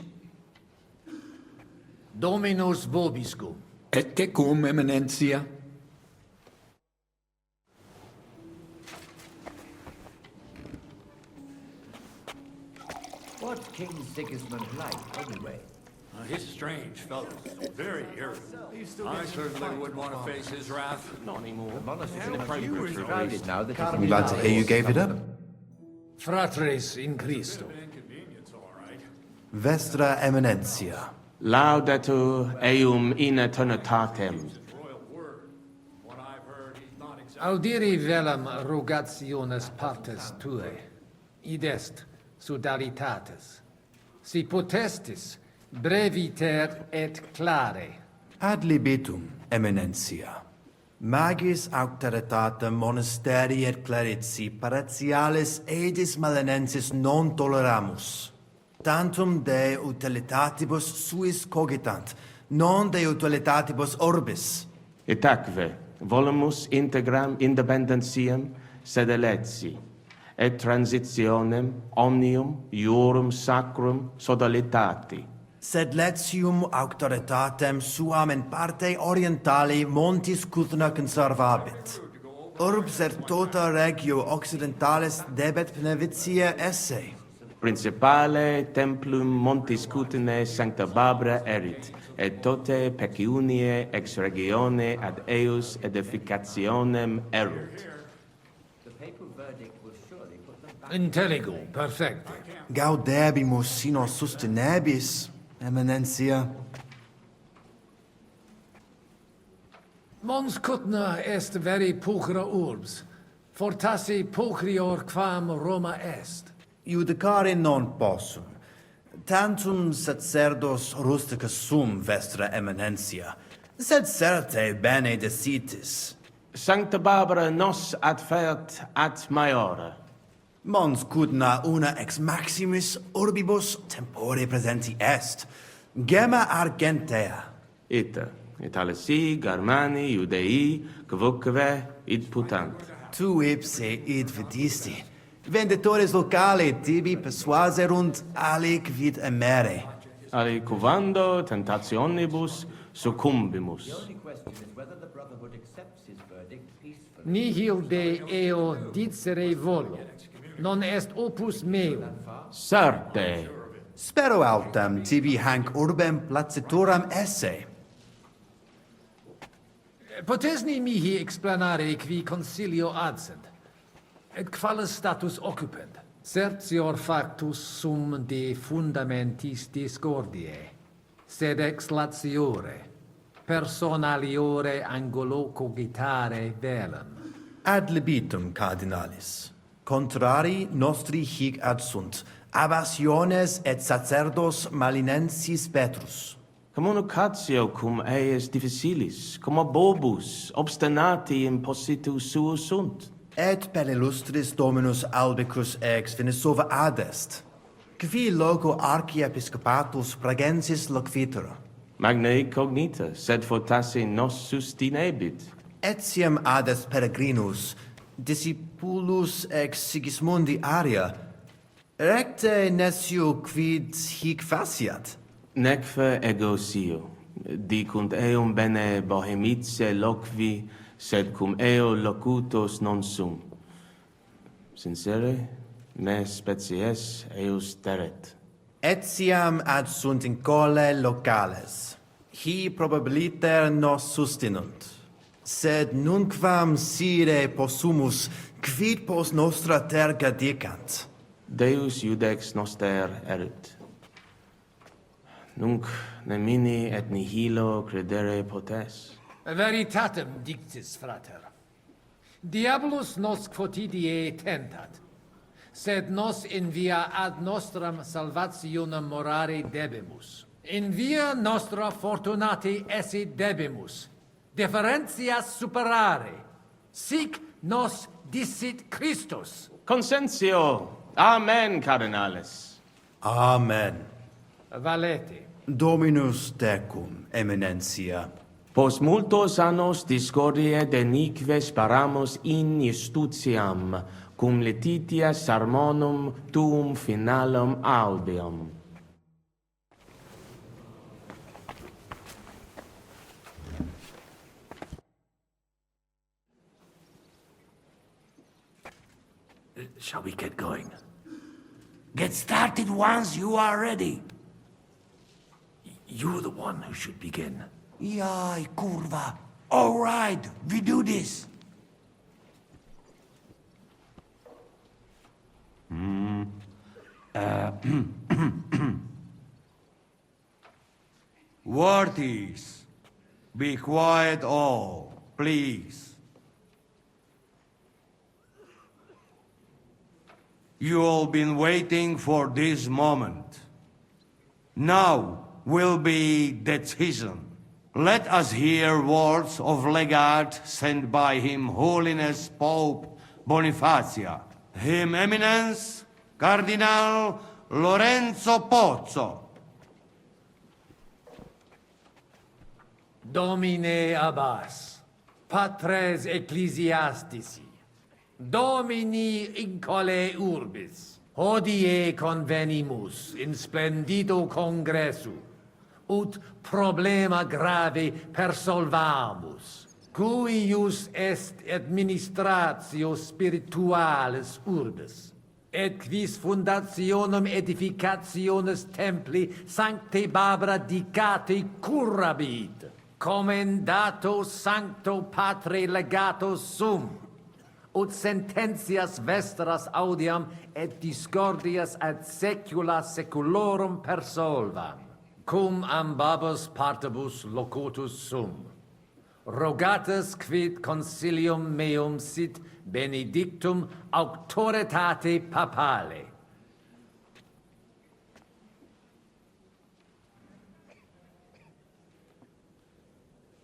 T: Dominus vobiscum.
B: Et que cum eminentia?
Z: What's King Sigismund like, anyway?
D: He's a strange fellow, very irritable. I certainly wouldn't want to face his wrath. Not anymore.
Z: Decided now that
Q: I'm glad to hear you gave it up.
T: Fratres in Christo.
H: Vestra Eminentia.
R: Laudetur eum in eternitatem.
T: Audiri velam rogationes partes tue. Id est sodalitatis. Si potestis breviter et clare.
H: Ad libitum, Eminentia. Magis auctoritatem monasteri et clerici paratialis edis malinensis non toleramus. Tantum de utilitatibus suis cogitant, non de utilitatibus orbis.
R: Itaque volumus integram independentiam sed eletsi, et transitionem omnium iorum sacrum sodalitati.
H: Sed letium auctoritatem suam in parte orientali montis Cuthna conservabit. Urbs et tota regio occidentalis debet benevitia esse.
R: Principale templum montis Cuthnae Sancta Barbara erit, et tote peciunie ex regione ad eus edificationem erunt.
Z: The papal verdict will surely put them back.
T: Intelligo, perfecte.
H: Gaudebimus sino sustenebis, Eminentia.
T: Mons Cutna est veri pulchra urbs, fortasse pulchrior quam Roma est.
H: Judicare non possum. Tantum sacerdos rusticus sum, Vestra Eminentia, sed certe bene decitis.
R: Sancta Barbara nos adfert ad maiore.
H: Mons Cudna una ex maximis urbibus tempore presenti est. Gemma argentea.
R: Ita, Italisi, Germani, Judei, quoque id putant.
H: Tu ipse id vidisti. Venditores locali tibi persuaserunt aliquid emere.
R: Aliquando tentationibus succumbimus.
Z: The only question is whether the Brotherhood accepts his verdict peacefully.
T: Nihil de eo dicere volo, non est opus meum.
R: Certe.
H: Spero autem tibi hanc urbem placituram esse.
T: Potesni mihi explanare qui consilio adsent, et qualis status occupent. Certior factus sum de fundamentis discordiae, sed ex latiore, personaliore angulo cogitare velem.
H: Ad libitum, cardinalis. Contrari nostri hic adsunt, abassiones et sacerdos malinensis Petrus.
R: Communicatio cum eius difficilis, cum bobus, obstinati impositus suus sunt.
H: Et per illustris Dominus Albicus ex Venesova adest, qui loco archiepiscopatus pragensis loquitur.
R: Magnae cognita, sed fortasse nos sustinebit.
H: Etiam adest peregrinus, discipulus ex Sigismundi aria, recte nescio quid hic faciat.
R: Neque ego sio, dicunt eum bene bohemice loqui, sed cum eo locutos non sum. Sincere, me species eus teret.
H: Etiam adsunt in cole locales. Hi probabiliter nos sustinunt. Sed nunquam sire possumus, quid pos nostra terga dicant.
R: Deus iudex noster erit. Nunc nemini et nihilo credere potes.
T: Veritatem dictis, frater. Diabolus nos quotidie tentat, sed nos in via ad nostram salvationem morare debimus. In via nostra fortunati esse debimus, differentias superare. Sic nos dicit Christus.
R: Consentio. Amen, cardinales.
H: Amen.
T: Valete.
H: Dominus tecum, Eminentia.
R: Pos multos annos discordie denique sparamus in justitiam, cum letitia sermonum tuum finalum audium.
T: Shall we get going?
A: Get started once you are ready.
T: You're the one who should begin.
A: Jaj, kurva. All right, we do this. Worthies, be quiet all, please. You all been waiting for this moment. Now will be decision. Let us hear words of legate sent by Him Holiness Pope Bonifacia, Him Eminence Cardinal Lorenzo Pozzo.
Z: Domine Abbas, patres ecclesiastici, Domini incole urbis, hodie convenimus in splendido congressu, ut problema grave persolvamus, cuius est administratio spiritualis urbis, et quis fundationem edificationes templi sancte Barbara dicate currabit, commendato sancto patre legato sum, ut sententias vestras audiam et discordias ad secula seculorum persolvam, cum ambabus partibus locutus sum. Rogatus quid consilium meum sit benedictum auctoritate papale.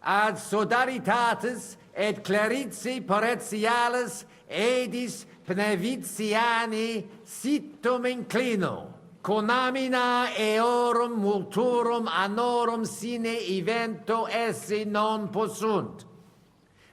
Z: Ad sodaritatis et clarici poretialis edis pnevitiani situm inclino, conamina eorum multorum annorum sine evento esse non possunt.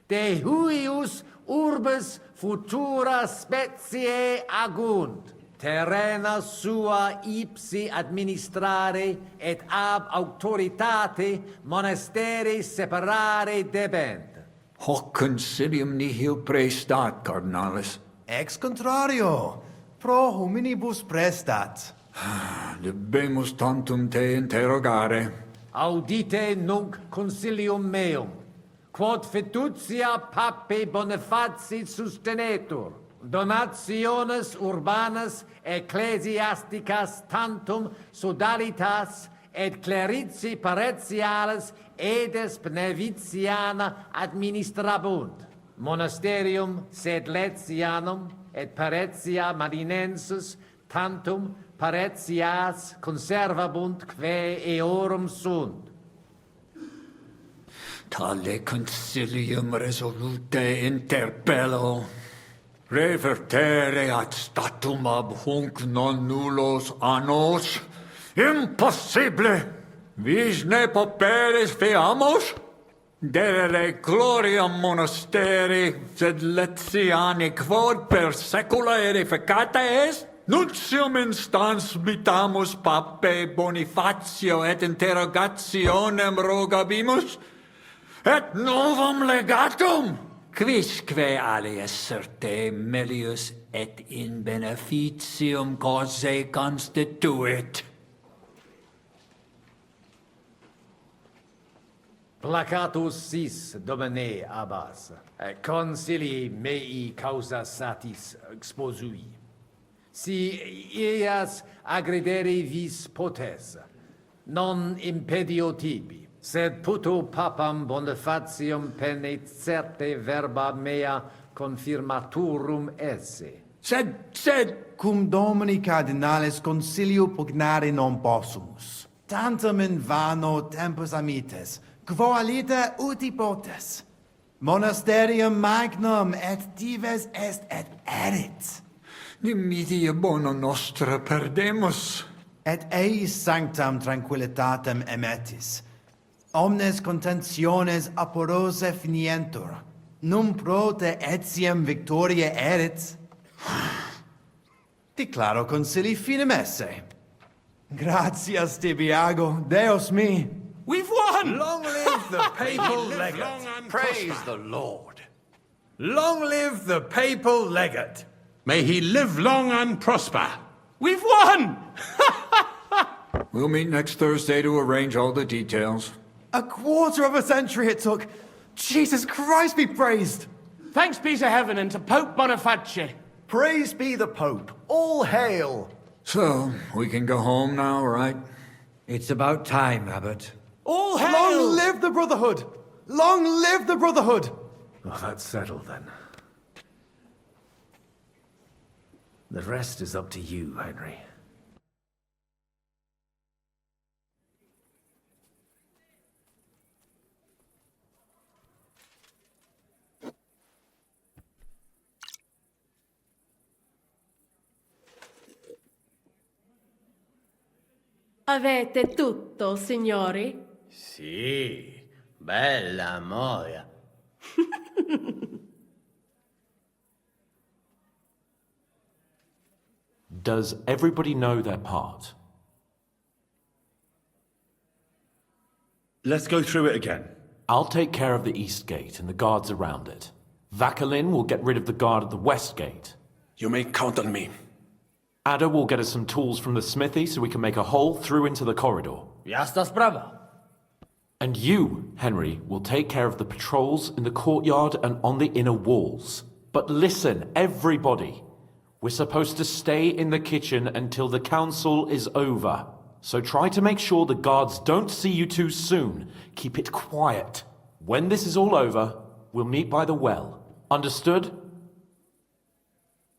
Z: De huius urbis futura specie agunt, terrena sua ipsi administrare et ab auctoritate monasteri separare debent.
B: Hoc consilium nihil prestat, cardinalis.
H: Ex contrario, pro hominibus prestat.
B: Debemus tantum te interrogare.
Z: Audite nunc consilium meum, quod fiducia pape Bonifaci sustenetur, donationes urbanas ecclesiasticas tantum sodalitas et clerici paretialis edes pnevitiana administrabunt, monasterium sed Letianum et paretia marinensis tantum paretias conservabunt quae eorum sunt.
B: Tale consilium resolute interpello. Revertere ad statum ab hunc non nullos annos. Impossible! Vis ne pauperes feamos? Derere gloriam monasteri, sed Letiani quod per secula edificata est? Nuntium instans mitamus pape Bonifacio et interrogationem rogabimus, et novum legatum, quisque alias certe melius et in beneficium causae constituit.
Z: Placatus sis, Domine Abbas, consilii mei causa satis exposui. Si ias agredere vis potes, non impedio tibi, sed puto papam Bonifacium penet certe verba mea confirmaturum esse.
H: Sed, cum Domini Cardinalis consilio pugnare non possumus. Tantum in vano tempus amites, quo alite uti potes. Monasterium magnum et dives est et erit.
B: Dimitia bono nostra perdemus.
H: Et eis sanctam tranquillitatem emetis. Omnes contentiones aporose finientur. Num prote etiam victoriae erit. Declaro concili fine messe. Gratias tibiago, Deus mi.
Y: We've won! Long live the papal legate.
D: Praise the Lord.
Y: Long live the papal legate.
X: May he live long and prosper.
Y: We've won!
E: We'll meet next Thursday to arrange all the details.
H: A quarter of a century it took. Jesus Christ be praised!
M: Thanks be to heaven and to Pope Boniface.
U: Praise be the Pope. All hail!
E: So, we can go home now, right?
Z: It's about time, Abbot.
M: All hail!
U: Long live the Brotherhood! Long live the Brotherhood!
Y: Well, that's settled then. The rest is up to you, Henry.
F: Avete tutto, signori?
N: Sì, bella moia.
R: Does everybody know their part?
S: Let's go through it again.
R: I'll take care of the east gate and the guards around it. Vakalin will get rid of the guard at the west gate.
V: You may count on me.
R: Ada will get us some tools from the smithy so we can make a hole through into the corridor.
Z: Jasna sprawa.
R: And you, Henry, will take care of the patrols in the courtyard and on the inner walls. But listen, everybody. We're supposed to stay in the kitchen until the council is over. So try to make sure the guards don't see you too soon. Keep it quiet. When this is all over, we'll meet by the well. Understood?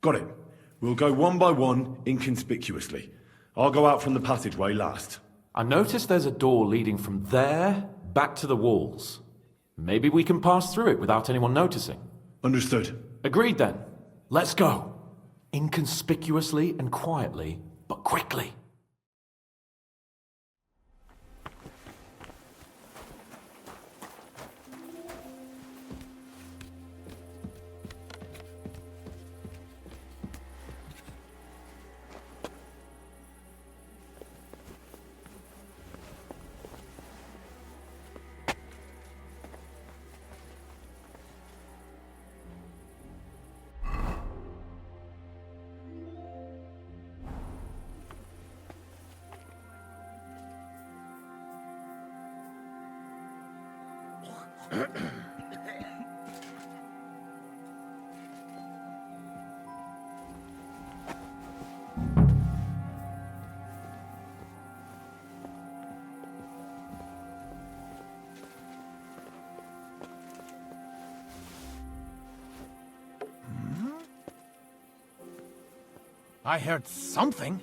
S: Got it. We'll go one by one, inconspicuously. I'll go out from the passageway last.
R: I noticed there's a door leading from there back to the walls. Maybe we can pass through it without anyone noticing.
S: Understood.
R: Agreed then. Let's go. Inconspicuously and quietly, but quickly.
U: I heard something.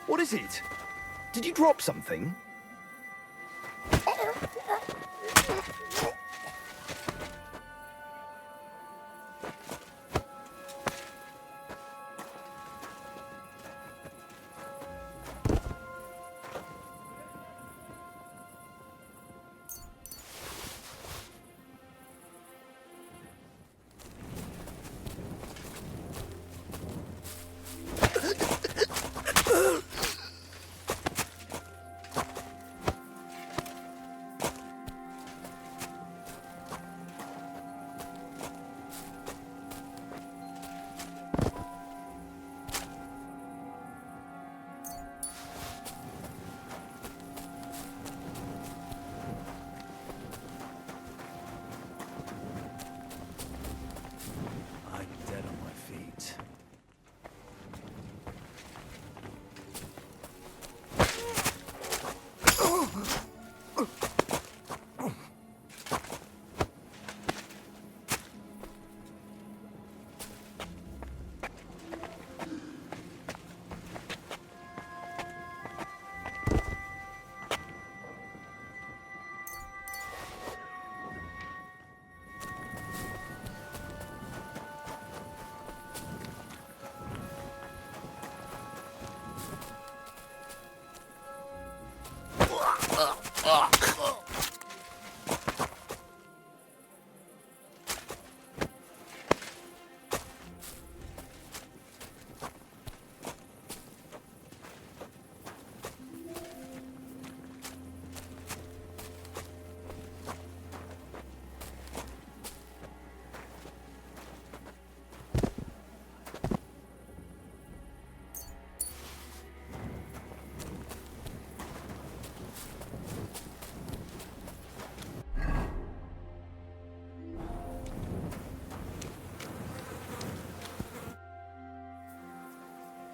U: What is it? Did you drop something?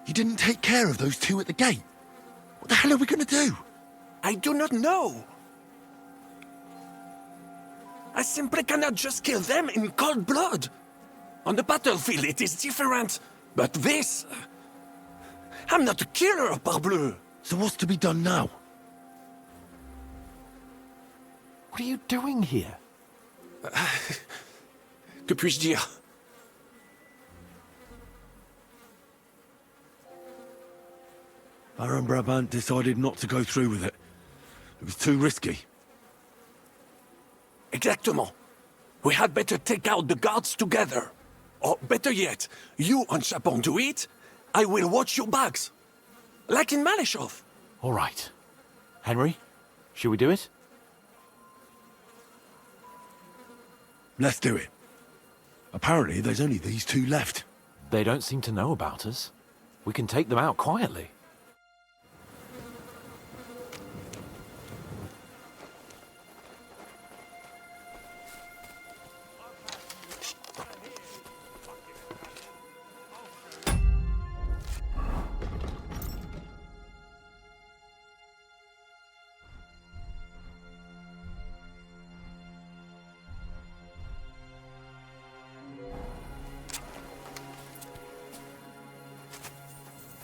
U: You didn't take care of those two at the gate. What the hell are we going to do?
V: I do not know. I simply cannot just kill them in cold blood. On the battlefield it is different, but this... I'm not a killer, parbleu.
U: So what's to be done now?
R: What are you doing here?
V: Que puis-je dire?
S: Baron Brabant decided not to go through with it. It was too risky.
V: Exactement. We had better take out the guards together. Or better yet, you and Chapon do it, I will watch your backs. Like in Malishov.
R: All right. Henry, should we do it?
S: Let's do it. Apparently there's only these two left.
R: They don't seem to know about us. We can take them out quietly.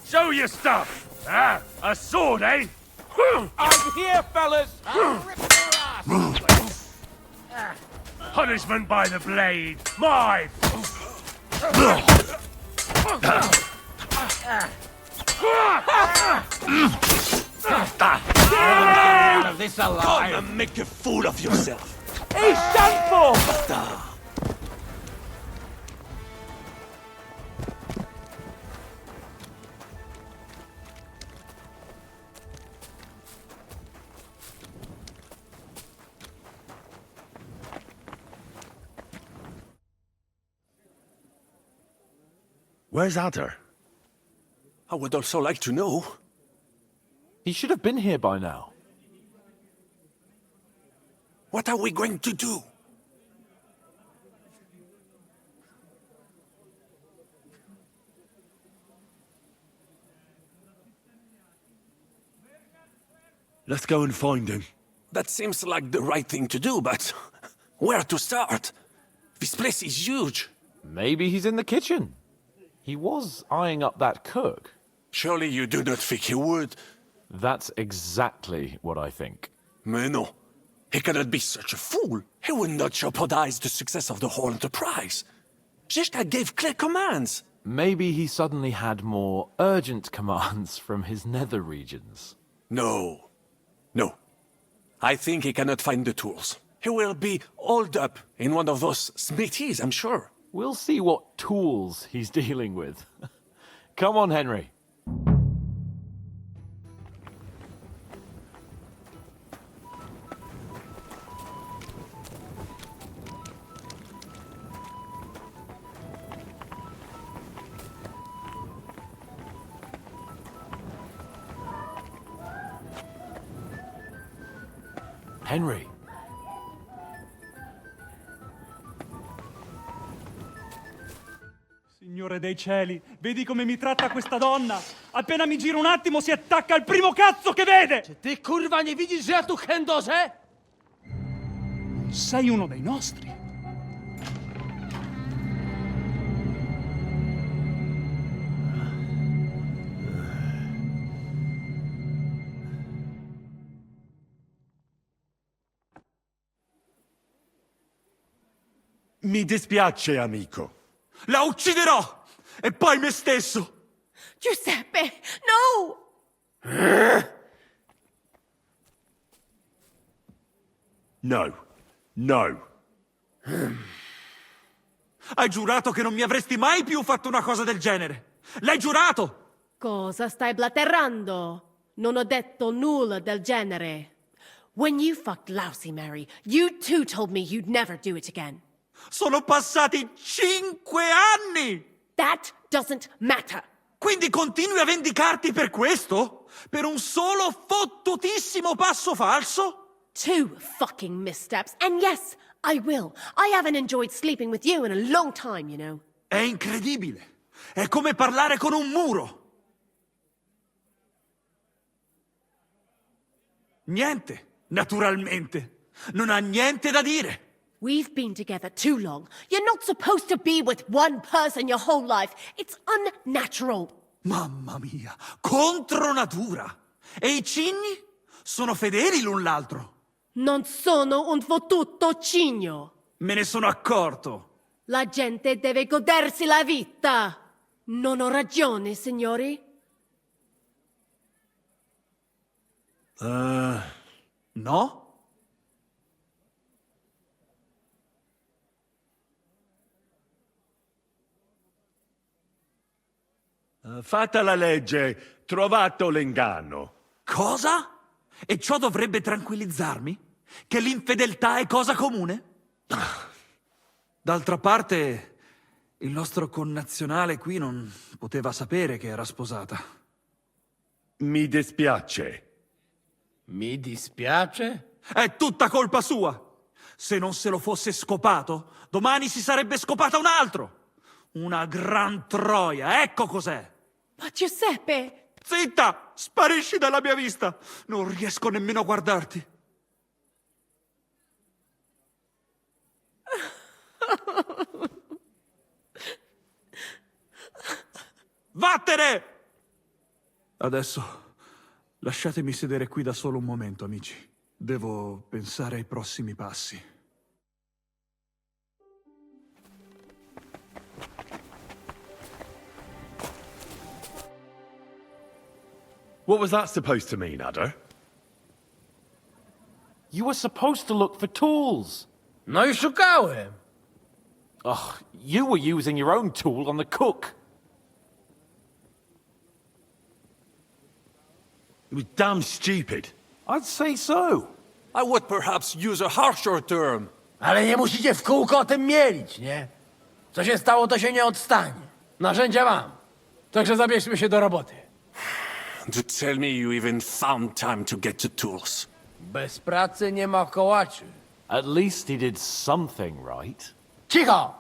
Y: Show your stuff! Ah, a sword, eh?
M: I'm here, fellas! I'll rip your ass!
Y: Punishment by the blade! My...
M: Get out of this alive!
V: Come and make a fool of yourself!
M: He's done for!
S: Where's Adder?
V: I would also like to know.
R: He should have been here by now.
V: What are we going to do?
S: Let's go and find him.
V: That seems like the right thing to do, but where to start? This place is huge.
R: Maybe he's in the kitchen. He was eyeing up that cook.
V: Surely you do not think he would?
R: That's exactly what I think.
V: Mais non. He cannot be such a fool. He would not jeopardize the success of the whole enterprise. Zizka gave clear commands.
R: Maybe he suddenly had more urgent commands from his nether regions.
V: No. No. I think he cannot find the tools. He will be holed up in one of those smithies, I'm sure.
R: We'll see what tools he's dealing with. Come on, Henry. Henry.
J: Signore dei cieli, vedi come mi tratta questa donna? Appena mi giro un attimo si attacca al primo cazzo che vede!
N: Czy ty, kurwa, nie widzisz, że ja tu chędożę?
J: Sei uno dei nostri.
S: Mi dispiace, amico.
J: La ucciderò! E poi me stesso!
F: Giuseppe, no!
S: No. No.
J: Hai giurato che non mi avresti mai più fatto una cosa del genere! L'hai giurato!
F: Cosa stai blatterando? Non ho detto nulla del genere. When you fucked Lousy Mary, you too told me you'd never do it again.
J: Sono passati 5 anni!
F: That doesn't matter.
J: Quindi continui a vendicarti per questo? Per un solo fottutissimo passo falso?
F: 2 fucking missteps, and yes, I will. I haven't enjoyed sleeping with you in a long time, you know.
J: È incredibile. È come parlare con un muro. Niente, naturalmente. Non ha niente da dire.
F: We've been together too long. You're not supposed to be with one person your whole life. It's unnatural.
J: Mamma mia, contro natura. E i cigni sono fedeli l'un l'altro.
F: Non sono un fottuto cigno.
J: Me ne sono accorto.
F: La gente deve godersi la vita. Non ho ragione, signori?
J: No?
S: Fatta la legge, trovato l'inganno.
J: Cosa? E ciò dovrebbe tranquillizzarmi? Che l'infedeltà è cosa comune? D'altra parte, il nostro connazionale qui non poteva sapere che era sposata.
S: Mi dispiace.
N: Mi dispiace?
J: È tutta colpa sua! Se non se lo fosse scopato, domani si sarebbe scopata un altro! Una gran troia, ecco cos'è!
F: Ma Giuseppe!
J: Zitta! Sparisci dalla mia vista! Non riesco nemmeno a guardarti. Vattene! Adesso lasciatemi sedere qui da solo un momento, amici. Devo pensare ai prossimi passi.
S: What was that supposed to mean, Adder?
R: You were supposed to look for tools.
N: No i szukałem.
R: Ugh, you were using your own tool on the cook.
S: It was damn stupid.
R: I'd say so.
V: I would perhaps use a harsher term.
N: Ale nie musicie w kółko o tym mielić, nie? Co się stało, to się nie odstanie. Narzędzia mam. Także zabierzmy się do roboty.
V: To tell me you even found time to get the tools.
N: Bez pracy nie ma kołaczy.
R: At least he did something right.
N: Cicho!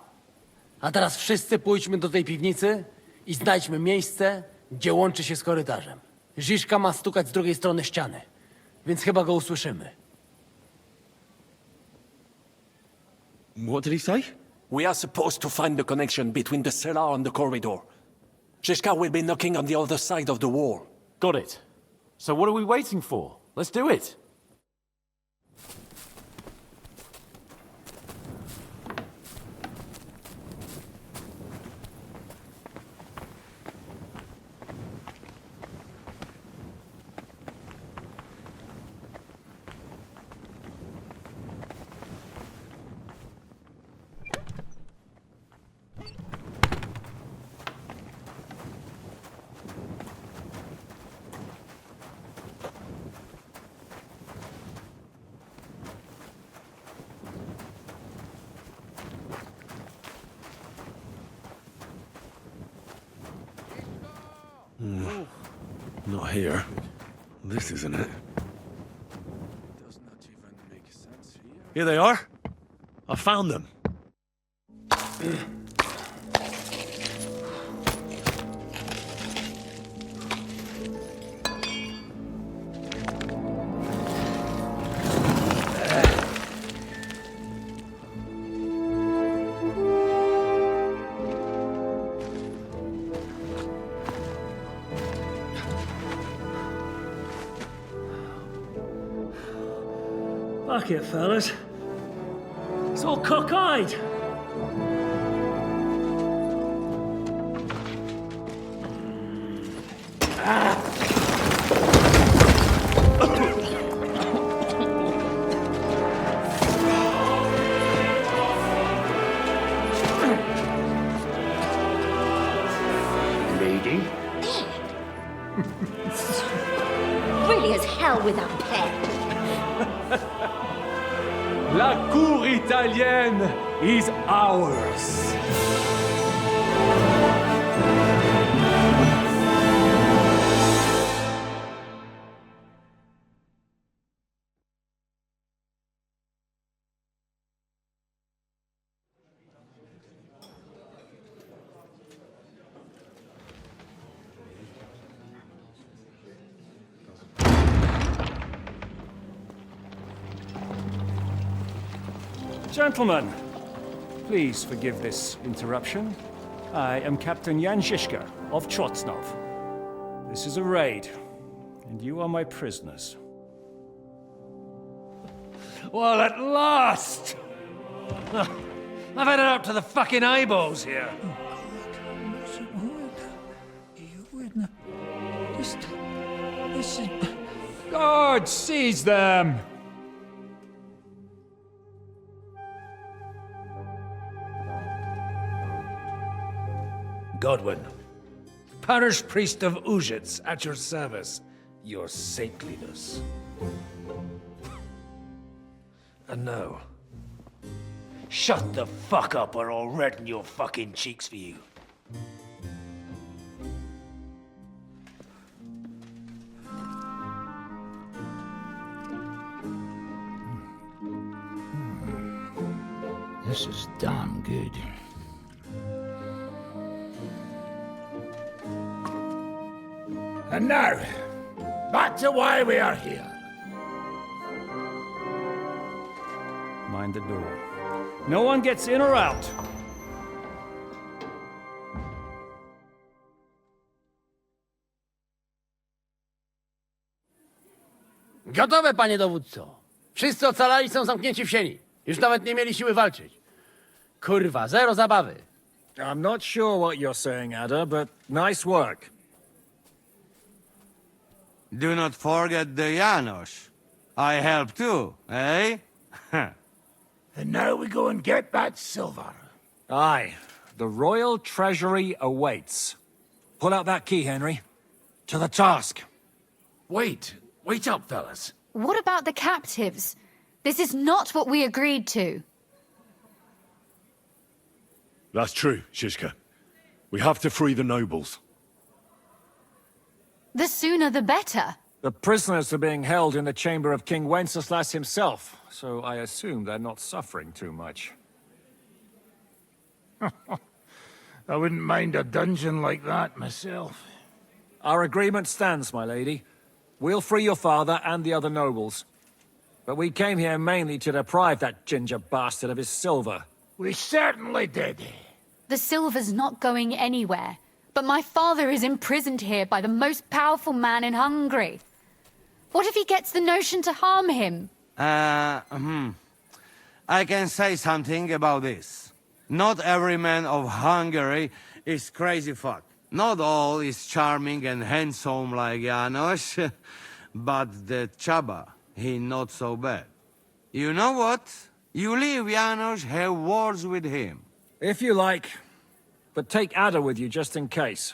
N: A teraz wszyscy pójdźmy do tej piwnicy i znajdźmy miejsce, gdzie łączy się z korytarzem. Ziszka ma stukać z drugiej strony ściany, więc chyba go usłyszymy.
S: What did he say?
V: We are supposed to find the connection between the cellar and the corridor. Zizka will be knocking on the other side of the wall.
R: Got it. So what are we waiting for? Let's do it.
S: Not here. This isn't it.
V: Does not even make sense here.
S: Here they are. I found them.
B: Fuck it, fellas. It's all cockeyed. Lady?
C: Really as hell without pay.
V: La cour italienne is ours.
G: Gentlemen, please forgive this interruption. I am Captain Jan Žižka of Trotznov. This is a raid, and you are my prisoners.
T: Well, at last! I've had it up to the fucking eyeballs here.
B: God, seize them!
T: Godwin, parish priest of Uzhitz, at your service, your saintliness. And now, shut the fuck up or I'll redden your fucking cheeks for you.
B: This is damn good.
T: And now, back to why we are here.
G: Mind the door. No one gets in or out.
N: Gotowe, panie dowódco. Wszyscy ocalali są zamknięci w sieni. Już nawet nie mieli siły walczyć. Kurwa, zero zabawy.
G: I'm not sure what you're saying, Ada, but nice work.
A: Do not forget the Janos. I help too, eh?
T: And now we go and get that silver.
G: Aye. The royal treasury awaits. Pull out that key, Henry. To the task.
T: Wait up, fellas.
L: What about the captives? This is not what we agreed to.
S: That's true, Žižka. We have to free the nobles.
L: The sooner the better.
G: The prisoners are being held in the chamber of King Wenceslas himself, so I assume they're not suffering too much.
T: I wouldn't mind a dungeon like that myself.
G: Our agreement stands, my lady. We'll free your father and the other nobles. But we came here mainly to deprive that ginger bastard of his silver.
T: We certainly did.
L: The silver's not going anywhere. But my father is imprisoned here by the most powerful man in Hungary. What if he gets the notion to harm him?
A: I can say something about this. Not every man of Hungary is crazy fuck. Not all is charming and handsome like Janos, but the Chaba, he not so bad. You know what? You leave Janos, have words with him.
G: If you like. But take Ada with you just in case.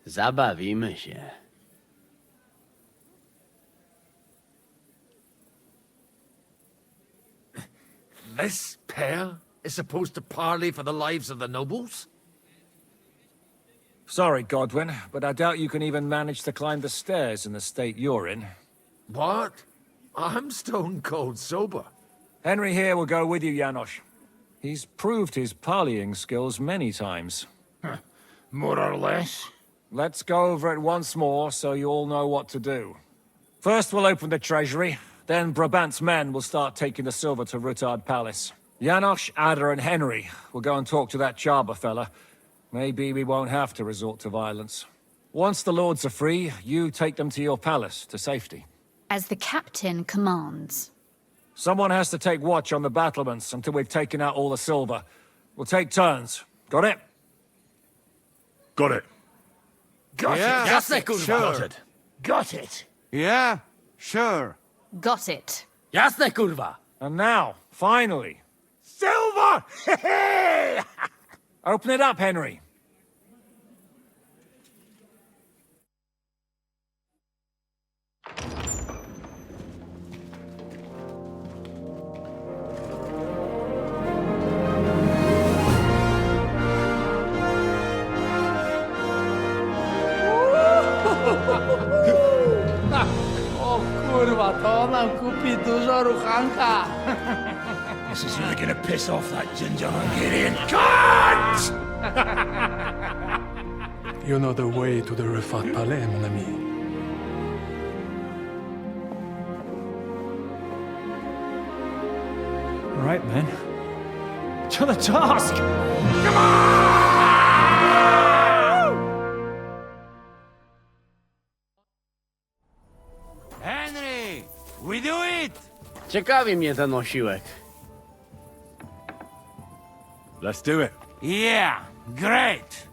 N: Zabawimy się.
T: This pair is supposed to parley for the lives of the nobles?
G: Sorry, Godwin, but I doubt you can even manage to climb the stairs in the state you're in.
T: What? I'm stone cold sober.
G: Henry here will go with you, Janos. He's proved his parleying skills many times.
T: More or less.
G: Let's go over it once more so you all know what to do. First we'll open the treasury, then Brabant's men will start taking the silver to Rutard Palace. Janos, Ada and Henry will go and talk to that Chaba fella. Maybe we won't have to resort to violence. Once the lords are free, you take them to your palace, to safety.
L: As the captain commands.
G: Someone has to take watch on the battlements until we've taken out all the silver. We'll take turns. Got it?
S: Got it.
T: Got
A: Yeah,
T: it. Jasne, kurwa.
A: sure.
T: Got it. Got it.
A: Yeah, sure.
L: Got it.
N: Jasne, kurwa.
G: And now, finally,
T: Silver!
G: open it up, Henry.
N: O kurwa, to nam kupi dużo ruchanka.
T: This is really gonna piss off that ginger Hungarian cunt!
I: You know the way to the Rufat Palais, mon ami.
G: All right, men. To the task!
A: Henry, we do it!
N: Ciekawi mnie ten osiłek.
S: Let's do it.
A: Yeah, great!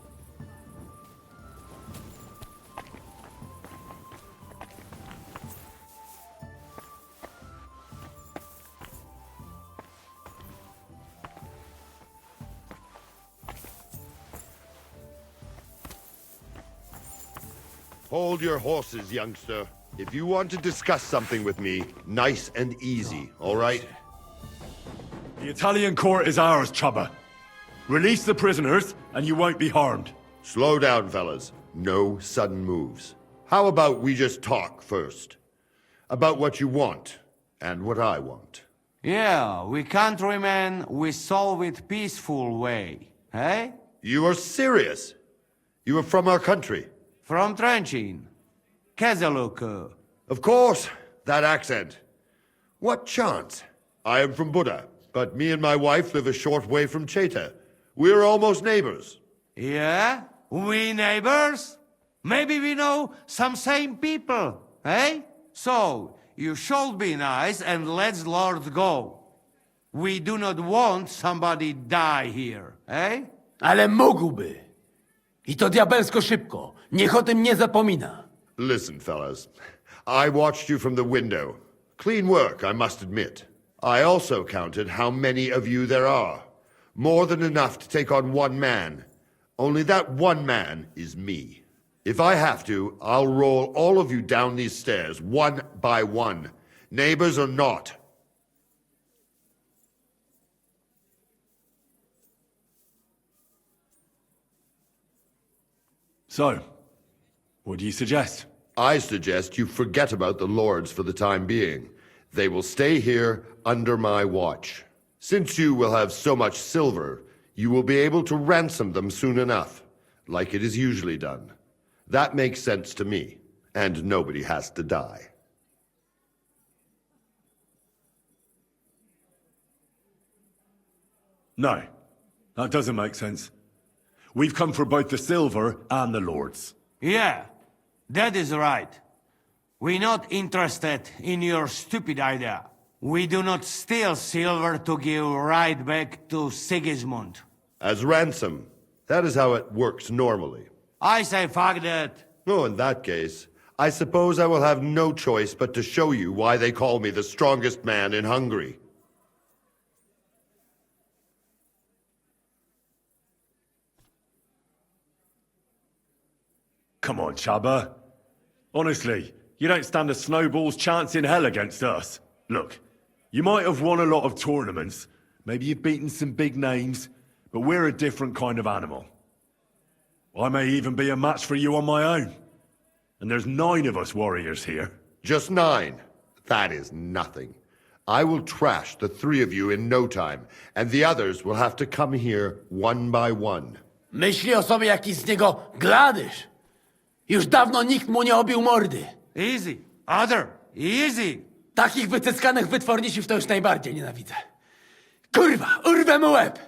K: Hold your horses, youngster. If you want to discuss something with me, nice and easy, all right?
S: The Italian court is ours, Chaba. Release the prisoners, and you won't be harmed.
K: Slow down, fellas. No sudden moves. How about we just talk first? About what you want, and what I want.
A: Yeah, we countrymen, we solve it peaceful way, eh?
K: You are serious? You are from our country?
A: From Trenchin. Kezeluk.
K: Of course, that accent. What chance? I am from Buda, but me and my wife live a short way from Cheta. We're almost neighbors.
A: Yeah? We neighbors? Maybe we know some same people, eh? So, you should be nice and let's Lord go. We do not want somebody die here, eh?
N: Ale mógłby. I to diabelsko szybko. Niech o tym nie zapomina.
K: Listen, fellas. I watched you from the window. Clean work, I must admit. I also counted how many of you there are. More than enough to take on one man. Only that one man is me. If I have to, I'll roll all of you down these stairs, one by one. Neighbors or not.
S: So, what do you suggest?
K: I suggest you forget about the lords for the time being. They will stay here under my watch. Since you will have so much silver, you will be able to ransom them soon enough, like it is usually done. That makes sense to me, and nobody has to die.
S: No, that doesn't make sense. We've come for both the silver and the lords.
A: Yeah, that is right. We're not interested in your stupid idea. We do not steal silver to give right back to Sigismund.
K: As ransom. That is how it works normally.
A: I say fuck that.
K: Oh, in that case, I suppose I will have no choice but to show you why they call me the strongest man in Hungary.
S: Come on, Chubba. Honestly, you don't stand a snowball's chance in hell against us. Look, you might have won a lot of tournaments, maybe you've beaten some big names, but we're a different kind of animal. I may even be a match for you on my own. And there's 9 of us warriors here.
K: Just 9? That is nothing. I will trash the 3 of you in no time, and the others will have to come here one by one.
N: Myśli o sobie jakiś z niego gladysz. Już dawno nikt mu nie obił mordy.
A: Easy. Other. Easy.
N: Takich wycyckanych wytworników to już najbardziej nienawidzę. Kurwa, urwę mu łeb!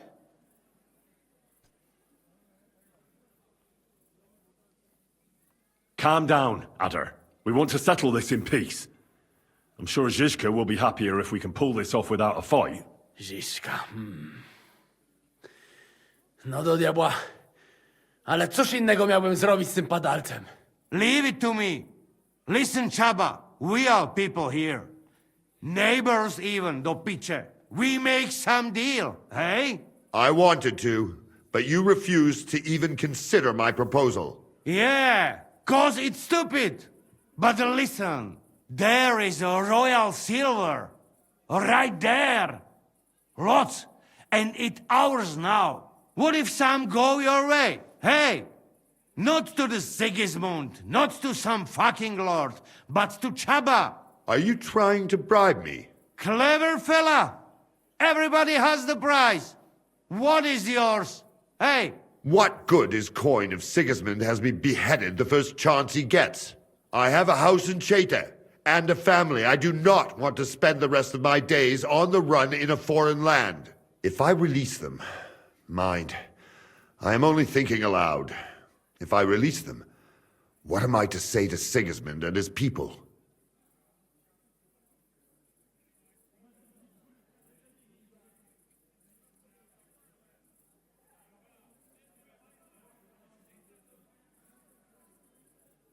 S: Calm down, Adder. We want to settle this in peace. I'm sure Zizka will be happier if we can pull this off without a fight.
N: Zizka, No do diabła. Ale cóż innego miałbym zrobić z tym padalcem?
A: Leave it to me. Listen, Chaba, we are people here. Neighbors even, do picze. We make some deal, hey?
K: I wanted to, but you refused to even consider my proposal.
A: Yeah, 'cause it's stupid. But listen, there is a royal silver. Right there. Lots. And it's ours now. What if some go your way? Hey, not to the Sigismund, not to some fucking lord, but to Chaba.
K: Are you trying to bribe me?
A: Clever fella. Everybody has the prize. What is yours? Hey.
K: What good is coin if Sigismund has me beheaded the first chance he gets? I have a house in Cheta and a family. I do not want to spend the rest of my days on the run in a foreign land. If I release them, mind, I am only thinking aloud. If I release them, what am I to say to Sigismund and his people?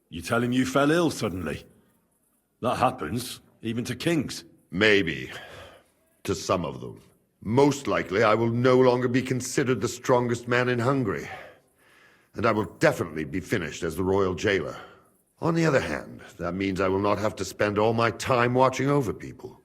S: You tell him you fell ill suddenly. That happens, even to kings.
K: Maybe. To some of them. Most likely, I will no longer be considered the strongest man in Hungary. And I will definitely be finished as the royal jailer. On the other hand, that means I will not have to spend all my time watching over people.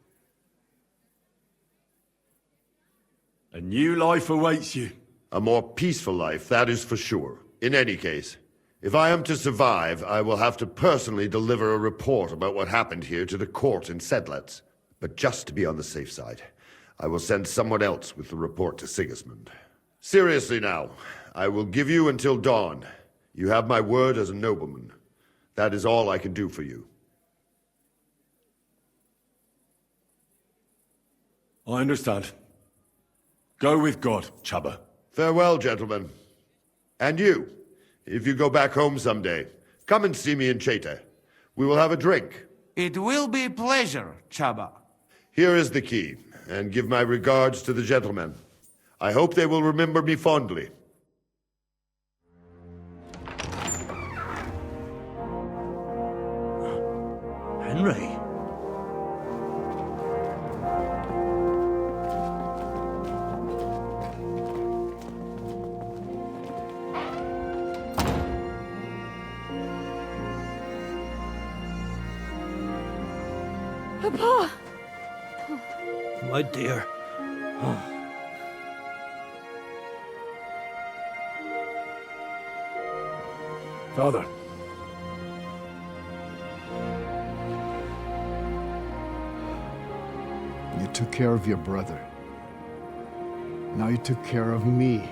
S: A new life awaits you.
K: A more peaceful life, that is for sure. In any case, if I am to survive, I will have to personally deliver a report about what happened here to the court in Sedlec. But just to be on the safe side, I will send someone else with the report to Sigismund. Seriously now, I will give you until dawn. You have my word as a nobleman. That is all I can do for you.
S: I understand. Go with God, Chaba.
K: Farewell, gentlemen. And you, if you go back home someday, come and see me in Cheta. We will have a drink.
A: It will be a pleasure, Chaba.
K: Here is the key, and give my regards to the gentlemen. I hope they will remember me fondly.
A: Henry?
F: Papa!
A: My dear.
I: Father.
U: You took care of your brother. Now you took care of me.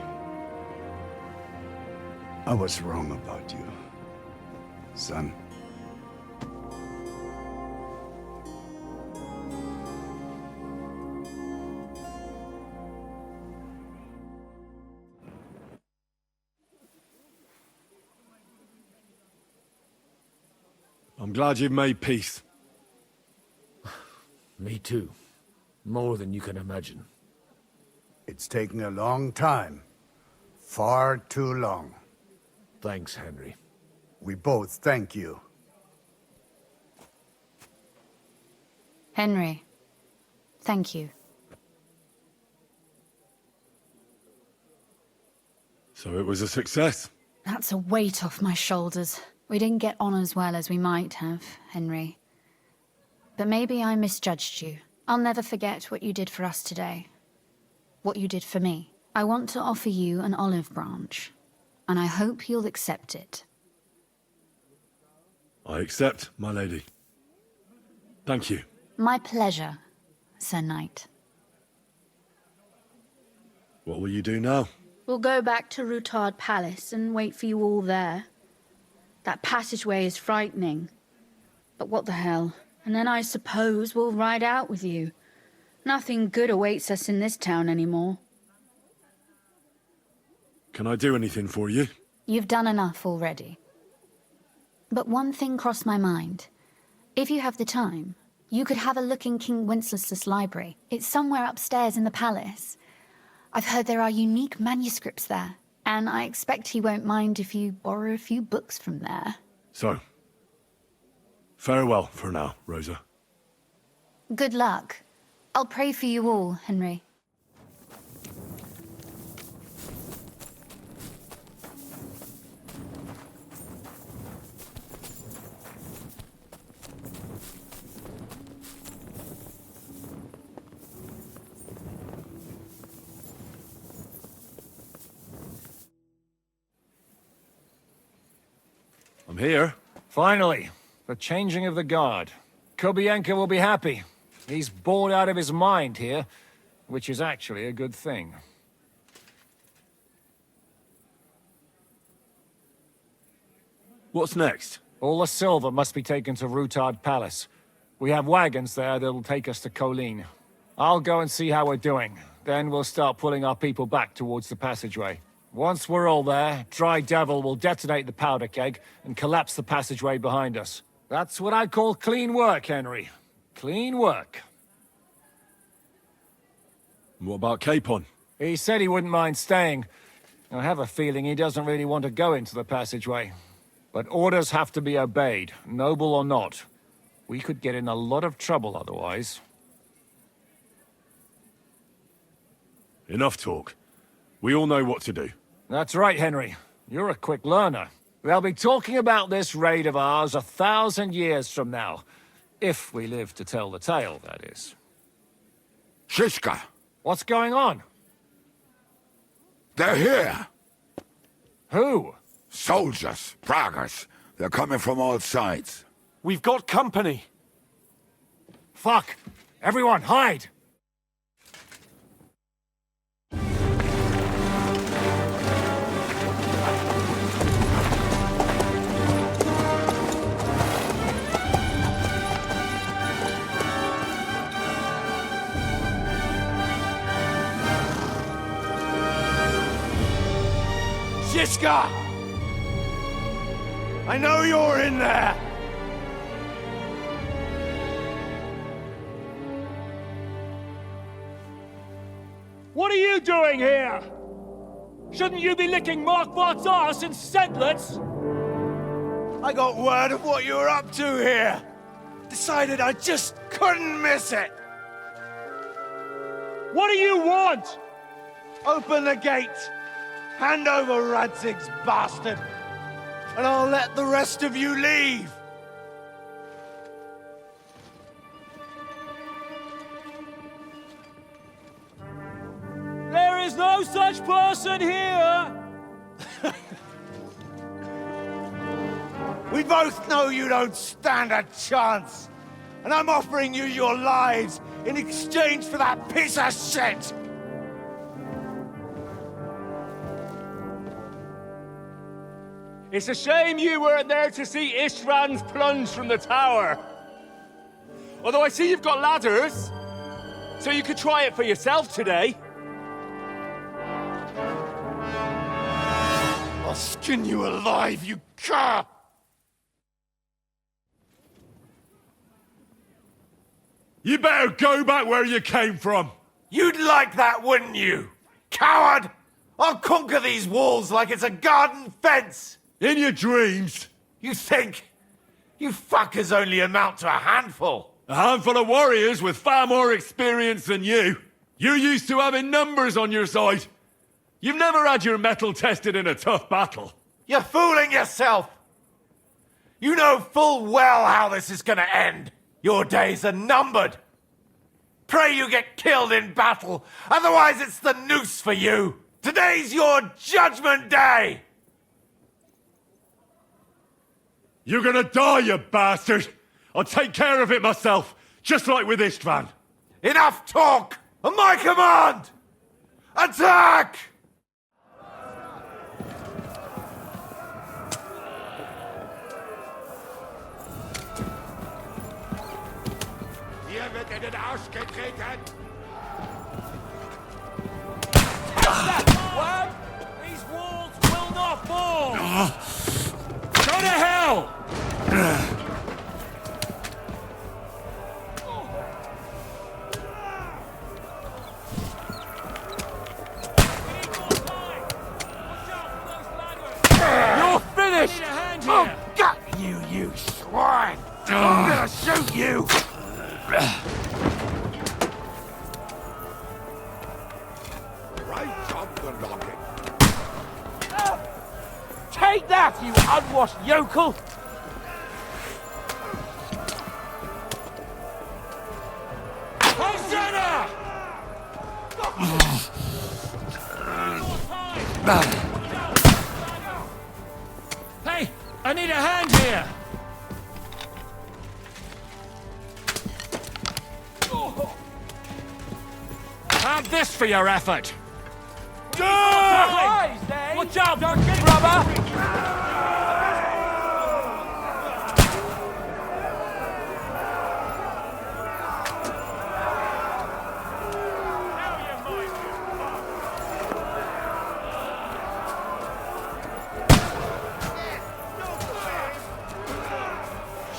U: I was wrong about you, son.
S: I'm glad you've made peace.
T: Me too. More than you can imagine.
U: It's taken a long time. Far too long.
T: Thanks, Henry.
U: We both thank you.
L: Henry, thank you.
S: So it was a success?
L: That's a weight off my shoulders. We didn't get on as well as we might have, Henry. But maybe I misjudged you. I'll never forget what you did for us today. What you did for me. I want to offer you an olive branch, and I hope you'll accept it.
S: I accept, my lady. Thank you.
L: My pleasure, Sir Knight.
S: What will you do now?
L: We'll go back to Routard Palace and wait for you all there. That passageway is frightening. But what the hell? And then I suppose we'll ride out with you. Nothing good awaits us in this town anymore.
S: Can I do anything for you?
L: You've done enough already. But one thing crossed my mind. If you have the time, you could have a look in King Wenceslas' library. It's somewhere upstairs in the palace. I've heard there are unique manuscripts there, and I expect he won't mind if you borrow a few books from there.
S: So, farewell for now, Rosa.
L: Good luck. I'll pray for you all, Henry.
S: I'm here.
G: Finally, the changing of the guard. Kubienka will be happy. He's bored out of his mind here, which is actually a good thing.
S: What's next?
G: All the silver must be taken to Routard Palace. We have wagons there that'll take us to Colleen. I'll go and see how we're doing. Then we'll start pulling our people back towards the passageway. Once we're all there, Dry Devil will detonate the powder keg and collapse the passageway behind us. That's what I call clean work, Henry. Clean work.
S: What about Capon?
G: He said he wouldn't mind staying. I have a feeling he doesn't really want to go into the passageway. But orders have to be obeyed, noble or not. We could get in a lot of trouble otherwise.
S: Enough talk. We all know what to do.
G: That's right, Henry. You're a quick learner. They'll be talking about this raid of ours 1,000 years from now. If we live to tell the tale, that is.
D: Shishka!
G: What's going on?
D: They're here!
G: Who?
D: Soldiers, Pragas. They're coming from all sides.
R: We've got company!
G: Fuck! Everyone, hide!
A: Shishka! I know you're in there!
G: What are you doing here? Shouldn't you be licking Markvart's arse in Sedlitz?
A: I got word of what you were up to here. Decided I just couldn't miss it.
G: What do you want?
A: Open the gate. Hand over Radzig's bastard. And I'll let the rest of you leave.
G: There is no such person here!
A: We both know you don't stand a chance. And I'm offering you your lives in exchange for that piece of shit.
G: It's a shame you weren't there to see Ishrand's plunge from the tower. Although I see you've got ladders, so you could try it for yourself today.
A: I'll skin you alive, you cur!
S: You better go back where you came from.
M: You'd like that, wouldn't you? Coward! I'll conquer these walls like it's a garden fence!
S: In your dreams?
M: You think? You fuckers only amount to a handful.
S: A handful of warriors with far more experience than you. You're used to having numbers on your side. You've never had your mettle tested in a tough battle.
M: You're fooling yourself! You know full well how this is gonna end. Your days are numbered. Pray you get killed in battle, otherwise it's the noose for you. Today's your judgment day!
S: You're gonna die, you bastard! I'll take care of it myself, just like with Istvan.
M: Enough talk! On my command! Attack!
D: Hier wird in den Arsch getreten!
M: What? These walls will not fall! Go to hell! You're finished! I'll gut you, you swine! I'm gonna shoot you!
D: Right on the noggin.
M: Take that, you unwashed yokel! Hosanna!
B: Hey, I need a hand here.
M: Have this for your effort!
B: Watch out, brother!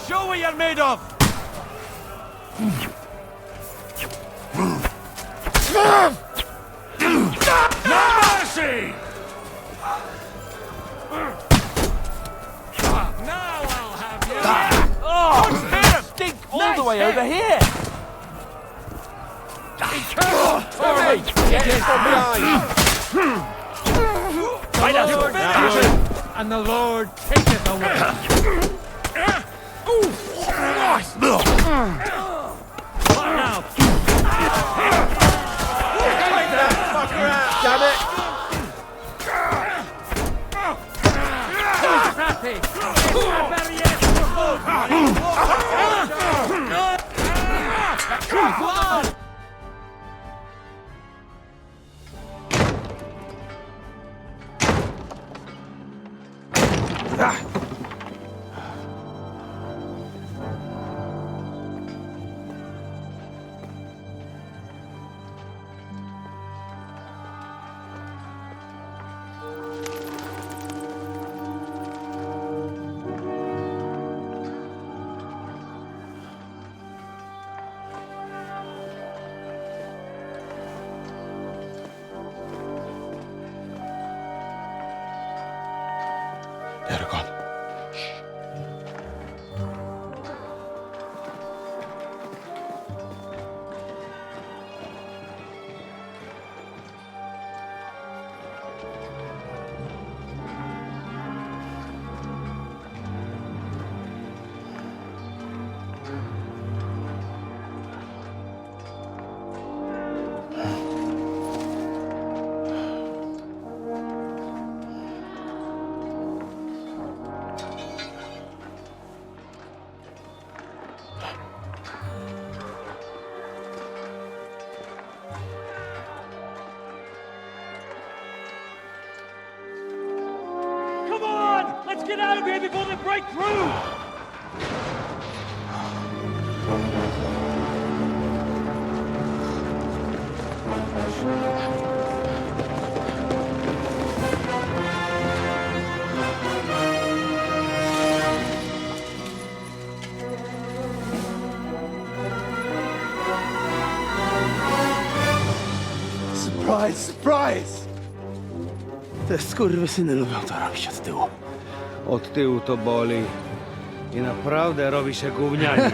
M: Show what you're made of! No mercy! Now I'll have you! Oh, stink all the way over here! Be careful! Hurry! Get in from behind!
B: And the Lord taketh away.
M: What now?
B: Take that
M: fucker out, damn it!
B: Happy. Come on!
S: They're gone.
B: Let's get out of here before they break through!
A: Surprise! Te skurwysyny lubią to robić od tyłu. Od tyłu to boli. I naprawdę robi się gównianie.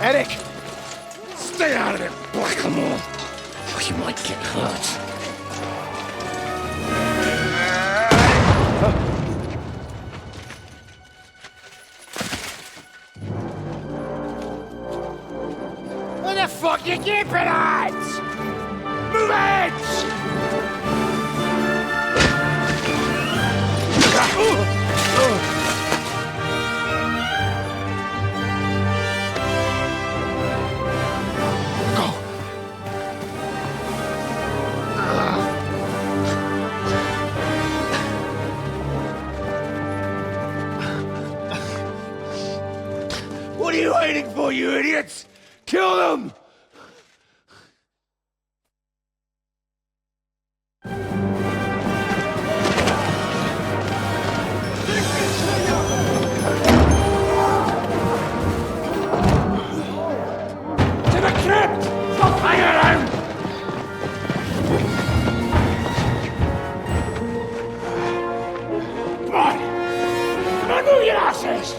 H: Eric! Stay out of it, blackamoor! Or you might get hurt. What the fuck you keeping at? Move it!
A: What are you waiting for, you idiots? Kill them!
H: To the crypt! Stop hanging around! Come on! Come on, move your asses!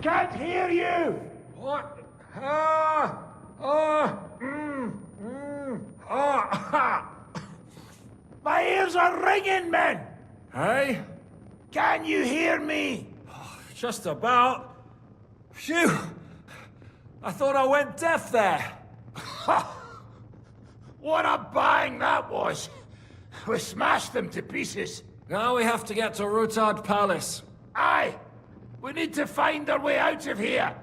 A: Can't hear you! What? My ears are ringing, men!
J: Hey?
A: Can you hear me?
J: Just about. Phew! I thought I went deaf there.
A: What a bang that was! We smashed them to pieces.
J: Now we have to get to Rutard Palace.
A: Aye! We need to find our way out of here!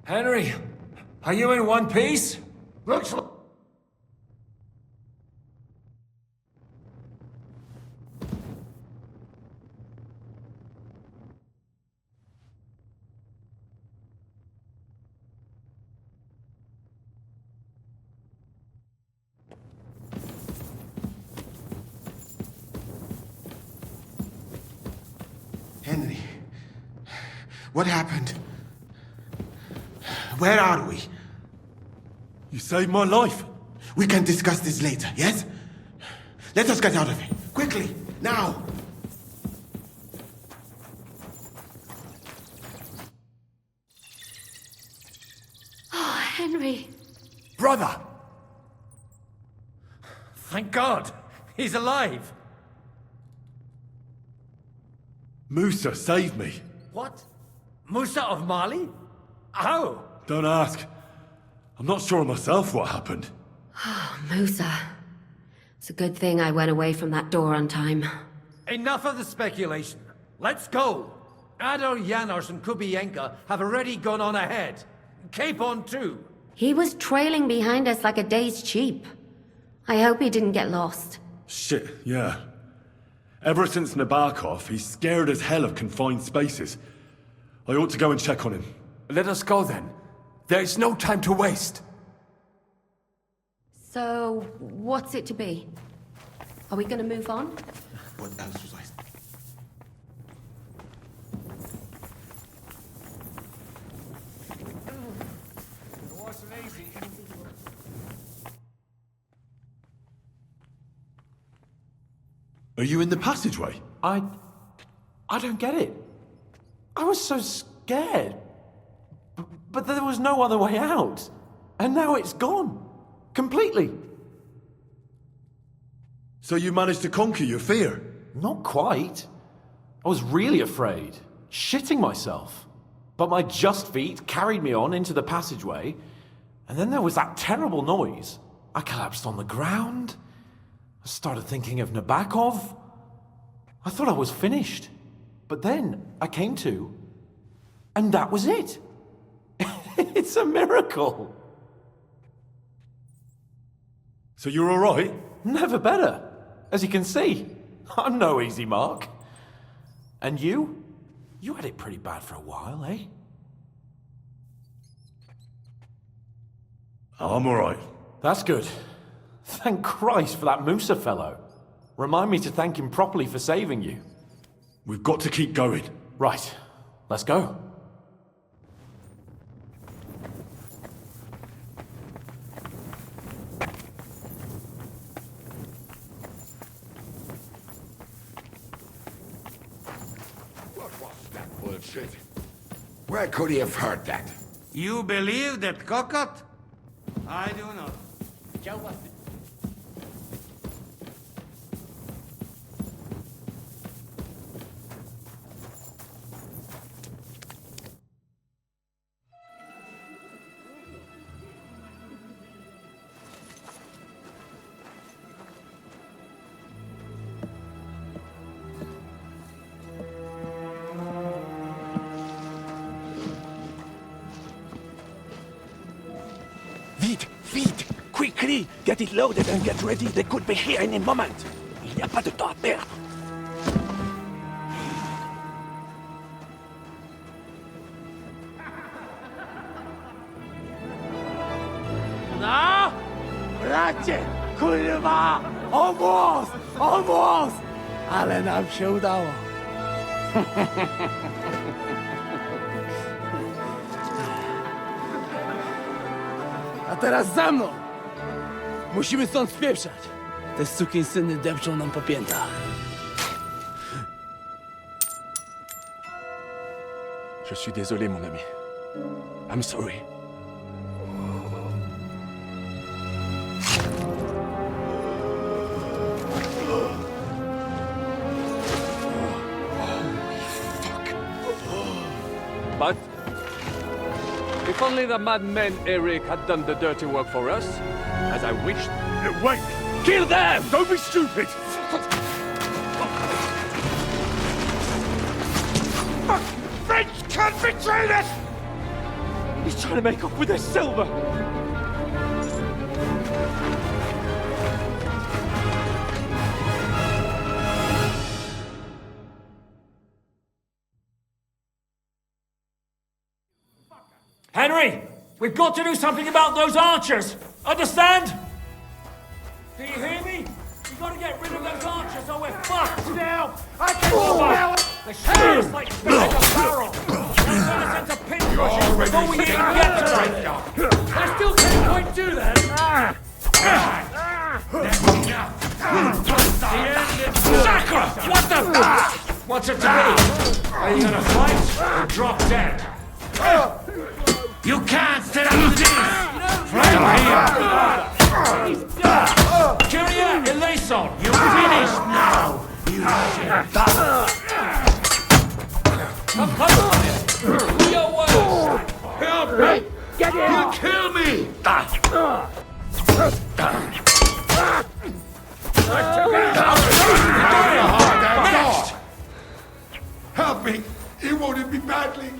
J: Henry, are you in one piece?
A: Looks like...
H: Henry, what happened? Where are we?
J: You saved my life.
H: We can discuss this later, yes? Let us get out of here. Quickly, now!
C: Oh, Henry.
J: Brother! Thank God, he's alive.
S: Musa saved me.
T: What? Musa of Mali? How?
S: Don't ask. I'm not sure myself what happened.
C: Oh, Musa. It's a good thing I went away from that door on time.
T: Enough of the speculation. Let's go. Adol Janos and Kubienka have already gone on ahead. Cape on too.
C: He was trailing behind us like a dazed sheep. I hope he didn't get lost.
S: Shit, yeah. Ever since Nabokov, he's scared as hell of confined spaces. I ought to go and check on him.
H: Let us go then. There is no time to waste.
C: So, what's it to be? Are we gonna move on?
H: What else was I...
S: Are you in the passageway?
R: I don't get it. I was so scared. But there was no other way out. And now it's gone. Completely.
S: So you managed to conquer your fear?
R: Not quite. I was really afraid. Shitting myself. But my just feet carried me on into the passageway. And then there was that terrible noise. I collapsed on the ground. I started thinking of Nabokov. I thought I was finished. But then I came to. And that was it. It's a miracle.
S: So you're all right?
R: Never better. As you can see, I'm no easy mark. And you? You had it pretty bad for a while, eh?
S: I'm all right.
R: That's good. Thank Christ for that Musa fellow. Remind me to thank him properly for saving you.
S: We've got to keep going.
R: Right. Let's go.
D: What was that bullshit? Where could he have heard that?
A: You believe that cockot? I do not.
H: Vite! Quickly! Get it loaded and get ready. They could be here any moment. Il n'y a pas de temps à perdre.
T: No! Bracie! Kurwa! Almost! Ale nam się udało. A teraz za mną! Musimy stąd spieprzać. Te sukinsyny depczą nam po piętach.
H: Je suis désolé, mon ami. I'm sorry.
E: But if only the madman Eric had done the dirty work for us, as I wished.
H: Wait!
E: Kill them!
H: Don't be stupid!
E: French can't betray us! He's trying to make off with his silver!
B: Henry! We've got to do something about those archers! Understand? Do you hear me? We've got to get rid of those archers or we're fucked! Now! I can smell it! They shoot us like fish in a barrel! They'll turn us into pinpricks before we even get to them! I still can't quite do that! Sacre! What the... What's it to be? Are you gonna fight or drop dead?
A: You can't stand up to this! From here!
B: Kyria eleison!
A: You're finished now! You shit!
H: Hey, get in!
D: He'll kill me! Help me! He wanted me badly.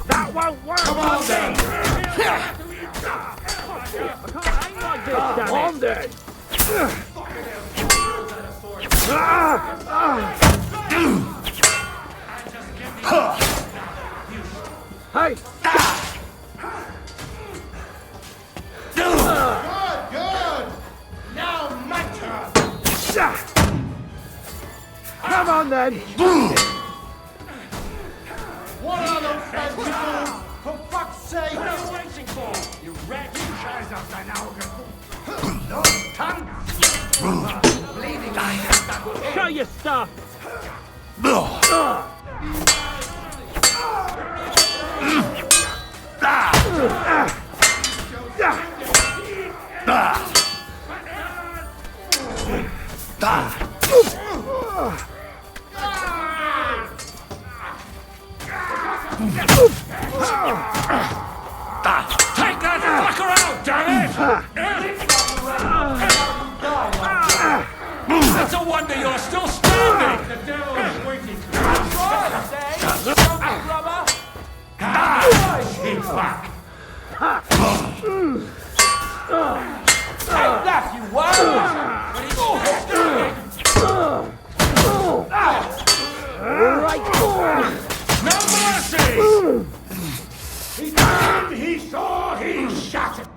H: That won't work!
D: Come on then!
H: Come on then! Hey!
D: Good! Now my turn!
H: Come on then!
D: What are those guys doing? For fuck's sake!
H: What are you waiting for? You rat! Scheiß auf dein Auge! Tongue! Bleeding! Show your stuff!
B: Take that fucker out, damn it! It's a wonder you're still standing! The devil is waiting. That's right, show me, rubber! Take that, you no mercy!
H: He came, he saw, he shot it!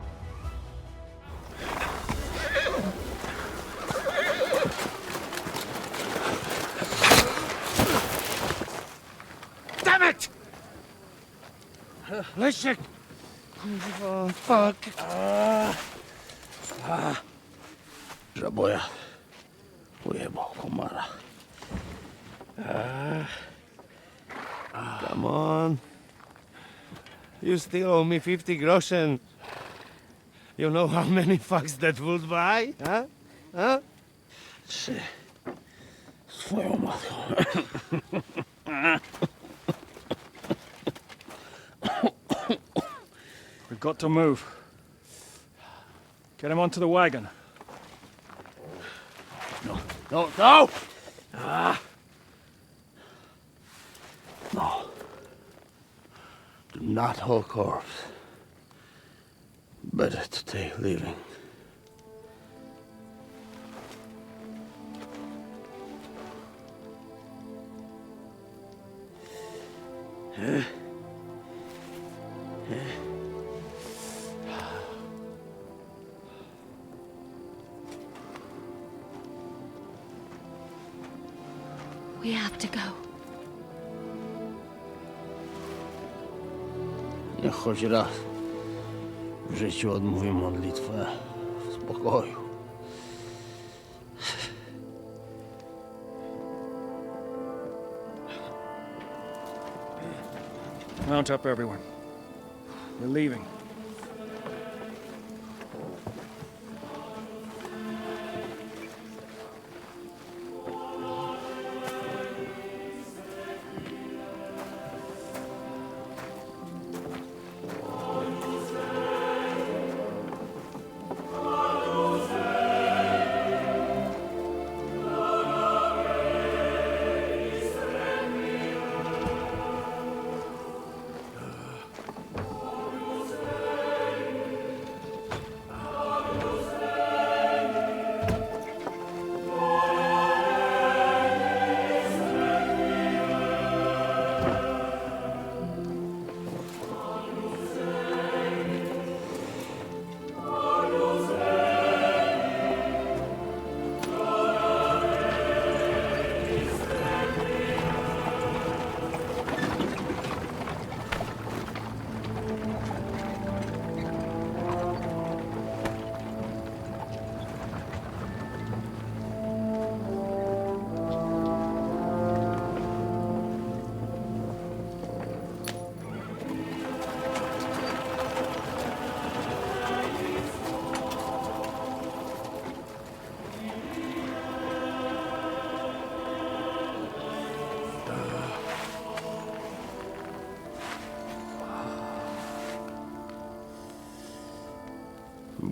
H: Damn it!
O: Listen! Oh, fuck.
N: Żaboja. Ujebał komara.
O: Come on. You still owe me 50 groschen. You know how many fucks that would buy? Huh? Huh?
N: Swoją matką.
G: We've got to move. Get him onto the wagon.
N: No! No! No. Do not hold corpse. Better to take living.
C: We have to go.
N: Niech choć raz w życiu odmówię modlitwę w spokoju.
G: Mount up, everyone. We're leaving.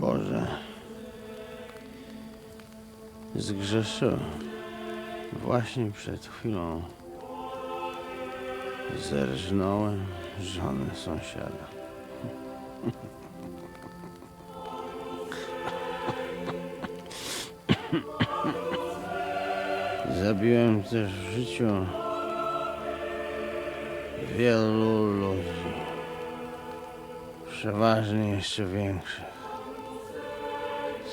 O: Boże, zgrzeszyłem. Właśnie przed chwilą zerżnąłem żonę sąsiada. Zabiłem też w życiu wielu ludzi, przeważnie jeszcze większych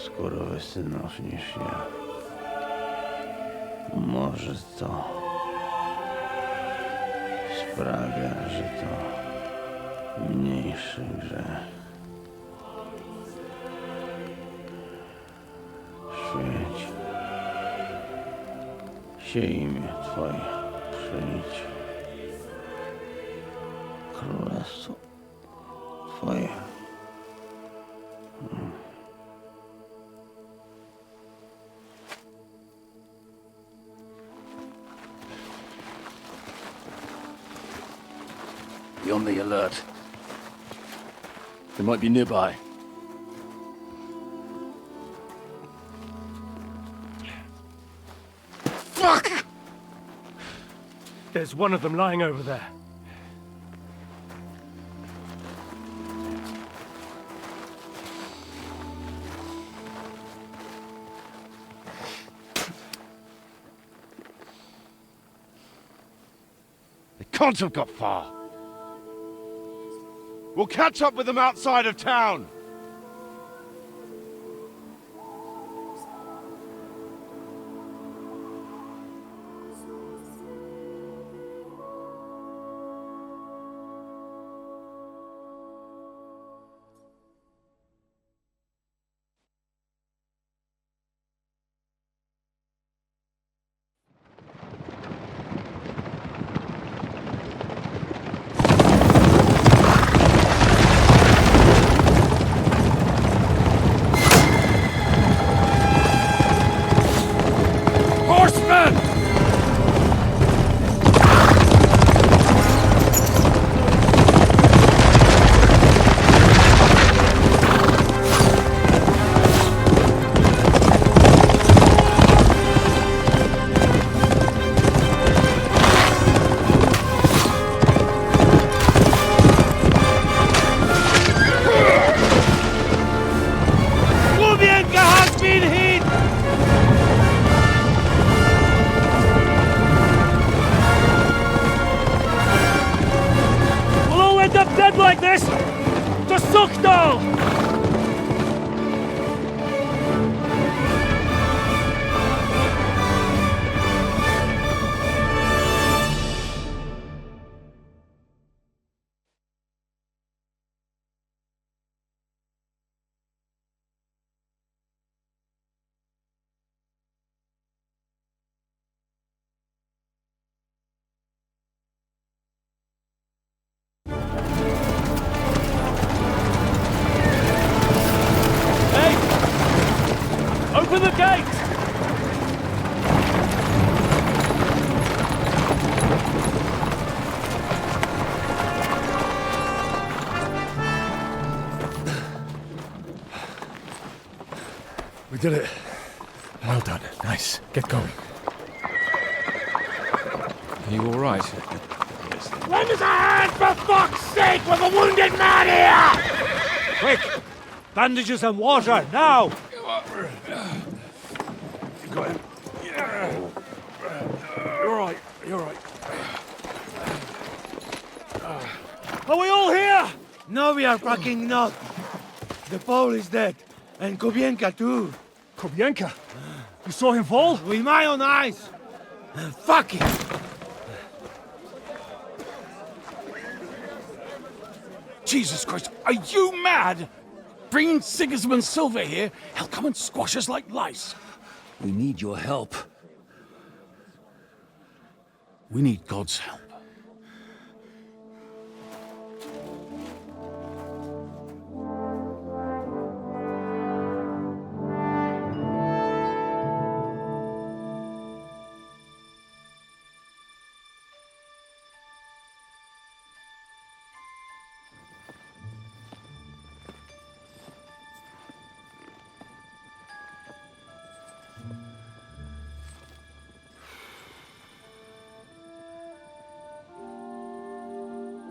O: skurwysynów niż ja. Może to sprawia, że to mniejszy grzech. Świeć się imię Twoje, przyjdź królestwo Twoje.
U: Be on the alert. They might be nearby.
G: Fuck! There's one of them lying over there.
O: They can't have got far. We'll catch up with them outside of town.
G: Like this! To Sukdal! Open the gate!
U: We did it. Well done. Nice. Get going.
P: Are you all right?
H: Lend us a hand, for fuck's sake! We've a wounded man here!
G: Quick! Bandages and water, now!
U: Got him. You're right. You're right.
G: Are we all here?
O: No, we are fucking not. The Pole is dead. And Kobienka too.
G: Kobienka? You saw him fall?
O: With my own eyes. Fuck it.
J: Jesus Christ, are you mad? Bringing Sigismund Silver here, he'll come and squash us like lice.
Q: We need your help.
J: We need God's help.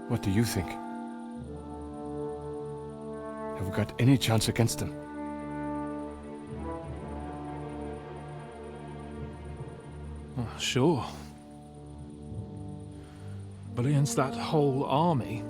P: What do you think? Have we got any chance against them?
T: Oh, sure. But against that whole army...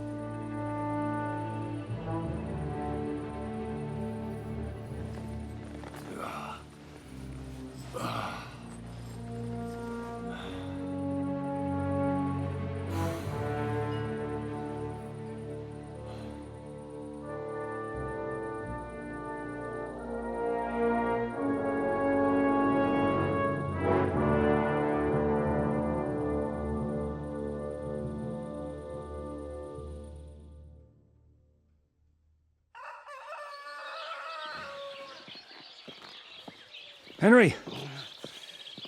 P: Henry!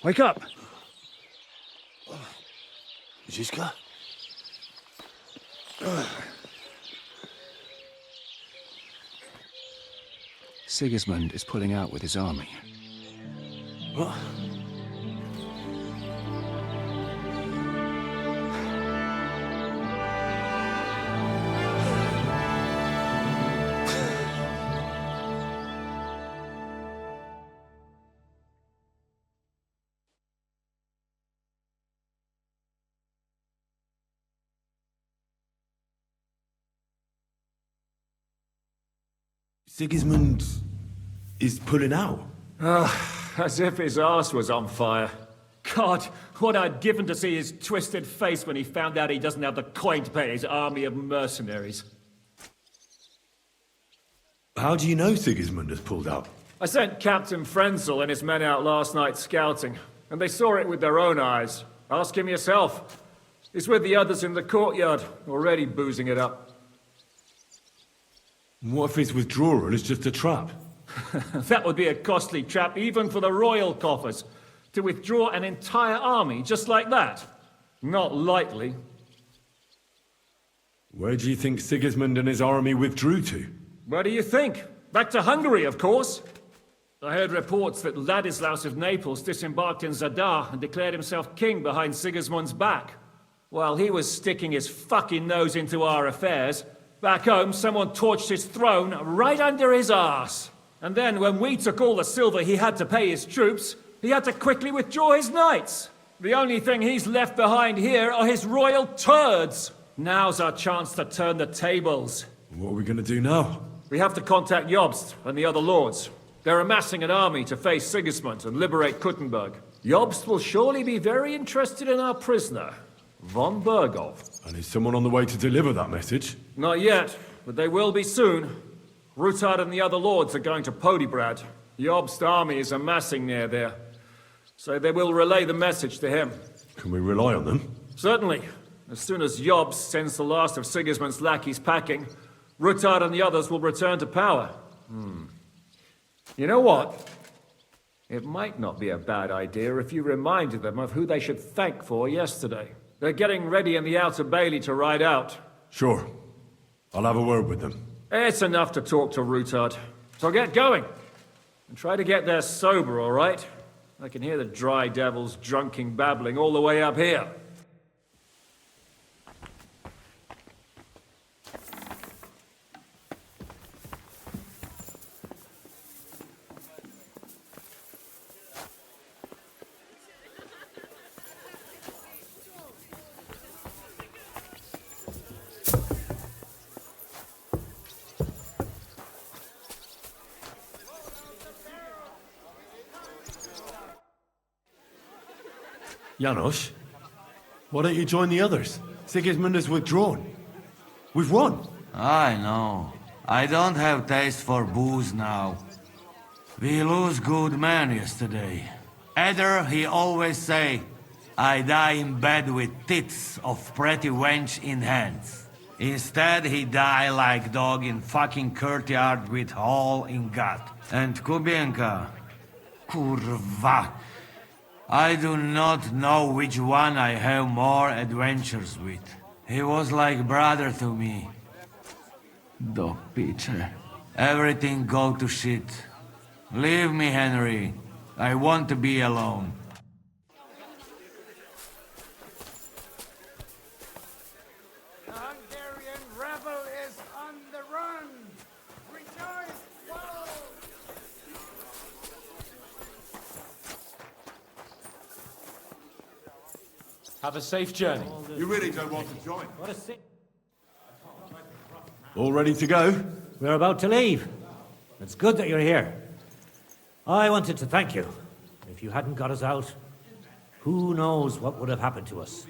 P: Wake up!
U: Žižka?
P: Sigismund is pulling out with his army.
U: What?
S: Sigismund is pulling out.
G: As if his arse was on fire. God, what I'd given to see his twisted face when he found out he doesn't have the coin to pay his army of mercenaries.
S: How do you know Sigismund has pulled out?
G: I sent Captain Frenzel and his men out last night scouting, and they saw it with their own eyes. Ask him yourself. He's with the others in the courtyard, already boozing it up.
S: What if his withdrawal is just a trap?
G: That would be a costly trap even for the royal coffers. To withdraw an entire army just like that? Not likely.
S: Where do you think Sigismund and his army withdrew to?
G: Where do you think? Back to Hungary, of course. I heard reports that Ladislaus of Naples disembarked in Zadar and declared himself king behind Sigismund's back. While he was sticking his fucking nose into our affairs, back home someone torched his throne right under his arse. And then when we took all the silver he had to pay his troops, he had to quickly withdraw his knights. The only thing he's left behind here are his royal turds. Now's our chance to turn the tables.
S: What are we going to do now?
G: We have to contact Jobst and the other lords. They're amassing an army to face Sigismund and liberate Kuttenberg. Jobst will surely be very interested in our prisoner, von Bergov.
S: And is someone on the way to deliver that message?
G: Not yet, but they will be soon. Rutard and the other lords are going to Podebrad. Jobst's army is amassing near there. So they will relay the message to him.
S: Can we rely on them?
G: Certainly. As soon as Jobst sends the last of Sigismund's lackeys packing, Rutard and the others will return to power. You know what? It might not be a bad idea if you reminded them of who they should thank for yesterday. They're getting ready in the Outer Bailey to ride out.
S: Sure. I'll have a word with them.
G: It's enough to talk to Rutard. So get going. And try to get there sober, all right? I can hear the dry devils drunken babbling all the way up here.
S: Janos, why don't you join the others? Sigismund has withdrawn. We've won.
A: I know. I don't have taste for booze now. We lose good men yesterday. Either he always say, I die in bed with tits of pretty wench in hands. Instead he die like dog in fucking courtyard with hole in gut. And Kubienka, kurwa. I do not know which one I have more adventures with. He was like brother to me. Dog Peter. Everything go to shit. Leave me, Henry. I want to be alone.
H: rebel is on the run! Rejoice! Whoa!
R: Have a safe journey.
D: You really don't want to join?
B: What a sick...
S: All ready to go?
B: We're about to leave. It's good that you're here. I wanted to thank you. If you hadn't got us out, who knows what would have happened to us.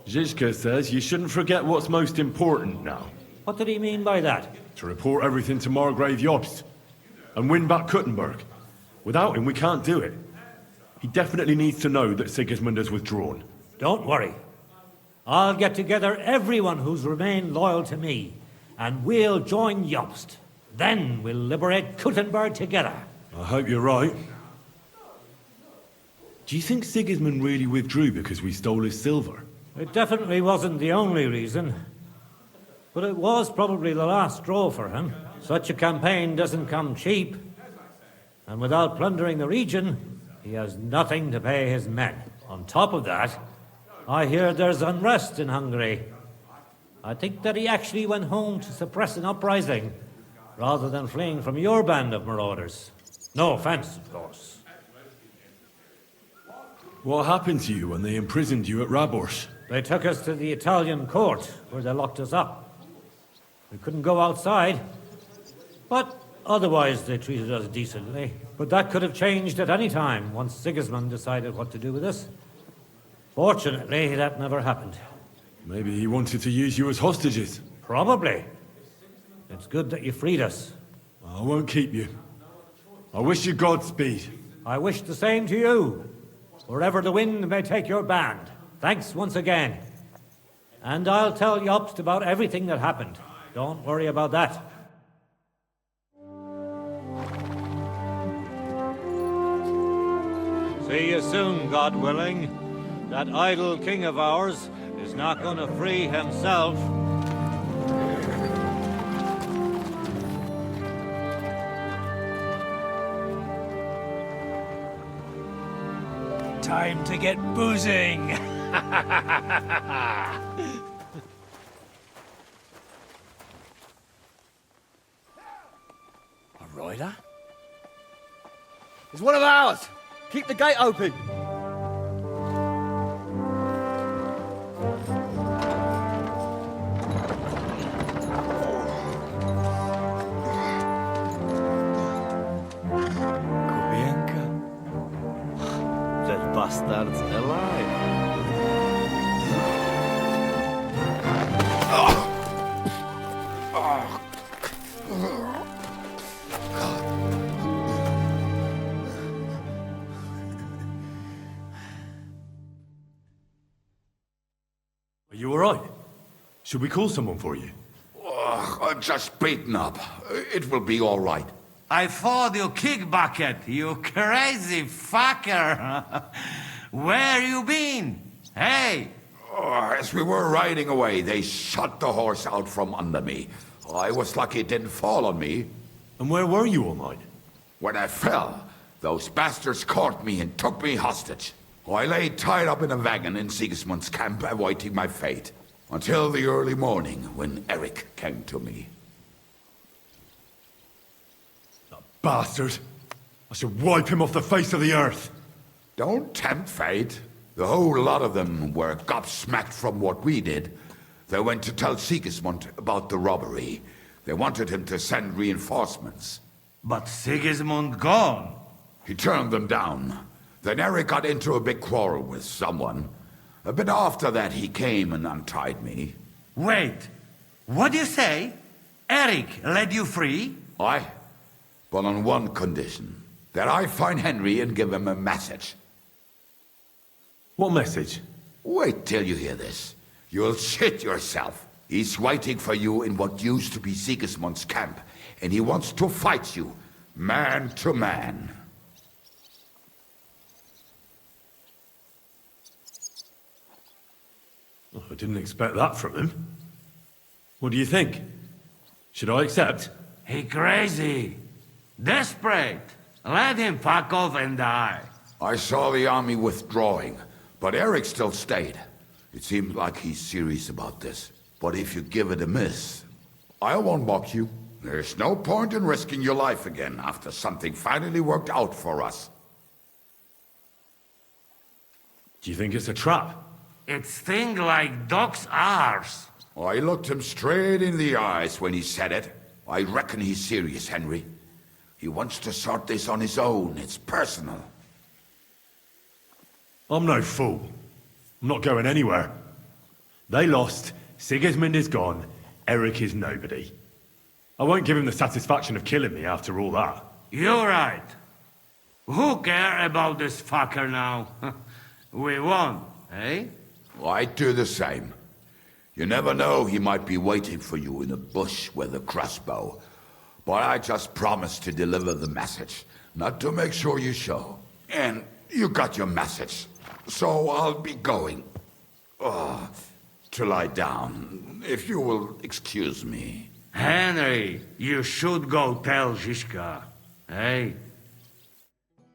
S: Zizka says you shouldn't forget what's most important now.
B: What did he mean by that?
S: To report everything to Margrave Jobst and win back Kuttenberg. Without him, we can't do it. He definitely needs to know that Sigismund has withdrawn.
B: Don't worry. I'll get together everyone who's remained loyal to me, and we'll join Jobst. Then we'll liberate Kuttenberg together.
S: I hope you're right. Do you think Sigismund really withdrew because we stole his silver?
B: It definitely wasn't the only reason. But it was probably the last straw for him. Such a campaign doesn't come cheap. And without plundering the region, he has nothing to pay his men. On top of that, I hear there's unrest in Hungary. I think that he actually went home to suppress an uprising, rather than fleeing from your band of marauders. No offense, of course.
S: What happened to you when they imprisoned you at Rabors?
B: They took us to the Italian court, where they locked us up. We couldn't go outside, but otherwise they treated us decently. But that could have changed at any time, once Sigismund decided what to do with us. Fortunately, that never happened.
S: Maybe he wanted to use you as hostages.
B: Probably. It's good that you freed us.
S: I won't keep you. I wish you Godspeed.
B: I wish the same to you, wherever the wind may take your band. Thanks once again. And I'll tell Jobst about everything that happened. Don't worry about that. See you soon, God willing. That idle king of ours is not going to free himself.
T: Time to get boozing!
Q: A rider? It's one of ours! Keep the gate open!
O: Bastard's alive.
S: Are you all right? Should we call someone for you?
D: I'm just beaten up. It will be all right.
A: I thought you kick bucket, you crazy fucker. Where you been? Hey!
D: As we were riding away, they shot the horse out from under me. I was lucky it didn't fall on me.
S: And where were you all night?
D: When I fell, those bastards caught me and took me hostage. I lay tied up in a wagon in Sigismund's camp, awaiting my fate. Until the early morning, when Eric came to me.
S: Bastard! I should wipe him off the face of the earth!
D: Don't tempt fate. The whole lot of them were gobsmacked from what we did. They went to tell Sigismund about the robbery. They wanted him to send reinforcements.
A: But Sigismund gone.
D: He turned them down. Then Eric got into a big quarrel with someone. A bit after that, he came and untied me.
A: Wait, what do you say? Eric let you free?
D: Aye, but on one condition. That I find Henry and give him a message.
S: What message?
D: Wait till you hear this. You'll shit yourself. He's waiting for you in what used to be Sigismund's camp, and he wants to fight you, man to man.
S: Oh, I didn't expect that from him. What do you think? Should I accept?
A: He crazy. Desperate. Let him fuck off and die.
D: I saw the army withdrawing, But Eric still stayed. It seemed like he's serious about this. But if you give it a miss, I won't mock you. There's no point in risking your life again after something finally worked out for us.
S: Do you think it's a trap?
A: It's thing like dog's arse.
D: I looked him straight in the eyes when he said it. I reckon he's serious, Henry. He wants to sort this on his own. It's personal.
S: I'm no fool. I'm not going anywhere. They lost, Sigismund is gone, Eric is nobody. I won't give him the satisfaction of killing me after all that.
A: You're right. Who care about this fucker now? We won, eh?
D: I'd do the same. You never know, he might be waiting for you in a bush with a crossbow. But I just promised to deliver the message, not to make sure you show. And you got your message, so I'll be going. To lie down, if you will excuse me.
A: Henry, you should go tell Zizka, eh?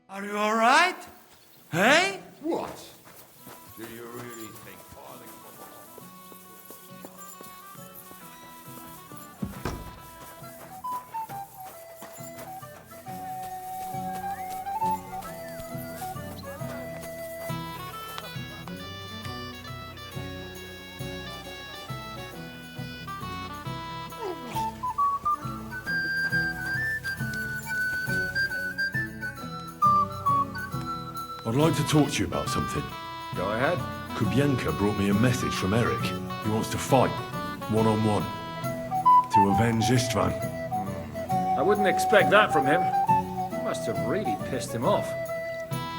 A: Are you all right? Hey?
D: What? Do you really think falling
S: I'd like to talk to you about something.
G: Go ahead.
S: Kubienka brought me a message from Eric. He wants to fight, one-on-one, to avenge Istvan.
G: I wouldn't expect that from him. You must have really pissed him off.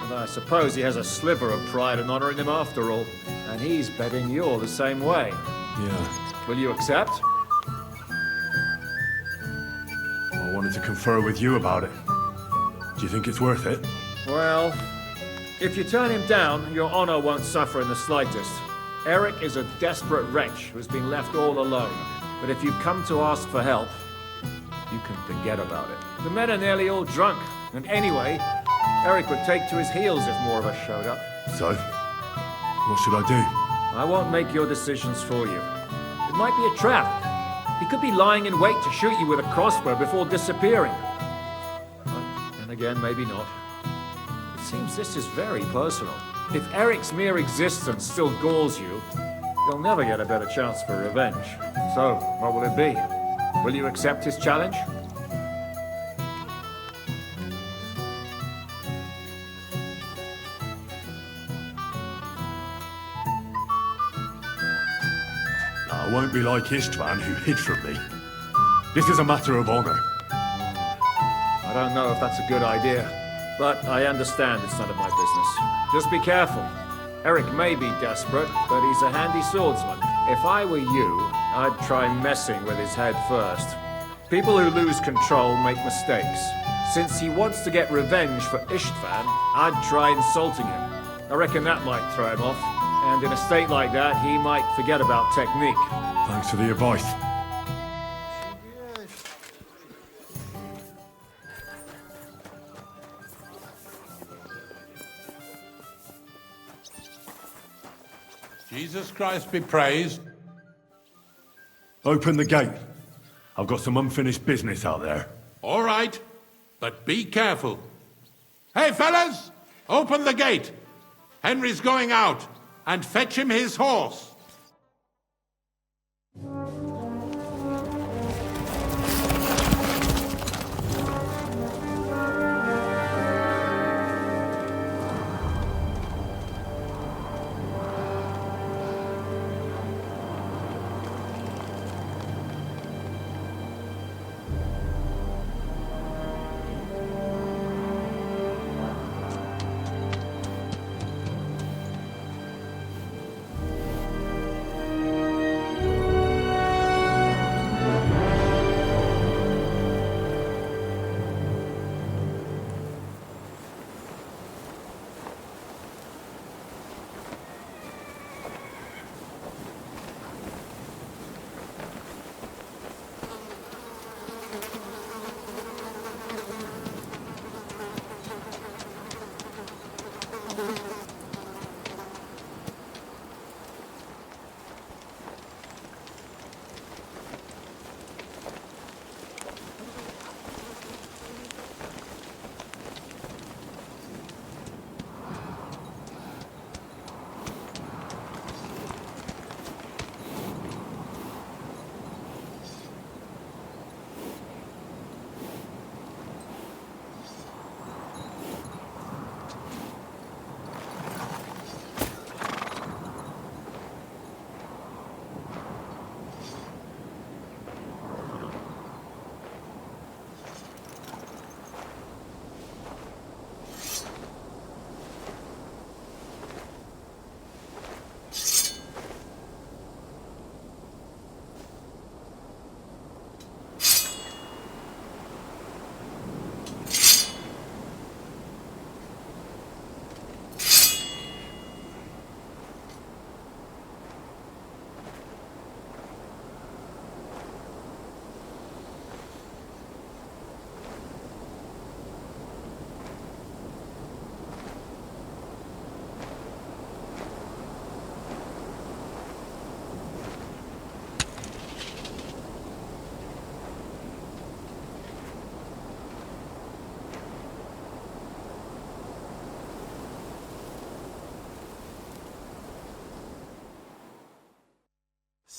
G: But I suppose he has a sliver of pride and honor in him after all. And he's betting you're the same way.
S: Yeah.
G: Will you accept?
S: I wanted to confer with you about it. Do you think it's worth it?
G: Well, if you turn him down, your honor won't suffer in the slightest. Eric is a desperate wretch who's been left all alone. But if you come to ask for help, you can forget about it. The men are nearly all drunk. And anyway, Eric would take to his heels if more of us showed up.
S: So? What should I do?
G: I won't make your decisions for you. It might be a trap. He could be lying in wait to shoot you with a crossbow before disappearing. But then again, maybe not. It seems this is very personal. If Eric's mere existence still galls you, you'll never get a better chance for revenge. So, what will it be? Will you accept his challenge?
S: I won't be like Istvan, who hid from me. This is a matter of honor.
G: I don't know if that's a good idea, but I understand it's none of my business. Just be careful. Eric may be desperate, but he's a handy swordsman. If I were you, I'd try messing with his head first. People who lose control make mistakes. Since he wants to get revenge for Istvan, I'd try insulting him. I reckon that might throw him off. And in a state like that, he might forget about technique.
S: Thanks for the advice.
K: Jesus Christ be praised.
S: Open the gate. I've got some unfinished business out there.
K: All right, but be careful. Hey, fellas! Open the gate. Henry's going out. And fetch him his horse.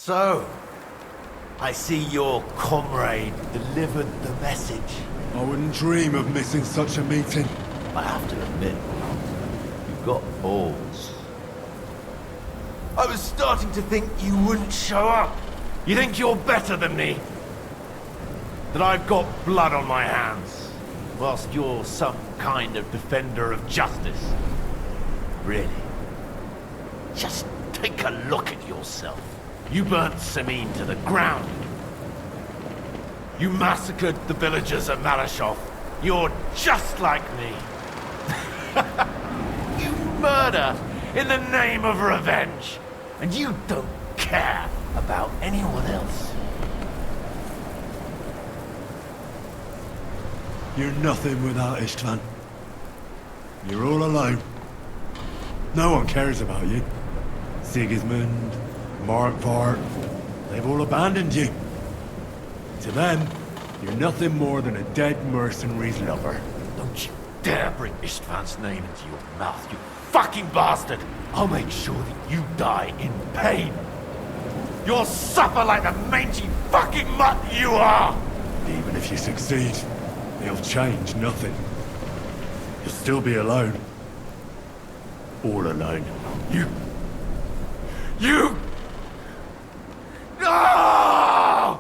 M: So, I see your comrade delivered the message.
S: I wouldn't dream of missing such a meeting.
M: I have to admit, you've got balls. I was starting to think you wouldn't show up. You think you're better than me? That I've got blood on my hands, whilst you're some kind of defender of justice. Really? Just take a look at yourself. You burnt Semine to the ground. You massacred the villagers at Malashov. You're just like me. You murder in the name of revenge. And you don't care about anyone else.
S: You're nothing without Istvan. You're all alone. No one cares about you. Sigismund, Markvart, they've all abandoned you. To them, you're nothing more than a dead mercenary's lover.
M: Don't you dare bring Istvan's name into your mouth, you fucking bastard! I'll make sure that you die in pain. You'll suffer like the mangy fucking mutt you are!
S: Even if you succeed, it'll change nothing. You'll still be alone. All alone.
M: You... No!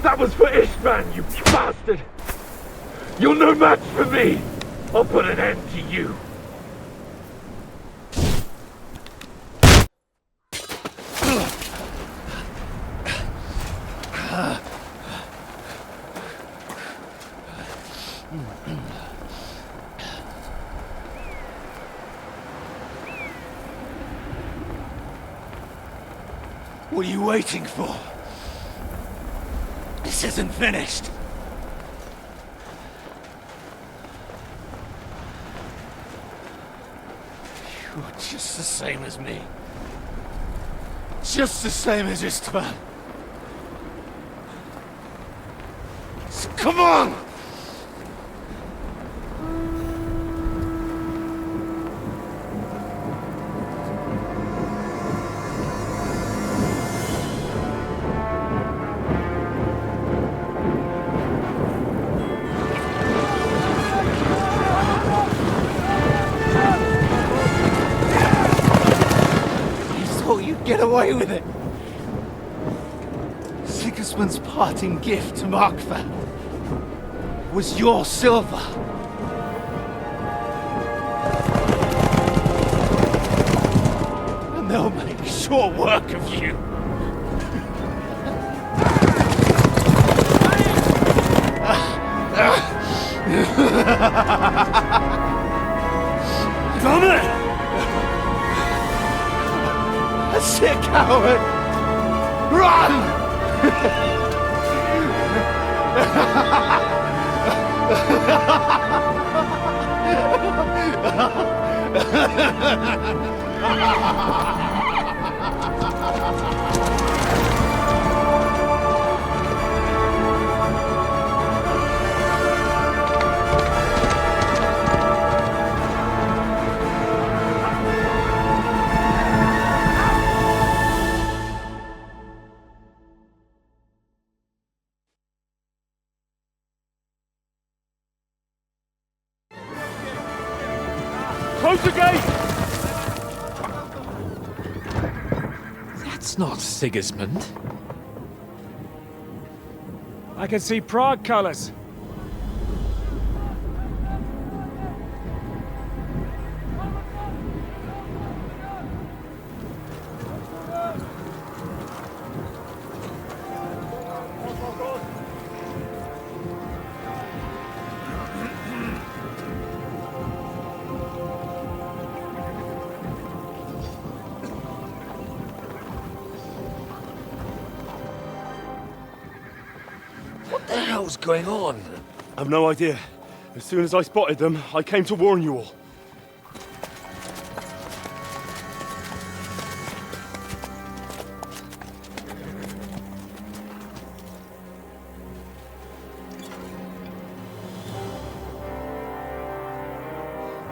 M: That was for Istvan, you bastard! You're no match for me! I'll put an end to you!
Q: What are you waiting for? This isn't finished. You're just the same as me. Just the same as Istvan. So come on! Get away with it! Sigismund's parting gift to Markvart was your silver. And they'll make short work of you. Damn it! That's it, coward! Run!
B: Close the gate!
F: That's not Sigismund.
G: I can see Prague colors.
Q: What the hell's going on?
S: I've no idea. As soon as I spotted them, I came to warn you all.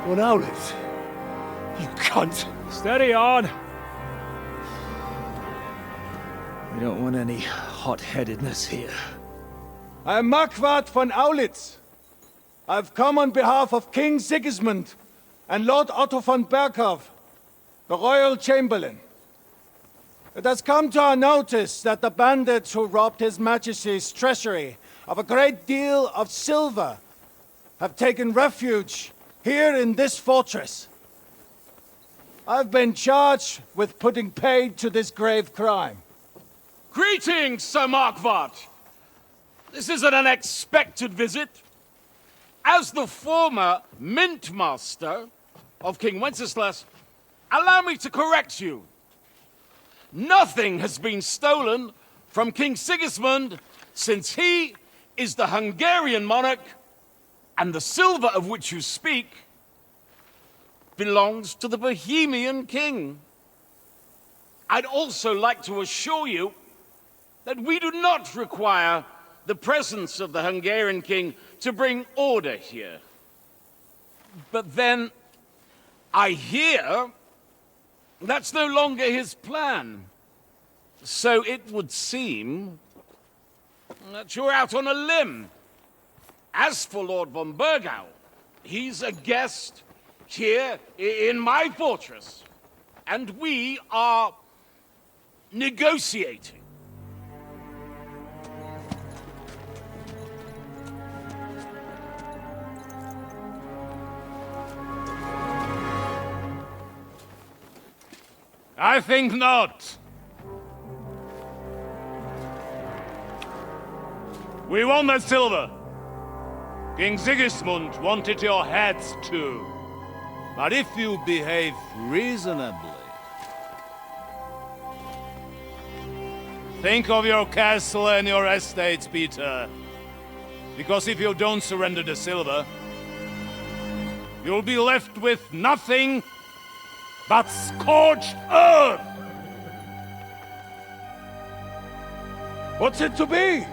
J: One Owlet. You cunt.
G: Steady on.
J: We don't want any hot-headedness here. I am Marquardt von Aulitz. I've come on behalf of King Sigismund and Lord Otto von Berghoff, the Royal Chamberlain. It has come to our notice that the bandits who robbed His Majesty's treasury of a great deal of silver have taken refuge here in this fortress. I've been charged with putting paid to this grave crime.
F: Greetings, Sir Marquardt. This is an unexpected visit. As the former Mint Master of King Wenceslas, allow me to correct you. Nothing has been stolen from King Sigismund since he is the Hungarian monarch, and the silver of which you speak belongs to the Bohemian king. I'd also like to assure you that we do not require the presence of the Hungarian king to bring order here. But then, I hear that's no longer his plan. So it would seem that you're out on a limb. As for Lord von Bergau, he's a guest here in my fortress, and we are negotiating.
K: I think not. We want that silver. King Sigismund wanted your heads too. But if you behave reasonably, think of your castle and your estates, Peter. Because if you don't surrender the silver, you'll be left with nothing but scorched earth!
J: What's it to be?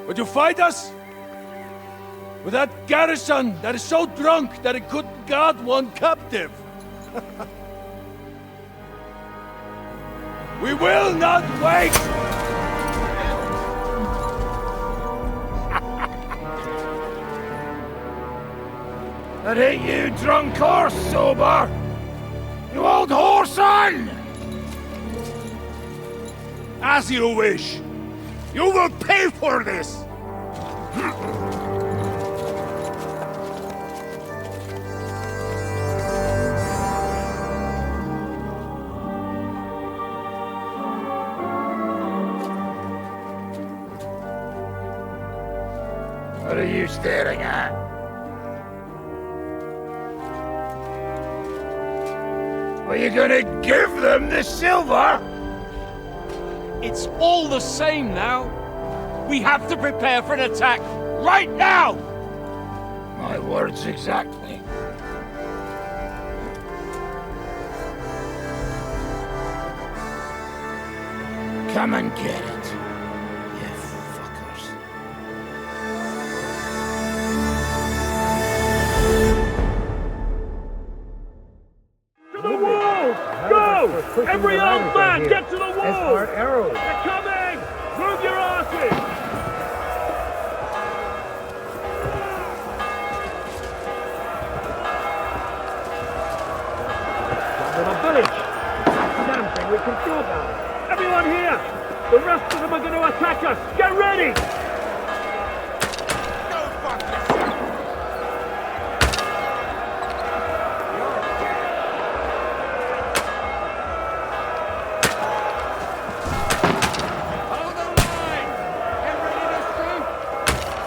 J: Would you fight us? With that garrison that is so drunk that it couldn't guard one captive? We will not wait!
H: That ain't you, drunk or sober! You old whoreson!
K: As you wish. You will pay for this!
H: What are you staring at? Are you gonna give them the silver?
F: It's all the same now. We have to prepare for an attack right now!
H: My words exactly. Come and get it, you fuckers.
B: To the wall! Go! Every old man, get to the wall!
H: Arrows.
B: They're coming! Move your asses! Little village! Damn thing we can do about it! Everyone here! The rest of them are going to attack us! Get ready!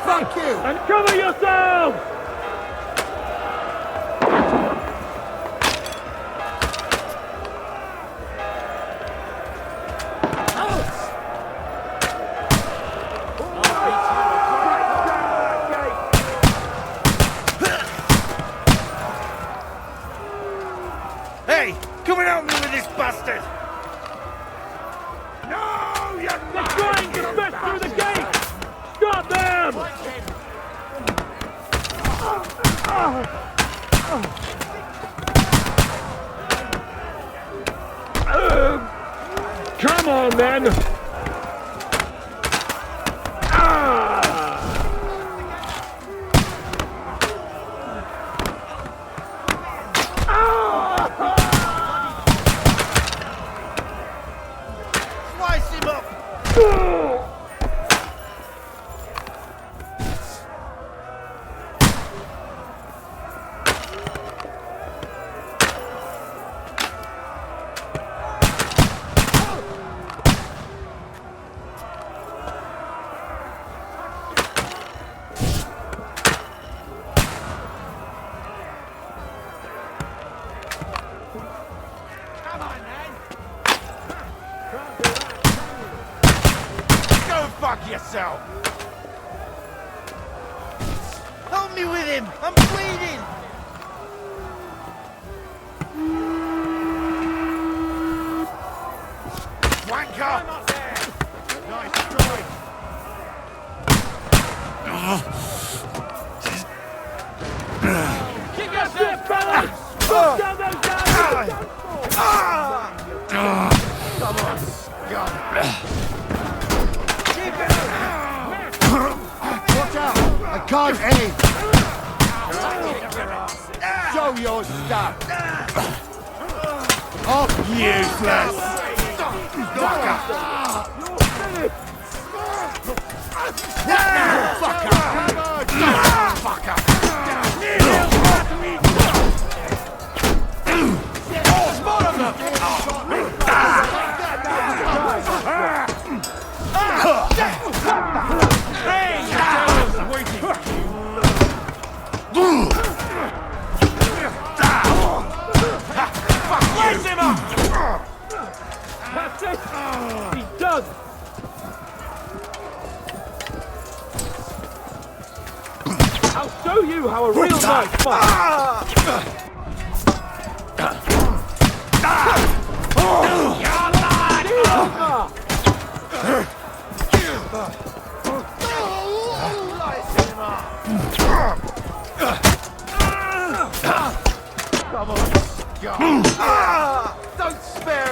H: Thank you!
B: And cover yourselves!
H: Hey! Come and help me with this bastard! No! You're
B: They're trying to smash through the gate! Stop them!
G: Come on, then!
M: Slice him up! Fuck yourself! Help me with him! I'm bleeding! Wanker! Nice try!
B: Keep your shit, fellas! Put down those guys!
M: Come on, scum! Watch out! I can't aim! Show your stuff! Oh, useless! Fucker! Fucker! Fucker!
B: Lace him up! That's it! He's done! I'll show you how a real knife fights!
M: Come on, scum! Don't spare him!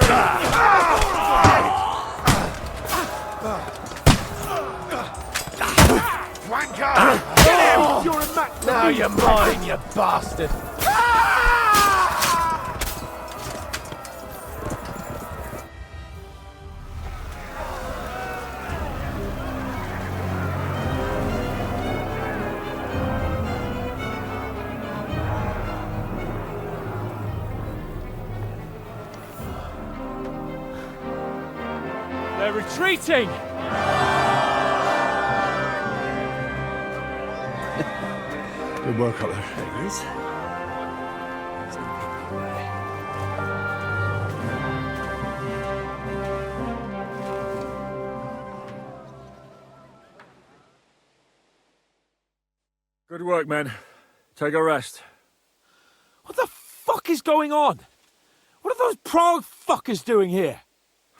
M: Wanker! Get him! You're a match! Now you're mine, you bastard!
B: They're retreating!
S: Good work up there.
B: There he is.
G: Good work, men. Take a rest.
B: What the fuck is going on? What are those Prague fuckers doing here?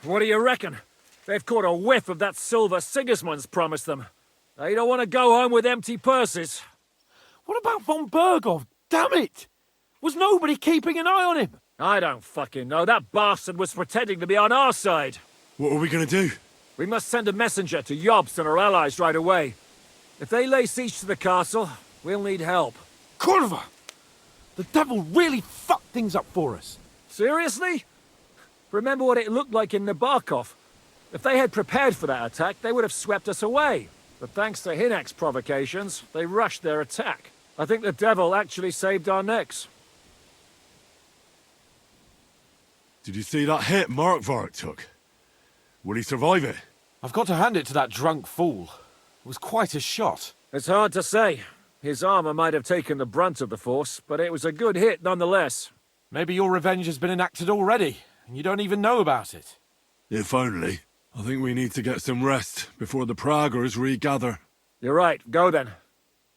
G: What do you reckon? They've caught a whiff of that silver Sigismund's promised them. They don't want to go home with empty purses.
B: What about von Bergov? Damn it! Was nobody keeping an eye on him?
G: I don't fucking know. That bastard was pretending to be on our side.
S: What are we gonna do?
G: We must send a messenger to Jobst and our allies right away. If they lay siege to the castle, we'll need help.
B: Kurva! The devil really fucked things up for us.
G: Seriously? Remember what it looked like in Nabokov. If they had prepared for that attack, they would have swept us away. But thanks to Hinek's provocations, they rushed their attack. I think the devil actually saved our necks.
S: Did you see that hit Markvark took? Will he survive it?
B: I've got to hand it to that drunk fool. It was quite a shot.
G: It's hard to say. His armor might have taken the brunt of the force, but it was a good hit nonetheless.
B: Maybe your revenge has been enacted already, and you don't even know about it.
S: If only. I think we need to get some rest before the Praguers regather.
G: You're right. Go then.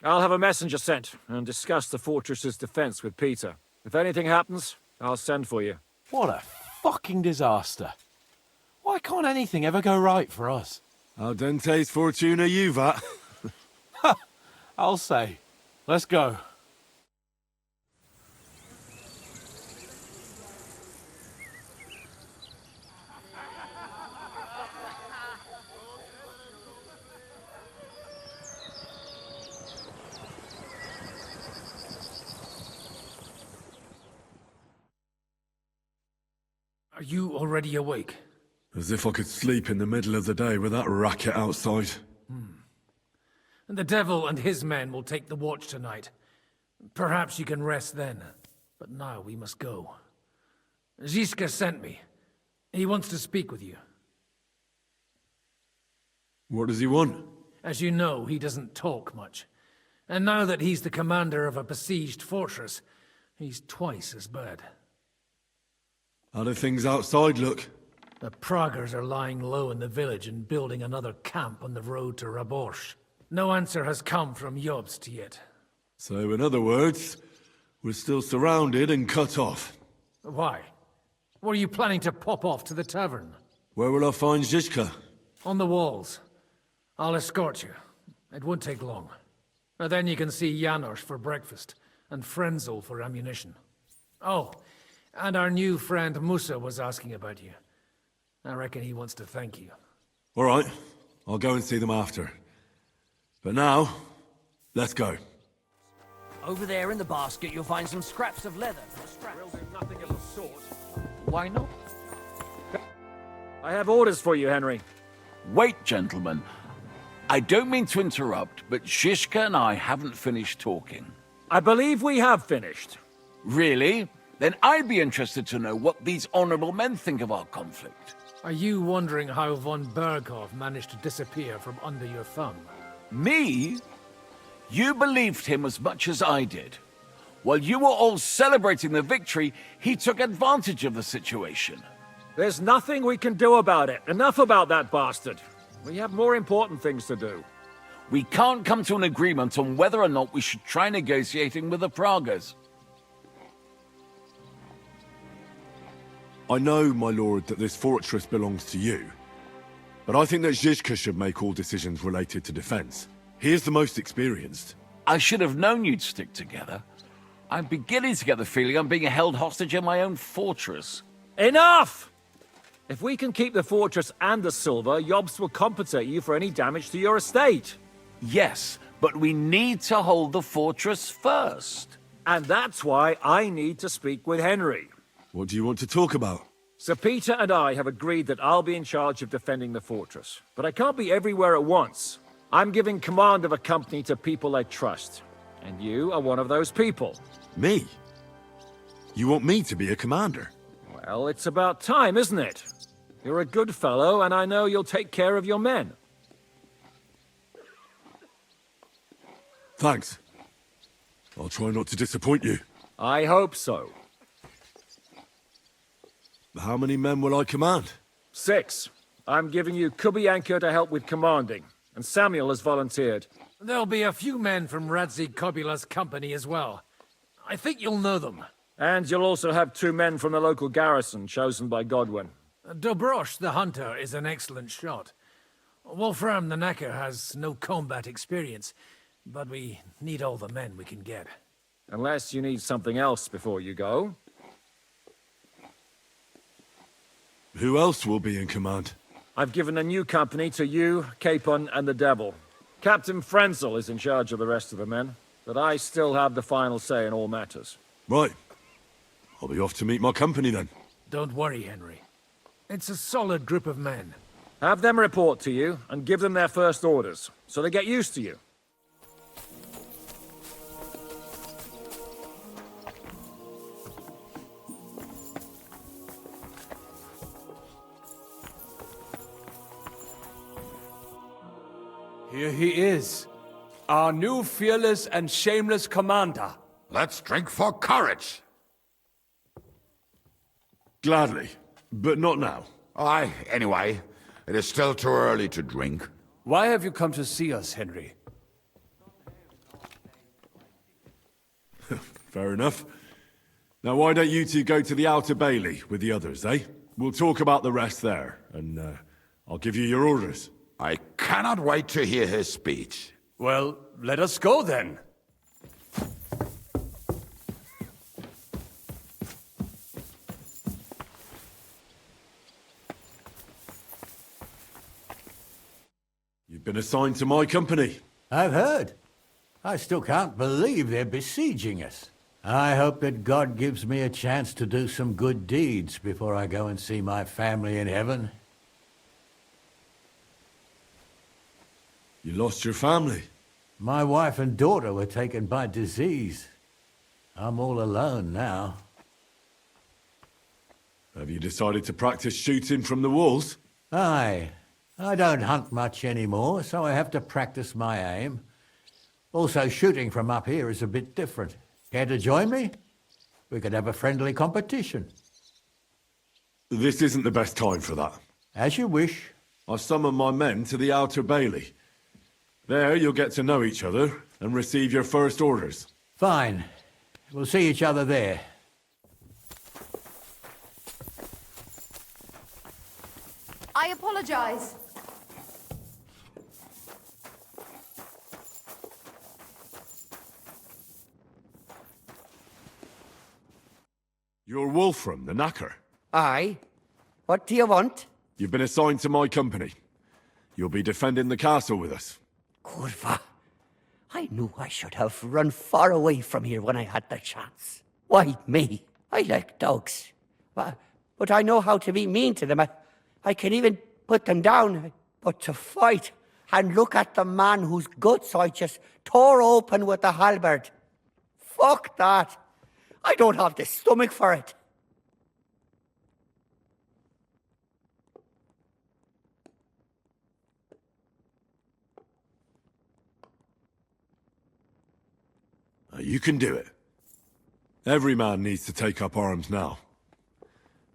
G: I'll have a messenger sent and discuss the fortress's defense with Peter. If anything happens, I'll send for you.
B: What a fucking disaster. Why can't anything ever go right for us?
S: Al dente's fortuna juvat.
B: I'll say. Let's go.
T: you already awake?
S: As if I could sleep in the middle of the day with that racket outside.
T: And the devil and his men will take the watch tonight. Perhaps you can rest then. But now we must go. Zizka sent me. He wants to speak with you.
S: What does he want?
T: As you know, he doesn't talk much. And now that he's the commander of a besieged fortress, he's twice as bad.
S: How do things outside look?
T: The Praguers are lying low in the village and building another camp on the road to Raborsh. No answer has come from Jobst yet.
S: So, in other words, we're still surrounded and cut off.
T: Why? Were you planning to pop off to the tavern?
S: Where will I find Zizka?
T: On the walls. I'll escort you. It won't take long. And then you can see Janos for breakfast, and Frenzel for ammunition. Oh, and our new friend Musa was asking about you. I reckon he wants to thank you.
S: All right, I'll go and see them after. But now, let's go.
I: Over there in the basket, you'll find some scraps of leather.
B: We'll do nothing of the sort.
F: Why not?
B: I have orders for you, Henry.
F: Wait, gentlemen. I don't mean to interrupt, but Zizka and I haven't finished talking.
B: I believe we have finished.
F: Really? Then I'd be interested to know what these honorable men think of our conflict.
T: Are you wondering how von Berghoff managed to disappear from under your thumb?
F: Me? You believed him as much as I did. While you were all celebrating the victory, he took advantage of the situation.
B: There's nothing we can do about it. Enough about that bastard. We have more important things to do.
F: We can't come to an agreement on whether or not we should try negotiating with the Praguers.
S: I know, my lord, that this fortress belongs to you. But I think that Zizka should make all decisions related to defense. He is the most experienced.
F: I should have known you'd stick together. I'm beginning to get the feeling I'm being held hostage in my own fortress.
B: Enough! If we can keep the fortress and the silver, Jobst will compensate you for any damage to your estate.
F: Yes, but we need to hold the fortress first.
B: And that's why I need to speak with Henry.
S: What do you want to talk about?
B: Sir Peter and I have agreed that I'll be in charge of defending the fortress. But I can't be everywhere at once. I'm giving command of a company to people I trust. And you are one of those people.
S: Me? You want me to be a commander?
B: Well, it's about time, isn't it? You're a good fellow, and I know you'll take care of your men.
S: Thanks. I'll try not to disappoint you.
B: I hope so.
S: How many men will I command?
B: 6. I'm giving you Kubianka to help with commanding, and Samuel has volunteered.
T: There'll be a few men from Radzi Kobula's company as well. I think you'll know them.
B: And you'll also have 2 men from the local garrison, chosen by Godwin.
T: Dobrosh, the hunter, is an excellent shot. Wolfram the Knacker has no combat experience, but we need all the men we can get.
B: Unless you need something else before you go.
S: Who else will be in command?
B: I've given a new company to you, Capon, and the Devil. Captain Frenzel is in charge of the rest of the men, but I still have the final say in all matters.
S: Right. I'll be off to meet my company then.
T: Don't worry, Henry. It's a solid group of men.
B: Have them report to you, and give them their first orders, so they get used to you.
V: Here he is, our new fearless and shameless commander.
D: Let's drink for courage.
S: Gladly, but not now.
D: Aye, anyway, it is still too early to drink.
V: Why have you come to see us, Henry?
S: Fair enough. Now why don't you two go to the Outer Bailey with the others, eh? We'll talk about the rest there, and I'll give you your orders.
D: I cannot wait to hear his speech.
V: Well, let us go then.
S: You've been assigned to my company.
W: I've heard. I still can't believe they're besieging us.
E: I hope that God gives me a chance to do some good deeds before I go and see my family in heaven.
S: You lost your family?
E: My wife and daughter were taken by disease. I'm all alone now.
S: Have you decided to practice shooting from the walls?
E: Aye. I don't hunt much anymore, so I have to practice my aim. Also, shooting from up here is a bit different. Care to join me? We could have a friendly competition.
S: This isn't the best time for that.
E: As you wish.
S: I've summoned my men to the outer bailey. There you'll get to know each other and receive your first orders.
E: Fine. We'll see each other there.
L: I apologize.
S: You're Wolfram, the knacker.
W: Aye. What do you want?
S: You've been assigned to my company. You'll be defending the castle with us.
W: Kurva. I knew I should have run far away from here when I had the chance. Why me? I like dogs. But I know how to be mean to them. I can even put them down. But to fight and look at the man whose guts I just tore open with the halberd. Fuck that. I don't have the stomach for it.
S: You can do it. Every man needs to take up arms now.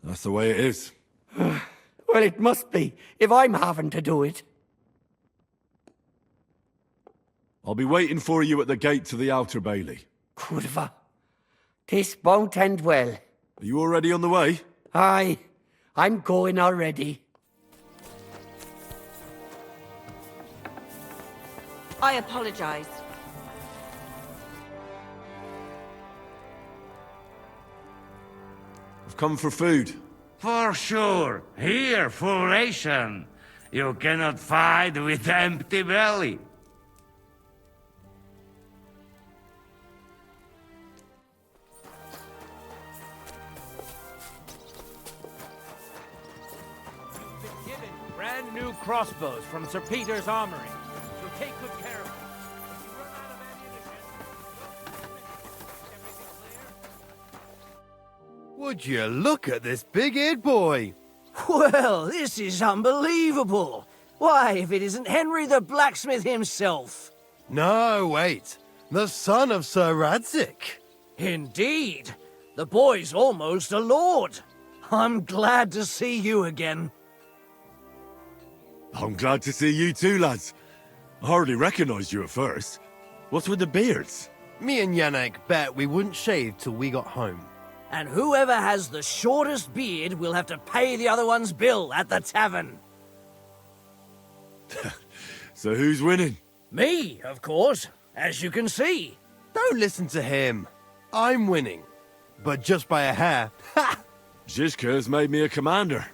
S: That's the way it is.
W: Well, it must be, if I'm having to do it.
S: I'll be waiting for you at the gate to the outer bailey.
W: Kurva. This won't end well.
S: Are you already on the way?
W: Aye. I'm going already.
L: I apologize.
S: I've come for food.
A: For sure. Here, full ration. You cannot fight with empty belly.
I: Given brand new crossbows from Sir Peter's armory. So take good care of them. If you run out of ammunition,
Q: Would you look at this big-eared boy?
I: well, this is unbelievable. Why, if it isn't Henry the blacksmith himself.
Q: No, wait. The son of Sir Radzik.
I: Indeed. The boy's almost a lord. I'm glad to see you again.
S: I'm glad to see you too, lads. I hardly recognized you at first. What's with the beards?
Q: Me and Yannick bet we wouldn't shave till we got home.
I: And whoever has the shortest beard will have to pay the other one's bill at the tavern.
S: So who's winning?
I: Me, of course, as you can see.
Q: Don't listen to him. I'm winning. But just by a hair. Ha!
S: Zizka has made me a commander.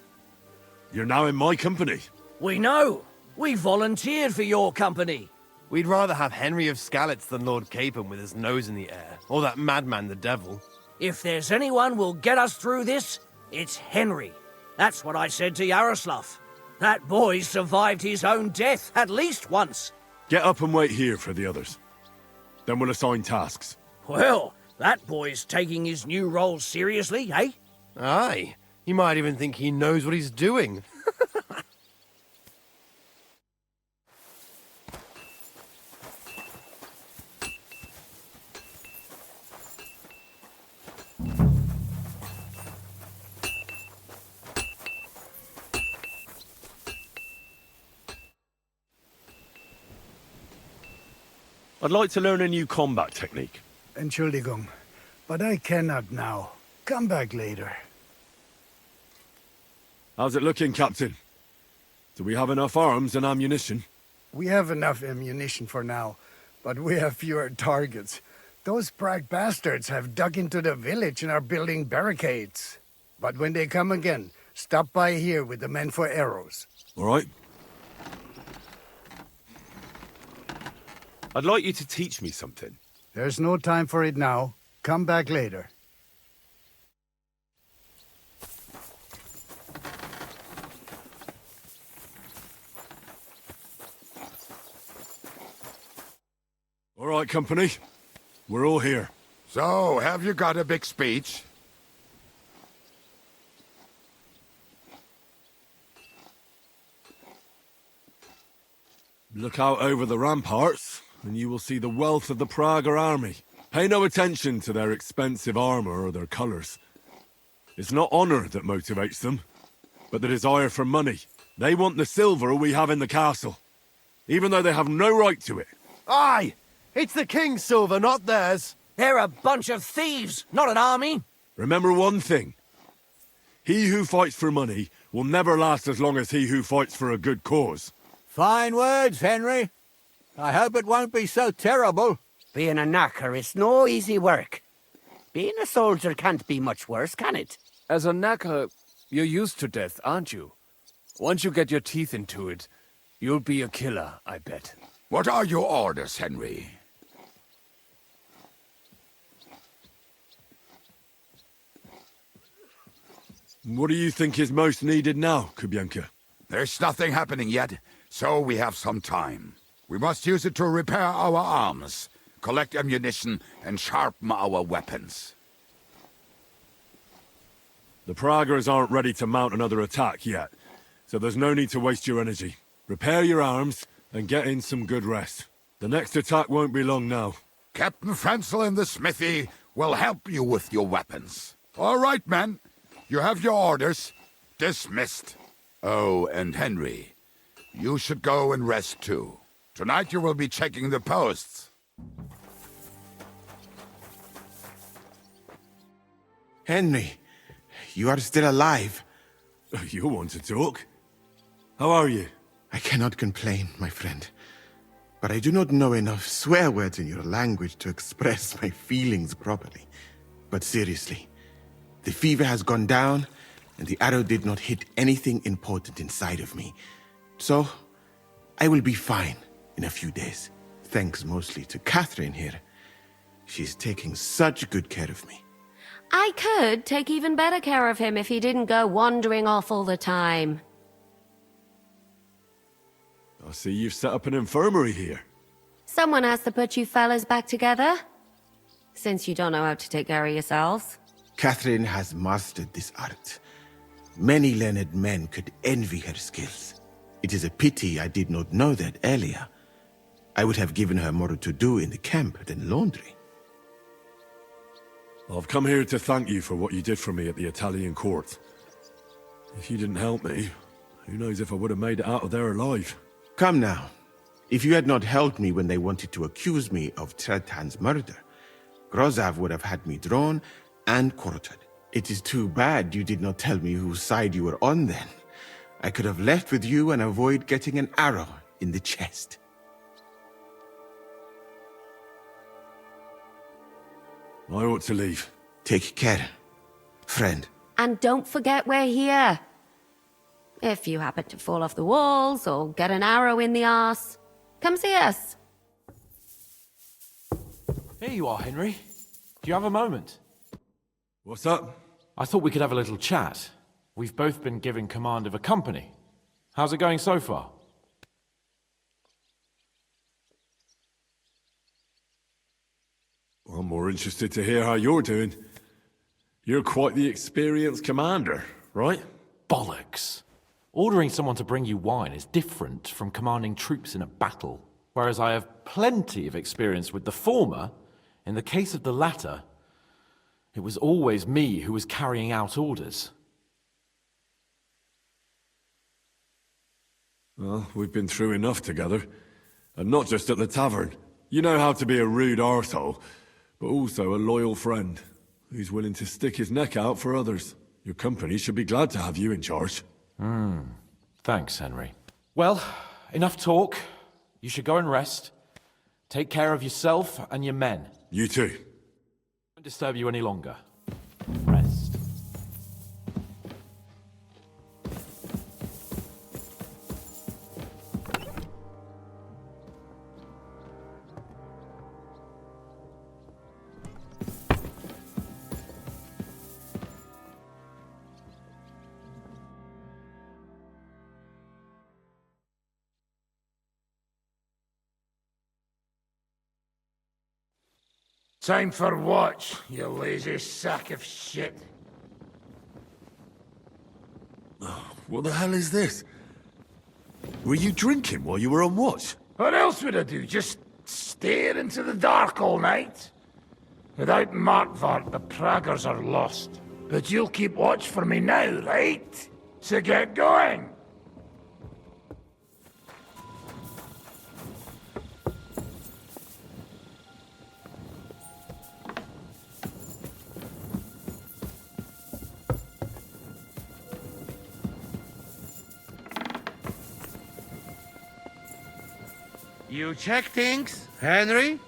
S: You're now in my company.
I: We know. We volunteered for your company.
Q: We'd rather have Henry of Skalitz than Lord Capon with his nose in the air. Or that madman, the devil.
I: If there's anyone who'll get us through this, it's Henry. That's what I said to Yaroslav. That boy survived his own death at least once.
S: Get up and wait here for the others. Then we'll assign tasks.
I: Well, that boy's taking his new role seriously, eh?
Q: Aye. You might even think he knows what he's doing.
S: I'd like to learn a new combat technique.
X: Entschuldigung, but I cannot now. Come back later.
S: How's it looking, Captain? Do we have enough arms and ammunition?
X: We have enough ammunition for now, but we have fewer targets. Those Prague bastards have dug into the village and are building barricades. But when they come again, stop by here with the men for arrows.
S: All right. I'd like you to teach me something.
X: There's no time for it now. Come back later.
S: All right, company. We're all here.
D: So, have you got a big speech?
S: Look out over the ramparts, and you will see the wealth of the Prager army. Pay no attention to their expensive armor or their colors. It's not honor that motivates them, but the desire for money. They want the silver we have in the castle, even though they have no right to it.
M: Aye! It's the king's silver, not theirs.
I: They're a bunch of thieves, not an army.
S: Remember one thing. He who fights for money will never last as long as he who fights for a good cause.
E: Fine words, Henry. I hope it won't be so terrible.
W: Being a knacker is no easy work. Being a soldier can't be much worse, can it?
V: As a knacker, you're used to death, aren't you? Once you get your teeth into it, you'll be a killer, I bet.
D: What are your orders, Henry?
S: What do you think is most needed now, Kubienka?
D: There's nothing happening yet, so we have some time. We must use it to repair our arms, collect ammunition, and sharpen our weapons.
S: The Pragers aren't ready to mount another attack yet, so there's no need to waste your energy. Repair your arms and get in some good rest. The next attack won't be long now.
D: Captain Frenzel in the smithy will help you with your weapons. All right, men. You have your orders. Dismissed. Oh, and Henry, you should go and rest too. Tonight you will be checking the posts.
C: Henry, you are still alive.
S: You want to talk? How are you?
C: I cannot complain, my friend. But I do not know enough swear words in your language to express my feelings properly. But seriously, the fever has gone down, and the arrow did not hit anything important inside of me. So, I will be fine in a few days. Thanks mostly to Catherine here. She's taking such good care of me.
N: I could take even better care of him if he didn't go wandering off all the time.
S: I see you've set up an infirmary here.
N: Someone has to put you fellas back together, since you don't know how to take care of yourselves.
C: Catherine has mastered this art. Many learned men could envy her skills. It is a pity I did not know that earlier. I would have given her more to do in the camp than laundry.
S: I've come here to thank you for what you did for me at the Italian court. If you didn't help me, who knows if I would have made it out of there alive.
C: Come now. If you had not helped me when they wanted to accuse me of Tretan's murder, Grozav would have had me drawn and quartered. It is too bad you did not tell me whose side you were on then. I could have left with you and avoid getting an arrow in the chest.
S: I ought to leave.
C: Take care, friend.
N: And don't forget we're here. If you happen to fall off the walls or get an arrow in the arse, come see us.
R: Here you are, Henry. Do you have a moment?
S: What's up?
R: I thought we could have a little chat. We've both been given command of a company. How's it going so far?
S: I'm more interested to hear how you're doing. You're quite the experienced commander, right?
R: Bollocks. Ordering someone to bring you wine is different from commanding troops in a battle. Whereas I have plenty of experience with the former, in the case of the latter, it was always me who was carrying out orders.
S: Well, we've been through enough together. And not just at the tavern. You know how to be a rude arsehole, but also a loyal friend who's willing to stick his neck out for others. Your company should be glad to have you in charge.
R: Thanks, Henry. Well, enough talk. You should go and rest. Take care of yourself and your men.
S: You too.
R: Won't disturb you any longer. Rest.
H: Time for watch, you lazy sack of shit.
S: What the hell is this? Were you drinking while you were on watch?
H: What else would I do? Just stare into the dark all night? Without Markvart, the Praggers are lost. But you'll keep watch for me now, right? So get going!
A: You check things, Henry?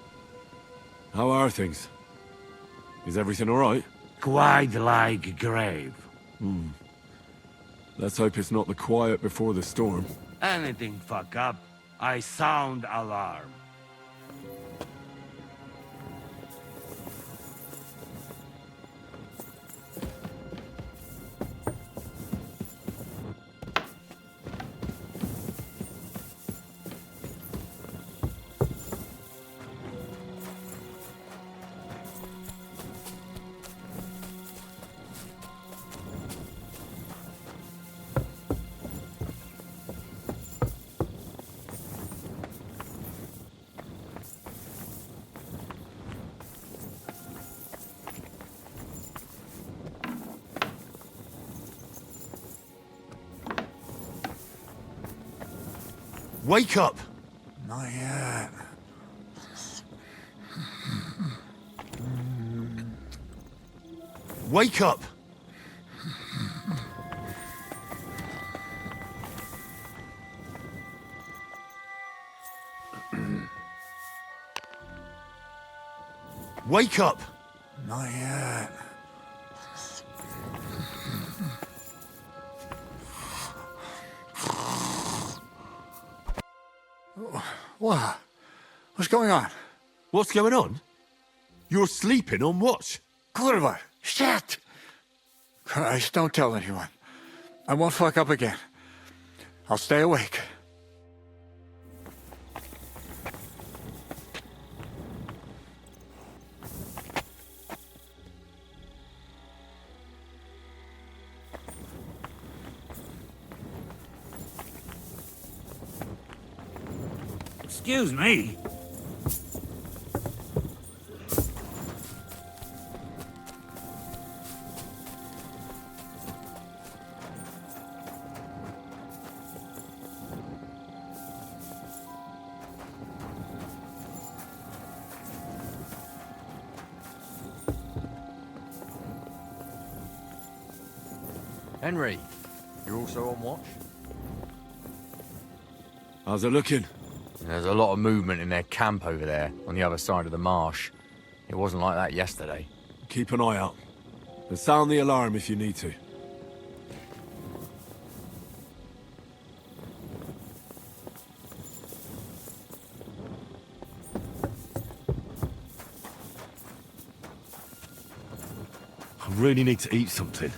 S: How are things? Is everything all right?
A: Quite like grave.
S: Let's hope it's not the quiet before the storm.
A: Anything fuck up, I sound alarm.
S: Wake up!
H: Not yet.
S: Wake up! Wake up!
H: Not yet.
J: What? What's going on?
S: What's going on? You're sleeping on watch.
J: Kurva! Shit! Christ, don't tell anyone. I won't fuck up again. I'll stay awake.
B: Excuse me.
O: Henry, you're also on watch?
S: How's it looking?
O: There's a lot of movement in their camp over there, on the other side of the marsh. It wasn't like that yesterday.
S: Keep an eye out. And sound the alarm if you need to. I really need to eat something.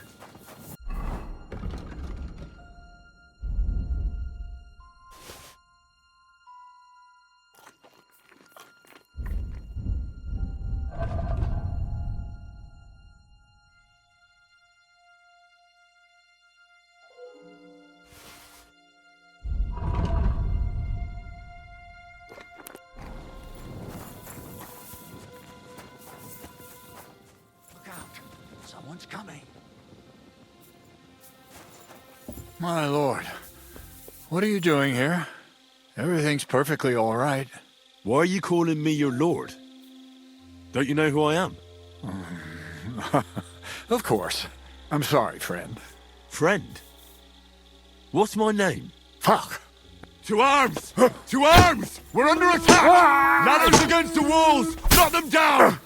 J: Someone's coming. My lord, what are you doing here? Everything's perfectly all right.
S: Why are you calling me your lord? Don't you know who I am?
J: Of course. I'm sorry, friend.
S: Friend? What's my name?
J: Fuck!
S: To arms! To arms! We're under attack! Ladders against the walls! Knock them down!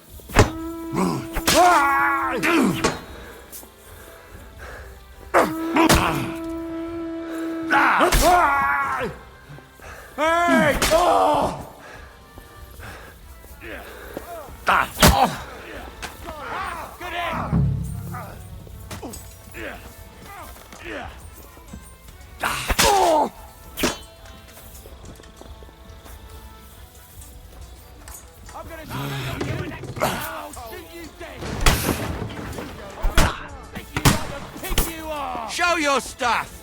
H: Hey! Oh!
B: Get in! I'm gonna
A: your stuff!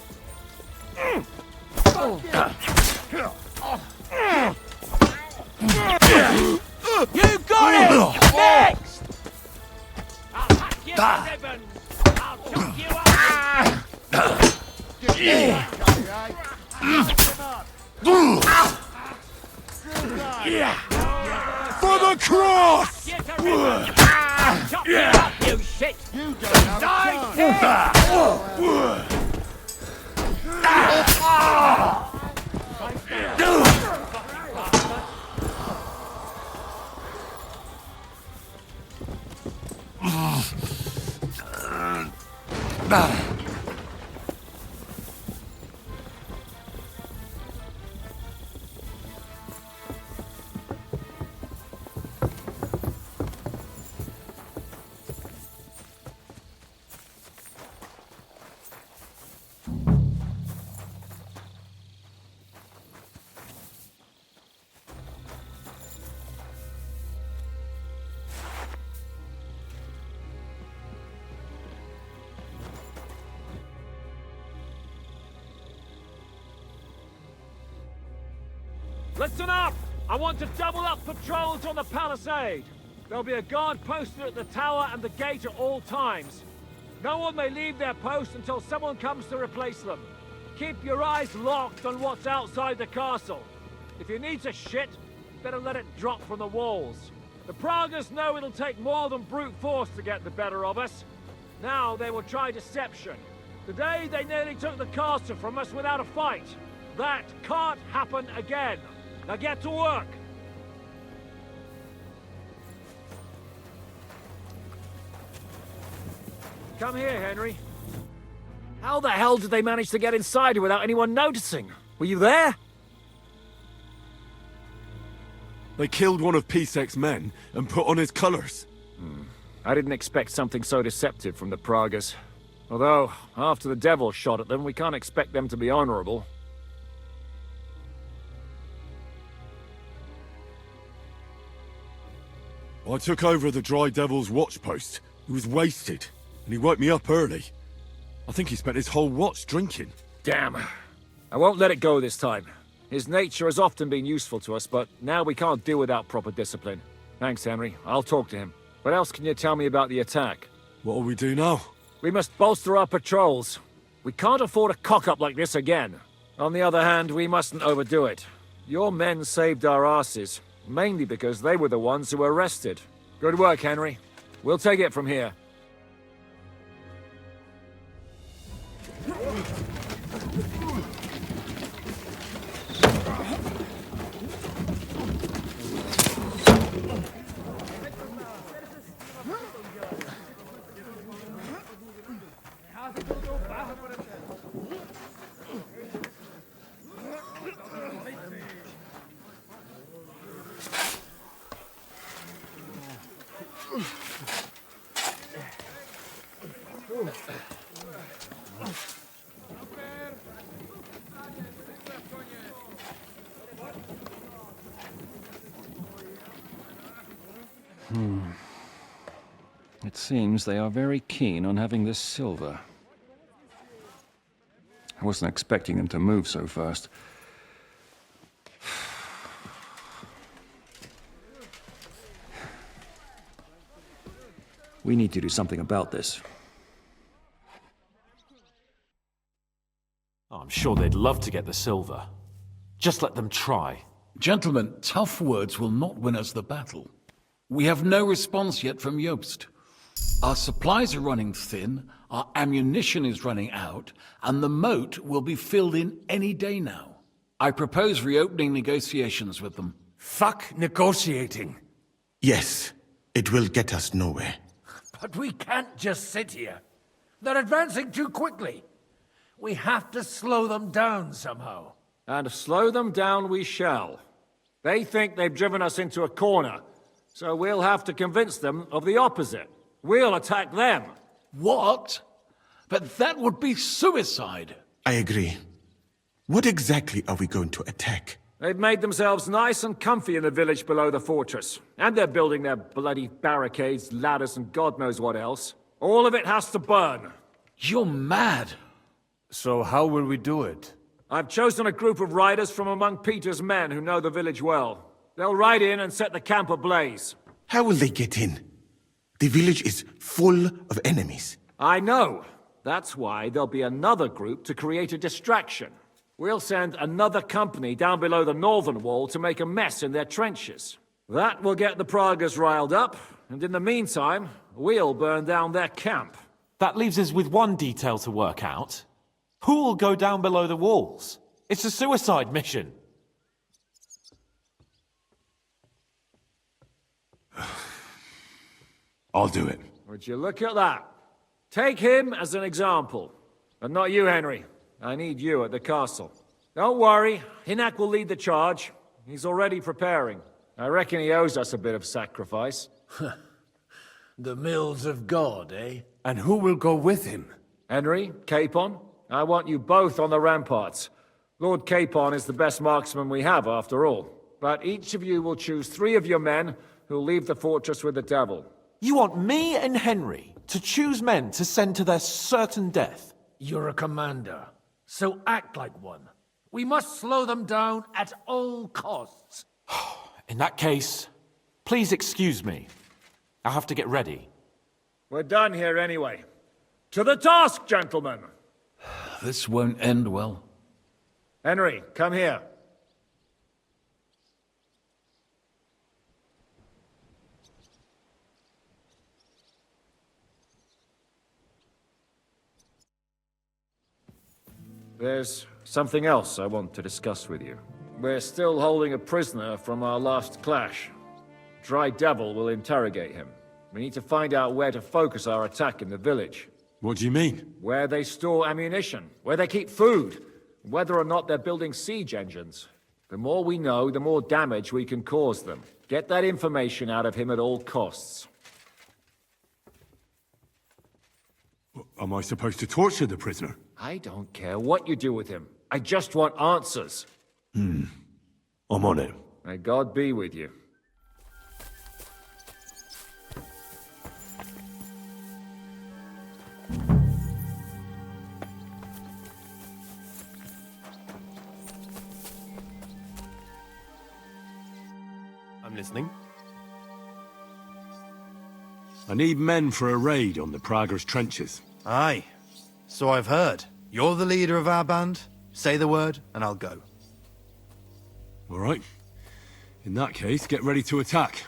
F: You got it! Next! I'll hack you to ribbons! I'll chop you
C: For the cross!
F: Chop you up, you shit! You
B: Listen up! I want to double up patrols on the palisade. There'll be a guard posted at the tower and the gate at all times. No one may leave their post until someone comes to replace them. Keep your eyes locked on what's outside the castle. If you need to shit, better let it drop from the walls. The Pragas know it'll take more than brute force to get the better of us. Now they will try deception. Today they nearly took the castle from us without a fight. That can't happen again. Now get to work! Come here, Henry. How the hell did they manage to get inside without anyone noticing? Were you there?
S: They killed one of Pisek's men and put on his colours.
B: I didn't expect something so deceptive from the Pragas. Although, after the devil shot at them, we can't expect them to be honourable.
S: I took over the Dry Devil's watch post. He was wasted, and he woke me up early. I think he spent his whole watch drinking.
B: Damn. I won't let it go this time. His nature has often been useful to us, but now we can't do without proper discipline. Thanks, Henry. I'll talk to him. What else can you tell me about the attack?
S: What'll we do now?
B: We must bolster our patrols. We can't afford a cock-up like this again. On the other hand, we mustn't overdo it. Your men saved our asses, mainly because they were the ones who were arrested. Good work, Henry. We'll take it from here.
G: It seems they are very keen on having this silver. I wasn't expecting them to move so fast. We need to do something about this.
R: I'm sure they'd love to get the silver. Just let them try.
K: Gentlemen, tough words will not win us the battle. We have no response yet from Jobst. Our supplies are running thin, our ammunition is running out, and the moat will be filled in any day now. I propose reopening negotiations with them.
J: Fuck negotiating.
C: Yes, it will get us nowhere.
T: But we can't just sit here. They're advancing too quickly. We have to slow them down somehow.
B: And slow them down we shall. They think they've driven us into a corner, so we'll have to convince them of the opposite. We'll attack them.
K: What? But that would be suicide.
C: I agree. What exactly are we going to attack?
B: They've made themselves nice and comfy in the village below the fortress. And they're building their bloody barricades, ladders, and God knows what else. All of it has to burn.
K: You're mad.
V: So how will we do it?
B: I've chosen a group of riders from among Peter's men who know the village well. They'll ride in and set the camp ablaze.
C: How will they get in? The village is full of enemies.
B: I know. That's why there'll be another group to create a distraction. We'll send another company down below the northern wall to make a mess in their trenches. That will get the Pragas riled up, and in the meantime, we'll burn down their camp.
R: That leaves us with one detail to work out. Who will go down below the walls? It's a suicide mission.
S: I'll do it.
B: Would you look at that? Take him as an example. And not you, Henry. I need you at the castle. Don't worry, Hinak will lead the charge. He's already preparing. I reckon he owes us a bit of sacrifice.
T: The mills of God, eh?
V: And who will go with him?
B: Henry, Capon, I want you both on the ramparts. Lord Capon is the best marksman we have, after all. But each of you will choose 3 of your men who'll leave the fortress with the devil.
R: You want me and Henry to choose men to send to their certain death?
T: You're a commander, so act like one. We must slow them down at all costs.
R: In that case, please excuse me. I have to get ready.
B: We're done here anyway. To the task, gentlemen!
K: This won't end well.
B: Henry, come here. There's something else I want to discuss with you. We're still holding a prisoner from our last clash. Dry Devil will interrogate him. We need to find out where to focus our attack in the village.
S: What do you mean?
B: Where they store ammunition, where they keep food, whether or not they're building siege engines. The more we know, the more damage we can cause them. Get that information out of him at all costs.
S: Am I supposed to torture the prisoner?
B: I don't care what you do with him. I just want answers.
S: I'm on it.
B: May God be with you.
V: I'm listening.
S: I need men for a raid on the Pragas trenches.
L: Aye. So I've heard. You're the leader of our band. Say the word, and I'll go.
S: All right. In that case, get ready to attack.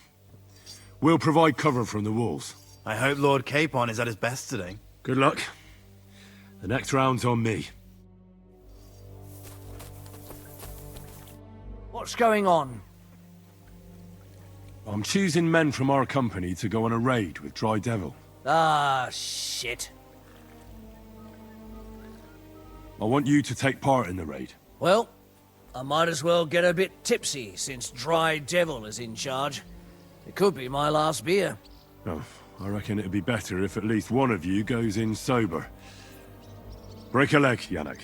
S: We'll provide cover from the walls.
L: I hope Lord Capon is at his best today.
S: Good luck. The next round's on me.
I: What's going on?
S: I'm choosing men from our company to go on a raid with Dry Devil.
I: Ah, shit.
S: I want you to take part in the raid.
I: Well, I might as well get a bit tipsy since Dry Devil is in charge. It could be my last beer.
S: Oh, I reckon it'd be better if at least one of you goes in sober. Break a leg, Yannick.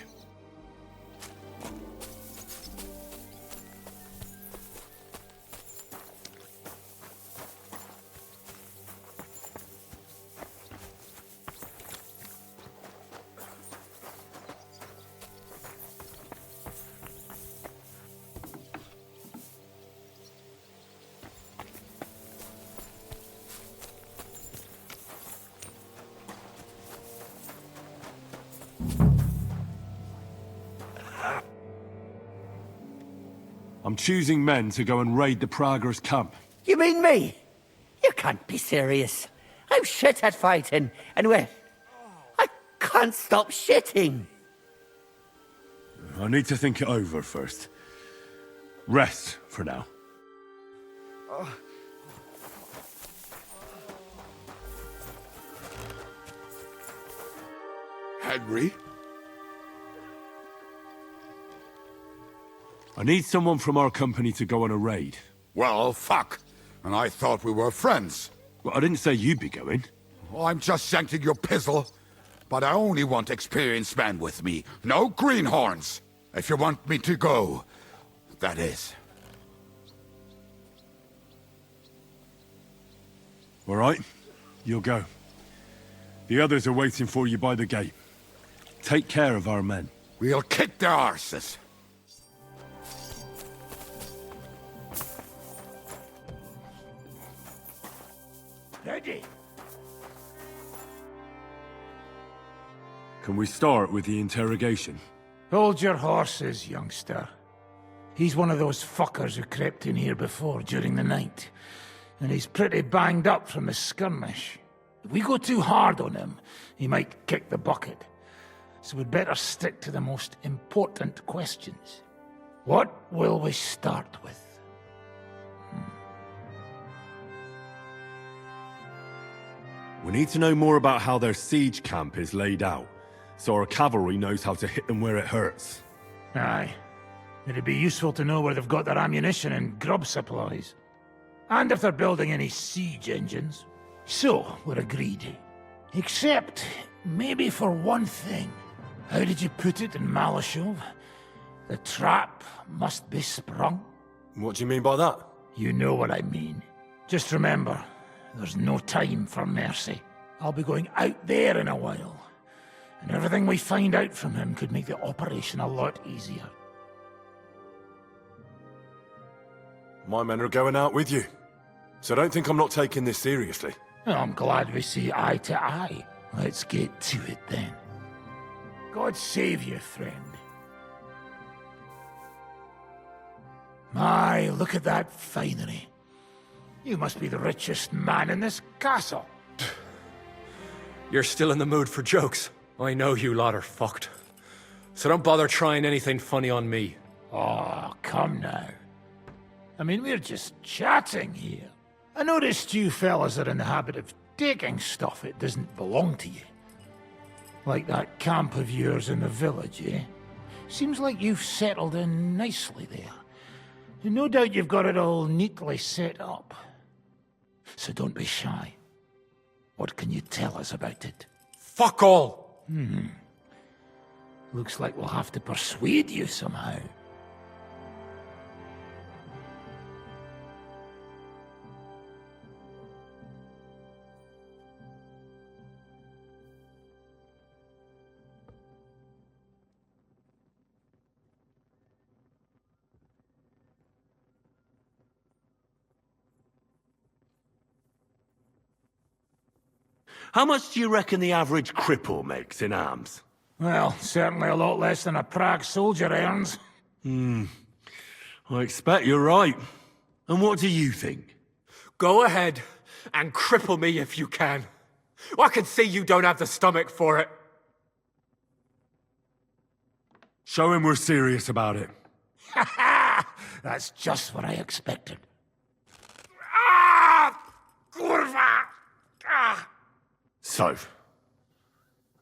S: I'm choosing men to go and raid the Pragas camp.
W: You mean me? You can't be serious. I'm shit at fighting, and I can't stop shitting.
S: I need to think it over first. Rest for now.
D: Henry?
S: I need someone from our company to go on a raid.
D: Well, fuck. And I thought we were friends.
S: Well, I didn't say you'd be going.
D: Oh, I'm just shanking your pizzle. But I only want experienced men with me. No greenhorns. If you want me to go, that is.
S: All right, you'll go. The others are waiting for you by the gate. Take care of our men.
D: We'll kick their arses.
H: Ready?
S: Can we start with the interrogation?
H: Hold your horses, youngster. He's one of those fuckers who crept in here before during the night. And he's pretty banged up from the skirmish. If we go too hard on him, he might kick the bucket. So we'd better stick to the most important questions. What will we start with?
S: We need to know more about how their siege camp is laid out, so our cavalry knows how to hit them where it hurts.
H: Aye. It'd be useful to know where they've got their ammunition and grub supplies. And if they're building any siege engines. So, we're agreed. Except, maybe for one thing. How did you put it in Malashov? The trap must be sprung.
L: What do you mean by that?
H: You know what I mean. Just remember, there's no time for mercy. I'll be going out there in a while. And everything we find out from him could make the operation a lot easier.
L: My men are going out with you. So don't think I'm not taking this seriously.
H: Well, I'm glad we see eye to eye. Let's get to it then. God save you, friend. My, look at that finery. You must be the richest man in this castle.
P: You're still in the mood for jokes. I know you lot are fucked. So don't bother trying anything funny on me.
H: Oh, come now. I mean, we're just chatting here. I noticed you fellas are in the habit of taking stuff that doesn't belong to you. Like that camp of yours in the village, eh? Seems like you've settled in nicely there. And no doubt you've got it all neatly set up. So don't be shy. What can you tell us about it?
P: Fuck all!
H: Looks like we'll have to persuade you somehow.
S: How much do you reckon the average cripple makes in arms?
H: Well, certainly a lot less than a Prague soldier earns.
S: I expect you're right. And what do you think?
P: Go ahead and cripple me if you can. I can see you don't have the stomach for it.
S: Show him we're serious about it.
H: Ha ha! That's just what I expected. Kurva!
S: So,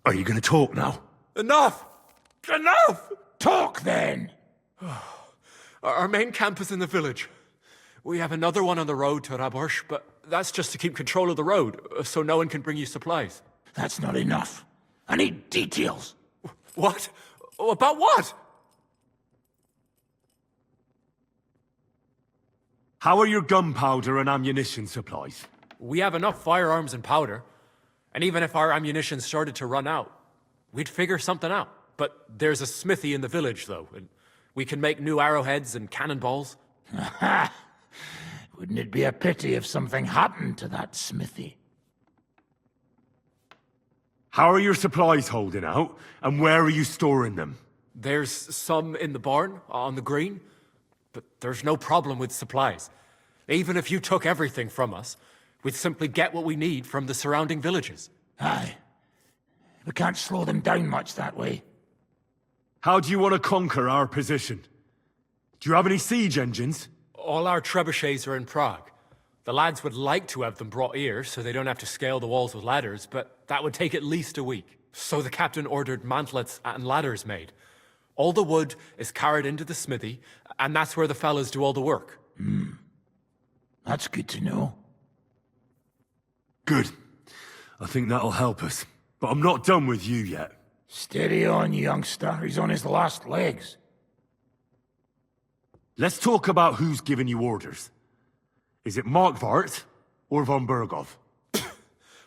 S: are you going to talk now?
P: Enough! Enough!
H: Talk then!
P: Our main camp is in the village. We have another one on the road to Raborsh, but that's just to keep control of the road, so no one can bring you supplies.
H: That's not enough. I need details.
P: What? About what?
S: How are your gunpowder and ammunition supplies?
P: We have enough firearms and powder. And even if our ammunition started to run out, we'd figure something out. But there's a smithy in the village, though, and we can make new arrowheads and cannonballs.
H: Aha! Wouldn't it be a pity if something happened to that smithy?
S: How are your supplies holding out, and where are you storing them?
P: There's some in the barn, on the green, but there's no problem with supplies. Even if you took everything from us, we'd simply get what we need from the surrounding villages.
H: Aye. We can't slow them down much that way.
S: How do you want to conquer our position? Do you have any siege engines?
P: All our trebuchets are in Prague. The lads would like to have them brought here, so they don't have to scale the walls with ladders, but that would take at least a week. So the captain ordered mantlets and ladders made. All the wood is carried into the smithy, and that's where the fellas do all the work.
H: That's good to know.
S: Good. I think that'll help us. But I'm not done with you yet.
H: Steady on, youngster. He's on his last legs.
S: Let's talk about who's giving you orders. Is it Markvart or von Bergov?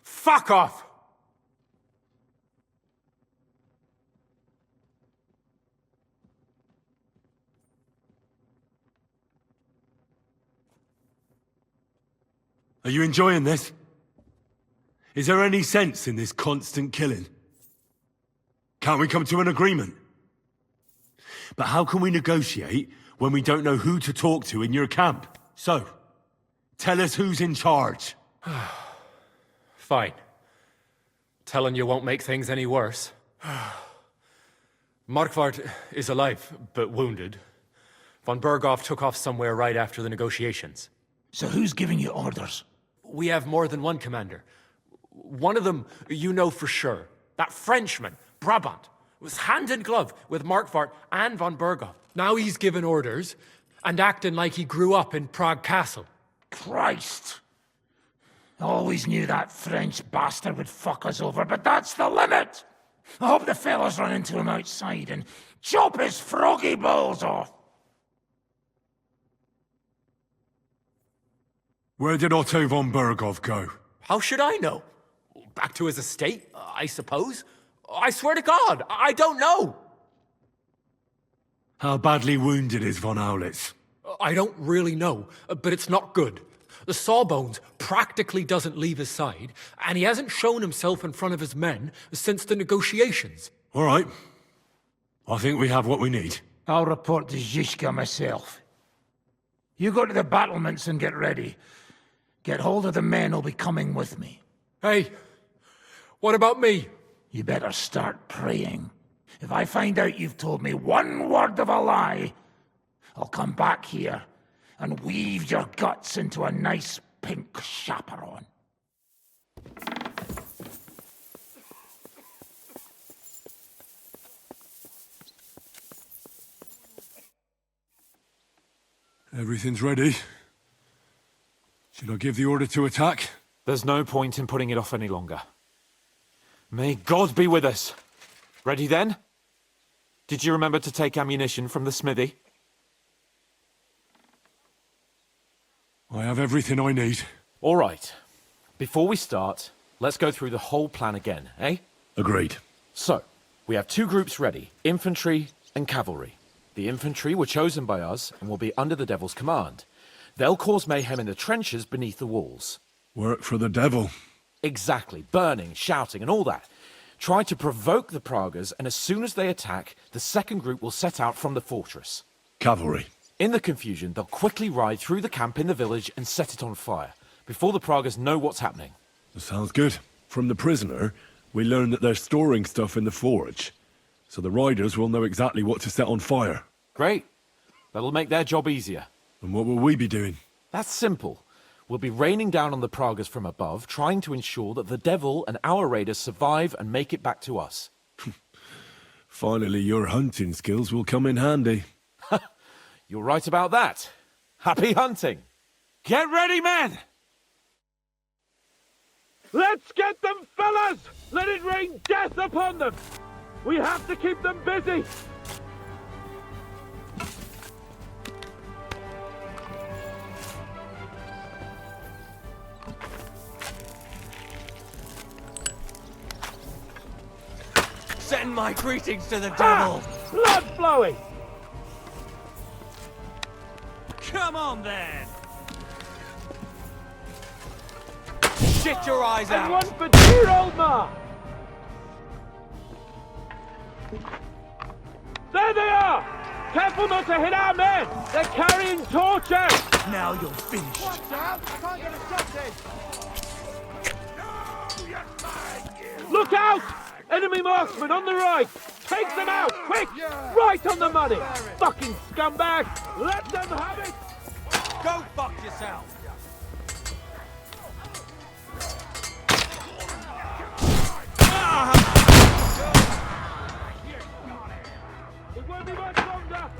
P: Fuck off!
S: Are you enjoying this? Is there any sense in this constant killing? Can't we come to an agreement? But how can we negotiate when we don't know who to talk to in your camp? So, tell us who's in charge.
P: Fine. Telling you won't make things any worse. Markvart is alive, but wounded. Von Berghoff took off somewhere right after the negotiations.
H: So who's giving you orders?
P: We have more than one commander. One of them you know for sure. That Frenchman, Brabant, was hand in glove with Markvart and von Berghoff. Now he's giving orders and acting like he grew up in Prague Castle.
H: Christ! I always knew that French bastard would fuck us over, but that's the limit! I hope the fellas run into him outside and chop his froggy balls off!
S: Where did Otto von Berghoff go?
P: How should I know? Back to his estate, I suppose? I swear to God, I don't know!
S: How badly wounded is von Aulitz?
P: I don't really know, but it's not good. The sawbones practically doesn't leave his side, and he hasn't shown himself in front of his men since the negotiations.
S: All right. I think we have what we need.
H: I'll report to Zizka myself. You go to the battlements and get ready. Get hold of the men who'll be coming with me.
P: Hey, what about me?
H: You better start praying. If I find out you've told me one word of a lie, I'll come back here and weave your guts into a nice pink chaperon.
S: Everything's ready. Should I give the order to attack?
R: There's no point in putting it off any longer. May God be with us. Ready then? Did you remember to take ammunition from the smithy?
S: I have everything I need.
R: All right. Before we start, let's go through the whole plan again, eh?
S: Agreed.
R: So, we have two groups ready, infantry and cavalry. The infantry were chosen by us and will be under the Devil's command. They'll cause mayhem in the trenches beneath the walls.
S: Work for the Devil.
R: Exactly. Burning, shouting, and all that. Try to provoke the Praguers, and as soon as they attack, the second group will set out from the fortress.
S: Cavalry.
R: In the confusion, they'll quickly ride through the camp in the village and set it on fire, before the Praguers know what's happening.
S: That sounds good. From the prisoner, we learned that they're storing stuff in the forge, so the riders will know exactly what to set on fire.
R: Great. That'll make their job easier.
S: And what will we be doing?
R: That's simple. We'll be raining down on the Praguers from above, trying to ensure that the Devil and our raiders survive and make it back to us.
S: Finally, your hunting skills will come in handy.
R: You're right about that. Happy hunting! Get ready, men!
F: Let's get them, fellas! Let it rain death upon them! We have to keep them busy!
I: Send my greetings to the Devil!
F: Blood flowing!
I: Come on, then! Shit your eyes out!
F: And one for dear old Ma! There they are! Careful not to hit our men! They're carrying torches!
I: Now you're finished.
F: Watch out! I can't get a shot in! Look out! Enemy marksman on the right! Take them out! Quick! Right on the money! Fucking scumbag! Let them have it!
I: Go fuck yourself!
F: It won't be much longer!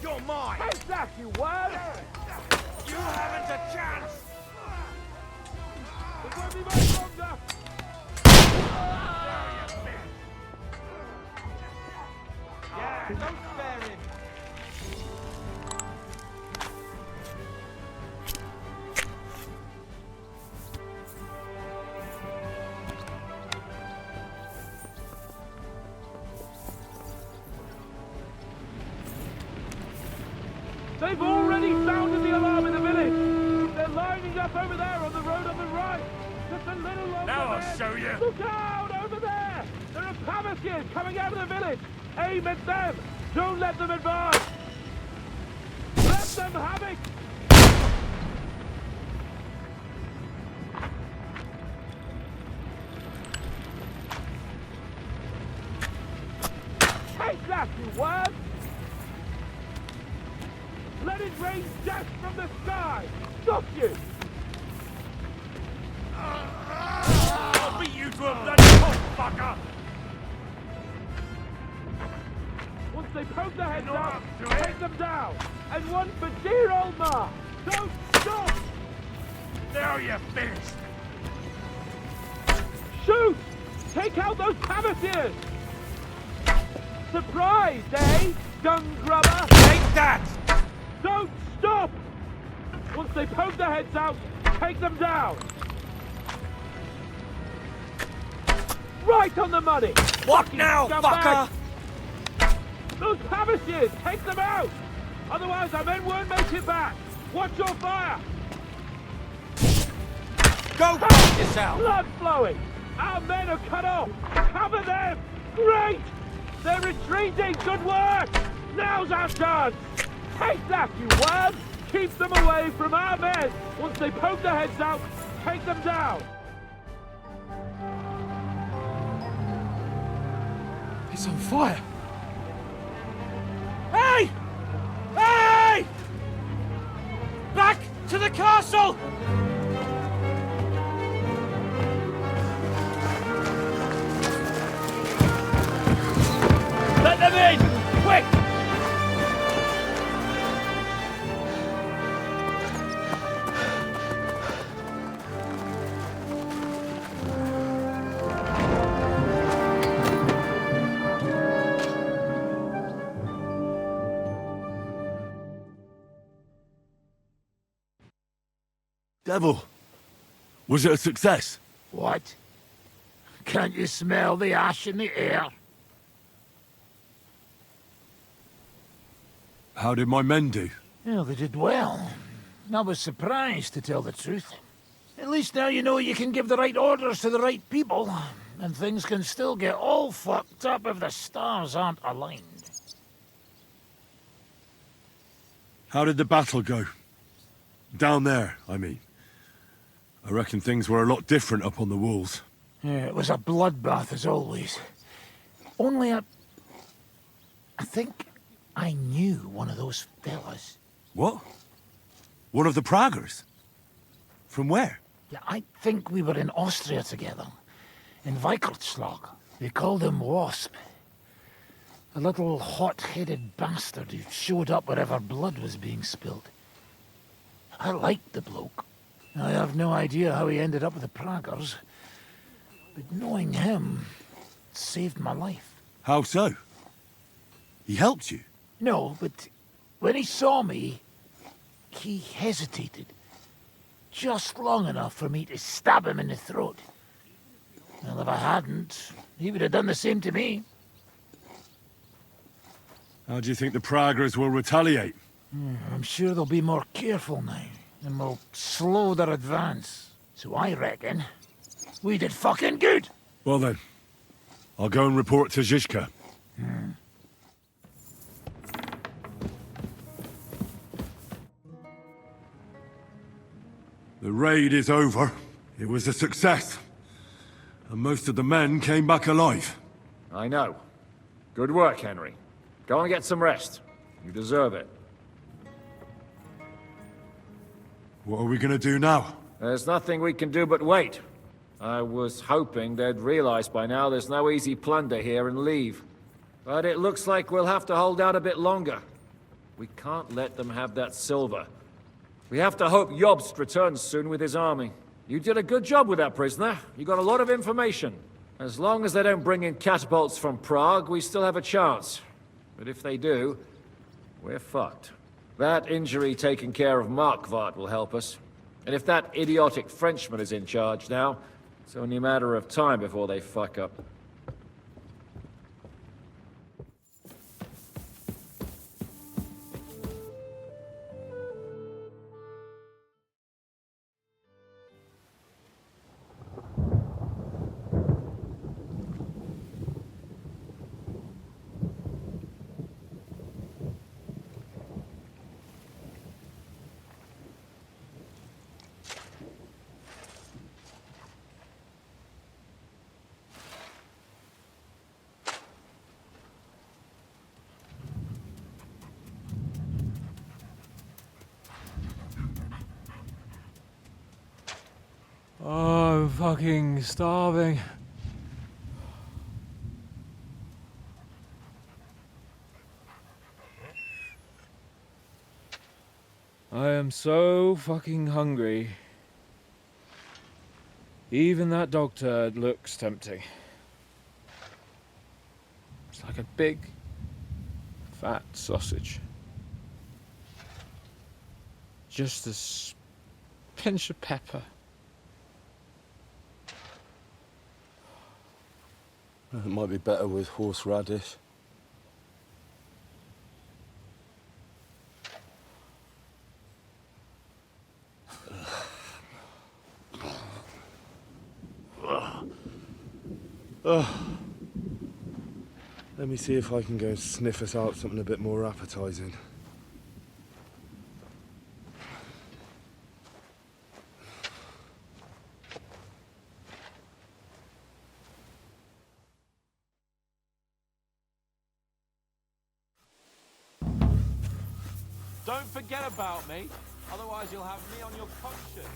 I: You're mine!
F: Take that, you word!
I: You haven't a chance!
F: It won't be much longer!
I: Yeah, don't spare him!
B: They've already sounded the alarm in the village. They're lining up over there on the road on the right. Just a little longer.
H: Now I'll
B: ahead.
H: show you.
B: Look out over there. There are Pavasiers coming out of the village. Aim at them. Don't let them advance. Let them have it. Take that, you worm! Let it rain death from the sky! Stop you!
H: I'll beat you to a bloody cockfucker!
B: Once they poke their heads out, take them down! And one for dear old Ma! Don't stop!
H: Now you're finished!
B: Shoot! Take out those Pavasiers! Surprised, eh? Dung grubber!
H: Take that!
B: Don't stop! Once they poke their heads out, take them down! Right on the money!
H: What now, fucker?
B: Those Pavasiers, take them out! Otherwise our men won't make it back! Watch your fire!
H: Go fuck yourself!
B: Blood flowing! Our men are cut off! Cover them! Great! They're retreating! Good work! Now's our chance! Take that, you worm! Keep them away from our men! Once they poke their heads out, take them down!
T: It's on fire!
B: Hey! Hey! Back to the castle! Let them in! Quick!
S: Devil, was it a success?
H: What? Can't you smell the ash in the air?
S: How did my men do?
H: Well, they did well. I was surprised, to tell the truth. At least now you know you can give the right orders to the right people, and things can still get all fucked up if the stars aren't aligned.
S: How did the battle go? Down there, I mean. I reckon things were a lot different up on the walls.
H: Yeah, it was a bloodbath as always. Only I think I knew one of those fellas.
S: What? One of the Praggers? From where?
H: Yeah, I think we were in Austria together. In Weikertslag. They called him Wasp. A little hot-headed bastard who showed up wherever blood was being spilled. I liked the bloke. I have no idea how he ended up with the Praggers. But knowing him saved my life.
S: How so? He helped you?
H: No, but when he saw me, he hesitated. Just long enough for me to stab him in the throat. Well, if I hadn't, he would have done the same to me.
S: How do you think the Praggers will retaliate?
H: I'm sure they'll be more careful now, and will slow their advance. So I reckon we did fucking good.
S: Well then, I'll go and report to Zizka. The raid is over. It was a success. And most of the men came back alive.
M: I know. Good work, Henry. Go and get some rest. You deserve it.
S: What are we gonna do now?
M: There's nothing we can do but wait. I was hoping they'd realize by now there's no easy plunder here and leave. But it looks like we'll have to hold out a bit longer. We can't let them have that silver. We have to hope Jobst returns soon with his army. You did a good job with that prisoner. You got a lot of information. As long as they don't bring in catapults from Prague, we still have a chance. But if they do, we're fucked. That injury taking care of Markvart will help us. And if that idiotic Frenchman is in charge now, it's only a matter of time before they fuck up.
V: fucking starving. I am so fucking hungry. Even that dog turd looks tempting. It's like a big, fat sausage. Just a pinch of pepper.
E: It might be better with horseradish.
S: Let me see if I can go sniff us out something a bit more appetizing.
M: Don't forget about me, otherwise you'll have me on your conscience.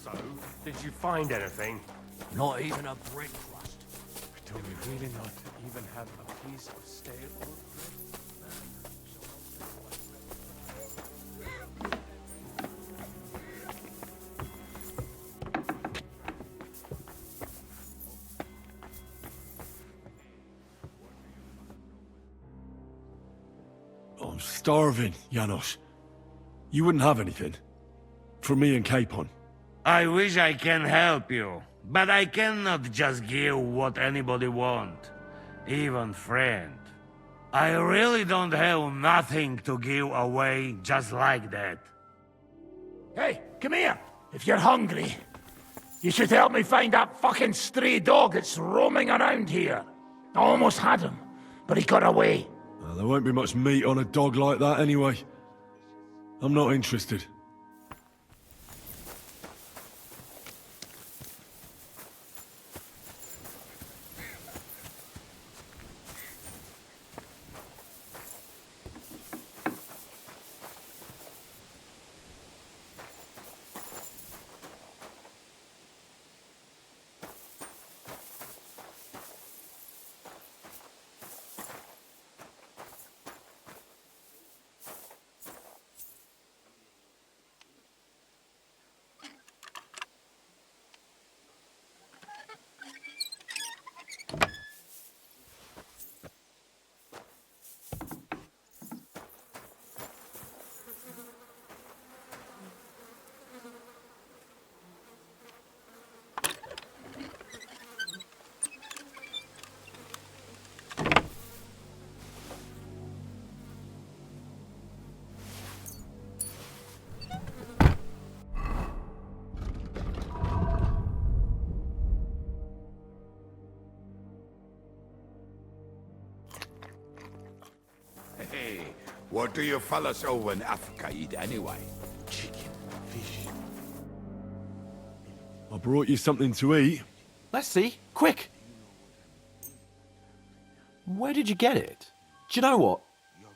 Q: So, did you find anything?
I: Not even a bread crust.
V: Do we really not even have a piece of stale bread?
S: I'm starving, Janos. You wouldn't have anything? For me and Capon?
A: I wish I can help you, but I cannot just give what anybody want, even friend. I really don't have nothing to give away just like that.
H: Hey, come here. If you're hungry, you should help me find that fucking stray dog that's roaming around here. I almost had him, but he got away.
S: Well, there won't be much meat on a dog like that anyway. I'm not interested.
D: Hey, what do you fellas over in Africa eat anyway?
S: Chicken, fish. I brought you something to eat.
R: Let's see. Quick! Where did you get it? Do you know what?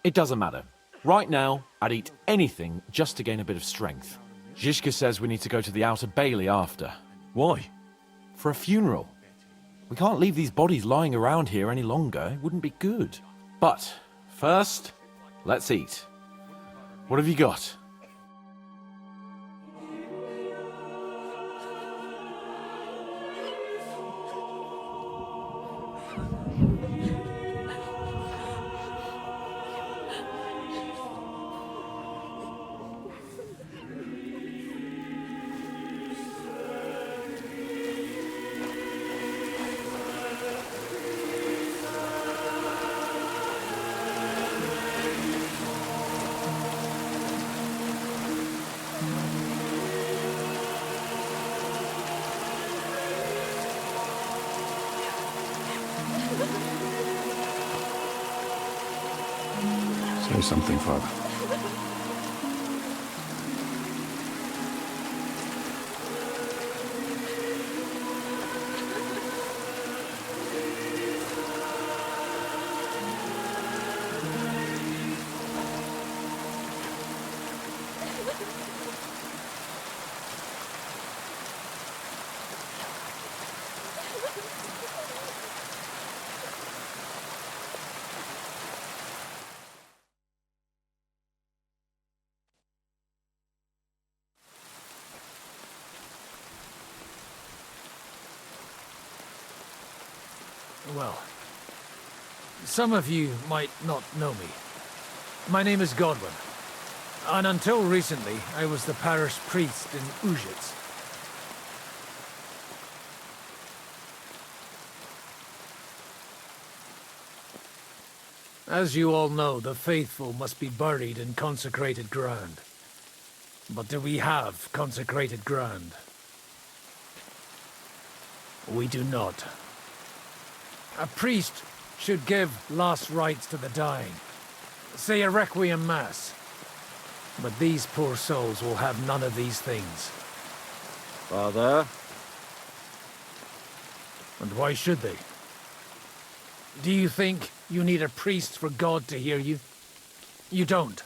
R: It doesn't matter. Right now, I'd eat anything just to gain a bit of strength. Zizka says we need to go to the Outer Bailey after.
S: Why?
R: For a funeral. We can't leave these bodies lying around here any longer. It wouldn't be good. But first, let's eat. What have you got?
E: Say something, Father.
T: Well, some of you might not know me. My name is Godwin, and until recently, I was the parish priest in Ujits. As you all know, the faithful must be buried in consecrated ground. But do we have consecrated ground? We do not. A priest should give last rites to the dying. Say a requiem mass. But these poor souls will have none of these things.
M: Father?
T: And why should they? Do you think you need a priest for God to hear you? You don't.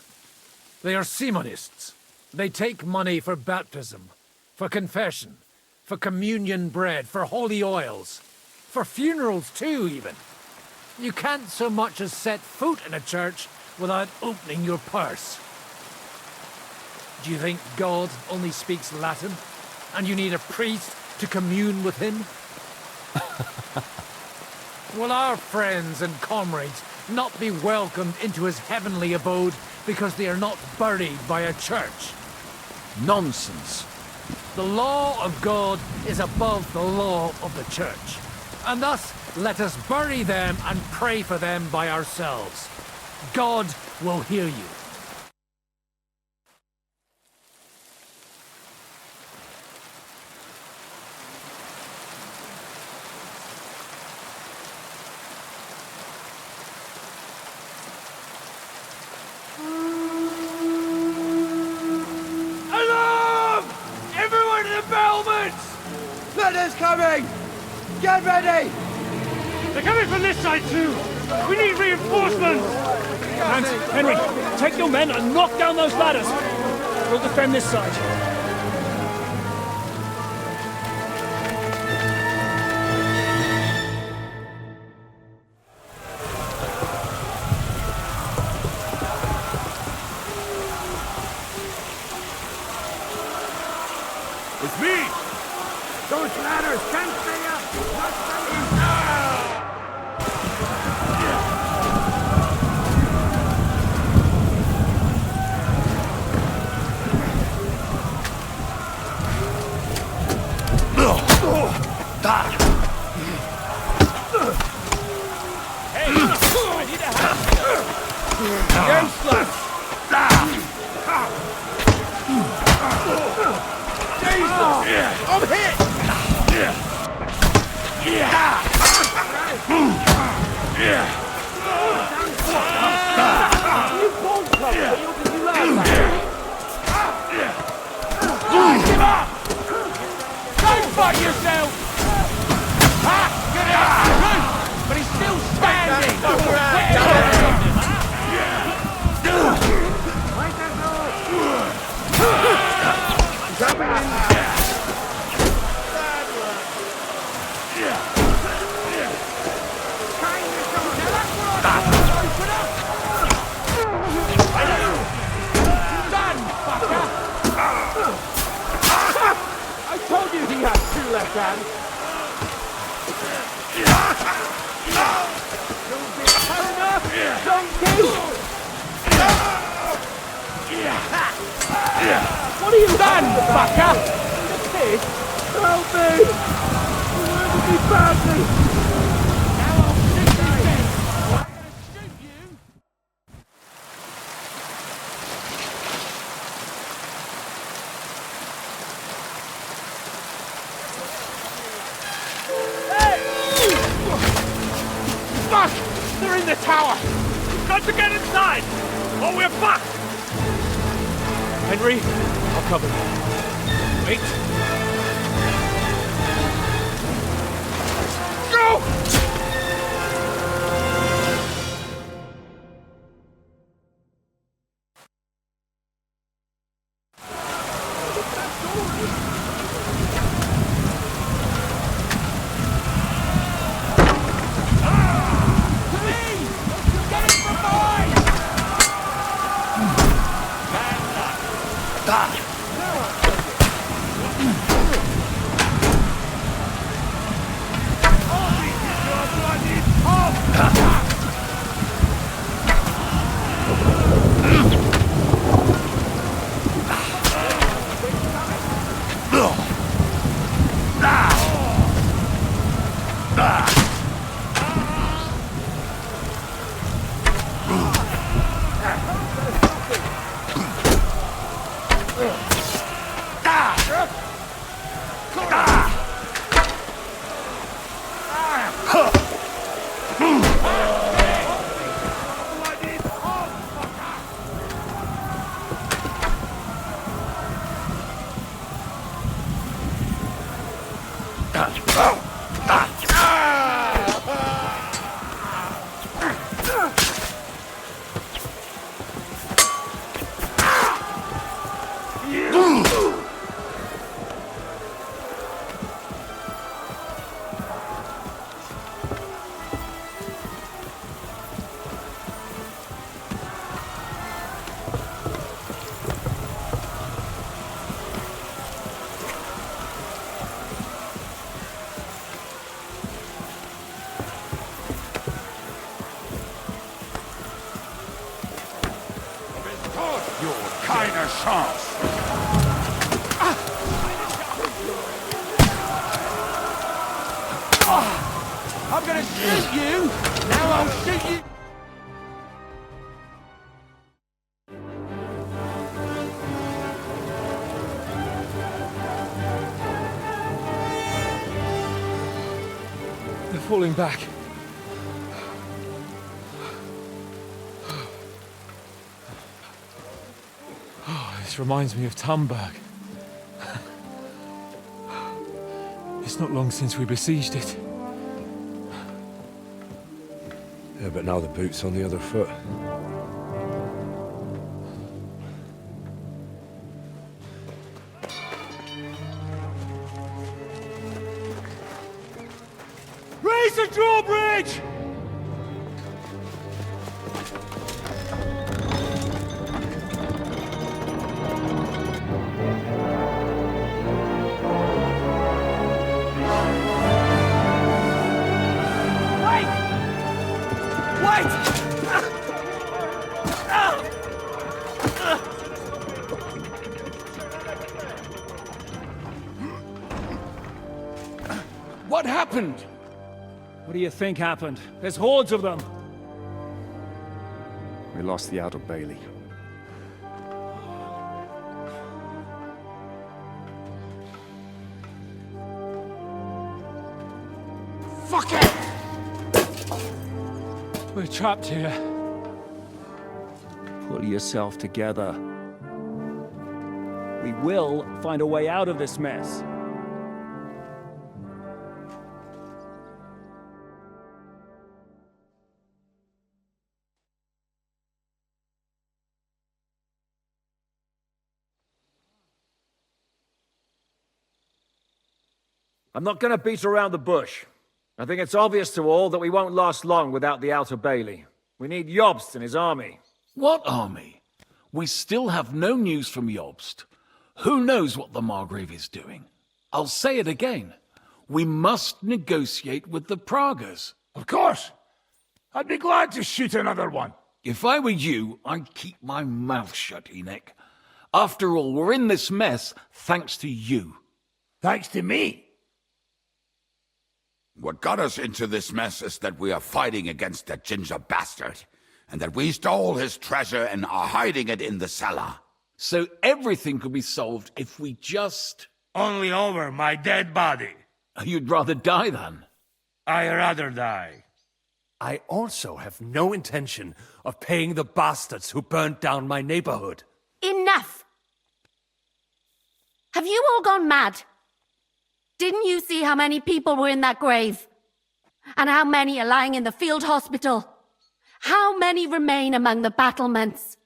T: They are Simonists. They take money for baptism, for confession, for communion bread, for holy oils, for funerals too, even. You can't so much as set foot in a church without opening your purse. Do you think God only speaks Latin, and you need a priest to commune with him? Will our friends and comrades not be welcomed into his heavenly abode because they are not buried by a church?
K: Nonsense.
T: The law of God is above the law of the church. And thus, let us bury them and pray for them by ourselves. God will hear you.
A: Alarm! Everyone in the battlements! Letters coming! Get ready!
B: They're coming from this side too! We need reinforcements! And, Henry, take your men and knock down those ladders! We'll defend this side.
A: It's me! Those ladders can't stay up! Not staying
B: Hey, I need a hand! Useless!
A: I'm hit!
B: Don't fight yourself! Get out! But he's still standing!
A: I told you he had two left hands!
B: What are you done, fucker?
A: Kid, help me! You hurted me badly!
B: Now I'll shoot you dead! I'm gonna shoot you!
A: Fuck! They're in the tower! We've got to get inside! Or we're fucked!
B: Henry, I'll cover you. Wait.
A: Go! I'm gonna shoot you! Now I'll shoot you!
T: They're falling back. Oh, this reminds me of Tamberg. It's not long since we besieged it.
E: Yeah, but now the boot's on the other foot.
B: Raise the drawbridge!
T: What happened?
M: What do you think happened? There's hordes of them.
V: We lost the outer bailey.
T: Fuck it! We're trapped here.
M: Pull yourself together. We will find a way out of this mess. I'm not going to beat around the bush. I think it's obvious to all that we won't last long without the outer bailey. We need Jobst and his army.
K: What army? We still have no news from Jobst. Who knows what the Margrave is doing? I'll say it again. We must negotiate with the Pragas.
H: Of course. I'd be glad to shoot another one.
K: If I were you, I'd keep my mouth shut, Enoch. After all, we're in this mess thanks to you.
H: Thanks to me?
D: What got us into this mess is that we are fighting against that ginger bastard, and that we stole his treasure and are hiding it in the cellar.
K: So everything could be solved if we just...
A: Only over my dead body.
K: You'd rather die then?
A: I'd rather die.
L: I also have no intention of paying the bastards who burnt down my neighborhood.
N: Enough! Have you all gone mad? Didn't you see how many people were in that grave? And how many are lying in the field hospital? How many remain among the battlements?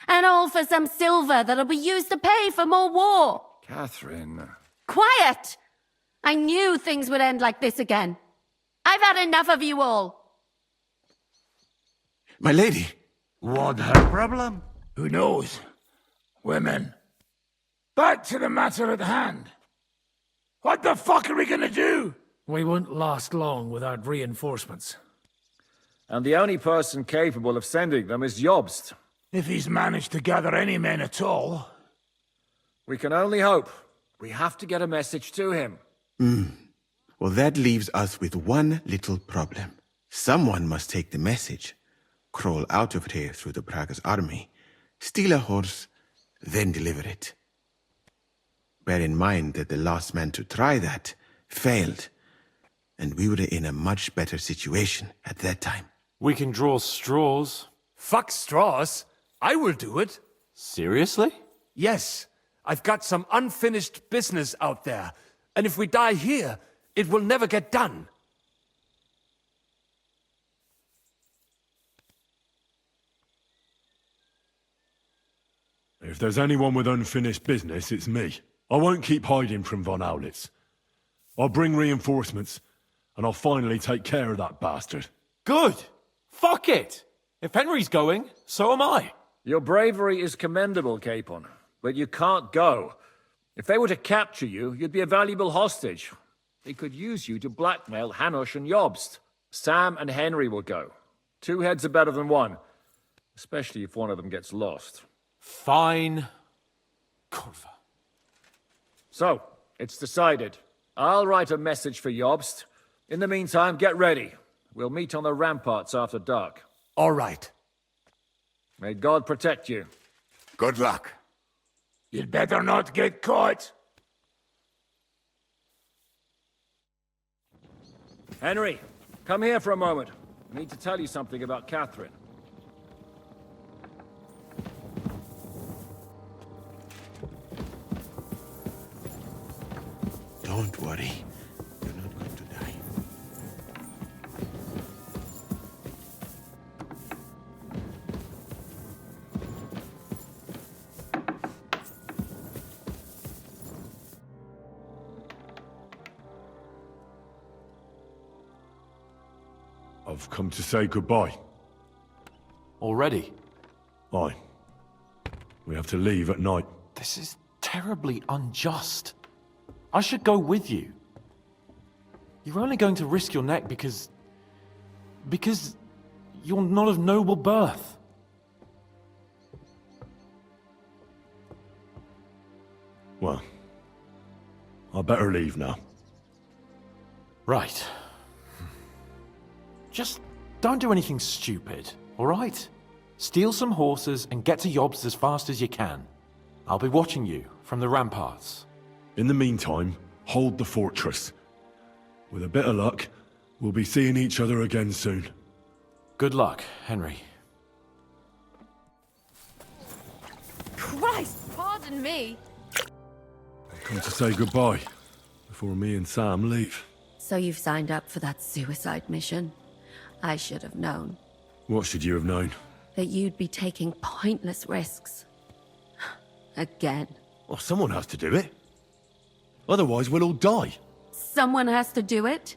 N: And all for some silver that'll be used to pay for more war.
V: Catherine.
N: Quiet! I knew things would end like this again. I've had enough of you all.
C: My lady.
A: What her problem?
H: Who knows? Women. Back to the matter at hand. What the fuck are we gonna do?
T: We won't last long without reinforcements.
M: And the only person capable of sending them is Jobst.
H: If he's managed to gather any men at all.
M: We can only hope. We have to get a message to him.
C: Well, that leaves us with one little problem. Someone must take the message, crawl out of here through the Prague's army, steal a horse, then deliver it. Bear in mind that the last man to try that failed, and we were in a much better situation at that time.
R: We can draw straws.
V: Fuck straws. I will do it.
R: Seriously?
V: Yes. I've got some unfinished business out there, and if we die here, it will never get done.
S: If there's anyone with unfinished business, it's me. I won't keep hiding from von Aulitz. I'll bring reinforcements, and I'll finally take care of that bastard.
R: Good. Fuck it. If Henry's going, so am I.
M: Your bravery is commendable, Capon, but you can't go. If they were to capture you, you'd be a valuable hostage. They could use you to blackmail Hanush and Jobst. Sam and Henry will go. 2 heads are better than 1, especially if one of them gets lost.
R: Fine. Kurva.
M: So, it's decided. I'll write a message for Jobst. In the meantime, get ready. We'll meet on the ramparts after dark.
V: All right.
M: May God protect you.
D: Good luck.
H: You'd better not get caught.
M: Henry, come here for a moment. I need to tell you something about Catherine.
C: Don't worry. You're not going to die.
S: I've come to say goodbye.
R: Already?
S: Aye. We have to leave at night.
R: This is terribly unjust. I should go with you. You're only going to risk your neck because you're not of noble birth.
S: Well, I better leave now.
R: Right. Just don't do anything stupid, all right? Steal some horses and get to Jobst as fast as you can. I'll be watching you from the ramparts.
S: In the meantime, hold the fortress. With a bit of luck, we'll be seeing each other again soon.
R: Good luck, Henry.
N: Christ, pardon me.
S: I've come to say goodbye before me and Sam leave.
N: So you've signed up for that suicide mission? I should have known.
S: What should you have known?
N: That you'd be taking pointless risks. Again.
S: Well, someone has to do it. Otherwise, we'll all die.
N: Someone has to do it.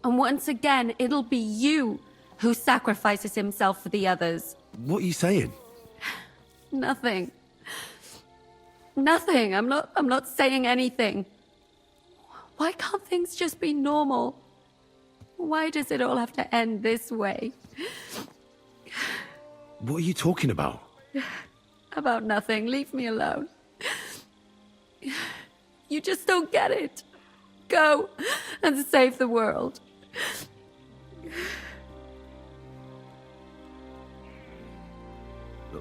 N: And once again, it'll be you who sacrifices himself for the others.
S: What are you saying?
N: Nothing. Nothing. I'm not saying anything. Why can't things just be normal? Why does it all have to end this way?
S: What are you talking about?
N: About nothing. Leave me alone. You just don't get it. Go and save the world.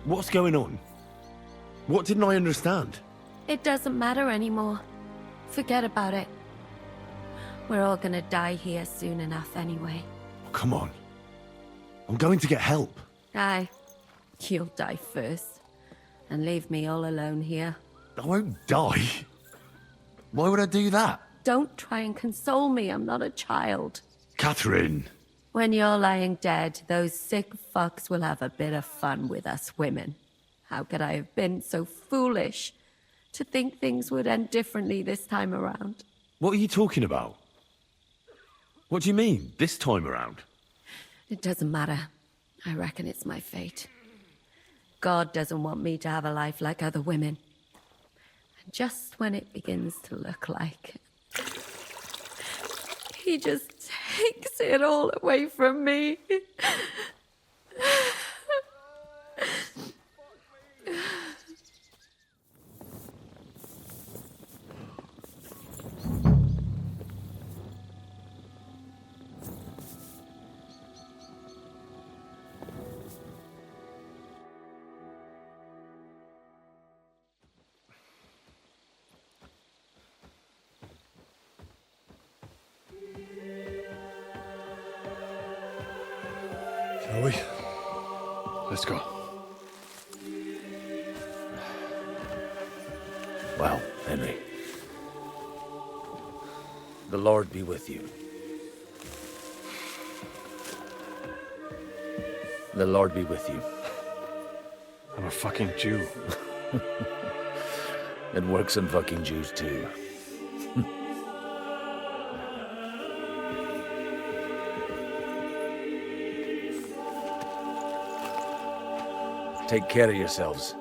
S: What's going on? What didn't I understand?
N: It doesn't matter anymore. Forget about it. We're all gonna die here soon enough anyway.
S: Come on. I'm going to get help.
N: Aye. You'll die first. And leave me all alone here.
S: I won't die. Why would I do that?
N: Don't try and console me. I'm not a child.
S: Catherine.
N: When you're lying dead, those sick fucks will have a bit of fun with us women. How could I have been so foolish to think things would end differently this time around?
S: What are you talking about? What do you mean, this time around?
N: It doesn't matter. I reckon it's my fate. God doesn't want me to have a life like other women. And just when it begins to look like it, he just takes it all away from me.
E: Shall we? Let's go.
V: Well, Henry. The Lord be with you. The Lord be with you.
E: I'm a fucking Jew.
V: It works on fucking Jews too. Take care of yourselves,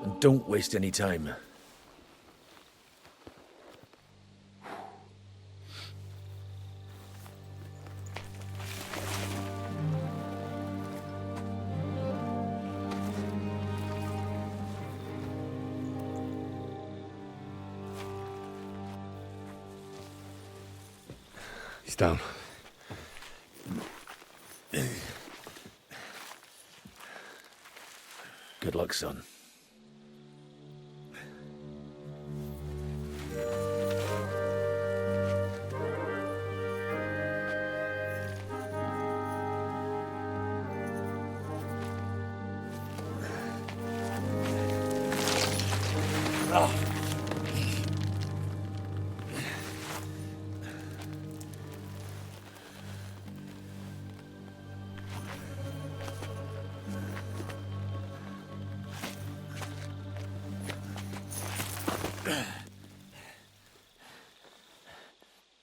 V: and don't waste any time.
E: He's down.
V: Good luck, son.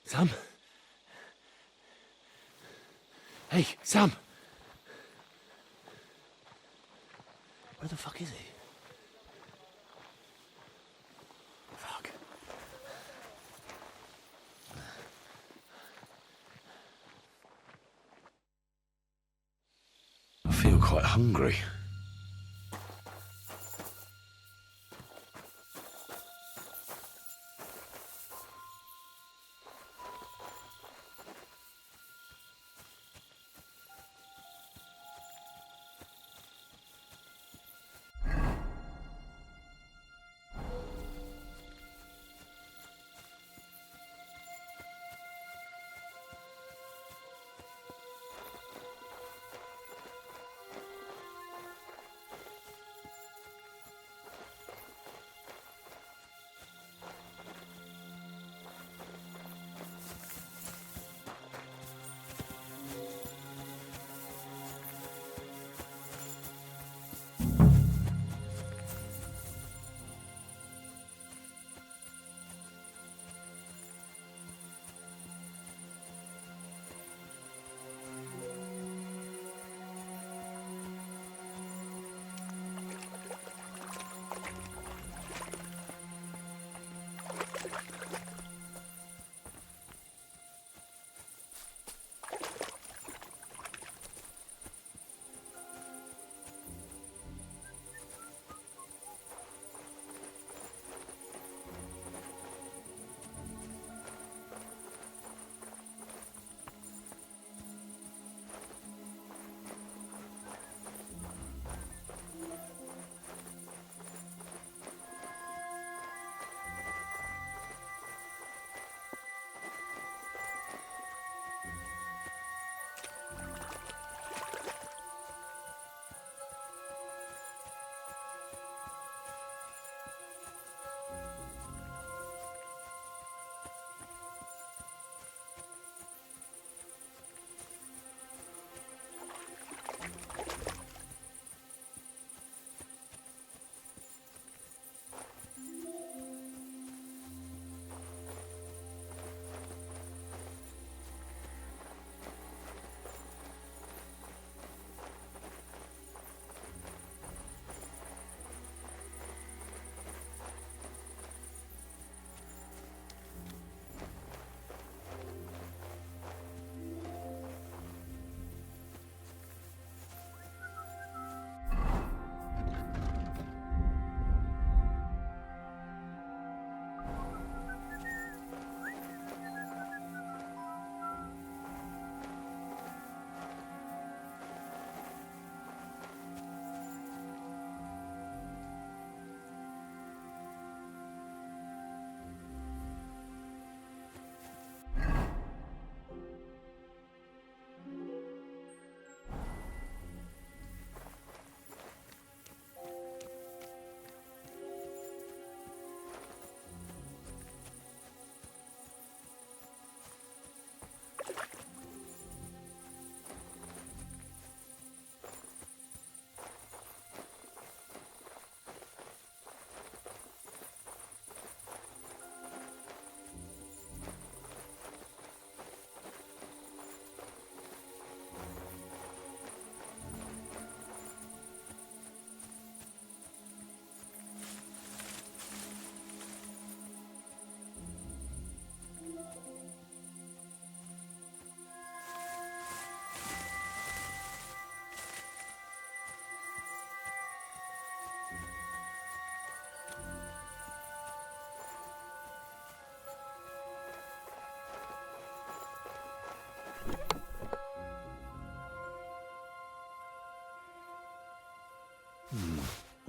E: Sam? Hey, Sam! Where the fuck is he? Fuck. I feel quite hungry.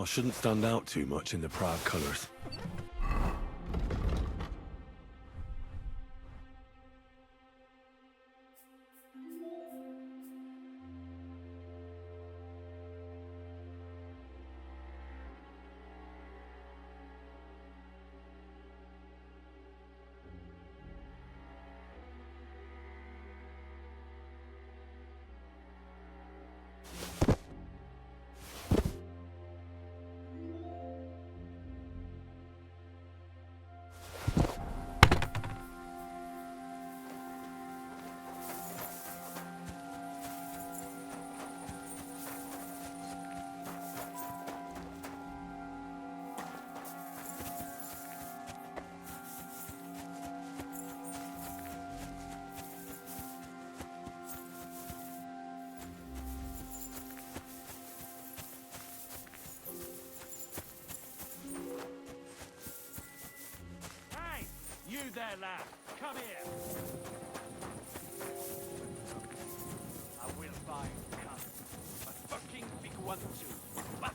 S: shouldn't stand out too much in the proud colours.
B: You there, lad. Come here. I will find come. A fucking big one too. Baku.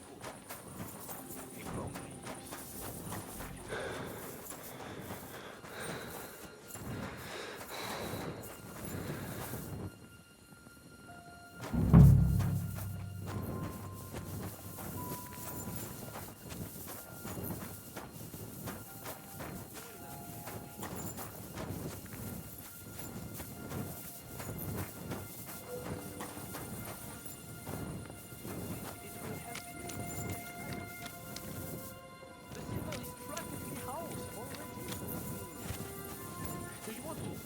B: He won't leave.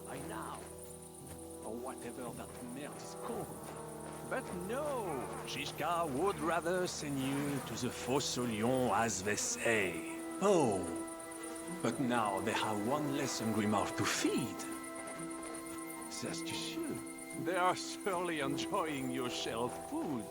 G: By now, or whatever that merde is called. But no, Shishka would rather send you to the Fosse aux Lions, as they say. Oh, but now they have one less hungry mouth to feed. That's just you. They are surely enjoying your shell of food.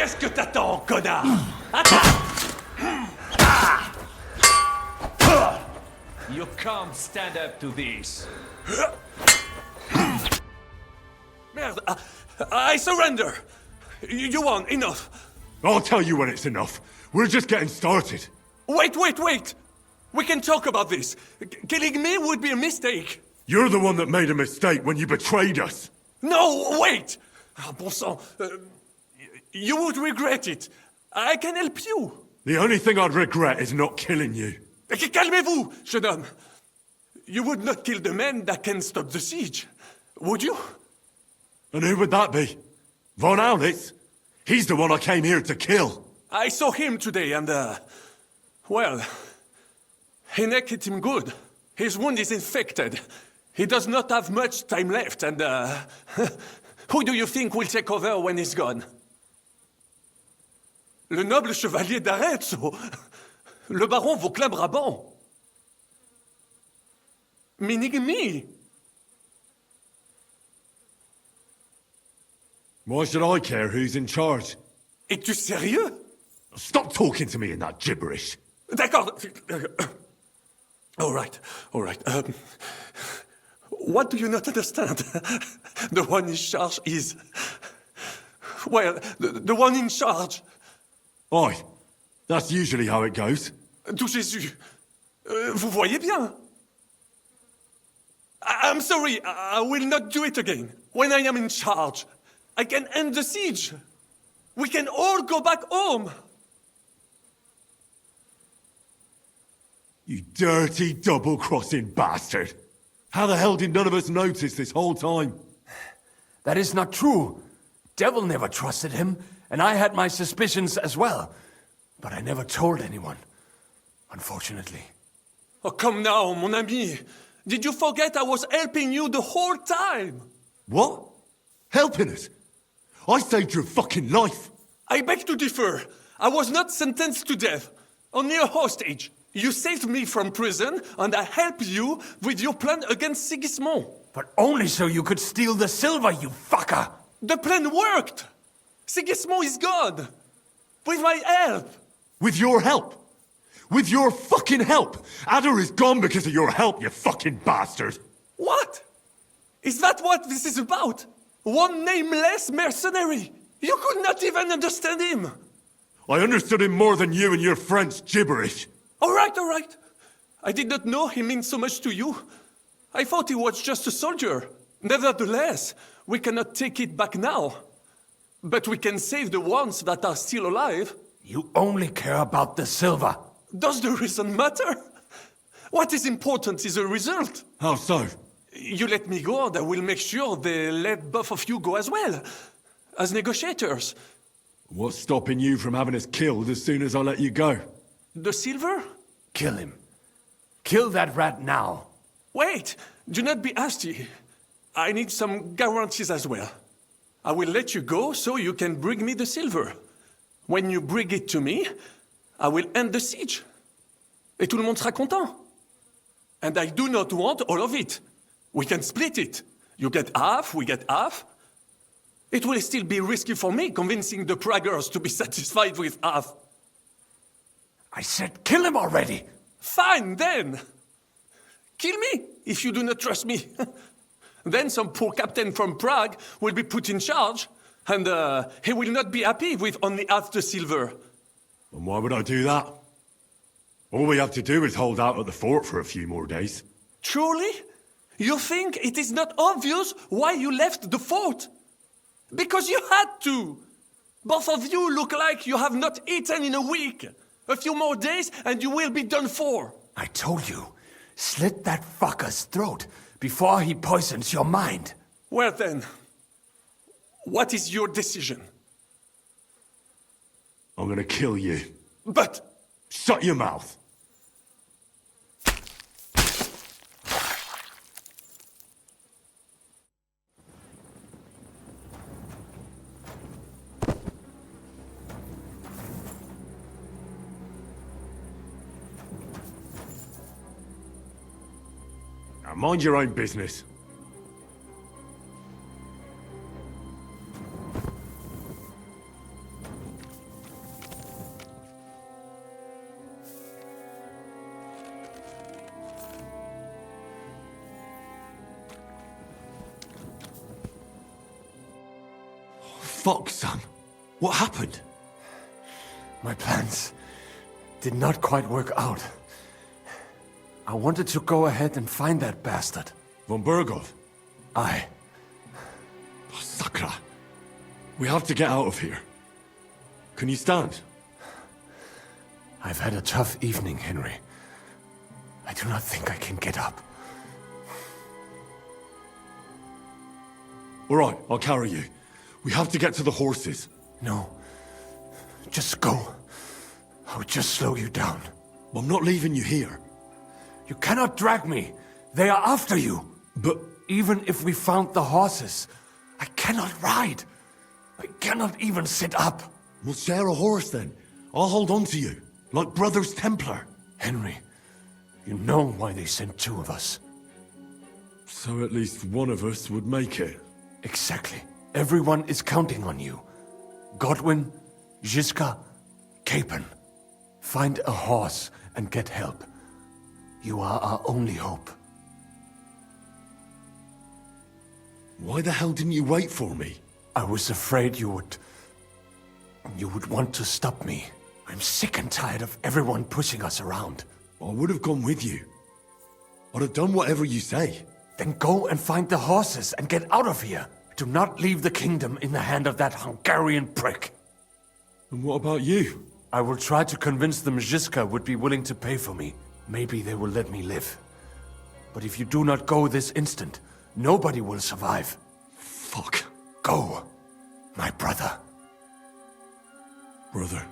G: Qu'est-ce que t'attends, connard? Attaque! You can't stand up to this.
Q: Merde, I surrender. You won, enough.
S: I'll tell you when it's enough. We're just getting started.
Q: Wait. We can talk about this. Killing me would be a mistake.
S: You're the one that made a mistake when you betrayed us.
Q: No, wait! Bon sang, you would regret it. I can help you.
S: The only thing I'd regret is not killing you.
Q: Calmez-vous, jeune homme. You would not kill the man that can stop the siege, would you?
S: And who would that be? Von Aulitz? He's the one I came here to kill.
Q: I saw him today and, well, Hinek hit him good. His wound is infected. He does not have much time left and, who do you think will take over when he's gone? Le noble chevalier d'Arezzo. Le baron Vauclin-Brabant. Meaning me.
S: Why should I care who's in charge?
Q: Es-tu sérieux?
S: Stop talking to me in that gibberish.
Q: D'accord. All right. What do you not understand? The one in charge is... Well, the one in charge.
S: Aye. That's usually how it goes.
Q: Tout Jésus. Vous voyez bien. I'm sorry, I will not do it again. When I am in charge, I can end the siege. We can all go back home.
S: You dirty, double-crossing bastard. How the hell did none of us notice this whole time?
V: That is not true. Devil never trusted him, and I had my suspicions as well. But I never told anyone, unfortunately.
Q: Oh, come now, mon ami. Did you forget I was helping you the whole time?
S: What? Helping us? I saved your fucking life.
Q: I beg to differ. I was not sentenced to death. Only a hostage. You saved me from prison, and I helped you with your plan against Sigismund.
V: But only so you could steal the silver, you fucker!
Q: The plan worked! Sigismund is gone! With my help!
S: With your help? With your fucking help! Adder is gone because of your help, you fucking bastard!
Q: What? Is that what this is about? One nameless mercenary? You could not even understand him!
S: I understood him more than you and your French gibberish.
Q: All right. I did not know he meant so much to you. I thought he was just a soldier. Nevertheless, we cannot take it back now. But we can save the ones that are still alive.
V: You only care about the silver.
Q: Does the reason matter? What is important is the result.
S: How so?
Q: You let me go and I will make sure they let both of you go as well. As negotiators.
S: What's stopping you from having us killed as soon as I let you go?
Q: The silver?
V: Kill him. Kill that rat now.
Q: Wait! Do not be hasty. I need some guarantees as well. I will let you go so you can bring me the silver. When you bring it to me, I will end the siege. Et tout le monde sera content. And I do not want all of it. We can split it. You get half, we get half. It will still be risky for me convincing the Praggers to be satisfied with half.
V: I said kill him already!
Q: Fine, then! Kill me, if you do not trust me. Then some poor captain from Prague will be put in charge, and he will not be happy with only half the silver.
S: And why would I do that? All we have to do is hold out at the fort for a few more days.
Q: Truly? You think it is not obvious why you left the fort? Because you had to! Both of you look like you have not eaten in a week. A few more days and you will be done for.
V: I told you, slit that fucker's throat before he poisons your mind.
Q: Well then, what is your decision?
S: I'm gonna kill you.
Q: But...
S: Shut your mouth! Now mind your own business. fuck, son? What happened?
V: My plans did not quite work out. I wanted to go ahead and find that bastard.
S: Von Burgov?
V: Aye.
S: Oh, Sakra. We have to get out of here. Can you stand?
V: I've had a tough evening, Henry. I do not think I can get up.
S: All right, I'll carry you. We have to get to the horses.
V: No. Just go. I would just slow you down.
S: I'm not leaving you here.
V: You cannot drag me. They are after you.
S: But
V: even if we found the horses, I cannot ride. I cannot even sit up.
S: We'll share a horse then. I'll hold on to you, like Brothers Templar.
V: Henry, you know why they sent two of us.
S: So at least one of us would make it.
V: Exactly. Everyone is counting on you. Godwin, Žižka, Capon. Find a horse and get help. You are our only hope.
S: Why the hell didn't you wait for me?
V: I was afraid you would want to stop me. I'm sick and tired of everyone pushing us around.
S: I would have gone with you. I'd have done whatever you say.
V: Then go and find the horses and get out of here. Do not leave the kingdom in the hand of that Hungarian prick.
S: And what about you?
V: I will try to convince them Žižka would be willing to pay for me. Maybe they will let me live. But if you do not go this instant, nobody will survive.
S: Fuck.
V: Go, my brother.
S: Brother.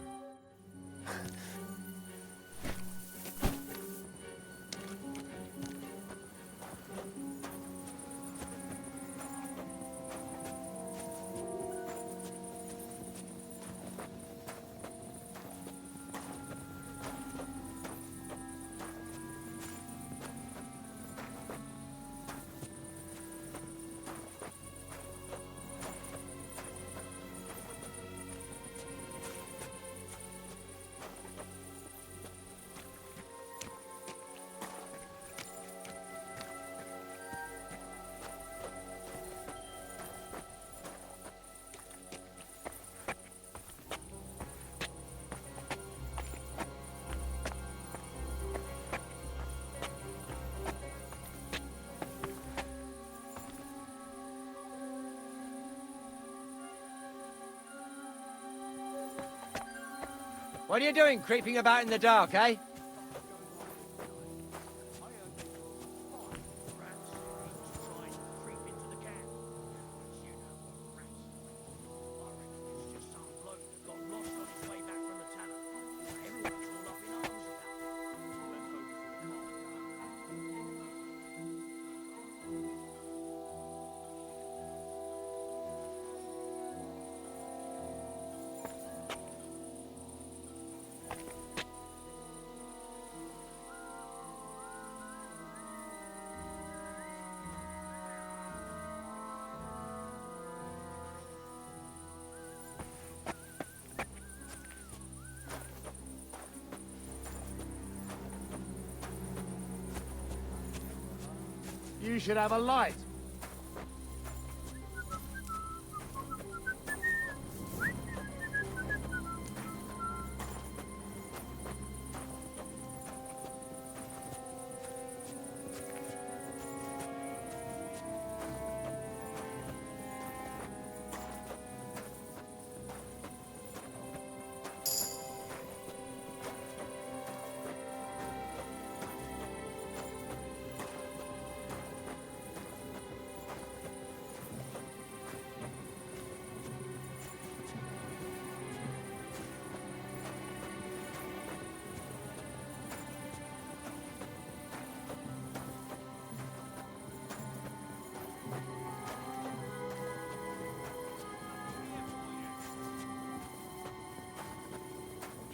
I: What are you doing, creeping about in the dark, eh?
J: You should have a light.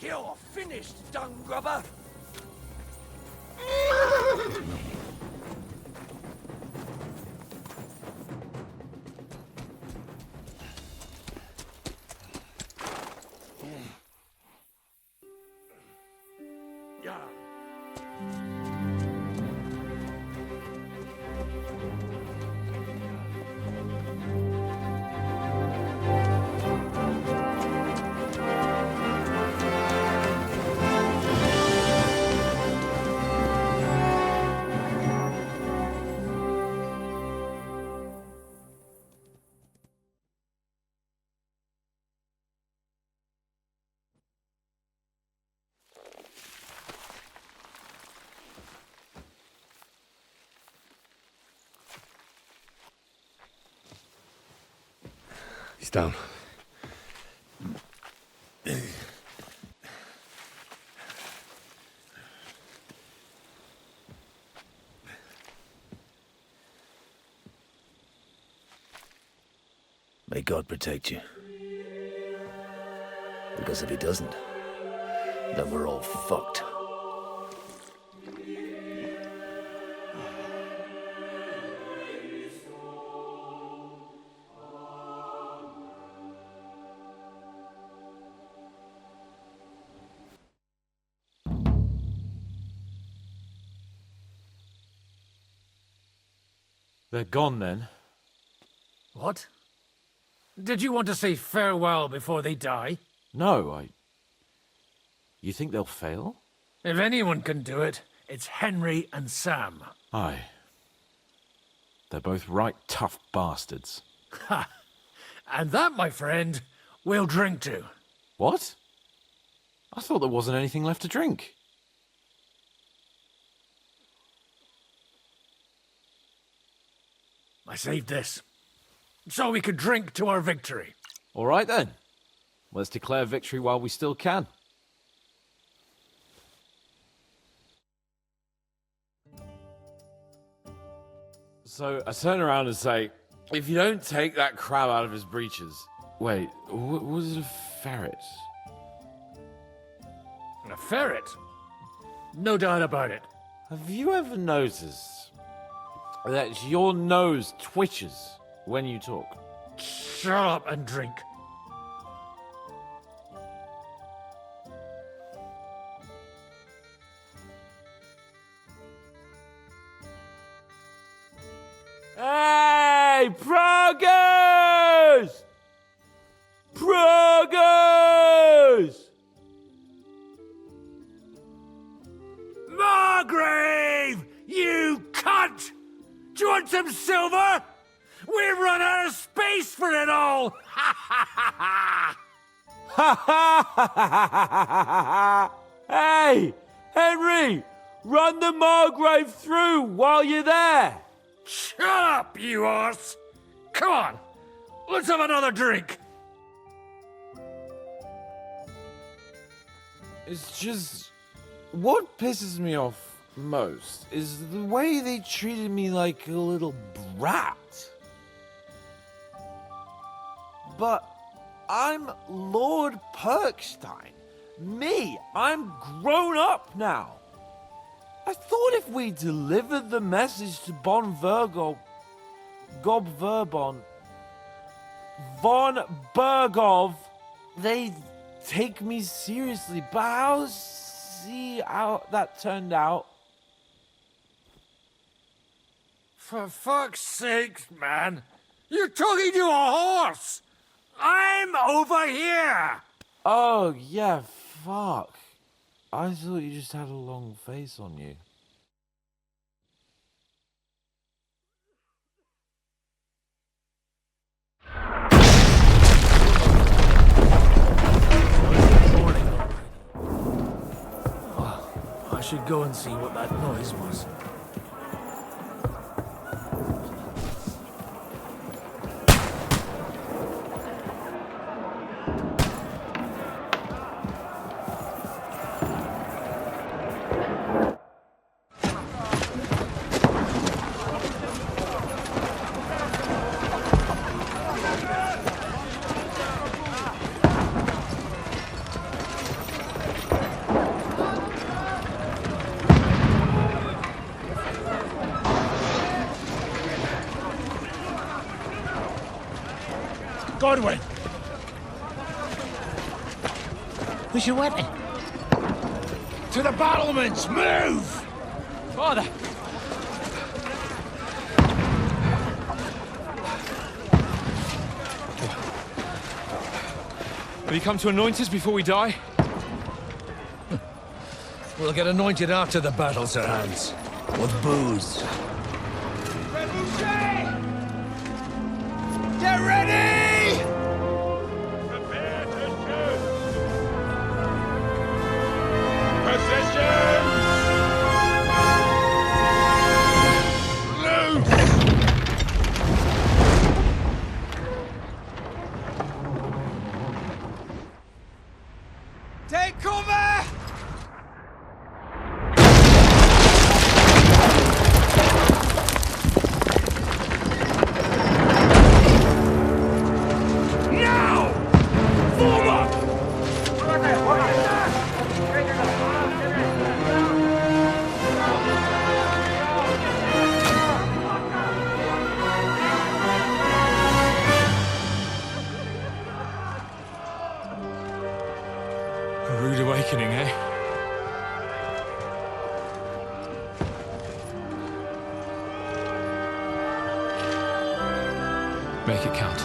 I: You're finished, dung grubber!
S: He's down.
E: May God protect you. Because if he doesn't, then we're all fucked.
M: They're gone then.
T: What? Did you want to say farewell before they die?
M: No, You think they'll fail?
T: If anyone can do it, it's Henry and Sam.
M: Aye. They're both right tough bastards.
T: Ha! And that, my friend, we'll drink to.
M: What? I thought there wasn't anything left to drink.
T: I saved this, so we could drink to our victory.
M: All right then. Let's declare victory while we still can. So I turn around and say, if you don't take that crab out of his breeches... Wait, was it a ferret?
T: A ferret? No doubt about it.
M: Have you ever noticed that your nose twitches when you talk?
T: Shut up and drink.
M: Hey, Progress! Progress!
T: Margrave! You cunt! Do you want some silver? We've run out of space for it all!
M: Hey, Henry! Run the Margrave through while you're there!
T: Shut up, you arse! Come on, let's have another drink!
M: It's just... What pisses me off most is the way they treated me like a little brat. But I'm Lord Perkstein. Me, I'm grown up now. I thought if we delivered the message to Von Vergov, Gob Verbon, Von Bergov, they'd take me seriously, but I'll see how that turned out.
T: For fuck's sake, man! You're talking to a horse! I'm over here!
M: Oh, yeah, fuck. I thought you just had a long face on you.
T: I should go and see what that noise was.
H: Godwin! Where's your weapon? To the battlements! Move!
B: Father! Have you come to anoint us before we die?
T: We'll get anointed after the battle, Sir Hans. With booze.
H: Get ready!
P: rude awakening, eh? Make it count.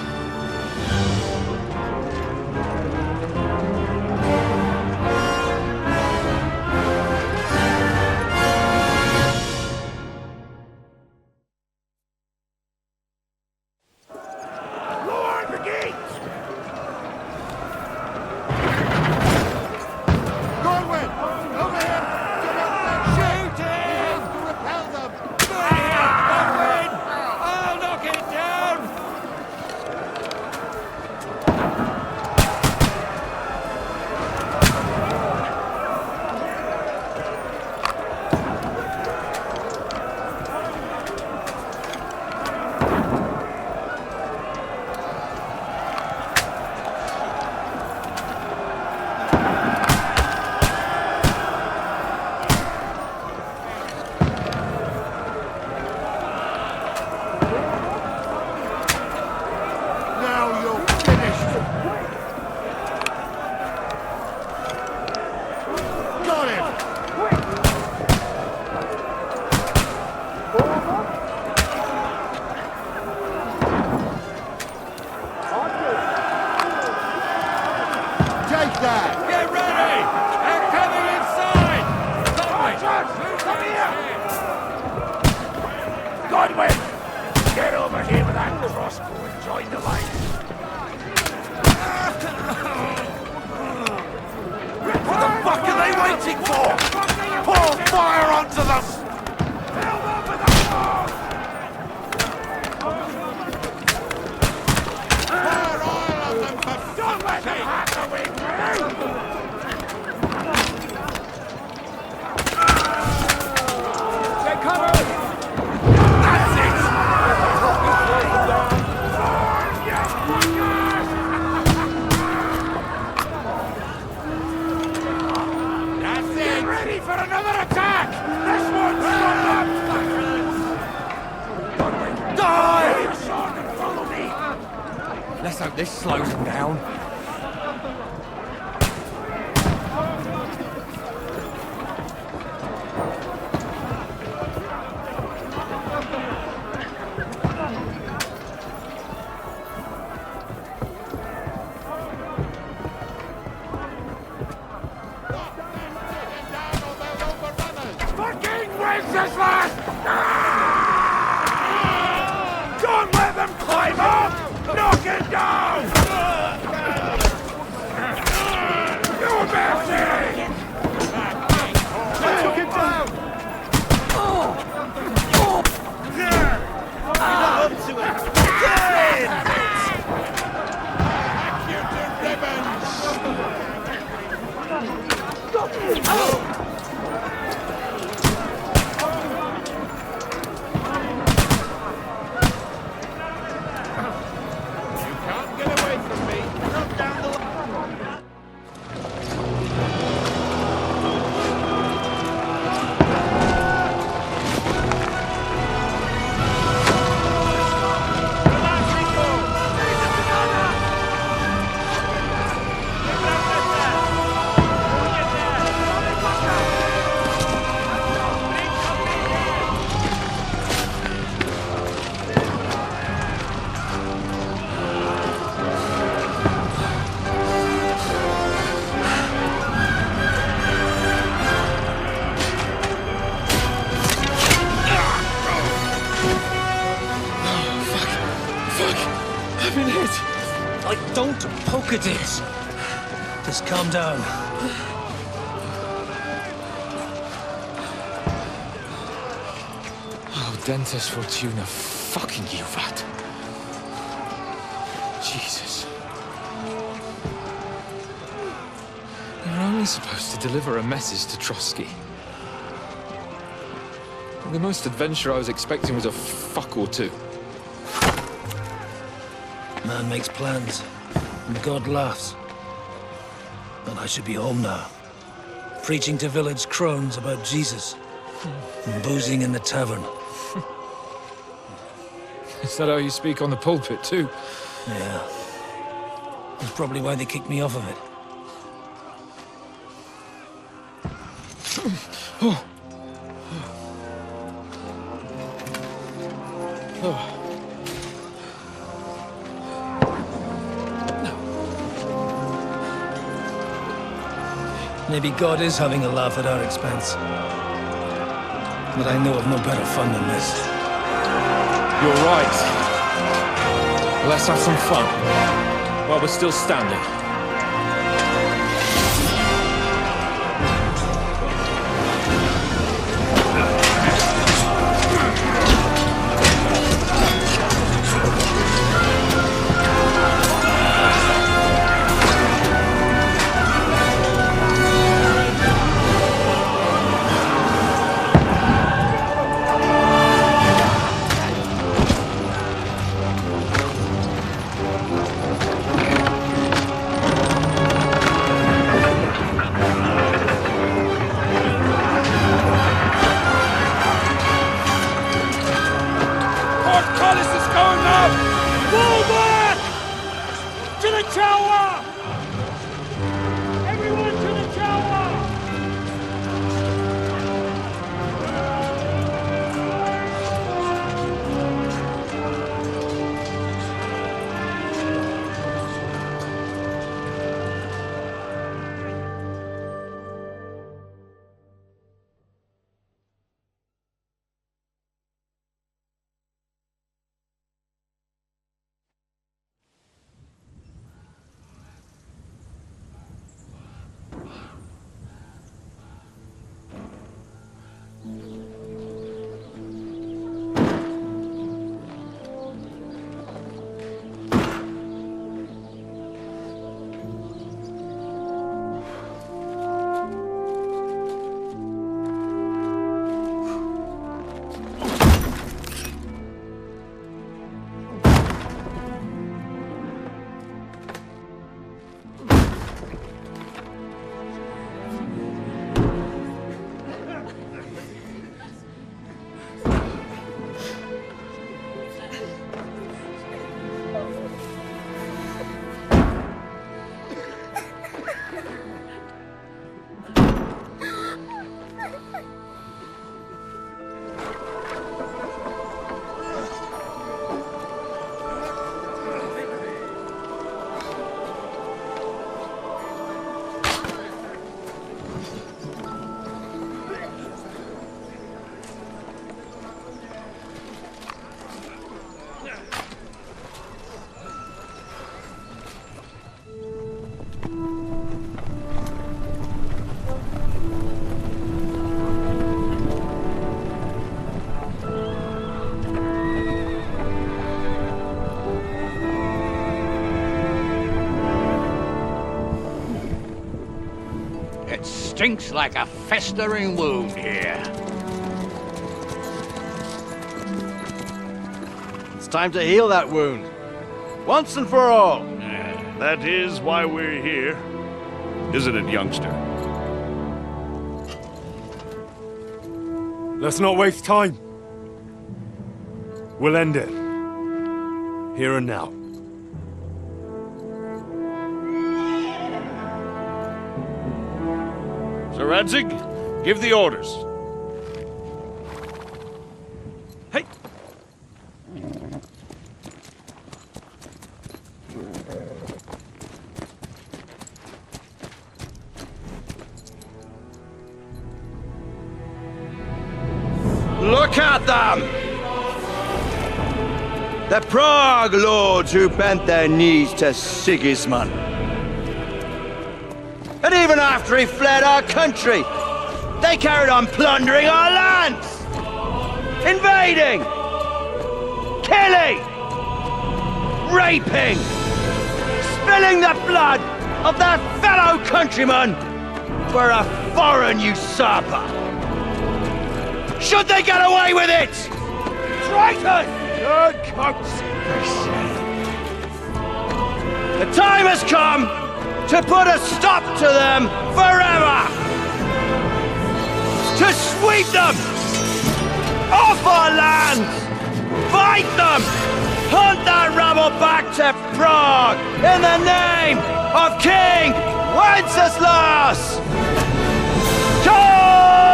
H: Lower the gate!
J: Godwin! Over here! Get up there! Shooting! Repel them!
A: Godwin! I'll knock it down!
J: Now you're finished! Got him! Take that!
A: Get ready! They're coming inside!
H: Godwin! Get over here with that crossbow and join the line.
D: What the fuck are they waiting for? Pour fire onto them!
H: Don't let them hack their way through!
B: Take cover!
H: That's it!
J: That's
H: Get
J: it!
H: ready for another attack! This one's not up! Die! Your sword and follow me!
P: Let's hope this slows them down.
H: Fucking Wenceslas! Don't let them climb up! Knock it down! No mercy!
J: I took it down! Up to it!
I: Don't poke at it. Just calm down.
P: Oh, Dentes Fortuna, fucking you, Vat. Jesus. You're only supposed to deliver a message to Trotsky. The most adventure I was expecting was a fuck or two.
I: Man makes plans, and God laughs. And I should be home now, preaching to village crones about Jesus, and boozing in the tavern.
P: Is that how you speak on the pulpit, too?
I: Yeah. That's probably why they kicked me off of it. Maybe God is having a laugh at our expense. But I know of no better fun than this.
P: You're right. Let's have some fun while we're still standing.
J: Stinks like a festering wound here.
O: It's time to heal that wound. Once and for all.
U: That is why we're here. Isn't it, youngster?
S: Let's not waste time. We'll end it. Here and now.
U: Sir Radzig, give the orders.
O: Hey!
J: Look at them! The Prague lords who bent their knees to Sigismund. And even after he fled our country, they carried on plundering our lands! Invading! Killing! Raping! Spilling the blood of their fellow countrymen for a foreign usurper! Should they get away with it? Traitors! Good conspiracy! The time has come to put a stop to them forever! To sweep them off our lands! Fight them! Hunt that rabble back to Prague in the name of King Wenceslas! Go!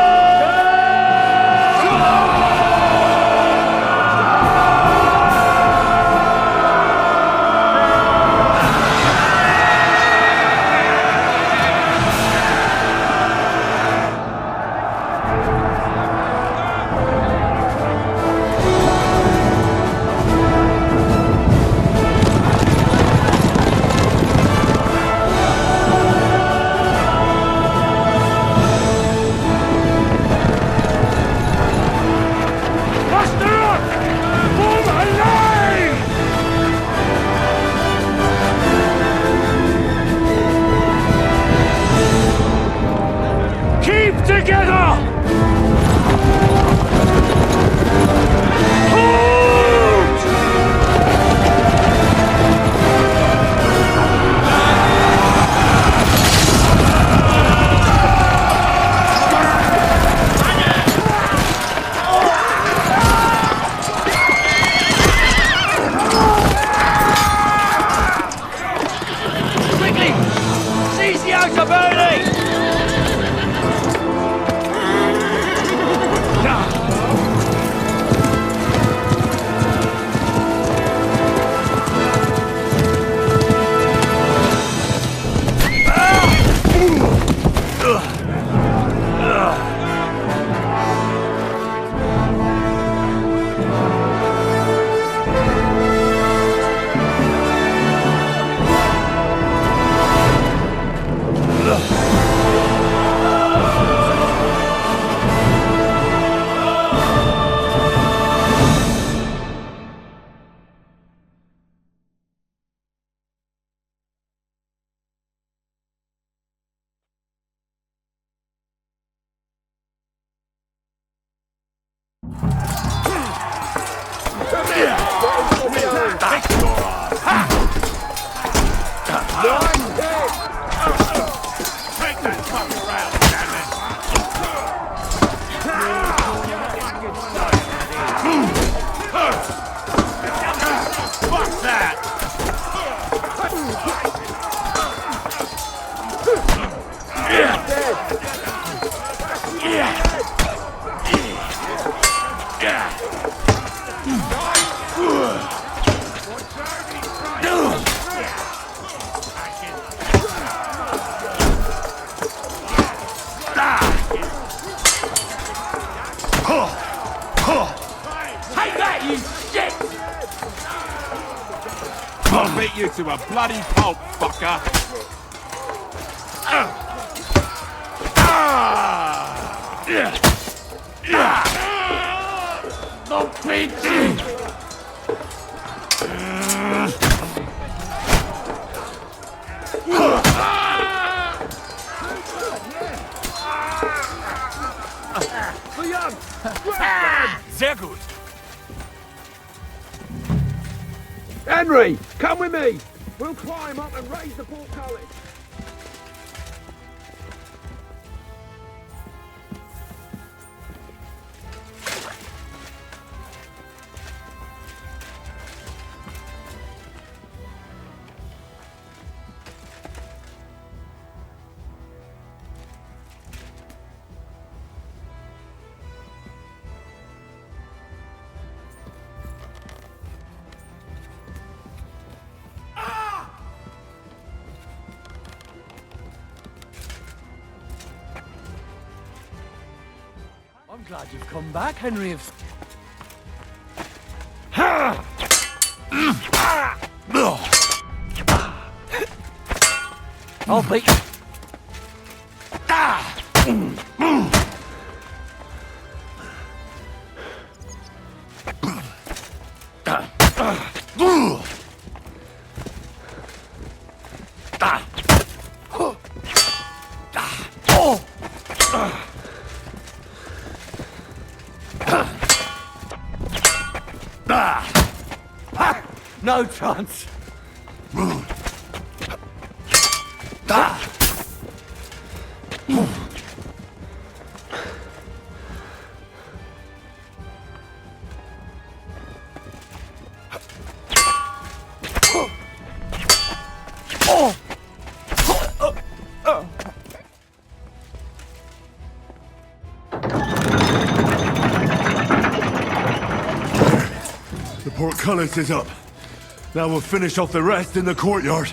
J: Booty! I'll beat you to a bloody pulp, fucker!
H: Don't beat me!
J: Sehr gut! Henry, come with me! We'll climb up and raise the portcullis!
T: I'm glad you've come back, Henry of... I'll beat you. No chance.
S: The portcullis is up. Now we'll finish off the rest in the courtyard.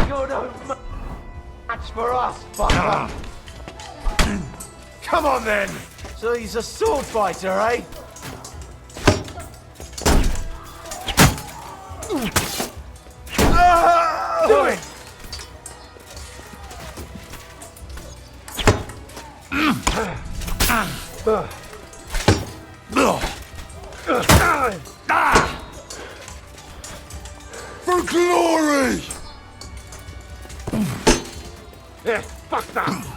J: You're no match for us, fucker!
H: Come on then!
J: So he's a sword fighter, eh? Do it!
S: For glory!
J: Yeah, fuck that!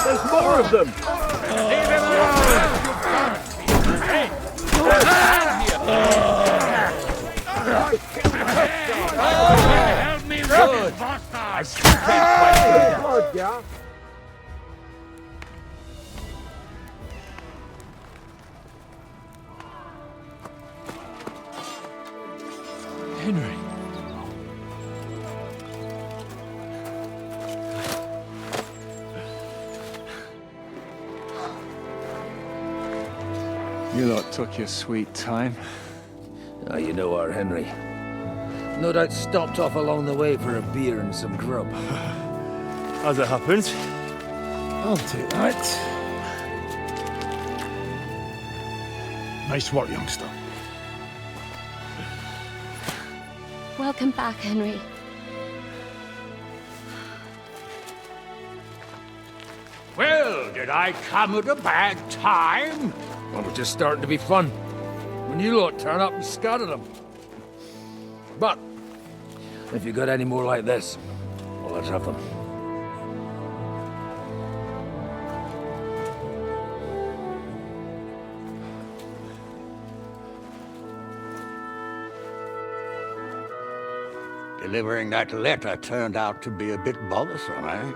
J: There's more of them!
B: Leave him alone! Hey! Help me, good! I
Q: Henry.
F: You lot took your sweet time.
I: Ah, you know our Henry. No doubt stopped off along the way for a beer and some grub.
J: As it happens.
I: I'll take that.
J: Nice work, youngster.
N: Welcome back, Henry.
H: Well, did I come at a bad time?
I: Well, we're just starting to be fun. When you lot turn up and scatter them. But, if you got any more like this, well, let's have them.
H: Delivering that letter turned out to be a bit bothersome, eh?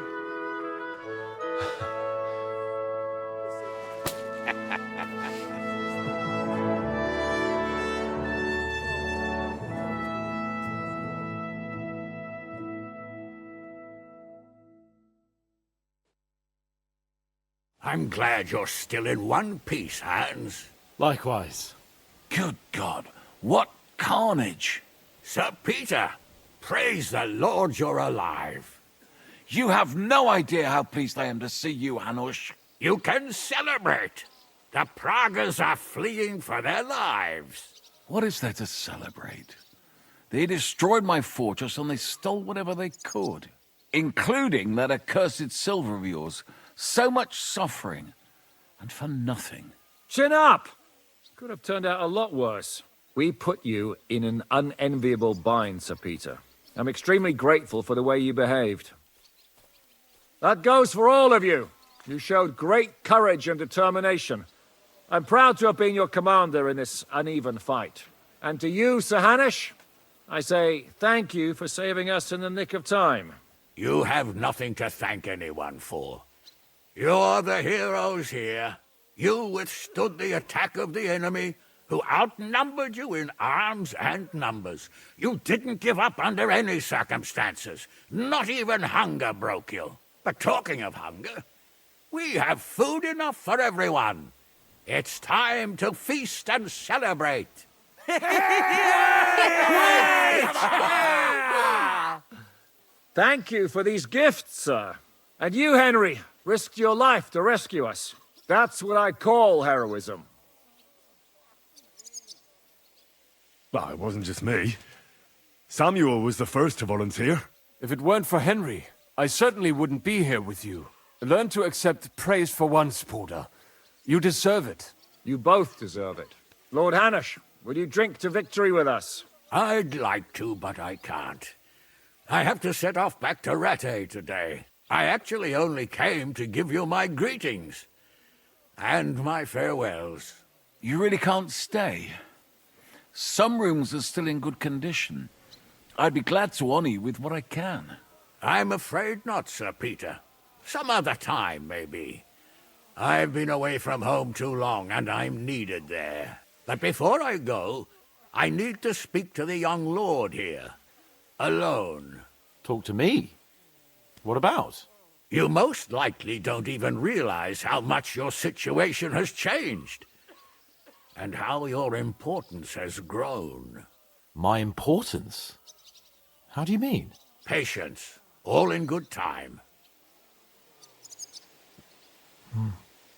H: I'm glad you're still in one piece, Hans.
U: Likewise.
D: Good God, what carnage! Sir Peter, praise the Lord you're alive.
K: You have no idea how pleased I am to see you, Hanush.
D: You can celebrate. The Praguers are fleeing for their lives.
K: What is there to celebrate? They destroyed my fortress and they stole whatever they could, including that accursed silver of yours. So much suffering, and for nothing.
M: Chin up! Could have turned out a lot worse. We put you in an unenviable bind, Sir Peter. I'm extremely grateful for the way you behaved. That goes for all of you. You showed great courage and determination. I'm proud to have been your commander in this uneven fight. And to you, Sir Hanush, I say thank you for saving us in the nick of time.
D: You have nothing to thank anyone for. You're the heroes here. You withstood the attack of the enemy, who outnumbered you in arms and numbers. You didn't give up under any circumstances. Not even hunger broke you. But talking of hunger, we have food enough for everyone. It's time to feast and celebrate.
M: Thank you for these gifts, sir. And you, Henry, risked your life to rescue us. That's what I call heroism.
S: Well, it wasn't just me. Samuel was the first to volunteer.
V: If it weren't for Henry, I certainly wouldn't be here with you. Learn to accept praise for once, Porter. You deserve it.
M: You both deserve it. Lord Hanush, will you drink to victory with us?
D: I'd like to, but I can't. I have to set off back to Rate today. I actually only came to give you my greetings. And my farewells.
K: You really can't stay? Some rooms are still in good condition. I'd be glad to honor you with what I can.
D: I'm afraid not, Sir Peter. Some other time, maybe. I've been away from home too long, and I'm needed there. But before I go, I need to speak to the young lord here. Alone.
R: Talk to me? What about?
D: You most likely don't even realize how much your situation has changed.
C: and how your importance has grown.
R: My importance? How do you mean?
C: Patience. All in good time.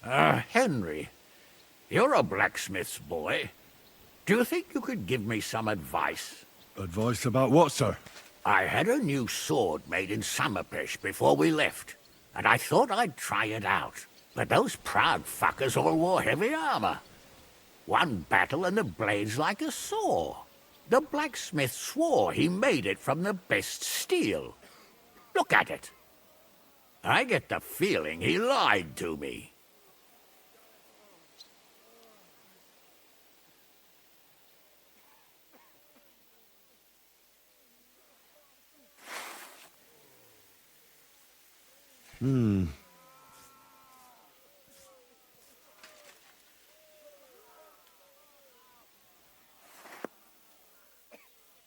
C: Henry, you're a blacksmith's boy. Do you think you could give me some advice?
S: Advice about what, sir?
C: I had a new sword made in Summerpish before we left, and I thought I'd try it out. But those proud fuckers all wore heavy armor. One battle and the blade's like a saw. The blacksmith swore he made it from the best steel. Look at it. I get the feeling he lied to me.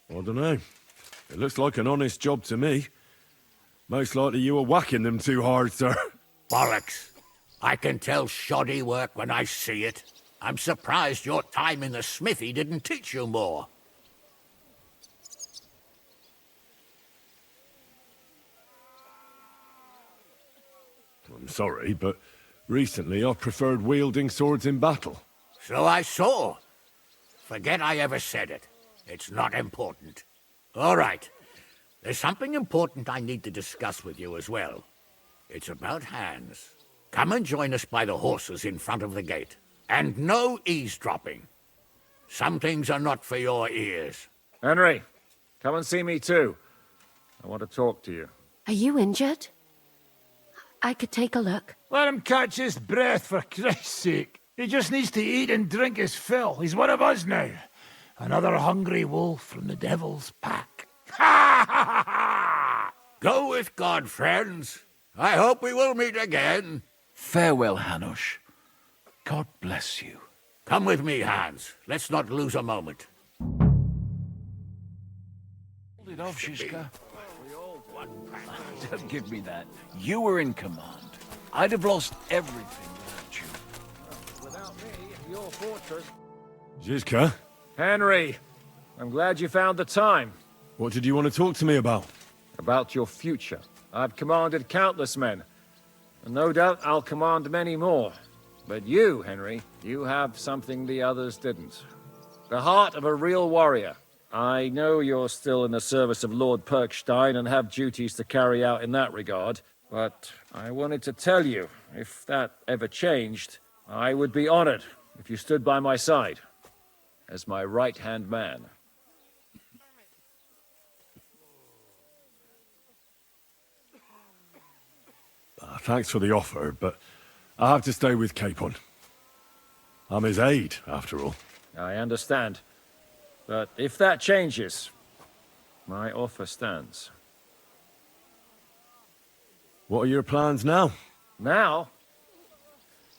S: I don't know. It looks like an honest job to me. Most likely you were whacking them too hard, sir.
C: Bollocks. I can tell shoddy work when I see it. I'm surprised your time in the smithy didn't teach you more.
S: I'm sorry, but recently I've preferred wielding swords in battle.
C: So I saw. Forget I ever said it. It's not important. All right. There's something important I need to discuss with you as well. It's about Hans. Come and join us by the horses in front of the gate. And no eavesdropping. Some things are not for your ears.
M: Henry, come and see me too. I want to talk to you.
N: Are you injured? I could take a look.
H: Let him catch his breath, for Christ's sake. He just needs to eat and drink his fill. He's one of us now. Another hungry wolf from the devil's pack. Ha ha ha!
C: Go with God, friends. I hope we will meet again.
K: Farewell, Hanush. God bless you.
C: Come with me, Hans. Let's not lose a moment.
K: Hold it off, Shishka. Don't give me that. You were in command. I'd have lost everything without you.
M: Without me, your fortress...
S: Zizka?
M: Henry, I'm glad you found the time.
S: What did you want to talk to me about?
M: About your future. I've commanded countless men, and no doubt I'll command many more. But you, Henry, you have something the others didn't. The heart of a real warrior. I know you're still in the service of Lord Perkstein and have duties to carry out in that regard, but I wanted to tell you, if that ever changed, I would be honored if you stood by my side as my right-hand man.
S: Thanks for the offer, but I have to stay with Capon. I'm his aide, after all.
M: I understand. But if that changes, my offer stands.
S: What are your plans now?
M: Now?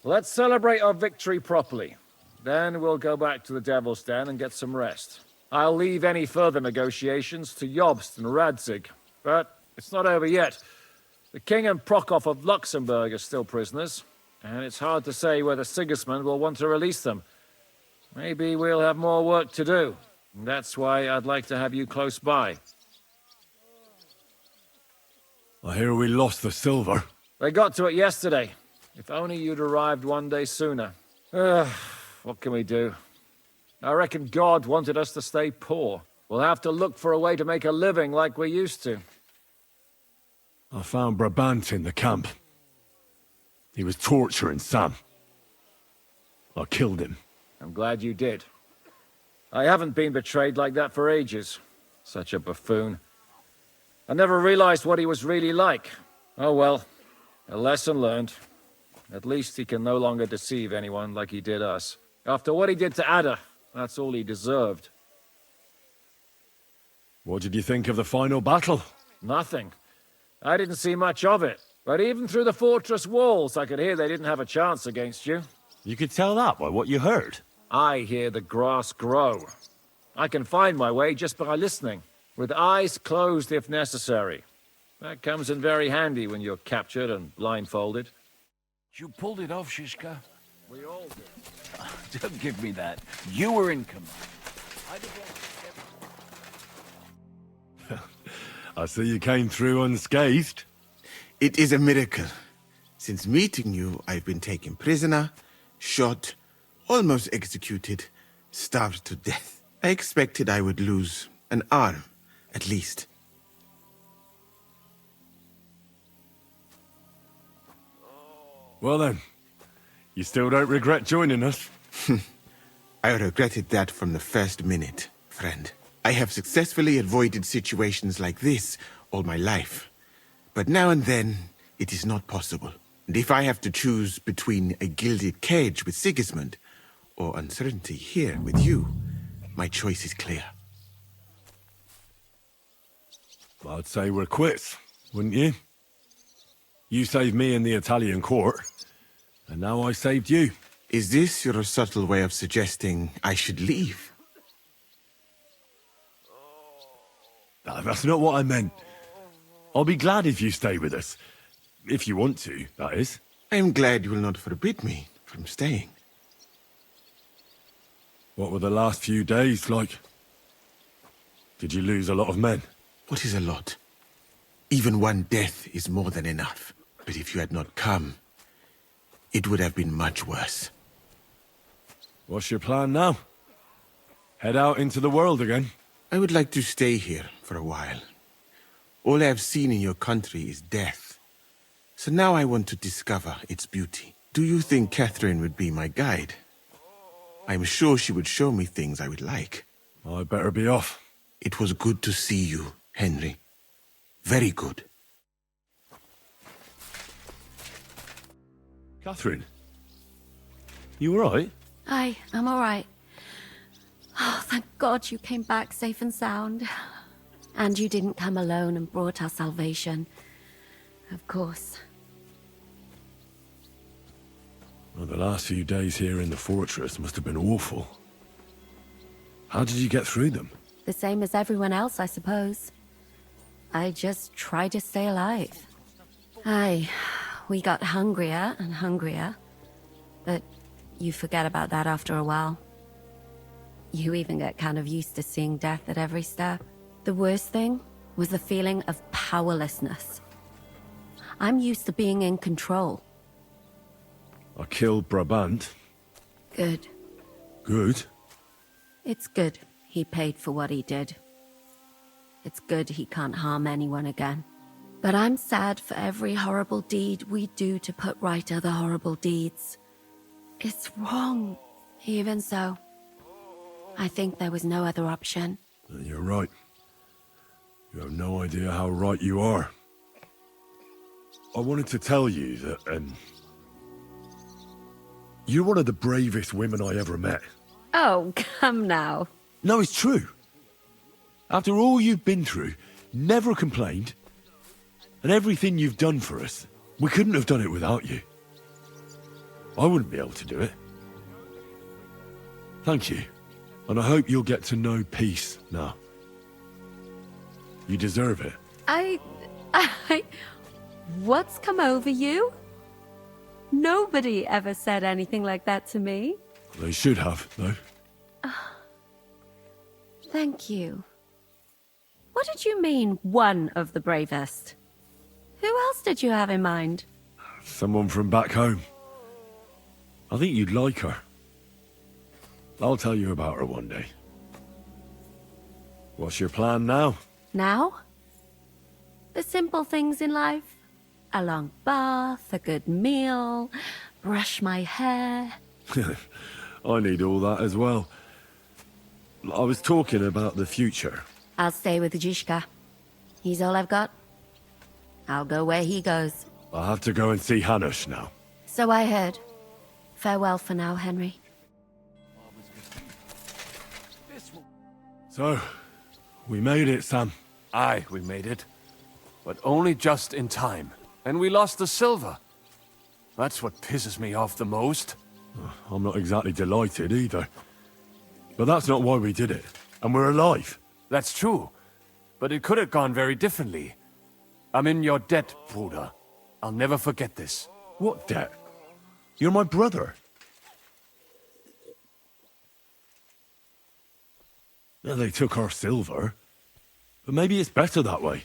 M: Let's celebrate our victory properly. Then we'll go back to the Devil's Den and get some rest. I'll leave any further negotiations to Jobst and Radzig. But it's not over yet. The King and Prokop of Luxembourg are still prisoners, and it's hard to say whether Sigismund will want to release them. Maybe we'll have more work to do. And that's why I'd like to have you close by.
S: I hear we lost the silver.
M: They got to it yesterday. If only you'd arrived one day sooner. What can we do? I reckon God wanted us to stay poor. We'll have to look for a way to make a living like we used to.
S: I found Brabant in the camp. He was torturing Sam. I killed him.
M: I'm glad you did. I haven't been betrayed like that for ages. Such a buffoon. I never realized what he was really like. Oh well, a lesson learned. At least he can no longer deceive anyone like he did us. After what he did to Ada, that's all he deserved.
S: What did you think of the final battle?
M: Nothing. I didn't see much of it. But even through the fortress walls, I could hear they didn't have a chance against you.
O: You could tell that by what you heard.
M: I hear the grass grow. I can find my way just by listening, with eyes closed if necessary. That comes in very handy when you're captured and blindfolded.
K: You pulled it off, Shishka.
M: We all did.
K: Don't give me that. You were in command.
S: I see you came through unscathed.
G: It is a miracle. Since meeting you, I've been taken prisoner, shot, almost executed, starved to death. I expected I would lose an arm, at least.
S: Well then, you still don't regret joining us?
G: I regretted that from the first minute, friend. I have successfully avoided situations like this all my life. But now and then, it is not possible. And if I have to choose between a gilded cage with Sigismund or uncertainty here with you, my choice is clear.
S: I'd say we're quits, wouldn't you? You saved me in the Italian court, and now I saved you.
G: Is this your subtle way of suggesting I should leave?
S: No, that's not what I meant. I'll be glad if you stay with us. If you want to, that is.
G: I am glad you will not forbid me from staying.
S: What were the last few days like? Did you lose a lot of men?
G: What is a lot? Even one death is more than enough. But if you had not come, it would have been much worse.
S: What's your plan now? Head out into the world again?
G: I would like to stay here for a while. All I have seen in your country is death. So now I want to discover its beauty. Do you think Catherine would be my guide? I'm sure she would show me things I would like.
S: I'd better be off.
G: It was good to see you, Henry. Very good.
S: Catherine? You all right?
N: I'm all right. Oh, thank God you came back safe and sound. And you didn't come alone and brought our salvation. Of course.
S: Well, the last few days here in the fortress must have been awful. How did you get through them?
N: The same as everyone else, I suppose. I just try to stay alive. We got hungrier and hungrier. But you forget about that after a while. You even get kind of used to seeing death at every step. The worst thing was the feeling of powerlessness. I'm used to being in control.
S: I killed Brabant.
N: Good.
S: Good?
N: It's good he paid for what he did. It's good he can't harm anyone again. But I'm sad for every horrible deed we do to put right other horrible deeds. It's wrong, even so. I think there was no other option.
S: You're right. You have no idea how right you are. I wanted to tell you that, you're one of the bravest women I ever met.
N: Oh, come now.
S: No, it's true. After all you've been through, never complained, and everything you've done for us, we couldn't have done it without you. I wouldn't be able to do it. Thank you, and I hope you'll get to know peace now. You deserve it.
N: What's come over you? Nobody ever said anything like that to me.
S: They should have, though.
N: Thank you. What did you mean, one of the bravest? Who else did you have in mind?
S: Someone from back home. I think you'd like her. I'll tell you about her one day. What's your plan now?
N: Now? The simple things in life. A long bath, a good meal, brush my hair.
S: I need all that as well. I was talking about the future.
N: I'll stay with Zizka. He's all I've got. I'll go where he goes.
S: I have to go and see Hanush now.
N: So I heard. Farewell for now, Henry.
S: So, we made it, Sam.
V: Aye, we made it. But only just in time. And we lost the silver. That's what pisses me off the most.
S: I'm not exactly delighted either. But that's not why we did it. And we're alive.
V: That's true. But it could have gone very differently. I'm in your debt, Bruder. I'll never forget this.
S: What debt? You're my brother. Well, they took our silver. But maybe it's better that way.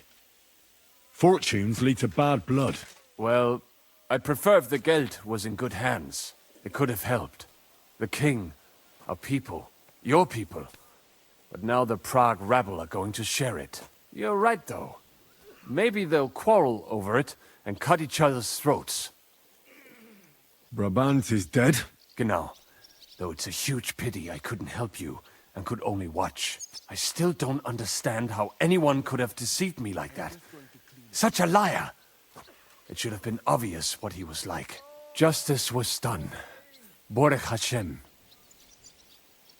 S: Fortunes lead to bad blood.
V: Well, I'd prefer if the geld was in good hands. It could have helped. The king, our people, your people. But now the Prague rabble are going to share it. You're right, though. Maybe they'll quarrel over it and cut each other's throats.
S: Brabant is dead?
V: Genau. Though it's a huge pity I couldn't help you and could only watch. I still don't understand how anyone could have deceived me like that. Such a liar! It should have been obvious what he was like. Justice was done. Baruch Hashem.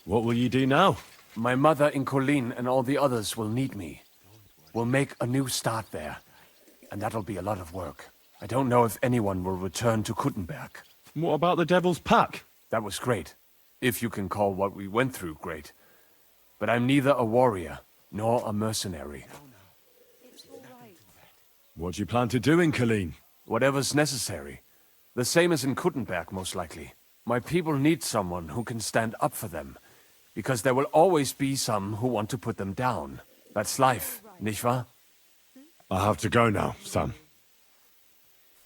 S: What will you do now?
V: My mother in Colleen and all the others will need me. We'll make a new start there. And that'll be a lot of work. I don't know if anyone will return to Kuttenberg.
S: What about the Devil's Pack?
V: That was great. If you can call what we went through great. But I'm neither a warrior, nor a mercenary.
S: What do you plan to do in Colleen?
V: Whatever's necessary. The same as in Kuttenberg, most likely. My people need someone who can stand up for them. Because there will always be some who want to put them down. That's life, nicht wahr?
S: I have to go now, son.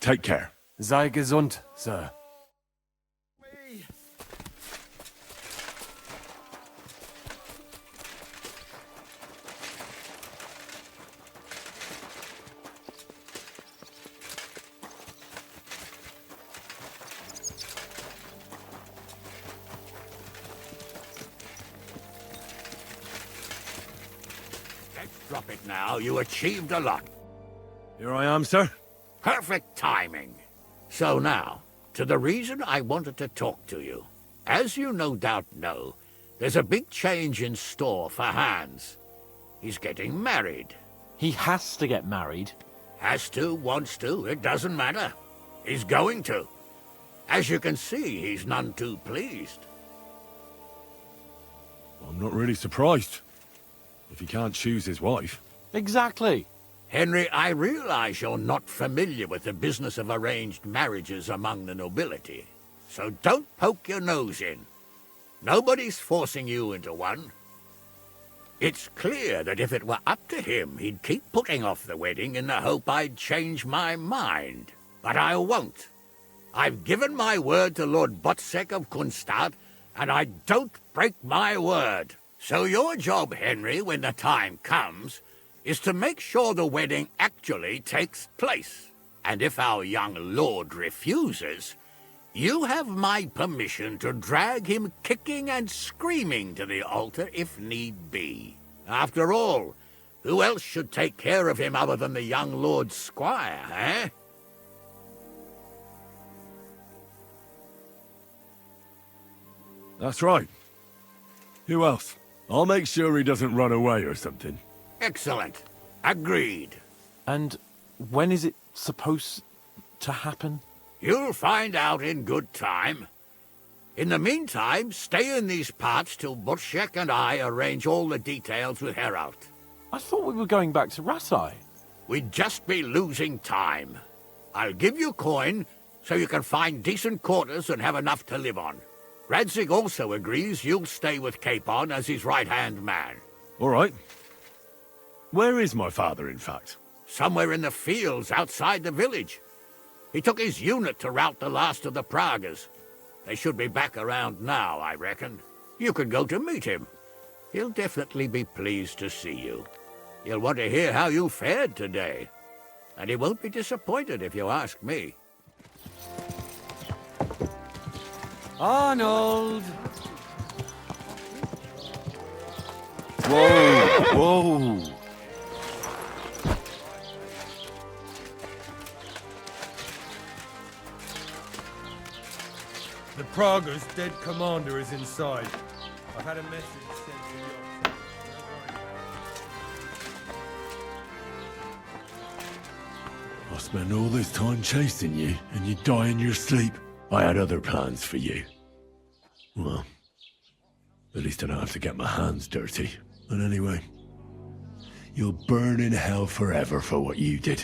S: Take care.
V: Sei gesund, sir.
C: Drop it now. You achieved a lot.
S: Here I am, sir.
C: Perfect timing. So now, to the reason I wanted to talk to you. As you no doubt know, there's a big change in store for Hans. He's getting married.
R: He has to get married.
C: Has to, wants to, it doesn't matter. He's going to. As you can see, he's none too pleased.
S: I'm not really surprised. If he can't choose his wife.
R: Exactly.
C: Henry, I realize you're not familiar with the business of arranged marriages among the nobility. So don't poke your nose in. Nobody's forcing you into one. It's clear that if it were up to him, he'd keep putting off the wedding in the hope I'd change my mind. But I won't. I've given my word to Lord Botzek of Kunstadt, and I don't break my word. So your job, Henry, when the time comes, is to make sure the wedding actually takes place. And if our young lord refuses, you have my permission to drag him kicking and screaming to the altar if need be. After all, who else should take care of him other than the young lord's squire, eh?
S: That's right. Who else? I'll make sure he doesn't run away or something.
C: Excellent. Agreed.
R: And when is it supposed to happen?
C: You'll find out in good time. In the meantime, stay in these parts till Butchek and I arrange all the details with Herald.
R: I thought we were going back to Ratai.
C: We'd just be losing time. I'll give you coin so you can find decent quarters and have enough to live on. Radzig also agrees you'll stay with Capon as his right-hand man.
S: All right. Where is my father, in fact?
C: Somewhere in the fields outside the village. He took his unit to rout the last of the Praguers. They should be back around now, I reckon. You could go to meet him. He'll definitely be pleased to see you. He'll want to hear how you fared today. And he won't be disappointed if you ask me.
B: Arnold!
S: Whoa! Whoa!
E: The Praguer's dead commander is inside. I've had a message sent to the officer.
S: I spent all this time chasing you, and you die in your sleep. I had other plans for you. Well, at least I don't have to get my hands dirty. And anyway, you'll burn in hell forever for what you did.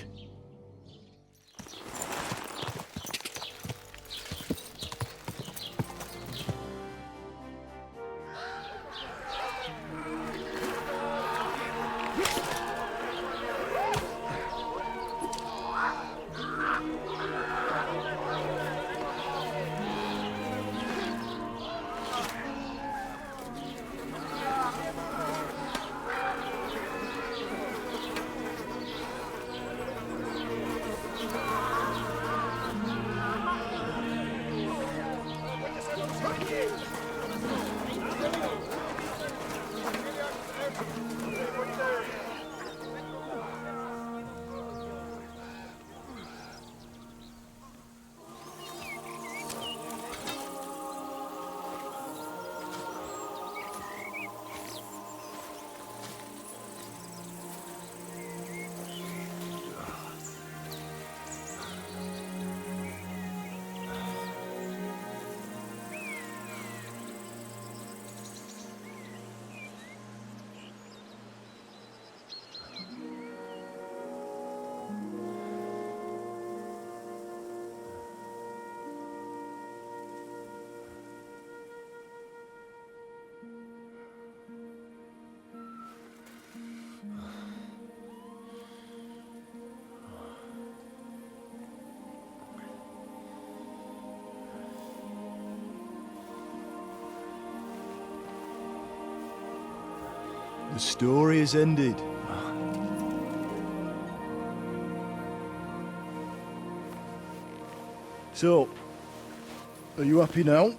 A: The story is ended. So, are you happy now?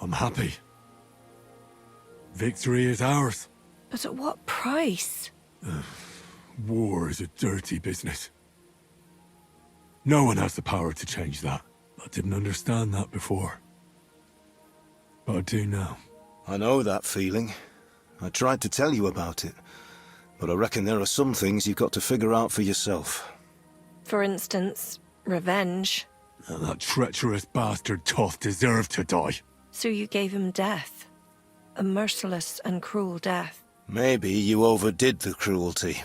L: I'm happy. Victory is ours.
W: But at what price?
L: War is a dirty business. No one has the power to change that. I didn't understand that before. But I do now.
A: I know that feeling. I tried to tell you about it. But I reckon there are some things you've got to figure out for yourself.
W: For instance, revenge.
L: That treacherous bastard Toth deserved to die.
W: So you gave him death. A merciless and cruel death.
A: Maybe you overdid the cruelty.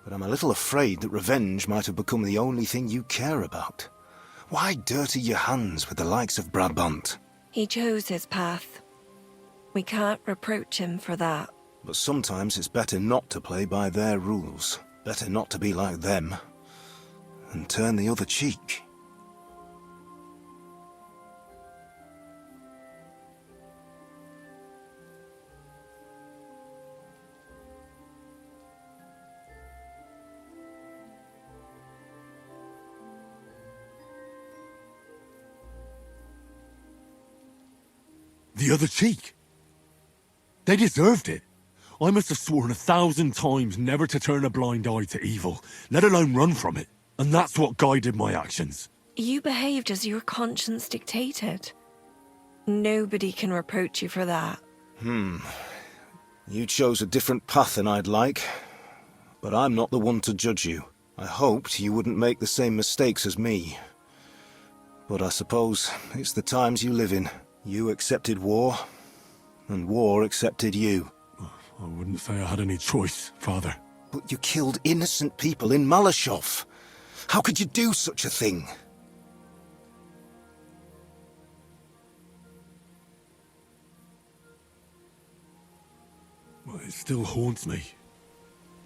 A: But I'm a little afraid that revenge might have become the only thing you care about. Why dirty your hands with the likes of Brabant?
W: He chose his path. We can't reproach him for that.
A: But sometimes it's better not to play by their rules. Better not to be like them. And turn the other cheek.
L: The other cheek. They deserved it. I must have sworn 1,000 times never to turn a blind eye to evil, let alone run from it. And that's what guided my actions.
W: You behaved as your conscience dictated. Nobody can reproach you for that.
A: You chose a different path than I'd like. But I'm not the one to judge you. I hoped you wouldn't make the same mistakes as me. But I suppose it's the times you live in. You accepted war, and war accepted you.
L: I wouldn't say I had any choice, Father.
A: But you killed innocent people in Malashov. How could you do such a thing?
L: Well, it still haunts me.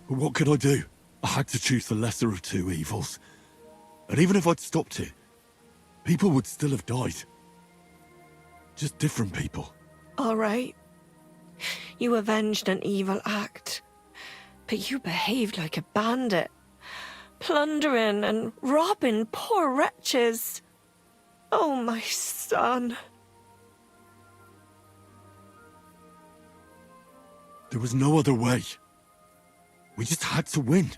L: But what could I do? I had to choose the lesser of two evils. And even if I'd stopped it, people would still have died. Just different people.
W: All right. You avenged an evil act. But you behaved like a bandit. Plundering and robbing poor wretches. Oh, my son.
L: There was no other way. We just had to win.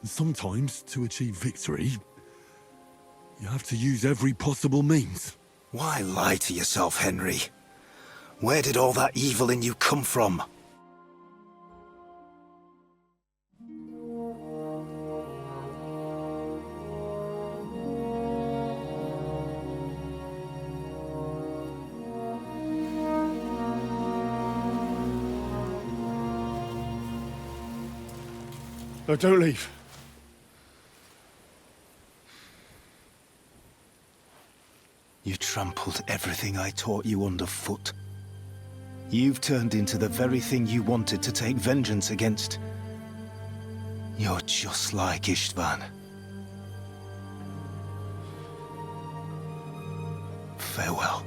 L: And sometimes, to achieve victory, you have to use every possible means.
A: Why lie to yourself, Henry? Where did all that evil in you come from?
S: No, don't leave.
A: You trampled everything I taught you underfoot. You've turned into the very thing you wanted to take vengeance against. You're just like Istvan. Farewell.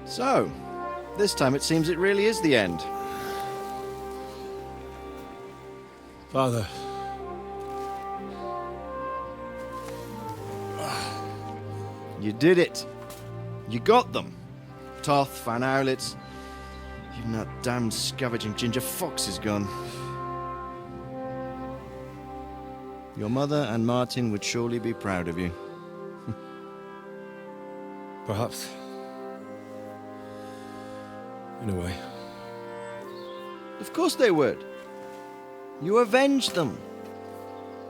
O: So, this time it seems it really is the end.
L: Father.
O: You did it. You got them. Toth, Van Owlitz. Even that damned scavenging ginger fox is gone. Your mother and Martin would surely be proud of you.
L: Perhaps. In a way.
O: Of course they would. You avenged them.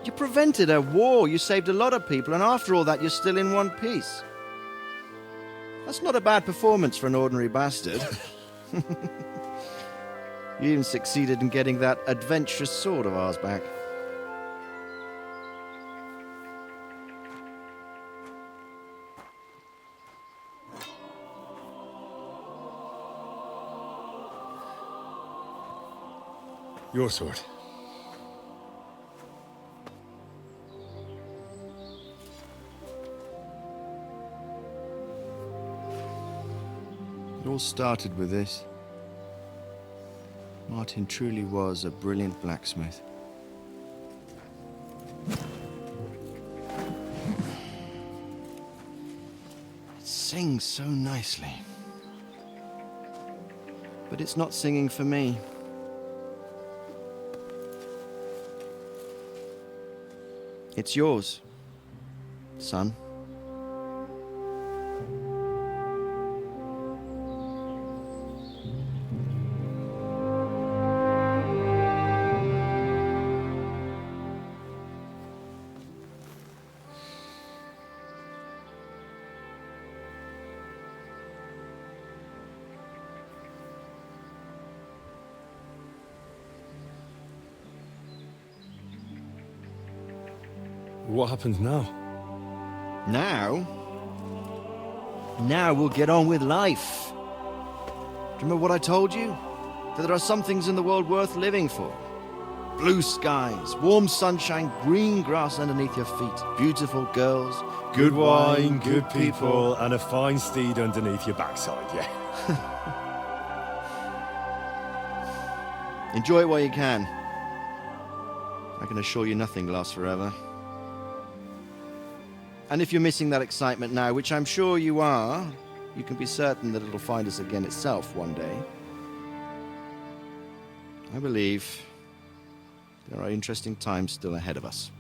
O: You prevented a war, you saved a lot of people, and after all that you're still in one piece. That's not a bad performance for an ordinary bastard. You even succeeded in getting that adventurous sword of ours back.
L: Your sword.
O: It all started with this. Martin truly was a brilliant blacksmith. It sings so nicely. But it's not singing for me. It's yours, son.
L: What happens now?
O: Now? Now we'll get on with life. Do you remember what I told you? That there are some things in the world worth living for. Blue skies, warm sunshine, green grass underneath your feet, beautiful girls,
L: Good wine, good people, and a fine steed underneath your backside, yeah.
O: Enjoy it while you can. I can assure you nothing lasts forever. And if you're missing that excitement now, which I'm sure you are, you can be certain that it'll find us again itself one day. I believe there are interesting times still ahead of us.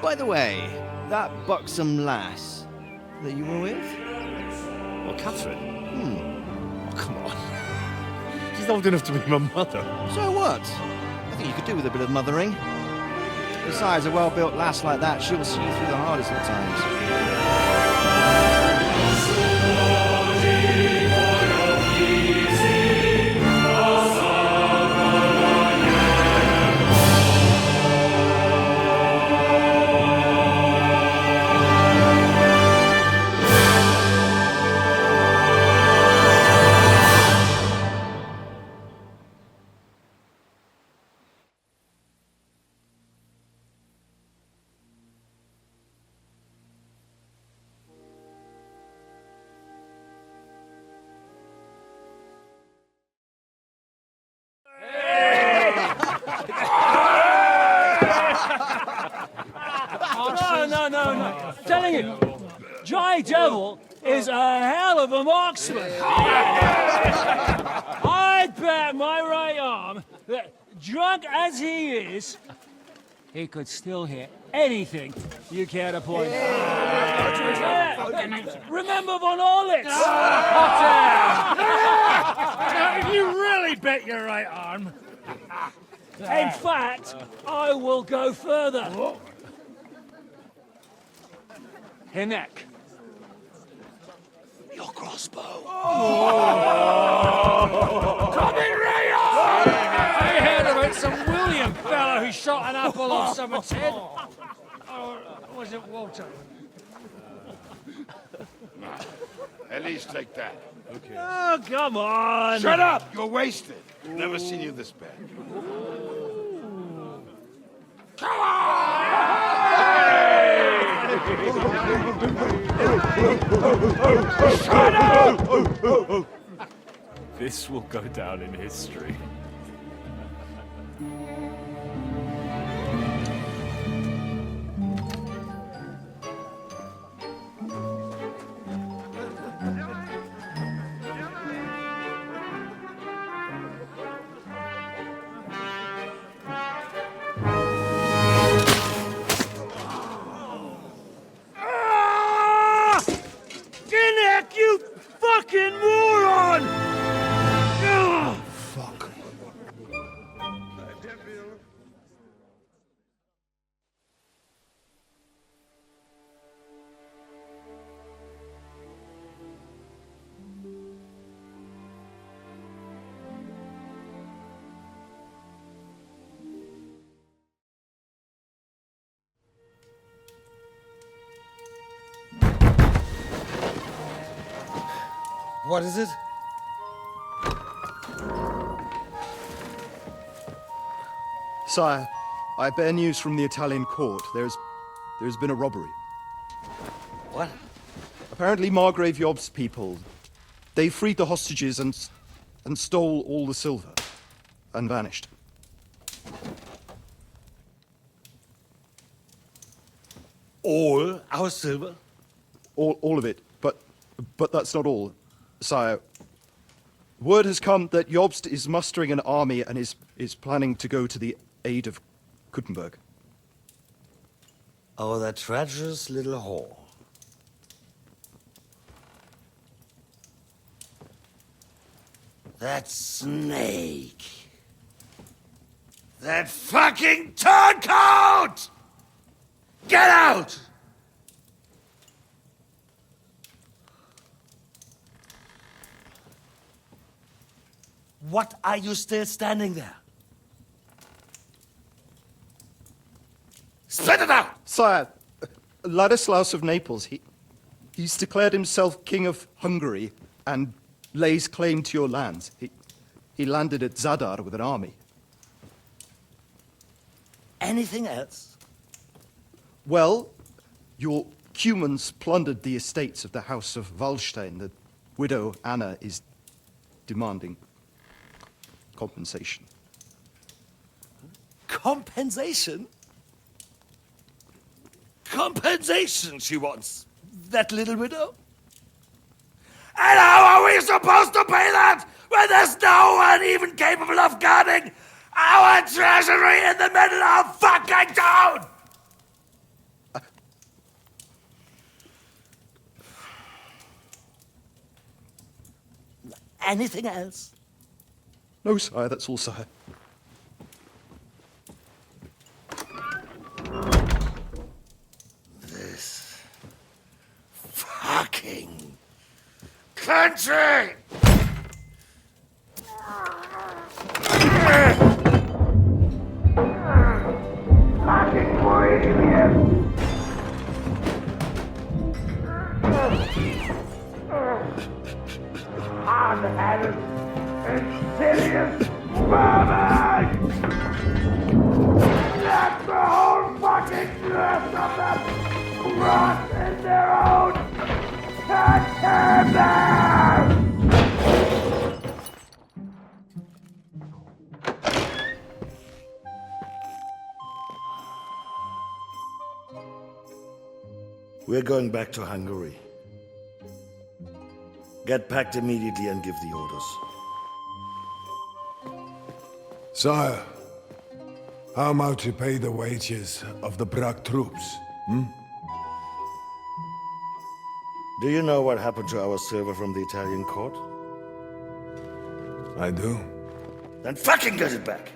O: By the way, that buxom lass that you were with?
L: Well, Catherine? Oh, come on. She's old enough to be my mother.
O: So what? I think you could do with a bit of mothering. Besides, a well-built lass like that, she'll see you through the hardest of times.
B: no. Telling you, Dry Devil is a hell of a marksman. I'd bet my right arm that, drunk as he is, he could still hear anything you care to point out. Remember Von Orlitz?
H: Now, if you really bet your right arm...
B: In fact, I will go further. Her neck. Your crossbow.
H: Come in, Ray! I heard about some William fella who shot an apple off someone's head. Or was it Walter?
D: At least take that.
H: Okay. Oh, come on!
D: Shut up! You're wasted. Never seen you this bad. Come on! Shut up!
F: This will go down in history.
H: You fucking moron!
D: Fuck.
O: What is it?
P: Sire, I bear news from the Italian court. There's been a robbery.
O: What?
P: Apparently Margrave Yob's people, they freed the hostages and stole all the silver and vanished.
O: All our silver?
P: All of it, but that's not all, sire. Word has come that Jobst is mustering an army and is planning to go to the aid of Kuttenberg.
O: Oh, that treacherous little whore. That snake. That fucking turncoat! Get out! What are you still standing there? Spit it out!
P: Sire, Ladislaus of Naples, he's declared himself King of Hungary and lays claim to your lands. He landed at Zadar with an army.
O: Anything else?
P: Well, your Cumans plundered the estates of the House of Wallstein. The widow Anna is demanding compensation.
O: Compensation? Compensation she wants, that little widow? And how are we supposed to pay that when there's no one even capable of guarding our treasury in the middle of fucking town? Anything else?
P: No, sire, that's all, sire.
O: This fucking country! Fucking Bohemian! Hard-headed, insidious vermin! That's the whole fucking rest of them rot in their own containers!
J: We're going back to Hungary. Get packed immediately and give the orders.
Q: Sire, how am I to pay the wages of the Prague troops?
J: Do you know what happened to our silver from the Italian court?
Q: I do.
J: Then fucking get it back!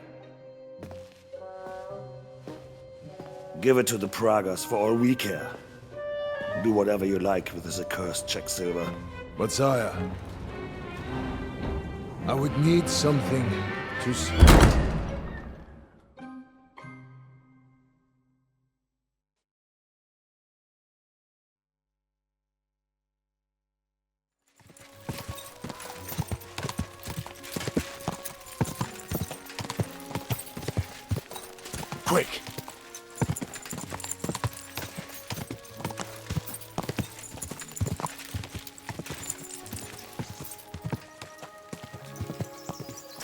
J: Give it to the Pragas for all we care. Do whatever you like with this accursed Czech silver.
Q: But sire, I would need something to see.
C: Quick!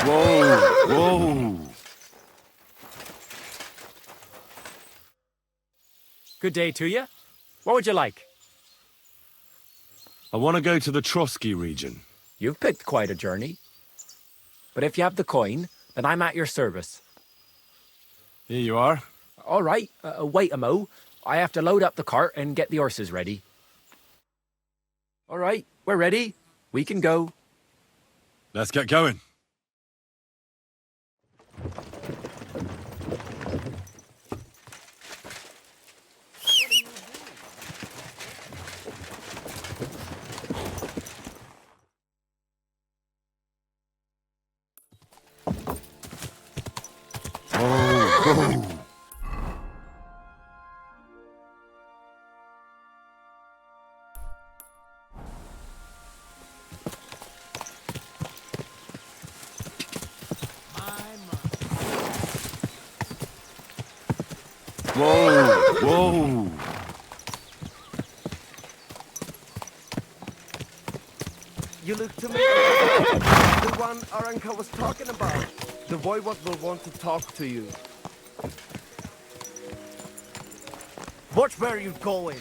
K: Whoa!
T: Good day to you. What would you like?
S: I want to go to the Trotsky region.
T: You've picked quite a journey. But if you have the coin, then I'm at your service.
S: Here you are.
T: All right, wait a mo. I have to load up the cart and get the horses ready. All right, we're ready. We can go.
S: Let's get going.
Q: Oh.
K: Whoa!
X: You look to me the one our uncle was talking about. The voivod will want to talk to you. Watch where you're going.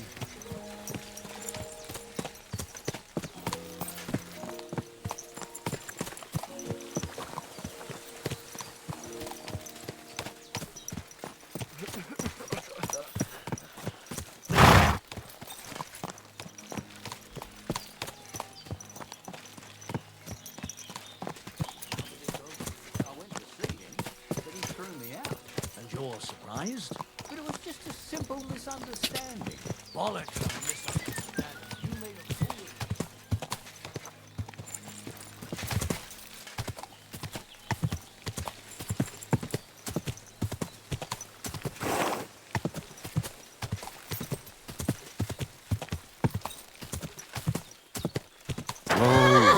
C: Surprised? But it was just a simple misunderstanding. Bollocks of a misunderstanding. You made a fool
K: of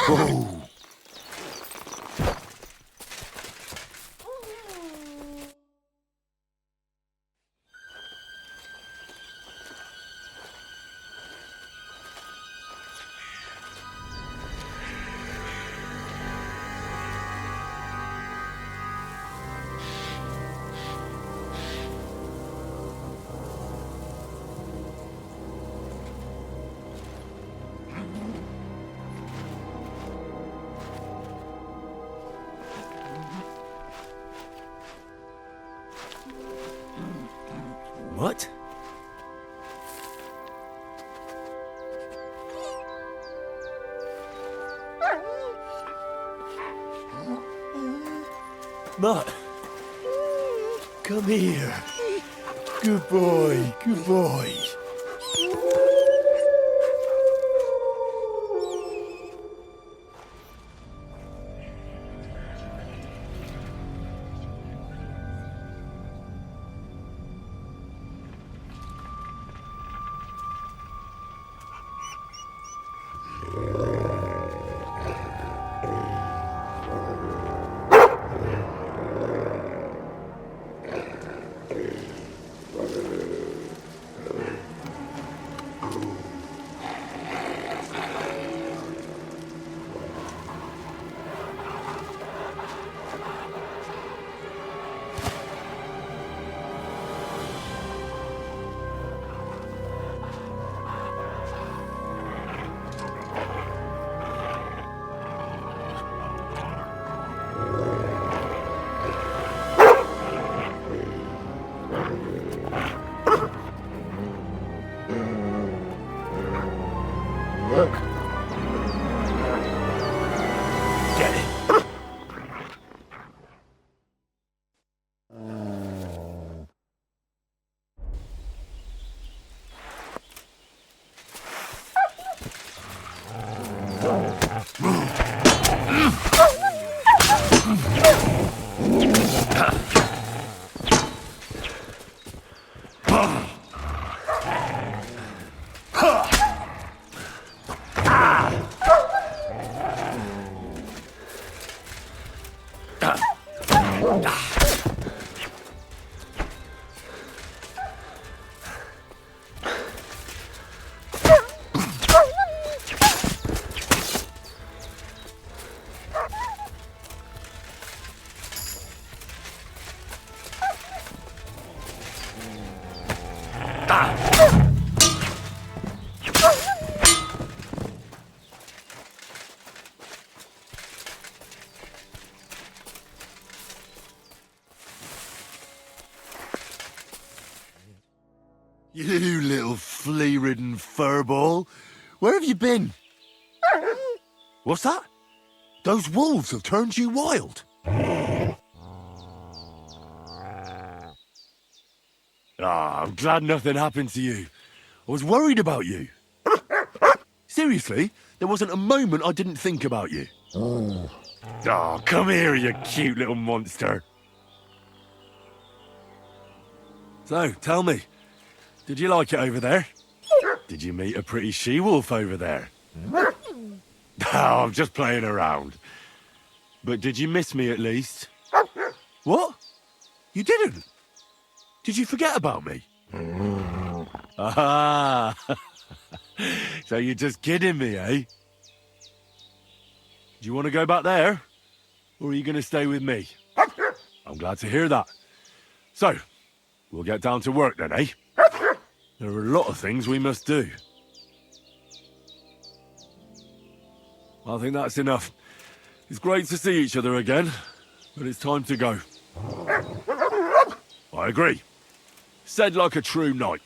K: Whoa!
T: What?
V: Mutt, come here. Good boy, good boy.
L: Get it. You little flea-ridden furball. Where have you been? What's that? Those wolves have turned you wild. I'm glad nothing happened to you. I was worried about you. Seriously, there wasn't a moment I didn't think about you. Come here, you cute little monster. So, tell me, did you like it over there? Did you meet a pretty she-wolf over there? I'm just playing around. But did you miss me at least? What? You didn't? Did you forget about me? Ah, so you're just kidding me, eh? Do you want to go back there? Or are you going to stay with me? I'm glad to hear that. So, we'll get down to work then, eh? There are a lot of things we must do. I think that's enough. It's great to see each other again, but it's time to go. I agree. Said like a true knight.